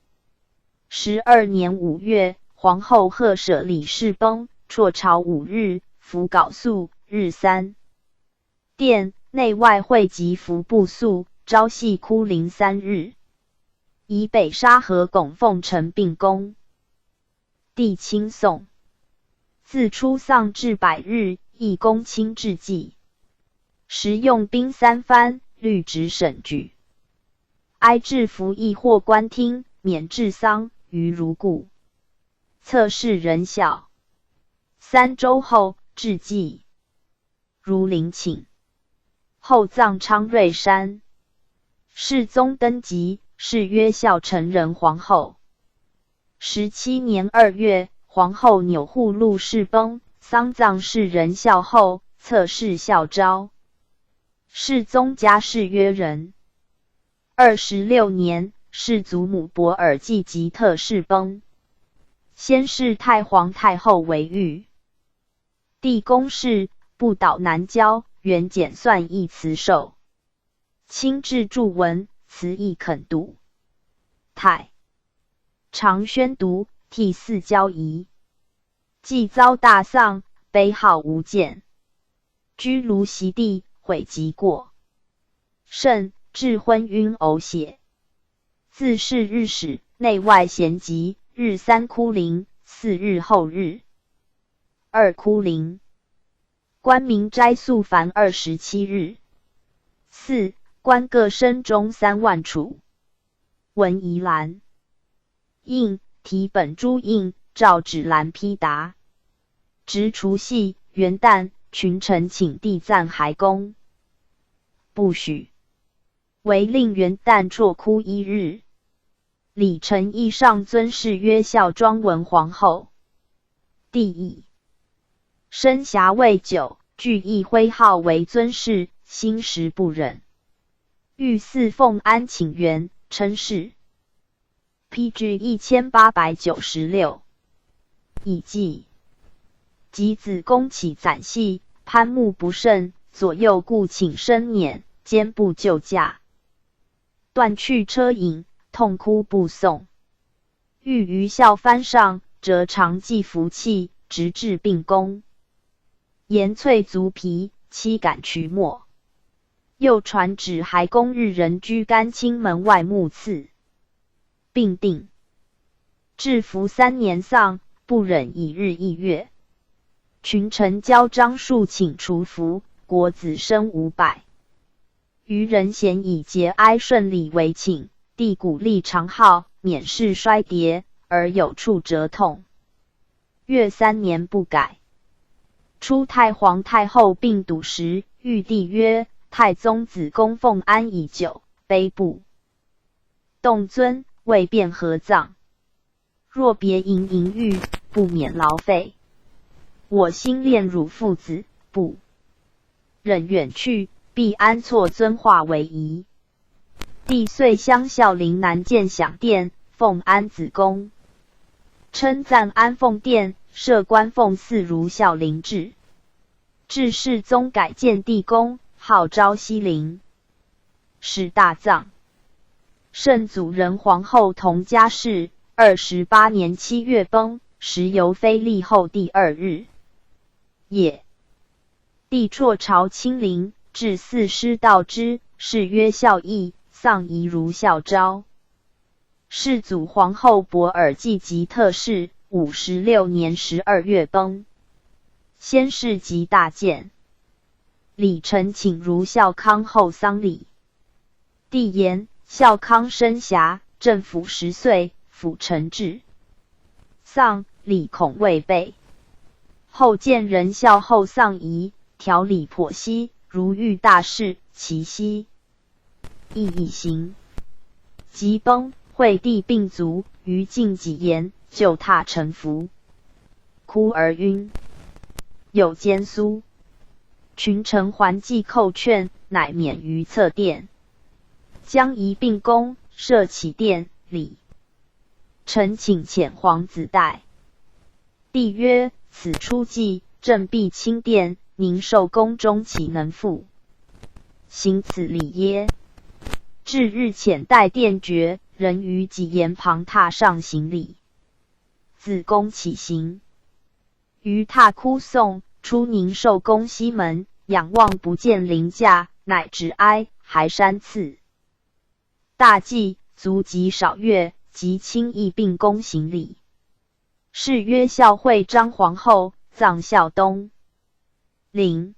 12年5月，皇后贺舍李氏崩，辍朝5日，服缟素，日3。殿内外汇集服布素，朝夕哭灵3日。以北沙河拱奉承并宫。帝亲送。自出丧至百日，亦公亲致祭。时用兵3番，律职审举。哀制服役或官厅，免治丧，余如故。侧室人孝。3周后，致祭。如陵寝。后葬昌瑞山。世宗登基，谥曰孝成仁皇后。17年2月，皇后钮祜禄氏崩，丧葬世人孝后，侧室孝昭。世宗家世曰仁。26年，世祖母伯尔济吉特氏崩，先是太皇太后为御。帝公事，不倒南郊，原简算议辞授。亲制著文，辞亦肯读。太常宣读，涕泗交仪。既遭大丧，悲号无见。居庐席地，悔极过。甚至昏晕呕血。自是日始，内外咸集，日3哭灵，4日后日2哭灵。官民斋宿凡27日。4官各身中3万处。文宜兰。印题本朱印，诏旨兰批答。值除夕、元旦，群臣请帝暂还宫，不许。唯令元旦辍哭1日。李承义上尊谥曰孝庄文皇后。帝义身辖未久，具亦徽号为尊谥，心实不忍。御赐奉安请元，称是。PG 1896。以记。及子宫起攒细，攀木不慎，左右故请生辇，肩不就驾。断去车引，痛哭不送。欲于孝幡上，折长系服器，直至病宫。言淬足皮，妻感渠没。又传旨还宫日人居甘清门外目次。并定。至服3年丧，不忍以日议月。群臣交章数请除服，国子生500。余人咸以节哀顺礼为请，帝鼓励长号，免事衰跌，而有处折痛。越3年不改。初太皇太后病笃时，谕帝曰：太宗子宫奉安已久，卑不动尊，未便合葬。若别淫欲，不免劳费。我心恋汝父子，不忍远去，必安错尊化为宜。帝遂相孝陵南建享殿，奉安子宫，称赞安奉殿，设官奉祀如孝陵制。至世宗改建帝宫，号昭熙陵，始大葬。圣祖仁皇后同家室，28年7月崩，时由妃立后第2日。也。帝辍朝亲临，至4师道之，谥曰孝义，丧仪如孝昭。世祖皇后伯尔济吉特氏56年12月崩。先世及大建。李承请如孝康后丧礼。帝言：孝康生遐，正服10岁，辅臣制。丧礼恐未备。后见仁孝后丧仪，条理颇稀，如遇大事，其稀亦已行。即崩，惠帝病卒，于禁己言，就榻臣服，哭而晕。有兼苏。群臣还计叩劝，乃免于侧殿。将移并宫，设启殿礼。臣请遣皇子代。帝曰：此出计，朕必亲殿，宁受宫中岂能负？行此礼耶？至日遣代殿爵，人于己檐旁榻上行礼。子宫起行。于榻哭诵，出宁寿宫西门，仰望不见凌驾，乃直哀，还山赐。大祭，卒及少月，即亲诣并宫行礼。谥曰孝惠章皇后，葬孝东陵。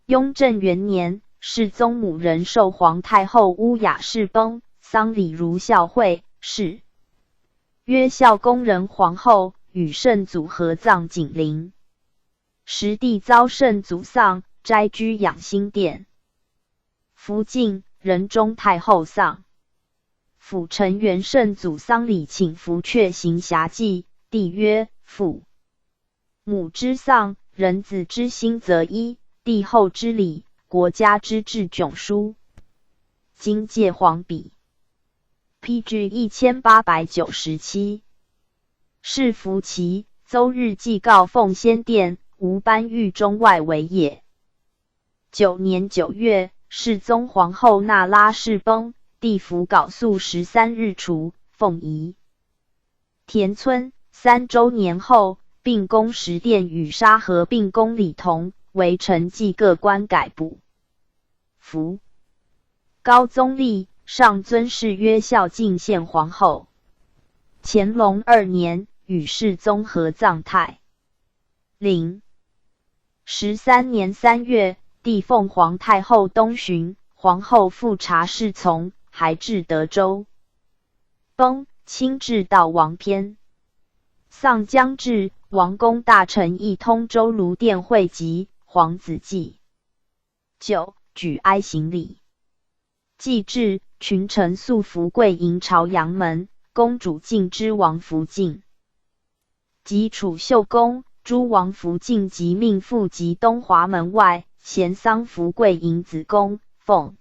雍正元年，世宗母仁寿皇太后乌雅氏崩，丧礼如孝惠，谥曰孝恭仁皇后，与圣祖合葬景陵。时帝遭圣祖丧，斋居养心殿。福晋，仁宗太后丧。辅臣元圣祖丧礼请福阙行遐祭，帝曰：父母之丧，人子之心则一，帝后之礼，国家之治迥殊。今界皇笔 PG 1897。是服其邹日祭告奉先殿，无颁谕中外为也。9年9月，世宗皇后那拉氏崩，帝服缟素13日除，奉仪。田村3周年后，并宫十殿与沙河并宫礼同，为臣记各官改补。服高宗立，上尊谥曰孝敬献皇后。乾隆2年，与世宗合葬太陵。13年3月，帝奉皇太后东巡，皇后复察侍从，还至德州。崩，亲至悼王篇。丧将至，王公大臣一通州卢殿会集，皇子祭9，举哀行礼。祭至，群臣素服跪迎朝阳门，公主敬之王福晋。及储秀宫，诸王福晋即命赴及东华门外，咸桑福贵迎子宫，奉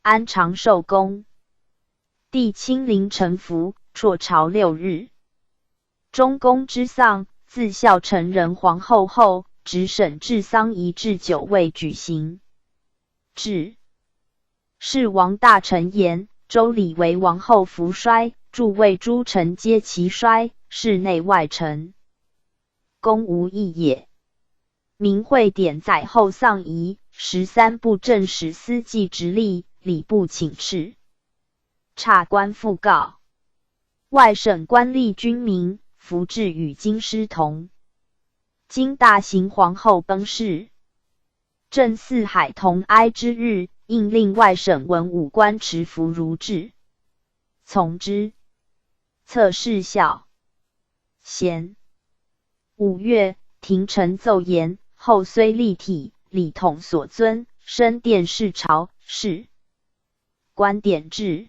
安长寿宫。帝亲临臣服，辍朝6日。中宫之丧，自孝成人皇后后，直审治丧仪至9位举行。至是王大臣言，周礼为王后服衰，诸位诸臣皆其衰，是内外臣公无异也。明会典载后丧仪，13部正史司祭直隶礼部请示。察官复告，外省官吏军民，服制与京师同。今大行皇后崩逝，正四海同哀之日，应令外省文武官持服如制，从之。测试效。咸5月，廷臣奏言，后虽立体，礼统所尊，升殿视朝，是官典制。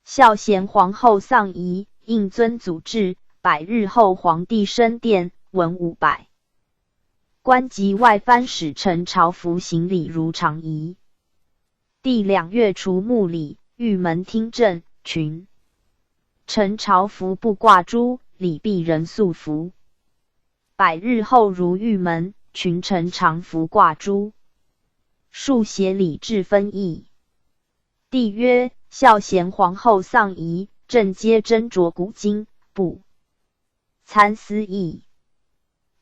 孝贤皇后丧仪，应遵祖制，100日后皇帝升殿，文武百官及外藩使臣朝服行礼如常仪。第2月除幕礼，御门听政，群臣朝服不挂珠，礼毕人素服。100日后如御门，群臣常服挂珠。数写礼制分议。帝曰：孝贤皇后丧仪，正皆斟酌古今，不参私议。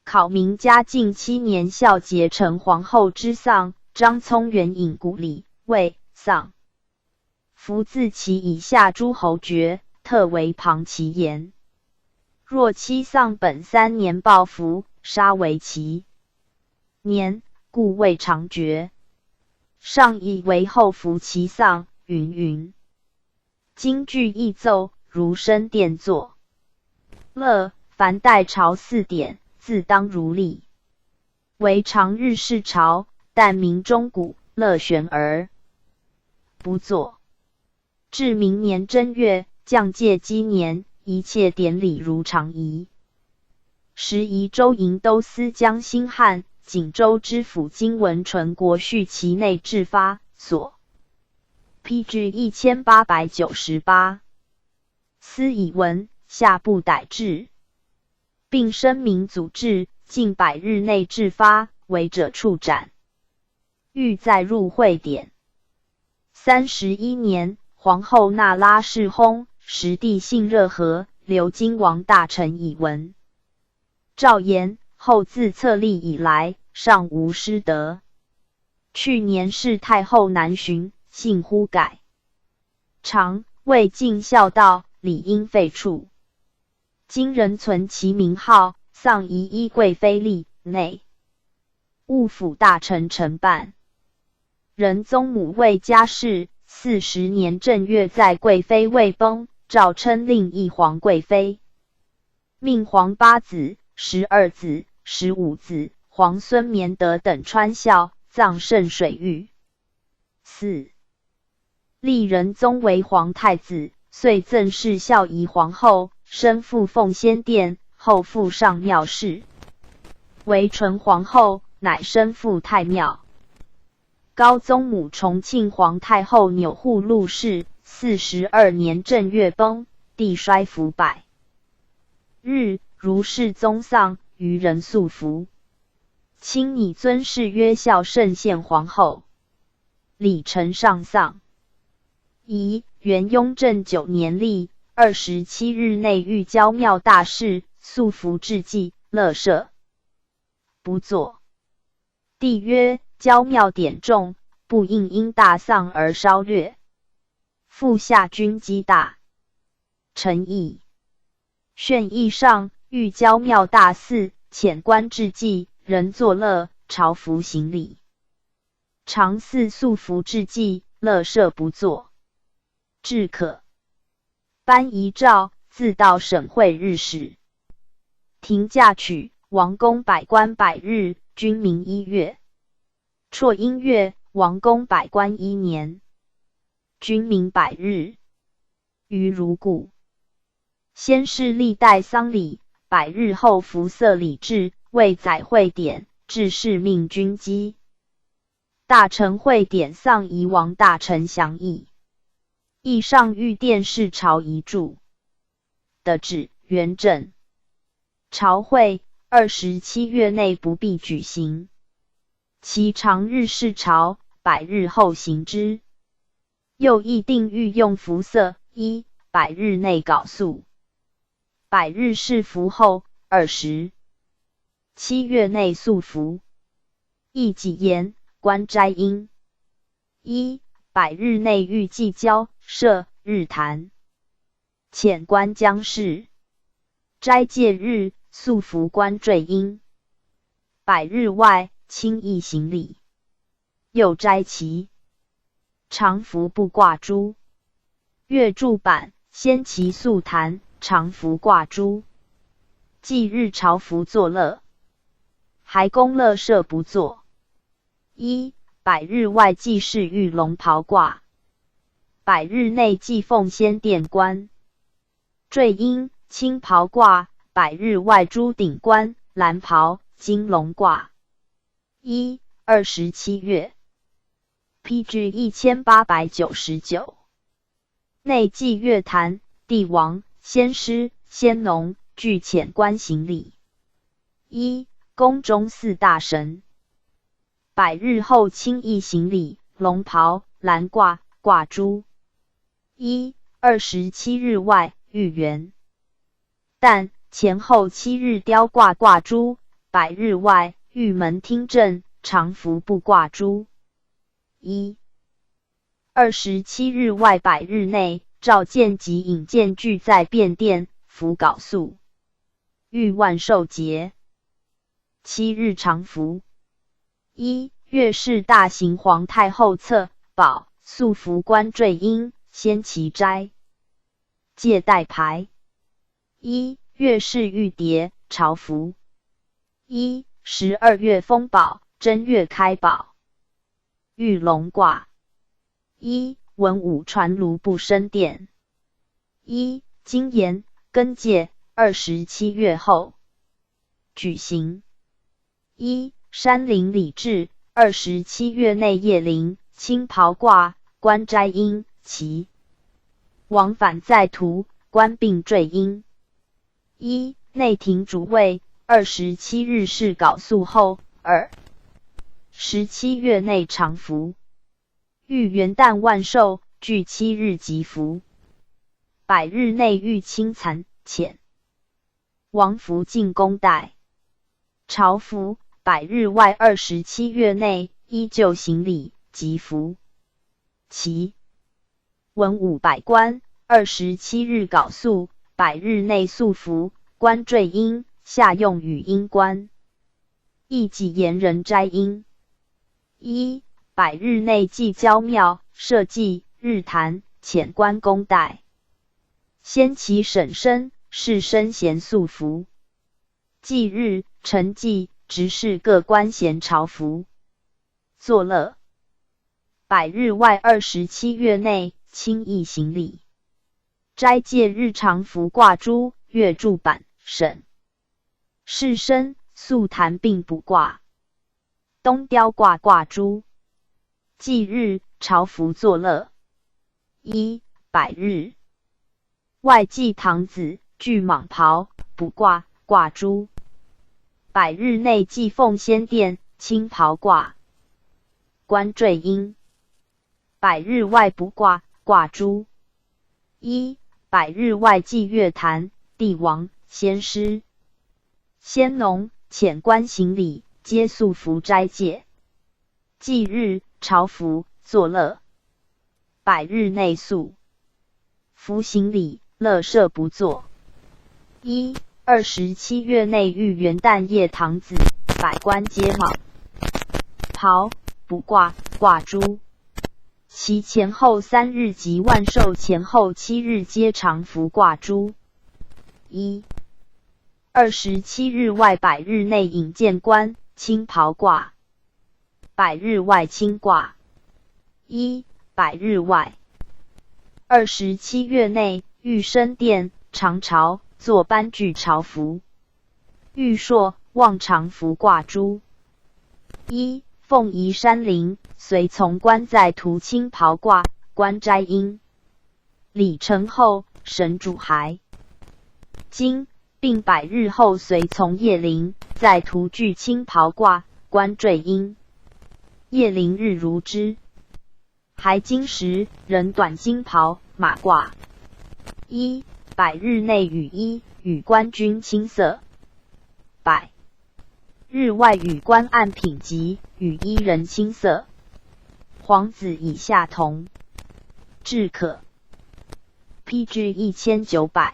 考明嘉靖7年孝节成皇后之丧，张聪援引古礼，谓丧服自其以下诸侯爵，特为旁其言。若妻丧本3年报服，杀为其年，故未尝决。上以为后服其丧，云云。今据议奏，如升殿坐乐，凡代朝4典，自当如例。为常日视朝，但明钟鼓，乐旋而不作。至明年正月，降戒积年，一切典礼如常仪。时宜州营都司江兴汉、锦州知府金文纯国序其内制发所。PG 1898。司以文下部逮制，并声明祖制，近100日内制发，违者处斩。欲再入会典。31年，皇后那拉氏薨，时帝幸热河，留京王大臣以闻。诏言，后自册立以来，尚无失德。去年是太后南巡，幸忽改常，未尽孝道，理应废黜。今仍存其名号，丧仪依贵妃立，内务府大臣承办。仁宗母为家事，40年正月，在贵妃未崩，诏称另一皇贵妃，命皇8子、12子、15子，皇孙绵德等穿孝，葬圣水域。4. 立仁宗为皇太子，遂赠谥孝仪皇后，生父奉先殿，后父上庙事。为纯皇后，乃生父太庙。高宗母重庆皇太后钮祜禄氏42年正月崩，帝衰服百日，如世宗丧，余人素服。亲拟尊谥曰孝圣献皇后。礼臣上丧。宜元雍正9年历27日内御郊庙大事，素服至祭，乐赦。不作。帝曰：郊庙典重，不应因大丧而稍略。复下军机大臣议。宣议上，御郊庙大祀，遣官至祭，人作乐，朝服行礼。常祀素服至祭，乐赦不作。至可颁遗诏，自到省会日使。廷驾取王公百官100日，君民1月。辍音乐，王公百官1年，君民100日。余如故。先是历代丧礼，100日后服色礼制，为载会典，致仕命军机。大臣会典丧遗王大臣详议。议上御殿视朝遗著的旨，元正。朝会27月内不必举行，其常日视朝，100日后行之。又议定御用服色：1. 100日内缟素，100日视服后，20。7月内素服。议己言，官斋应。1. 100日内御祭交，设日坛，遣官将事。斋戒日，素服官坠缨。100日外，轻易行礼。又斋旗，常服不挂珠。月柱板，先旗素坛，常服挂珠。祭日朝服作乐。还公乐赦不作。1. 100日外祭事御龙袍挂。100日内祭奉先殿冠。坠缨，青袍挂；100日外朱顶冠，蓝袍，金龙挂。1. 27月。PG 1899。内祭乐坛，帝王、先师、先农俱遣官行礼。1. 宫中4大神。100日后轻易行礼，龙袍，蓝挂，挂珠。1. 27日外，御园。但前后7日雕挂挂珠，100日外，御门听政，常服不挂珠。1. 27日外100日内，召见及引荐俱在便殿，服缟素。御万寿节。7日常服。1. 月事大行皇太后侧宝，素服官坠缨，先旗斋戒带牌。1. 月事玉蝶，朝服。1. 12月封宝，正月开宝。玉龙挂。1. 文武传炉不升殿。1. 金言更界27月后举行。1. 山林礼制27月内夜灵，青袍挂，官斋缨，旗。往返在途，官并坠缨。1. 内廷主位27日视缟素后，2. 17月内常服。御元旦万寿，俱7日即服。100日内御清残遣。王服进宫带。朝服100日外27月内依旧行礼，即服。其文武百官27日缟素，100日内素服，官坠缨，下用羽缨冠。议己言人斋缨。1. 100日内祭郊庙，设祭日坛，遣官公带。先其审身，士身衔素服。祭日，承祭，执事各官衔朝服。作乐。100日外27月内，轻易行礼。斋戒日常服挂珠，月柱板，审。士身，宿坛并卜卦。东雕卦卦珠。忌日，朝服作乐。一、百日。外忌堂子，具蟒袍，卜卦，卦珠。百日内忌奉先殿，青袍卦。官坠阴。百日外卜卦，卦珠。一、百日外忌月坛，帝王，先师。先农，遣官行礼，皆素服斋戒。忌日，朝服，作乐。百日内素服行礼，乐设不作。一、27月内遇元旦夜堂子，百官皆蟒袍，卜卦，卦珠。其前后3日及万寿前后7日皆常服卦珠。一、27日外百日内引见官，青袍卦。百日外青卦。一、百日外。27月内遇升殿，常朝，作班具朝服。玉硕，望常服卦珠。一、凤仪山陵，随从官在途，青袍卦，官斋阴。礼成后，神主骸。今并百日后随从夜灵，在途具青袍卦，官坠阴。夜灵日如之。还今时，人短金袍，马褂。一、百日内羽衣，与官均青色。百日外与官按品级，羽衣人青色。黄子以下同。至可。PG 1900。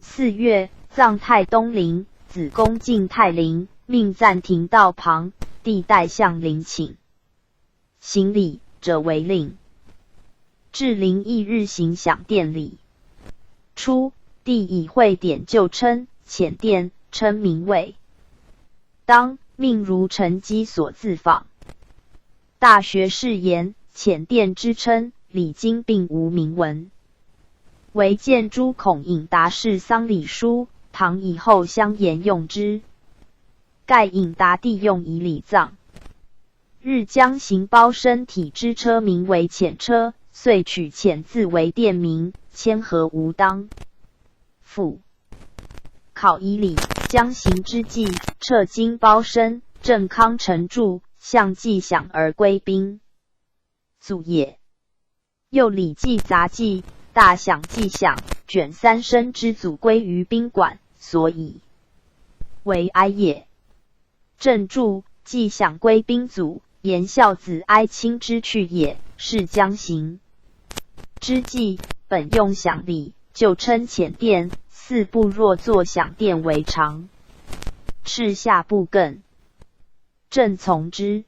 4月，葬太东陵，子宫进太陵，命暂停道旁，帝代向陵寝。行礼者为令。至陵翌日行享殿礼。初，帝以会典旧称，遣殿，称名位。当，命如陈基所自访。大学士言，遣殿之称，礼经并无明文。唯见诸孔引达氏丧礼书，唐以后相沿用之。盖引达帝用以礼葬。日将行包身体之车名为遣车，遂取遣字为殿名，谦和无当。父考以礼，将行之际，撤经包身，郑康成著，向祭享而归宾。祖也。又礼记杂记，大享记享，卷3生之祖归于宾馆，所以为哀也。正著记享归宾祖，言孝子哀亲之去也，是将行之际，本用享礼，就称遣殿，四部若作享殿为常。敕下部更。正从之。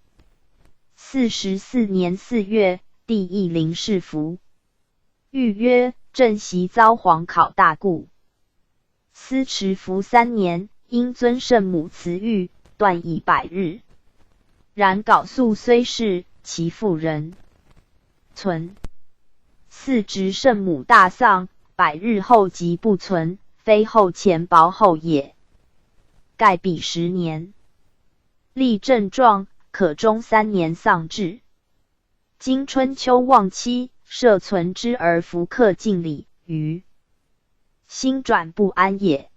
44年4月，帝亦临仕服。谕曰：朕袭遭皇考大故，思持服3年，因尊圣母慈谕，断以百日。然缟素虽是，其妇人存。四执圣母大丧，百日后即不存，非后前薄后也。盖彼10年，立正状，可终3年丧至。今春秋望期，设存之而弗克敬礼，于心转不安也。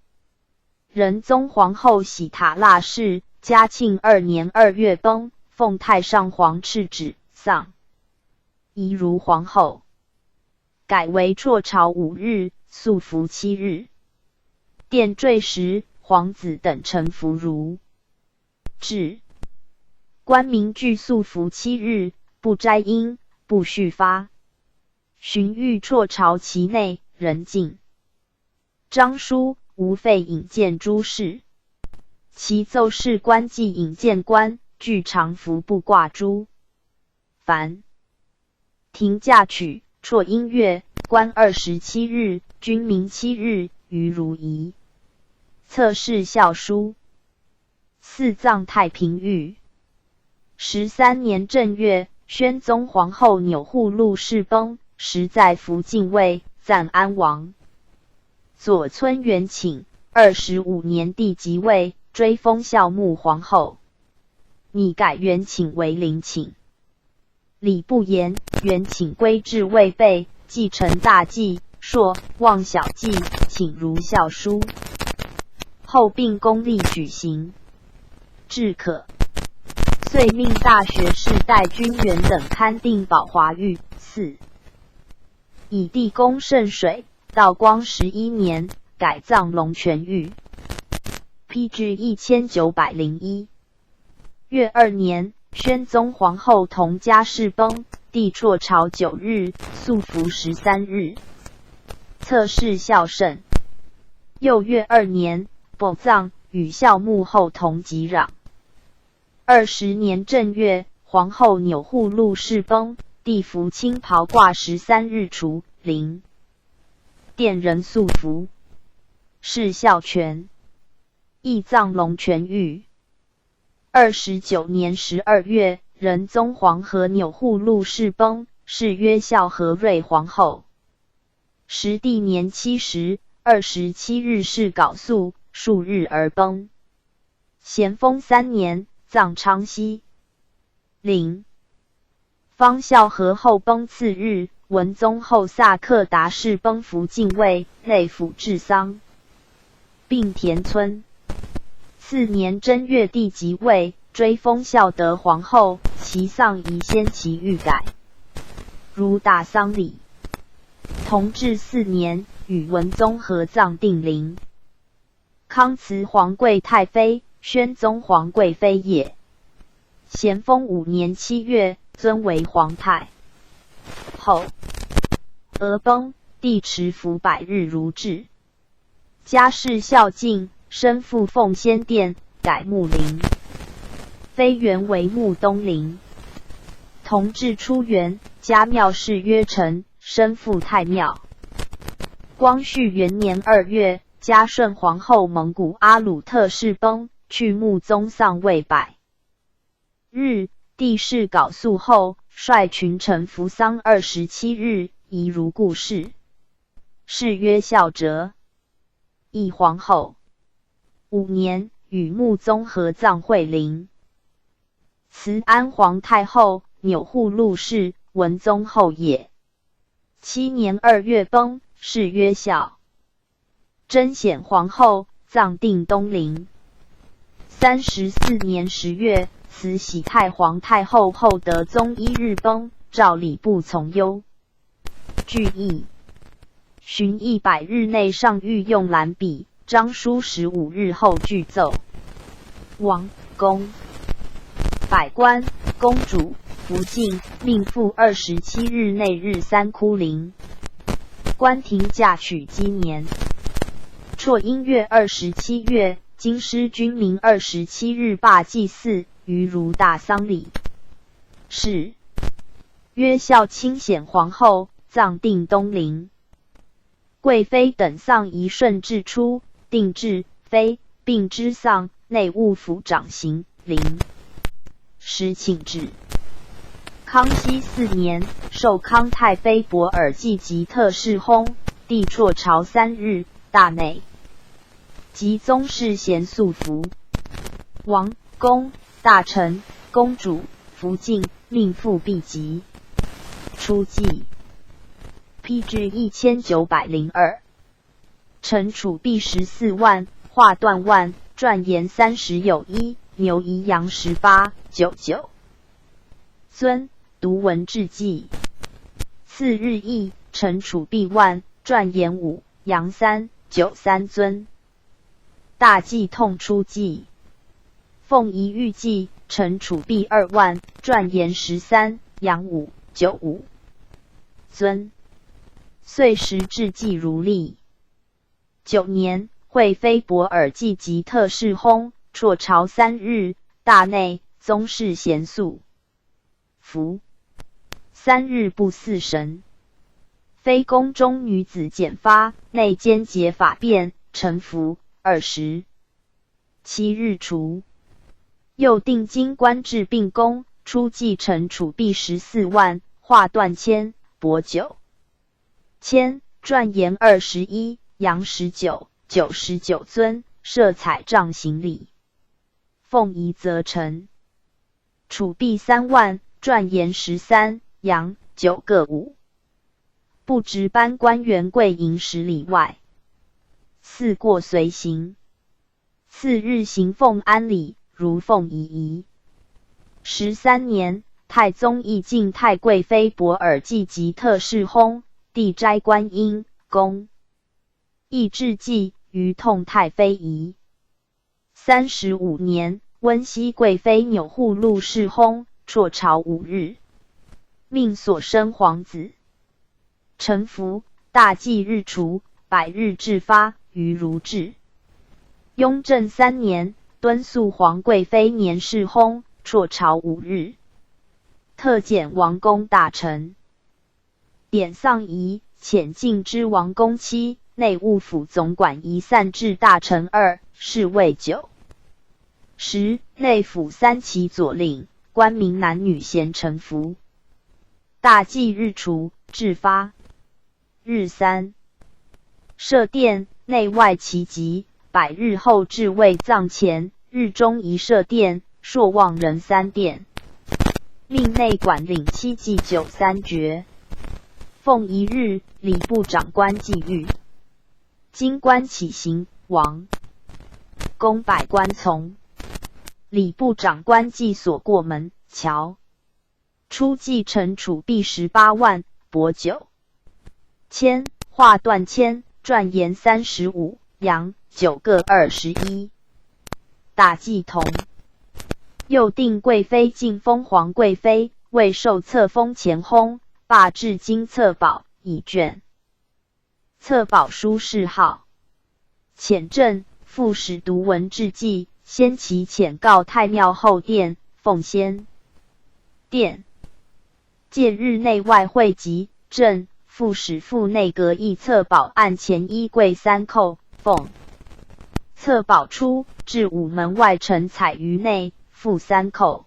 仁宗皇后喜塔腊氏，嘉庆2年2月崩，奉太上皇敕旨，丧。宜如皇后。改为辍朝5日，素服7日。殿坠时，皇子等臣服如。至。官民俱素服7日，不斋阴，不续发。荀彧辍朝其内，人尽。章书无废引荐诸事。其奏事官记引荐官，具常服不挂珠。凡庭嫁娶，辍音乐，官27日，君民7日，于如仪。侧室校书。祀葬太平御。13年正月，宣宗皇后钮祜禄氏崩，时在福晋位，暂安王。左村元请，25年帝即位，追封孝穆皇后，拟改元寝为陵寝。礼不言，元寝归至未备，继承大祭，朔望小祭，请如孝书。后并公历举行，至可。遂命大学士戴君元等勘定宝华玉。4. 以地宫圣水，道光11年改葬龙泉玉。PG 1901。月2年，宣宗皇后同家世崩，帝辍朝9日，肃服13日。侧室孝圣。又月2年，宝葬，与孝穆后同吉壤。20年正月，皇后钮祜禄世崩，帝服青袍挂13日除陵。殿人肃服。谥孝全。义葬龙泉玉。29年12月，仁宗皇和钮祜禄世崩，谥曰孝和瑞皇后。时帝年70， 27日谥缟肃，数日而崩。咸丰3年，葬昌西陵。方孝和后崩次日，文宗后萨克达世崩福晋卫，内府治丧。并田村。次年正月，帝即位，追封孝德皇后，其丧宜先其欲改，如大丧礼。同治4年，与文宗合葬定陵。康慈皇贵太妃，宣宗皇贵妃也。咸丰5年7月，尊为皇太后。俄崩，帝持服100日如制。家世孝敬，身附奉先殿，改穆陵。妃原为穆东陵。同治初元，家庙谥曰陈，身附太庙。光绪元年2月，嘉顺皇后蒙古阿鲁特世崩，去穆宗丧未100日，帝谥缟肃后，率群臣服丧27日，宜如故事。谥曰孝哲。义皇后。5年，与穆宗合葬惠陵。慈安皇太后，钮祜禄氏，文宗后也。7年2月崩，谥曰孝。贞显皇后，葬定东陵。34年10月，慈禧太皇太后后德宗1日崩，诏礼部从优。据义。旬100日内上御用蓝笔，章书15日后具奏。王公百官公主福晋，命复27日内日3哭陵。官廷嫁娶积年。辍因月27月，京师军民27日罢祭祀，于如大丧礼。谥曰孝清显皇后，葬定东陵。贵妃等丧仪顺治初，定制妃并之丧，内务府长行陵。时请制。康熙4年，授康太妃博尔济及特侍薨，帝辍朝3日，大内。及宗室咸肃服。王公大臣公主福晋，命复必及。初祭。PG 1902。臣储币14万，画断万，篆言30有1，牛夷羊18.99。尊读文志记。次日议，臣储币万，篆言5，羊3.93尊。大祭痛出祭。奉仪御祭，臣储币2万，篆言13，羊5.95尊。岁时至祭如例。9年，惠妃博尔济及特侍薨，辍朝3日，大内，宗室咸肃服。3日不祀神。妃宫中女子简发，内监解法变，臣服20。7日除。又定京官至并宫，出祭臣储币14万，画断签，帛9千，篆言21，羊19.99尊，设彩帐行礼。凤仪则成。储币3万，篆言13，阳9各5。不值班官员贵营10里外。4过随行。次日行奉安里，如凤仪仪。13年，太宗义敬太贵妃博尔济及特侍薨，帝斋观音，宫义志祭于痛太妃仪。35年，温熹贵妃钮祜禄氏薨，辍朝5日，命所生皇子臣服，大祭日除，百日至发，于如至。雍正3年，敦肃皇贵妃年氏薨，辍朝5日，特检王公大臣，典丧仪，遣进之王公妻，内务府总管仪散治大臣2，侍卫9。10内府3旗左领，官民男女咸臣服。大祭日除，至发日3。设殿，内外齐集，百日后至位葬前，日中一设殿，朔望人3殿。命内管领7祭93爵。奉一日，礼部长官祭御。京官起行，王公百官从。礼部长官祭所过门，桥。初祭臣储币18万，帛9千，画断签，篆言35，阳9各21。大祭同。又定贵妃晋封皇贵妃，未受册封前薨，罢至今册宝，以卷。册宝书谥号。遣朕副使读文志记，先其遣告太庙后殿，奉先殿。借日内外汇集，朕副使赴内阁议册宝案前衣柜3扣，奉册宝出，至午门外陈彩于内，复3扣。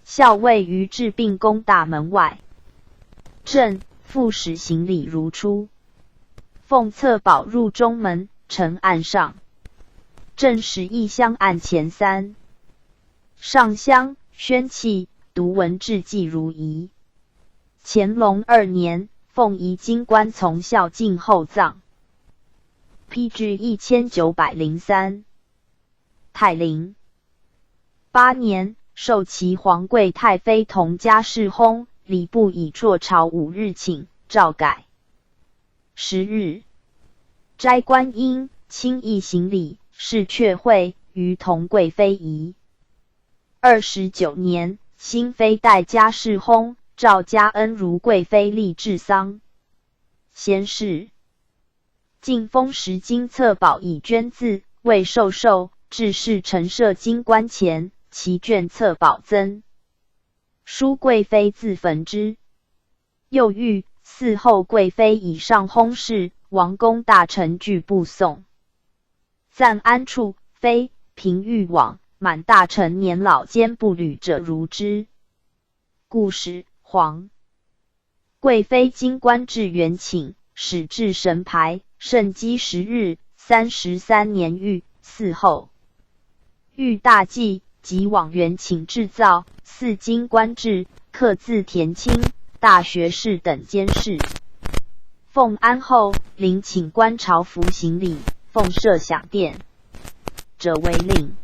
校尉于治病宫大门外。朕副使行礼如初，奉册宝入中门，呈案上。朕使一香案前3，上香宣契，读文志记如仪。乾隆2年，奉仪京官从孝敬后葬。PG 1903。泰陵8年，受其皇贵太妃同家世薨，礼部以辍朝5日请，诏改。10日，斋观音，亲诣行礼，侍阙会，于同贵妃仪。29年，新妃代家世薨，诏嘉恩如贵妃立治丧。先是，晋封10金册宝以捐字，未授受，致仕陈设京官前，其卷册宝增。书贵妃自焚之。又谕嗣后贵妃以上薨逝，王公大臣俱不送。暂安处，妃嫔欲往，满大臣年老兼不履者如之。故使皇贵妃京官至元寝，始至神牌，圣基10日，33年狱，嗣后。御大祭，即往元寝制造，祀京官制，刻字田青，大学士等监视。奉安后，临请官朝服行礼，奉设享殿者为令。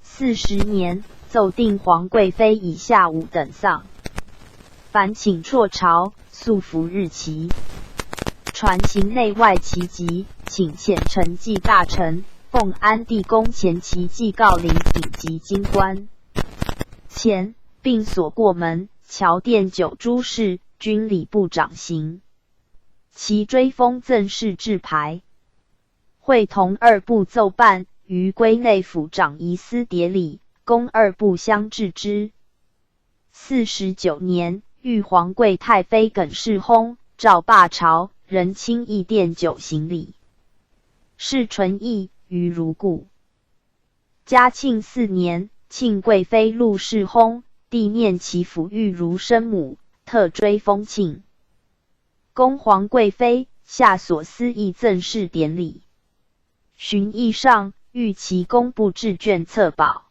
40年，奏定皇贵妃以下5等丧。凡请辍朝，速服日期。传行内外齐集，请遣承祭大臣，奉安帝宫前齐祭告领顶级京官前，并所过门、桥殿9诸事，均礼部长行。其追封赠事制牌，会同2部奏办，于归内府长仪司牒礼，供2部相治之。49年，玉皇贵太妃耿氏薨，诏罢朝，人亲议殿9行礼。事纯义，于如故。嘉庆4年，庆贵妃陆氏薨，帝念其抚育如生母，特追封庆。恭皇贵妃，下所司议赠事典礼。寻议上，谕其工部制卷册宝。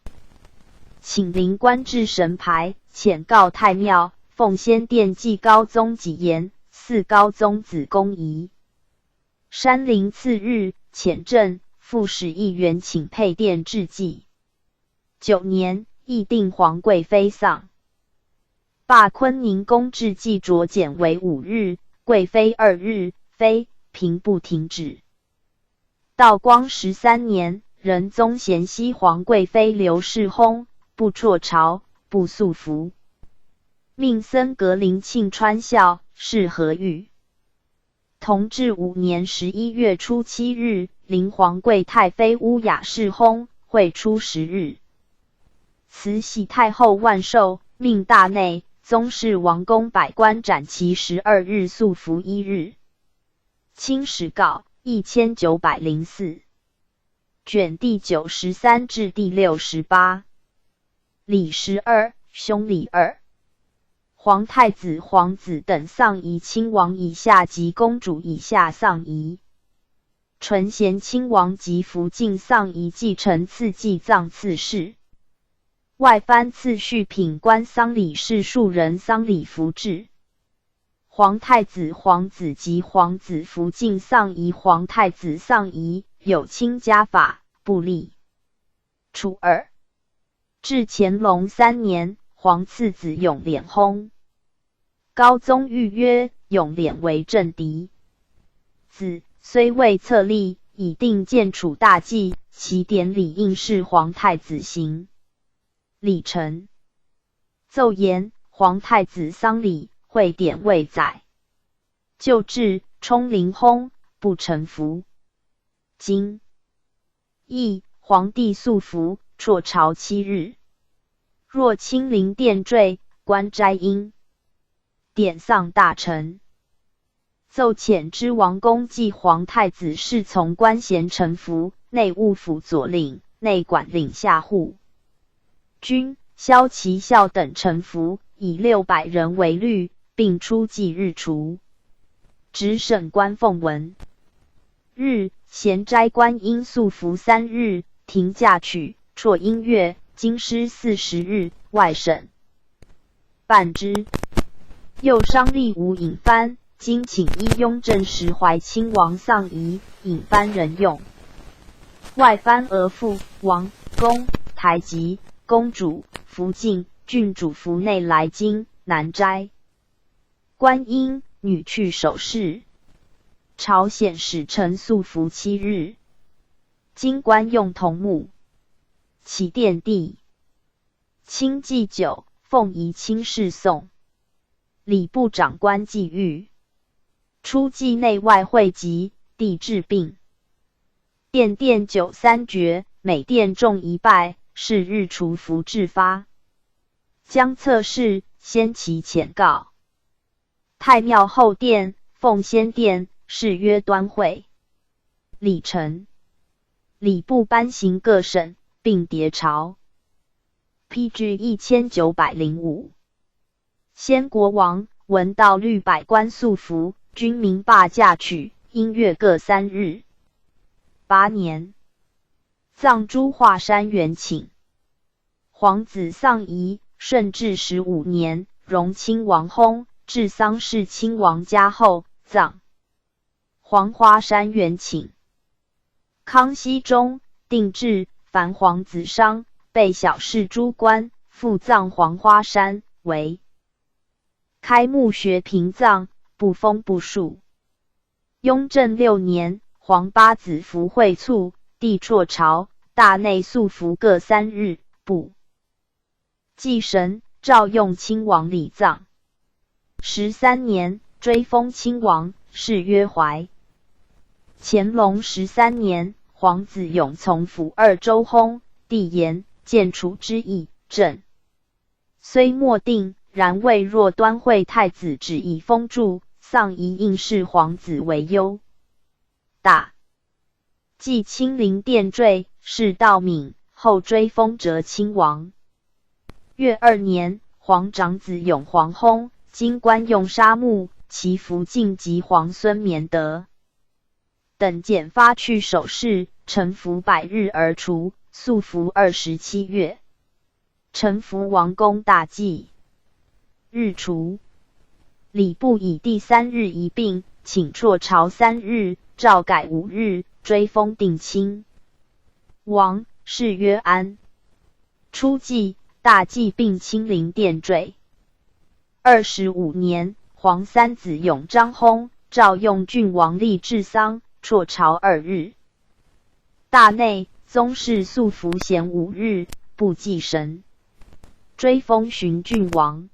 请临官至神牌，遣告太庙，奉先殿祭高宗己言，祀高宗子公仪。山陵次日，遣镇副使议员请配殿致祭。9年，议定皇贵妃丧。罢坤宁宫致祭酌减为5日，贵妃2日，妃平不停止。道光13年，仁宗咸熙皇贵妃刘氏薨，不辍朝，不素服，命僧格林庆川校，谥和裕。同治5年11月初7日，临皇贵太妃乌雅氏薨，会初10日。慈禧太后万寿，命大内宗室王公百官斩其12日素服1日。清史稿1904卷第93至第68。李12，兄李2。皇太子、皇子等丧仪，亲王以下及公主以下丧仪。纯贤亲王及福晋丧仪继承次继葬次世。外藩次序品官丧礼事庶人丧礼服制。皇太子、皇子及皇子福晋丧仪，皇太子丧仪有卿家法，不立。初2，至乾隆3年，皇次子永琏薨。高宗谕曰：永琏为政敌，子虽未册立，已定建储大祭，其典礼应是皇太子行。礼成。奏言皇太子丧礼，会典未载。旧制冲灵薨，不成服。今义皇帝素服，辍朝7日。若亲临殿坠，观斋应。典丧大臣。奏遣知王公祭皇太子侍从官衔臣服，内务府左领、内管领下户。军、骁骑校等臣服，以600人为律，并出祭日除。直审官奉文。日，闲斋官应素服3日，停驾曲、辍音乐，京师40日，外省办之。又商吏吴尹藩，今请依雍正时怀亲王丧仪，尹藩人用。外藩额驸、王、公、台吉、公主、福晋、郡主服内来京、南斋。观音女去守侍。朝鲜使臣素服7日。今官用铜木。启殿地。清祭酒，奉仪卿侍送。礼部长官祭御。初祭内外会集，帝治病。殿酒3爵，每殿众1拜，是日除服制发。将测试，先其遣告。太庙后殿，奉先殿，谥曰端会。礼成。礼部颁行各省，并迭朝。PG 1905。先国王闻道律百官素服，军民罢驾曲，音乐各3日。8年，葬诸华山元寝。皇子丧仪，顺治15年，荣亲王薨，至丧事亲王家后，葬黄花山元寝。康熙中，定制凡皇子丧，被小事诸官，复葬黄花山，为开墓学平葬，不封不述。雍正6年，皇八子服会卒，帝辍朝，大内素服各3日，不祭神，照用亲王礼葬。13年，追封亲王，谥曰怀。乾隆13年，皇子永从辅2州薨，帝言建储之意，朕虽莫定，然未若端会太子旨意封铸，丧仪应是皇子为忧。大继亲临殿坠，是道敏，后追封哲亲王。月2年，皇长子永皇薨，经官用沙木，其福晋及皇孙绵德等简发去守侍，臣服100日而除，素服27月。臣服王公大祭。日除，礼部以第3日一并，请辍朝3日，诏改5日，追封定亲王，谥曰安。初祭，大祭并亲临殿坠。25年，皇三子永章薨，诏用郡王立治丧，辍朝2日。大内，宗室素服闲5日，不祭神，追封巡郡王。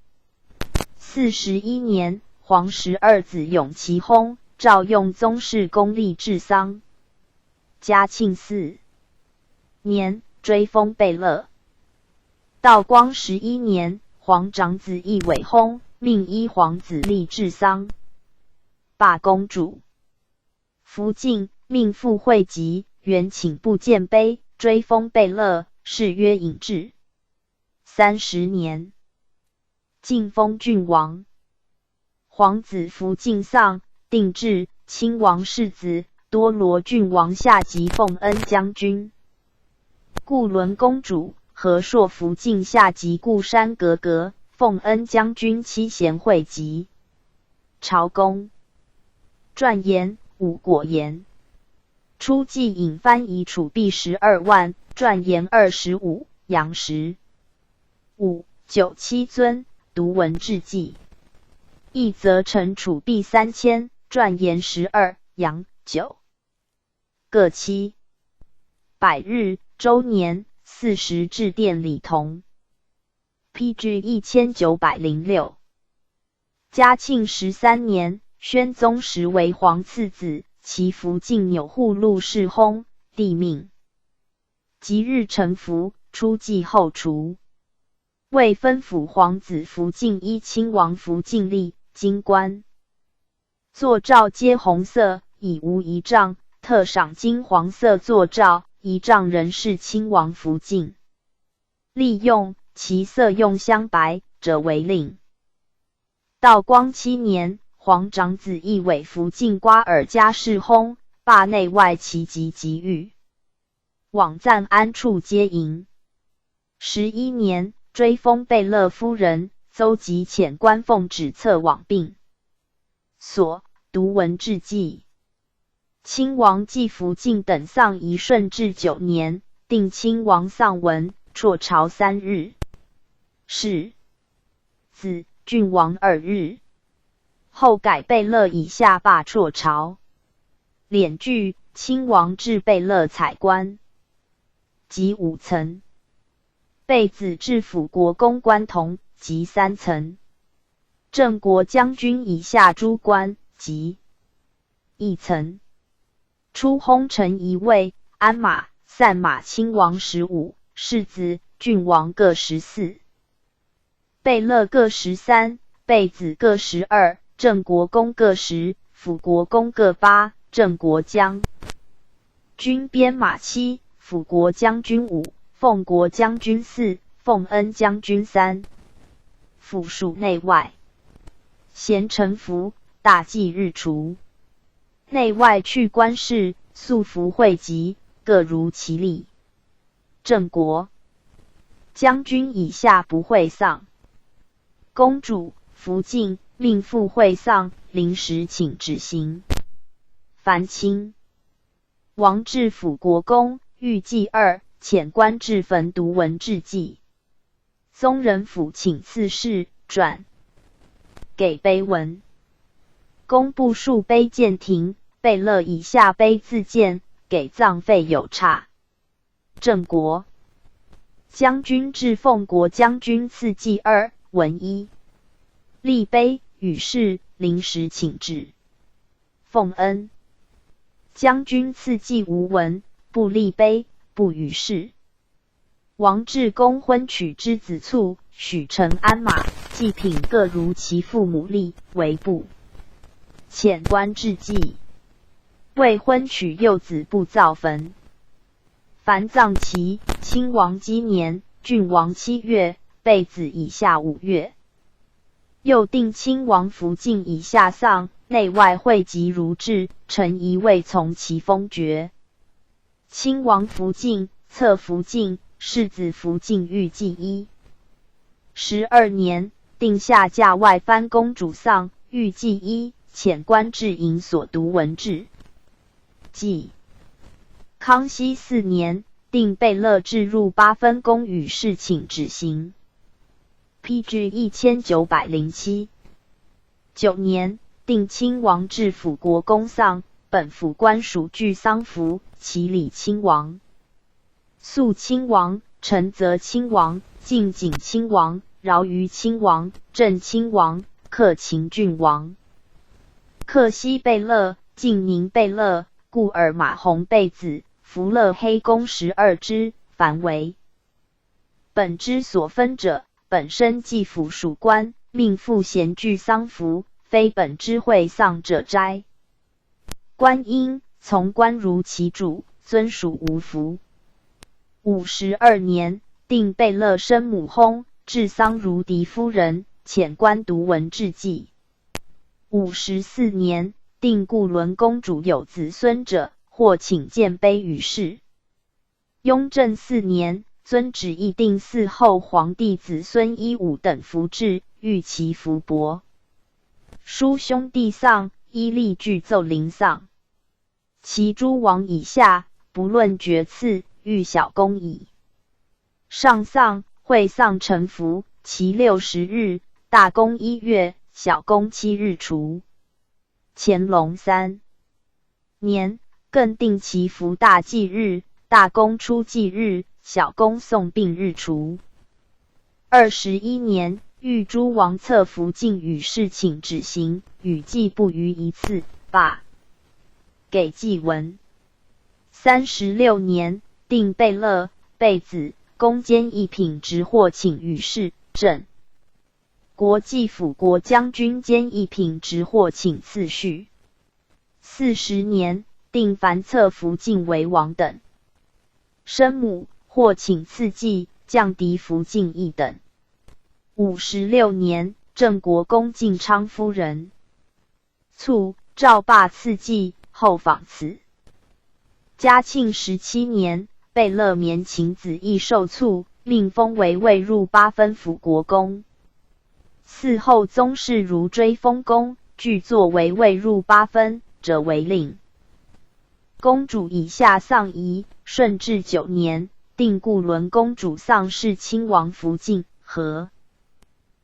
41年，皇12子永祺薨，诏用宗室公立治丧。嘉庆4年，追封贝勒。道光11年，皇长子奕纬薨，命依皇子立治丧。罢公主。福晋，命父惠吉原请部建碑，追封贝勒，谥曰尹志。30年，晋封郡王。皇子福晋丧，定制亲王世子，多罗郡王下级奉恩将军。固伦公主和硕福晋下级固山格格，奉恩将军妻贤惠吉。朝公传言吴果言。初祭引藩以储币12万，传言25，阳时。5、9、7尊，读文志记。一则陈储币3000，传言12，阳9。各7。百日、周年、40致殿礼同。PG 1906。嘉庆13年，宣宗时为皇次子，其福晋钮祜禄氏薨，帝命。即日臣服，初祭后除。未分府皇子福晋依亲王福晋立，京官。座诏皆红色，已无仪仗，特赏金黄色座诏，仪仗仍是亲王福晋。利用，其色用镶白，者为令。道光7年，皇长子奕纬福晋瓜尔佳氏薨，罢内外旗籍即御。往赞安处皆迎。11年，追封贝勒夫人，邹及遣官奉旨册往病所，读文志记。亲王继福晋等丧仪顺治9年，定亲王丧文，辍朝3日。是子郡王2日。后改贝勒以下罢辍朝。敛具，亲王至贝勒采官。及5层。贝子至辅国公官同，及3层。正国将军以下诸官，及1层。出薨臣1位，鞍马、散马亲王15，世子、郡王各14。贝勒各13，贝子各12，正国公各10，辅国公各8，正国将军编马7，辅国将军5，奉国将军4，奉恩将军3。府属内外。贤臣服，大祭日除。内外去官事，素服会集，各如其例。正国将军以下不会丧。公主福晋命妇会丧，临时请止行。凡卿王至辅国公，御祭2，遣官至坟读文志记。宗人府请赐谥，转给碑文。工部数碑鉴停，贝勒以下碑自荐，给葬费有差。正国将军至奉国将军赐祭2，文1。立碑与事，临时请旨。奉恩将军赐祭无文，不立碑，不与事。王志公婚娶之子卒，许承鞍马，祭品各如其父母立，为部。遣官致祭。未婚娶幼子不造坟。凡葬期，亲王鸡年，郡王7月，贝子以下5月。又定亲王福晋以下丧，内外会集如制，臣一未从其封爵。亲王福晋，册福晋，世子福晋御祭1。12年，定下嫁外藩公主丧，欲祭衣，遣官至营所读文志。祭。康熙4年，定贝勒置入8分宫与侍请旨行。PG 1907。9年，定亲王至辅国公丧，本府官属具丧服，其礼亲王、肃亲王、陈泽亲王、晋景亲王、饶于亲王、郑亲王、克勤郡王、克西贝勒、晋宁贝勒、故尔马洪贝子、福勒黑公12之，凡为本之所分者，本身既府属官，命赋衔具丧服，非本之会丧者斋。官应从官如其主，尊属无服。52年，定贝勒生母薨，治丧如嫡夫人，遣官读文志记。54年，定固伦公主有子孙者，或请见碑与事。雍正4年，遵旨议定嗣后皇帝子孙衣武等服制，欲其服帛。叔兄弟丧，依例具奏临丧。其诸王以下，不论爵次，欲小公矣。上丧，会丧臣服，其60日，大公1月，小公7日除。乾隆3年，更定其服大祭日，大公初祭日，小公送病日除。21年，谕诸王册服禁与侍请旨行，与祭不逾一次，罢。给祭文。36年，定贝勒、贝子、宫监一品直或请与事，正国际辅国将军监一品直或请次序。40年，定凡册服禁为王等。生母或请次记，降嫡服禁一等。56年，郑国公晋昌夫人卒，赵霸次记，后访此。嘉庆17年，贝勒绵晴子亦受卒，命封为未入8分辅国公。嗣后宗室如追封公，具作为未入8分者为令。公主以下丧仪，顺治9年，定固伦公主丧事亲王服禁和。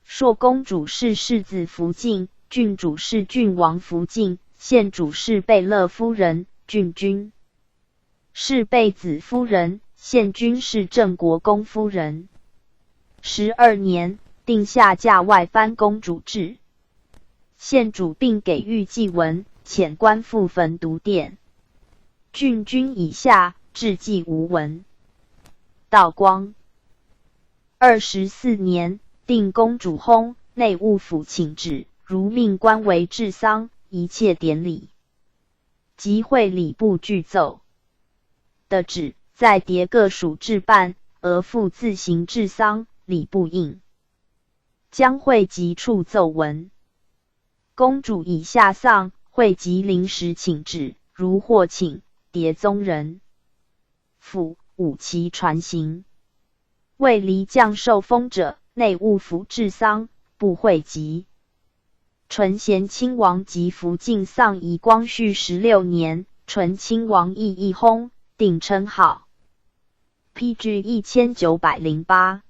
朔公主是世子服禁，郡主是郡王服禁，县主是贝勒夫人，郡君是贝子夫人，县君是郑国公夫人。12年，定下嫁外藩公主制。县主并给予祭文，遣官赴焚读殿。郡君以下，至祭无闻。道光24年，定公主薨，内务府请旨，如命官为治丧，一切典礼集会礼部具奏的旨，在迭各属置办，而复自行治丧，礼部印。将会及处奏文。公主以下丧，会及临时请旨，如或请迭宗人府武旗传行。未离将受封者，内务府治丧，不讳及。纯贤亲王及福晋丧仪光绪16年，纯亲王亦薨，定称号。PG 1908。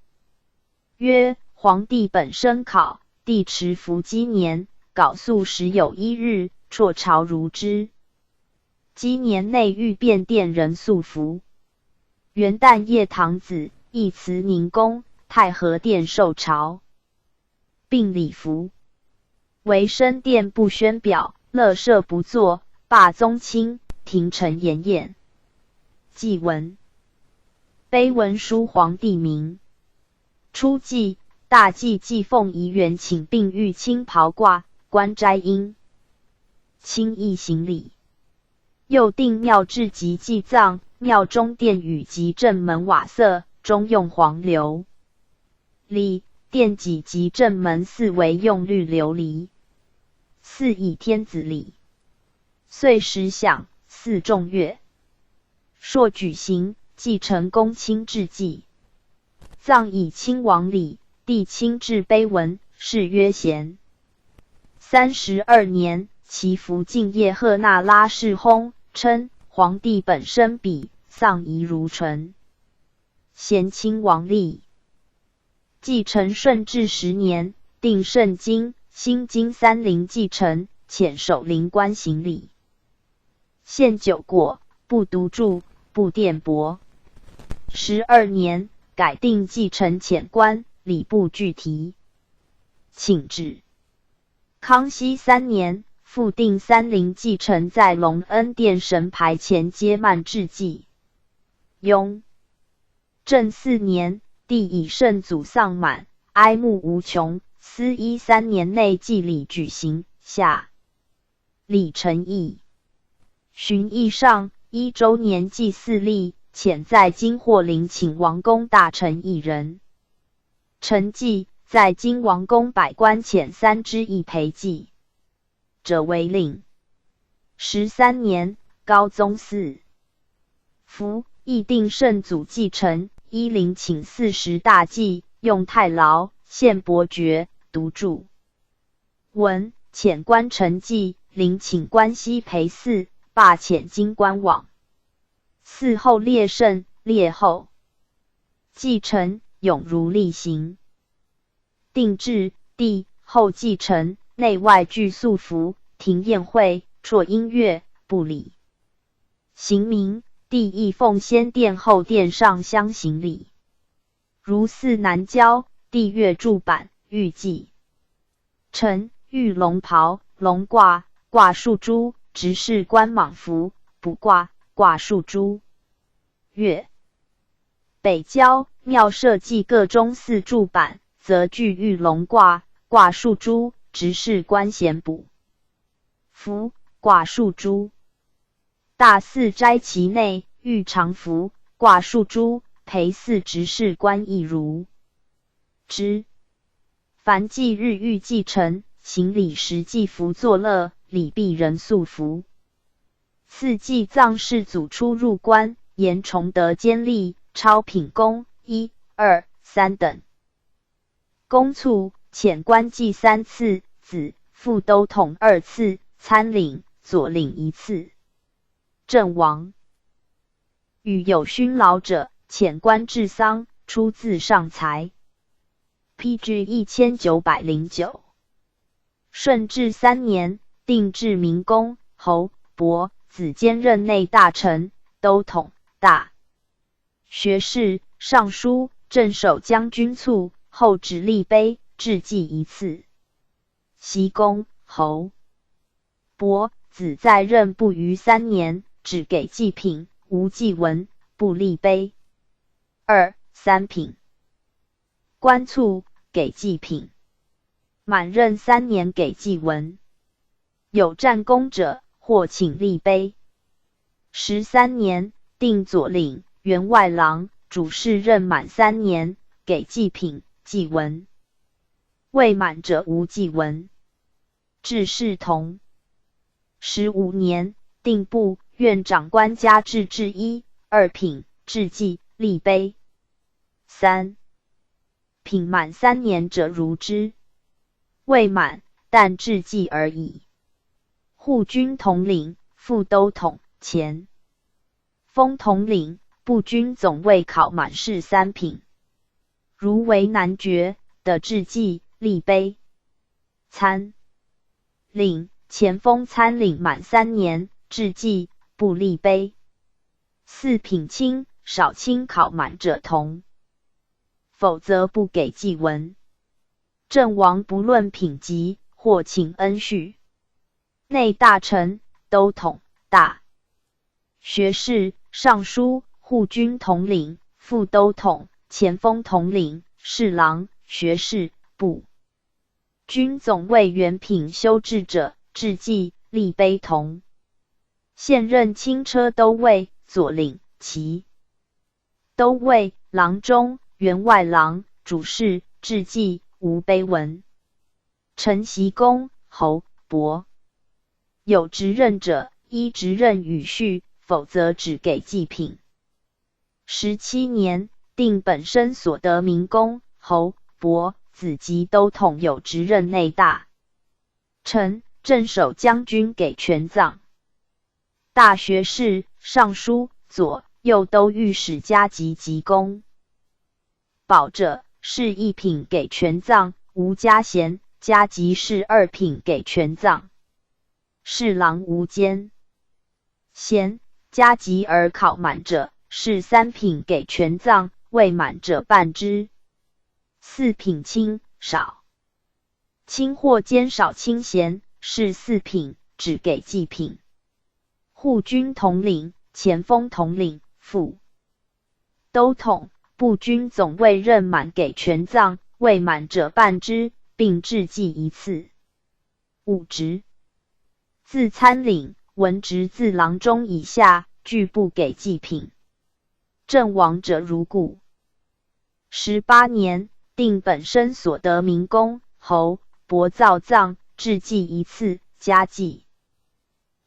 曰：皇帝本生考，帝持服积年，缟素时有1日，辍朝如之。积年内欲变殿人素服。元旦夜堂子，义慈宁宫太和殿受朝，并礼服。为升殿不宣表，乐赦不作，罢宗亲，廷臣筵宴。祭文。碑文书皇帝名。初祭，大祭祭奉仪元请并御青袍褂，观斋缨，亲诣行礼。又定庙制及祭葬，庙中殿宇及正门瓦色，中用黄琉璃，殿脊及正门四围用绿琉璃。祀以天子礼。岁时享，祀众乐。朔举行，继承公亲致祭。葬以亲王礼，帝亲制碑文，谥曰贤。32年，其福晋叶赫那拉氏薨，称皇帝本身比，丧仪如纯。贤亲王立。继承顺治10年，定圣经、新经三陵继承，遣守灵官行礼。献酒过，不独注，不奠帛。12年，改定继承遣官，礼部具题。请旨。康熙3年，复定三陵继承在隆恩殿神牌前接曼致祭。雍正4年，帝以圣祖丧满，哀慕无穷，思依3年内祭礼举行。下礼成议。旬议上1周年祭4例，遣在今霍陵请王公大臣1人。承祭，在今王公百官遣3之一陪祭者为令。13年，高宗嗣。夫议定圣祖继承，依陵请40大祭，用太牢，献伯爵，独注。文遣官承祭，陵请关西陪祀，罢遣京官往。嗣后列圣，列后继承，永如例行。定制，帝后继承，内外俱素服，庭宴会，辍音乐，不礼。行名，帝亦奉先殿后殿上香行礼。如祀南郊，帝阅柱板，御祭。臣御龙袍，龙褂，挂束珠，执事官蟒服，不挂，挂束珠。月北郊庙社稷各中祀柱板，则具玉龙褂，挂束珠，执事官衔补服，挂束珠。大寺斋其内，御常服，挂束珠，陪祀执事官亦如之。凡祭日欲继承，行礼时祭服作乐，礼毕人素服。次祭葬事祖出入关，严崇德监吏，超品公1、2、3等。公卒，遣官祭3次，子副都统2次，参领、左领1次。阵亡。与有勋劳者，遣官治丧，出自上财。PG 1909。顺治3年，定制民公、侯、伯子兼任内大臣、都统、大学士、尚书、镇守将军卒，后直立碑，致祭1次。袭公、侯、伯子在任不逾3年，只给祭品，无祭文，不立碑。2、3品。官卒，给祭品。满任3年给祭文。有战功者，或请立碑。13年，定左领、员外郎、主事任满3年，给祭品、祭文。未满者无祭文。致仕同。15年，定部院长官加制至1、2品，致祭、立碑。3品满3年者如之。未满，但致祭而已。护军统领、副都统、前封统领、步军总尉考满士3品。如为男爵的致祭、立碑。参领、前封参领满3年，致祭，不立碑。4品卿、少卿考满者同，否则不给祭文。阵亡不论品级，或请恩恤。内大臣、都统、大学士、尚书、护军统领、副都统、前锋统领、侍郎、学士、部军总尉原品修治者，致祭、立碑同。现任轻车都尉、左领、骑都尉、郎中、员外郎、主事、致祭，无碑文。承袭公、侯、伯。有职任者，依职任语序，否则只给祭品。17年，定本身所得民公、侯、伯子及都统有职任内大臣、镇守将军给权葬。大学士、尚书、左右都御史加级及公保者是一品给权葬，无加衔，加级是二品给权葬。侍郎无兼衔，加级而考满者是三品给权葬，未满者半之。四品轻少，轻或兼少轻衔是四品，只给祭品。护军统领、前锋统领、副都统、步军总尉任满给权葬，未满者半之，并致祭一次。五职自参领、文职自郎中以下，俱不给祭品。阵亡者如故。18年，定本身所得民公、侯、伯造葬，致祭一次，加祭。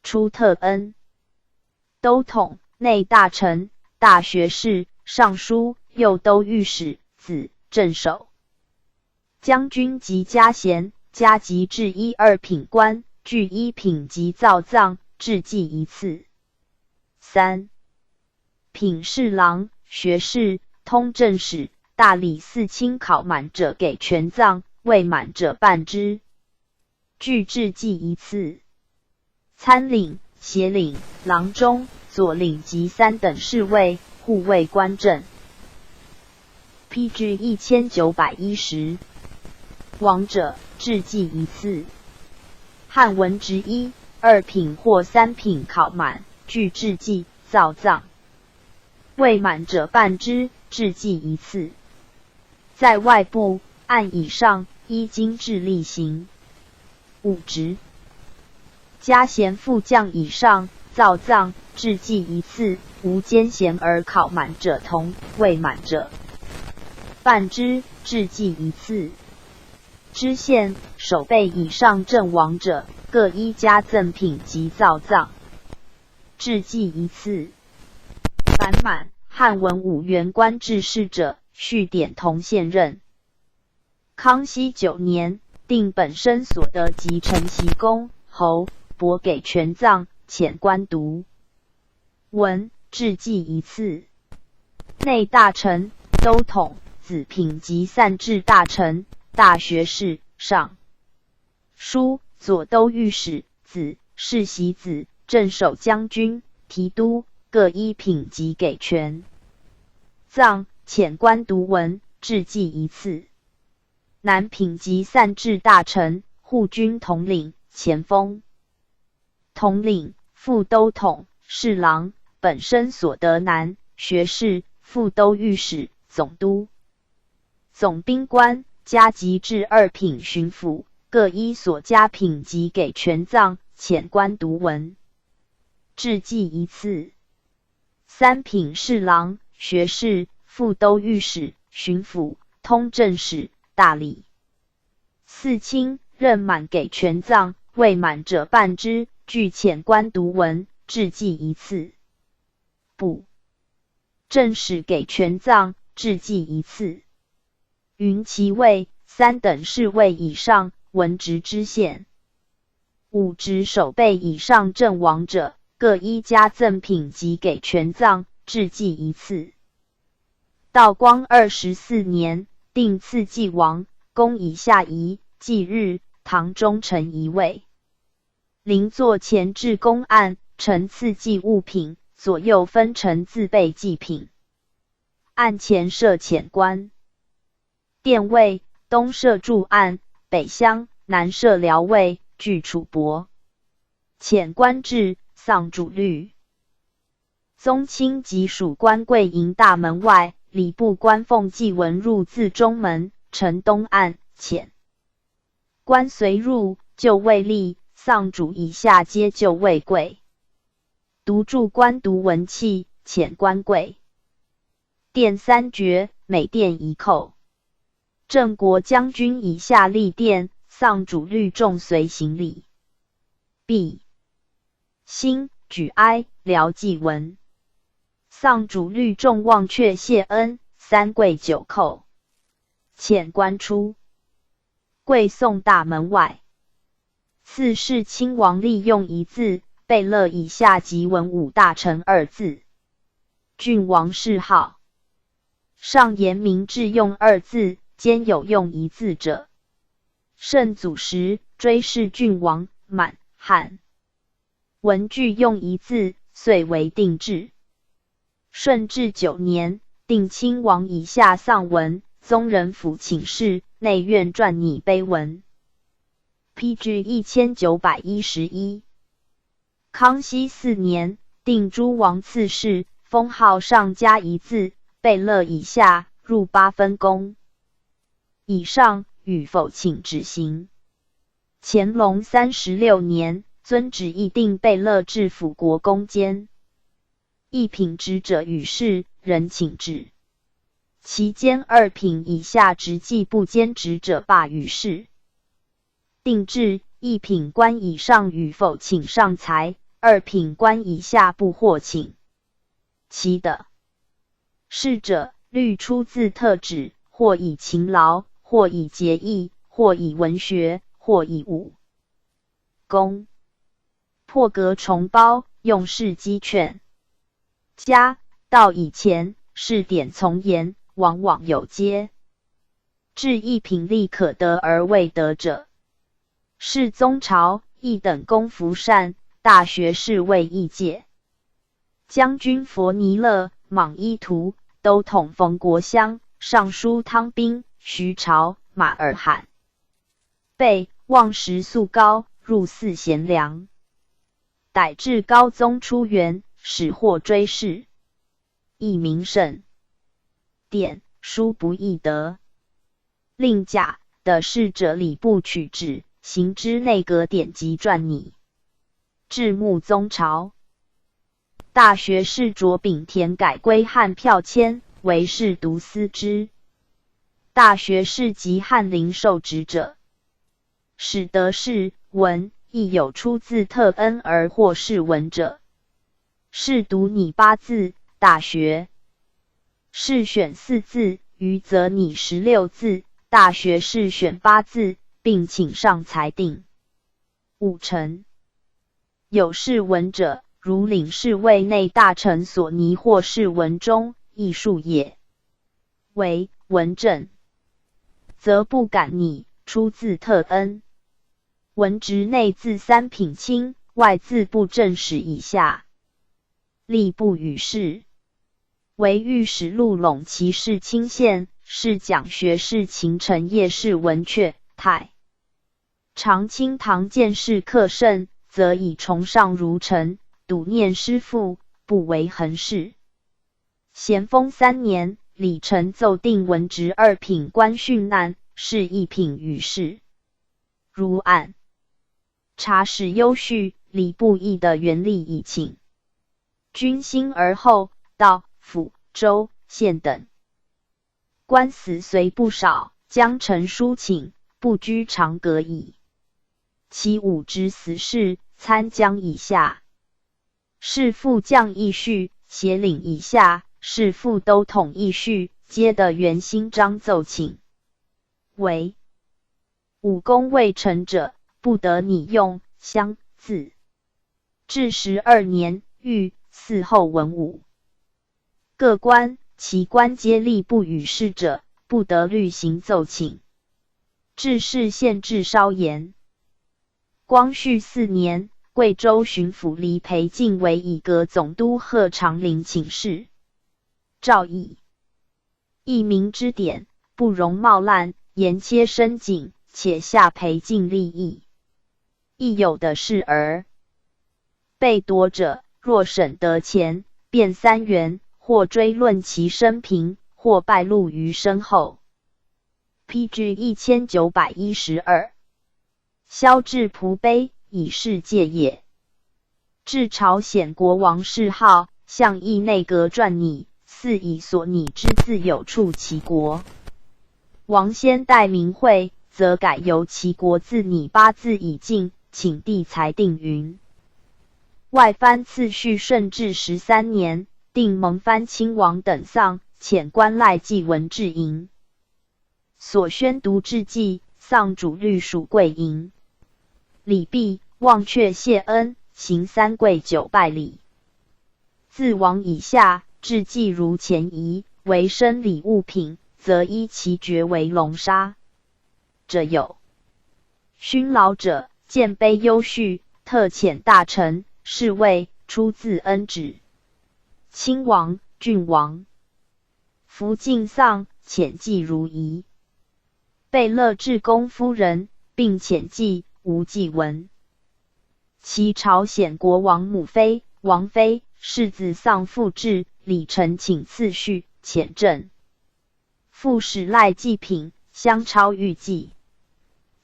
出特恩。都统、内大臣、大学士、尚书、右都御史、子、镇守将军及加衔，加级至1、2品官，具1品级造葬，致祭一次。3品侍郎、学士、通政使、大理寺卿考满者给权葬，未满者半之，具致祭一次。参领、协领、郎中、左领及3等侍卫、护卫官正。PG 1910。亡者致祭一次。汉文职1、2品或3品考满，具致祭造葬，未满者半之，致祭一次。在外部按以上依经制例行。五职加衔副将以上造葬，致祭一次，无兼衔而考满者同，未满者半之，致祭一次。知县、守备以上阵亡者，各依加赠品及造葬，致祭一次。凡满汉文武员官制事者，续典同县任。康熙9年，定本身所得及承袭公、侯、伯给权葬，遣官读文，致祭一次。内大臣、都统、子品及散治大臣、大学士、尚书、左都御史、子、世袭子、镇守将军、提督，各1品级给权葬，遣官读文，致祭一次。南品级散治大臣、护军统领、前锋统领、副都统、侍郎，本身所得男学士、副都御史、总督、总兵官，加级至2品巡抚，各依所加品级给权葬，遣官读文，致祭一次。3品侍郎、学士、副都御史、巡抚、通政使、大理寺卿任满给权葬，未满者半之，具遣官读文，致祭一次。补正使给权葬，致祭一次。云其位3等侍卫以上，文职知县。5职守备以上阵亡者，各依加赠品级给权葬，致祭一次。道光24年，定赐祭王，公以下仪，祭日，堂中臣一位。邻座前置公案，陈赐祭物品，左右分陈自备祭品。案前设遣官。殿尉东设驻案，北乡、南设辽尉，据处驳。遣官至，丧主律。宗亲及属官贵营大门外，礼部官奉祭文入自中门，呈东岸，遣官随入，就位立，丧主以下皆就位跪。独驻官读文器，遣官跪。殿3爵，每殿1扣。镇国将军以下立殿，丧主律众随行礼。毕兴举哀，辽祭文。丧主律众忘却谢恩，3跪9叩。遣官出，跪送大门外。次是亲王利用一字，贝勒以下即文武大臣二字。郡王谥号。上言明制用二字，兼有用一字者。圣祖时追谥郡王，满、汉。文具用一字，遂为定制。顺治9年，定亲王以下丧文，宗人府请示，内院撰拟碑文。PG 1911。康熙4年，定诸王次世，封号上加一字，贝勒以下入8分公。以上与否请执行。乾隆36年，遵旨议定贝勒至辅国公监。一品职者与士，仍请制。其间2品以下职记不兼职者罢与士。定制1品官以上与否请上才，2品官以下不获请。其的士者，律出自特旨，或以勤劳，或以节义，或以文学，或以武功。破格重包，用事鸡劝。家到以前，试点从严，往往有阶。至1品力可得而未得者。是宗朝一等功服善，大学士为异界。将军佛尼勒、莽伊图都统冯国香、尚书汤彬、徐朝、马尔罕。被望时素高，入祀贤良。逮至高宗出元，始获追谥。亦名甚。典书不易得。令甲的侍者礼部取旨，行之内阁典籍撰拟。至穆宗朝，大学士着丙田改归汉票签，为士读司之。大学士及翰林受职者，使得士文亦有出自特恩而获士文者。士读拟8字，大学士选4字，余则拟16字，大学士选8字，并请上裁定。5成。有士文者，如领侍卫内大臣所拟或士文中，亦数也。为文正，则不敢拟，出自特恩。文职内自3品卿，外自布政使以下。吏部与士，为御史录陇骑士卿县，是讲学士秦城叶氏文阙太常卿堂见事克甚，则以崇尚如臣，笃念师父，不为横事。咸丰3年，李成奏定文职2品官殉难，是1品与士。如案察使优序，礼部议的原例已请。君兴而后，道、府、州、县等官死虽不少，将臣书请，不居常阁矣。其5之死士，参将以下，士副将议序，协领以下，士副都统议序，皆得原新章奏请。为武功未成者，不得拟用乡字。至12年，御嗣后文武各官，其官皆吏部与士者，不得律行奏请。至是县制稍严。光绪4年，贵州巡抚黎培进为以阁总督贺长陵请示。诏议一民之典，不容冒滥，严切深谨，且下培进利益。亦有的是而被夺者，若审得前，便3元，或追论其生平，或败露于身后。PG 1912。萧至仆碑，以示戒也。至朝鲜国王谥号，向议内阁撰拟，似以所拟之字有触其国。王先代明讳，则改由其国字拟8字以进，请帝裁定云。外藩次序顺治13年，定蒙藩亲王等丧，遣官赖祭文至营。所宣读制祭，丧主律属贵营。礼毕，忘却谢恩，行三跪九拜礼。自王以下，制祭如前宜，为生礼物品，则依其爵为龙杀者有：勋老者，荐卑优恤，特遣大臣、侍卫，出自恩旨。亲王、郡王。服敬丧，遣祭如仪。贝勒至公夫人，并遣祭，无祭文。其朝鲜国王母妃、王妃，世子丧父至，礼臣请次序，遣正。副使赖祭品，相超御祭。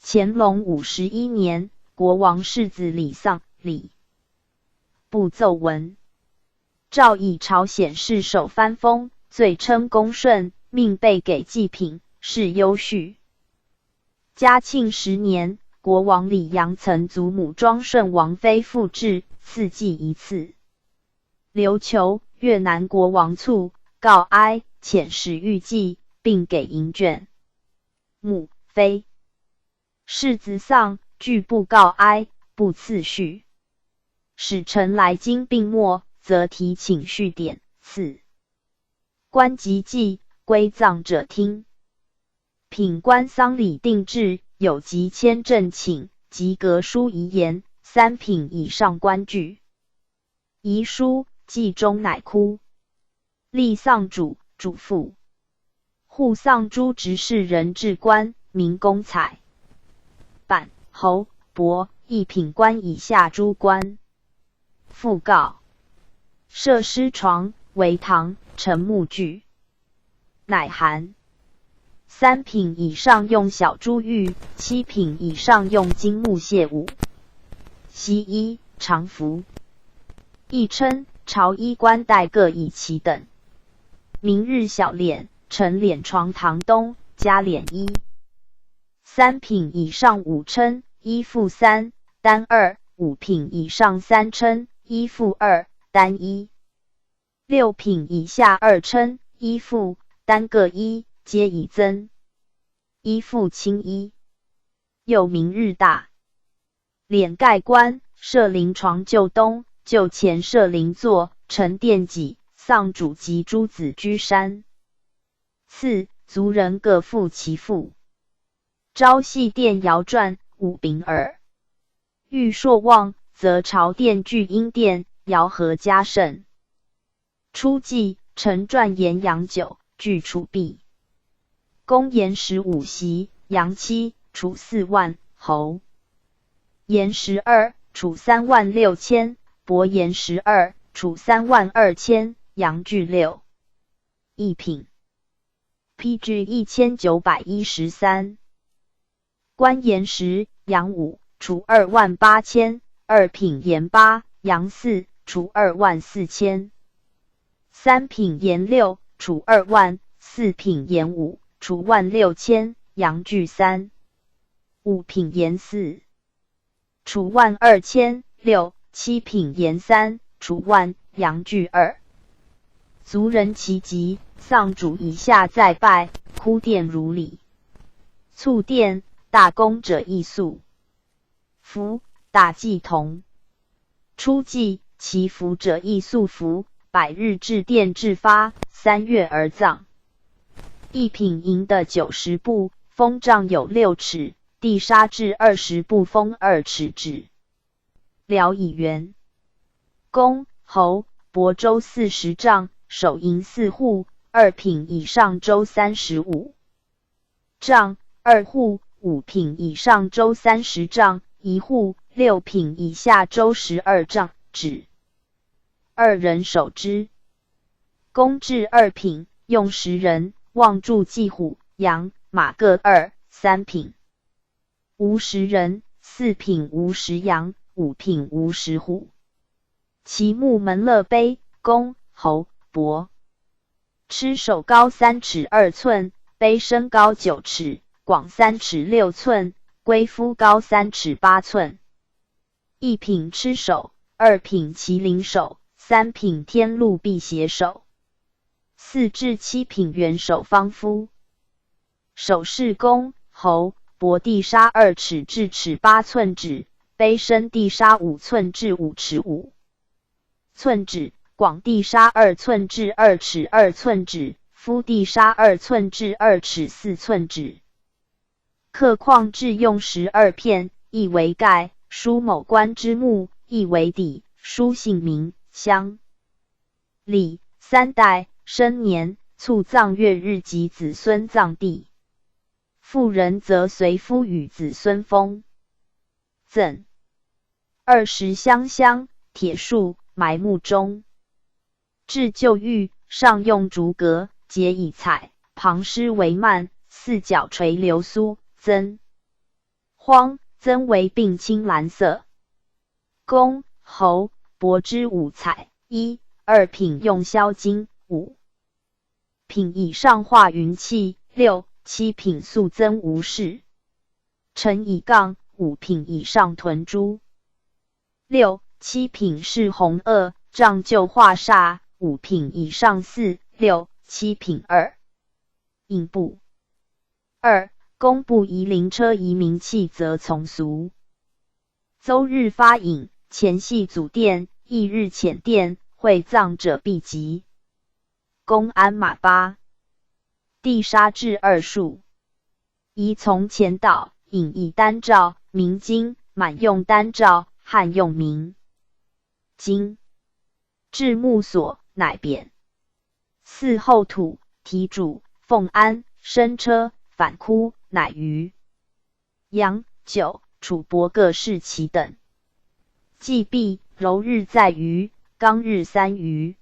乾隆51年，国王世子李丧，礼部奏文，诏以朝鲜事首藩封，罪称恭顺，命备给祭品，是优序。嘉庆10年，国王李阳曾祖母庄顺王妃复制，赐祭一次。琉球越南国王卒，告哀，遣使御祭，并给银卷。母妃世子丧，拒不告哀，不赐序。使臣来京病没，则提请序典，赐。官及祭，归葬者听。品官丧礼定制，有即签正请，及格书遗言，3品以上官具。遗书，祭中乃哭。立丧主，主父。护丧诸执事人至官，名公采。版侯伯一品官以下诸官。讣告。设尸床，为堂，陈木具。乃函。3品以上用小珠玉，7品以上用金木械物。西衣、常服。亦称朝衣冠带各以其等。明日小殓，陈殓床堂东，加殓衣。3品以上5称，一负3，单2；5品以上3称，一负2，单1。6品以下2称，一负，单各1，皆以增。一负轻1。又明日大殓盖棺，设灵床就东，就前设灵座，陈奠己，丧主及诸子居山。次族人各负其父。朝夕殿摇转，5秉耳。欲朔望，则朝殿具阴殿，摇和加盛。初祭，陈传延阳9，具储币。公延15袭，阳7，处4万，侯。延12，处3万6千，伯延12，处3万2千，阳具6。一品。PG 1913。官延10，阳5，处2万8千，2品延8，阳4，处2万4千。3品延6，处2万，4品延5，处万6千，阳具3。5品延4，处万2千6。7品延3，处万，阳具2。族人其疾，丧主以下再拜，哭奠如礼。卒奠，大功者亦肃。服，大祭同。初祭，其服者亦肃服，100日至奠至发，3月而葬。一品银的90步，封杖有6尺，地沙至20步，封2尺止。辽以元。公、侯、亳州40丈，守营4户，2品以上州35丈，2户；5品以上州30丈，1户；6品以下州12丈，止。2人守之。公至2品，用10人，望助祭虎、羊、马各2、3品。无10人，4品无10羊，5品无10虎。其木门乐碑，公、侯、伯。螭首高3尺2寸，碑身高9尺，广3尺6寸，龟夫高3尺8寸。一品螭首，2品麒麟首，3品天禄辟邪首。4至7品元首方夫。手是公、侯、伯地沙2尺至尺8寸指，卑深地沙5寸至5尺5寸指，广地沙2寸至2尺2寸指，夫地沙2寸至2尺4寸指。刻框制用12片，一为盖，书某官之墓，一为底，书姓名、乡里、3代、生年、卒葬月日及子孙葬地。妇人则随夫与子孙封赠。20香铁树，埋墓中。至旧狱，上用竹革，结以彩，旁施为幔，四角垂流苏，增荒，增为并青蓝色。公、侯、伯之五彩，1、2品用销金，5品以上画云气，6、7品素增无事。陈以杠，5品以上屯珠。6、7品是红萼，杖就画煞，5品以上4、6、7品2。印部。2、工部夷灵车夷名器则从俗。邹日发引，前系祖殿，翌日遣殿，会葬者必及。公安马八。地沙至2数。宜从前导，引以单诏，明经，满用单诏，汉用明经。至墓所，乃匾。4后土，题主，奉安，生车，反哭，乃于阳、九、楚伯各视其等。祭毕，柔日在于，刚日3余。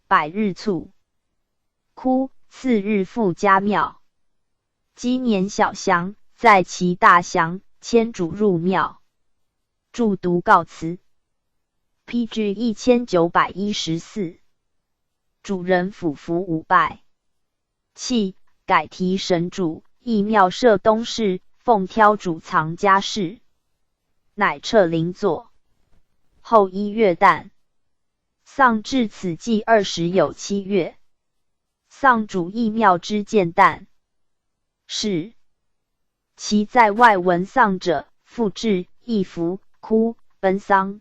百日卒。哭，4日复家庙。积年小祥，在其大祥，迁主入庙。著读告辞。PG 1914。主人俯伏5拜。契，改题神主，义庙设东室，奉挑主藏家事。乃撤灵座。后1月旦。丧至此纪20有7月。丧主义庙之见旦。是。其在外闻丧者，复至义服哭奔丧。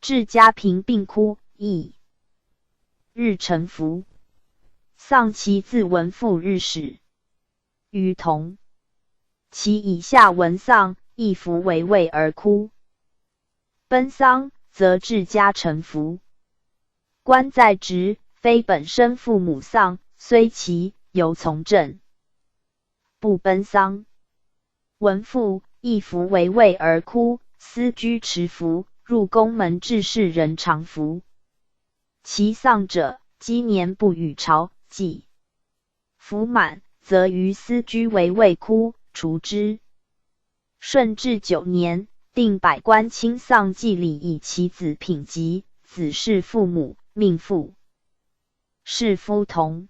至家贫病哭义日臣服。丧其自闻复日始。于同。其以下闻丧，义服为畏而哭。奔丧，则至家臣服。官在职，非本身父母丧，虽其犹从政，不奔丧。闻父义服为畏而哭，思居持服，入宫门致仕人常服。其丧者，积年不与朝祭。服满，则于思居为畏哭，除之。顺治9年，定百官清丧祭礼，以其子品级，子弑父母，命父弑夫同。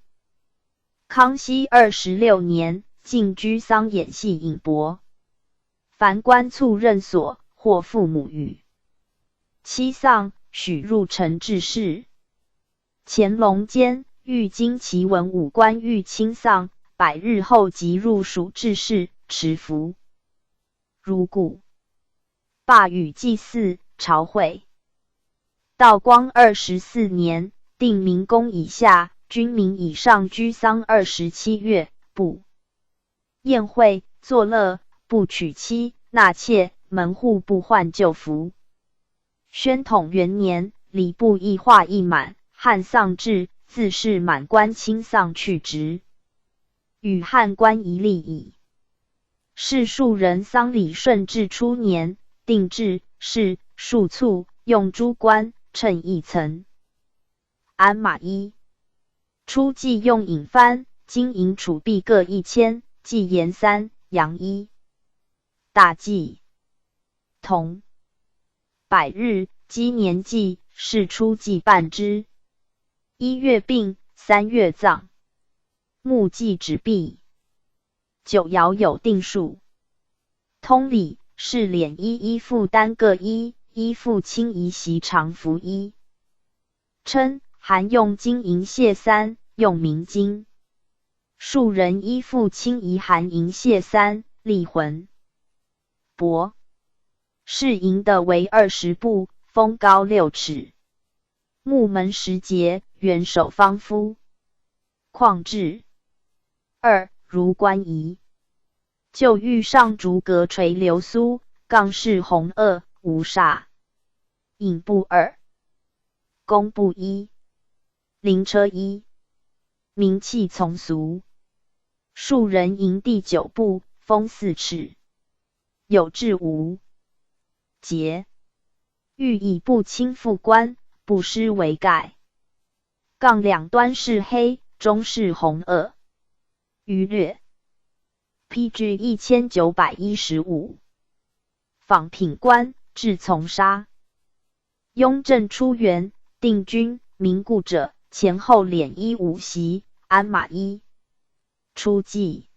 康熙26年，进居丧演戏尹伯。凡官卒任所，或父母与妻丧，许入城致仕。乾隆间，欲经其文武官欲亲丧，100日后即入蜀致仕，持服。如故。罢与祭祀，朝会。道光24年，定民工以下，军民以上居丧27月，不宴会，作乐，不娶妻，纳妾，门户不换旧服。宣统元年，礼部议划议满，汉丧制，自是满官清丧去职。与汉官一例矣。是庶人丧礼顺治初年，定制，是庶卒，用诸官，称一层。鞍马衣。初计用引幡，金银储币各1000，计盐3，洋1。大计。同。100日，积年祭，是初计办之。1月病，3月葬。墓祭纸币。9爻有定数。通礼，是敛衣负担各1，衣负轻宜席常服1。称含用金银械3，用明金。庶人依附亲夷韩营谢三，立浑帛。是营的为20步，峰高6尺，木门10节，圆首方敷。况至2如官仪，就玉上竹阁垂流苏，杠饰红萼，无煞。引部2，弓部1，灵车1，名器从俗。庶人营第9步，峰4尺，有至无节，欲以不倾覆冠，不施为盖。杠两端是黑，中是红萼。余略。PG 1915。仿品官，至从杀。雍正初元，定军，民故者，前后敛衣5袭，鞍马1。初纪。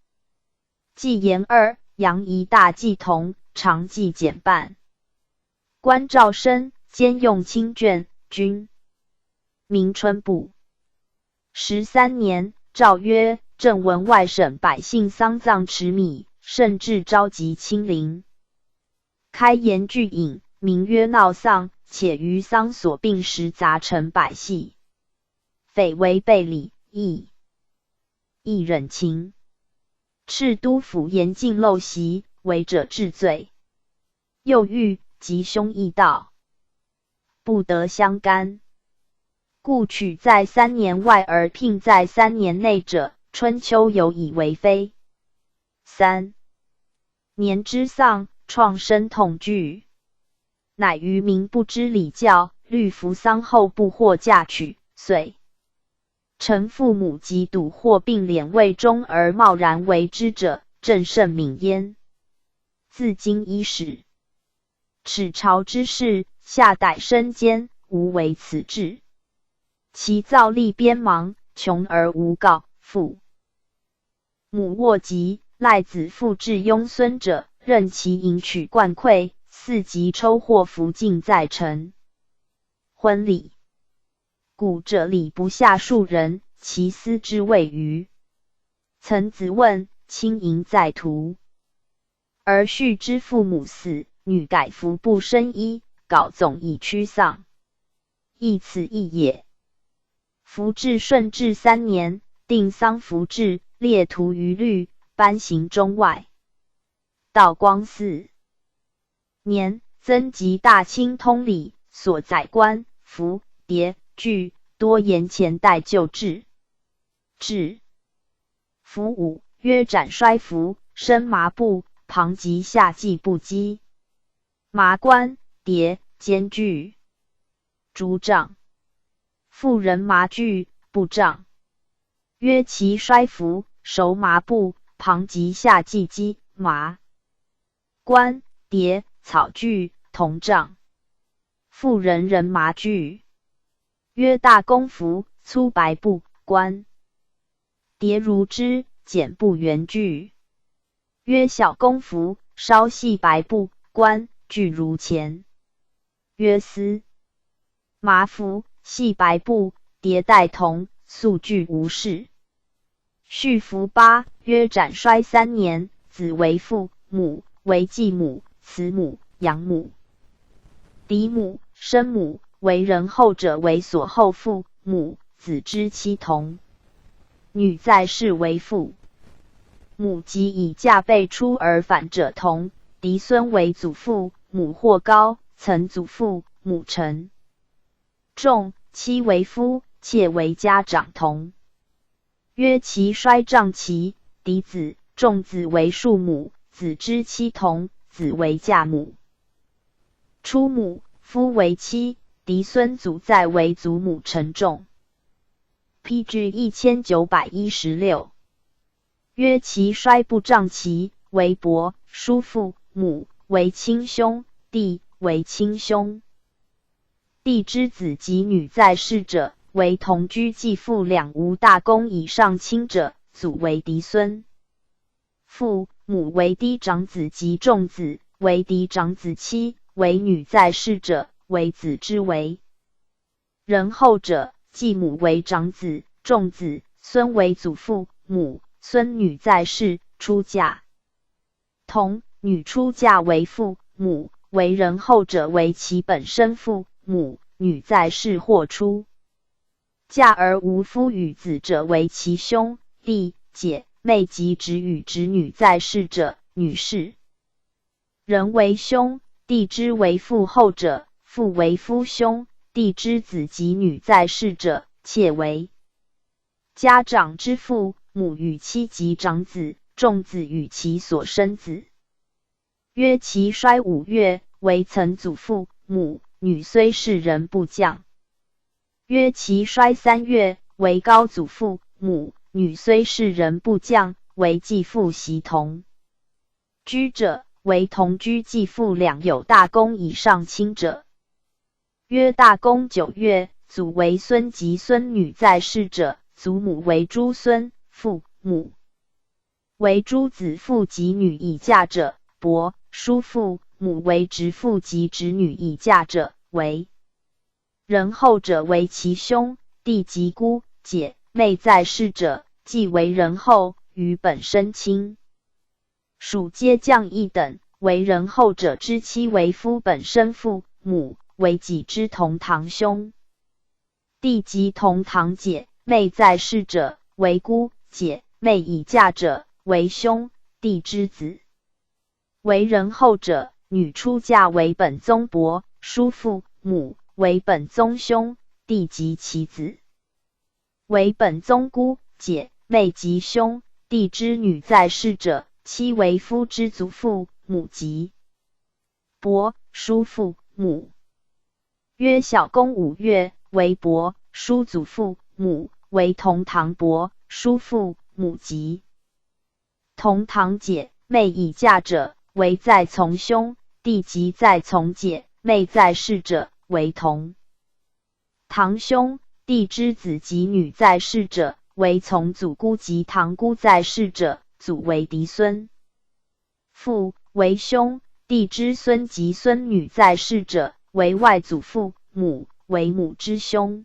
纪言2，杨仪大纪同，常纪减半。官赵升，兼用亲眷，军。明春部。13年，诏曰：正闻外省百姓丧葬持米，甚至召集亲邻。开言具饮，名曰闹丧，且于丧所病时杂陈百戏，匪违背礼，亦忍情。敕督府严禁陋习，违者治罪。又欲吉凶异道，不得相干。故取在3年外而聘在3年内者，春秋有以为非。3年之丧，创生痛惧，乃于民不知礼教，律服丧后不获嫁娶，遂臣父母及笃或并敛位中而贸然为之者，正甚悯焉。自今伊始，耻朝之事，下逮身奸，无为此志。其造吏边盲，穷而无告，父母卧疾，赖子父至庸孙者，任其迎取灌馈，4级抽获服尽在臣。婚礼。故者礼不下庶人，其私之谓于。曾子问，亲迎在途，而婿之父母死，女改服不生衣，缟总以驱丧，亦此意也。服至顺治3年，定丧服制，列图于律，颁行中外。道光4年，增及大清通礼，所载官服牒具多沿前代旧制。制服5，约斩衰服，身麻布，旁及下系不羁。麻冠牒兼具。竹杖。妇人麻具，布杖。约其衰服，手麻布，旁及下系机麻。冠牒草具，铜杖。妇人人麻具。约大公服，粗白布，冠牒如织，简布圆具。约小公服，稍细白布，冠具如前。约丝麻服，细白布，牒带铜，素具无事。续服8，约斩衰3年，子为父，母为继母，慈母、养母、嫡母、生母，为人后者为所后父母，子之妻同。女在世为父母，及以嫁辈出而返者同。嫡孙为祖父母或高，曾祖父母臣。仲妻为夫，妾为家长同。约其衰丈其嫡子，仲子为庶母，子之妻同，子为嫁母。出母，夫为妻，嫡孙祖在为祖母臣仲。PG 1916。约其衰不丈其为伯，叔父母为亲兄，弟为亲兄。弟之子及女在世者，为同居继父两无大公以上亲者，祖为嫡孙。父母为嫡长子及仲子，为嫡长子妻，为女在世者，为子之为人后者，继母为长子，仲子孙为祖父母，孙女在世，出嫁。童女出嫁为父母，为人后者为其本生父母，女在世或出嫁而无夫与子者为其兄弟姐妹及侄与侄女在世者，女氏。人为兄弟之为父后者，父为夫兄弟之子及女在世者，妾为家长之父母与妻及长子、众子与其所生子。约其衰5月，为曾祖父母，女虽是人不降。约其衰3月，为高祖父母，女虽是人不降，为继父媳童。居者，为同居继父两有大功以上亲者。约大功9月，祖为孙及孙女在世者，祖母为诸孙，父母为诸子父及女已嫁者，伯叔父母为侄父及侄女已嫁者，为人后者为其兄弟及姑姐妹在世者，即为人后，与本生亲属皆降一等。为人后者之妻为夫本生父母，为己之同堂兄弟及同堂姐妹在世者，为姑姐妹已嫁者，为兄弟之子。为人后者，女出嫁为本宗伯叔父母，为本宗兄弟及其子。为本宗姑姐妹及兄弟之女在世者，妻为夫之祖父母及伯叔父母。约小公5月，为伯叔祖父母，为同堂伯叔父母及同堂姐妹已嫁者，为在从兄弟及在从姐妹在世者，为同堂兄弟之子及女在世者，为从祖姑及堂姑在世者，祖为嫡孙。父为兄弟之孙及孙女在世者，为外祖父母，为母之兄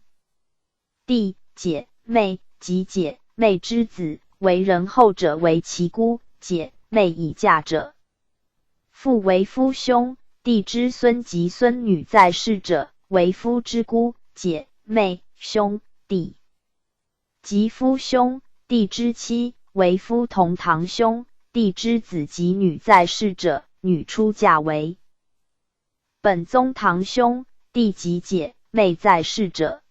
弟姐妹及姐妹之子，为人后者为其姑姐妹已嫁者。父为夫兄弟之孙及孙女在世者，为夫之姑姐妹兄弟及夫兄弟之妻，为夫同堂兄弟之子及女在世者，女出嫁为本宗堂兄弟及姐妹在世者。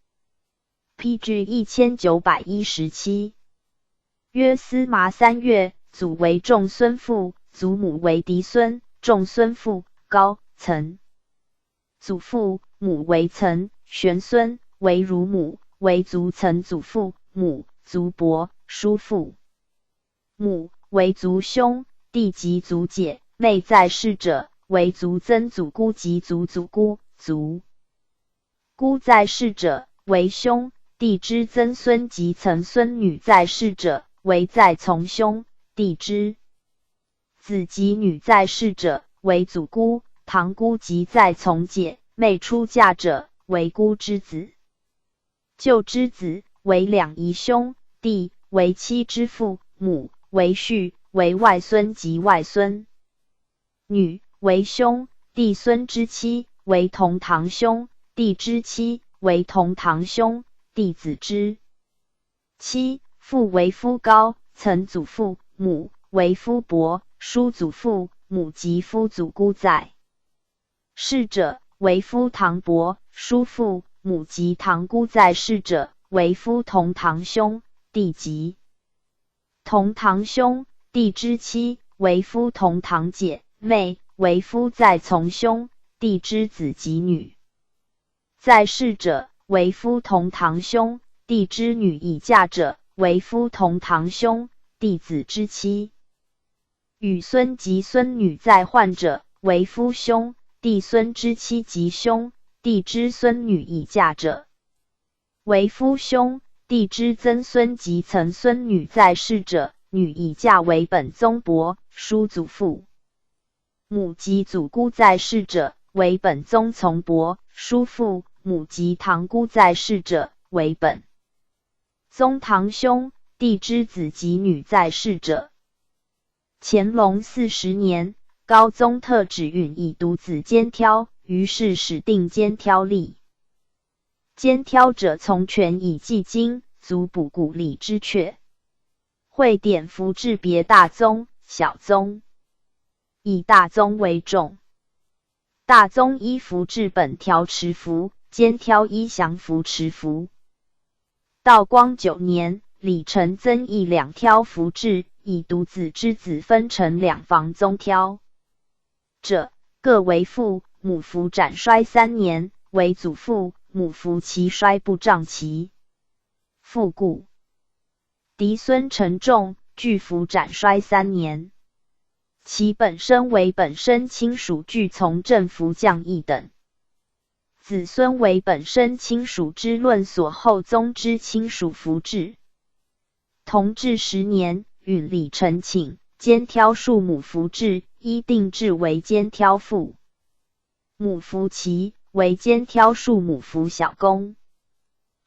PG 1917。约司麻3月，祖为仲孙父，祖母为嫡孙，仲孙父高曾，祖父母为曾玄孙，为乳母，为族曾祖父母，族伯叔父母，为族兄弟及族姐妹在世者，为族曾祖姑及族祖姑族姑在世者，为兄弟之曾孙及曾孙女在世者，为在从兄弟之子及女在世者，为祖姑堂姑及在从姐妹出嫁者，为姑之子。舅之子为两姨兄弟，为妻之父母，为婿，为外孙及外孙女，为兄弟孙之妻，为同堂兄弟之妻，为同堂兄弟子之妻。父为夫高曾祖父母，为夫伯叔祖父母及夫祖姑在世者，为夫堂伯叔父母及堂姑在世者，为夫同堂兄弟及同堂兄弟之妻，为夫同堂姐妹，为夫在从兄弟之子及女在世者，为夫同堂兄弟之女已嫁者，为夫同堂兄弟子之妻。与孙及孙女在患者，为夫兄弟孙之妻及兄弟之孙女已嫁者，为夫兄弟之曾孙及曾孙女在世者，女已嫁为本宗伯叔祖父母及祖姑在世者，为本宗从伯叔父母及堂姑在世者，为本宗堂兄帝之子及女在世者。乾隆40年，高宗特旨允以独子监挑，于是始定监挑例。监挑者从权以记经，足补古礼之阙。会典符制别大宗、小宗，以大宗为重。大宗依符制本条持符，监挑依详符持符。道光9年，李承增议两挑符制，以独子之子分成两房宗挑者，各为父母符斩衰3年，为祖父母符其衰不障其父故。嫡孙承仲俱符斩衰3年，其本身为本身亲属俱从政符降役等。子孙为本身亲属之论所后宗之亲属符制。同治10年，允李承请监挑庶母符制，依定制为监挑父母符其为监挑庶母符小公。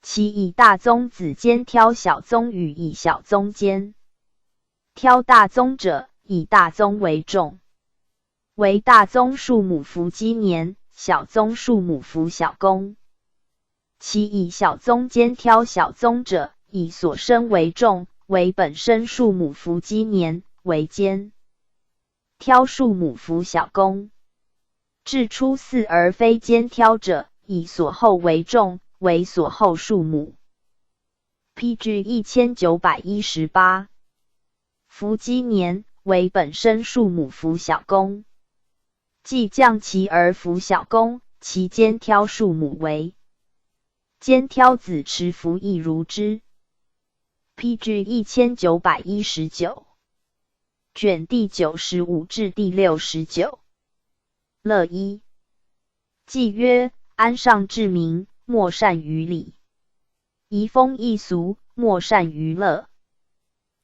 其以大宗子监挑小宗与以小宗监挑大宗者，以大宗为重，为大宗庶母符基年，小宗庶母符小公。其以小宗监挑小宗者，以所生为重，为本身庶母符基年，为监挑庶母符小公。至初四而非监挑者，以所后为重，为所后庶母。PG 1918。符基年为本身庶母符小公，既降其而符小公，其监挑庶母为监挑子持符亦如之。PG 1919。卷第95至第69。乐一。纪曰：安上治民，莫善于礼；移风易俗，莫善于乐。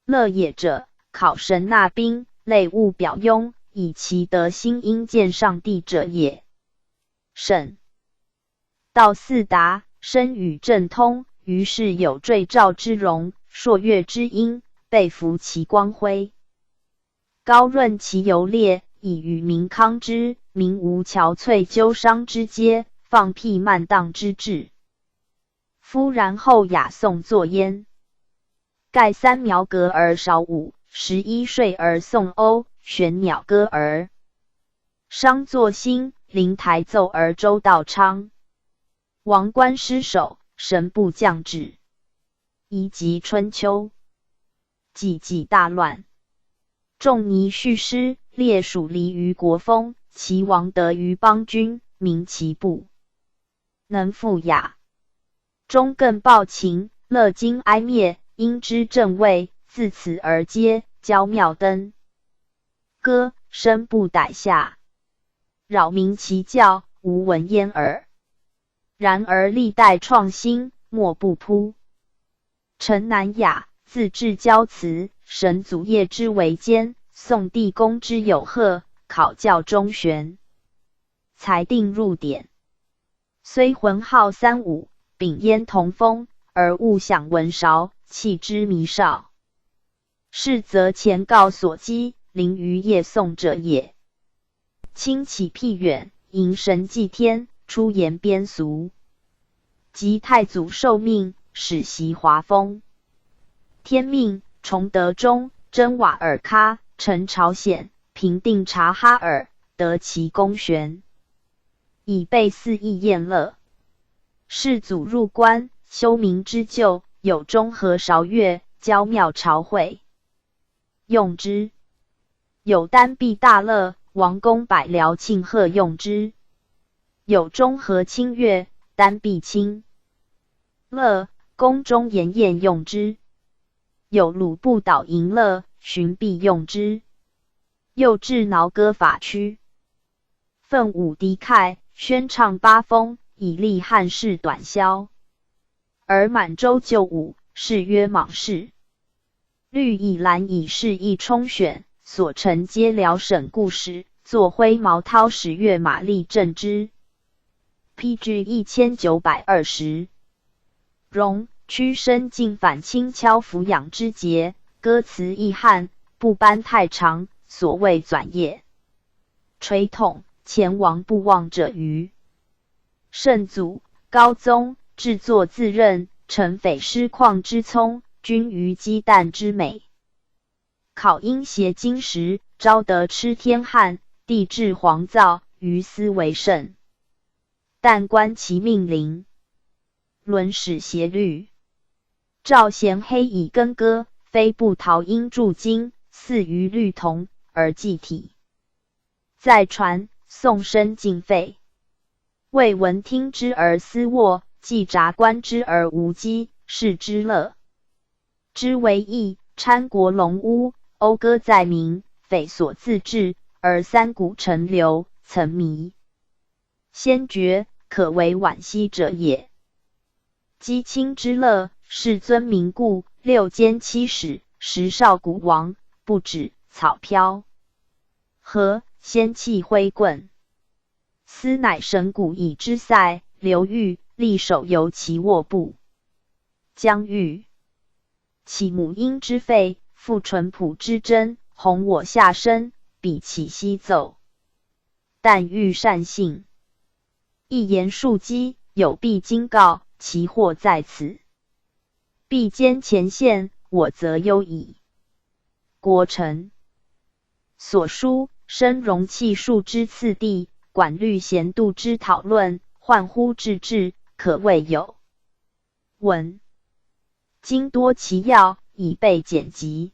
乐也者，考神纳兵，类物表庸，以其德心应见上帝者也。审道四达，身与正通，于是有坠照之容，朔月之音，被服其光辉，高润其游烈，以与民康之，民无憔悴纠伤之阶，放屁慢荡之志。夫然后雅颂作焉。盖3苗革而少武，11岁而颂欧，玄鸟歌而商作兴，灵台奏而周道昌。王冠失守，神不降旨。夷及春秋。己大乱。仲尼续师，列属离于国风，其王得于邦君，民其不能复雅。中更暴秦，乐经哀灭，因之正位，自此而皆骄庙登歌，声不逮下，扰民其教，无闻焉耳。然而历代创新，莫不扑陈南雅，自制骄辞，神祖业之为坚，宋帝公之有贺，考教中玄，才定入典。虽浑号35，秉焉同风，而勿享文韶，弃之弥少。是则前告所讥，临于夜颂者也。清起僻远，迎神祭天，出言边俗。及太祖受命，始袭华风。天命，崇德中，征瓦尔喀，陈朝鲜，平定察哈尔，得其功勋，以备四邑宴乐。世祖入关，修明之旧，有中和韶乐，交庙朝会，用之。有单璧大乐，王公百僚庆贺用之。有中和清乐，单璧清乐，宫中筵宴用之。有鲁不倒迎乐，寻必用之。又制挠歌法曲，奋舞笛凯，宣唱八风，以利汉室短宵。而满洲旧舞，是曰莽氏。律以兰以示意充选，所陈皆辽省故事，作挥毛涛10月马力正之。PG 1920。荣屈身进反轻敲俯仰之节，歌词意汉，不班太长，所谓转也。垂统，前王不忘者余。圣祖高宗制作自任，承匪师旷之聪，均于鸡蛋之美。考因携金石，昭得吃天汉，帝制黄造，于斯为甚。但观其命令，伦始协律。赵贤黑以根歌，非不陶因铸金，似于律同，而记体。再传宋申尽废，未闻听之而思卧，既察观之而无机，是之乐。之为义，参国龙屋，讴歌在民，匪所自治，而三古陈流，曾迷。先觉，可为惋惜者也。姬卿之乐，世尊名故，六监七使，时少古王，不止草飘。和仙气挥棍，斯乃神古以之塞，刘裕力手游其卧步。将欲其母婴之肺，复淳朴之真，弘我下身，比其西奏。但欲善信，一言数机，有必经告，其祸在此。必兼前线，我则忧矣。郭成所书，深容器数之次第，管律贤度之讨论，焕乎至治，可谓有。文今多其要，以备简辑。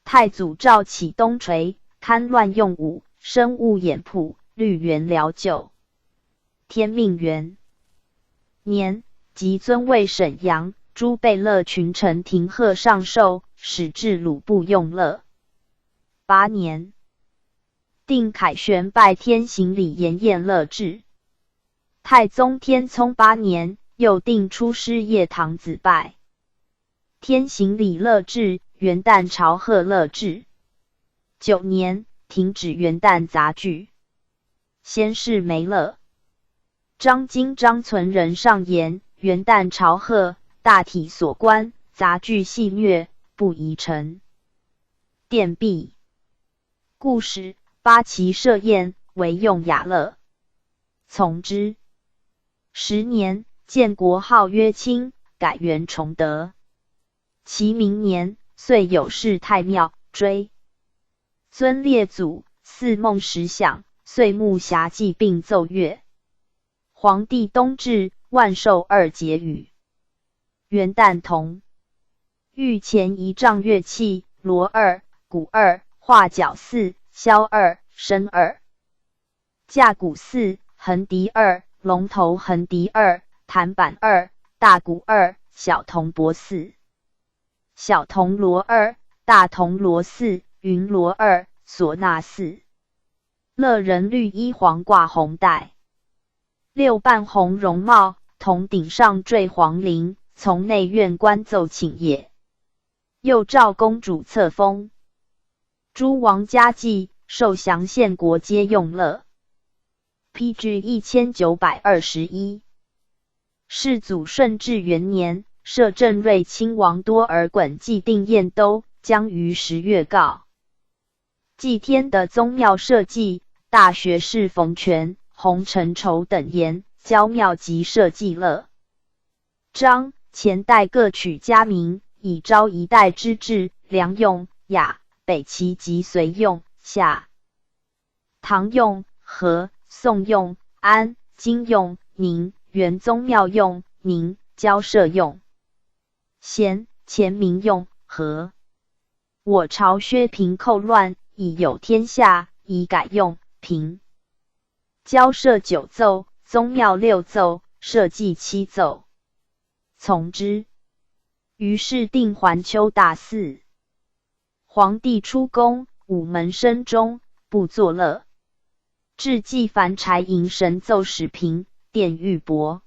太祖诏启东垂，堪乱用武，生物掩铺，律源疗救。天命元年，即尊位沈阳，诸贝勒群臣廷贺上寿，使至鲁部用乐。8年，定凯旋拜天行礼延宴乐制。太宗天聪8年，又定出师叶堂子拜。天行礼乐制，元旦朝贺乐制。9年，停止元旦杂剧。先是没乐。张经张存仁上言，元旦朝贺，大体所观，杂剧戏谑，不宜成。殿毕，故时八旗设宴，惟用雅乐，从之。10年，建国号曰清，改元崇德。其明年，遂有事太庙，追尊列祖，祀孟时享，岁暮暇祭并奏乐。皇帝冬至，万寿2节语。元旦同御前仪仗乐器，锣2，鼓2，画角4，箫2，笙2。架鼓4，横笛2，龙头横笛2，弹板2，大鼓2，小铜钹4。小铜锣2，大铜锣4，云锣2，唢呐4。乐人绿衣黄挂红带，6扮红绒帽，铜顶上缀黄绫，从内院观奏请也。又召公主册封，诸王家祭，受降县国皆用乐。PG 1921。世祖顺治元年，摄政睿亲王多尔衮祭定宴都，将于10月告。祭天的宗庙社稷，大学士冯权、洪承畴等言，郊庙及社稷乐章，前代各取家名，以昭一代之制，梁用、雅、北齐及隋用、夏、唐用、和、宋用、安、金用、宁、元宗庙用、宁、交社用、咸、前民用、和。我朝削平寇乱，以有天下，以改用、平。交社9奏，宗庙6奏，社稷7奏，从之。于是定环丘大祀。皇帝出宫，午门深钟，不作乐。至祭凡柴迎神奏始平，殿玉帛。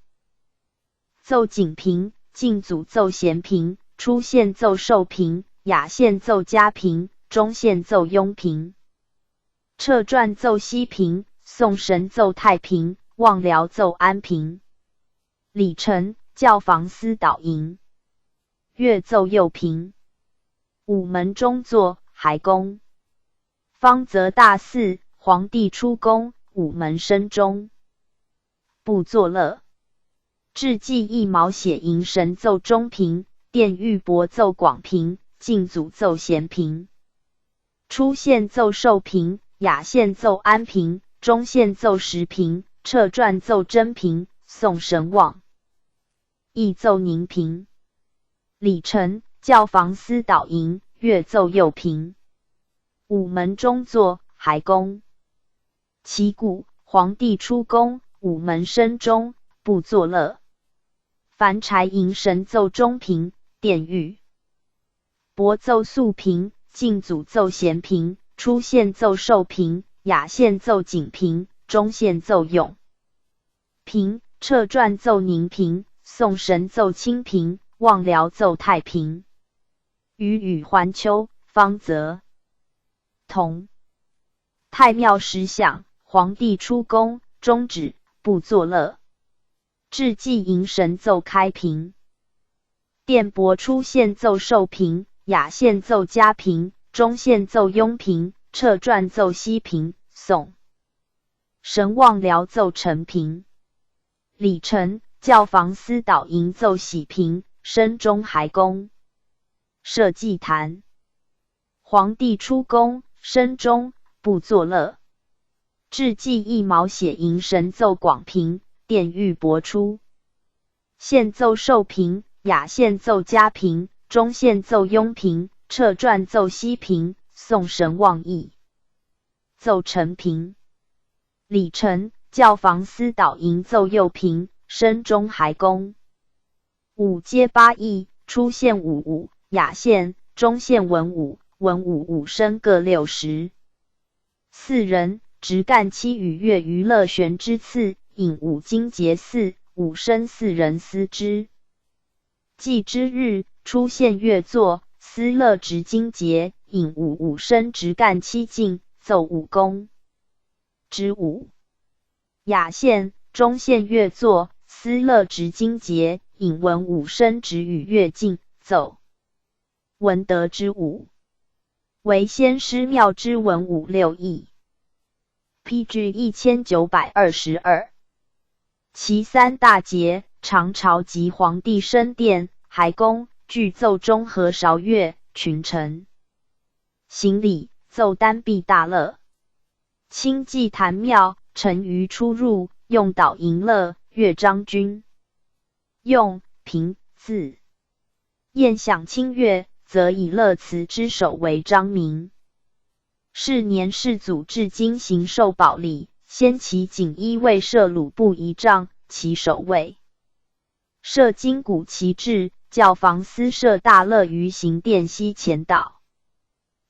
奏景平，晋祖奏咸平，初县奏寿平，雅县奏嘉平，中县奏雍平。撤传奏西平，宋神奏太平，望辽奏安平。李成教坊司导营，乐奏右平。午门中坐，还宫。方泽大寺，皇帝出宫，午门深中，不作乐。至纪一毛写迎神奏中平，殿玉帛奏广平，敬祖奏咸平。初献奏寿平，雅献奏安平，中献奏时平，撤传奏真平，宋神望。亦奏宁平。礼臣，教坊司导营，乐奏右平。午门中坐，还宫。其故皇帝出宫，午门深中，不作乐。凡柴迎神奏中平，殿玉帛奏肃平，敬祖奏咸平，初献奏寿平，雅献奏景平，中献奏永平，撤传奏宁平，宋神奏清平，望辽奏太平。余与环丘、方泽同。太庙十响，皇帝出宫，终止，不作乐。至纪迎神奏开平。殿帛初献奏寿平，雅献奏嘉平，中献奏雍平，撤传奏西平，宋神望辽奏陈平。礼臣，教坊司导营奏喜平，升中还宫。设祭坛。皇帝出宫，升中，不作乐。至纪一毛写迎神奏广平，殿玉帛出。献奏寿平，雅献奏嘉平，中献奏雍平，撤传奏西平，宋神望义奏陈平。礼臣，教坊司导营奏右平，升中还宫。五皆八义，初献五五，雅献，中献文武，文武五升各60。四人，直干七与乐娱乐玄之次，引五经节四，五升四人司之。祭之日，初献乐作，司乐直经节，引五升直干七进，奏五功。之五。雅献，中献乐作，司乐直经节，引文五升直与乐进，奏文德之五。为先师庙之文武六义。PG 1922。其三大节，长朝及皇帝升殿，还宫，具奏中和韶乐，群臣行礼，奏单臂大乐。清祭坛庙，臣于出入，用导迎乐，乐章君。用平字宴享清乐，则以乐祠之首为章名。是年世祖至今行受宝礼，先其锦衣卫设鲁布仪仗，其首位。设金鼓旗帜，教坊司设大乐于行殿西前道。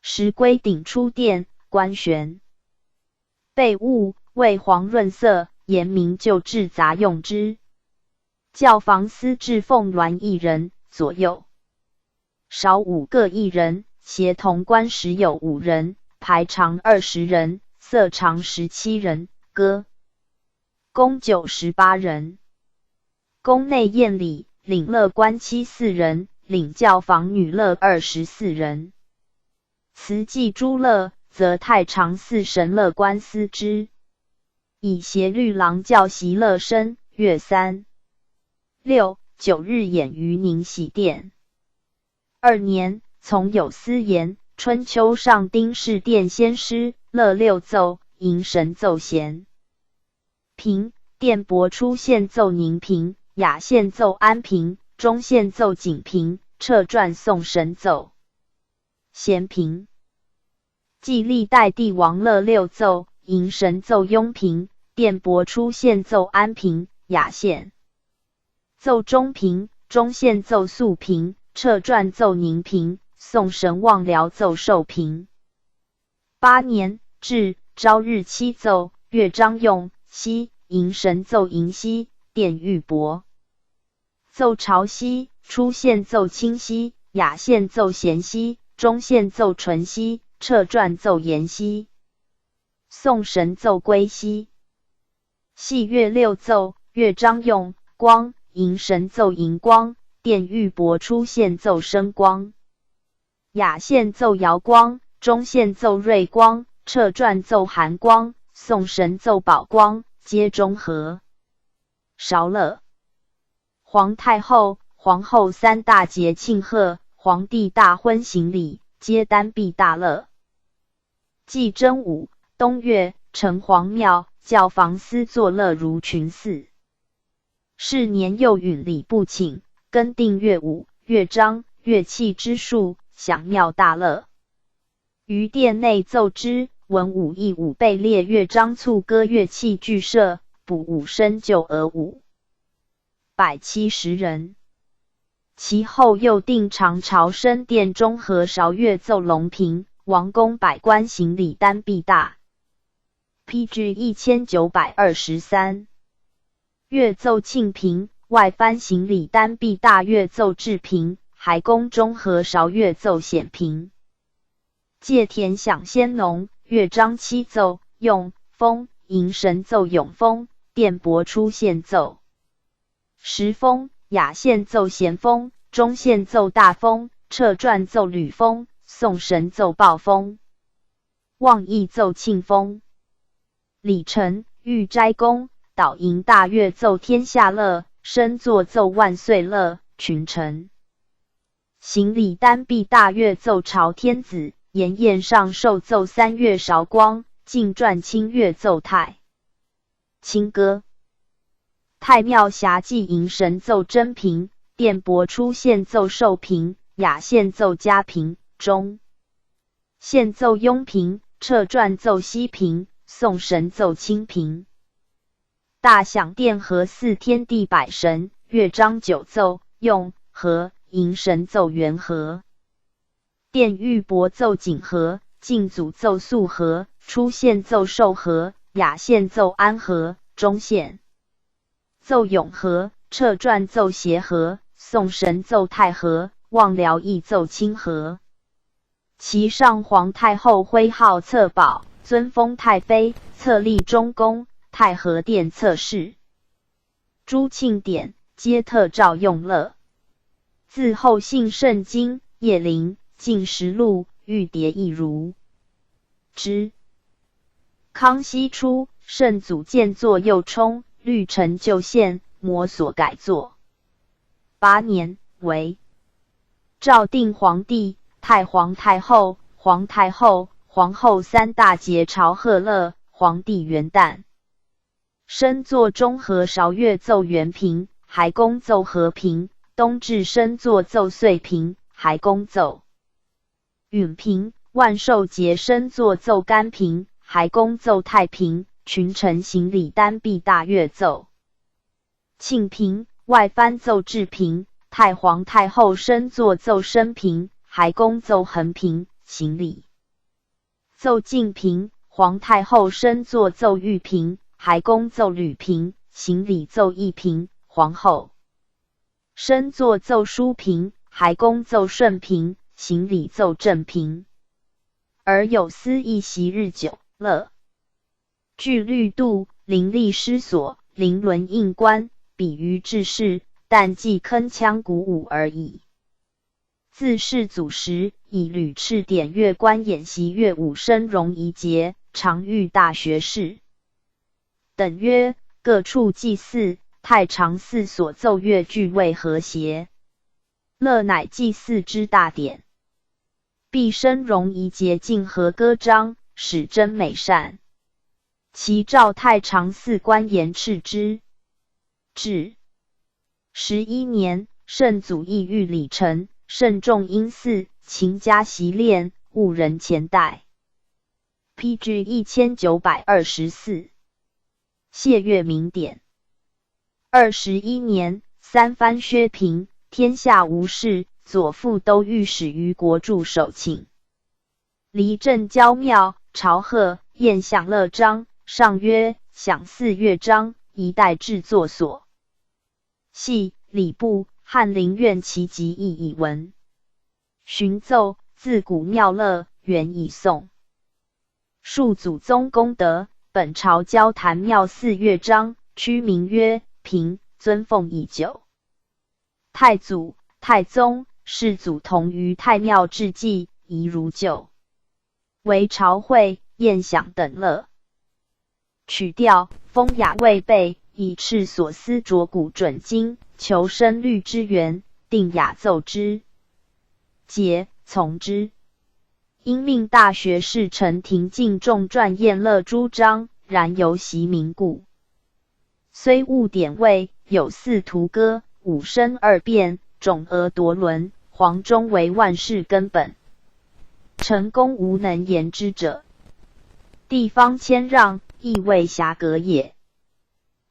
时归鼎出殿，观悬。被物为黄润色，严明就制杂用之。教坊司置凤鸾1人，左右少5各1人，协同官时有5人，排长20人，色长17人，歌宫98人。宫内宴礼，领乐官妻4人，领教坊女乐24人。慈祭诸乐，则太常寺神乐官司之。以协律郎教习乐生，月3、6、9日演于宁喜殿。2年，从有司言，春秋上丁氏殿先师，乐6奏，迎神奏咸平，殿帛初献奏宁平，雅献奏安平，中献奏景平，撤传宋神奏咸平。继历代帝王乐6奏，迎神奏雍平，殿帛初献奏安平，雅献奏中平，中献奏肃平，撤传奏宁平，宋神望辽奏寿平。8年，至朝日7奏，乐章用西，迎神奏迎西，殿玉帛奏朝西，初献奏清西，雅献奏咸西，中献奏纯西，撤传奏延西。宋神奏归西。细乐6奏，乐章用光，迎神奏荧光，殿玉帛出现奏生光。雅献奏瑶光，中献奏瑞光，彻传奏寒光，宋神奏宝光，皆中和。韶乐。皇太后、皇后三大节庆贺，皇帝大婚行礼，皆单璧大乐。祭真午，冬月，城隍庙，教坊司作乐如群祀。是年又允礼部请，更定乐舞、乐章、乐器之数，享庙大乐。于殿内奏之，文武艺武备列乐章促歌乐器俱设，补武生就俄舞170人。其后又定长朝升殿中和韶乐奏龙平，王公百官行礼单璧大。PG 1923。乐奏庆平，外藩行礼单璧大乐奏至平，还宫中和韶乐奏显平。介田享先农，乐章七奏，用风，迎神奏永风，殿帛出现奏时风，雅献奏咸风，中献奏大风，彻传奏吕风，宋神奏暴风，望义奏庆风。李成，玉斋公，导迎大乐奏天下乐，身作奏万岁乐，群臣行礼单璧大乐奏朝天子，筵宴上受奏三乐韶光，进传清乐奏太清歌。太庙辖祭迎神奏真平，殿帛出现奏寿平，雅献奏嘉平，中献奏雍平，彻传奏西平，宋神奏清平。大享殿和四天地百神，乐章九奏，用和，迎神奏元和。殿玉帛奏景和，敬祖奏肃和，出献奏寿和，雅献奏安和，中献奏永和，彻传奏协和，宋神奏太和，望辽义奏清和。其上皇太后徽号侧宝，尊封太妃，册立中宫，太和殿侧室。诸庆典皆特诏用乐。自后信圣经、叶灵、进实录、玉牒亦如之。康熙初，圣祖建作右冲，律陈旧宪，摹所改作。8年，为诏定皇帝、太皇太后、皇太后、皇后三大节朝贺乐，皇帝元旦。升作中和韶乐奏元平，还宫奏和平，冬至升作奏岁平，还宫奏允平，万寿节升作奏甘平，还宫奏太平，群臣行礼单璧大乐奏庆平，外藩奏至平，太皇太后升作奏升平，还宫奏恒平，行礼奏敬平，皇太后升作奏玉平，还宫奏吕平，行礼奏义平，皇后升作奏淑平，还宫奏顺平，行礼奏正平。而有司一席日久乐。据律度，灵力失所，灵轮应官，比于治世，但即铿锵鼓舞而已。自世祖时，以屡敕典乐官演习乐舞声容仪节，常遇大学士等曰：各处祭祀，太常寺所奏乐俱未和谐，乐乃祭祀之大典。必生容仪节敬和歌章，使真美善。其照太常寺官严斥之。至11年，圣祖意欲礼成，慎重因祀，勤加习练，务人前代。PG 1924。谢月明典。21年，三藩削平，天下无事，左副都御史于国柱守庆。离镇郊庙，朝贺，宴享乐章，上曰：享4乐章，一代制作所。系礼部翰林院其集义以闻。寻奏，自古妙乐，源以颂。述祖宗功德，本朝交坛庙4乐章，区名曰平，尊奉已久。太祖、太宗、世祖同于太庙致祭，宜如旧。为朝会、宴享等乐。曲调风雅未备，以赤所思着古准经，求声律之源，定雅奏之。节从之。因命大学士陈廷敬重撰宴乐诸章，然犹习名故。虽误典位，有四图歌，五声二变，种额夺伦，黄钟为万事根本。成功无能言之者。地方谦让，亦未暇隔也。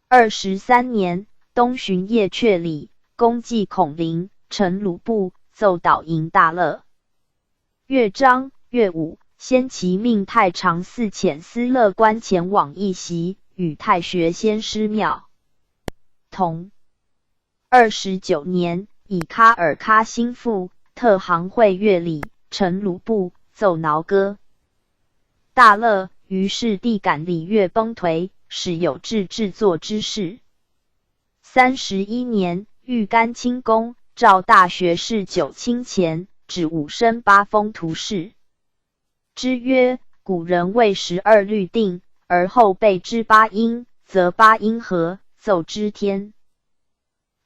23年，东巡夜阙里，公祭孔林，陈鲁部，奏导迎大乐。乐章、乐舞，先其命太常寺遣司乐官前往一席，与太学先师庙同。29年，以喀尔喀心腹，特行会乐礼，陈鲁部，奏挠歌。大乐，于是帝感礼乐崩颓，始有制作之事。31年，欲干清宫，召大学士九卿前，指五声八风图示。之曰：古人谓12律定，而后备之八音，则八音合，奏之天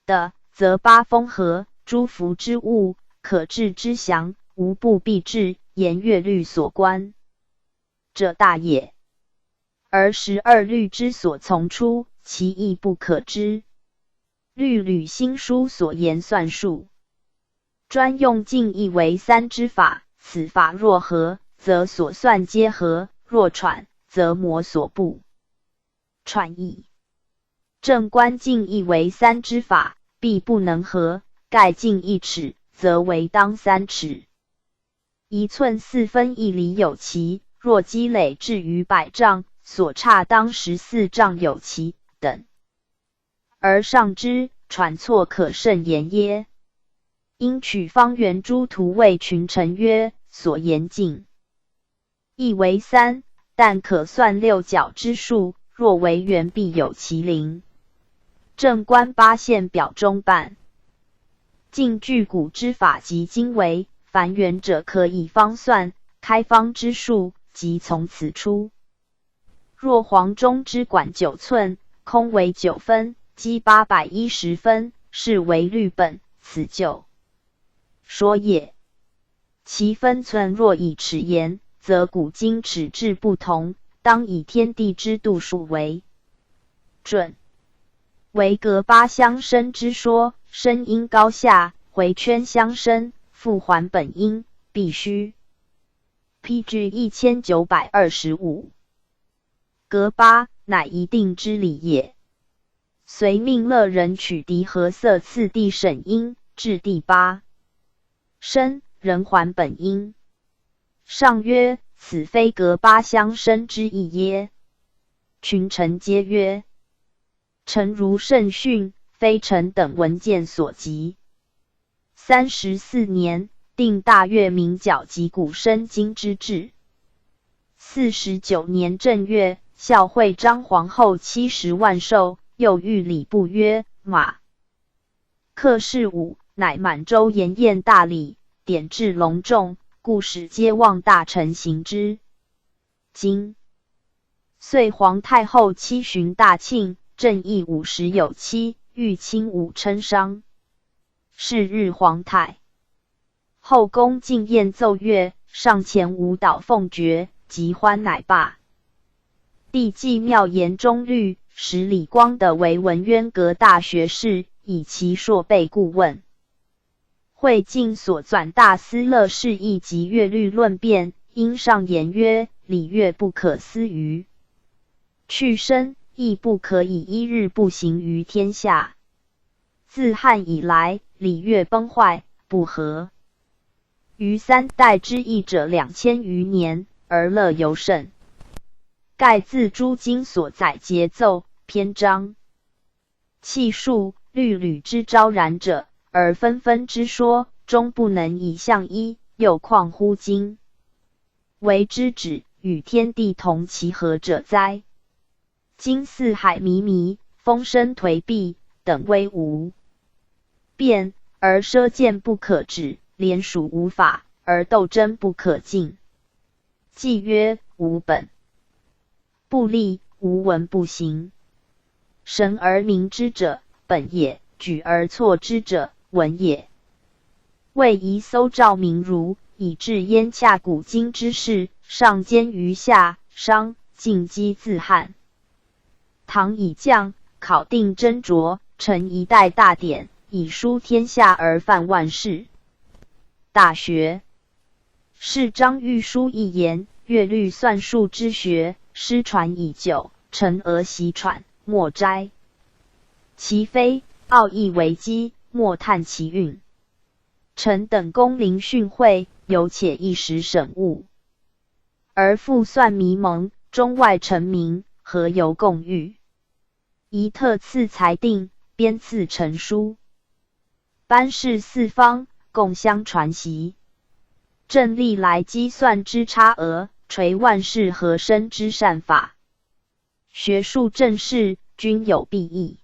的，则八风合，诸服之物，可治之详，无不必治，言乐律所关者大也。而12律之所从出，其义不可知。律吕新书所言算数，专用尽义为三之法，此法若合，则所算皆合；若喘，则魔所不喘矣。正观尽义为三之法，必不能合，盖尽一尺，则为当3尺。1寸4分1厘有其，若积累至于100丈，所差当14丈有其等。而上之，喘错可胜言耶？因取方圆诸图谓群臣曰：所言尽亦为3，但可算6角之数，若为圆必有其0。正观8线表中半。尽据古之法及经为，凡圆者可以方算，开方之数，即从此出。若黄钟之管9寸，空为9分，积810分，是为律本，此就说也。其分寸若以尺言，则古今尺制不同，当以天地之度数为准。为隔8相生之说，声音高下，回圈相生，复还本音，必须 PG 1925。隔8，乃一定之理也。遂命乐人取笛和瑟次第审音，至第8声，仍还本音。上曰：此非隔8相生之意耶？群臣皆曰：臣如圣训，非臣等文件所及。34年，定大乐鸣角及鼓声经之制。49年正月，孝惠章皇后70万寿，又谕礼部曰：马克事武，乃满洲筵宴大礼，典制隆重，故使皆望大臣行之。今遂皇太后7旬大庆，正义50有7，欲亲武称商。是日皇太后宫进宴奏乐，上前舞蹈奉爵，及欢乃罢。帝祭庙言中律，使李光德为文渊阁大学士，以其硕备顾问。会尽所纂大司乐释义及乐律论辩，因上言曰：礼乐不可思于去身，亦不可以一日不行于天下。自汉以来，礼乐崩坏，不和于3代之役者2000余年，而乐尤甚。盖自诸经所载节奏、篇章、器数、律吕之昭然者，而纷纷之说，终不能以象一，又况乎今？为之止，与天地同其和者哉？今四海靡靡，风声颓敝，等微无变，而射箭不可止，连属无法，而斗争不可进。既曰无本不立，无文不行。神而明之者，本也；举而错之者，文也。为宜搜照明儒，以治燕洽古今之事，上兼于下，商晋积自汉。唐以降，考定斟酌，成一代大典，以书天下而范万世。大学是张玉书一言，乐律算术之学，失传已久，臣俄习传，莫摘其非，奥义为基，莫探其韵。臣等公临训诲，犹且一时审悟，而复算迷蒙，中外臣民，何由共御？宜特赐裁定，编赐陈书，班士四方，共相传习。朕历来积算之差额，垂万世和声之善法。学术政事，均有裨益。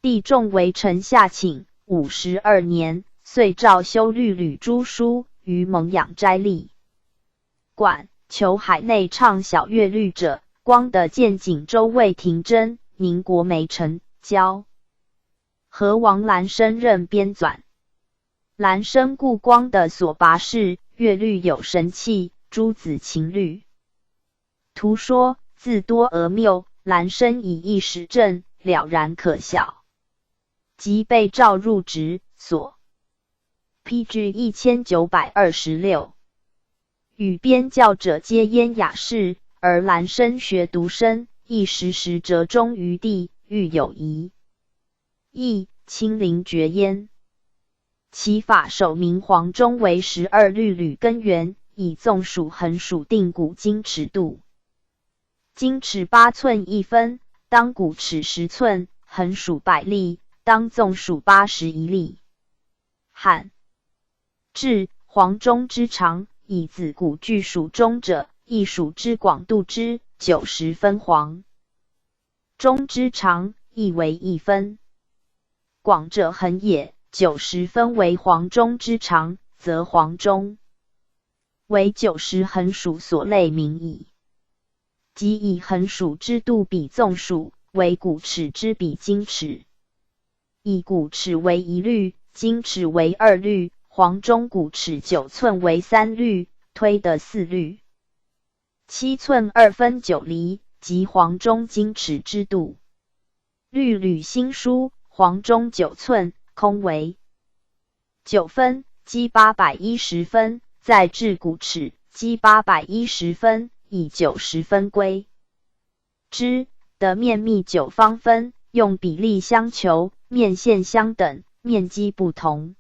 帝重为臣下请，52年，遂诏修律吕诸书，于蒙养斋吏馆，求海内畅晓乐律者，光的见景州魏廷珍、宁国梅陈交和王兰生任编纂。兰生故光的所拔是乐律有神气，诸子琴律图说自多而谬，兰生以一时证，了然可晓。即被召入职，所 PG 1926。与编教者皆焉雅士，而兰生学独深，亦时折中于地，欲有疑义，亲临绝焉。其法首明黄钟为12律吕根源，以纵属横属定古今尺度。今尺8寸1分，当古尺10寸，横属100例，当纵属81例。汉至黄钟之长，以子古具属中者，亦属之广度之90分黄。钟之长，亦为1分。广者横也，90分为黄钟之长，则黄钟为90横属所类名矣。即以横属之度比纵属，为古尺之比今尺。以古尺为1律，今尺为2律，黄钟古尺9寸为3律，推的4律。7寸2分9厘，即黄钟今尺之度。律吕新书，黄钟9寸，空为9分，积810分，再制古尺，积810分，以90分归之，得面密9方分，用比例相求，面线相等，面积不同，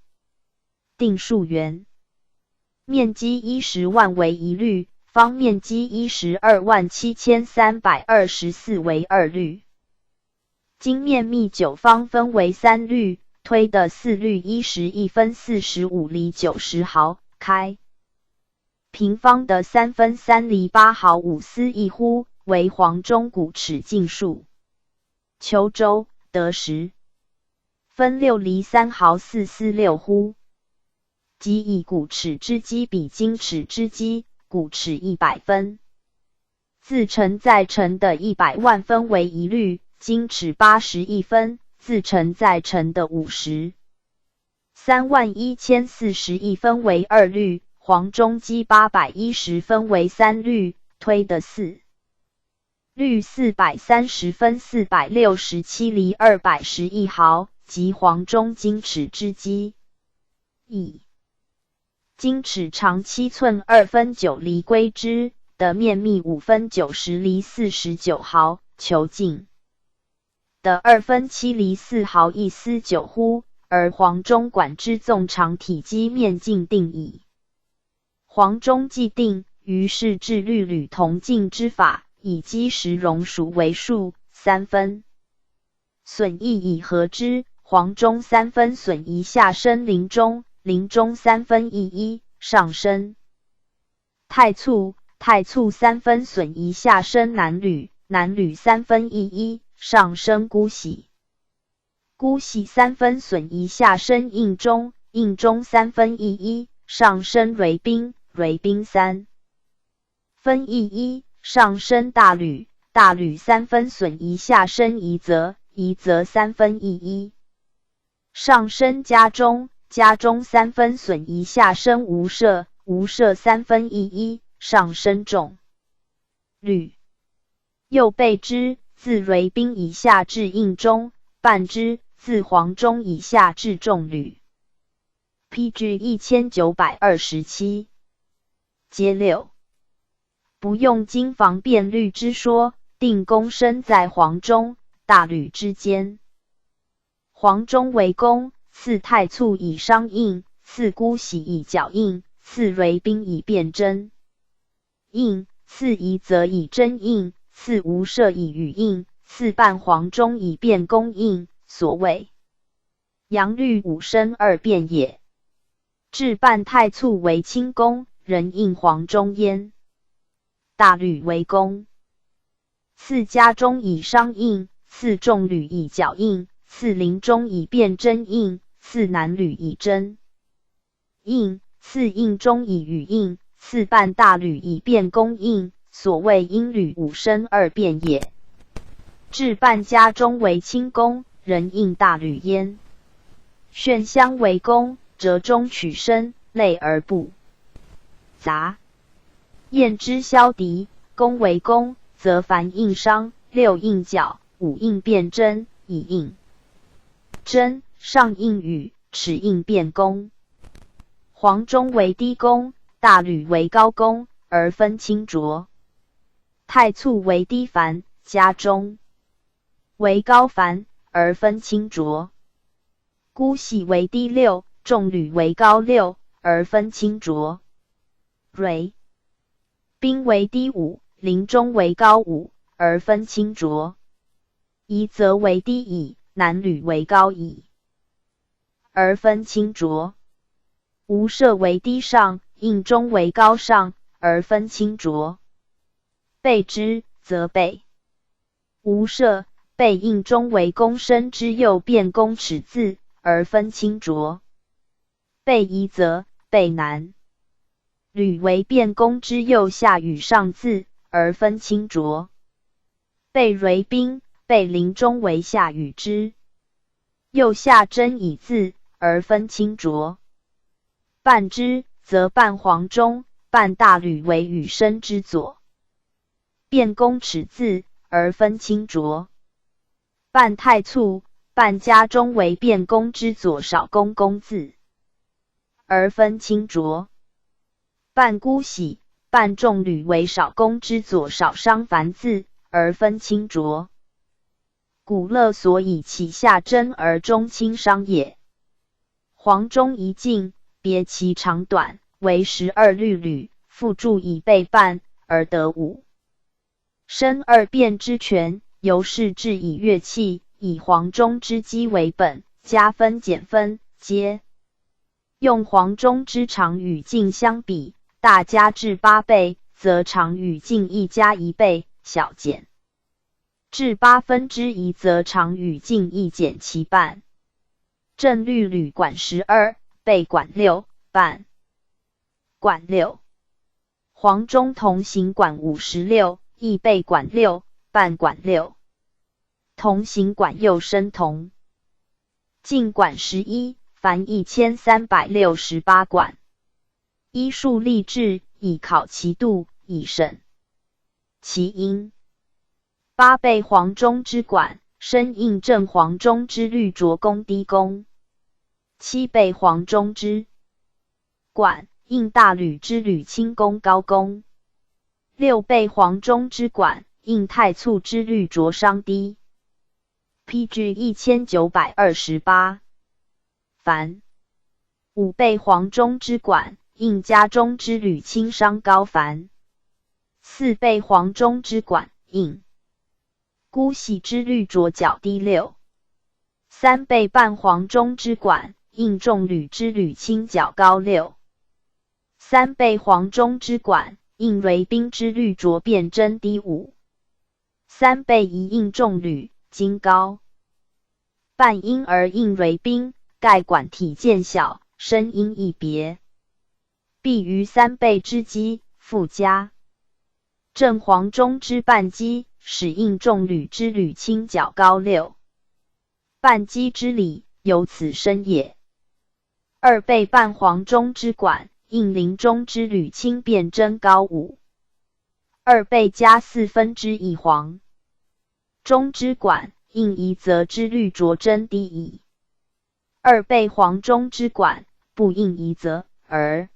定数元。面积10万为1律，方面积127324为2律。今面密9方分为3律，推的4律11分45厘90毫，开平方的3分3厘8毫5丝1乎，为黄钟古尺径数。求周得10分6厘3毫4丝6乎。即以古尺之积比今尺之积，古尺100分。自成再成的100万分为1律，今尺81分，自成再成的531041分为2律，黄钟积810分为3律，推的4律430分467厘211毫，即黄钟今尺之积。以今尺长7寸2分9厘归之，得面密5分90厘49毫，求尽。得2分7厘4毫1丝9乎，而黄钟管之纵长体积面径定矣。黄钟既定，于是制律吕同径之法，以基石容属为数3分。损益以合之，黄钟3分损一下生临钟，临钟3分益一上升。太簇3分损一下生南吕，南吕3分益一上升姑息。姑息3分损一下身应中，应中3分一一，上身蕊宾，蕊宾3分一一，上身大履，大履3分损一下身夷则，夷则3分一一，上身家中，家中3分损一下身无赦，无赦3分一一，上身重履。右背之，自蕊宾以下至应中，半之，自黄中以下至重履。PG 1927。皆6。不用经防辩律之说，定公身在黄中、大履之间。黄中为公，次太簇以商应，次姑息以角应，次蕊宾以辩真应，次夷则以真应，次无赦以语应，次半黄中以辩公应。所谓阳律5身2辩也。至半太簇为清公，人应黄中焉。大履为公，次家中以商应，次重履以角应，次临中以辩真应，次南履以真应，次应中以语应，次半大履以辩公应。所谓阴履5身2辩也。至半家中为清公，人应大履焉。炫香为公，折中取身，类而不杂。验之消敌，公为公，则凡应商，6应角，5应辩真，以应真，上应语，齿应辩公。黄中为低公，大履为高公，而分清浊。太簇为低凡，家中为高凡，而分清浊。姑息为低6，重履为高6，而分清浊。蕊宾为低5，临中为高5，而分清浊。夷则为低乙，南履为高乙，而分清浊。无赦为低上，应中为高上，而分清浊。背之，则背无赦，背应中为公身之右辩公齿字，而分清浊。背夷则背南履为辩公之右下与上字，而分清浊。背蕊宾，背临中为下与之右下真以字，而分清浊。半之，则半黄中，半大履为与身之左辩公齿字，而分清浊。半太簇，半家中为辩公之左少公公字，而分清浊。半姑息，半重履为少公之左少商凡字，而分清浊。古勒所以其下真而中清商也。黄中一径，别其长短，为12律吕，复注以备半，而得5身2辩之权。由是制以乐器，以黄中之基为本，加分减分，皆用黄中之长与径相比，大加至8倍，则长与径亦加1倍，小减至8分之1，则长与径亦减其半。正律吕管12，背管6，半管6。黄中同行管56，亦背管6，半管6。同行管右身同径管11，凡1368管。依数立制，以考其度，以审其因。8背黄中之管，身应正黄中之律着公低公。7背黄中之管，应大履之履轻公高公。6背黄中之管，应太簇之律着商低。PG 1928。凡5背黄中之管，应家中之履轻商高凡。4背黄中之管，应姑息之律着角低6。3背半黄中之管，应重履之履轻角高6。3背黄中之管，应蕊宾之律着辩真低5。3背一应重履，今高半因而应为宾，盖管体渐小，声音亦别。必于3倍之机，复加。正黄中之半机，使应重履之履轻较高6。半机之理，由此生也。2倍半黄中之管，应临中之履轻变真高5。2倍加1/4黄中之管，应夷则之律着真低矣。2倍黄中之管，不应夷则，而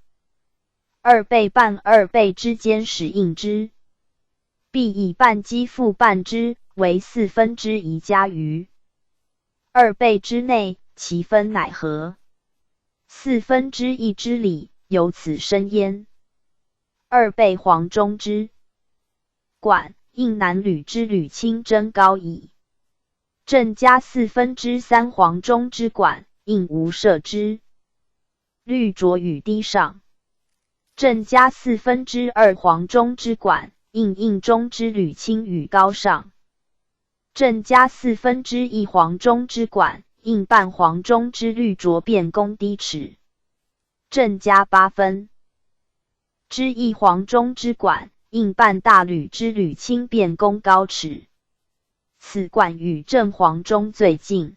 2倍半2倍之间使应之，必以半机复半之，为1/4加余。2倍之内，其分乃何？1/4之理，由此生焉。2倍黄中之管，应南履之履轻真高矣。正加3/4黄中之管，应无涉之律着与低上。正加2/4黄中之管，应中之履轻与高上。正加1/4黄中之管，应半黄中之律着变弓低尺。正加8分之1黄中之管，应半大履之履轻变弓高尺。此管与正黄中最近。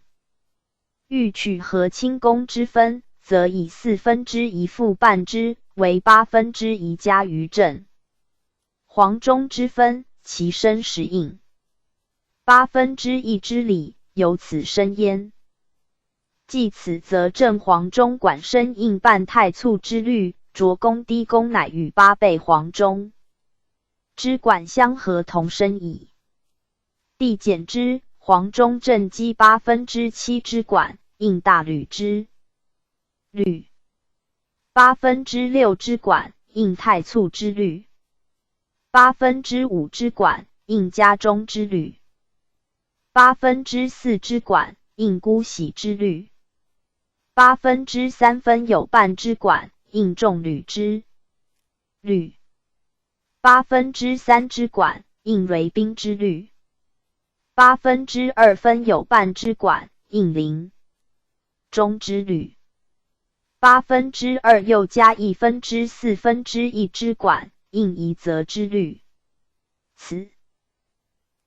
欲取和轻弓之分，则以1/4复半之，为1/8加于正黄中之分，其身实应。1/8之理，由此生焉。继此，则正黄中管身应半太簇之律，着弓低弓乃与8倍黄中之管相合同生矣。递减之，黄中正击7/8之管，应大履之律6/8之管，应太簇之律5/8之管，应家中之律4/8之管，应姑息之律3/8有半之管，应重履之律3/8之管，应为宾之律2/8有半之管，应临中之律2/8又加1/4之管，应夷则之律。此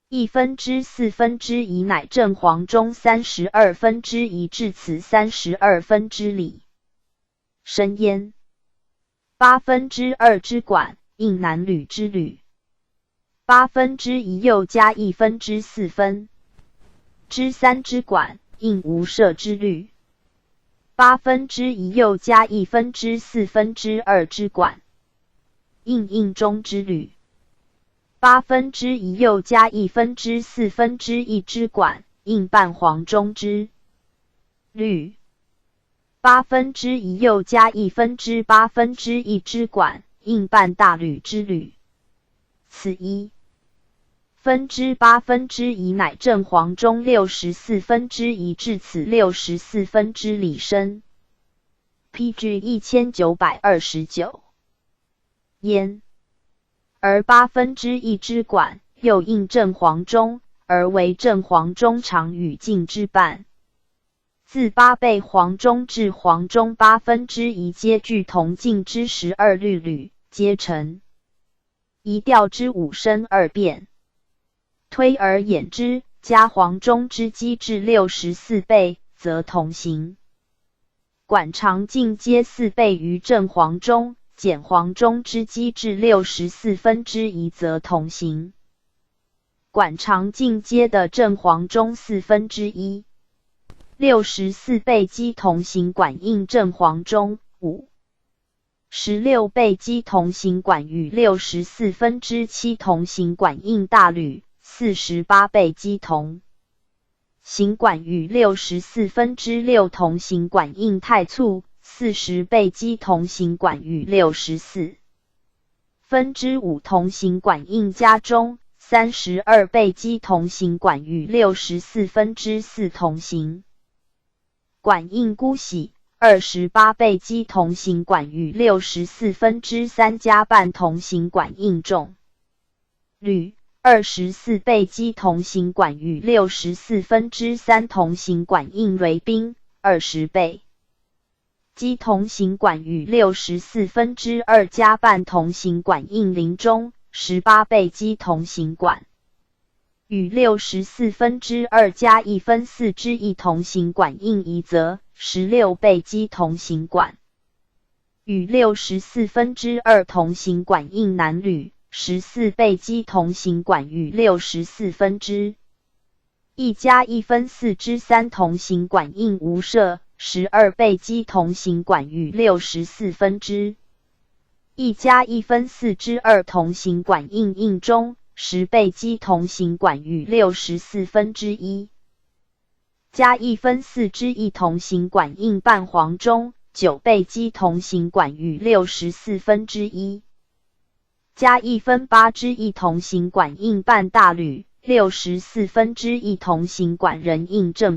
1/4乃正黄中32/1至此32理生焉。2/8之管，应南履之律1/8又加1/4之3之管，应无涉之律1/8又加1/4之管，应中之律1/8又加1/4之管，应半黄中之律1/8又加1/8之管，应半大履之律。此1/8乃正黄中64/1至此64理生。PG 1929焉。而1/8之管，又应正黄中，而为正黄中长与径之半。自8倍黄中至黄中1/8皆具同径之12律，皆成一调之5声2变。推而演之，加黄中之机至64倍，则同形。管长径皆4倍于正黄中，减黄中之机至64/1，则同形。管长径皆的正黄中1/4。64倍机同形管应正黄中16倍机同形管与64/7同形管应大履48倍机同形管与64/6同形管应太簇40倍机同形管与64/5同形管应家中32倍机同形管与64/4同形管应姑息28倍机同形管与64/3加半同形管应重律24倍基同行管与64分之3同行管应为宾20倍。基同行管与64分之2加半同行管应临终18倍基同行管。与64分之2加1分4之1同行管应夷则16倍基同行管。与64分之2同行管应男女14倍基同行管与64分之1加1分4之3同行管应无赦12倍基同行管与64分之1加1分4之2同行管应应中10倍基同行管与64分之1加1分4之1同行管应半黄中9倍基同行管与64分之1加1分8之1同行管应半大吕64分之1同行管人应正黄。